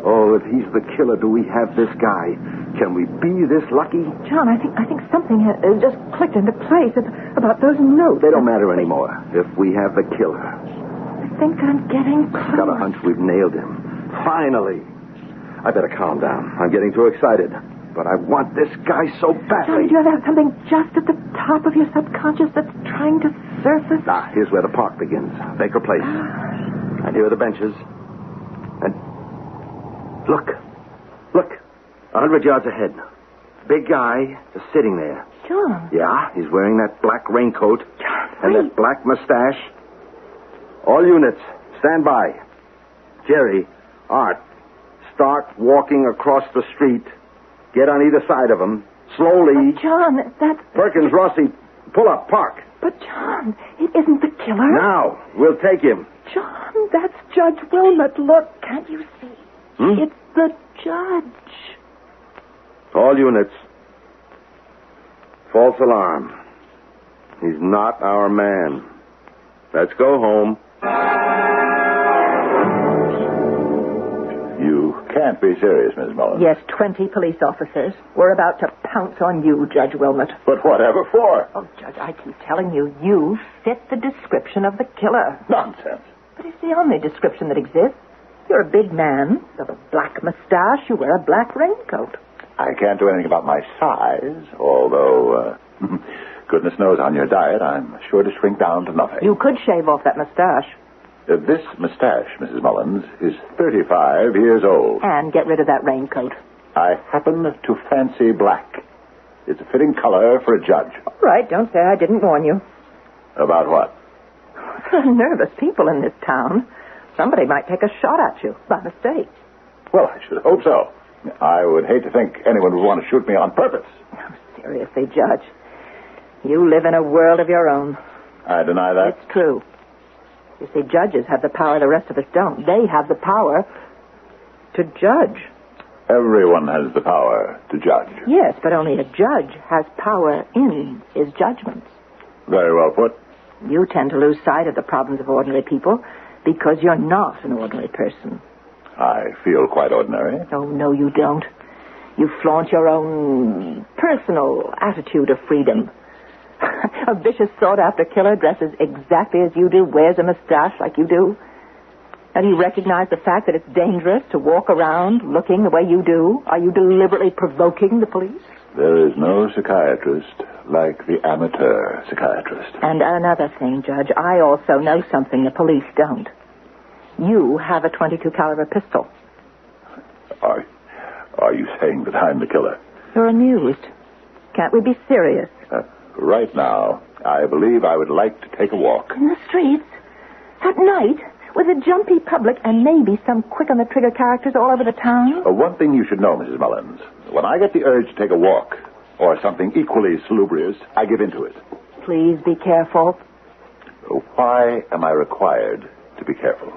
Oh, if he's the killer, do we have this guy? Can we be this lucky? John, I think something has just clicked into place about those notes. They don't matter anymore if we have the killer. I think I'm getting close. Got a hunch we've nailed him. Finally. I better calm down. I'm getting too excited. But I want this guy so badly. John, do you have something just at the top of your subconscious that's trying to surface? Here's where the park begins. Baker Place. And here are the benches. And look. 100 yards ahead. Big guy just sitting there. John. Yeah, he's wearing that black raincoat. John, and that black mustache. All units, stand by. Jerry, Art, start walking across the street. Get on either side of him. Slowly. But John, that's... Perkins, Rossi, pull up, park. But, John, it isn't the killer. Now, we'll take him. John, that's Judge Wilmot. Look, can't you see? It's the judge. All units. False alarm. He's not our man. Let's go home. You can't be serious, Miss Mullins. Yes, 20 police officers. We're about to pounce on you, Judge Wilmot. But whatever for? Oh, Judge, I keep telling you, you fit the description of the killer. Nonsense. But it's the only description that exists. You're a big man. You have a black mustache. You wear a black raincoat. I can't do anything about my size, although, goodness knows on your diet, I'm sure to shrink down to nothing. You could shave off that mustache. This mustache, Mrs. Mullins, is 35 years old. And get rid of that raincoat. I happen to fancy black. It's a fitting color for a judge. All right, don't say I didn't warn you. About what? There are nervous people in this town. Somebody might take a shot at you by mistake. Well, I should hope so. I would hate to think anyone would want to shoot me on purpose. Oh, seriously, Judge. You live in a world of your own. I deny that. It's true. You see, judges have the power the rest of us don't. They have the power to judge. Everyone has the power to judge. Yes, but only a judge has power in his judgments. Very well put. You tend to lose sight of the problems of ordinary people because you're not an ordinary person. I feel quite ordinary. Oh, no, you don't. You flaunt your own personal attitude of freedom. A vicious, sought-after killer dresses exactly as you do, wears a mustache like you do. And you recognize the fact that it's dangerous to walk around looking the way you do. Are you deliberately provoking the police? There is no psychiatrist like the amateur psychiatrist. And another thing, Judge, I also know something the police don't. You have a .22 caliber pistol. Are you saying that I'm the killer? You're amused. Can't we be serious? Right now, I believe I would like to take a walk. In the streets? At night? With a jumpy public and maybe some quick-on-the-trigger characters all over the town? One thing you should know, Mrs. Mullins. When I get the urge to take a walk, or something equally salubrious, I give in to it. Please be careful. Why am I required to be careful?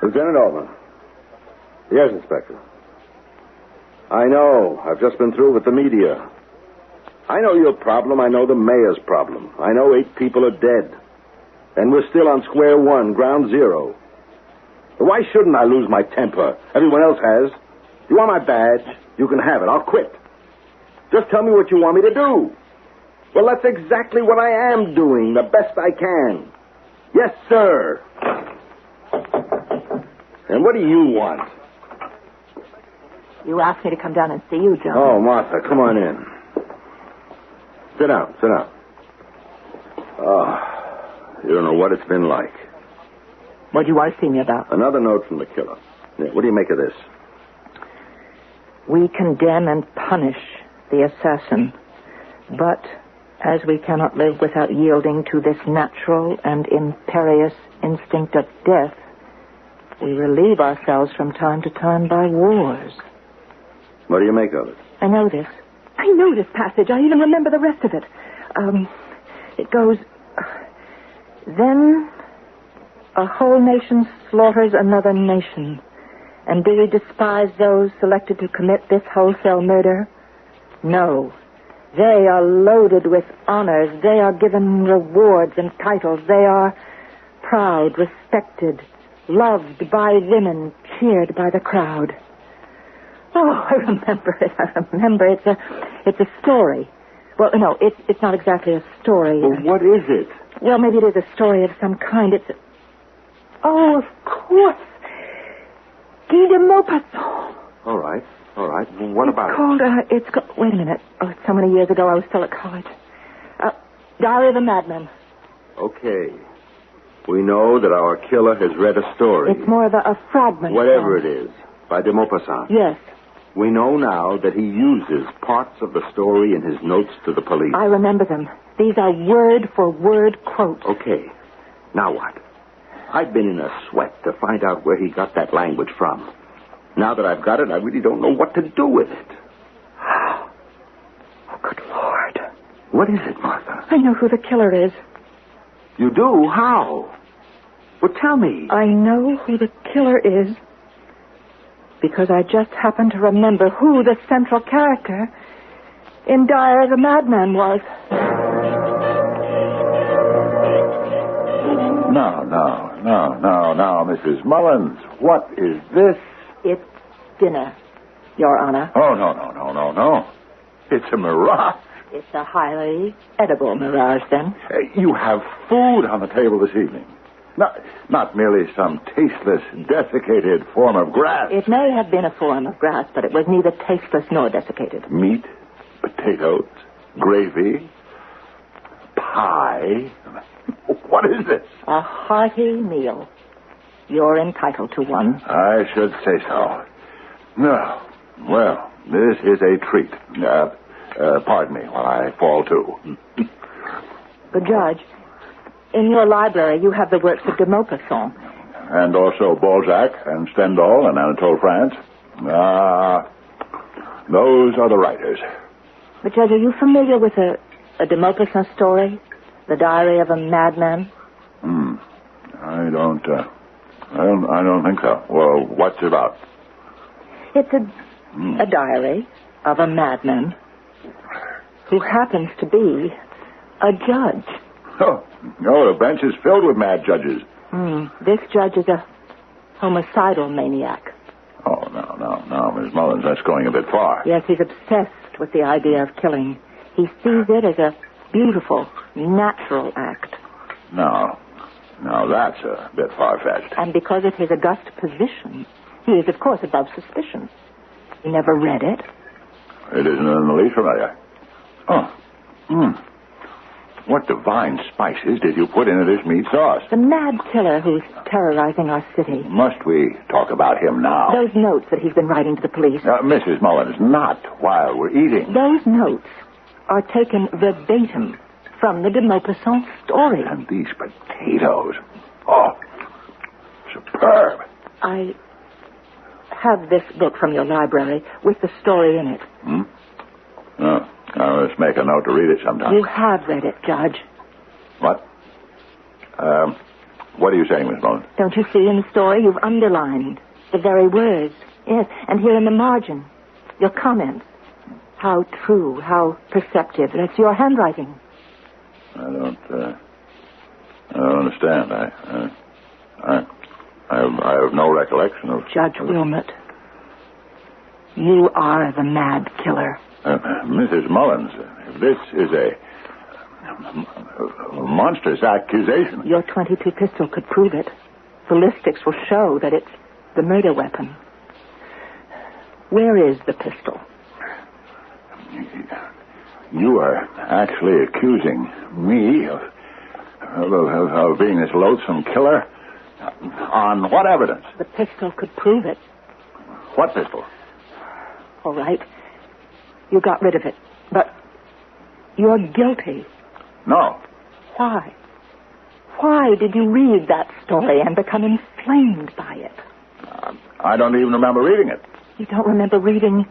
Lieutenant Altman. Yes, Inspector. I know. I've just been through with the media. I know your problem. I know the mayor's problem. I know 8 people are dead. And we're still on square one, ground zero. Why shouldn't I lose my temper? Everyone else has. You want my badge? You can have it. I'll quit. Just tell me what you want me to do. Well, that's exactly what I am doing, the best I can. Yes, sir. And what do you want? You asked me to come down and see you, John. Oh, Martha, come on in. Sit down, sit down. Oh, you don't know what it's been like. What do you want to see me about? Another note from the killer. Yeah, what do you make of this? We condemn and punish the assassin, but as we cannot live without yielding to this natural and imperious instinct of death, we relieve ourselves from time to time by wars. What do you make of it? I know this. I know this passage. I even remember the rest of it. It goes, then a whole nation slaughters another nation. And do we despise those selected to commit this wholesale murder? No. They are loaded with honors. They are given rewards and titles. They are proud, respected, loved by women, cheered by the crowd. Oh, I remember it. I remember. It's a story. Well, no, it's not exactly a story. Well, what is it? Well, maybe it is a story of some kind. Oh, of course. Guy De Maupassant. All right. Well, what about it? Wait a minute. Oh, it's so many years ago. I was still at college. Diary of a Madman. Okay. We know that our killer has read a story. It's more of a fragment. Whatever it is, by De Maupassant. Yes. We know now that he uses parts of the story in his notes to the police. I remember them. These are word-for-word quotes. Okay. Now what? I've been in a sweat to find out where he got that language from. Now that I've got it, I really don't know what to do with it. Oh, good Lord. What is it, Martha? I know who the killer is. You do? How? Well, tell me. I know who the killer is because I just happen to remember who the central character in Diary of a Madman was. Now, Mrs. Mullins, what is this? It's dinner, Your Honor. Oh, no. It's a mirage. It's a highly edible mirage, then. You have food on the table this evening. Not merely some tasteless, desiccated form of grass. It may have been a form of grass, but it was neither tasteless nor desiccated. Meat, potatoes, gravy, pie. What is this? A hearty meal. You're entitled to one. I should say so. No. Well, this is a treat. Pardon me while I fall to. But, Judge, in your library you have the works of De Maupassant. And also Balzac and Stendhal and Anatole France. Those are the writers. But, Judge, are you familiar with a De Maupassant story? The Diary of a Madman? I don't think so. Well, what's it about? It's a diary of a madman who happens to be a judge. Oh, the bench is filled with mad judges. This judge is a homicidal maniac. Oh, no, Miss Mullins, that's going a bit far. Yes, he's obsessed with the idea of killing. He sees it as a beautiful, natural act. No, that's a bit far-fetched. And because of his august position, he is, of course, above suspicion. You never read it? It isn't in the least familiar. What divine spices did you put into this meat sauce? The mad killer who's terrorizing our city. Must we talk about him now? Those notes that he's been writing to the police. Mrs. Mullins, not while we're eating. Those notes are taken verbatim from the De Maupassant story. And these potatoes. Oh, superb. I have this book from your library with the story in it. Let's make a note to read it sometime. You have read it, Judge. What? What are you saying, Miss Mullins? Don't you see in the story you've underlined the very words? Yes, and here in the margin, your comments. How true, how perceptive. That's your handwriting. I don't understand. I have no recollection of... Judge Wilmot, you are the mad killer. Mrs. Mullins, this is a monstrous accusation. Your .22 pistol could prove it. Ballistics will show that it's the murder weapon. Where is the pistol? You are actually accusing me of being this loathsome killer? On what evidence? The pistol could prove it. What pistol? All right. You got rid of it. But you're guilty. No. Why? Why did you read that story and become inflamed by it? I don't even remember reading it. You don't remember reading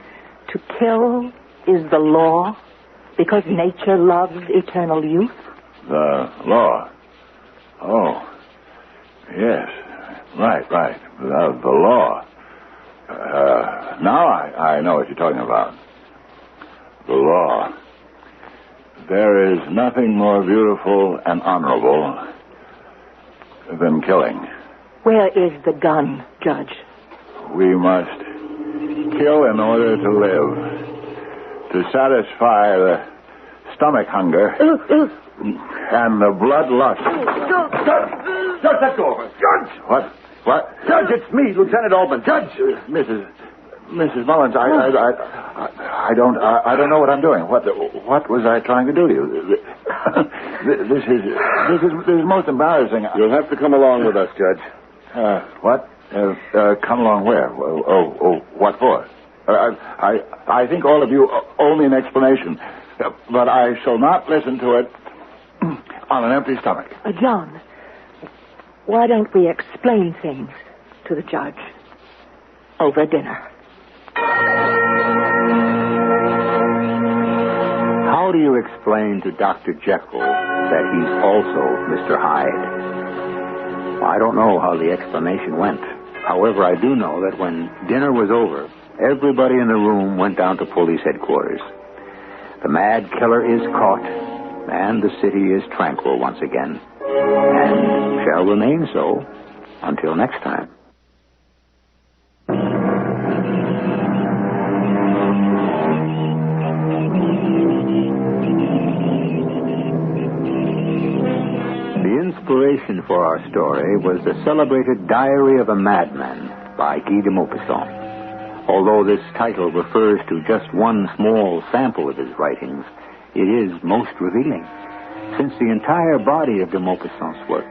"To kill is the law because nature loves eternal youth"? The law? Oh, yes. Right. The law. Now I know what you're talking about. The law. There is nothing more beautiful and honorable than killing. Where is the gun, Judge? We must kill in order to live. To satisfy the stomach hunger and the bloodlust. Judge, let go of us. Judge! What? Judge, it's me, Lieutenant Altman. Judge! Mrs. Mullins, I don't know what I'm doing. What was I trying to do to you? This is most embarrassing. You'll have to come along with us, Judge. What? Come along where? What for? I think all of you owe me an explanation, but I shall not listen to it on an empty stomach. John, why don't we explain things to the judge over dinner? How do you explain to Dr. Jekyll that he's also Mr. Hyde? I don't know how the explanation went. However, I do know that when dinner was over, everybody in the room went down to police headquarters. The mad killer is caught, and the city is tranquil once again. And shall remain so until next time. The inspiration for our story was the celebrated Diary of a Madman by Guy De Maupassant. Although this title refers to just one small sample of his writings, it is most revealing, since the entire body of De Maupassant's work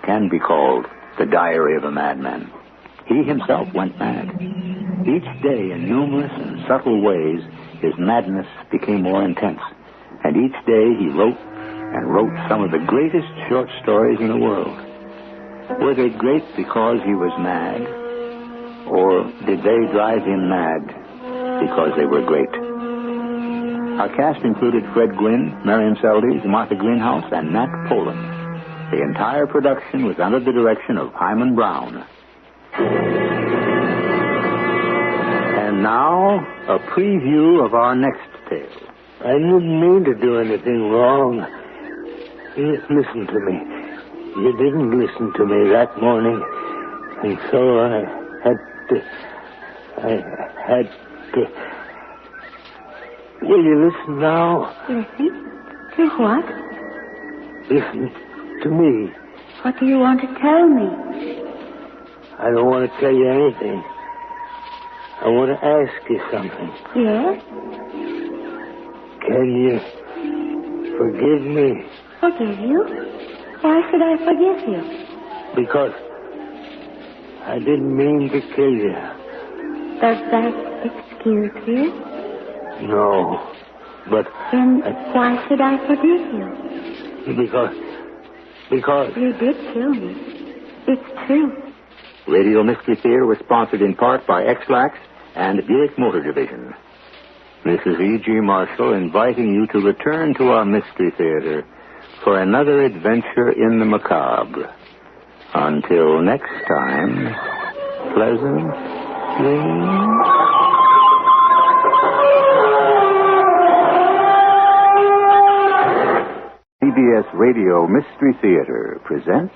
can be called the Diary of a Madman. He himself went mad. Each day, in numerous and subtle ways, his madness became more intense. And each day he wrote and wrote some of the greatest short stories in the world. Were they great because he was mad? Or did they drive him mad because they were great? Our cast included Fred Gwynne, Marion Seldes, Martha Greenhouse, and Nat Poland. The entire production was under the direction of Himan Brown. And now, a preview of our next tale. I didn't mean to do anything wrong. Just listen to me. You didn't listen to me that morning, and so I had to... Will you listen now? Listen? To what? Listen to me. What do you want to tell me? I don't want to tell you anything. I want to ask you something. Yes? Can you forgive me? Forgive you? Why should I forgive you? Because I didn't mean to kill you. Does that excuse you? No, but... Then why should I forgive you? Because... You did kill me. It's true. Radio Mystery Theater was sponsored in part by X-Lax and Buick Motor Division. This is E.G. Marshall inviting you to return to our Mystery Theater for another adventure in the macabre. Until next time, pleasant dreams. CBS Radio Mystery Theater presents...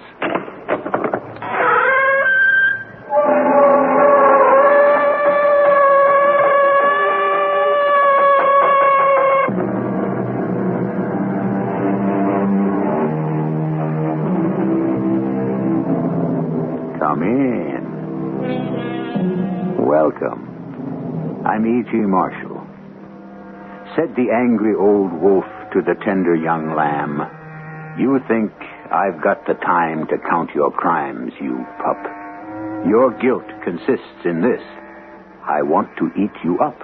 Come in. Welcome. I'm E.G. Marshall. Said the angry old wolf to the tender young lamb, "You think I've got the time to count your crimes, you pup. Your guilt consists in this: I want to eat you up."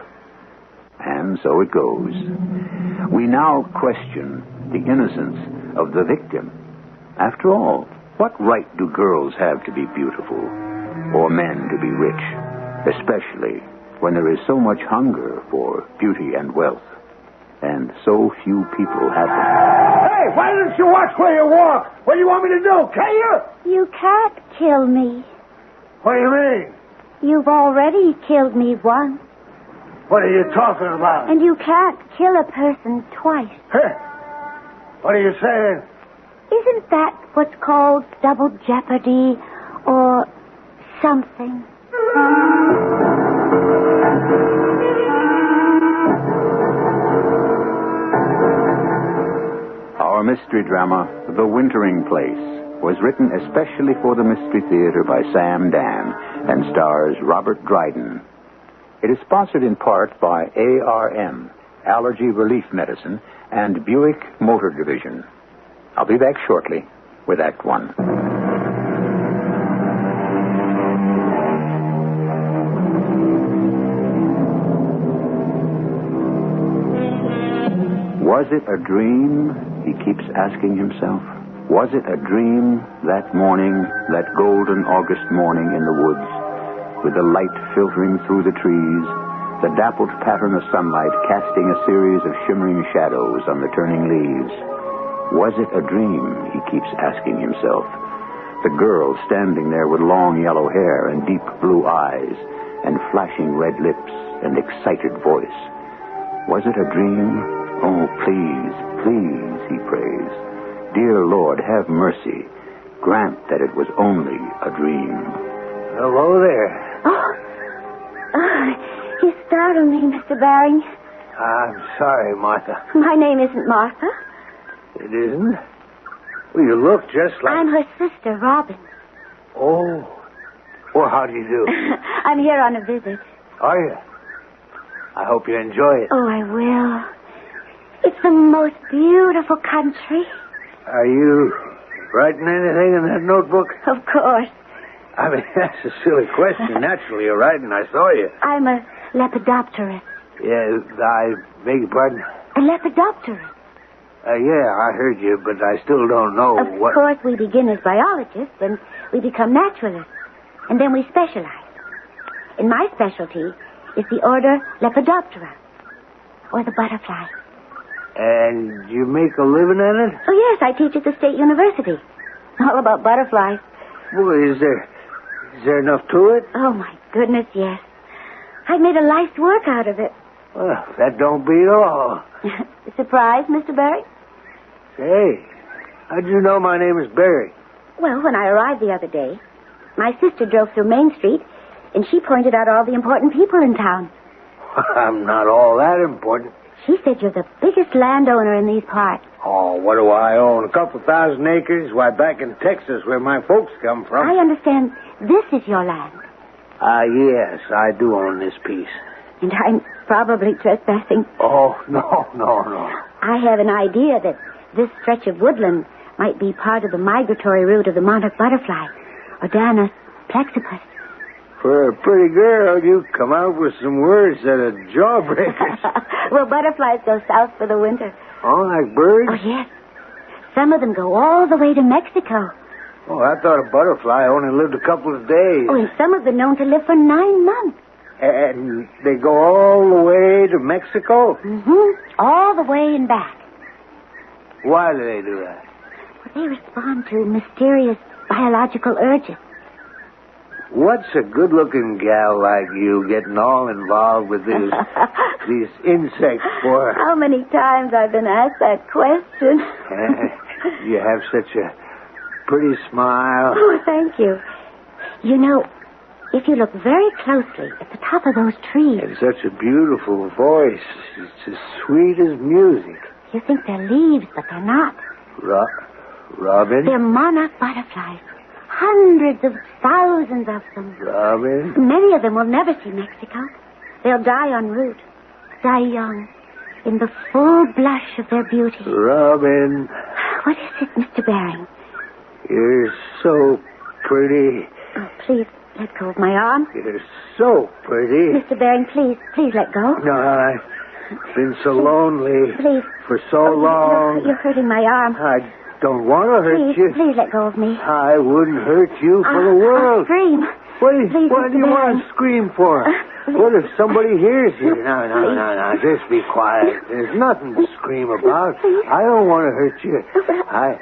And so it goes. We now question the innocence of the victim. After all, what right do girls have to be beautiful, or men to be rich, especially when there is so much hunger for beauty and wealth, and so few people have them? Hey, why don't you watch where you walk? What do you want me to do, kill you? You can't kill me. What do you mean? You've already killed me once. What are you talking about? And you can't kill a person twice. What are you saying? Isn't that what's called double jeopardy or something? Our mystery drama, The Wintering Place, was written especially for the Mystery Theater by Sam Dan and stars Robert Dryden. It is sponsored in part by ARM, Allergy Relief Medicine, and Buick Motor Division. I'll be back shortly with Act One. Was it a dream? He keeps asking himself. Was it a dream that morning, that golden August morning in the woods, with the light filtering through the trees, the dappled pattern of sunlight casting a series of shimmering shadows on the turning leaves? Was it a dream, he keeps asking himself. The girl standing there with long yellow hair and deep blue eyes and flashing red lips and excited voice. Was it a dream? Oh, please, please, he prays. Dear Lord, have mercy. grant that it was only a dream. Hello there. Oh, you startled me, Mr. Baring. I'm sorry, Martha. My name isn't Martha. It isn't? Well, you look just like... I'm her sister, Robin. Oh. Well, how do you do? I'm here on a visit. Are you? I hope you enjoy it. Oh, I will. It's the most beautiful country. Are you writing anything in that notebook? Of course. I mean, that's a silly question. Naturally, you're writing. I saw you. I'm a lepidopterist. Yeah, I beg your pardon? A lepidopterist. Yeah, I heard you, but I still don't know what... Of course, we begin as biologists, and we become naturalists. And then we specialize. And my specialty is the order Lepidoptera, or the butterfly. And you make a living at it? Oh, yes, I teach at the State University. All about butterflies. Well, is there enough to it? Oh, my goodness, yes. I've made a life's work out of it. Well, that don't beat all. Surprised, Mr. Barry? Hey, how'd you know my name is Barry? Well, when I arrived the other day, my sister drove through Main Street, and she pointed out all the important people in town. I'm not all that important. She said you're the biggest landowner in these parts. Oh, what do I own? A couple thousand acres? Why, back in Texas, where my folks come from. I understand this is your land. Yes, I do own this piece. And I'm probably trespassing. Oh, no. I have an idea that this stretch of woodland might be part of the migratory route of the monarch butterfly, Odanus plexippus. For a pretty girl, you come out with some words that are jawbreakers. Well, butterflies go south for the winter. Oh, like birds? Oh, yes. Some of them go all the way to Mexico. Oh, I thought a butterfly only lived a couple of days. Oh, and some have been known to live for 9 months. And they go all the way to Mexico? Mm-hmm. All the way and back. Why do they do that? Well, they respond to mysterious biological urges. What's a good-looking gal like you getting all involved with these insects for? How many times I've been asked that question. You have such a pretty smile. Oh, thank you. You know, if you look very closely at the top of those trees... And such a beautiful voice. It's as sweet as music. You think they're leaves, but they're not. Robin? They're monarch butterflies. Hundreds of thousands of them. Robin? Many of them will never see Mexico. They'll die en route. Die young. In the full blush of their beauty. Robin. What is it, Mr. Baring? You're so pretty. Oh, please, let go of my arm. You're so pretty. Mr. Baring, please let go. No, I've been so lonely. Please. For so long. You're hurting my arm. I don't want to hurt you. Please let go of me. I wouldn't hurt you for the world. I'll scream. What do you want to scream for? What if somebody hears you? No. Just be quiet. There's nothing to scream about. I don't want to hurt you. I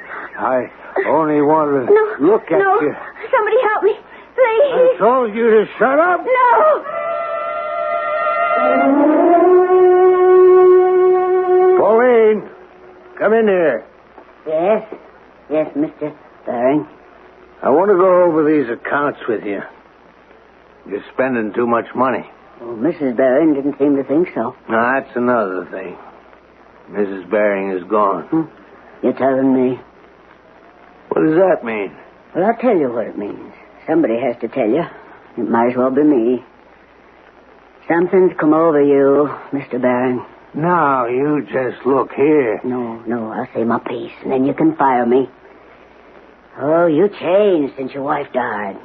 only want to look at you. Somebody help me. Please. I told you to shut up. No. Pauline, come in here. Yes, Mr. Baring. I want to go over these accounts with you. You're spending too much money. Well, Mrs. Baring didn't seem to think so. Now, that's another thing. Mrs. Baring is gone. You're telling me? What does that mean? Well, I'll tell you what it means. Somebody has to tell you. It might as well be me. Something's come over you, Mr. Baring. Now, you just look here. No, I'll say my piece, and then you can fire me. Oh, you changed since your wife died.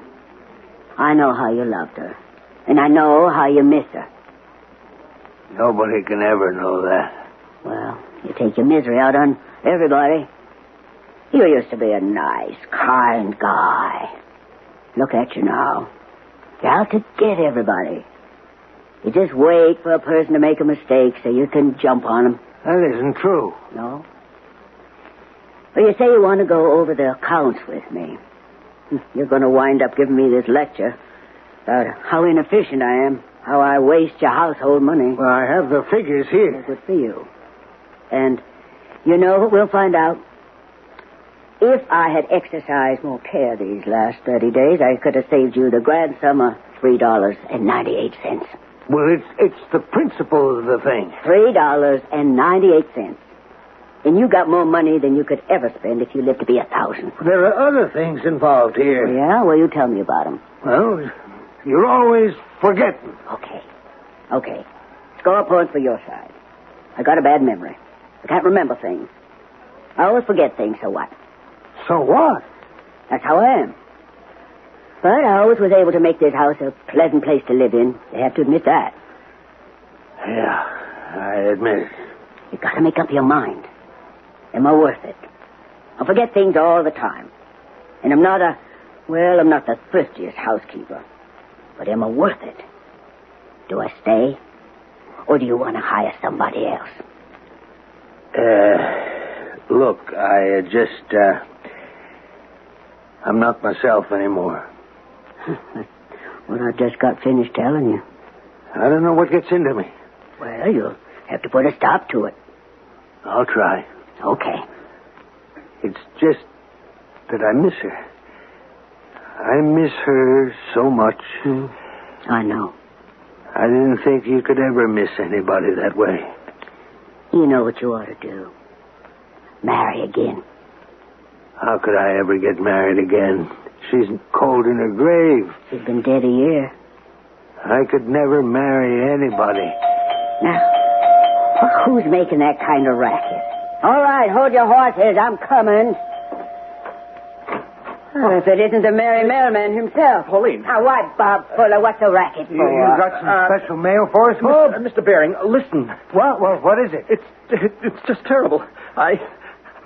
I know how you loved her, and I know how you miss her. Nobody can ever know that. Well, you take your misery out on everybody. You used to be a nice, kind guy. Look at you now. You're out to get everybody. You just wait for a person to make a mistake so you can jump on them. That isn't true. No? Well, you say you want to go over the accounts with me. You're going to wind up giving me this lecture about how inefficient I am, how I waste your household money. Well, I have the figures here. Good for you. And you know what we'll find out? If I had exercised more care these last 30 days, I could have saved you the grand sum of $3.98. Well, it's the principle of the thing. $3.98. And you got more money than you could ever spend if you lived to be 1,000. There are other things involved here. Yeah? Well, you tell me about them. Well, you're always forgetting. Okay. Score points for your side. I got a bad memory. I can't remember things. I always forget things, so what? So what? That's how I am. But I always was able to make this house a pleasant place to live in. You have to admit that. Yeah, I admit it. You gotta make up your mind. Am I worth it? I forget things all the time. And I'm not the thriftiest housekeeper. But am I worth it? Do I stay? Or do you want to hire somebody else? Look, I'm not myself anymore. Well, I just got finished telling you. I don't know what gets into me. Well, you'll have to put a stop to it. I'll try. Okay. It's just that I miss her. I miss her so much. I know. I didn't think you could ever miss anybody that way. You know what you ought to do. Marry again. How could I ever get married again? She's cold in her grave. She's been dead a year. I could never marry anybody. Now, who's making that kind of racket? All right, hold your horses. I'm coming. Oh, if it isn't the merry mailman himself. Pauline. Now, what, Bob Fuller? What's the racket for? You got some special mail for us? Mr. Baring, listen. What is it? It's just terrible.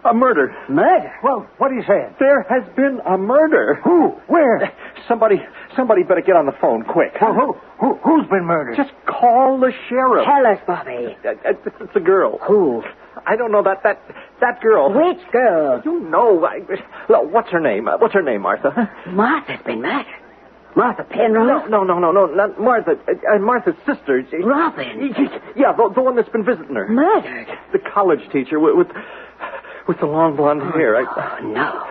A murder. Murder? Well, what are you saying? There has been a murder. Who? Where? Somebody better get on the phone quick. Well, who's been murdered? Just call the sheriff. Tell us, Bobby. It's a girl. Who? I don't know that girl. Which girl? You know. What's her name? What's her name, Martha? Martha's been murdered. Martha Penrose? No, not Martha. Martha's sister. Robin? Yeah, the one that's been visiting her. Murdered? The college teacher with the long blonde hair. Oh, no.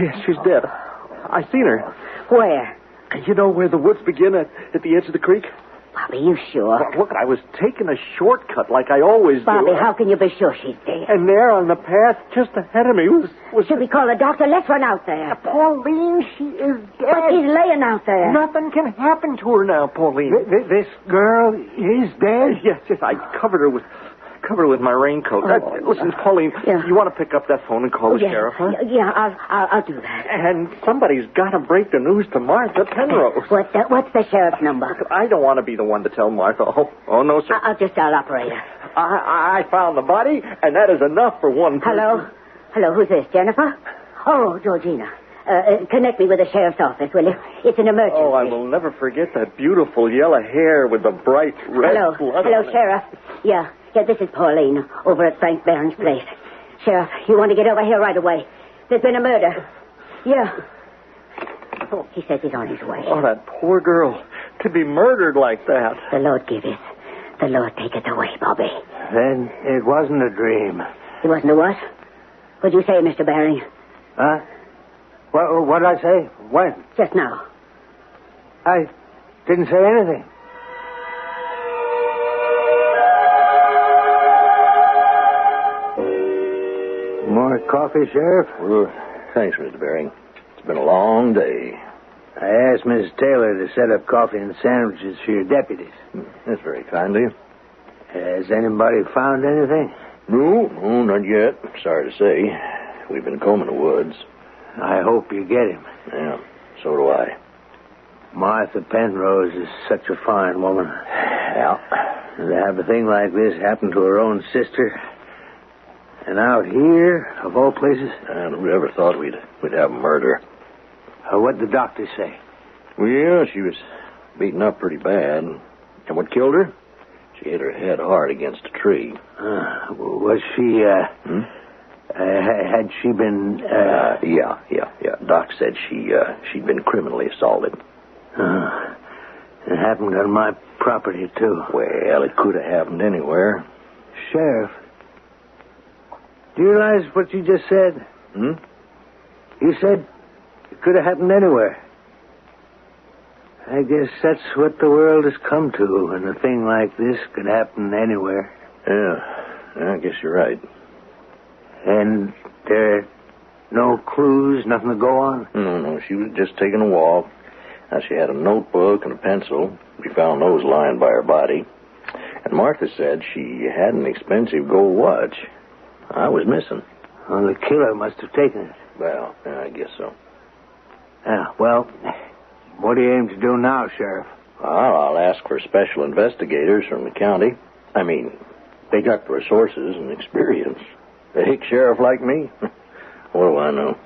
Yes, she's dead. I seen her. Where? You know where the woods begin at the edge of the creek? Bobby, you sure? Well, look, I was taking a shortcut like I always do. Bobby, how can you be sure she's dead? And there on the path just ahead of me was... Should we call the doctor? Let's run out there. Pauline, she is dead. But she's laying out there. Nothing can happen to her now, Pauline. This girl is dead? Yes, I covered her with my raincoat. Listen, Pauline, you want to pick up that phone and call the sheriff, huh? Yeah, I'll do that. And somebody's got to break the news to Martha Penrose. What's the sheriff's number? Look, I don't want to be the one to tell Martha. Oh no, sir. I'll just tell operator. I found the body, and that is enough for one person. Hello, who's this, Jennifer? Oh, Georgina. Connect me with the sheriff's office, will you? It's an emergency. Oh, I will never forget that beautiful yellow hair with the bright red blood. Hello, Sheriff. Yeah, this is Pauline over at Frank Barron's place. Sheriff, you want to get over here right away. There's been a murder. Yeah. Oh, he says he's on his way. Oh, that poor girl. To be murdered like that. The Lord giveth. The Lord taketh away, Bobby. Then it wasn't a dream. It wasn't a what? What'd you say, Mr. Baring? Huh? What did I say? When? Just now. I didn't say anything. More coffee, Sheriff? Well, thanks, Mr. Baring. It's been a long day. I asked Miss Taylor to set up coffee and sandwiches for your deputies. That's very kind of you. Has anybody found anything? No, not yet. Sorry to say. We've been combing the woods. I hope you get him. Yeah, so do I. Martha Penrose is such a fine woman. Yeah. To have a thing like this happen to her own sister. And out here, of all places. And who ever thought we'd have a murder? What'd the doctor say? Well, she was beaten up pretty bad. And what killed her? She hit her head hard against a tree. Was she, had she been, Yeah. Doc said she'd been criminally assaulted. It happened on my property, too. Well, it could have happened anywhere. Sheriff, do you realize what you just said? You said it could have happened anywhere. I guess that's what the world has come to, and a thing like this could happen anywhere. Yeah, I guess you're right. And there are no clues, nothing to go on? No, she was just taking a walk. Now, she had a notebook and a pencil. We found those lying by her body. And Martha said she had an expensive gold watch. I was missing. Well, the killer must have taken it. Well, I guess so. Yeah, well, what do you aim to do now, Sheriff? Well, I'll ask for special investigators from the county. I mean, they got the resources and experience. A hick sheriff like me? What do I know?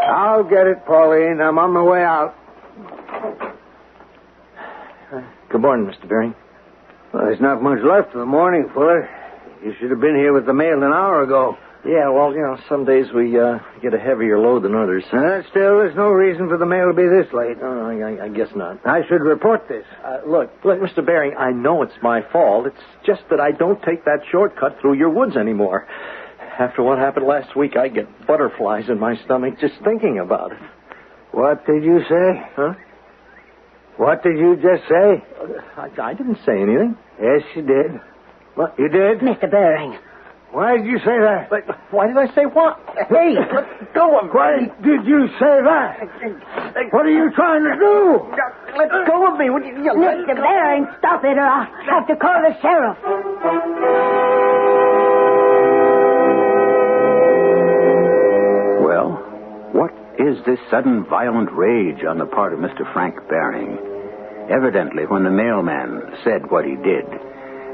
I'll get it, Pauline. I'm on my way out. Good morning, Mr. Bering. Well, there's not much left of the morning, Fuller. You should have been here with the mail an hour ago. Yeah, well, some days we get a heavier load than others. Still, there's no reason for the mail to be this late. I guess not. I should report this. Look, Mr. Bering, I know it's my fault. It's just that I don't take that shortcut through your woods anymore. After what happened last week, I get butterflies in my stomach just thinking about it. What did you say? Huh? What did you just say? I didn't say anything. Yes, you did. What? You did? Mr. Bering. Why did you say that? But why did I say what? Hey, let go of me. Why did you say that? What are you trying to do? Let go of me. Mr. Bering, stop it or I'll have to call the sheriff. Well, what is this sudden violent rage on the part of Mr. Frank Bering? Evidently, when the mailman said what he did,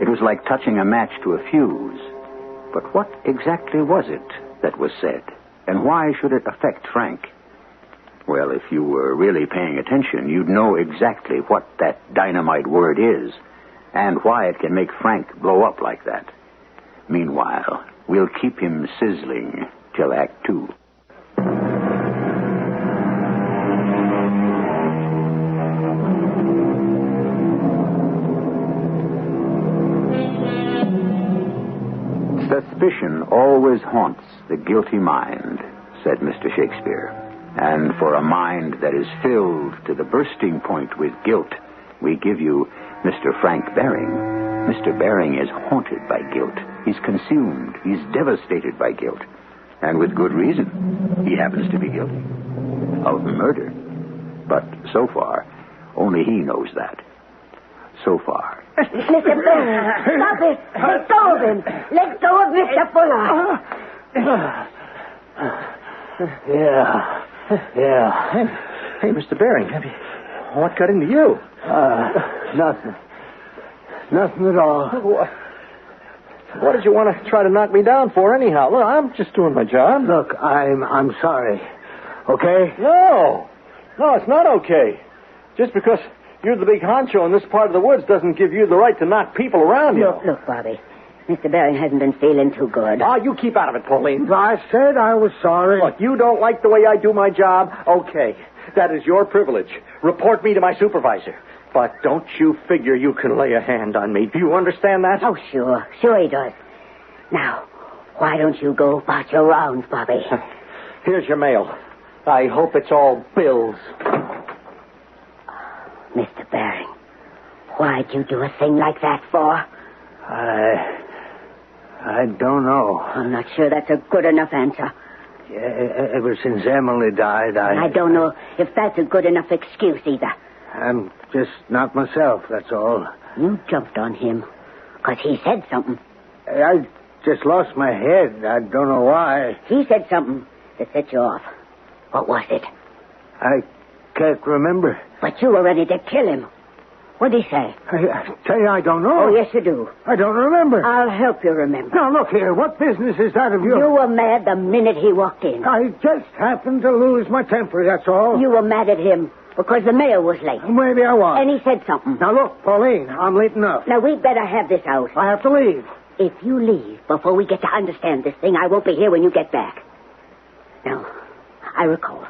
it was like touching a match to a fuse. But what exactly was it that was said? And why should it affect Frank? Well, if you were really paying attention, you'd know exactly what that dynamite word is and why it can make Frank blow up like that. Meanwhile, we'll keep him sizzling till Act 2. Suspicion always haunts the guilty mind, said Mr. Shakespeare. And for a mind that is filled to the bursting point with guilt, we give you Mr. Frank Bering. Mr. Bering is haunted by guilt. He's consumed. He's devastated by guilt. And with good reason. He happens to be guilty of murder. But so far, only he knows that. So far. Mr. Bering, stop it. Let go of him. Let go of Mr. Fuller. Yeah. Hey, Mr. Bering, what got into you? Nothing. Nothing at all. What did you want to try to knock me down for anyhow? Look, I'm just doing my job. Look, I'm sorry. Okay? No, it's not okay. Just because you're the big honcho in this part of the woods doesn't give you the right to knock people around you. Look, Bobby. Mr. Bering hasn't been feeling too good. You keep out of it, Pauline. I said I was sorry. Look, you don't like the way I do my job? Okay. That is your privilege. Report me to my supervisor. But don't you figure you can lay a hand on me. Do you understand that? Oh, sure. Sure he does. Now, why don't you go about your rounds, Bobby? Here's your mail. I hope it's all bills. Mr. Bering, why'd you do a thing like that for? I don't know. I'm not sure that's a good enough answer. Ever since Emily died, I don't know if that's a good enough excuse either. I'm just not myself, that's all. You jumped on him because he said something. I just lost my head. I don't know why. He said something that set you off. What was it? I can't remember. But you were ready to kill him. What'd he say? I tell you, I don't know. Oh, yes, you do. I don't remember. I'll help you remember. Now, look here. What business is that of yours? You were mad the minute he walked in. I just happened to lose my temper, that's all. You were mad at him because the mail was late. Maybe I was. And he said something. Now, look, Pauline, I'm late enough. Now, we'd better have this out. I have to leave. If you leave before we get to understand this thing, I won't be here when you get back. Now, I recall.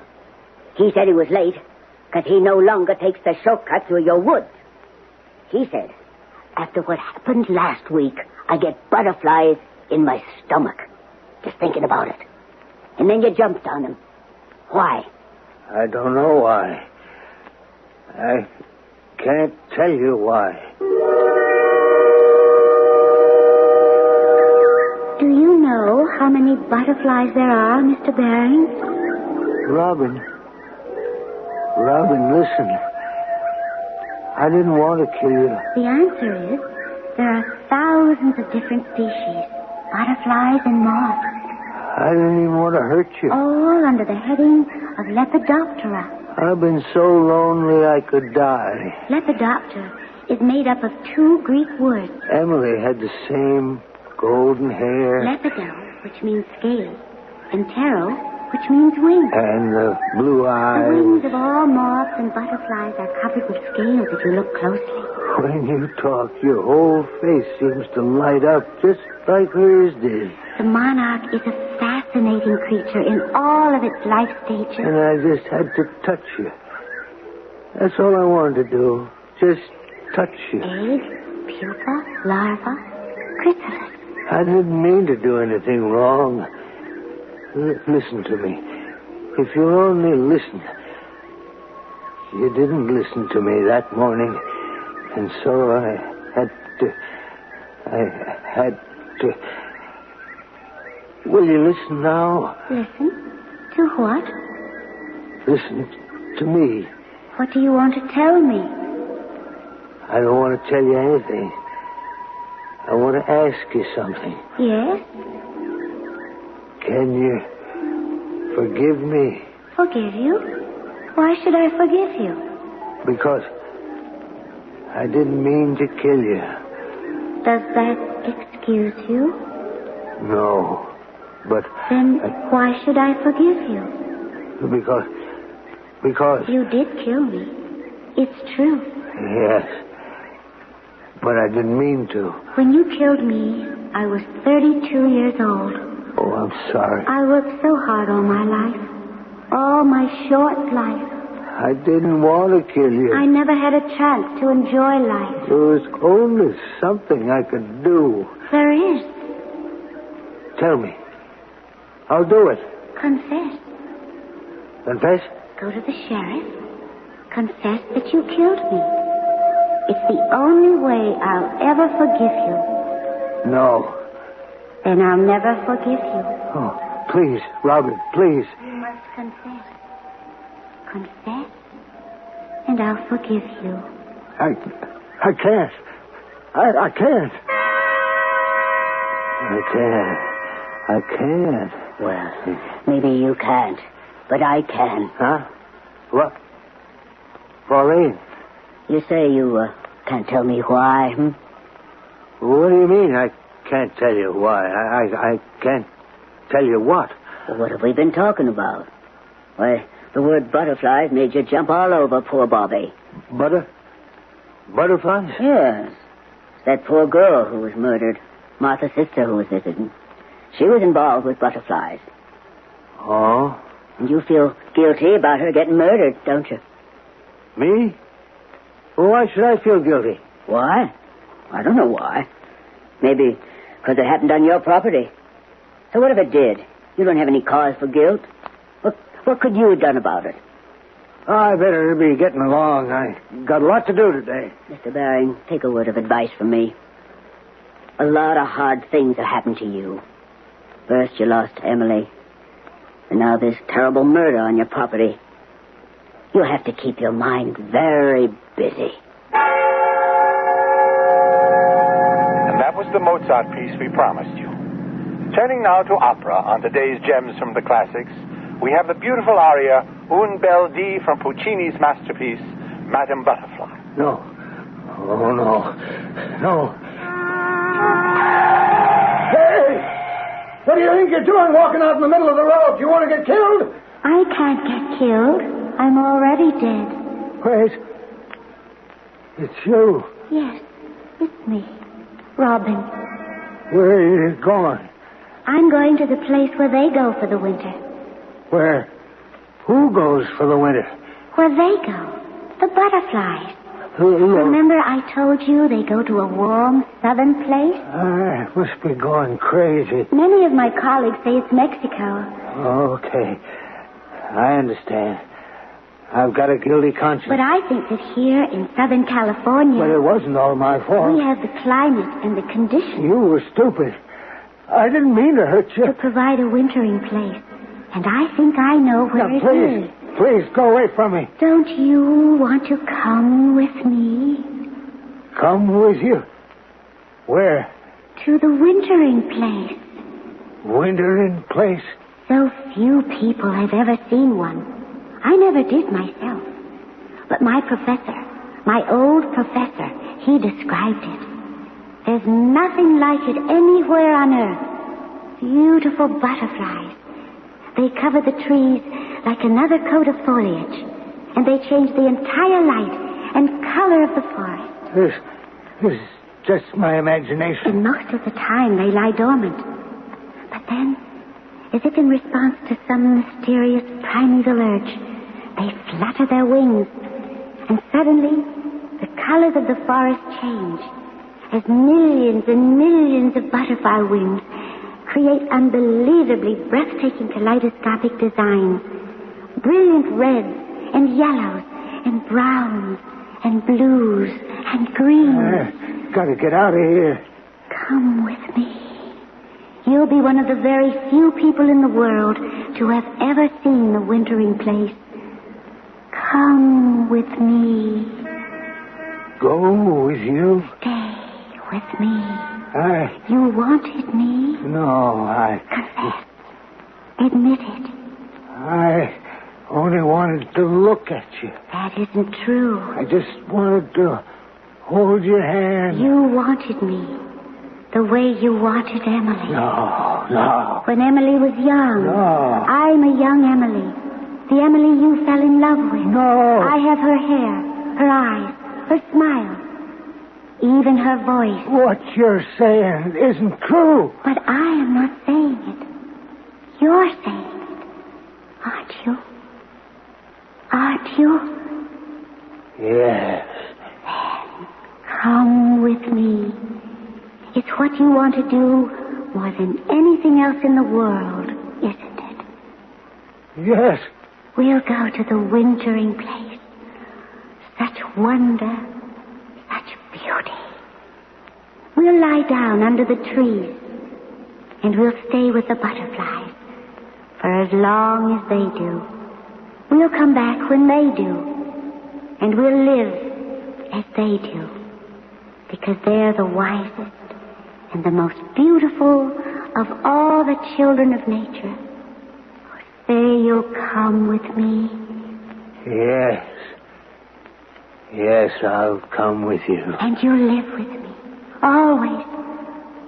He said he was late because he no longer takes the shortcut through your woods. He said, after what happened last week, I get butterflies in my stomach. Just thinking about it. And then you jumped on them. Why? I don't know why. I can't tell you why. Do you know how many butterflies there are, Mr. Baring? Robin, listen. I didn't want to kill you. The answer is there are thousands of different species. Butterflies and moths. I didn't even want to hurt you. All under the heading of Lepidoptera. I've been so lonely I could die. Lepidoptera is made up of 2 Greek words. Emily had the same golden hair. Lepido, which means scale, and ptero, which means wings. And the blue eyes. The wings of all moths and butterflies are covered with scales if you look closely. When you talk, your whole face seems to light up just like hers did. The monarch is a fascinating creature in all of its life stages. And I just had to touch you. That's all I wanted to do. Just touch you. Egg, pupa, larva, chrysalis. I didn't mean to do anything wrong. Listen to me. If you only listen. You didn't listen to me that morning. And so I had to... Will you listen now? Listen? To what? Listen to me. What do you want to tell me? I don't want to tell you anything. I want to ask you something. Yes? Can you forgive me? Forgive you? Why should I forgive you? Because I didn't mean to kill you. Does that excuse you? No, but... Then why should I forgive you? Because... You did kill me. It's true. Yes, but I didn't mean to. When you killed me, I was 32 years old. Oh, I'm sorry. I worked so hard all my life. All my short life. I didn't want to kill you. I never had a chance to enjoy life. There was only something I could do. There is. Tell me. I'll do it. Confess. Confess? Go to the sheriff. Confess that you killed me. It's the only way I'll ever forgive you. No. Then I'll never forgive you. Oh, please, Robin, please. You must confess. Confess, and I'll forgive you. I can't. I can't. I can't. Well, maybe you can't, but I can. Huh? What? Pauline? You say you can't tell me why, What do you mean I can't tell you why? I can't tell you what? Well, what have we been talking about? Why, the word butterflies made you jump all over poor Bobby. Butterflies? Yes. It's that poor girl who was murdered. Martha's sister who was visiting. She was involved with butterflies. Oh? And you feel guilty about her getting murdered, don't you? Me? Well, why should I feel guilty? Why? I don't know why. Maybe because it happened on your property. So what if it did? You don't have any cause for guilt. What could you have done about it? I better be getting along. I got a lot to do today. Mr. Baring, take a word of advice from me. A lot of hard things have happened to you. First, you lost Emily. And now this terrible murder on your property. You have to keep your mind very busy. And that was the Mozart piece we promised you. Turning now to opera on today's Gems from the Classics, we have the beautiful aria Un bel dì from Puccini's masterpiece, Madame Butterfly. No. Oh, no. No. Hey! What do you think you're doing walking out in the middle of the road? You want to get killed? I can't get killed. I'm already dead. Wait. It's you. Yes, it's me. Robin. Where are you going? I'm going to the place where they go for the winter. Where? Who goes for the winter? Where they go. The butterflies. Remember I told you they go to a warm southern place? I must be going crazy. Many of my colleagues say it's Mexico. Okay. I understand. I've got a guilty conscience. But I think that here in Southern California... But it wasn't all my fault. We have the climate and the conditions. You were stupid. I didn't mean to hurt you. To provide a wintering place. And I think I know where it is. Please, go away from me. Don't you want to come with me? Come with you? Where? To the wintering place. Wintering place? So few people have ever seen one. I never did myself. But my professor, my old professor, he described it. There's nothing like it anywhere on earth. Beautiful butterflies. They cover the trees like another coat of foliage. And they change the entire light and color of the forest. This is just my imagination. And most of the time they lie dormant. But then, as if in response to some mysterious primeval urge, they flutter their wings. And suddenly, the colors of the forest change. As millions and millions of butterfly wings create unbelievably breathtaking kaleidoscopic designs. Brilliant reds and yellows and browns and blues and greens. Gotta get out of here. Come with me. You'll be one of the very few people in the world to have ever seen the wintering place. Come with me. Go with you? Stay with me. I... You wanted me? No, Confess. Admit it. I only wanted to look at you. That isn't true. I just wanted to hold your hand. You wanted me. The way you wanted Emily. No. When Emily was young. No. I'm a young Emily. The Emily you fell in love with. No. I have her hair, her eyes, her smile, even her voice. What you're saying isn't true. But I am not saying it. You're saying it. Aren't you? Aren't you? Yes. Then come with me. It's what you want to do more than anything else in the world, isn't it? Yes. We'll go to the wintering place. Such wonder, such beauty. We'll lie down under the trees, and we'll stay with the butterflies for as long as they do. We'll come back when they do, and we'll live as they do, because they're the wisest and the most beautiful of all the children of nature. Say you'll come with me. Yes. Yes, I'll come with you. And you'll live with me. Always.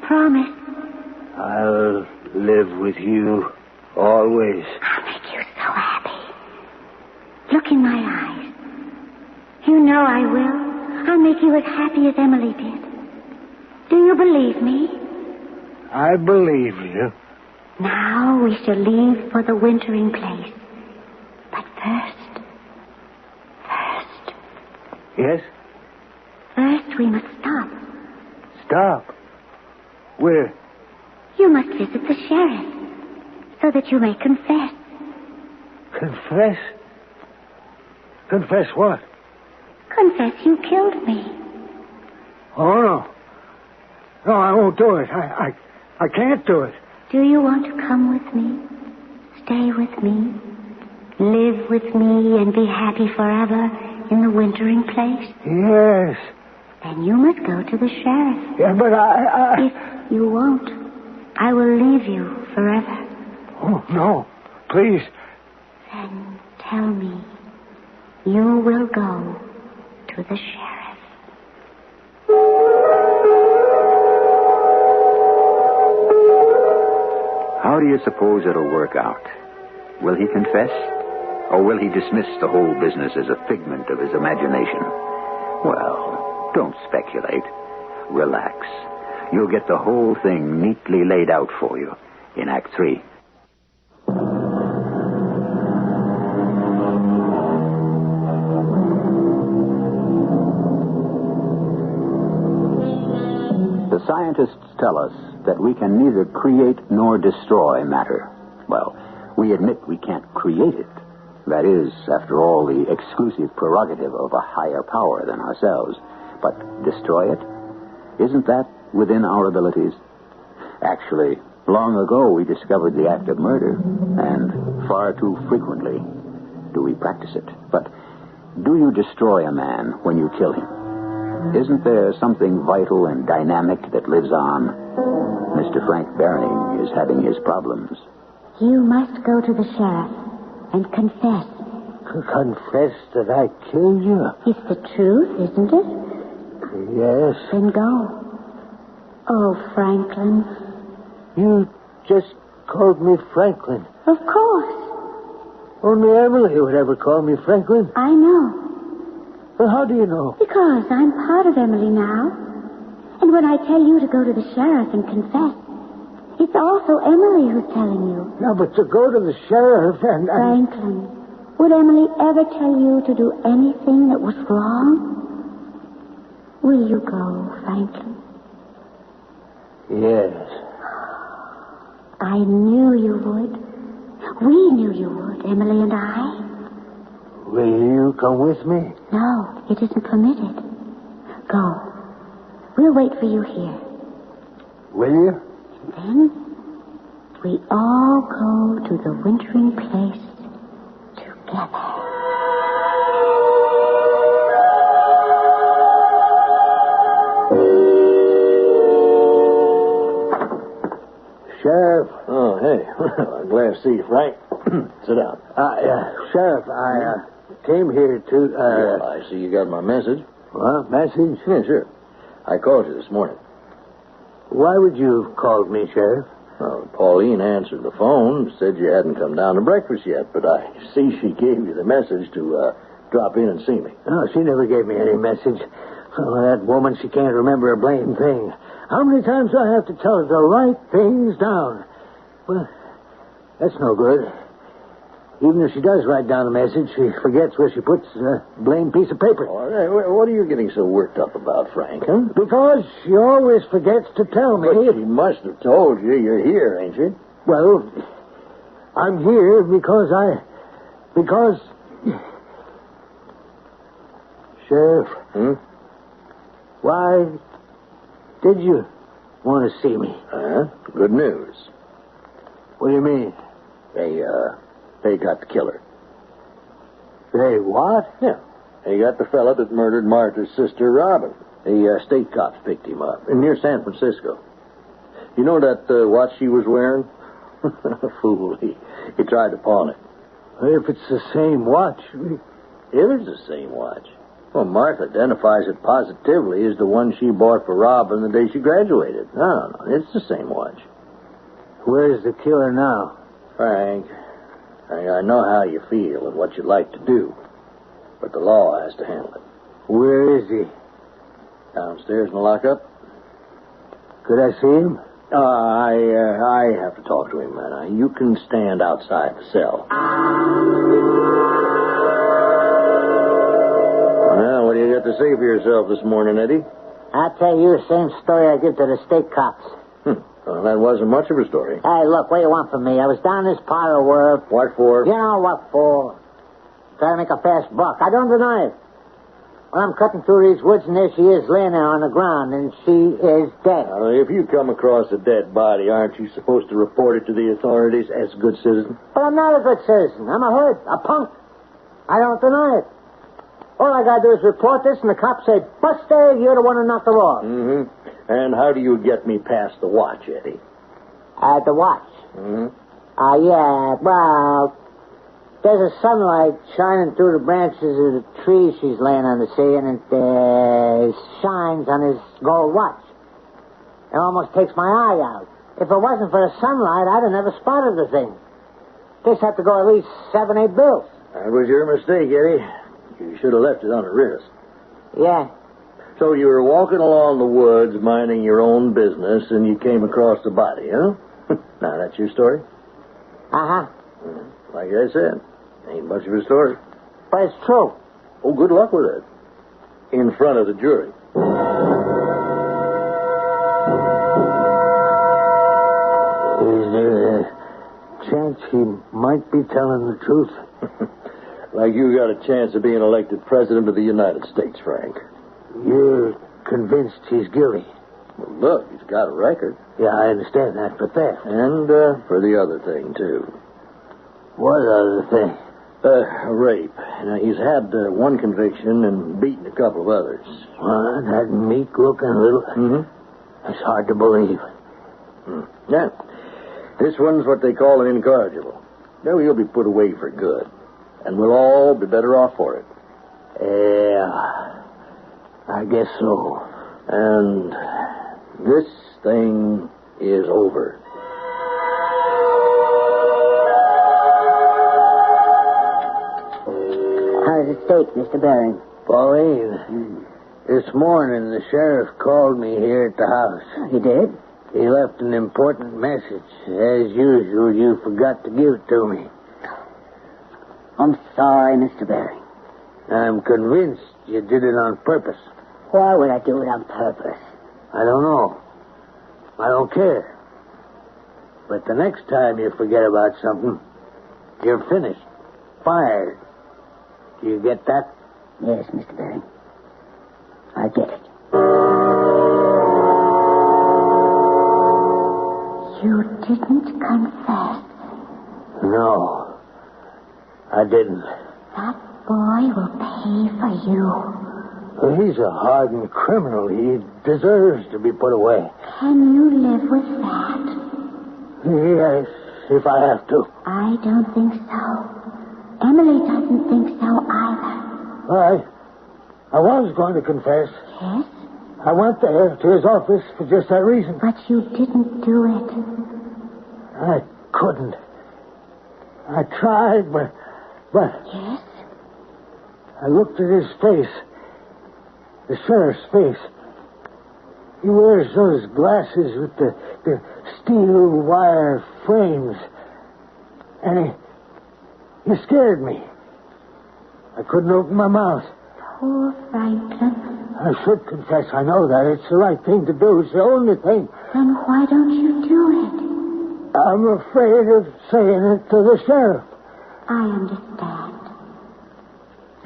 Promise. I'll live with you. Always. I'll make you so happy. Look in my eyes. You know I will. I'll make you as happy as Emily did. Do you believe me? I believe you. Now we shall leave for the wintering place. But first... Yes? First we must stop. Stop? Where? You must visit the sheriff, so that you may confess. Confess? Confess what? Confess you killed me. Oh, no. No, I won't do it. I can't do it. Do you want to come with me? Stay with me? Live with me and be happy forever in the wintering place? Yes. Then you must go to the sheriff. Yeah, but I... If you won't, I will leave you forever. Oh, no. Please. Then tell me, you will go to the sheriff. How do you suppose it'll work out? Will he confess? Or will he dismiss the whole business as a figment of his imagination? Well, don't speculate. Relax. You'll get the whole thing neatly laid out for you in Act 3. scientists tell us that we can neither create nor destroy matter. Well, we admit we can't create it. That is, after all, the exclusive prerogative of a higher power than ourselves. But destroy it? Isn't that within our abilities? Actually, long ago we discovered the act of murder, and far too frequently do we practice it. But do you destroy a man when you kill him? Isn't there something vital and dynamic that lives on? Mr. Frank Baring is having his problems. You must go to the sheriff and confess. Confess that I killed you? It's the truth, isn't it? Yes. Then go. Oh, Franklin. You just called me Franklin. Of course. Only Emily would ever call me Franklin. I know. Well, how do you know? Because I'm part of Emily now. And when I tell you to go to the sheriff and confess, it's also Emily who's telling you. No, but to go to the sheriff and... Franklin, would Emily ever tell you to do anything that was wrong? Will you go, Franklin? Yes. I knew you would. We knew you would, Emily and I. Will you come with me? No, it isn't permitted. Go. We'll wait for you here. Will you? And then we all go to the wintering place together. Sheriff. Oh, hey. I'm glad to see you, Frank. Sit down. Sheriff, I came here to... Well, I see you got my message. What? Message? Yeah, sure. I called you this morning. Why would you have called me, Sheriff? Well, Pauline answered the phone, said you hadn't come down to breakfast yet, but I see she gave you the message to drop in and see me. No, she never gave me any message. Oh, that woman, she can't remember a blame thing. How many times do I have to tell her to write things down? Well, that's no good. Even if she does write down a message, she forgets where she puts a blame piece of paper. Oh, hey, what are you getting so worked up about, Frank, huh? Because she always forgets to tell me. But she must have told you you're here, ain't she? Well, I'm here because... Sheriff. Why did you want to see me? Good news. What do you mean? They got the killer. They what? Yeah. They got the fella that murdered Martha's sister, Robin. The state cops picked him up near San Francisco. You know that watch she was wearing? Fool. He tried to pawn it. If it's the same watch... It is the same watch. Well, Martha identifies it positively as the one she bought for Robin the day she graduated. No, it's the same watch. Where's the killer now? Frank, I know how you feel and what you'd like to do, but the law has to handle it. Where is he? Downstairs in the lockup. Could I see him? I have to talk to him, man. You can stand outside the cell. Well, what do you got to say for yourself this morning, Eddie? I'll tell you the same story I give to the state cops. Well, that wasn't much of a story. Hey, look, what do you want from me? I was down this part of the world. What for? You know what for. Trying to make a fast buck. I don't deny it. Well, I'm cutting through these woods, and there she is laying there on the ground, and she is dead. Now, if you come across a dead body, aren't you supposed to report it to the authorities as a good citizen? But I'm not a good citizen. I'm a hood, a punk. I don't deny it. All I gotta do is report this, and the cops say, Buster, you're the one who knocked her off. Mm-hmm. And how do you get me past the watch, Eddie? The watch? Mm-hmm. Yeah, well, there's a sunlight shining through the branches of the tree she's laying on the sea, and it shines on his gold watch. It almost takes my eye out. If it wasn't for the sunlight, I'd have never spotted the thing. This had to go at least 7, 8 bills. That was your mistake, Eddie. You should have left it on the wrist. Yeah. So you were walking along the woods, minding your own business, and you came across the body, huh? Now, that's your story? Uh-huh. Like I said, ain't much of a story. But it's true. Oh, good luck with it. In front of the jury. there a chance he might be telling the truth? Like you got a chance of being elected president of the United States, Frank. You're convinced he's guilty? Well, look, he's got a record. Yeah, I understand that, but theft. And for the other thing, too. What other thing? Rape. Now, he's had one conviction and beaten a couple of others. Well, that meek-looking little... Mm-hmm. It's hard to believe. Yeah. This one's what they call an incorrigible. Now, he'll be put away for good. And we'll all be better off for it. Yeah, I guess so. And this thing is over. How's the steak, Mr. Bering? Pauline, this morning the sheriff called me here at the house. He did? He left an important message. As usual, you forgot to give it to me. I'm sorry, Mr. Bering. I'm convinced you did it on purpose. Why would I do it on purpose? I don't know. I don't care. But the next time you forget about something, you're finished. Fired. Do you get that? Yes, Mr. Bering. I get it. You didn't confess. No. I didn't. That boy will pay for you. Well, he's a hardened criminal. He deserves to be put away. Can you live with that? Yes, if I have to. I don't think so. Emily doesn't think so either. I was going to confess. Yes? I went there to his office for just that reason. But you didn't do it. I couldn't. I tried, but... Yes? I looked at his face. The sheriff's face. He wears those glasses with the steel wire frames. And he scared me. I couldn't open my mouth. Poor Franklin. I should confess, I know that. It's the right thing to do. It's the only thing. Then why don't you do it? I'm afraid of saying it to the sheriff. I understand.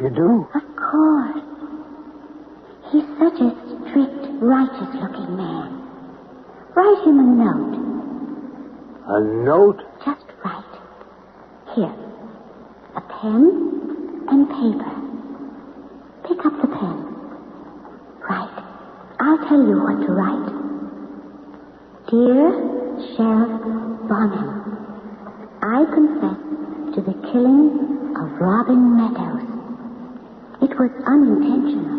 You do? Of course. He's such a strict, righteous-looking man. Write him a note. A note? Just write. Here. A pen and paper. Pick up the pen. Write. I'll tell you what to write. Dear Sheriff Bonham, I confess to the killing of Robin Meadows. It was unintentional.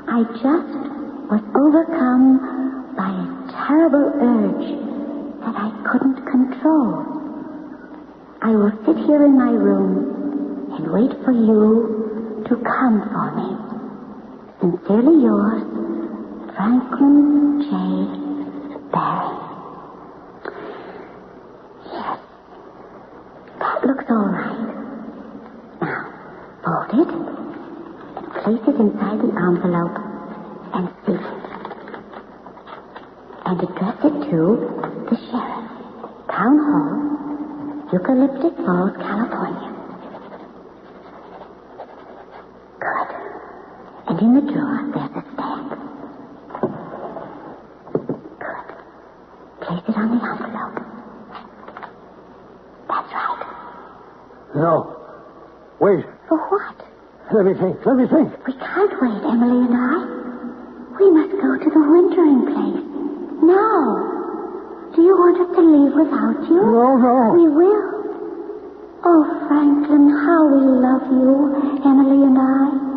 I just was overcome by a terrible urge that I couldn't control. I will sit here in my room and wait for you to come for me. Sincerely yours, Franklin J. Barry. Yes, that looks all right. Now, fold it and place it inside the envelope and seal it. And address it to the sheriff, Town Hall, Eucalyptus Falls, California. Good. And in the drawer, there's a stamp. Good. Place it on the envelope. That's right. No. Wait. For what? Let me think. We can't wait, Emily and I. We must go to the wintering place. Now. Do you want us to leave without you? No. We will. Oh, Franklin, how we love you, Emily and I.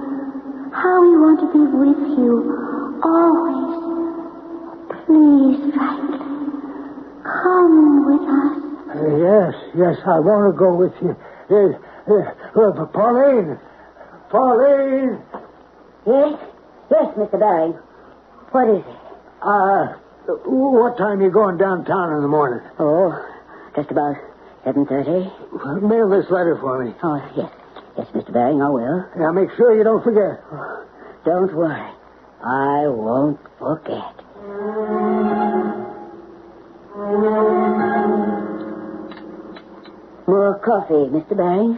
How we want to be with you, always. Please, Franklin, come with us. Yes, I want to go with you. Pauline! Yes, Mr. Bering. What is it? What time are you going downtown in the morning? Oh, just about 7:30. Mail this letter for me. Oh, yes. Yes, Mr. Bering, I will. Now, make sure you don't forget. Don't worry. I won't forget. More coffee, Mr. Baring.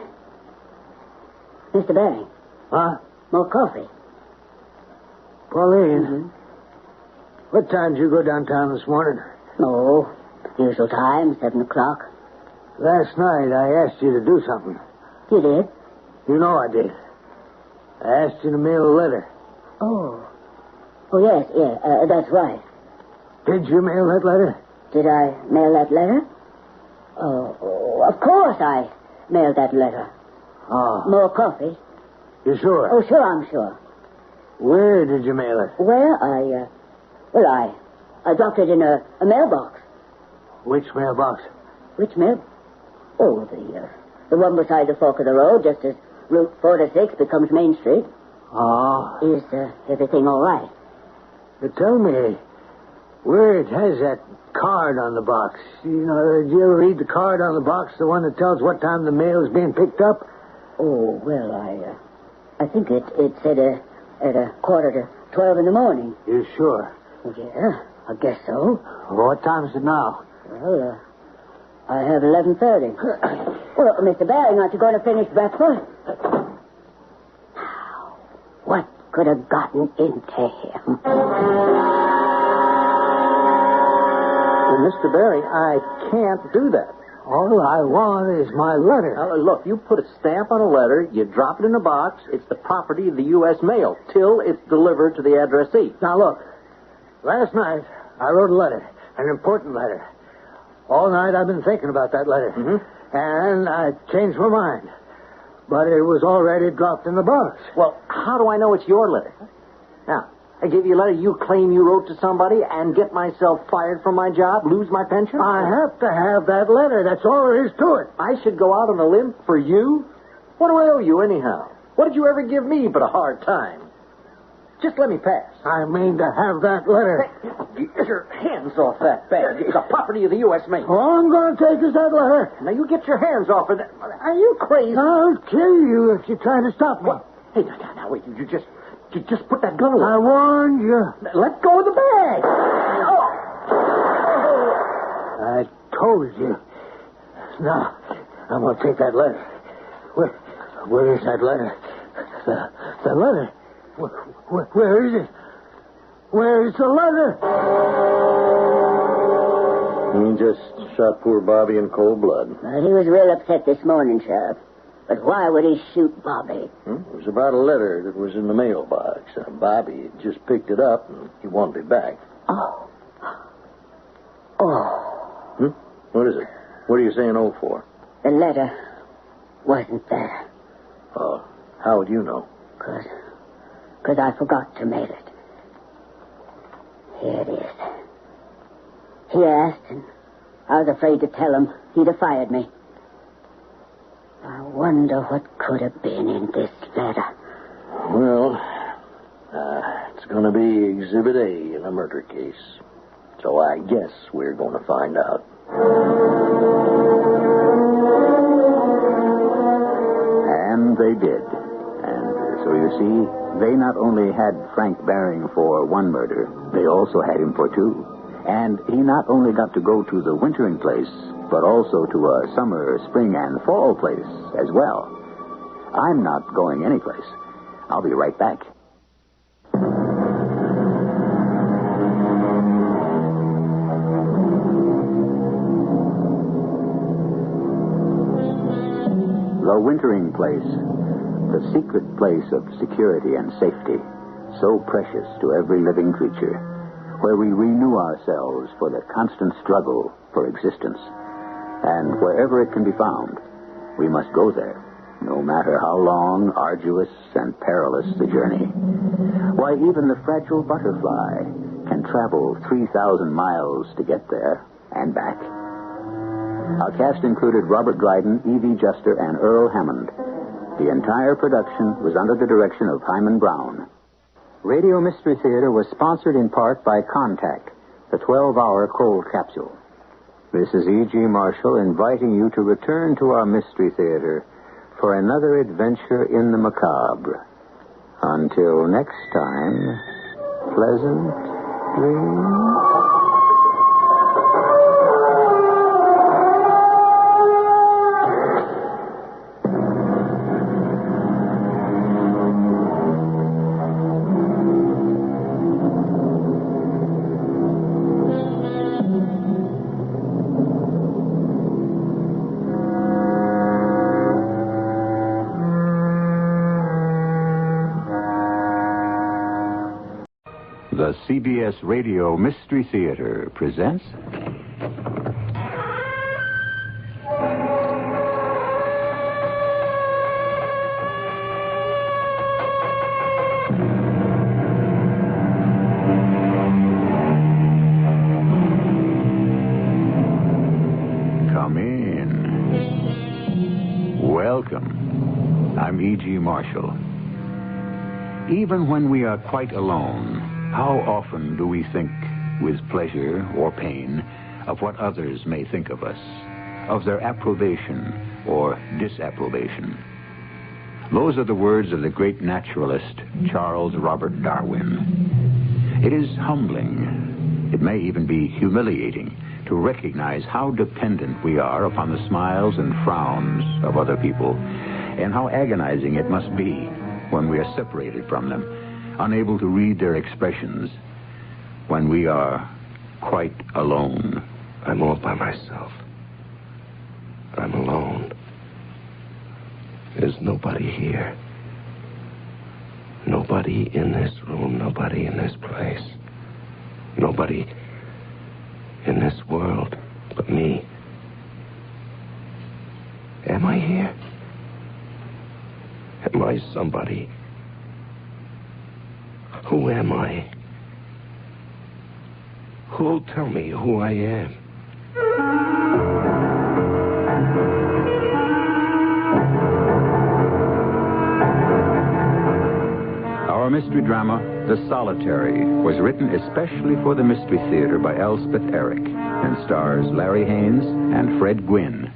Mr. Baring. Huh? More coffee. Pauline, what time did you go downtown this morning? Oh, usual time, 7 o'clock. Last night I asked you to do something. You did? You know I did. I asked you to mail a letter. Oh. Oh, yes, that's right. Did you mail that letter? Did I mail that letter? Oh, of course I mailed that letter. Oh. More coffee? You sure? Oh, sure, I'm sure. Where did you mail it? Where? I dropped it in a mailbox. Which mailbox? Which mail? Oh, the one beside the fork of the road, just as Route 46 becomes Main Street. Oh. Is everything all right? Tell me, where it has that card on the box. You know, did you ever read the card on the box, the one that tells what time the mail is being picked up? Oh, well, I think it said at 11:45 in the morning. You sure? Yeah, I guess so. Well, what time is it now? Well, I have 11:30. Well, Mr. Baring, aren't you going to finish breakfast? What could have gotten into him? Well, Mr. Baring, I can't do that. All I want is my letter. Now, look, you put a stamp on a letter, you drop it in a box, it's the property of the U.S. mail till it's delivered to the addressee. Now, look, last night I wrote a letter, an important letter. All night I've been thinking about that letter. And I changed my mind. But it was already dropped in the box. Well, how do I know it's your letter? Now, I give you a letter you claim you wrote to somebody and get myself fired from my job, lose my pension? I have to have that letter. That's all there is to it. I should go out on a limb for you? What do I owe you, anyhow? What did you ever give me but a hard time? Just let me pass. I mean to have that letter. Get your hands off that bag. It's the property of the U.S. mail. All I'm going to take is that letter. Now, you get your hands off of that. Are you crazy? I'll kill you if you try to stop me. What? Hey, now, wait. You just put that gun away. I warned you. Let go of the bag. Oh. I told you. Now, I'm going to take that letter. Where is that letter? The letter? Where is it? Where is the letter? He just shot poor Bobby in cold blood. Well, he was real upset this morning, Sheriff. But why would he shoot Bobby? It was about a letter that was in the mailbox. Bobby had just picked it up, and he wanted it back. Oh. What is it? What are you saying oh for? The letter wasn't there. Oh, how would you know? Because I forgot to mail it. Here it is. He asked, and I was afraid to tell him. He'd have fired me. I wonder what could have been in this letter. Well, it's going to be Exhibit A in a murder case. So I guess we're going to find out. And they did. And so you see, they not only had Frank Baring for one murder, they also had him for two. And he not only got to go to the wintering place, but also to a summer, spring, and fall place as well. I'm not going anyplace. I'll be right back. The wintering place, the secret place of security and safety, so precious to every living creature, where we renew ourselves for the constant struggle for existence. And wherever it can be found, we must go there, no matter how long, arduous, and perilous the journey. Why, even the fragile butterfly can travel 3,000 miles to get there and back. Our cast included Robert Dryden, Evie Juster, and Earl Hammond. The entire production was under the direction of Himan Brown. Radio Mystery Theater was sponsored in part by Contact, the 12-hour cold capsule. This is E.G. Marshall inviting you to return to our Mystery Theater for another adventure in the macabre. Until next time, pleasant dreams. The CBS Radio Mystery Theater presents... Come in. Welcome. I'm E.G. Marshall. Even when we are quite alone, how often do we think, with pleasure or pain, of what others may think of us, of their approbation or disapprobation? Those are the words of the great naturalist, Charles Robert Darwin. It is humbling, it may even be humiliating, to recognize how dependent we are upon the smiles and frowns of other people, and how agonizing it must be when we are separated from them, unable to read their expressions, when we are quite alone. I'm all by myself. I'm alone. There's nobody here. Nobody in this room, nobody in this place. Nobody in this world but me. Am I here? Am I somebody? Who am I? Who'll tell me who I am? Our mystery drama, The Solitary, was written especially for the Mystery Theater by Elspeth Eric and stars Larry Haynes and Fred Gwynne.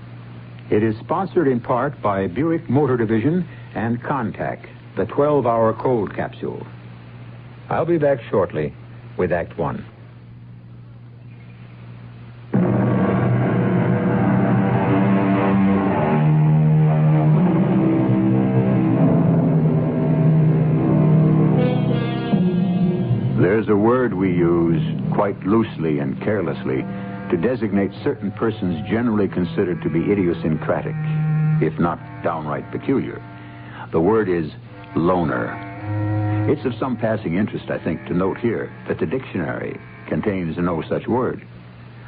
It is sponsored in part by Buick Motor Division and Contact, the 12-hour cold capsule. I'll be back shortly with Act One. There's a word we use quite loosely and carelessly to designate certain persons generally considered to be idiosyncratic, if not downright peculiar. The word is loner. It's of some passing interest, I think, to note here that the dictionary contains no such word.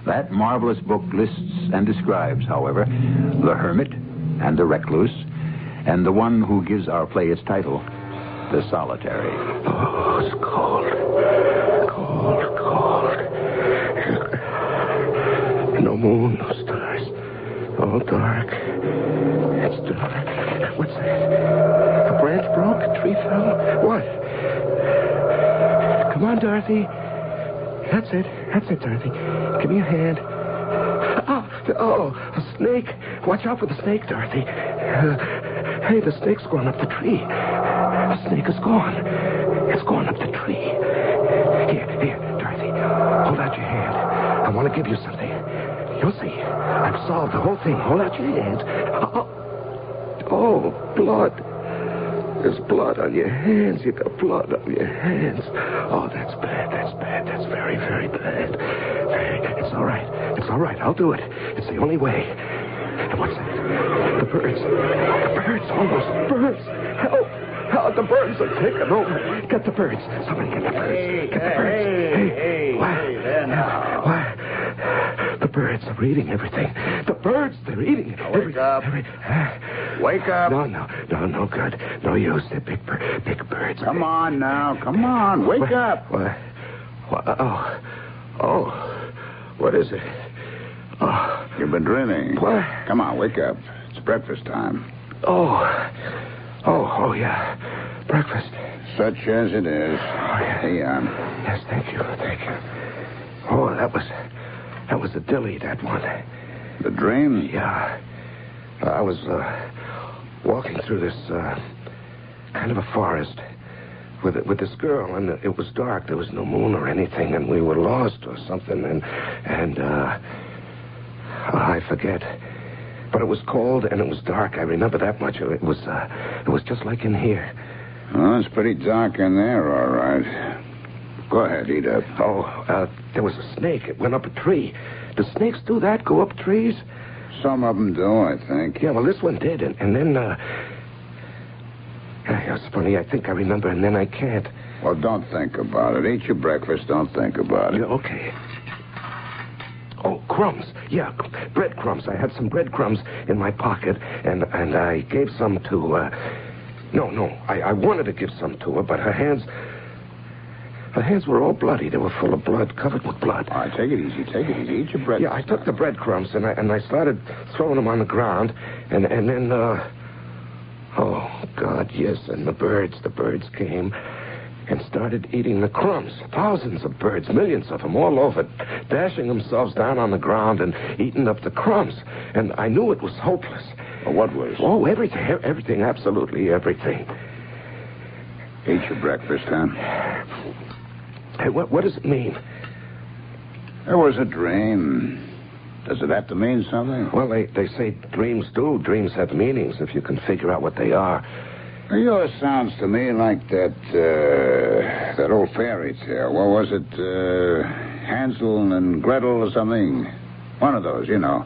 That marvelous book lists and describes, however, the hermit and the recluse, and the one who gives our play its title, The Solitary. Oh, it's cold. Cold, cold. No moon, no stars. All dark. It's dark. What's that? A branch broke? A tree fell? What? Come on, Dorothy. That's it. That's it, Dorothy. Give me a hand. Oh, a snake. Watch out for the snake, Dorothy. Hey, the snake's gone up the tree. The snake is gone. It's gone up the tree. Here, Dorothy. Hold out your hand. I want to give you something. You'll see. I've solved the whole thing. Hold out your hand. Oh, blood. There's blood on your hands. You got blood on your hands. Oh, that's bad. That's bad. That's very, very bad. It's all right. It's all right. I'll do it. It's the only way. And what's that? The birds. The birds. All those birds. Help. Help. The birds are taking over. Get the birds. Somebody get the birds. Get the birds. Hey, there now. Why? The birds are eating everything. The birds, they're eating everything. Wake up. No good. No use. They're big birds. Come on now. Come on. Wake up. What? Oh. What is it? Oh. You've been dreaming. What? Come on, wake up. It's breakfast time. Oh, yeah. Breakfast. Such as it is. Oh, yeah. Hey, Yes, thank you. Oh, that was a dilly, that one. The dream? Yeah. I was walking through this kind of a forest with this girl, and it was dark. There was no moon or anything, and we were lost or something, and I forget. But it was cold and it was dark. I remember that much. It was just like in here. Oh, it's pretty dark in there, all right. Go ahead, eat up. There was a snake. It went up a tree. Do snakes do that? Go up trees? Some of them do, I think. Yeah, well, this one did, and then, it's funny, I think I remember, and then I can't. Well, don't think about it. Eat your breakfast. Don't think about it. Yeah, okay. Oh, crumbs. Yeah, breadcrumbs. I had some breadcrumbs in my pocket, and I gave some to, I wanted to give some to her, but her hands were all bloody. They were full of blood, covered with blood. All right, take it easy. Eat your breakfast. Yeah, I took the breadcrumbs, and I started throwing them on the ground, and then, oh, God, yes, and the birds came and started eating the crumbs. Thousands of birds, millions of them, all over, dashing themselves down on the ground and eating up the crumbs. And I knew it was hopeless. Well, what was? Oh, everything, absolutely everything. Eat your breakfast, huh? Hey, what does it mean? It was a dream. Does it have to mean something? Well, they say dreams do. Dreams have meanings if you can figure out what they are. Yours sounds to me like that old fairy tale. What was it? Hansel and Gretel or something? One of those, you know.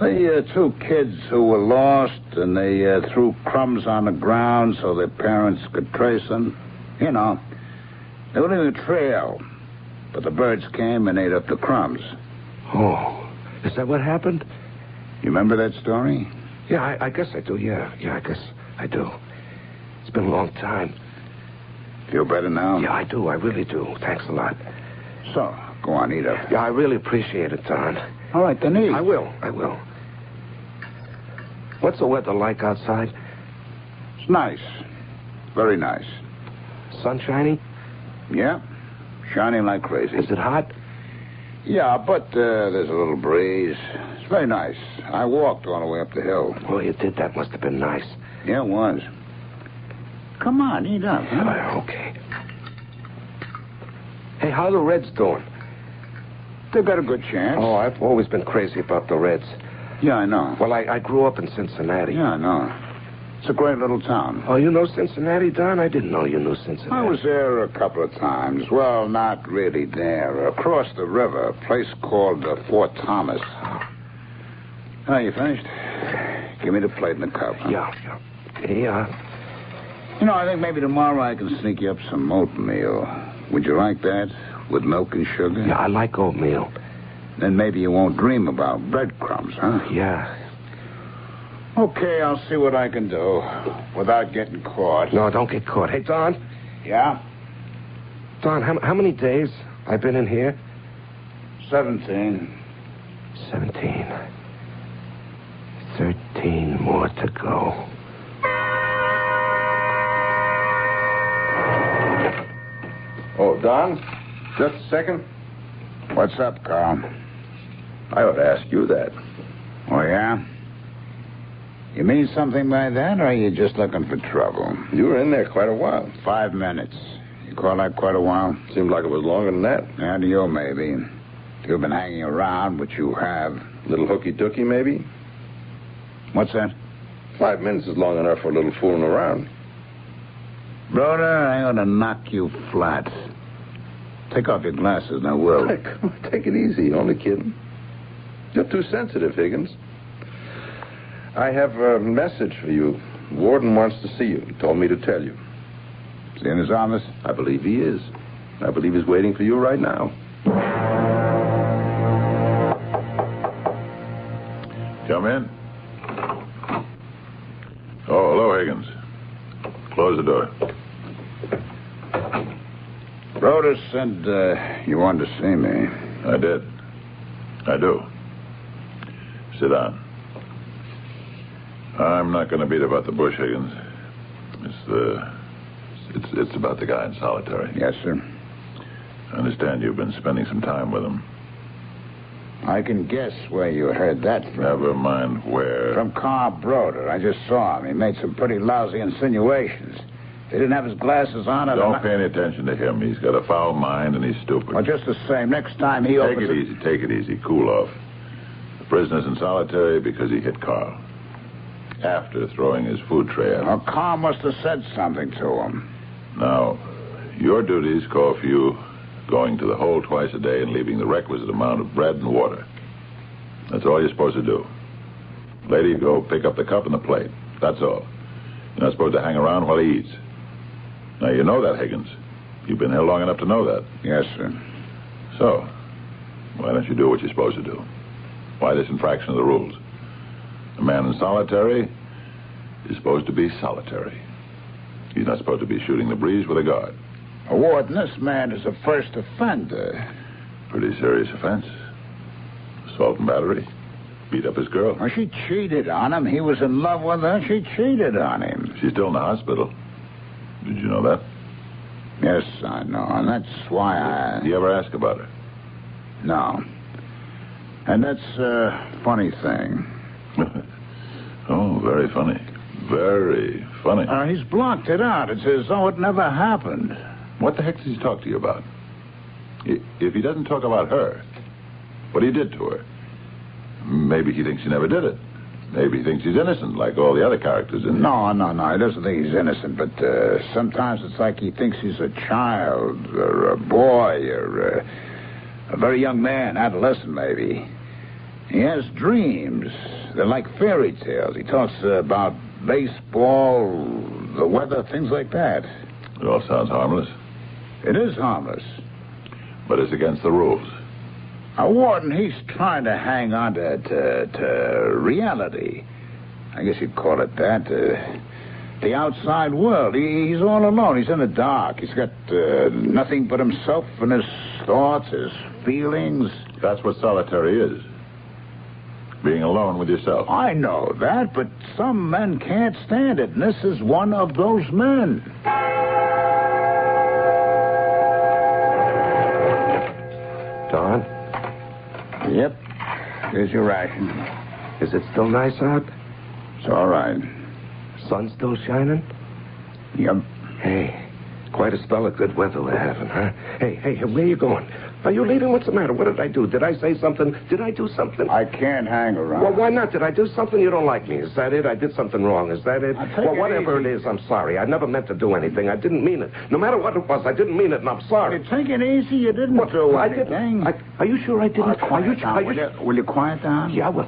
The two kids who were lost, and they threw crumbs on the ground so their parents could trace them. You know, they were leaving a trail, but the birds came and ate up the crumbs. Oh, is that what happened? You remember that story? Yeah, I guess I do, yeah. Yeah, I guess I do. It's been a long time. Feel better now? Yeah, I do. I really do. Thanks a lot. So, go on, eat up. Yeah, I really appreciate it, Don. All right, then eat. I will. What's the weather like outside? It's nice. Very nice. Sun shining? Yeah. Shining like crazy. Is it hot? Yeah, but there's a little breeze. It's very nice. I walked all the way up the hill. Oh, you did? That must have been nice. Yeah, it was. Come on, eat up. Huh? Okay. Hey, how are the Reds doing? They've got a good chance. Oh, I've always been crazy about the Reds. Yeah, I know. Well, I grew up in Cincinnati. Yeah, I know. It's a great little town. Oh, you know Cincinnati, Don? I didn't know you knew Cincinnati. I was there a couple of times. Well, not really there. Across the river, a place called Fort Thomas. Oh, you finished? Give me the plate and the cup. Huh? Yeah. You know, I think maybe tomorrow I can sneak you up some oatmeal. Would you like that? With milk and sugar? Yeah, I like oatmeal. Then maybe you won't dream about breadcrumbs, huh? Yeah. Okay, I'll see what I can do without getting caught. No, don't get caught. Hey, Don. Yeah? Don, how many days I've been in here? 17. 13 more to go. Oh, Don? Just a second. What's up, Carl? I ought to ask you that. Oh, yeah? You mean something by that, or are you just looking for trouble? You were in there quite a while. 5 minutes. You call that quite a while? Seemed like it was longer than that. Yeah, to you, maybe. You've been hanging around, which you have. Little hooky-dooky, maybe? What's that? 5 minutes is long enough for a little fooling around. Brother, I ought to knock you flat. Take off your glasses, and I will. Hey, come on, take it easy. Only kidding. You're too sensitive, Higgins. I have a message for you. Warden wants to see you. He told me to tell you. Is he in his office? I believe he is. I believe he's waiting for you right now. Come in. Oh, hello, Higgins. Close the door. Rhoda said you wanted to see me. I did. I do. Sit down. I'm not going to beat about the bush, Higgins. It's about the guy in solitary. Yes, sir. I understand you've been spending some time with him. I can guess where you heard that from. Never mind where. From Carl Broder. I just saw him. He made some pretty lousy insinuations. He didn't have his glasses on. Don't pay any attention to him. He's got a foul mind and he's stupid. Well, just the same. Next time he opens... Take it easy. Cool off. The prisoner's in solitary because he hit Carl. After throwing his food tray at him. Well, Carl must have said something to him. Now, your duties call for you going to the hole twice a day and leaving the requisite amount of bread and water. That's all you're supposed to do. Lady, go pick up the cup and the plate. That's all. You're not supposed to hang around while he eats. Now, you know that, Higgins. You've been here long enough to know that. Yes, sir. So, why don't you do what you're supposed to do? Why this infraction of the rules? A man in solitary is supposed to be solitary. He's not supposed to be shooting the breeze with a guard. Warden, this man is a first offender. Pretty serious offense. Assault and battery. Beat up his girl. Well, she cheated on him. He was in love with her. She cheated on him. She's still in the hospital. Did you know that? Yes, I know. And that's why I... Did you ever ask about her? No. And that's a funny thing. Oh, very funny. Very funny. He's blocked it out. It's as though it never happened. What the heck does he talk to you about? If he doesn't talk about her, what he did to her, maybe he thinks he never did it. Maybe he thinks he's innocent, like all the other characters in... No. He doesn't think he's innocent, but sometimes it's like he thinks he's a child, or a boy, or a very young man, adolescent maybe. He has dreams. They're like fairy tales. He talks about baseball, the weather, things like that. It all sounds harmless. It is harmless. But it's against the rules. Warden, he's trying to hang on to reality. I guess you'd call it that. The outside world. He's all alone. He's in the dark. He's got nothing but himself and his thoughts, his feelings. That's what solitary is. Being alone with yourself. I know that, but some men can't stand it, and this is one of those men. Don? Yep. Here's your ration. Is it still nice out? It's all right. Sun still shining? Yep. Hey, quite a spell of good weather we're having, huh? Hey, where are you going? Are you leaving? What's the matter? What did I do? Did I say something? Did I do something? I can't hang around. Well, why not? Did I do something? You don't like me. Is that it? I did something wrong. Is that it? Well, whatever it is, I'm sorry. I never meant to do anything. I didn't mean it. No matter what it was, I didn't mean it, and I'm sorry. Take it easy. You didn't do anything. Are you sure I didn't? Will you quiet down? Yeah, I will.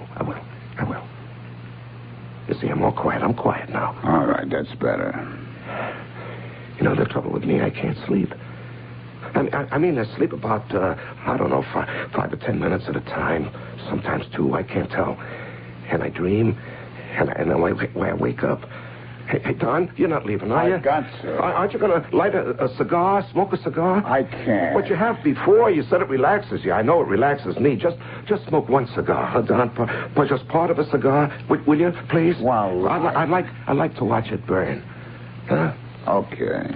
You see, I'm all quiet. I'm quiet now. All right, that's better. You know, the trouble with me, I can't sleep. I mean, I sleep about, 5 or 10 minutes at a time. Sometimes 2, I can't tell. And I dream, and then when I wake up... Hey, Don, you're not leaving, are you? I got to. Aren't you going to light a cigar, smoke a cigar? I can't. What you have before, you said it relaxes you. I know it relaxes me. Just smoke one cigar, huh, Don? Just part of a cigar. Will you, please? Well, I'd like to watch it burn. Huh? Okay.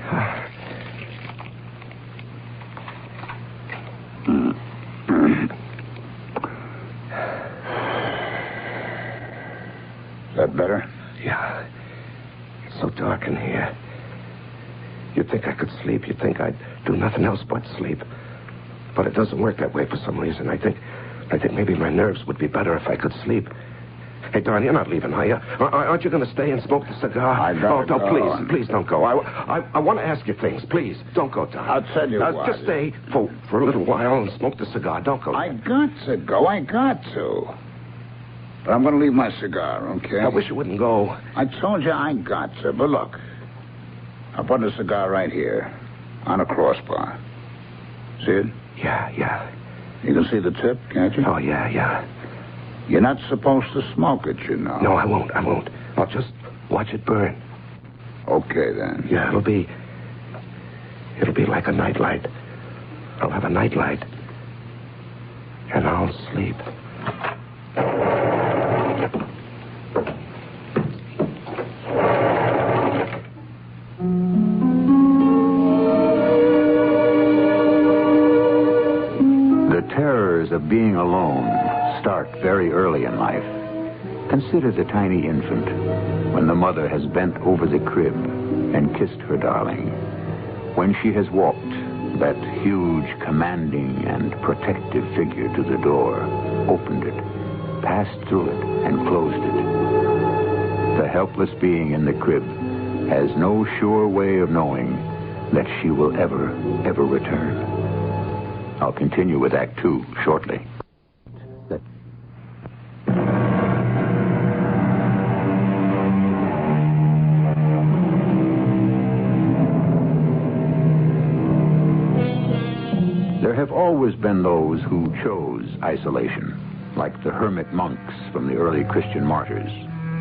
Is that better? Yeah. It's so dark in here. You'd think I could sleep. You'd think I'd do nothing else but sleep. But it doesn't work that way for some reason. I think maybe my nerves would be better if I could sleep. Hey, Don, you're not leaving, are you? Aren't you going to stay and smoke the cigar? Please don't go. I want to ask you things. Please, don't go, Don. I'll tell you what. Just stay for a little while and smoke the cigar. Don't go. I got to go. I got to. But I'm going to leave my cigar, okay? I wish you wouldn't go. I told you I got to. But look, I'll put the cigar right here on a crossbar. See it? Yeah. You can see the tip, can't you? Oh, yeah. You're not supposed to smoke it, you know. No, I won't. I'll just watch it burn. Okay, then. Yeah, it'll be like a nightlight. I'll have a nightlight. And I'll sleep. The terrors of being alone start very early in life. Consider the tiny infant when the mother has bent over the crib and kissed her darling. When she has walked that huge, commanding, and protective figure to the door, opened it, passed through it, and closed it. The helpless being in the crib has no sure way of knowing that she will ever return. I'll continue with Act 2 shortly. have always been those who chose isolation, like the hermit monks from the early Christian martyrs,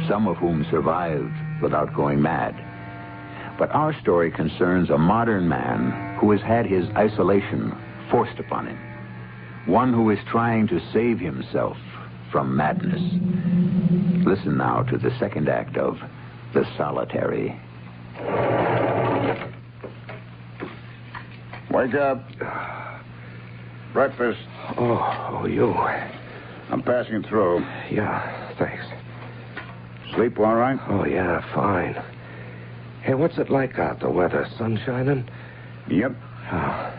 some of whom survived without going mad. But our story concerns a modern man who has had his isolation forced upon him, one who is trying to save himself from madness. Listen now to the second act of The Solitary. Wake up. Breakfast. Oh, you. I'm passing through. Yeah, thanks. Sleep all right? Oh, yeah, fine. Hey, what's it like out, the weather? Sun shining? Yep. Oh,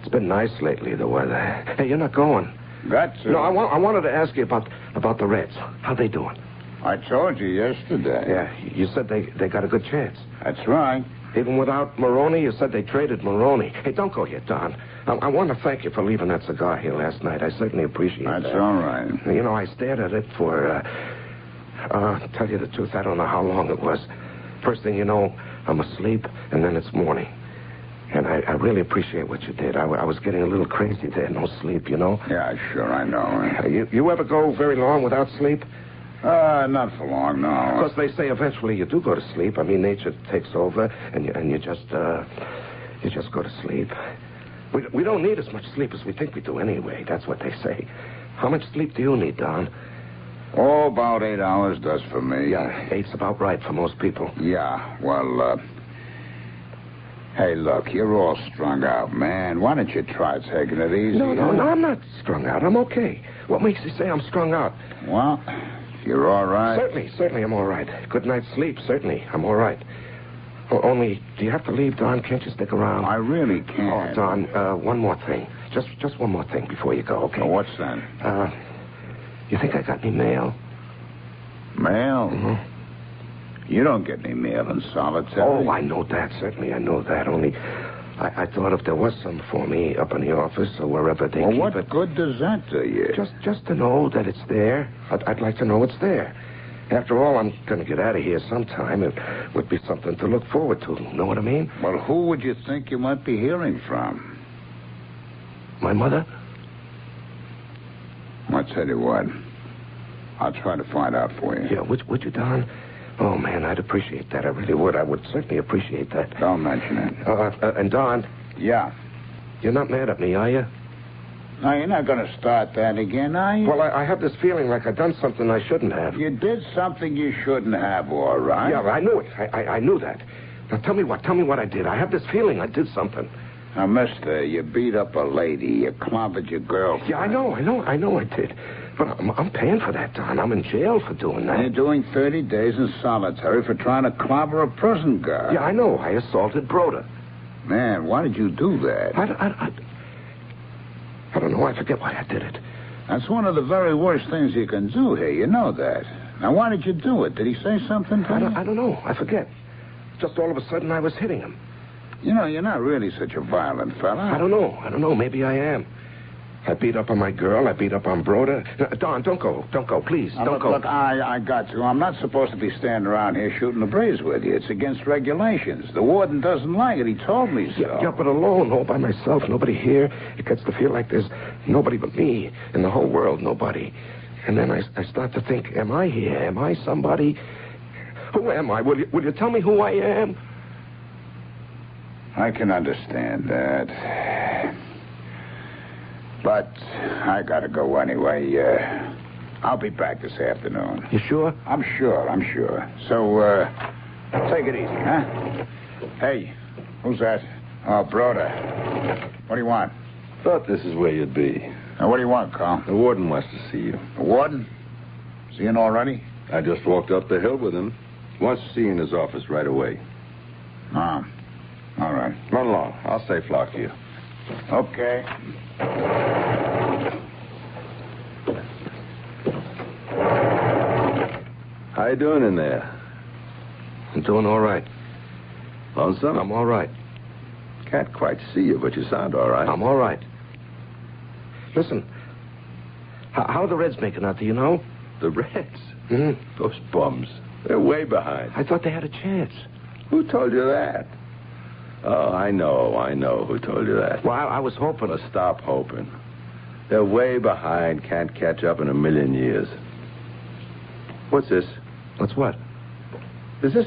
it's been nice lately, the weather. Hey, you're not going. Got to. No, I wanted to ask you about the Reds. How they doing? I told you yesterday. Yeah, you said they got a good chance. That's right. Even without Maroney, you said they traded Maroney. Hey, don't go yet, Don. I want to thank you for leaving that cigar here last night. I certainly appreciate that. That's all right. You know, I stared at it for, to tell you the truth, I don't know how long it was. First thing you know, I'm asleep, and then it's morning. And I really appreciate what you did. I was getting a little crazy there, no sleep, you know? Yeah, sure, I know. You ever go very long without sleep? Not for long, no. Of course, they say eventually you do go to sleep. I mean, nature takes over, and you just go to sleep. We don't need as much sleep as we think we do anyway. That's what they say. How much sleep do you need, Don? Oh, about 8 hours does for me. Yeah, 8's about right for most people. Yeah, well, hey, look, you're all strung out, man. Why don't you try taking it easy? No, I'm not strung out. I'm okay. What makes you say I'm strung out? Well, you're all right? Certainly I'm all right. Good night's sleep, certainly. I'm all right. Only, do you have to leave, Don? Can't you stick around? I really can't. Oh, Don, one more thing. Just one more thing before you go, okay? Oh, what's that? You think I got any mail? Mail? Mm-hmm. You don't get any mail in solitary. Oh, I know that. Certainly I know that. Only, I thought if there was some for me up in the office or wherever they keep it... Well, what good does that do you? Just to know that it's there. I'd like to know it's there. After all, I'm going to get out of here sometime. It would be something to look forward to. Know what I mean? Well, who would you think you might be hearing from? My mother? I'll tell you what. I'll try to find out for you. Yeah, would you, Don? Oh, man, I'd appreciate that. I really would. I would certainly appreciate that. Don't mention it. And, Don? Yeah? You're not mad at me, are you? No, you're not going to start that again, are you? Well, I have this feeling like I've done something I shouldn't have. You did something you shouldn't have, all right? Yeah, I knew it. I knew that. Now, tell me what I did. I have this feeling I did something. Now, mister, you beat up a lady. You clobbered your girlfriend. Yeah, I know I did. But I'm paying for that, Don. I'm in jail for doing that. You're doing 30 days in solitary for trying to clobber a prison guard. Yeah, I know. I assaulted Broda. Man, why did you do that? I don't know. I forget why I did it. That's one of the very worst things you can do here. You know that. Now, why did you do it? Did he say something to you? I don't know. I forget. Just all of a sudden, I was hitting him. You know, you're not really such a violent fella. I don't know. Maybe I am. I beat up on my girl. I beat up on Broda. Don, don't go. Don't go, please. Don't go. Look, I got you. I'm not supposed to be standing around here shooting the breeze with you. It's against regulations. The warden doesn't like it. He told me so. Yeah, but alone, all by myself, nobody here. It gets to feel like there's nobody but me in the whole world, nobody. And then I start to think, am I here? Am I somebody? Who am I? Will you tell me who I am? I can understand that. But I gotta go anyway. I'll be back this afternoon. You sure? I'm sure. So, take it easy, huh? Hey, who's that? Oh, Broda. What do you want? Thought this is where you'd be. Now, what do you want, Carl? The warden wants to see you. The warden? Is he in already? I just walked up the hill with him. Wants to see you in his office right away. Oh, all right. Run along. I'll say flock to you. Okay. How you doing in there? I'm doing all right. Lonesome? I'm all right. Can't quite see you, but you sound all right. I'm all right. Listen, how are the Reds making out, do you know? The Reds? Mm-hmm. Those bums. They're way behind. I thought they had a chance. Who told you that? Oh, I know who told you that. Well, I was hoping to... Stop hoping. They're way behind, can't catch up in a million years. What's this? What's what? Is this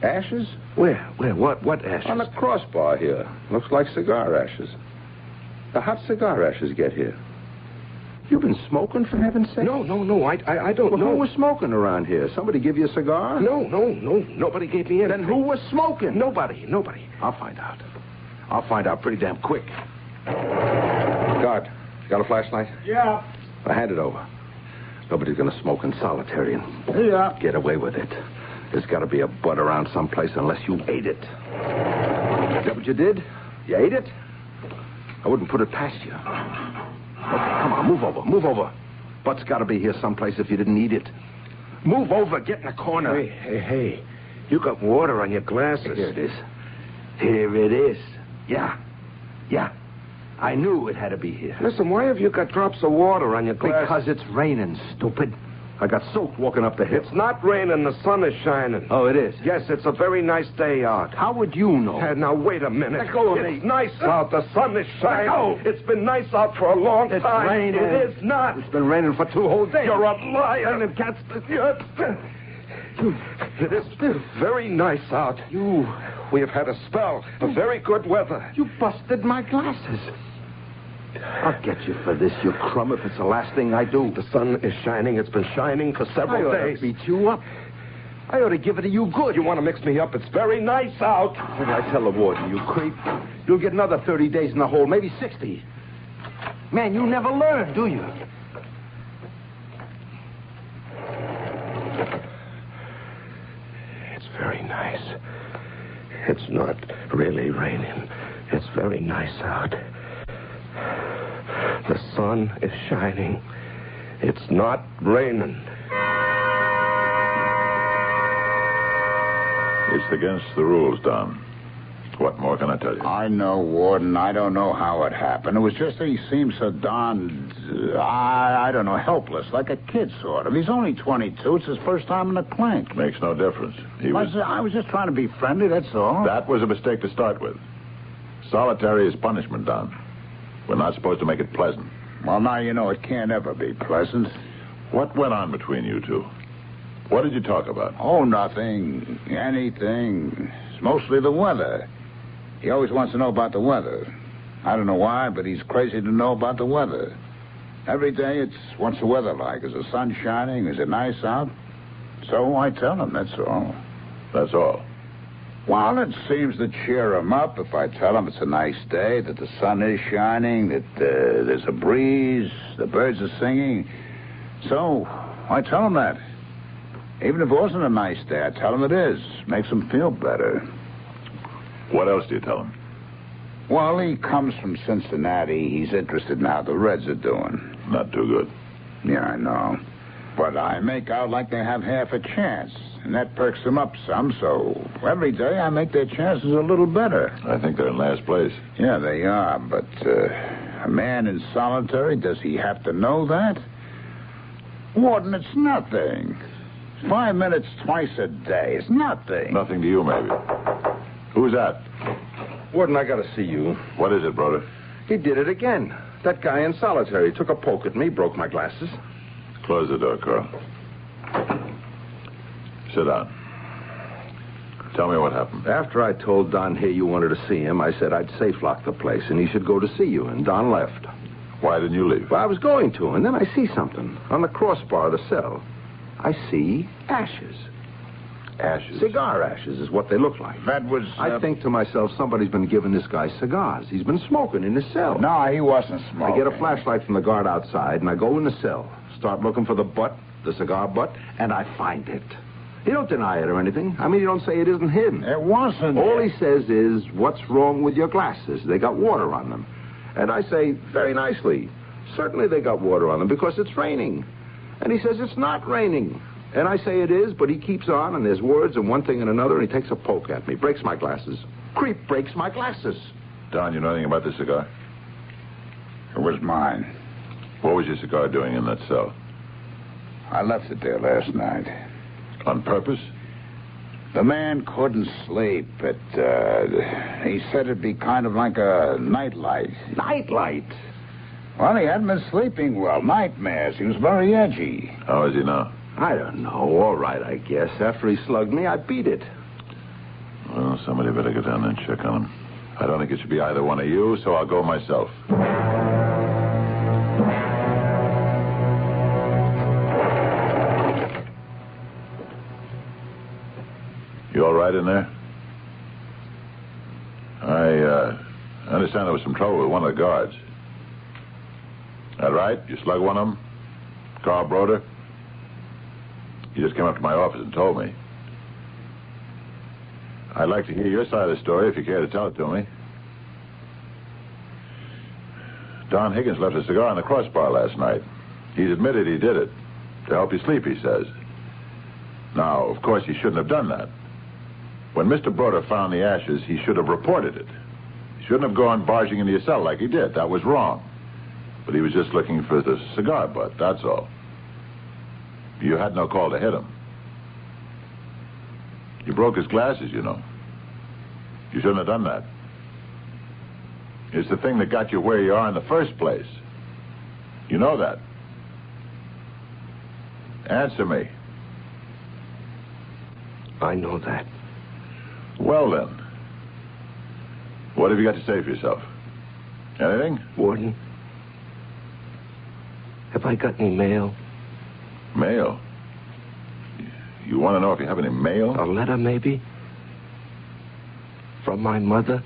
ashes? Where? What ashes? On the crossbar here. Looks like cigar ashes. Now, how'd cigar ashes get here? You've been smoking, for heaven's sake? No, I don't know. Who was smoking around here? Somebody give you a cigar? No, nobody gave me anything. Then who was smoking? Nobody. I'll find out pretty damn quick. Guard, you got a flashlight? Yeah. Well, hand it over. Nobody's going to smoke in solitary and get away with it. There's got to be a butt around someplace unless you ate it. Is that what you did? You ate it? I wouldn't put it past you. Okay, come on, move over. Butt's got to be here someplace if you didn't eat it. Move over, get in the corner. Hey. You got water on your glasses. Here it is. Yeah. I knew it had to be here. Listen, why have you got drops of water on your glasses? Because it's raining, stupid. I got soaked walking up the hill. It's not raining. The sun is shining. Oh, it is? Yes, it's a very nice day out. How would you know? Now, wait a minute. Let go of me. It's nice out. The sun is shining. Let go. It's been nice out for a long It's time. raining. It is not. It's been raining for 2 whole days. You're a liar. And cats... It is very nice out. We have had a spell of very good weather. You busted my glasses. I'll get you for this, you crumb, if it's the last thing I do. The sun is shining. It's been shining for several days. I beat you up. I ought to give it to you good. You want to mix me up? It's very nice out. What did I tell the warden, you creep? You'll get another 30 days in the hole, maybe 60. Man, you never learn, do you? It's very nice. It's not really raining. It's very nice out. The sun is shining. It's not raining. It's against the rules, Don. What more can I tell you? I know, Warden. I don't know how it happened. It was just that he seemed so darned, I don't know, helpless, like a kid, sort of. He's only 22. It's his first time in the clink. Makes no difference. I was just trying to be friendly, that's all. That was a mistake to start with. Solitary is punishment, Don. We're not supposed to make it pleasant. Well, now you know it can't ever be pleasant. What went on between you two? What did you talk about? Oh, nothing. Anything. It's mostly the weather. He always wants to know about the weather. I don't know why, but he's crazy to know about the weather. Every day it's, what's the weather like? Is the sun shining? Is it nice out? So I tell him, that's all. That's all? Well, it seems to cheer him up if I tell him it's a nice day, that the sun is shining, that there's a breeze, the birds are singing. So I tell him that. Even if it wasn't a nice day, I tell him it is. Makes him feel better. What else do you tell him? Well, he comes from Cincinnati. He's interested in how the Reds are doing. Not too good. Yeah, I know. But I make out like they have half a chance. And that perks them up some, so every day I make their chances a little better. I think they're in last place. Yeah, they are, but a man in solitary, does he have to know that? Warden, it's nothing. 5 minutes twice a day. It's nothing. Nothing to you, maybe. Who's that? Warden, I gotta see you. What is it, brother? He did it again. That guy in solitary took a poke at me, broke my glasses. Close the door, Carl. Sit down. Tell me what happened. After I told Don here you wanted to see him, I said I'd safe lock the place and he should go to see you, and Don left. Why didn't you leave? Well, I was going to, and then I see something. On the crossbar of the cell, I see ashes. Ashes? Cigar ashes is what they look like. That was... I think to myself, somebody's been giving this guy cigars. He's been smoking in his cell. No, he wasn't smoking. I get a flashlight from the guard outside, and I go in the cell, start looking for the butt, the cigar butt, and I find it. He don't deny it or anything. I mean, he don't say it isn't him. It wasn't. All he says is, what's wrong with your glasses? They got water on them. And I say, very nicely, certainly they got water on them because it's raining. And he says, it's not raining. And I say it is, but he keeps on, and there's words and one thing and another, and he takes a poke at me, breaks my glasses. Creep breaks my glasses. Don, you know anything about this cigar? It was mine. What was your cigar doing in that cell? I left it there last night. On purpose? The man couldn't sleep. He said it'd be kind of like a nightlight. Nightlight? Well, he hadn't been sleeping well. Nightmares. He was very edgy. How is he now? I don't know. All right, I guess. After he slugged me, I beat it. Well, somebody better go down there and check on him. I don't think it should be either one of you, so I'll go myself. You all right in there? I understand there was some trouble with one of the guards. That right? You slugged one of them? Carl Broder? He just came up to my office and told me. I'd like to hear your side of the story if you care to tell it to me. Don Higgins left a cigar on the crossbar last night. He's admitted he did it. To help you sleep, he says. Now, of course, he shouldn't have done that. When Mr. Broder found the ashes, he should have reported it. He shouldn't have gone barging into your cell like he did. That was wrong. But he was just looking for the cigar butt, that's all. You had no call to hit him. You broke his glasses, you know. You shouldn't have done that. It's the thing that got you where you are in the first place. You know that. Answer me. I know that. Well, then. What have you got to say for yourself? Anything? Warden, have I got any mail? Mail? You want to know if you have any mail? A letter, maybe? From my mother?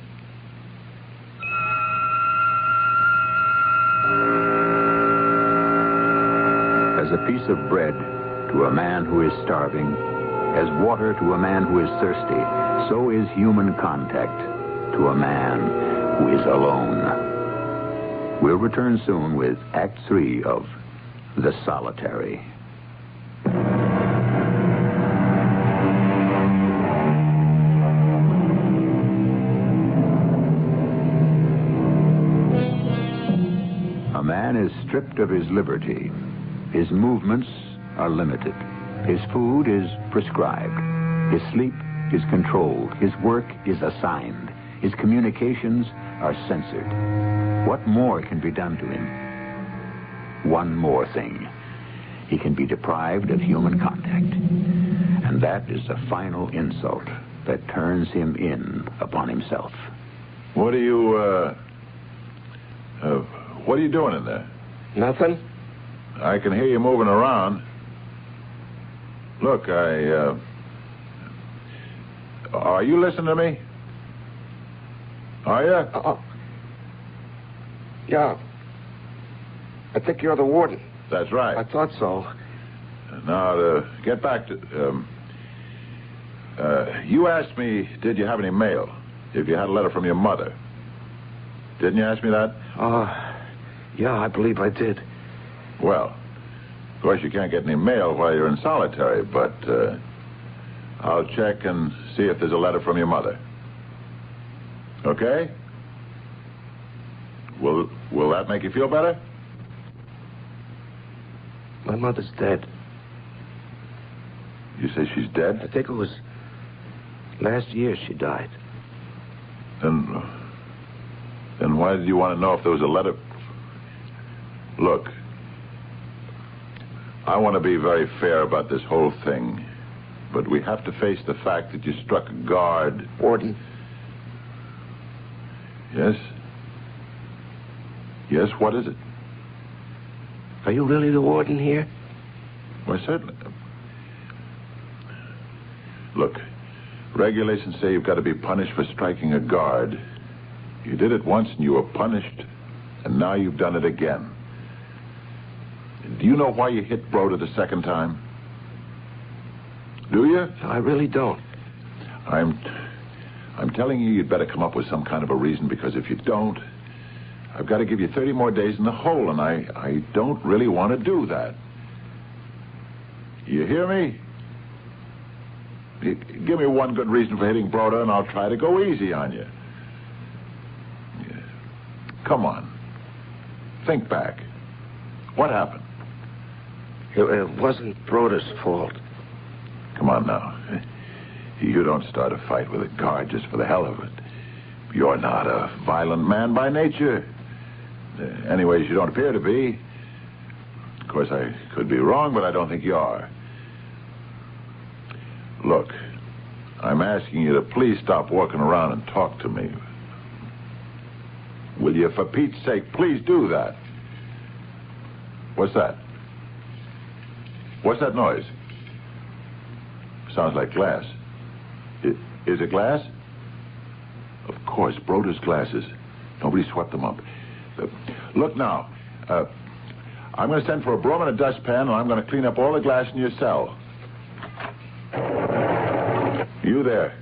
As a piece of bread to a man who is starving, as water to a man who is thirsty, so is human contact to a man who is alone. We'll return soon with Act 3 of The Solitary. A man is stripped of his liberty. His movements are limited. His food is prescribed. His sleep is controlled. His work is assigned. His communications are censored. What more can be done to him? One more thing. He can be deprived of human contact. And that is the final insult that turns him in upon himself. What are you doing in there? Nothing. I can hear you moving around. Look, are you listening to me? Are you? Yeah. I think you're the warden. That's right. I thought so. Now, to get back to... you asked me, did you have any mail? If you had a letter from your mother. Didn't you ask me that? Yeah, I believe I did. Well, of course, you can't get any mail while you're in solitary, but I'll check and see if there's a letter from your mother. Okay? Will that make you feel better? My mother's dead. You say she's dead? I think it was last year she died. Then why did you want to know if there was a letter? Look, I want to be very fair about this whole thing, but we have to face the fact that you struck a guard. Warden. Yes? Yes, what is it? Are you really the warden here? Why, certainly. Look, regulations say you've got to be punished for striking a guard. You did it once and you were punished, and now you've done it again. Do you know why you hit Broder the second time? Do you? I really don't. I'm telling you, you'd better come up with some kind of a reason, because if you don't, I've got to give you 30 more days in the hole, and I don't really want to do that. You hear me? Give me one good reason for hitting Broder, and I'll try to go easy on you. Come on. Think back. What happened? It wasn't Broder's fault. Come on now. You don't start a fight with a guard just for the hell of it. You're not a violent man by nature. Anyways, you don't appear to be. Of course, I could be wrong, but I don't think you are. Look, I'm asking you to please stop walking around and talk to me. Will you, for Pete's sake, please do that? What's that? What's that noise? Sounds like glass. Is it glass? Of course, Broder's glasses. Nobody swept them up. Look now. I'm going to send for a broom and a dustpan, and I'm going to clean up all the glass in your cell. You there.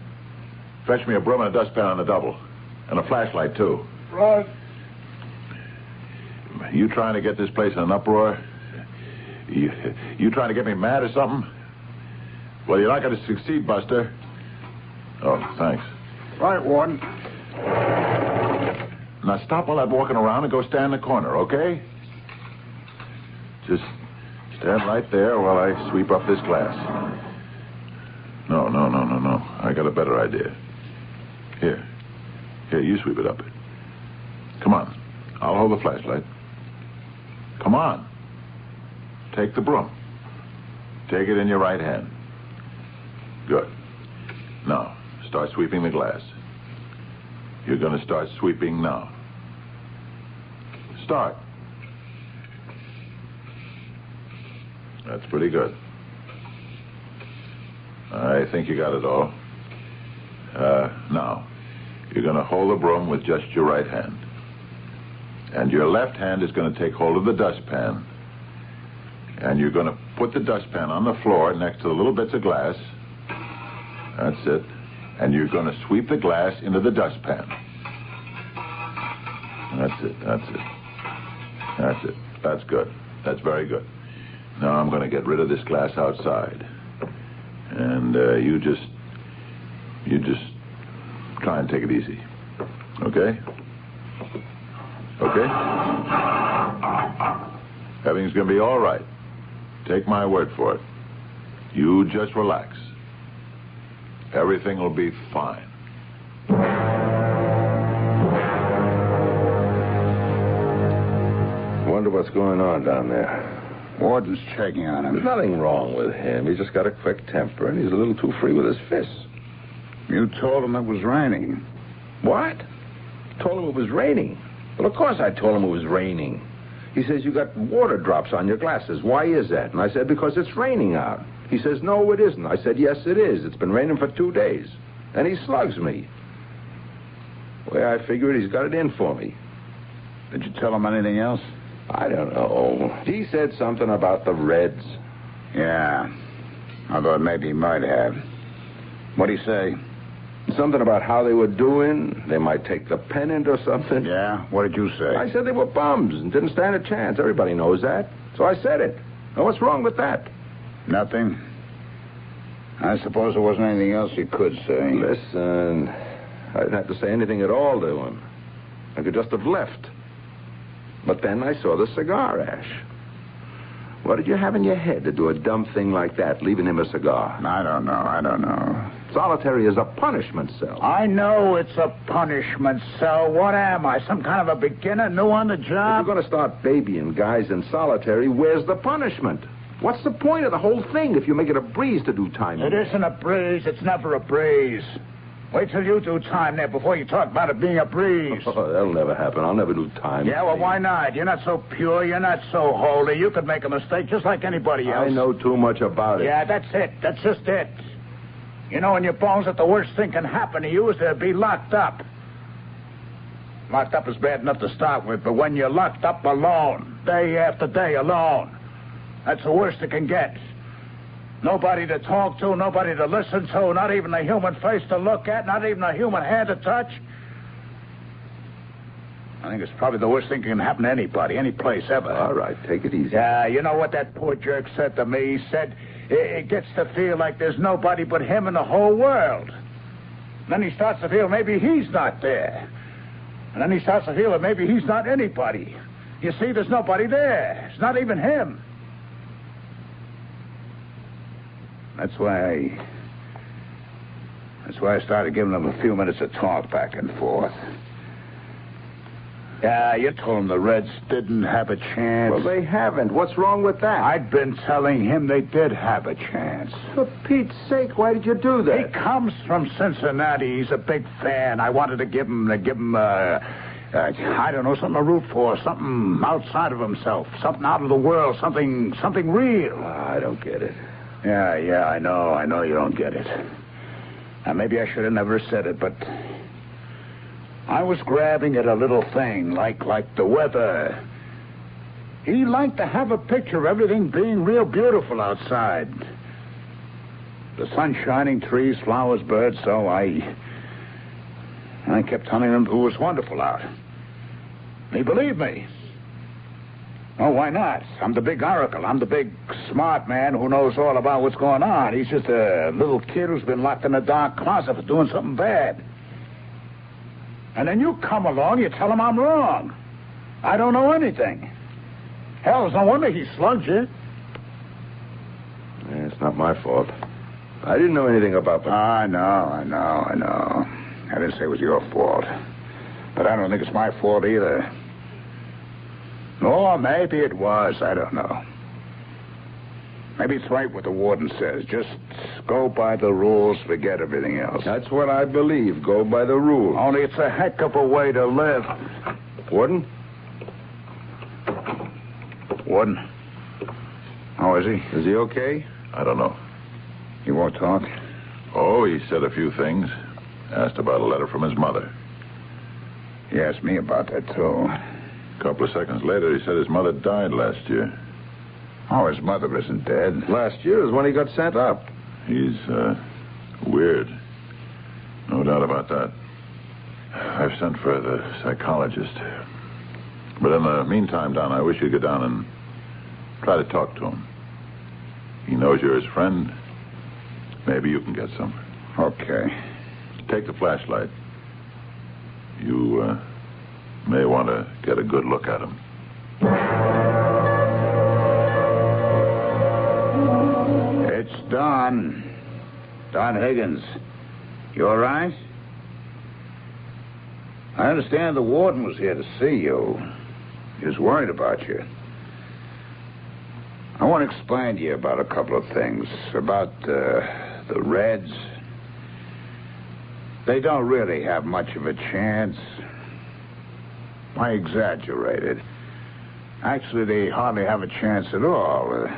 Fetch me a broom and a dustpan on the double. And a flashlight, too. Right. You trying to get this place in an uproar? You trying to get me mad or something? Well, you're not going to succeed, Buster. Oh, thanks. Right, Warden. Now stop all that walking around and go stand in the corner, okay? Just stand right there while I sweep up this glass. No. I got a better idea. Here, you sweep it up. Come on. I'll hold the flashlight. Come on. Take the broom. Take it in your right hand. Good. Now, start sweeping the glass. You're going to start sweeping now. Start. That's pretty good. I think you got it all. Now, you're going to hold the broom with just your right hand. And your left hand is going to take hold of the dustpan. And you're going to put the dustpan on the floor next to the little bits of glass. That's it. And you're going to sweep the glass into the dustpan. That's it. That's good. That's very good. Now I'm going to get rid of this glass outside. And you just try and take it easy. Okay? Okay? Everything's going to be all right. Take my word for it. You just relax. Everything will be fine. Wonder what's going on down there. Warden's checking on him. There's nothing wrong with him. He's just got a quick temper, and he's a little too free with his fists. You told him it was raining. What? Told him it was raining. Well, of course I told him it was raining. He says, you got water drops on your glasses. Why is that? And I said, because it's raining out. He says, no, it isn't. I said, yes, it is. It's been raining for 2 days. And he slugs me. The way I figured, he's got it in for me. Did you tell him anything else? I don't know. He said something about the Reds. Yeah. I thought maybe he might have. What'd he say? Something about how they were doing. They might take the pennant or something. Yeah? What did you say? I said they were bums and didn't stand a chance. Everybody knows that. So I said it. Now, what's wrong with that? Nothing. I suppose there wasn't anything else you could say. Listen, I didn't have to say anything at all to him. I could just have left. But then I saw the cigar ash. What did you have in your head to do a dumb thing like that, leaving him a cigar? I don't know. Solitary is a punishment cell. I know it's a punishment cell. What am I, some kind of a beginner, new on the job? If you're going to start babying guys in solitary, where's the punishment? What's the point of the whole thing if you make it a breeze to do time? It isn't a breeze. It's never a breeze. Wait till you do time there before you talk about it being a breeze. Oh, that'll never happen. I'll never do time. Yeah, well, why not? You're not so pure. You're not so holy. You could make a mistake just like anybody else. I know too much about it. Yeah, that's it. That's just it. You know in your bones that the worst thing can happen to you is to be locked up. Locked up is bad enough to start with, but when you're locked up alone, day after day alone, that's the worst it can get. Nobody to talk to, nobody to listen to, not even a human face to look at, not even a human hand to touch. I think it's probably the worst thing that can happen to anybody, any place, ever. All right, take it easy. Yeah, you know what that poor jerk said to me? He said it gets to feel like there's nobody but him in the whole world. And then he starts to feel maybe he's not there. And then he starts to feel that maybe he's not anybody. You see, there's nobody there. It's not even him. That's why That's why I started giving them a few minutes of talk back and forth. Yeah, you told him the Reds didn't have a chance. Well, they haven't. What's wrong with that? I'd been telling him they did have a chance. For Pete's sake, why did you do that? He comes from Cincinnati. He's a big fan. I wanted to give him, I don't know, something to root for, something outside of himself, something out of the world, something real. I don't get it. Yeah, I know you don't get it. Now, maybe I should have never said it, but I was grabbing at a little thing, like the weather. He liked to have a picture of everything being real beautiful outside. The sun shining, trees, flowers, birds, so I kept telling him it was wonderful out. He believed me. Oh, why not? I'm the big oracle. I'm the big smart man who knows all about what's going on. He's just a little kid who's been locked in a dark closet for doing something bad. And then you come along, you tell him I'm wrong. I don't know anything. Hell, it's no wonder he slugged you. Yeah, it's not my fault. I didn't know anything about them. I know. I didn't say it was your fault. But I don't think it's my fault either. Or maybe it was. I don't know. Maybe it's right what the warden says. Just go by the rules, forget everything else. That's what I believe. Go by the rules. Only it's a heck of a way to live. Warden? Warden? How is he? Is he okay? I don't know. He won't talk? Oh, he said a few things. Asked about a letter from his mother. He asked me about that, too. A couple of seconds later, he said his mother died last year. Oh, his mother isn't dead. Last year is when he got sent up. He's, weird. No doubt about that. I've sent for the psychologist. But in the meantime, Don, I wish you'd go down and try to talk to him. He knows you're his friend. Maybe you can get some. Okay. Take the flashlight. You, may want to get a good look at him. It's Don. Don Higgins. You all right? I understand the warden was here to see you. He was worried about you. I want to explain to you about a couple of things. About the Reds. They don't really have much of a chance. I exaggerated. Actually, they hardly have a chance at all.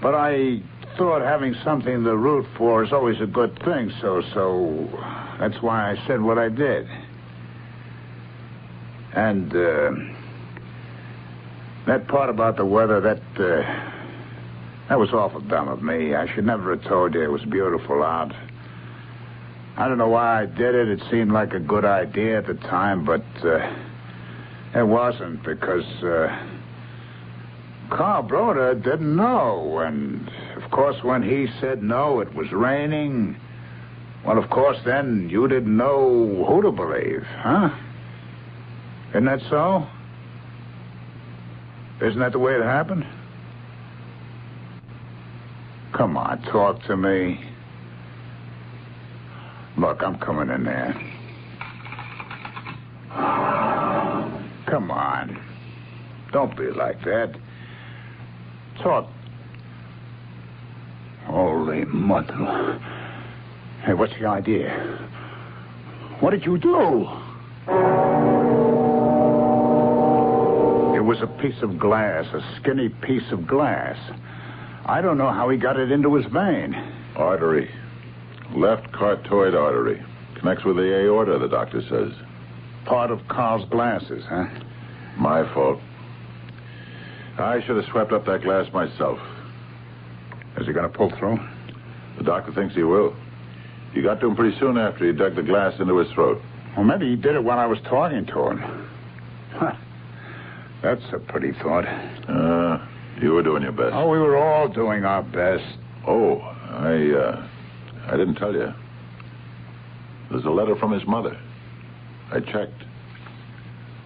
But I thought having something to root for is always a good thing, so that's why I said what I did. And that part about the weather, that was awful dumb of me. I should never have told you it was beautiful out. I don't know why I did it. It seemed like a good idea at the time, but it wasn't, because Carl Broder didn't know. And, of course, when he said no, it was raining. Well, of course, then you didn't know who to believe, huh? Isn't that so? Isn't that the way it happened? Come on, talk to me. Look, I'm coming in there. Come on. Don't be like that. Talk. Holy mother. Hey, what's the idea? What did you do? It was a piece of glass, a skinny piece of glass. I don't know how he got it into his vein. Artery. Left carotid artery. Connects with the aorta, the doctor says. Part of Carl's glasses, huh? My fault. I should have swept up that glass myself. Is he going to pull through? The doctor thinks he will. He got to him pretty soon after he dug the glass into his throat. Well, maybe he did it while I was talking to him. Huh. That's a pretty thought. You were doing your best. Oh, we were all doing our best. Oh, I didn't tell you. There's a letter from his mother. I checked.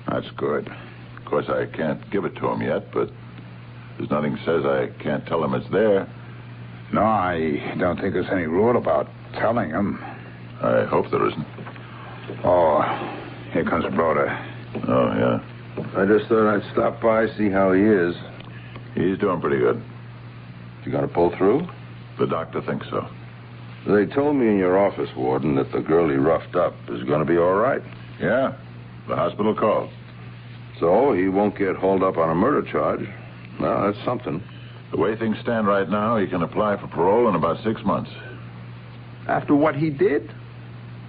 That's good. Of course, I can't give it to him yet, but there's nothing says I can't tell him it's there. No, I don't think there's any rule about telling him. I hope there isn't. Oh, here comes Broder. Oh, yeah. I just thought I'd stop by, see how he is. He's doing pretty good. You gonna pull through? The doctor thinks so. They told me in your office, Warden, that the girl he roughed up is gonna be all right. Yeah. The hospital called. So he won't get hauled up on a murder charge. Well, that's something. The way things stand right now, he can apply for parole in about 6 months. After what he did?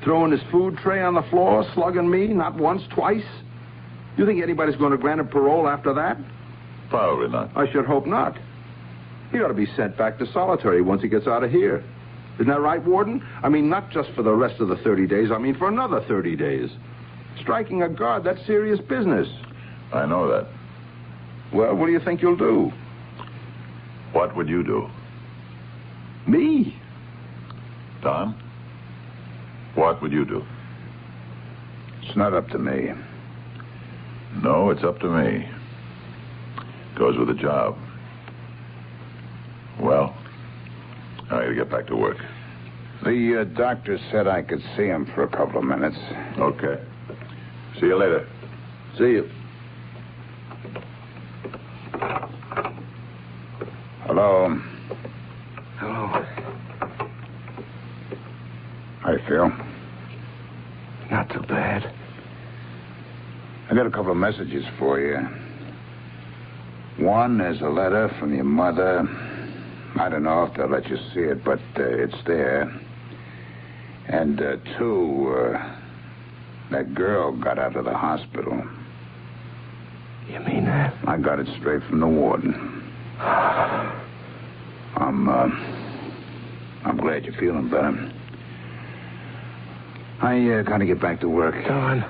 Throwing his food tray on the floor, slugging me, not once, twice? You think anybody's going to grant him parole after that? Probably not. I should hope not. He ought to be sent back to solitary once he gets out of here. Isn't that right, Warden? I mean, not just for the rest of the 30 days. I mean, for another 30 days. Striking a guard, that's serious business. I know that. Well, what do you think you'll do? What would you do? Me? Don? What would you do? It's not up to me. No, it's up to me. Goes with the job. Well, I gotta get back to work. The doctor said I could see him for a couple of minutes. Okay. See you later. See you. Hello. Hello. How you feel? Not too bad. I got a couple of messages for you. One is a letter from your mother. I don't know if they'll let you see it, but it's there. And two, that girl got out of the hospital. You mean that? I got it straight from the warden. I'm glad you're feeling better. I gotta get back to work. Don.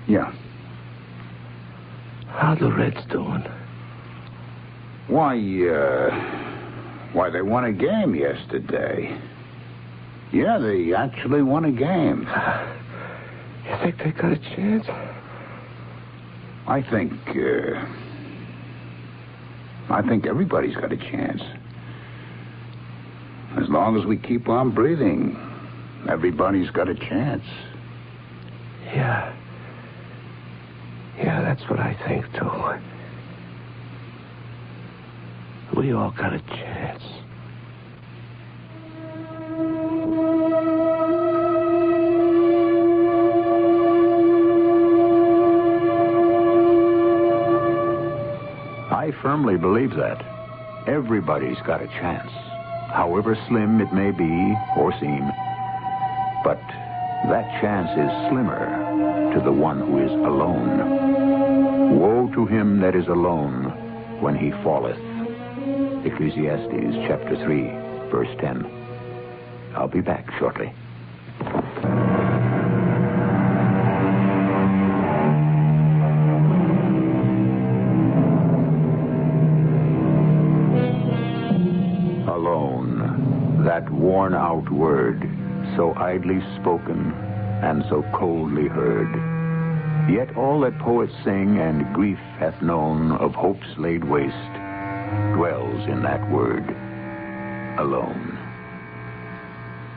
Yeah. How the Reds doing? Why, they won a game yesterday. Yeah, they actually won a game. You think they got a chance? I think everybody's got a chance. As long as we keep on breathing, everybody's got a chance. Yeah. Yeah, that's what I think, too. We all got a chance. I firmly believe that. Everybody's got a chance, however slim it may be or seem. But that chance is slimmer to the one who is alone. Woe to him that is alone when he falleth. Ecclesiastes chapter 3, verse 10. I'll be back shortly. Alone, that worn-out word, so idly spoken and so coldly heard. Yet all that poets sing and grief hath known of hopes laid waste dwells in that word, alone.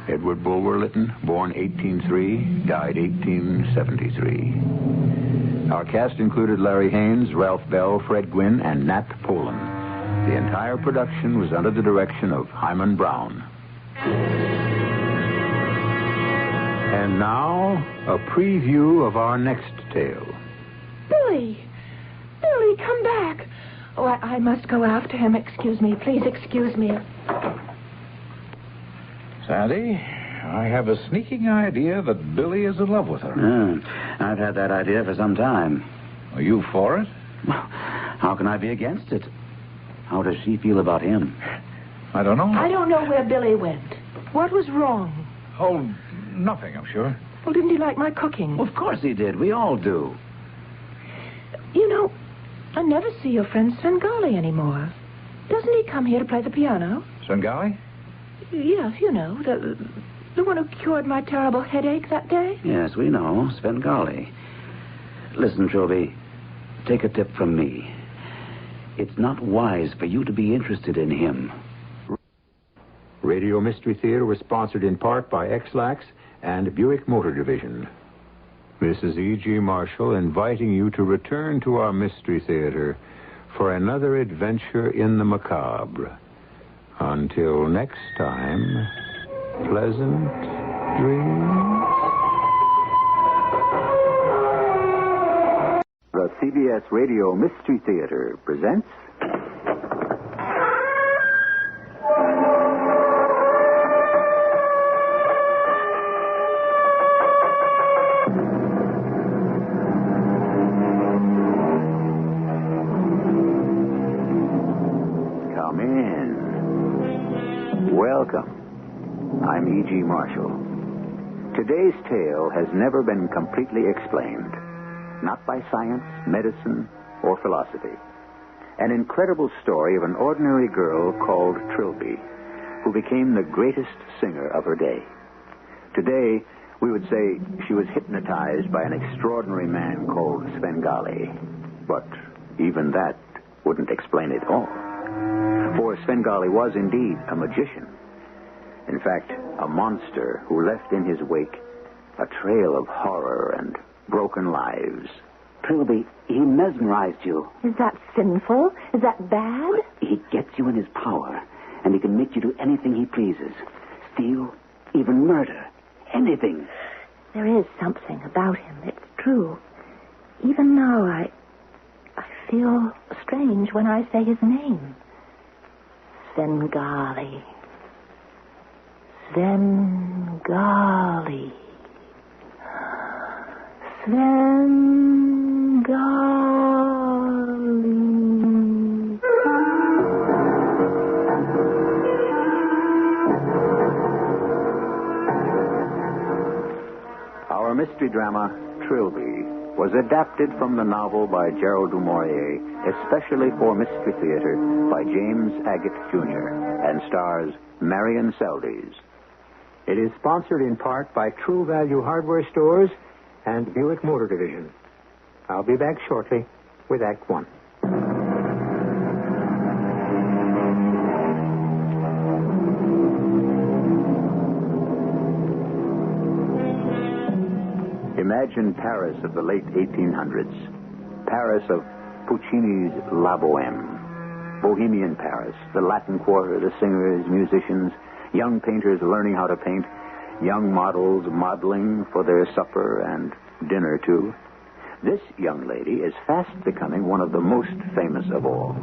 Edward Bulwer Lytton, born 1803, died 1873. Our cast included Larry Haynes, Ralph Bell, Fred Gwynn, and Nat Polen. The entire production was under the direction of Himan Brown. And now, a preview of our next tale. Billy! Billy, come back! Oh, I must go after him. Excuse me. Please excuse me. Sandy, I have a sneaking idea that Billy is in love with her. I've had that idea for some time. Are you for it? How can I be against it? How does she feel about him? I don't know. I don't know where Billy went. What was wrong? Oh, nothing, I'm sure. Well, didn't he like my cooking? Well, of course he did. We all do. You know, I never see your friend Svengali anymore. Doesn't he come here to play the piano? Svengali? Yes, you know, the one who cured my terrible headache that day. Yes, we know. Svengali. Listen, Trilby, take a tip from me. It's not wise for you to be interested in him. Radio Mystery Theater was sponsored in part by X-Lax and Buick Motor Division. This is E.G. Marshall inviting you to return to our Mystery Theater for another adventure in the macabre. Until next time, pleasant dreams. The CBS Radio Mystery Theater presents... Come in. Welcome. I'm E.G. Marshall. Today's tale has never been completely explained. Not by science, medicine, or philosophy. An incredible story of an ordinary girl called Trilby, who became the greatest singer of her day. Today, we would say she was hypnotized by an extraordinary man called Svengali. But even that wouldn't explain it all. For Svengali was indeed a magician. In fact, a monster who left in his wake a trail of horror and broken lives. Trilby, he mesmerized you. Is that sinful? Is that bad? He gets you in his power, and he can make you do anything he pleases. Steal, even murder. Anything. There is something about him, it's true. Even now, I feel strange when I say his name. Svengali. Svengali. Svengali. Our mystery drama, Trilby, was adapted from the novel by Gerald du Maurier, especially for Mystery Theater, by James Agate, Jr., and stars Marion Seldes. It is sponsored in part by True Value Hardware Stores and Buick Motor Division. I'll be back shortly with Act One. Imagine Paris of the late 1800s. Paris of Puccini's La Bohème. Bohemian Paris, the Latin Quarter, the singers, musicians, young painters learning how to paint, young models modeling for their supper and dinner, too. This young lady is fast becoming one of the most famous of all.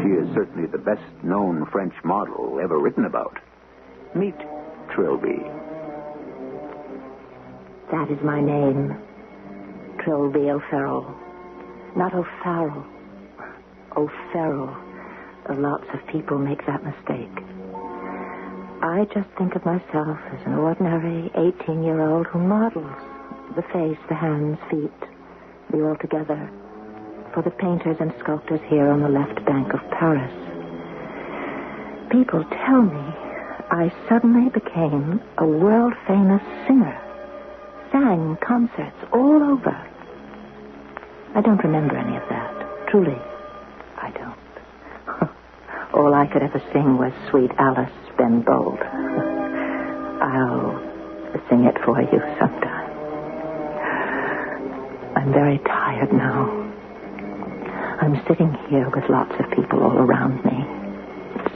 She is certainly the best-known French model ever written about. Meet Trilby. That is my name. Trilby O'Farrell. Not O'Farrell. O'Farrell. Lots of people make that mistake. I just think of myself as an ordinary 18-year-old who models the face, the hands, feet, the altogether, for the painters and sculptors here on the left bank of Paris. People tell me I suddenly became a world-famous singer, sang concerts all over. I don't remember any of that. Truly, I don't. All I could ever sing was Sweet Alice, Ben Bold. I'll sing it for you sometime. I'm very tired now. I'm sitting here with lots of people all around me.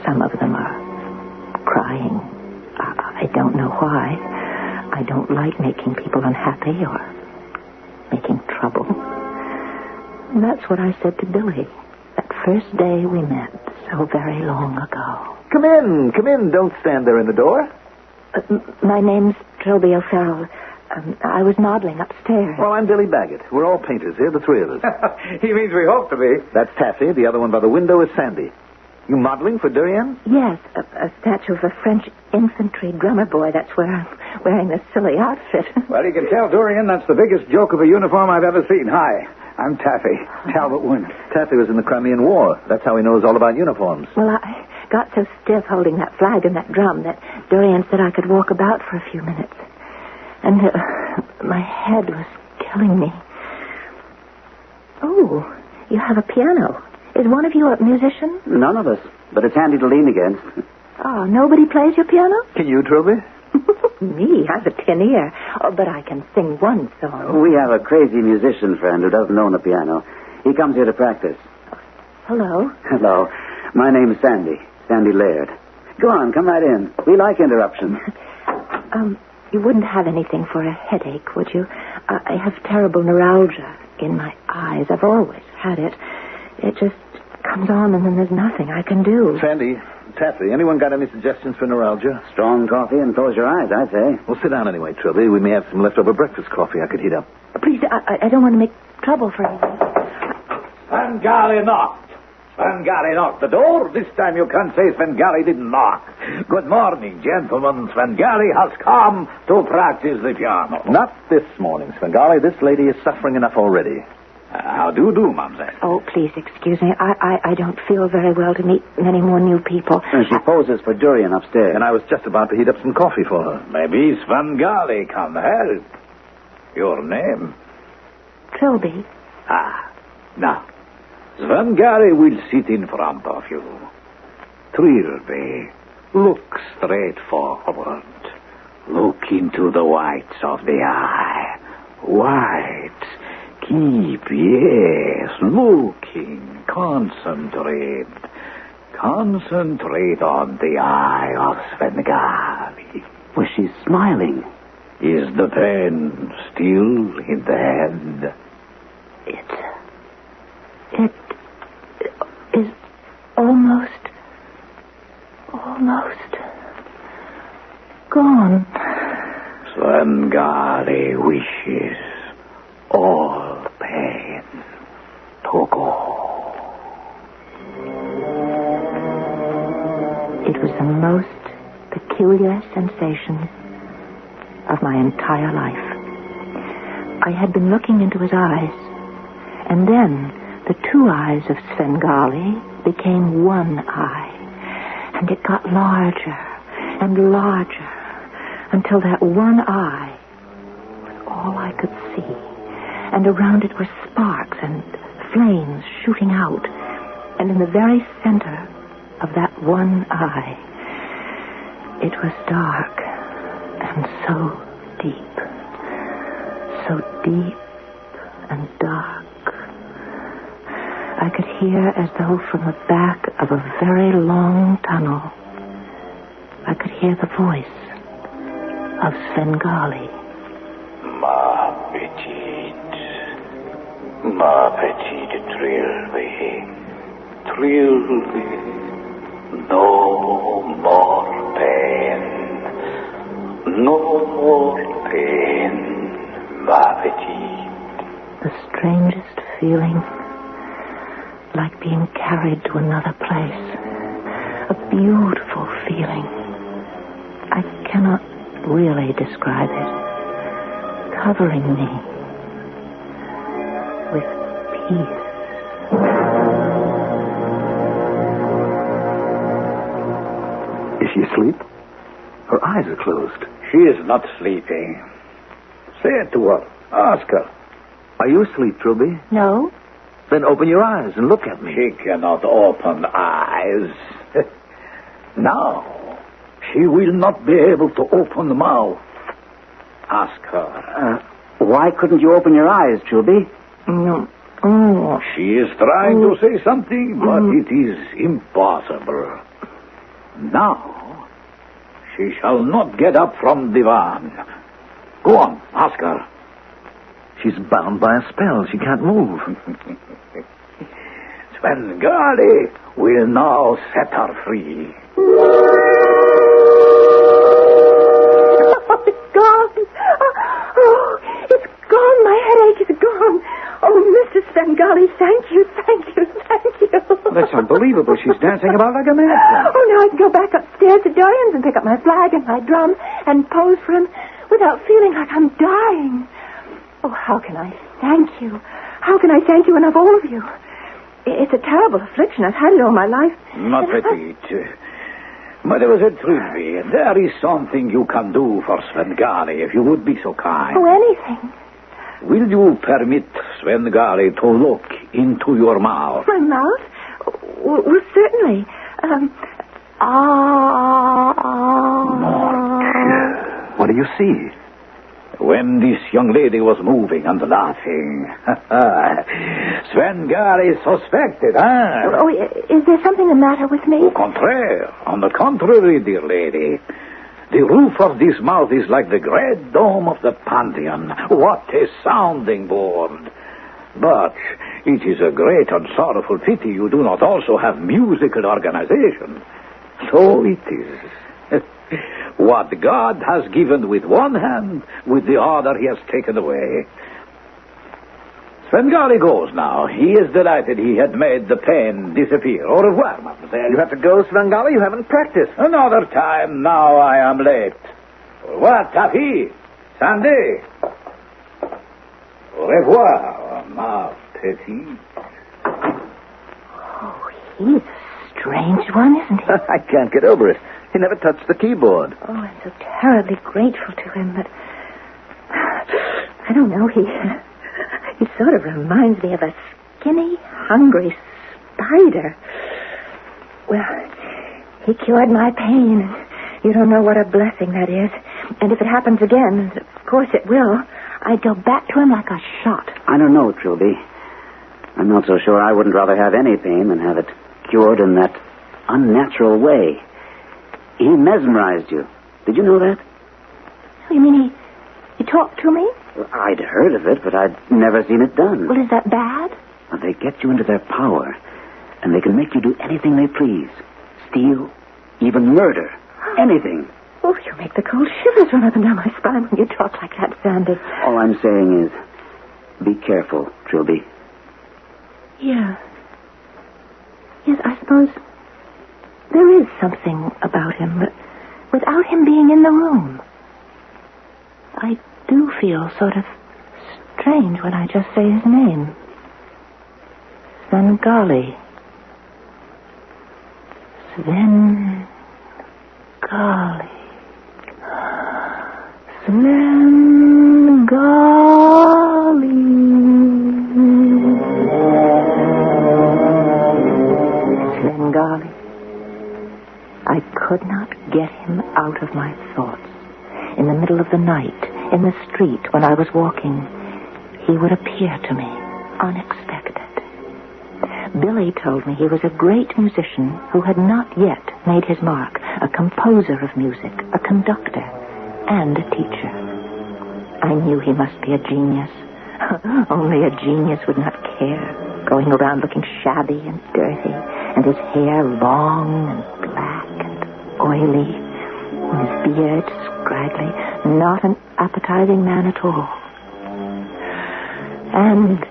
Some of them are crying. I don't know why. I don't like making people unhappy or making trouble. And that's what I said to Billy that first day we met so very long ago. Come in. Don't stand there in the door. My name's Trilby O'Farrell. I was modeling upstairs. Well, I'm Billy Baggett. We're all painters here, the three of us. He means we hope to be. That's Taffy. The other one by the window is Sandy. You modeling for Durian? Yes, a statue of a French infantry drummer boy. That's where I'm wearing this silly outfit. Well, you can tell, Durian, that's the biggest joke of a uniform I've ever seen. Hi, I'm Taffy, Talbot Wynn. Taffy was in the Crimean War. That's how he knows all about uniforms. Well, I got so stiff holding that flag and that drum that Durian said I could walk about for a few minutes. And my head was killing me. Oh, you have a piano. Is one of you a musician? None of us, but it's handy to lean against. Oh, nobody plays your piano? Can you, Trilby? Me? I've a tin ear. Oh, but I can sing one song. We have a crazy musician friend who doesn't own a piano. He comes here to practice. Hello. Hello. My name's Sandy. Sandy Laird. Go on, come right in. We like interruptions. You wouldn't have anything for a headache, would you? I have terrible neuralgia in my eyes. I've always had it. It just comes on and then there's nothing I can do. Sandy, Taffy, anyone got any suggestions for neuralgia? Strong coffee and close your eyes, I'd say. Well, sit down anyway, Trilby. We may have some leftover breakfast coffee I could heat up. Please, I don't want to make trouble for you. Svengali knocked. Svengali knocked the door. This time you can't say Svengali didn't knock. Good morning, gentlemen. Svengali has come to practice the piano. Not this morning, Svengali. This lady is suffering enough already. How do you do, mademoiselle? Oh, please excuse me. I don't feel very well to meet many more new people. She poses for Durian upstairs. And I was just about to heat up some coffee for her. Maybe Svengali can help. Your name? Trilby. Now, Svengali will sit in front of you. Trilby, look straight forward. Look into the whites of the eye. Whites. Keep, yes, looking. Concentrate. Concentrate on the eye of Svengali. Well, she's smiling. Is the pen still in the hand? It is almost gone. Svengali wishes all pain to go. It was the most peculiar sensation of my entire life. I had been looking into his eyes, and then the two eyes of Svengali became one eye, and it got larger and larger until that one eye was all I could see, and around it were sparks and flames shooting out, and in the very center of that one eye, it was dark and so deep and dark. I could hear as though from the back of a very long tunnel. I could hear the voice of Svengali. Ma petite Trilby, no more pain, ma petite. The strangest feeling, like being carried to another place. A beautiful feeling. I cannot really describe it. Covering me with peace. Is she asleep? Her eyes are closed. She is not sleeping. Say it to her. Ask her. Are you asleep, Trilby? No. Then open your eyes and look at me. She cannot open eyes. Now, she will not be able to open the mouth. Ask her. Why couldn't you open your eyes, Trilby? No. She is trying to say something, but it is impossible. Now, she shall not get up from the divan. Go on, ask her. She's bound by a spell. She can't move. Svengali will now set her free. Oh, it's gone. Oh, it's gone. My headache is gone. Oh, Mrs. Svengali, thank you. Well, that's unbelievable. She's dancing about like a madman. Oh, now I can go back upstairs to Dorian's and pick up my flag and my drum and pose for him without feeling like I'm dying. Oh, how can I thank you? How can I thank you enough, all of you? It's a terrible affliction. I've had it all my life. Ma petite. Mademoiselle Trilby, there is something you can do for Svengali, if you would be so kind. Oh, anything. Will you permit Svengali to look into your mouth? My mouth? Well, certainly. What do you see? When this young lady was moving and laughing, Svengali suspected, huh? Oh, is there something the matter with me? On the contrary, dear lady. The roof of this mouth is like the great dome of the Pantheon. What a sounding board. But it is a great and sorrowful pity you do not also have musical organization. So it is. What God has given with one hand, with the other he has taken away. Svengali goes now. He is delighted he had made the pain disappear. Au revoir, mademoiselle. You have to go, Svengali? You haven't practiced. Another time. Now I am late. Au revoir, Taffy. Sandy. Au revoir, ma petite. Oh, he's a strange one, isn't he? I can't get over it. He never touched the keyboard. Oh, I'm so terribly grateful to him, but I don't know, he sort of reminds me of a skinny, hungry spider. Well, he cured my pain. You don't know what a blessing that is. And if it happens again, of course it will, I'd go back to him like a shot. I don't know, Trilby. I'm not so sure I wouldn't rather have any pain than have it cured in that unnatural way. He mesmerized you. Did you know that? You mean he talked to me? Well, I'd heard of it, but I'd never seen it done. Well, is that bad? Well, they get you into their power, and they can make you do anything they please. Steal, even murder. Anything. Oh, you make the cold shivers run up and down my spine when you talk like that, Sandy. All I'm saying is, be careful, Trilby. Yeah. Yes, I suppose there is something about him, but without him being in the room, I do feel sort of strange when I just say his name. Svengali. Svengali. Svengali. I could not get him out of my thoughts. In the middle of the night, in the street, when I was walking, he would appear to me, unexpected. Billy told me he was a great musician who had not yet made his mark, a composer of music, a conductor, and a teacher. I knew he must be a genius. Only a genius would not care, going around looking shabby and dirty, and his hair long and black and oily, and his beard scraggly, not an appetizing man at all. And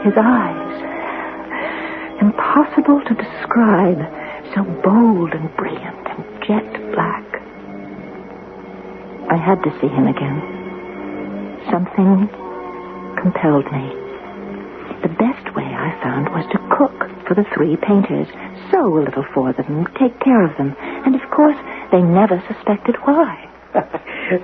his eyes, impossible to describe, so bold and brilliant and jet black. I had to see him again. Something compelled me. The best way I found was to cook for the three painters, sew a little for them, take care of them, and of course they never suspected why.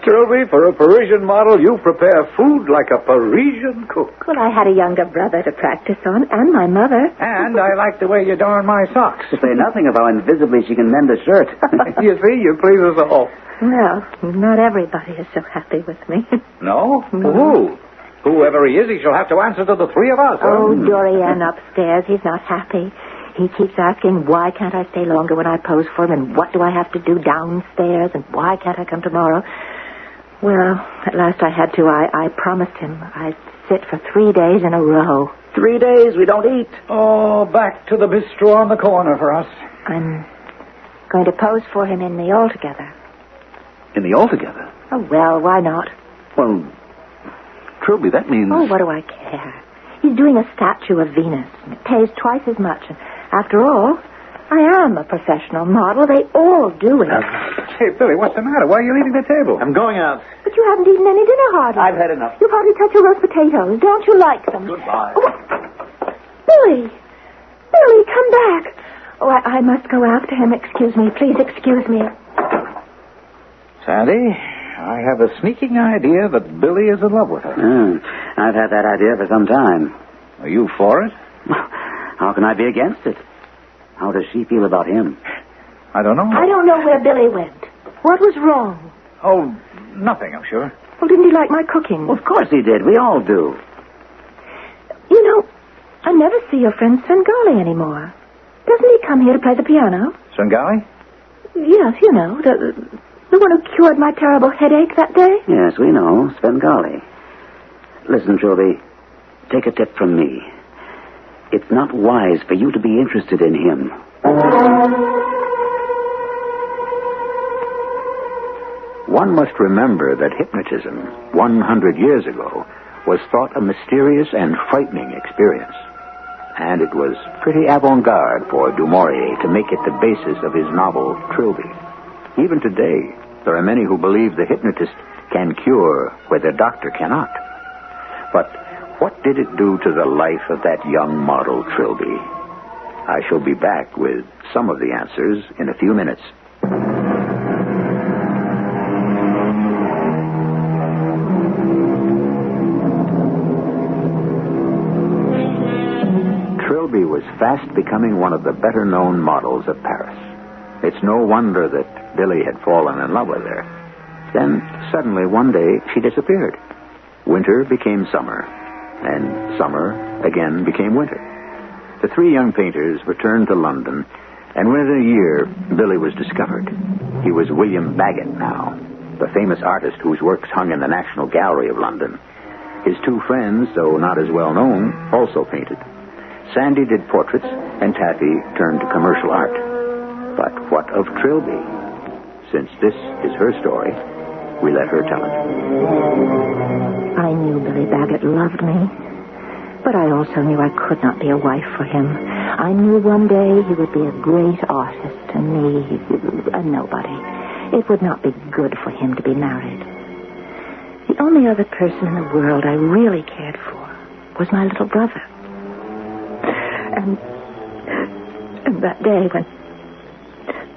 Trilby, for a Parisian model, you prepare food like a Parisian cook. Well, I had a younger brother to practice on, and my mother. And I like the way you darn my socks. To say nothing of how invisibly she can mend a shirt. You see, you please us all. Well, not everybody is so happy with me. No? Who? Whoever he is, he shall have to answer to the three of us. Oh, Dorian upstairs, he's not happy. He keeps asking, why can't I stay longer when I pose for him, and what do I have to do downstairs, and why can't I come tomorrow? Well, at last I had to. I promised him I'd sit for 3 days in a row. 3 days we don't eat. Oh, back to the bistro on the corner for us. I'm going to pose for him in the Altogether. In the Altogether? Oh, well, why not? Well, Trilby, that means... Oh, what do I care? He's doing a statue of Venus. It pays twice as much. After all, I am a professional model. They all do it. Hey, Billy, what's the matter? Why are you leaving the table? I'm going out. But you haven't eaten any dinner, hardly. I've had enough. You've hardly touched your roast potatoes. Don't you like them? Goodbye. Oh, Billy! Billy, come back. Oh, I must go after him. Excuse me. Please excuse me. Sandy, I have a sneaking idea that Billy is in love with her. I've had that idea for some time. Are you for it? How can I be against it? How does she feel about him? I don't know. I don't know where Billy went. What was wrong? Oh, nothing, I'm sure. Well, didn't he like my cooking? Of course he did. We all do. You know, I never see your friend Svengali anymore. Doesn't he come here to play the piano? Svengali? Yes, you know, the one who cured my terrible headache that day. Yes, we know. Svengali. Listen, Trilby, take a tip from me. It's not wise for you to be interested in him. One must remember that hypnotism, 100 years ago, was thought a mysterious and frightening experience. And it was pretty avant-garde for Du Maurier to make it the basis of his novel, Trilby. Even today, there are many who believe the hypnotist can cure where the doctor cannot. But what did it do to the life of that young model, Trilby? I shall be back with some of the answers in a few minutes. Trilby was fast becoming one of the better-known models of Paris. It's no wonder that Billy had fallen in love with her. Then, suddenly, one day, she disappeared. Winter became summer, and summer again became winter. The three young painters returned to London, and within a year, Billy was discovered. He was William Bagot now, the famous artist whose works hung in the National Gallery of London. His two friends, though not as well known, also painted. Sandy did portraits, and Taffy turned to commercial art. But what of Trilby? Since this is her story, we let her tell it. I knew Billy Bagot loved me, but I also knew I could not be a wife for him. I knew one day he would be a great artist, and me, a nobody. It would not be good for him to be married. The only other person in the world I really cared for was my little brother. And that day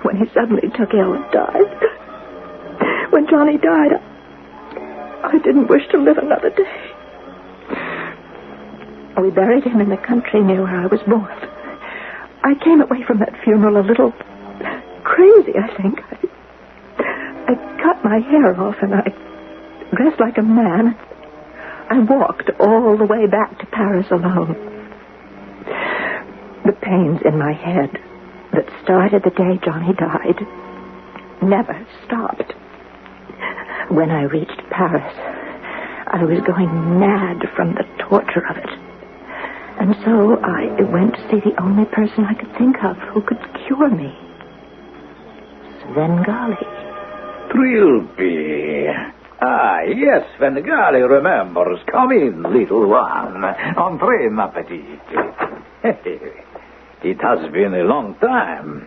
when he suddenly took ill and died, when Johnny died, I didn't wish to live another day. We buried him in the country near where I was born. I came away from that funeral a little crazy, I think. I cut my hair off and I dressed like a man. I walked all the way back to Paris alone. The pains in my head that started the day Johnny died never stopped. When I reached Paris, I was going mad from the torture of it. And so I went to see the only person I could think of who could cure me. Svengali. Trilby. Ah, yes, Svengali remembers. Come in, little one. Entrez, ma petite. It has been a long time.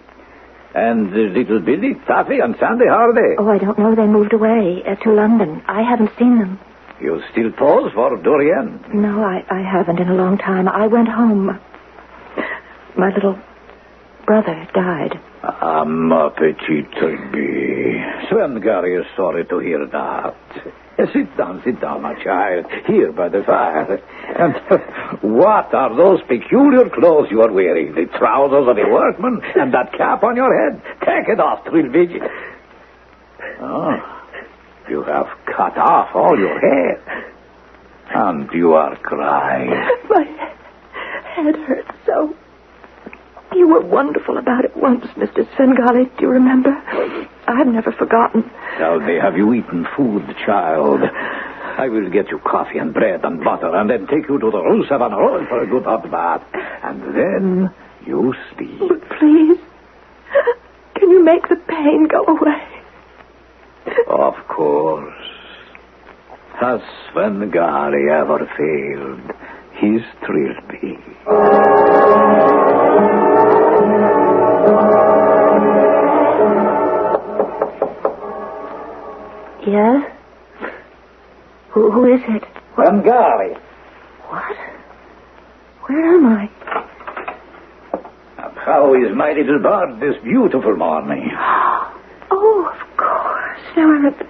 And little Billy, Taffy, and Sandy, how are they? Oh, I don't know. They moved away to London. I haven't seen them. You still pose for Dorian? No, I haven't in a long time. I went home. My little brother died. Ah, ma petite Trilby. Svengali is sorry to hear that. Sit down, my child, here by the fire. And what are those peculiar clothes you are wearing? The trousers of a workman and that cap on your head? Take it off, Trilby. Oh, you have cut off all your hair. And you are crying. My head hurts so. You were wonderful about it once, Mr. Svengali. Do you remember? I've never forgotten. Tell me, have you eaten food, child? I will get you coffee and bread and butter and then take you to the Rue Savanarola for a good hot bath. And then you sleep. But please, can you make the pain go away? Of course. Has Svengali ever failed his Trilby? Yes? Who is it? Svengali. What? Where am I? How is my little bird this beautiful morning? Oh, of course. Now I remember.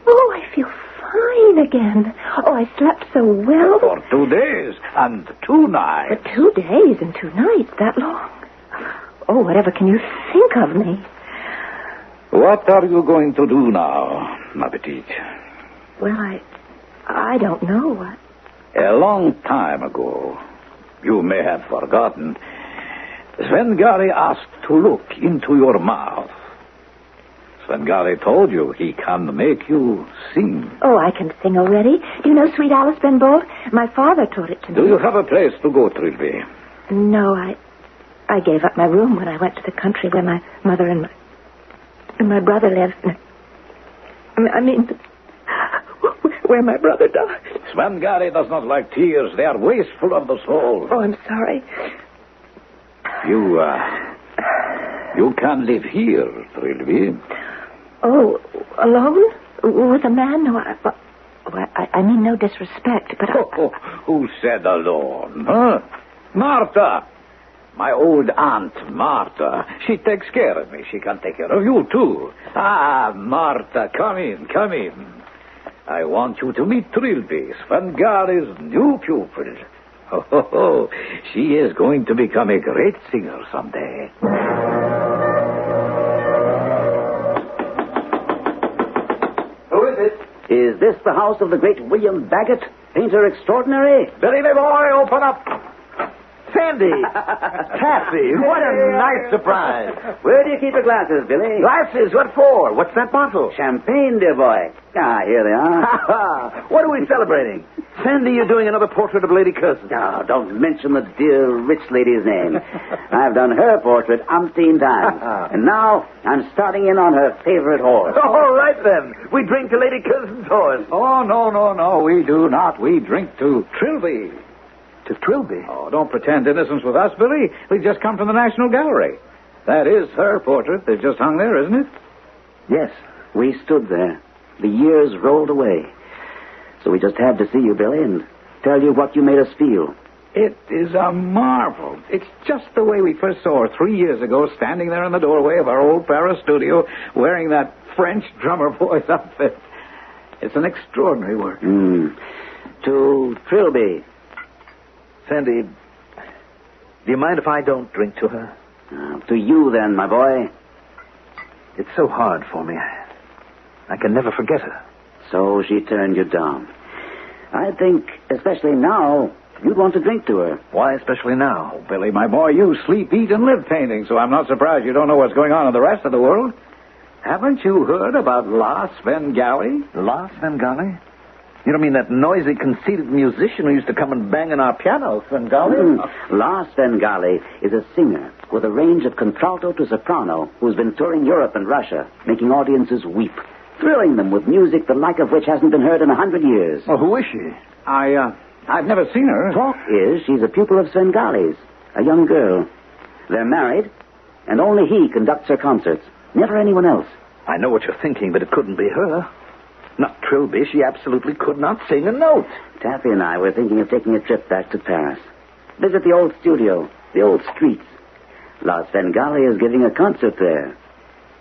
Oh, I feel fine again. Oh, I slept so well. For 2 days and 2 nights. For 2 days and 2 nights, that long? Oh, whatever can you think of me? What are you going to do now, ma petite? Well, I don't know what. A long time ago, you may have forgotten, Svengali asked to look into your mouth. Svengali told you he can make you sing. Oh, I can sing already. Do you know Sweet Alice Ben Bolt? My father taught it to me. Do you have a place to go, Trilby? No, I gave up my room when I went to the country where my mother and my brother lived. I mean, where my brother died. Svengali does not like tears. They are wasteful of the soul. Oh, I'm sorry. You can live here, Trilby. Oh, alone? With a man? No, I mean no disrespect, but Who said alone? Huh? Martha. My old aunt, Martha. She takes care of me. She can take care of you, too. Ah, Martha, come in. I want you to meet Trilby, Svengali's new pupil. Oh, she is going to become a great singer someday. Who is it? Is this the house of the great William Bagot, painter extraordinary? Billy, my boy, open up. Sandy. Taffy. What a nice surprise. Where do you keep your glasses, Billy? Glasses? What for? What's that bottle? Champagne, dear boy. Ah, here they are. What are we celebrating? Sandy, you're doing another portrait of Lady Curzon. No, don't mention the dear rich lady's name. I've done her portrait umpteen times. And now I'm starting in on her favorite horse. All right, then. We drink to Lady Curzon's horse. Oh, no, we do not. We drink to Trilby. To Trilby? Oh, don't pretend innocence with us, Billy. We've just come from the National Gallery. That is her portrait that just hung there, isn't it? Yes, we stood there. The years rolled away. So we just had to see you, Billy, and tell you what you made us feel. It is a marvel. It's just the way we first saw her 3 years ago, standing there in the doorway of our old Paris studio, wearing that French drummer boy's outfit. It's an extraordinary work. To Trilby. Sandy, do you mind if I don't drink to her? To you, then, my boy. It's so hard for me. I can never forget her. So she turned you down. I think, especially now, you'd want to drink to her. Why especially now? Oh, Billy, my boy, you sleep, eat, and live painting, so I'm not surprised you don't know what's going on in the rest of the world. Haven't you heard about La Svengali? La Svengali? You don't mean that noisy, conceited musician who used to come and bang on our piano, Svengali? La Svengali is a singer with a range of contralto to soprano who's been touring Europe and Russia, making audiences weep, thrilling them with music the like of which hasn't been heard in 100 years. Well, who is she? I've never seen her. Talk is she's a pupil of Svengali's, a young girl. They're married, and only he conducts her concerts, never anyone else. I know what you're thinking, but it couldn't be her. Not Trilby. She absolutely could not sing a note. Taffy and I were thinking of taking a trip back to Paris. Visit the old studio, the old streets. La Svengali is giving a concert there.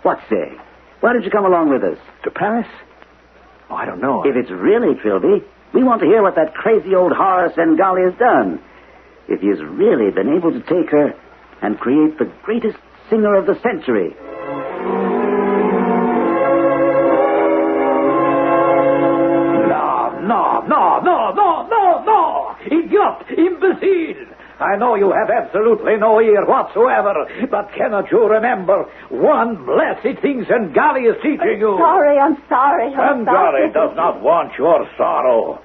What say? Why don't you come along with us? To Paris? Oh, I don't know. If it's really Trilby, we want to hear what that crazy old horror Svengali has done. If he's really been able to take her and create the greatest singer of the century. No! Idiot! Imbecile! I know you have absolutely no ear whatsoever, but cannot you remember one blessed thing Svengali is teaching you? I'm sorry. Svengali does not want your sorrow.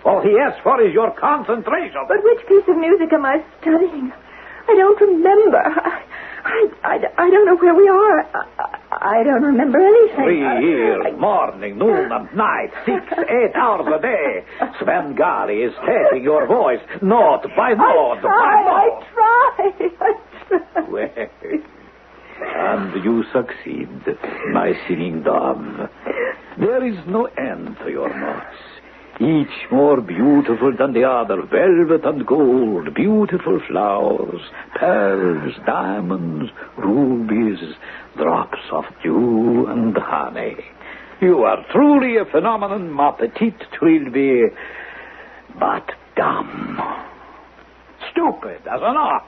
All he asks for is your concentration. But which piece of music am I studying? I don't remember. I don't know where we are. I don't remember anything. 3 years, morning, noon, and night, 6, 8 hours a day. Svengali is taking your voice, note by note by note. I try. Well, and you succeed, my singing dove. There is no end to your notes. Each more beautiful than the other, velvet and gold, beautiful flowers, pearls, diamonds, rubies, drops of dew and honey. You are truly a phenomenon, ma petite Trilby, but dumb. Stupid as an ox.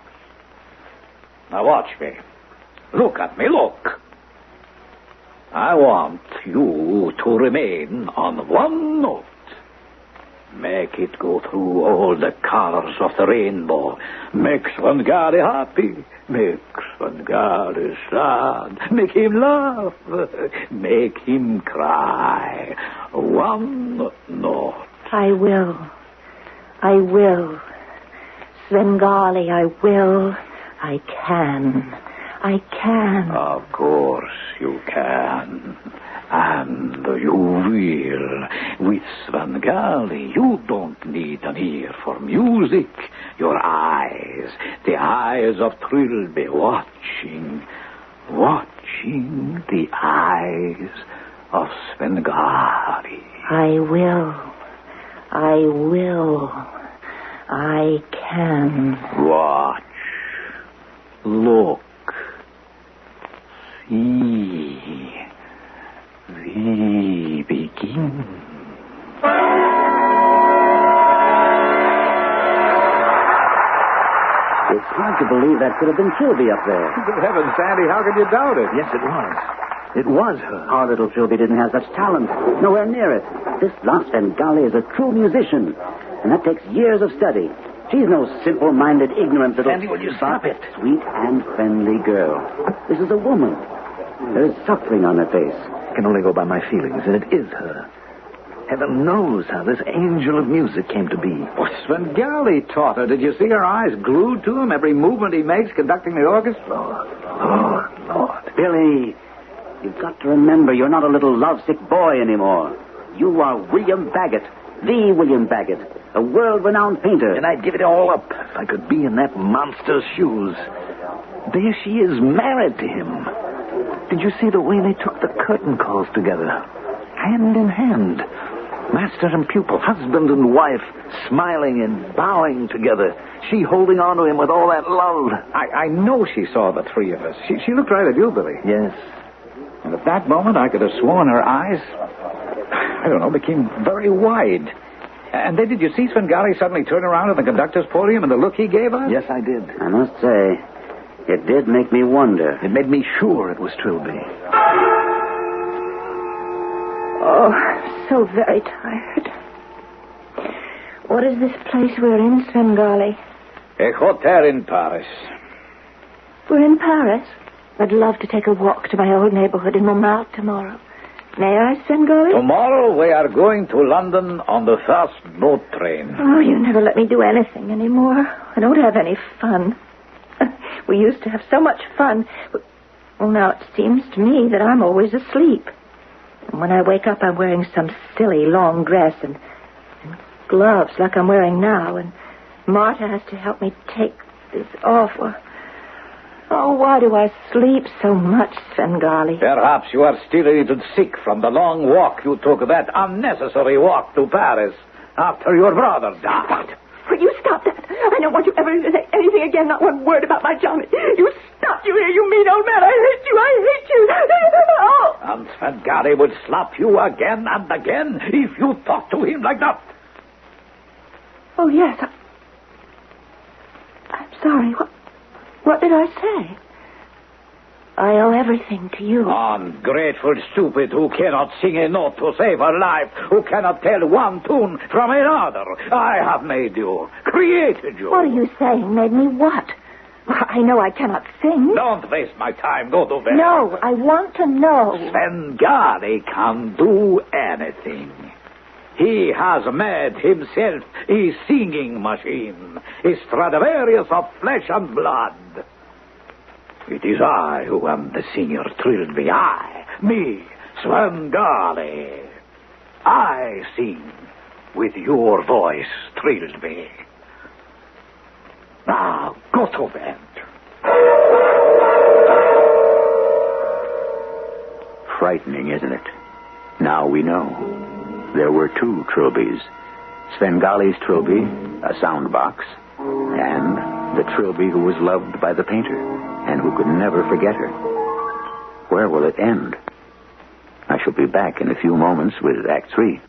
Now watch me. Look at me, look. I want you to remain on one note. Make it go through all the colors of the rainbow. Make Svengali happy. Make Svengali sad. Make him laugh. Make him cry. One note. I will. Svengali, I will. I can. Of course you can. And you will. With Svengali, you don't need an ear for music. Your eyes, the eyes of Trilby, watching the eyes of Svengali. I will. I can. Watch. Look. See. We begin. It's hard to believe that could have been Trilby up there. Good heavens, Sandy, how could you doubt it? Yes, it was. It was her. Our little Trilby didn't have such talent. Nowhere near it. This La Svengali is a true musician, and that takes years of study. She's no simple-minded, ignorant little... Sandy, will you stop it? Sweet and friendly girl. This is a woman. There's suffering on her face. I can only go by my feelings, and it is her. Heaven knows how this angel of music came to be. What Svengali taught her. Did you see her eyes glued to him? Every movement he makes conducting the orchestra? Lord. Billy, you've got to remember you're not a little lovesick boy anymore. You are William Baggett, the William Baggett, a world-renowned painter. And I'd give it all up if I could be in that monster's shoes. There she is, married to him. Did you see the way they took the curtain calls together? Hand in hand. Master and pupil, husband and wife, smiling and bowing together. She holding on to him with all that love. I know she saw the three of us. She looked right at you, Billy. Yes. And at that moment, I could have sworn her eyes, I don't know, became very wide. And then did you see Svengali suddenly turn around at the conductor's podium and the look he gave us? Yes, I did. I must say, it did make me wonder. It made me sure it was Trilby. Oh, I'm so very tired. What is this place we're in, Svengali? A hotel in Paris. We're in Paris. I'd love to take a walk to my old neighborhood in Montmartre tomorrow. May I, Svengali? Tomorrow we are going to London on the first boat train. Oh, you never let me do anything anymore. I don't have any fun. We used to have so much fun. Well, now it seems to me that I'm always asleep. And when I wake up, I'm wearing some silly long dress and gloves like I'm wearing now. And Marta has to help me take this off. Oh, why do I sleep so much, Svengali? Perhaps you are still a little sick from the long walk you took, that unnecessary walk to Paris after your brother died. Will you stop that? I don't want you ever to say anything again, not one word about my Johnny. You stop, you hear, you mean old man. I hate you. Oh! And Svengali would slap you again and again if you talk to him like that. Oh, yes. I'm sorry. What did I say? I owe everything to you. Ungrateful stupid who cannot sing a note to save her life, who cannot tell one tune from another. I have made you, created you. What are you saying? Made me what? I know I cannot sing. Don't waste my time. Go to bed. No, I want to know. Svengali can do anything. He has made himself a singing machine, a Stradivarius of flesh and blood. It is I who am the singer, Trilby. Me, Svengali. I sing with your voice, Trilby. Now, go to bed. Frightening, isn't it? Now we know. There were two Trilbys. Svengali's Trilby, a sound box, and the Trilby who was loved by the painter and who could never forget her. Where will it end? I shall be back in a few moments with Act 3.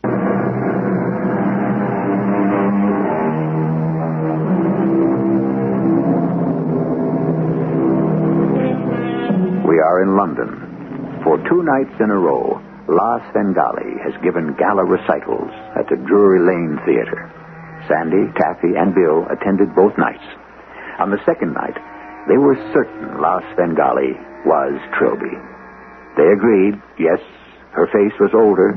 are in London. For 2 nights in a row, La Svengali has given gala recitals at the Drury Lane Theater. Sandy, Taffy, and Bill attended both nights. On the second night, they were certain La Svengali was Trilby. They agreed, yes, her face was older,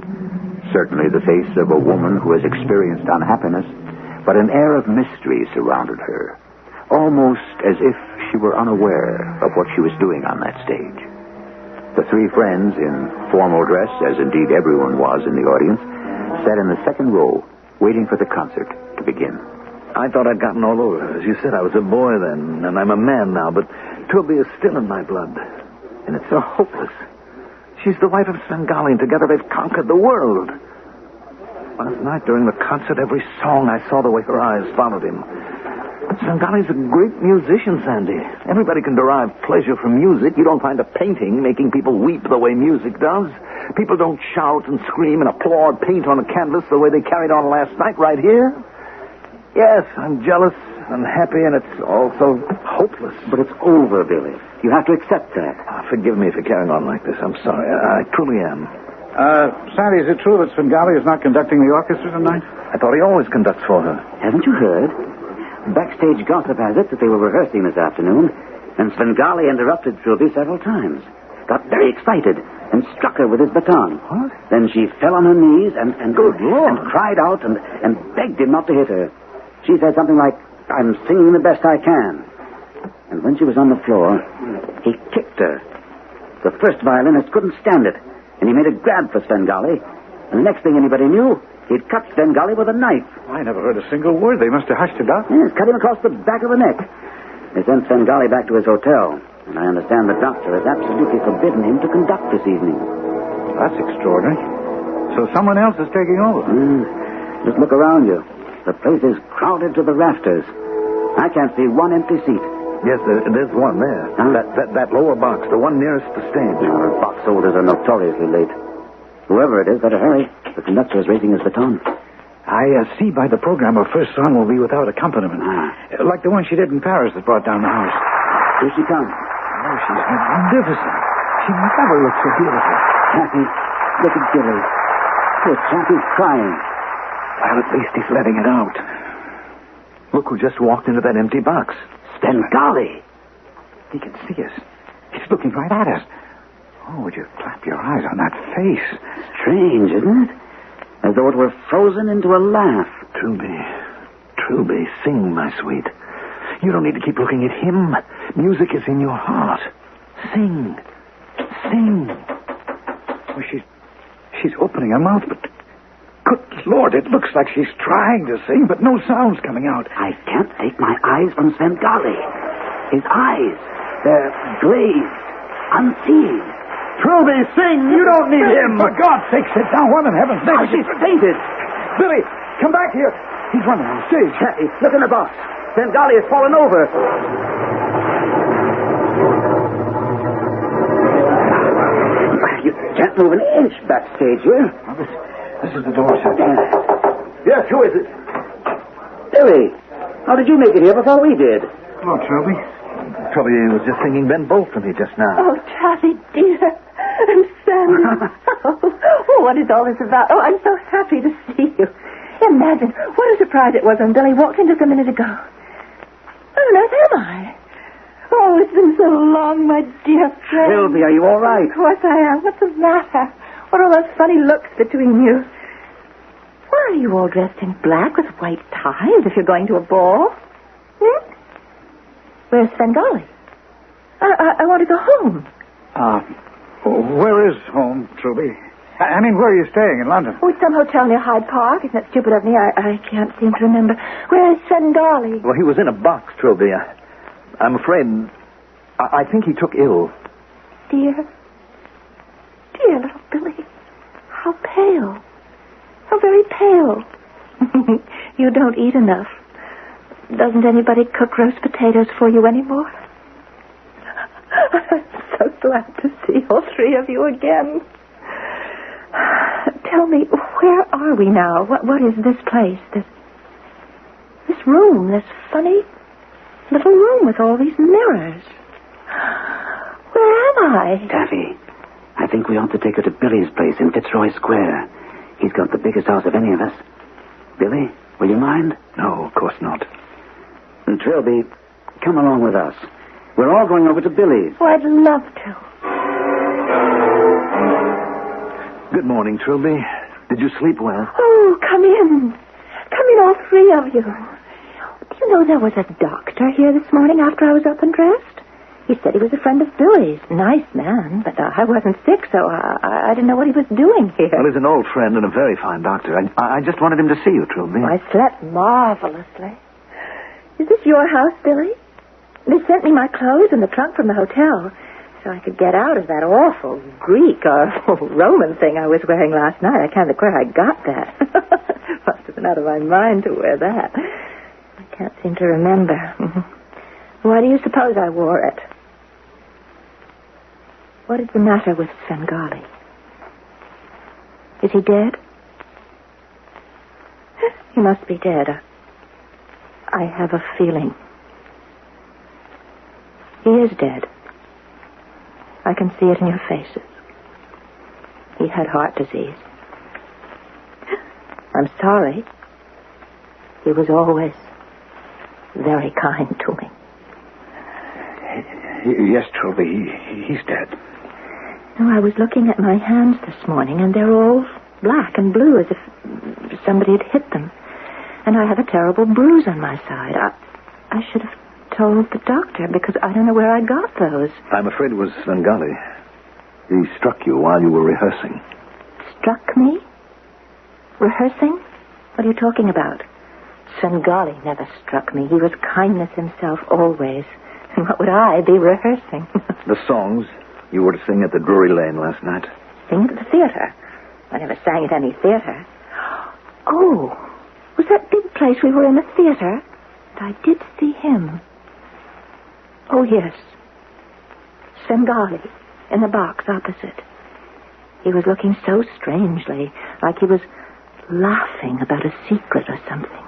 certainly the face of a woman who has experienced unhappiness, but an air of mystery surrounded her, almost as if she were unaware of what she was doing on that stage. The 3 friends, in formal dress, as indeed everyone was in the audience, sat in the second row, waiting for the concert to begin. I thought I'd gotten all over her. As you said, I was a boy then, and I'm a man now, but Trilby is still in my blood. And it's so hopeless. She's the wife of Svengali, and together they've conquered the world. Last night during the concert, every song I saw the way her eyes followed him. Svengali's a great musician, Sandy. Everybody can derive pleasure from music. You don't find a painting making people weep the way music does. People don't shout and scream and applaud paint on a canvas the way they carried on last night right here. Yes, I'm jealous and happy, and it's also hopeless. But it's over, Billy. You have to accept that. Forgive me for carrying on like this. I'm sorry. I truly am. Sandy, is it true that Svengali is not conducting the orchestra tonight? I thought he always conducts for her. Haven't you heard? Backstage gossip has it that they were rehearsing this afternoon, and Svengali interrupted Trilby several times. Got very excited and struck her with his baton. What? Then she fell on her knees and Good Lord. and cried out and begged him not to hit her. She said something like, "I'm singing the best I can." And when she was on the floor, he kicked her. The first violinist couldn't stand it, and he made a grab for Svengali. And the next thing anybody knew, he'd cut Svengali with a knife. I never heard a single word. They must have hushed it up. Yes, cut him across the back of the neck. They sent Svengali back to his hotel, and I understand the doctor has absolutely forbidden him to conduct this evening. That's extraordinary. So someone else is taking over. Just look around you. The place is crowded to the rafters. I can't see one empty seat. Yes, there's one there. Huh? That lower box, the one nearest the stage. Box holders are notoriously late. Whoever it is, better hurry. The conductor is raising his baton. I see by the program her first song will be without accompaniment. Like the one she did in Paris that brought down the house. Here she comes. Oh, she's magnificent. She never looked so beautiful. Chappie, look at Billy. Poor Chappie's crying. Well, at least he's letting it out. Look who just walked into that empty box. Svengali. He can see us. He's looking right at us. Oh, would you clap your eyes on that face? Strange, isn't it? As though it were frozen into a laugh. Trilby, sing, my sweet. You don't need to keep looking at him. Music is in your heart. Sing. Oh, she's opening her mouth, but good Lord, it looks like she's trying to sing, but no sound's coming out. I can't take my eyes from Svengali. His eyes, they're glazed, unseeing. Trilby, sing! You don't need him! For God's sake, sit down. What in heaven's name? She's fainted. Billy, come back here. He's running on the stage. Chappie, look in the box. Svengali has fallen over. You can't move an inch backstage here. This is the door, sir. Yes, who is it? Billy, how did you make it here before we did? Hello, Trilby. Trilby was just singing Ben Bolt for me just now. Oh, Chappie, dear. And Sandy. Oh, what is all this about? Oh, I'm so happy to see you. Imagine what a surprise it was when Billy walked in just a minute ago. Where on earth am I? Oh, it's been so long, my dear friend. Trilby, are you all right? Of course I am. What's the matter? What are those funny looks between you? Why are you all dressed in black with white ties if you're going to a ball? Where's Svengali? I want to go home. Where is home, Trilby? I mean, where are you staying in London? Oh, it's some hotel near Hyde Park. Isn't that stupid of me? I can't seem to remember. Where is Svengali? Well, he was in a box, Trilby. I'm afraid... I think he took ill. Dear little Billy. How pale. How very pale. You don't eat enough. Doesn't anybody cook roast potatoes for you anymore? I'm so glad to see all three of you again. Tell me, where are we now? What is this place? This room, this funny little room with all these mirrors. Where am Why? Taffy, I think we ought to take her to Billy's place in Fitzroy Square. He's got the biggest house of any of us. Billy, will you mind? No, of course not. And Trilby, come along with us. We're all going over to Billy's. Oh, I'd love to. Good morning, Trilby. Did you sleep well? Oh, come in. Come in, all three of you. Do you know there was a doctor here this morning after I was up and dressed? He said he was a friend of Billy's. Nice man, but I wasn't sick, so I didn't know what he was doing here. Well, he's an old friend and a very fine doctor. I just wanted him to see you, Trilby. I slept marvelously. Is this your house, Billy? They sent me my clothes and the trunk from the hotel so I could get out of that awful Greek or Roman thing I was wearing last night. I can't think where I got that. Must have been out of my mind to wear that. I can't seem to remember. Why do you suppose I wore it? What is the matter with Svengali? Is he dead? He must be dead. I have a feeling. He is dead. I can see it in your faces. He had heart disease. I'm sorry. He was always very kind to me. Yes, Trilby, he's dead. No, I was looking at my hands this morning, and they're all black and blue, as if somebody had hit them. And I have a terrible bruise on my side. I should have told the doctor, because I don't know where I got those. I'm afraid it was Svengali. He struck you while you were rehearsing. Struck me? Rehearsing? What are you talking about? Svengali never struck me. He was kindness himself, always. And what would I be rehearsing? The songs you were to sing at the Drury Lane last night. Sing at the theater? I never sang at any theater. Oh, was that big place we were in a theater? I did see him. Oh, yes. Svengali, in the box opposite. He was looking so strangely, like he was laughing about a secret or something.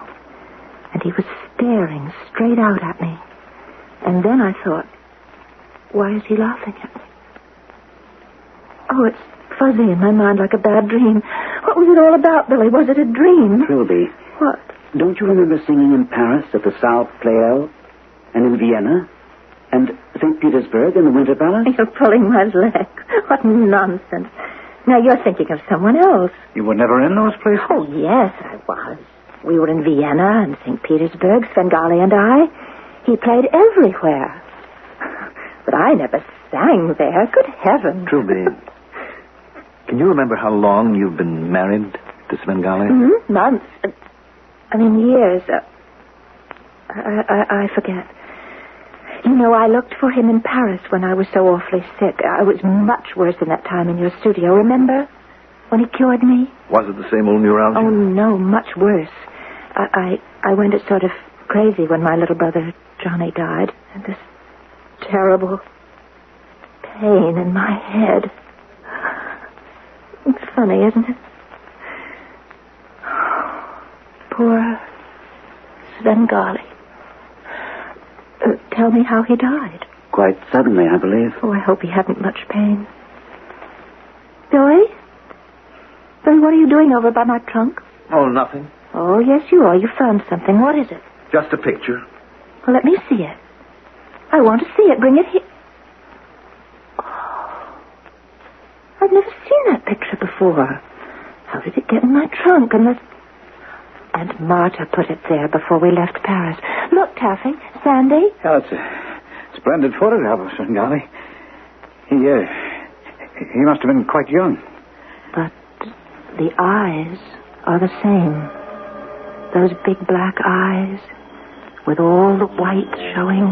And he was staring straight out at me. And then I thought, why is he laughing at me? Oh, it's fuzzy in my mind like a bad dream. What was it all about, Billy? Was it a dream? Trilby. What? Don't you remember singing in Paris at the South Pleyel? And in Vienna? And St. Petersburg in the Winter Palace? You're pulling my leg. What nonsense. Now you're thinking of someone else. You were never in those places? Oh, yes, I was. We were in Vienna and St. Petersburg, Svengali and I. He played everywhere. But I never sang there. Good heavens. Trilby, can you remember how long you've been married to Svengali? Mm-hmm. Months. Years. I forget. You know, I looked for him in Paris when I was so awfully sick. I was much worse than that time in your studio, remember? When he cured me? Was it the same old neuralgia? Oh, no, much worse. I went sort of crazy when my little brother Johnny died. And this terrible pain in my head. It's funny, isn't it? Poor Svengali. Tell me how he died. Quite suddenly, I believe. Oh, I hope he hadn't much pain. Billy? Billy, what are you doing over by my trunk? Oh, nothing. Oh, yes, you are. You found something. What is it? Just a picture. Well, let me see it. I want to see it. Bring it here. Oh, I've never seen that picture before. How did it get in my trunk? And Marta put it there before we left Paris. Look, Taffy, Sandy. Oh, it's a splendid photograph of Svengali. He must have been quite young. But the eyes are the same. Those big black eyes with all the white showing.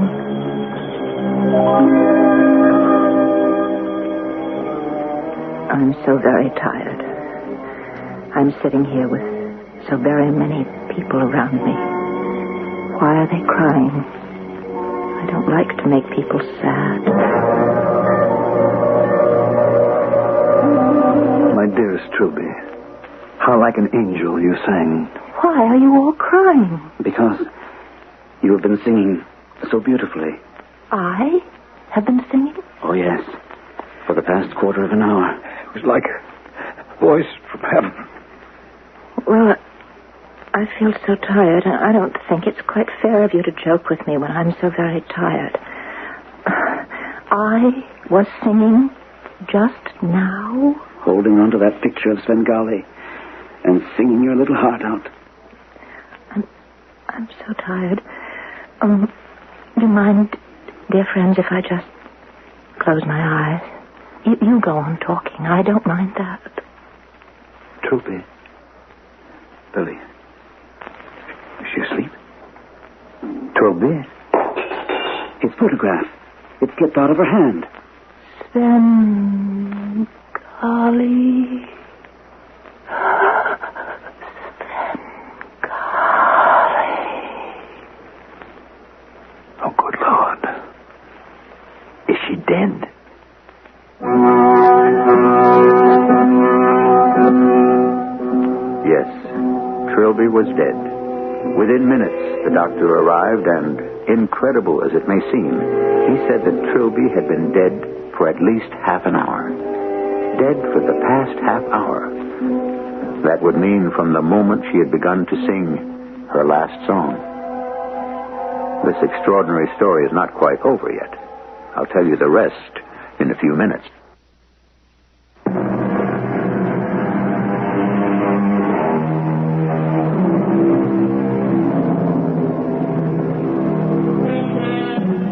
I'm so very tired. I'm sitting here with so very many people around me. Why are they crying? I don't like to make people sad. My dearest Trilby, how like an angel you sang. Why are you all crying? Because you have been singing so beautifully. I have been singing? Oh, yes. for the past quarter of an hour. It was like a voice from heaven. Well, I feel so tired. I don't think it's quite fair of you to joke with me when I'm so very tired. I was singing just now. Holding on to that picture of Svengali and singing your little heart out. I'm so tired. Do you mind, dear friends, if I just close my eyes? You go on talking. I don't mind that. Trilby. Billy. Is she asleep? Trilby. His photograph. It slipped out of her hand. Svengali. Oh, good Lord. Is she dead? Yes, Trilby was dead. Within minutes, the doctor arrived, and, incredible as it may seem, he said that Trilby had been dead for at least half an hour. Dead for the past half hour. That would mean from the moment she had begun to sing her last song. This extraordinary story is not quite over yet. I'll tell you the rest in a few minutes.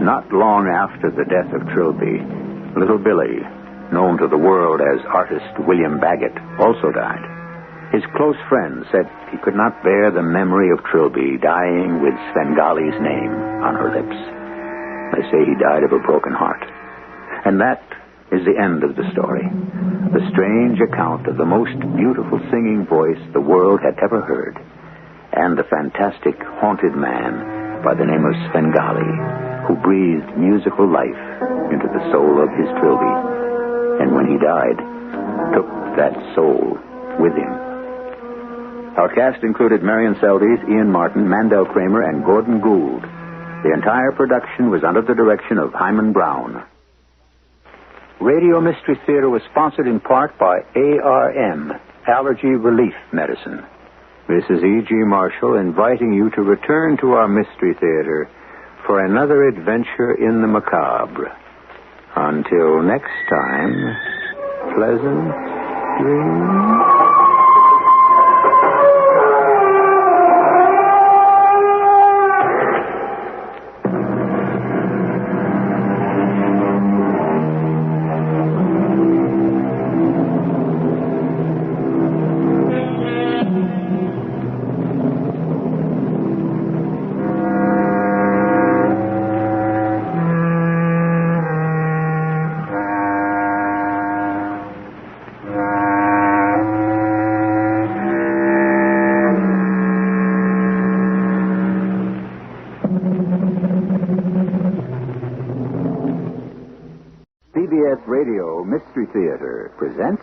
Not long after the death of Trilby, little Billy, known to the world as artist William Baggett, also died. His close friends said he could not bear the memory of Trilby dying with Svengali's name on her lips. They say he died of a broken heart. And that is the end of the story. The strange account of the most beautiful singing voice the world had ever heard. And the fantastic haunted man by the name of Svengali, who breathed musical life into the soul of his Trilby. And when he died, took that soul with him. Our cast included Marion Seldes, Ian Martin, Mandel Kramer, and Gordon Gould. The entire production was under the direction of Himan Brown. Radio Mystery Theater was sponsored in part by ARM, Allergy Relief Medicine. This is E.G. Marshall inviting you to return to our Mystery Theater for another adventure in the macabre. Until next time, pleasant dreams. CBS Radio Mystery Theater presents...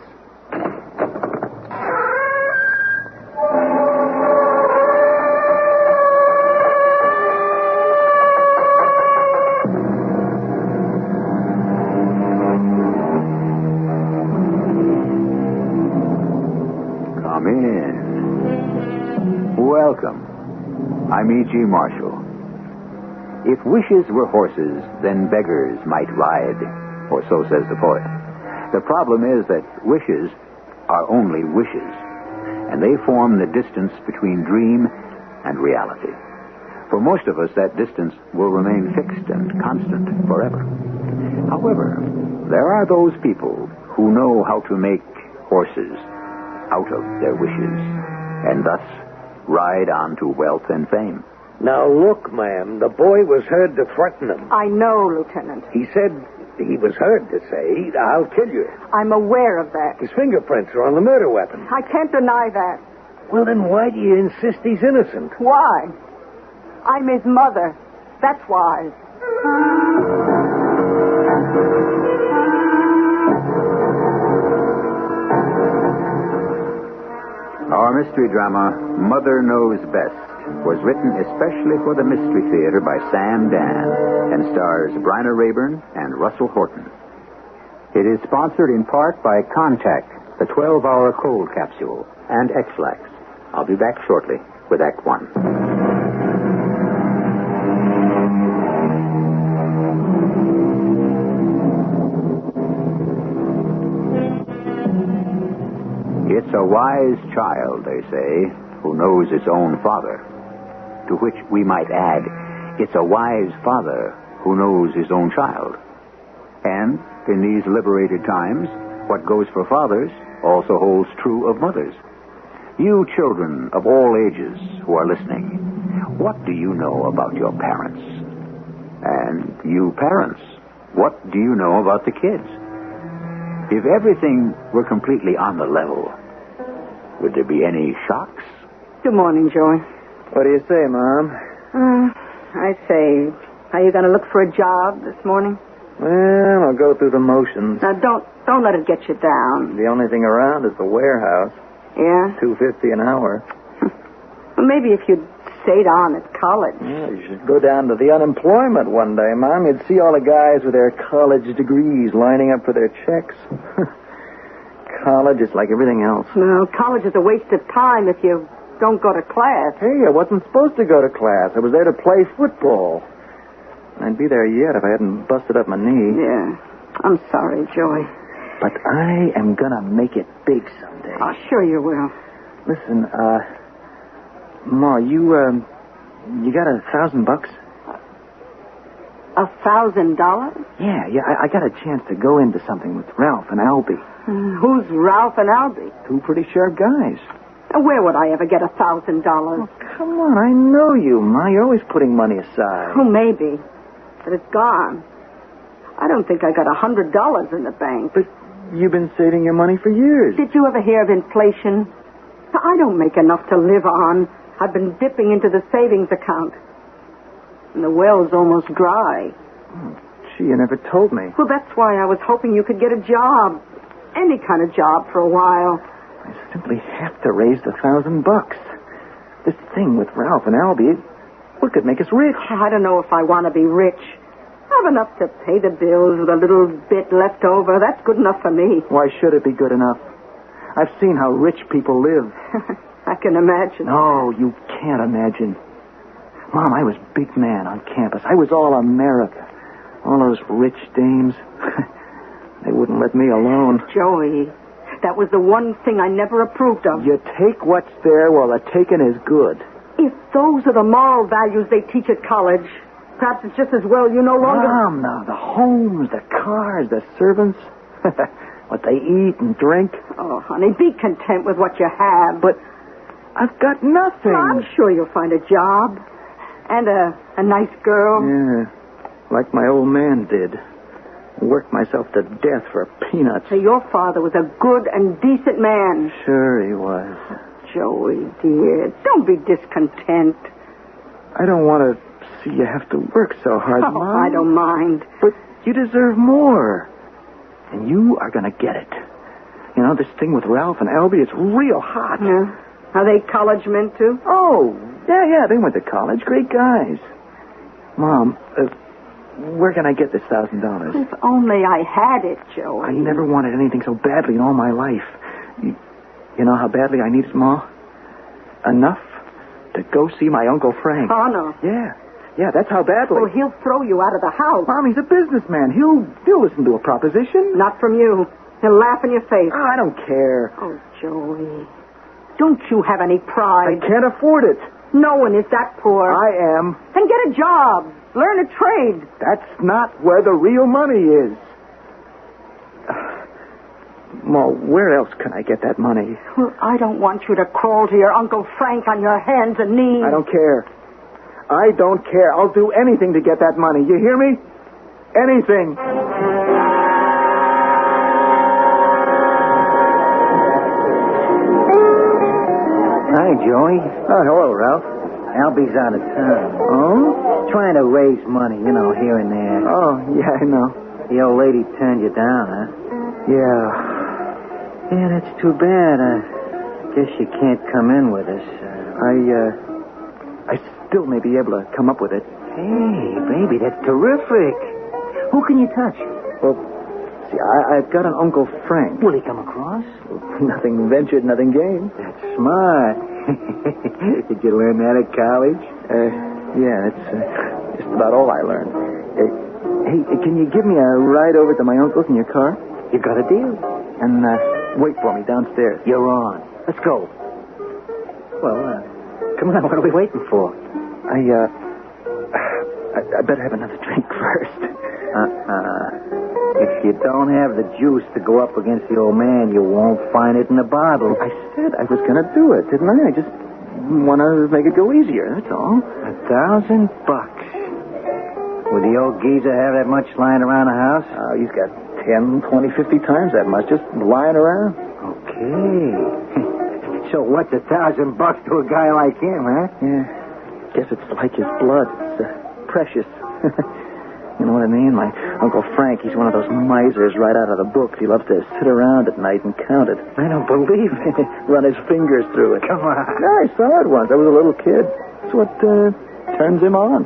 Come in. Welcome. I'm E.G. Marshall. If wishes were horses, then beggars might ride. Or so says the poet. The problem is that wishes are only wishes, and they form the distance between dream and reality. For most of us, that distance will remain fixed and constant forever. However, there are those people who know how to make horses out of their wishes, and thus ride on to wealth and fame. Now, look, ma'am, the boy was heard to threaten him. I know, Lieutenant. He said he was heard to say, I'll kill you. I'm aware of that. His fingerprints are on the murder weapon. I can't deny that. Well, then why do you insist he's innocent? Why? I'm his mother. That's why. Our mystery drama, Mother Knows Best, was written especially for the Mystery Theater by Sam Dan and stars Bryna Rayburn and Russell Horton. It is sponsored in part by Contact, the 12-hour cold capsule, and X-Lax. I'll be back shortly with Act One. It's a wise child, they say, who knows its own father. To which we might add, it's a wise father who knows his own child. And in these liberated times, what goes for fathers also holds true of mothers. You children of all ages who are listening, what do you know about your parents? And you parents, what do you know about the kids? If everything were completely on the level, would there be any shocks? Good morning, Joey. What do you say, Mom? I say, are you going to look for a job this morning? Well, I'll go through the motions. Now, don't let it get you down. The only thing around is the warehouse. Yeah? $2.50 an hour. Well, maybe if you'd stayed on at college. Yeah, you should go down to the unemployment one day, Mom. You'd see all the guys with their college degrees lining up for their checks. College is like everything else. No, college is a waste of time if you don't go to class. Hey, I wasn't supposed to go to class. I was there to play football. I'd be there yet if I hadn't busted up my knee. Yeah. I'm sorry, Joey. But I am gonna make it big someday. Oh, sure you will. Listen, Ma, you got $1,000? $1,000? Yeah, I got a chance to go into something with Ralph and Albie. Who's Ralph and Albie? Two pretty sharp guys. Where would I ever get $1,000? Oh, come on, I know you, Ma. You're always putting money aside. Oh, maybe. But it's gone. I don't think I got $100 in the bank. But you've been saving your money for years. Did you ever hear of inflation? I don't make enough to live on. I've been dipping into the savings account. And the well's almost dry. Oh, gee, you never told me. Well, that's why I was hoping you could get a job. Any kind of job for a while. I simply have to raise the $1,000. This thing with Ralph and Albie, what could make us rich? I don't know if I want to be rich. I have enough to pay the bills with a little bit left over. That's good enough for me. Why should it be good enough? I've seen how rich people live. I can imagine. No, you can't imagine. Mom, I was big man on campus. I was all America. All those rich dames. They wouldn't let me alone. Joey, that was the one thing I never approved of. You take what's there while the taking is good. If those are the moral values they teach at college, perhaps it's just as well you no longer... Mom, now, the homes, the cars, the servants, what they eat and drink. Oh, honey, be content with what you have. But I've got nothing. Well, I'm sure you'll find a job. And a nice girl. Yeah, like my old man did. Worked myself to death for peanuts. So your father was a good and decent man. Sure he was. Joey, dear, don't be discontent. I don't want to see you have to work so hard, Oh, Mom. I don't mind. But you deserve more. And you are going to get it. You know, this thing with Ralph and Albie, it's real hot. Yeah. Are they college men, too? Oh, yeah, they went to college. Great guys. Mom, where can I get this $1,000? If only I had it, Joey. I never wanted anything so badly in all my life. You know how badly I need it, Ma? Enough to go see my Uncle Frank. Oh, no. Yeah, that's how badly. Oh, he'll throw you out of the house. Mom, he's a businessman. He'll listen to a proposition. Not from you. He'll laugh in your face. Oh, I don't care. Oh, Joey. Don't you have any pride? I can't afford it. No one is that poor. I am. Then get a job. Learn a trade. That's not where the real money is. Ma, where else can I get that money? Well, I don't want you to crawl to your Uncle Frank on your hands and knees. I don't care. I don't care. I'll do anything to get that money. You hear me? Anything. Hi, Joey. Oh, hello, Ralph. Albie's out of town. Oh? Trying to raise money, here and there. Oh, yeah, I know. The old lady turned you down, huh? Yeah. Yeah, that's too bad. I guess you can't come in with us. I still may be able to come up with it. Hey, baby, that's terrific. Who can you touch? Well, see, I've got an Uncle Frank. Will he come across? Nothing ventured, nothing gained. That's smart. Did you learn that at college? Yeah, that's just about all I learned. Hey, can you give me a ride over to my uncle's in your car? You got a deal. And wait for me downstairs. You're on. Let's go. Well, come on, what are we waiting for? I better have another drink first. If you don't have the juice to go up against the old man, you won't find it in the bottle. I said I was going to do it, didn't I? I just want to make it go easier, that's all. $1,000. Would the old geezer have that much lying around the house? He's got 10, 20, 50 times that much just lying around. Okay. So what's $1,000 to a guy like him, huh? Yeah. Guess it's like his blood. It's precious. You know what I mean? My Uncle Frank, he's one of those misers right out of the books. He loves to sit around at night and count it. I don't believe it. Run his fingers through it. Come on. Yeah, I saw it once. I was a little kid. That's what turns him on.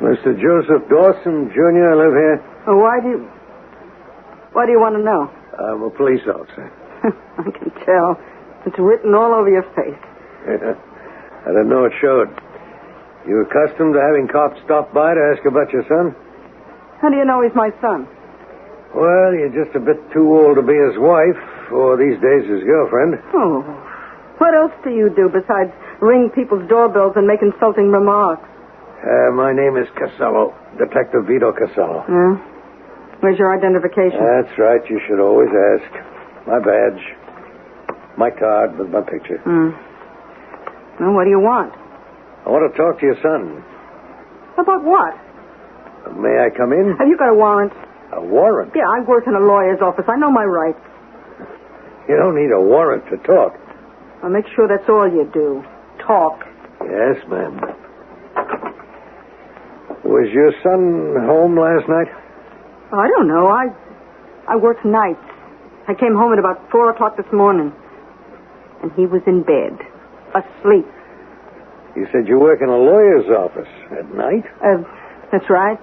Mr. Joseph Dawson, Jr., live here? Oh, why do you want to know? I'm a police officer. I can tell. It's written all over your face. Yeah. I didn't know it showed. You accustomed to having cops stop by to ask about your son? How do you know he's my son? Well, you're just a bit too old to be his wife, or these days his girlfriend. Oh, what else do you do besides ring people's doorbells and make insulting remarks? My name is Casello, Detective Vito Casello. Yeah? Where's your identification? That's right. You should always ask. My badge. My card with my picture. Well, what do you want? I want to talk to your son. About what? May I come in? Have you got a warrant? A warrant? Yeah, I work in a lawyer's office. I know my rights. You don't need a warrant to talk. I'll make sure that's all you do. Talk. Yes, ma'am. Was your son home last night? I don't know. I worked nights. I came home at about 4 o'clock this morning. And he was in bed, asleep. You said you work in a lawyer's office at night? That's right.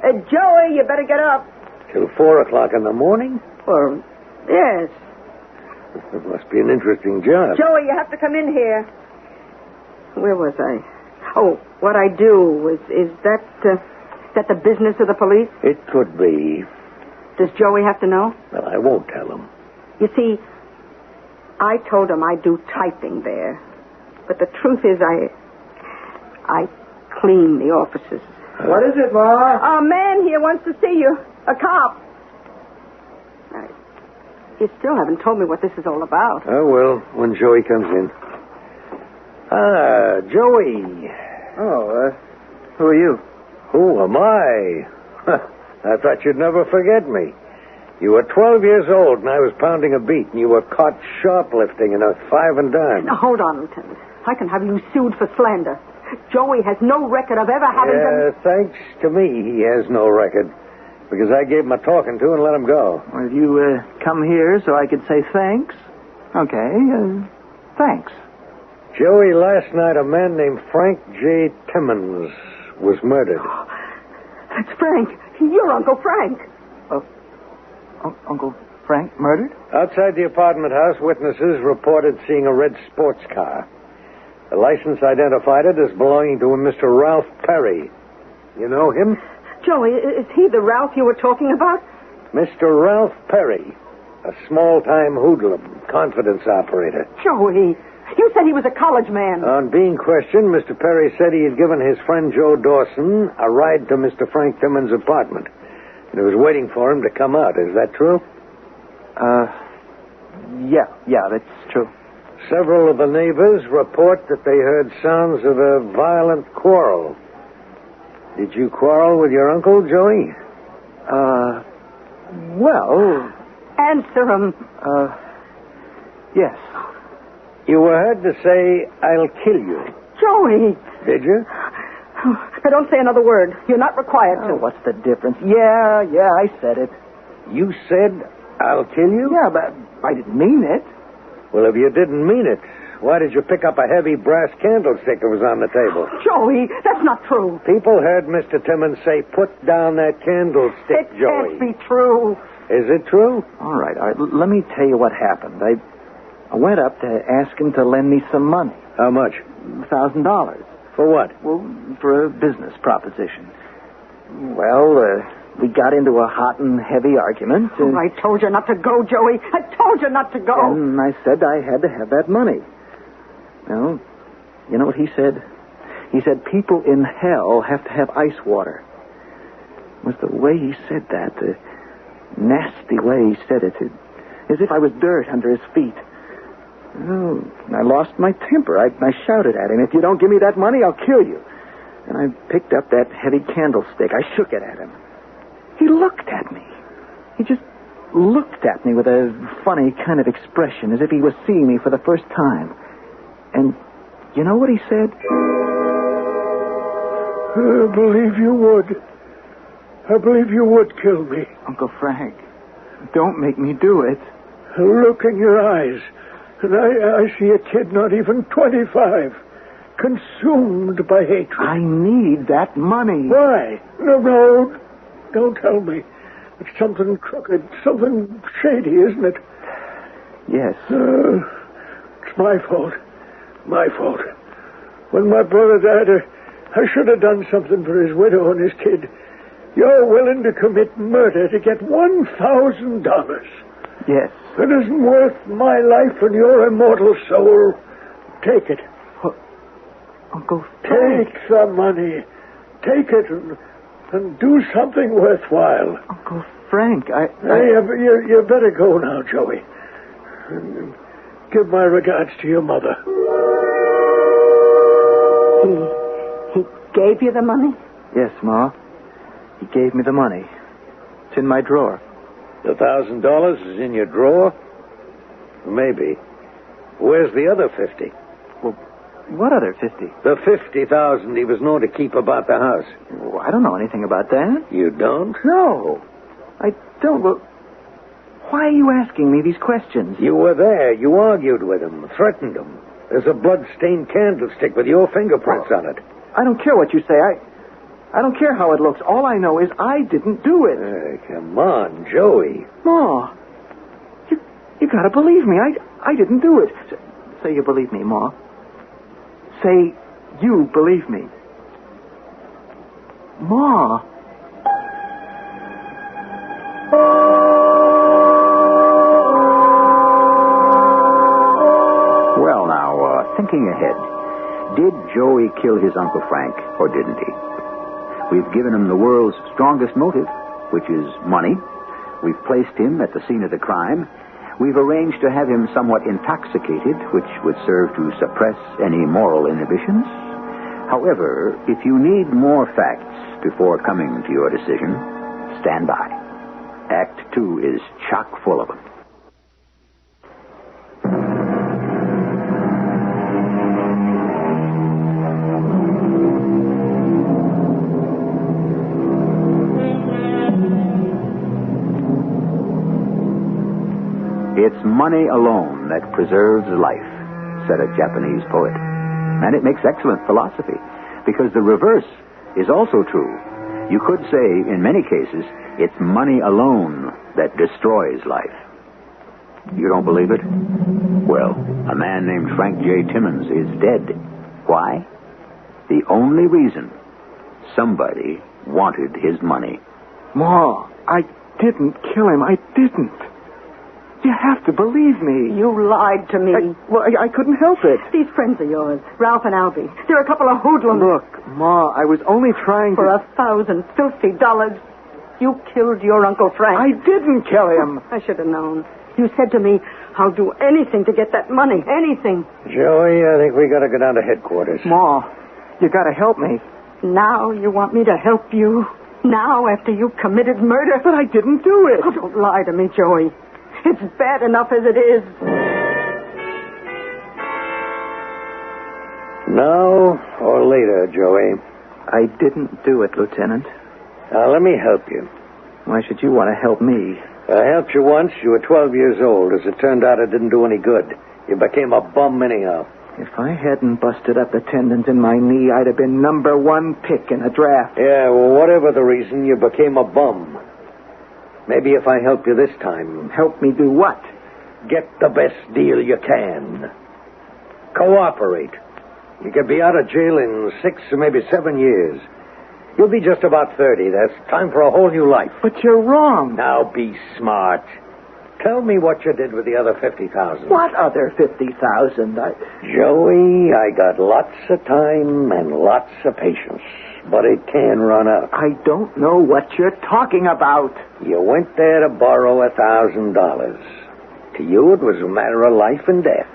Joey, you better get up. Till 4 o'clock in the morning? Yes. It must be an interesting job. Joey, you have to come in here. Where was I? Oh, what I do is that the business of the police? It could be. Does Joey have to know? Well, I won't tell him. You see, I told him I do typing there. But the truth is I clean the offices. What is it, Ma? A man here wants to see you. A cop. You still haven't told me what this is all about. Oh, well, when Joey comes in. Joey. Oh, who are you? Who am I? I thought you'd never forget me. You were 12 years old, and I was pounding a beat, and you were caught shoplifting in a 5 and dime. Now, hold on, Lieutenant. I can have you sued for slander. Joey has no record of ever having been... Thanks to me, he has no record. Because I gave him a talking to and let him go. Well, you come here so I could say thanks? Okay, thanks. Joey, last night a man named Frank J. Timmons was murdered. That's Frank. Your Uncle Frank. Uncle Frank murdered? Outside the apartment house, witnesses reported seeing a red sports car. The license identified it as belonging to a Mr. Ralph Perry. You know him? Joey, is he the Ralph you were talking about? Mr. Ralph Perry, a small-time hoodlum, confidence operator. Joey, you said he was a college man. On being questioned, Mr. Perry said he had given his friend Joe Dawson a ride to Mr. Frank Timmons' apartment. And he was waiting for him to come out. Is that true? Yeah, that's true. Several of the neighbors report that they heard sounds of a violent quarrel. Did you quarrel with your uncle, Joey? Well... Answer him. Yes. You were heard to say, "I'll kill you." Joey! Did you? Now, don't say another word. You're not required to. What's the difference? Yeah, I said it. You said, "I'll kill you"? Yeah, but I didn't mean it. Well, if you didn't mean it, Why did you pick up a heavy brass candlestick that was on the table? Joey, that's not true. People heard Mr. Timmons say, put down that candlestick, It Joey. can't be true. Is it true? All right. Let me tell you what happened. I went up to ask him to lend me some money. How much? $1,000. For what? Well, for a business proposition. Well, we got into a hot and heavy argument. Oh, I told you not to go, Joey. I told you not to go. And I said I had to have that money. Well, you know what he said? He said people in hell have to have ice water. It was the way he said that, the nasty way he said it, as if I was dirt under his feet. Oh, I lost my temper. I shouted at him, if you don't give me that money, I'll kill you. And I picked up that heavy candlestick. I shook it at him. He looked at me. He just looked at me with a funny kind of expression, as if he was seeing me for the first time. And you know what he said? I believe you would. I believe you would kill me. Uncle Frank, don't make me do it. Look in your eyes, and I see a kid not even 25, consumed by hatred. I need that money. Why? No, don't tell me. It's something crooked, something shady, isn't it? Yes. It's my fault. My fault. When my brother died, I should have done something for his widow and his kid. You're willing to commit murder to get $1,000. Yes. It isn't worth my life and your immortal soul. Take it. Uncle Frank. Take the money. Take it and do something worthwhile. Uncle Frank, You better go now, Joey. And give my regards to your mother. He gave you the money? Yes, Ma. He gave me the money. It's in my drawer. The $1,000 is in your drawer? Maybe. Where's the other 50? Well, what other 50? The 50,000 he was known to keep about the house. Well, I don't know anything about that. You don't? No. I don't. Well, why are you asking me these questions? You were there. You argued with him, threatened him. There's a blood-stained candlestick with your fingerprints on it. I don't care what you say. I don't care how it looks. All I know is I didn't do it. Come on, Joey. Ma, you gotta believe me. I didn't do it. Say you believe me, Ma. Say you believe me. Ma. Well, now, thinking ahead, did Joey kill his Uncle Frank, or didn't he? We've given him the world's strongest motive, which is money. We've placed him at the scene of the crime. We've arranged to have him somewhat intoxicated, which would serve to suppress any moral inhibitions. However, if you need more facts before coming to your decision, stand by. Act 2 is chock full of them. It's money alone that preserves life, said a Japanese poet. And it makes excellent philosophy, because the reverse is also true. You could say, in many cases, it's money alone that destroys life. You don't believe it? Well, a man named Frank J. Timmons is dead. Why? The only reason: somebody wanted his money. Ma, I didn't kill him. I didn't. You have to believe me. You lied to me. I couldn't help it. These friends of yours, Ralph and Albie, they're a couple of hoodlums. Look, Ma, I was only trying for $1,050. You killed your Uncle Frank. I didn't kill him. I should have known. You said to me, I'll do anything to get that money. Anything. Joey, I think we got to go down to headquarters. Ma, you got to help me. Now you want me to help you? Now, after you committed murder? But I didn't do it. Oh, don't lie to me, Joey. It's bad enough as it is. Now or later, Joey? I didn't do it, Lieutenant. Now, let me help you. Why should you want to help me? I helped you once. You were 12 years old. As it turned out, it didn't do any good. You became a bum anyhow. If I hadn't busted up the tendons in my knee, I'd have been number 1 pick in a draft. Yeah, well, whatever the reason, you became a bum. Maybe if I help you this time... Help me do what? Get the best deal you can. Cooperate. You could be out of jail in 6 or maybe 7 years. You'll be just about 30. That's time for a whole new life. But you're wrong. Now be smart. Tell me what you did with the other 50,000. What other 50,000? Joey, I got lots of time and lots of patience. But it can run out. I don't know what you're talking about. You went there to borrow $1,000. To you, it was a matter of life and death.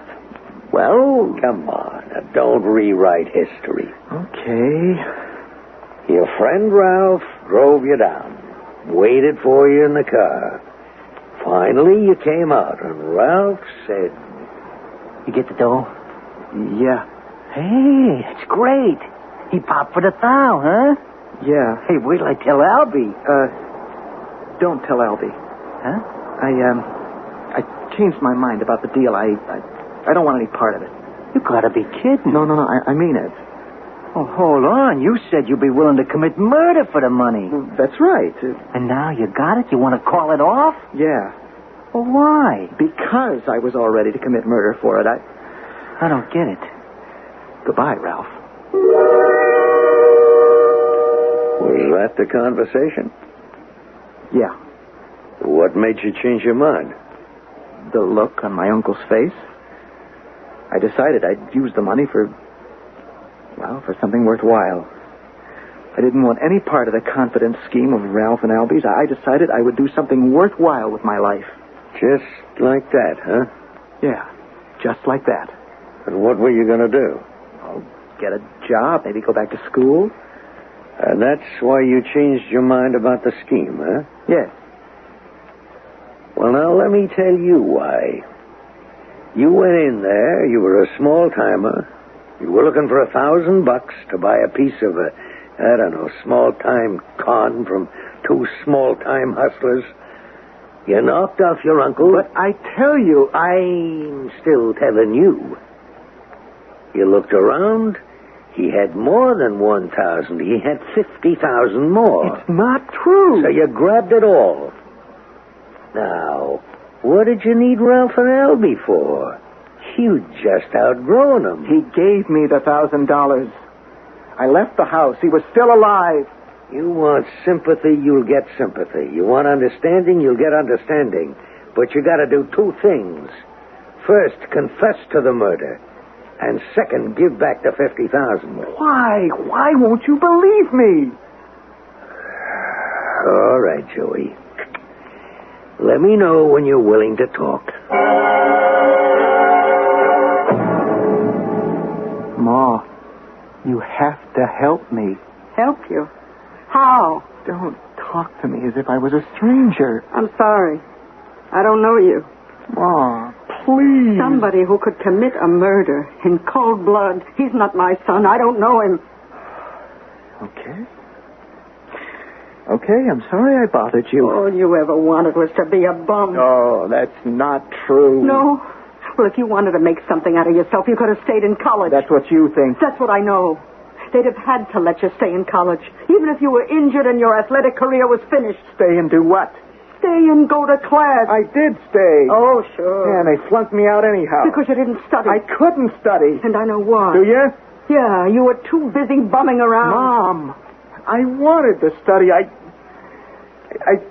Well... Come on, now don't rewrite history. Okay. Your friend Ralph drove you down, waited for you in the car. Finally, you came out, and Ralph said... You get the dough? Yeah. Hey, it's great. He popped for the thou, huh? Yeah. Hey, wait till I tell Albie. Don't tell Albie. Huh? I changed my mind about the deal. I don't want any part of it. You gotta be kidding. No, I mean it. Oh, hold on. You said you'd be willing to commit murder for the money. Well, that's right. And now you got it? You want to call it off? Yeah. Well, why? Because I was all ready to commit murder for it. I don't get it. Goodbye, Ralph. Was that the conversation? Yeah. What made you change your mind? The look on my uncle's face. I decided I'd use the money for something worthwhile. I didn't want any part of the confidence scheme of Ralph and Albie's. I decided I would do something worthwhile with my life. Just like that, huh? Yeah, just like that. And what were you going to do? I'll get a job, maybe go back to school. And that's why you changed your mind about the scheme, huh? Yes. Well, now, let me tell you why. You went in there, you were a small-timer. You were looking for $1,000 to buy a piece of small-time con from 2 small-time hustlers. You knocked off your uncle. But I tell you, I'm still telling you. You looked around. He had more than 1,000. He had 50,000 more. It's not true. So you grabbed it all. Now, what did you need Ralph and Albie for? You'd just outgrown him. He gave me the $1,000. I left the house. He was still alive. You want sympathy, you'll get sympathy. You want understanding, you'll get understanding. But you got to do 2 things. First, confess to the murder. And second, give back the 50,000. Why? Why won't you believe me? All right, Joey. Let me know when you're willing to talk. Ma, you have to help me. Help you? How? Don't talk to me as if I was a stranger. I'm sorry. I don't know you. Ma, please. Somebody who could commit a murder in cold blood. He's not my son. I don't know him. Okay, I'm sorry I bothered you. All you ever wanted was to be a bum. Oh, that's not true. No? Well, if you wanted to make something out of yourself, you could have stayed in college. That's what you think. That's what I know. They'd have had to let you stay in college, even if you were injured and your athletic career was finished. Stay and do what? Stay and go to class. I did stay. Oh, sure. Yeah, and they flunked me out anyhow. Because you didn't study. I couldn't study. And I know why. Do you? Yeah, you were too busy bumming around. Mom, I wanted to study. I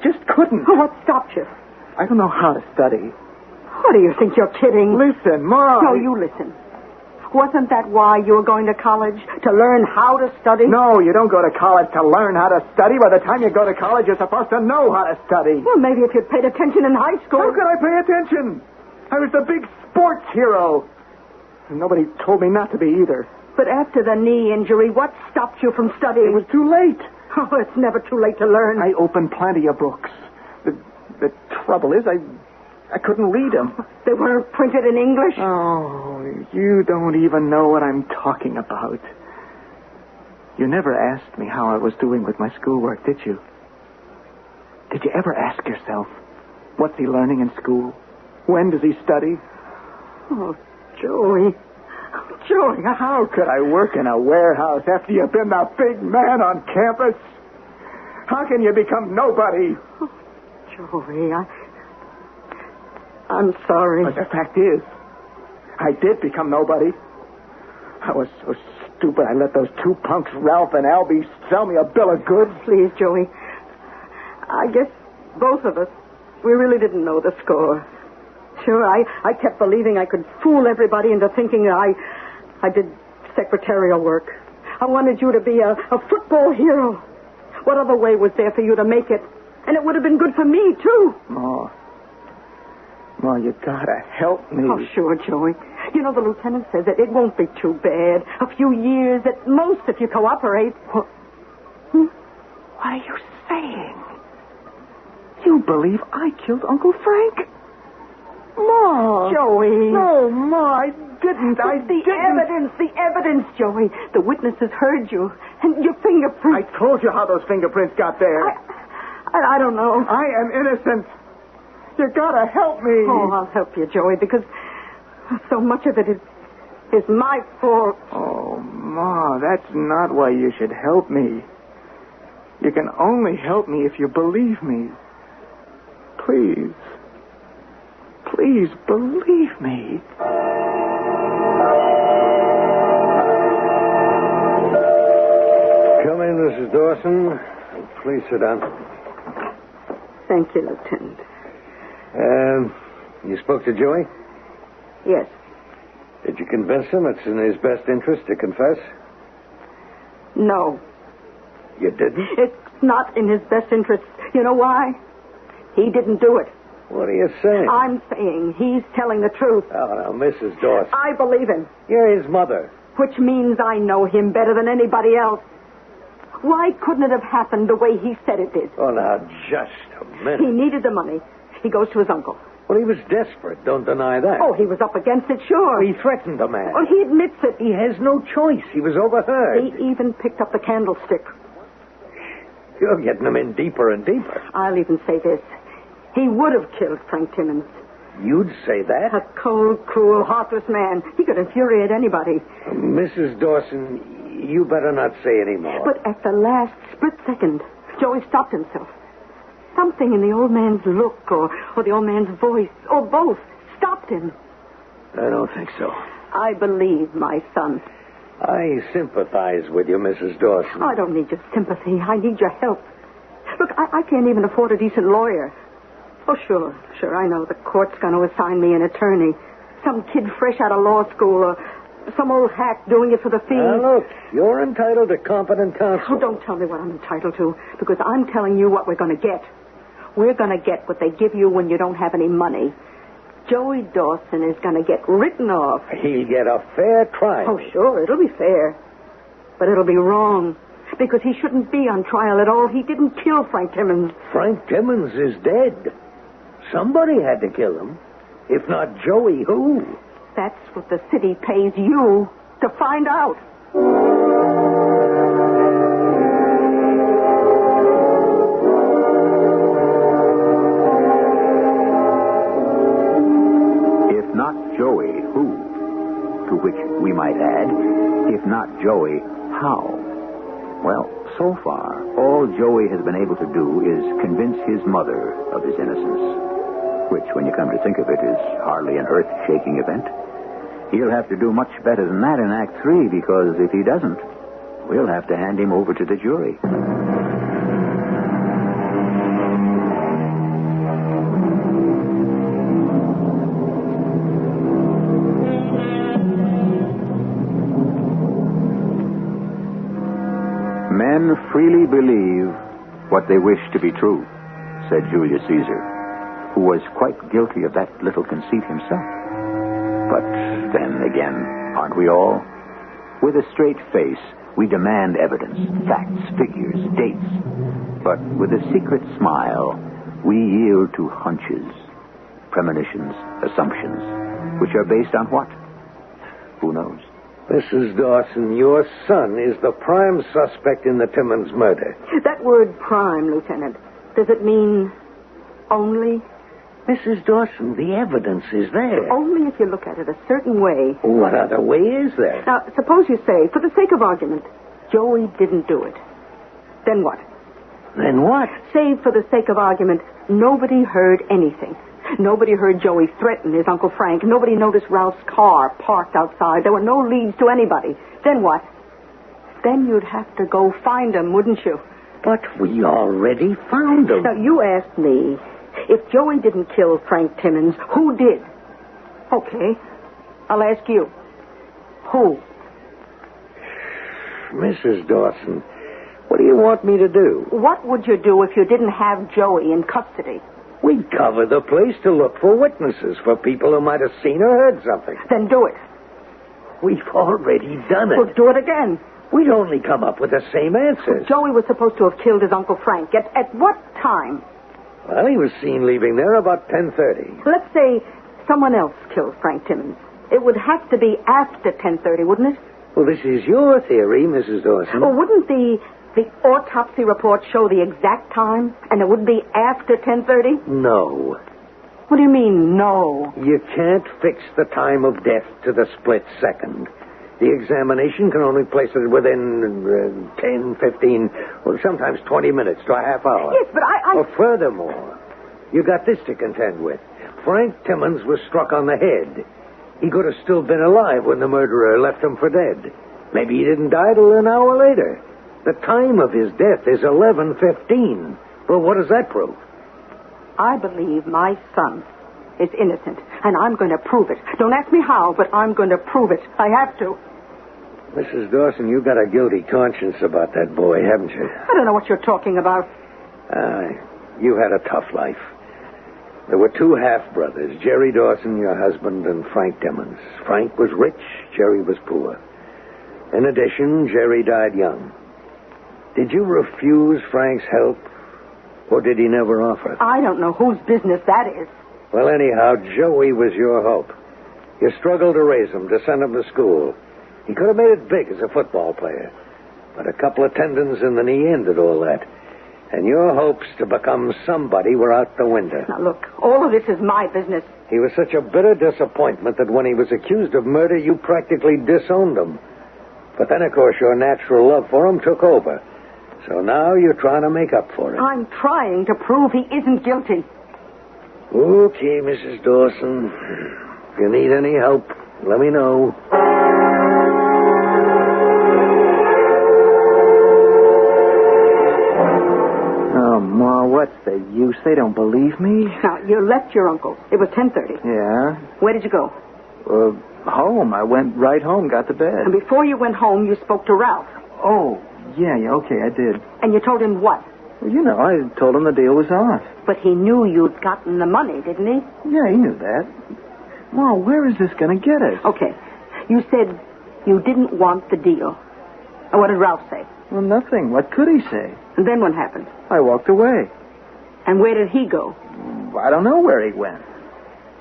just couldn't. What stopped you? I don't know how to study. What do you think? You're kidding? Listen, Mom. No, you listen. Wasn't that why you were going to college? To learn how to study? No, you don't go to college to learn how to study. By the time you go to college, you're supposed to know how to study. Well, maybe if you'd paid attention in high school. How could I pay attention? I was the big sports hero. And nobody told me not to be either. But after the knee injury, what stopped you from studying? It was too late. Oh, it's never too late to learn. I opened plenty of books. The trouble is, I couldn't read them. They weren't printed in English? Oh, you don't even know what I'm talking about. You never asked me how I was doing with my schoolwork, did you? Did you ever ask yourself, What's he learning in school? When does he study? Oh, Joey. Oh, Joey. How could I work in a warehouse after you've been the big man on campus? How can you become nobody? Oh, Joey, I'm sorry. But the fact is, I did become nobody. I was so stupid I let those two punks, Ralph and Albie, sell me a bill of goods. Please, Joey. I guess both of us, we really didn't know the score. Sure, I kept believing I could fool everybody into thinking I did secretarial work. I wanted you to be a football hero. What other way was there for you to make it? And it would have been good for me, too. Ma, you gotta help me. Oh, sure, Joey. You know, the lieutenant says that it won't be too bad. A few years at most if you cooperate. What are you saying? You believe I killed Uncle Frank? Ma! Joey! No, Ma, I didn't. The evidence, Joey. The witnesses heard you. And your fingerprints. I told you how those fingerprints got there. I don't know. I am innocent. You gotta help me. Oh, I'll help you, Joey, because so much of it is my fault. Oh, Ma, that's not why you should help me. You can only help me if you believe me. Please. Please believe me. Come in, Mrs. Dawson. Please sit down. Thank you, Lieutenant. You spoke to Joey? Yes. Did you convince him it's in his best interest to confess? No. You didn't? It's not in his best interest. You know why? He didn't do it. What are you saying? I'm saying he's telling the truth. Oh, now, Mrs. Dawson. I believe him. You're his mother. Which means I know him better than anybody else. Why couldn't it have happened the way he said it did? Oh, now, just a minute. He needed the money. He goes to his uncle. Well, he was desperate. Don't deny that. Oh, he was up against it, sure. He threatened the man. Well, he admits it. He has no choice. He was overheard. He even picked up the candlestick. You're getting him in deeper and deeper. I'll even say this. He would have killed Frank Timmons. You'd say that? A cold, cruel, heartless man. He could infuriate anybody. Mrs. Dawson, you better not say any more. But at the last split second, Joey stopped himself. Something in the old man's look or the old man's voice, or both, stopped him. I don't think so. I believe my son. I sympathize with you, Mrs. Dawson. I don't need your sympathy. I need your help. Look, I can't even afford a decent lawyer. Oh, sure, I know. The court's going to assign me an attorney. Some kid fresh out of law school or some old hack doing it for the fee. Now, look, you're entitled to competent counsel. Oh, don't tell me what I'm entitled to, because I'm telling you what we're going to get. We're going to get what they give you when you don't have any money. Joey Dawson is going to get written off. He'll get a fair trial. Oh, sure, it'll be fair. But it'll be wrong, because he shouldn't be on trial at all. He didn't kill Frank Timmons. Frank Timmons is dead. Somebody had to kill him. If not Joey, who? That's what the city pays you to find out. If not Joey, who? To which we might add, if not Joey, how? Well, so far, all Joey has been able to do is convince his mother of his innocence. Which, when you come to think of it, is hardly an earth-shaking event. He'll have to do much better than that in Act 3, because if he doesn't, we'll have to hand him over to the jury. Men freely believe what they wish to be true, said Julius Caesar, who was quite guilty of that little conceit himself. But then again, aren't we all? With a straight face, we demand evidence, facts, figures, dates. But with a secret smile, we yield to hunches, premonitions, assumptions, which are based on what? Who knows? Mrs. Dawson, your son is the prime suspect in the Timmons murder. That word prime, Lieutenant, does it mean only? Mrs. Dawson, the evidence is there. Only if you look at it a certain way. What other way is there? Now, suppose you say, for the sake of argument, Joey didn't do it. Then what? Then what? Say, for the sake of argument, nobody heard anything. Nobody heard Joey threaten his Uncle Frank. Nobody noticed Ralph's car parked outside. There were no leads to anybody. Then what? Then you'd have to go find him, wouldn't you? But we already found him. Now, you asked me, if Joey didn't kill Frank Timmons, who did? Okay. I'll ask you. Who? Mrs. Dawson, what do you want me to do? What would you do if you didn't have Joey in custody? We'd cover the place to look for witnesses, for people who might have seen or heard something. Then do it. We've already done it. Well, do it again. We'd only come up with the same answers. Joey was supposed to have killed his Uncle Frank. At what time? Well, he was seen leaving there about 10:30. Let's say someone else killed Frank Timmons. It would have to be after 10:30, wouldn't it? Well, this is your theory, Mrs. Dawson. Well, wouldn't the autopsy report show the exact time? And it would be after 10:30? No. What do you mean, no? You can't fix the time of death to the split second. The examination can only place it within 10, 15, or sometimes 20 minutes to a half hour. Yes, but I... Or furthermore, you got this to contend with. Frank Timmons was struck on the head. He could have still been alive when the murderer left him for dead. Maybe he didn't die till an hour later. The time of his death is 11:15. Well, what does that prove? I believe my son is innocent, and I'm going to prove it. Don't ask me how, but I'm going to prove it. I have to. Mrs. Dawson, you got a guilty conscience about that boy, haven't you? I don't know what you're talking about. You had a tough life. There were two half-brothers, Jerry Dawson, your husband, and Frank Timmons. Frank was rich, Jerry was poor. In addition, Jerry died young. Did you refuse Frank's help, or did he never offer it? I don't know whose business that is. Well, anyhow, Joey was your hope. You struggled to raise him, to send him to school. He could have made it big as a football player. But a couple of tendons in the knee ended all that. And your hopes to become somebody were out the window. Now, look, all of this is my business. He was such a bitter disappointment that when he was accused of murder, you practically disowned him. But then, of course, your natural love for him took over. So now you're trying to make up for it. I'm trying to prove he isn't guilty. Okay, Mrs. Dawson. If you need any help, let me know. Oh, Ma, what's the use? They don't believe me. Now, you left your uncle. It was 10:30. Yeah? Where did you go? Home. I went right home, got to bed. And before you went home, you spoke to Ralph. Oh, yeah, okay, I did. And you told him what? Well, you know, I told him the deal was off. But he knew you'd gotten the money, didn't he? Yeah, he knew that. Ma, where is this going to get us? Okay. You said you didn't want the deal. And what did Ralph say? Well, nothing. What could he say? And then what happened? I walked away. And where did he go? I don't know where he went.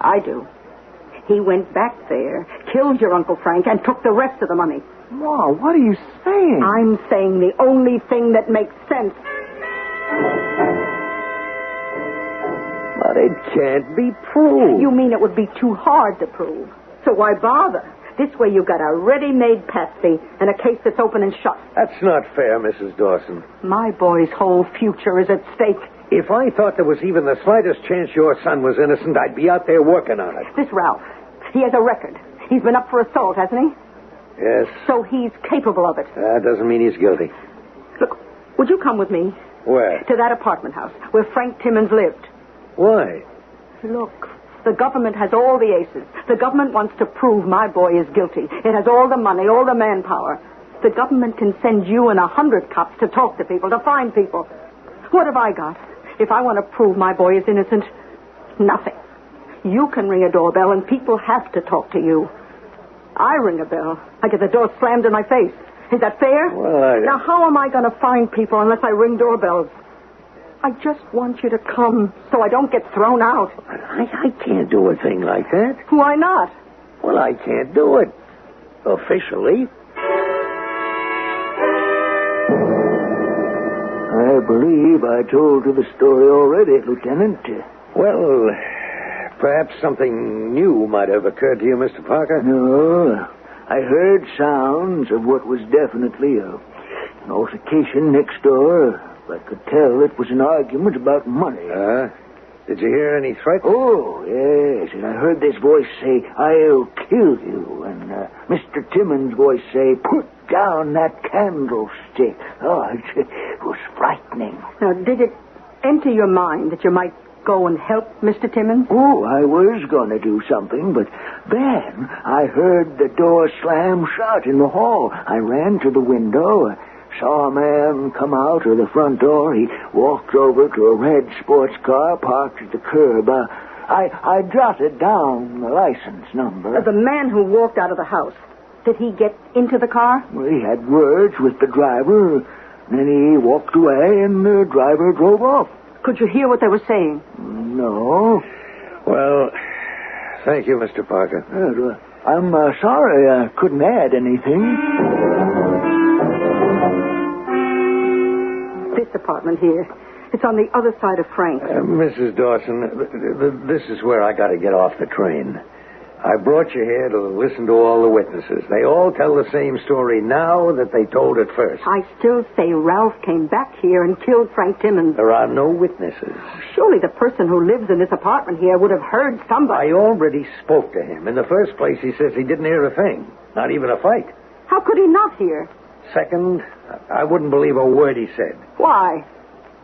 I do. He went back there, killed your Uncle Frank, and took the rest of the money. Ma, what are you saying? I'm saying the only thing that makes sense. But it can't be proved. You mean it would be too hard to prove. So why bother? This way you've got a ready-made patsy and a case that's open and shut. That's not fair, Mrs. Dawson. My boy's whole future is at stake. If I thought there was even the slightest chance your son was innocent, I'd be out there working on it. This Ralph, he has a record. He's been up for assault, hasn't he? Yes. So he's capable of it. That doesn't mean he's guilty. Look, would you come with me? Where? To that apartment house where Frank Timmons lived. Why? Look, the government has all the aces. The government wants to prove my boy is guilty. It has all the money, all the manpower. The government can send you and 100 cops to talk to people, to find people. What have I got? If I want to prove my boy is innocent, nothing. You can ring a doorbell and people have to talk to you. I ring a bell. I get the door slammed in my face. Is that fair? Well, Now, how am I going to find people unless I ring doorbells? I just want you to come so I don't get thrown out. I can't do a thing like that. Why not? Well, I can't do it. Officially. I believe I told you the story already, Lieutenant. Well, Perhaps something new might have occurred to you, Mr. Parker? No. I heard sounds of what was definitely an altercation next door. I could tell it was an argument about money. Did you hear any threats? Oh, yes. And I heard this voice say, "I'll kill you." And Mr. Timmons' voice say, "Put down that candlestick." Oh, it was frightening. Now, did it enter your mind that you might go and help Mr. Timmons? Oh, I was going to do something, but then I heard the door slam shut in the hall. I ran to the window, saw a man come out of the front door. He walked over to a red sports car parked at the curb. I jotted down the license number. The man who walked out of the house, did he get into the car? Well, he had words with the driver. Then he walked away, and the driver drove off. Could you hear what they were saying? No. Well, thank you, Mr. Parker. I'm sorry I couldn't add anything. This apartment here. It's on the other side of Frank's. Mrs. Dawson, this is where I got to get off the train. I brought you here to listen to all the witnesses. They all tell the same story now that they told it first. I still say Ralph came back here and killed Frank Timmons. There are no witnesses. Surely the person who lives in this apartment here would have heard somebody. I already spoke to him. In the first place, he says he didn't hear a thing. Not even a fight. How could he not hear? Second, I wouldn't believe a word he said. Why?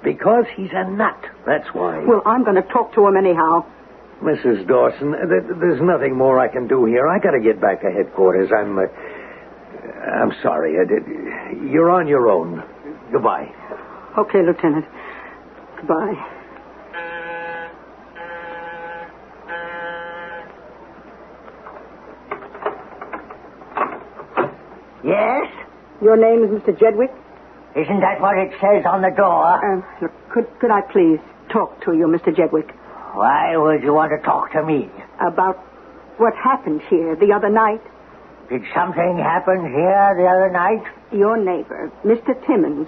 Because he's a nut. That's why. Well, I'm going to talk to him anyhow. Mrs. Dawson, there's nothing more I can do here. I got to get back to headquarters. I'm sorry. You're on your own. Goodbye. Okay, Lieutenant. Goodbye. Yes? Your name is Mr. Jedwick? Isn't that what it says on the door? Look, could I please talk to you, Mr. Jedwick? Why would you want to talk to me? About what happened here the other night. Did something happen here the other night? Your neighbor, Mr. Timmons,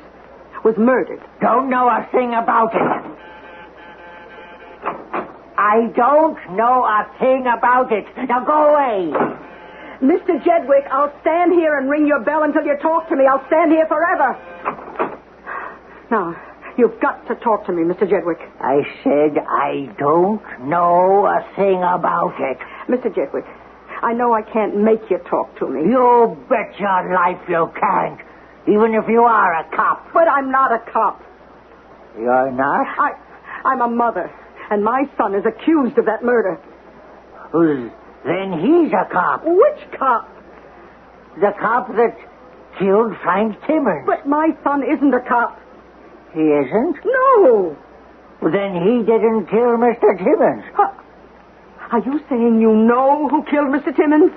was murdered. Don't know a thing about it. I don't know a thing about it. Now go away. Mr. Jedwick, I'll stand here and ring your bell until you talk to me. I'll stand here forever. Now, you've got to talk to me, Mr. Jedwick. I said I don't know a thing about it. Mr. Jedwick, I know I can't make you talk to me. You bet your life you can't, even if you are a cop. But I'm not a cop. You're not? I'm a mother, and my son is accused of that murder. Then he's a cop. Which cop? The cop that killed Frank Timmons. But my son isn't a cop. He isn't? No. Well, then he didn't kill Mr. Timmons. Are you saying you know who killed Mr. Timmons?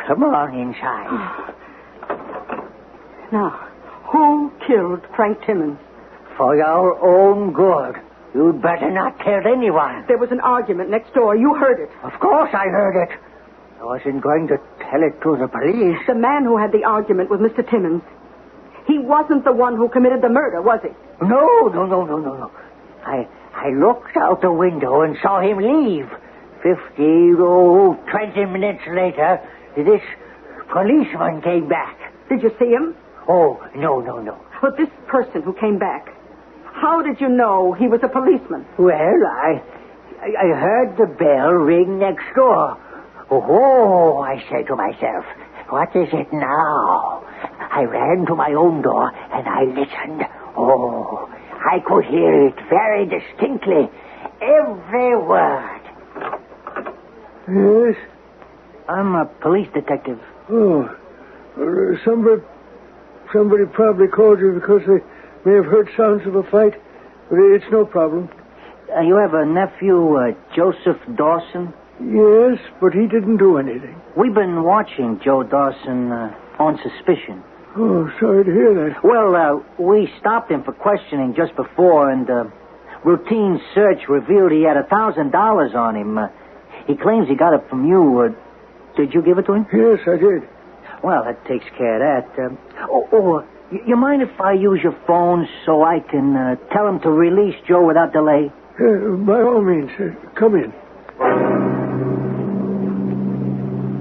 Come on inside. Now, who killed Frank Timmons? For your own good. You'd better not tell anyone. There was an argument next door. You heard it. Of course I heard it. I wasn't going to tell it to the police. The man who had the argument with Mr. Timmons, he wasn't the one who committed the murder, was he? No. I looked out the window and saw him leave. 20 minutes later, this policeman came back. Did you see him? Oh, no. But this person who came back, how did you know he was a policeman? Well, I heard the bell ring next door. Oh, I said to myself, what is it now? I ran to my own door and I listened. Oh, I could hear it very distinctly. Every word. Yes? I'm a police detective. Oh, somebody probably called you because they may have heard sounds of a fight, but it's no problem. You have a nephew, Joseph Dawson? Yes, but he didn't do anything. We've been watching Joe Dawson on suspicion. Oh, sorry to hear that. Well, we stopped him for questioning just before, and routine search revealed he had $1,000 on him. He claims he got it from you. Did you give it to him? Yes, I did. Well, that takes care of that. You mind if I use your phone so I can tell him to release Joe without delay? By all means, come in.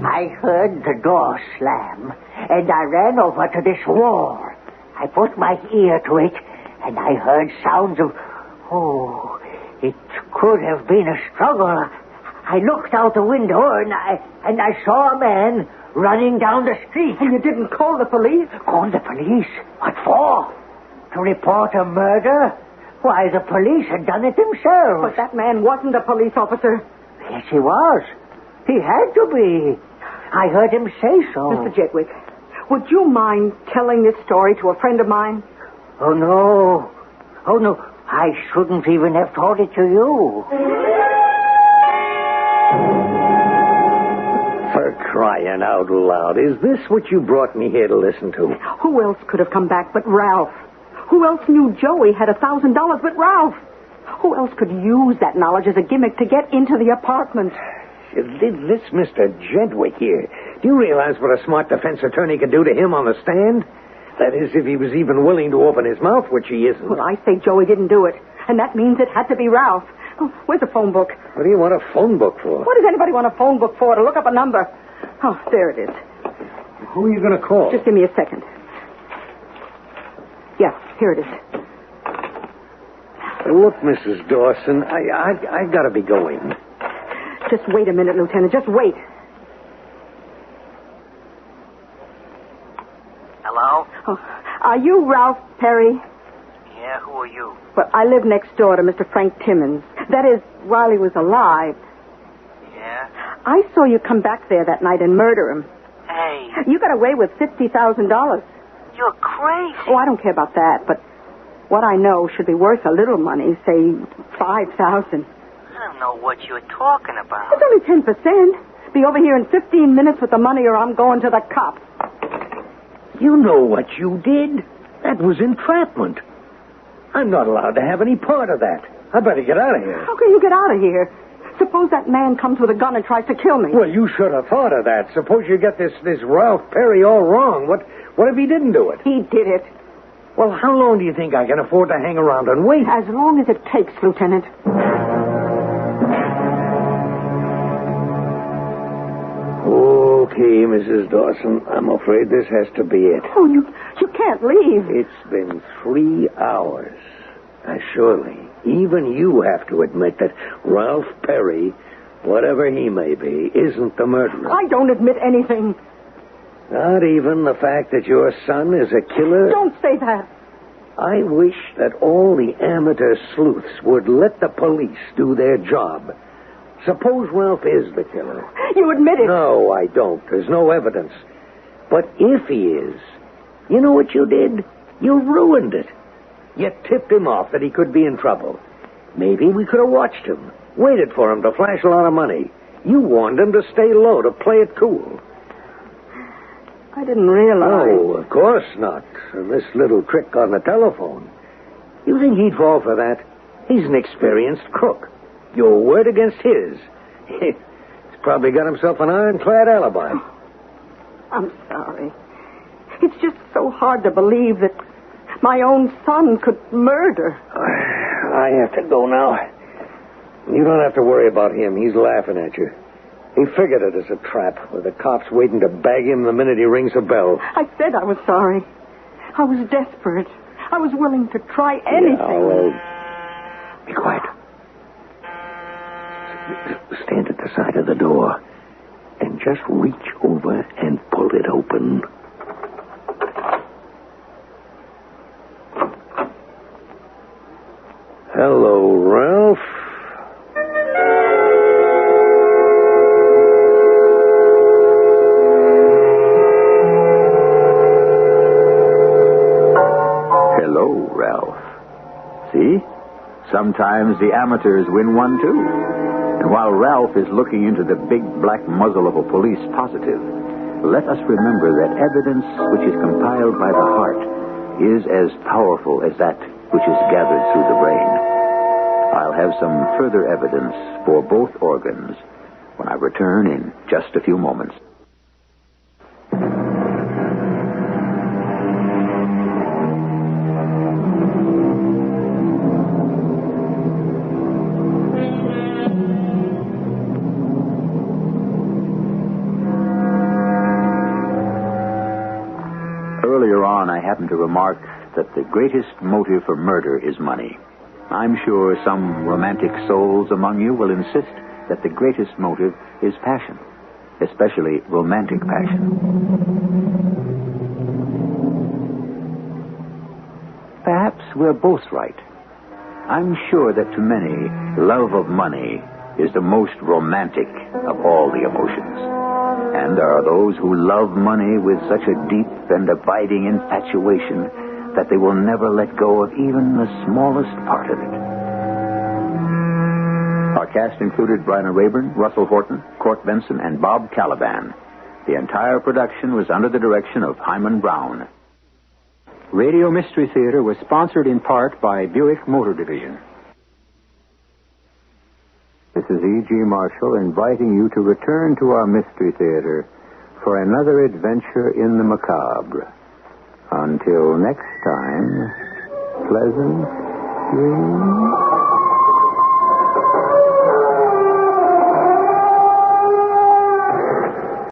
I heard the door slam, and I ran over to this wall. I put my ear to it, and I heard sounds of... Oh, it could have been a struggle. I looked out the window, and I saw a man running down the street. And you didn't call the police? Call the police? What for? To report a murder? Why, the police had done it themselves. But that man wasn't a police officer. Yes, he was. He had to be. I heard him say so. Mr. Jedwick, would you mind telling this story to a friend of mine? Oh, no. Oh, no. I shouldn't even have told it to you. For crying out loud, is this what you brought me here to listen to? Who else could have come back but Ralph? Who else knew Joey had $1,000 but Ralph? Who else could use that knowledge as a gimmick to get into the apartment? This Mr. Jedwick here, do you realize what a smart defense attorney could do to him on the stand? That is, if he was even willing to open his mouth, which he isn't. Well, I say Joey didn't do it, and that means it had to be Ralph. Oh, where's the phone book? What do you want a phone book for? What does anybody want a phone book for? To look up a number. Oh, there it is. Who are you going to call? Just give me a second. Yeah, here it is. Look, Mrs. Dawson, I got to be going. Just wait a minute, Lieutenant. Just wait. Hello? Oh, are you Ralph Perry? Yeah, who are you? Well, I live next door to Mr. Frank Timmons. That is, while he was alive. Yeah? I saw you come back there that night and murder him. Hey. You got away with $50,000. You're crazy. Oh, I don't care about that, but what I know should be worth a little money, say $5,000. I don't know what you're talking about. It's only 10%. Be over here in 15 minutes with the money or I'm going to the cops. You know what you did. That was entrapment. I'm not allowed to have any part of that. I better get out of here. How can you get out of here? Suppose that man comes with a gun and tries to kill me. Well, you should have thought of that. Suppose you get this Ralph Perry all wrong. What if he didn't do it? He did it. Well, how long do you think I can afford to hang around and wait? As long as it takes, Lieutenant. Okay, Mrs. Dawson. I'm afraid this has to be it. Oh, you can't leave. It's been 3 hours. Surely, even you have to admit that Ralph Perry, whatever he may be, isn't the murderer. I don't admit anything. Not even the fact that your son is a killer? Don't say that. I wish that all the amateur sleuths would let the police do their job. Suppose Ralph is the killer. You admit it. No, I don't. There's no evidence. But if he is, you know what you did? You ruined it. You tipped him off that he could be in trouble. Maybe we could have watched him, waited for him to flash a lot of money. You warned him to stay low, to play it cool. I didn't realize. Oh, of course not. And this little trick on the telephone. You think he'd fall for that? He's an experienced crook. Your word against his. He's probably got himself an ironclad alibi. I'm sorry. It's just so hard to believe that my own son could murder. I have to go now. You don't have to worry about him. He's laughing at you. He figured it as a trap, with the cops waiting to bag him the minute he rings a bell. I said I was sorry. I was desperate. I was willing to try anything. Yeah, well, be quiet. Stand at the side of the door and just reach over and pull it open. Hello, Ralph. Hello, Ralph. See? Sometimes the amateurs win one, too. And while Ralph is looking into the big black muzzle of a police positive, let us remember that evidence which is compiled by the heart is as powerful as that which is gathered through the brain. I'll have some further evidence for both organs when I return in just a few moments. Earlier on, I happened to remark that the greatest motive for murder is money. I'm sure some romantic souls among you will insist that the greatest motive is passion, especially romantic passion. Perhaps we're both right. I'm sure that to many, love of money is the most romantic of all the emotions. And there are those who love money with such a deep and abiding infatuation that they will never let go of even the smallest part of it. Our cast included Bryna Rayburn, Russell Horton, Court Benson, and Bob Caliban. The entire production was under the direction of Himan Brown. Radio Mystery Theater was sponsored in part by Buick Motor Division. This is E.G. Marshall inviting you to return to our Mystery Theater for another adventure in the macabre. Until next time, pleasant dreams.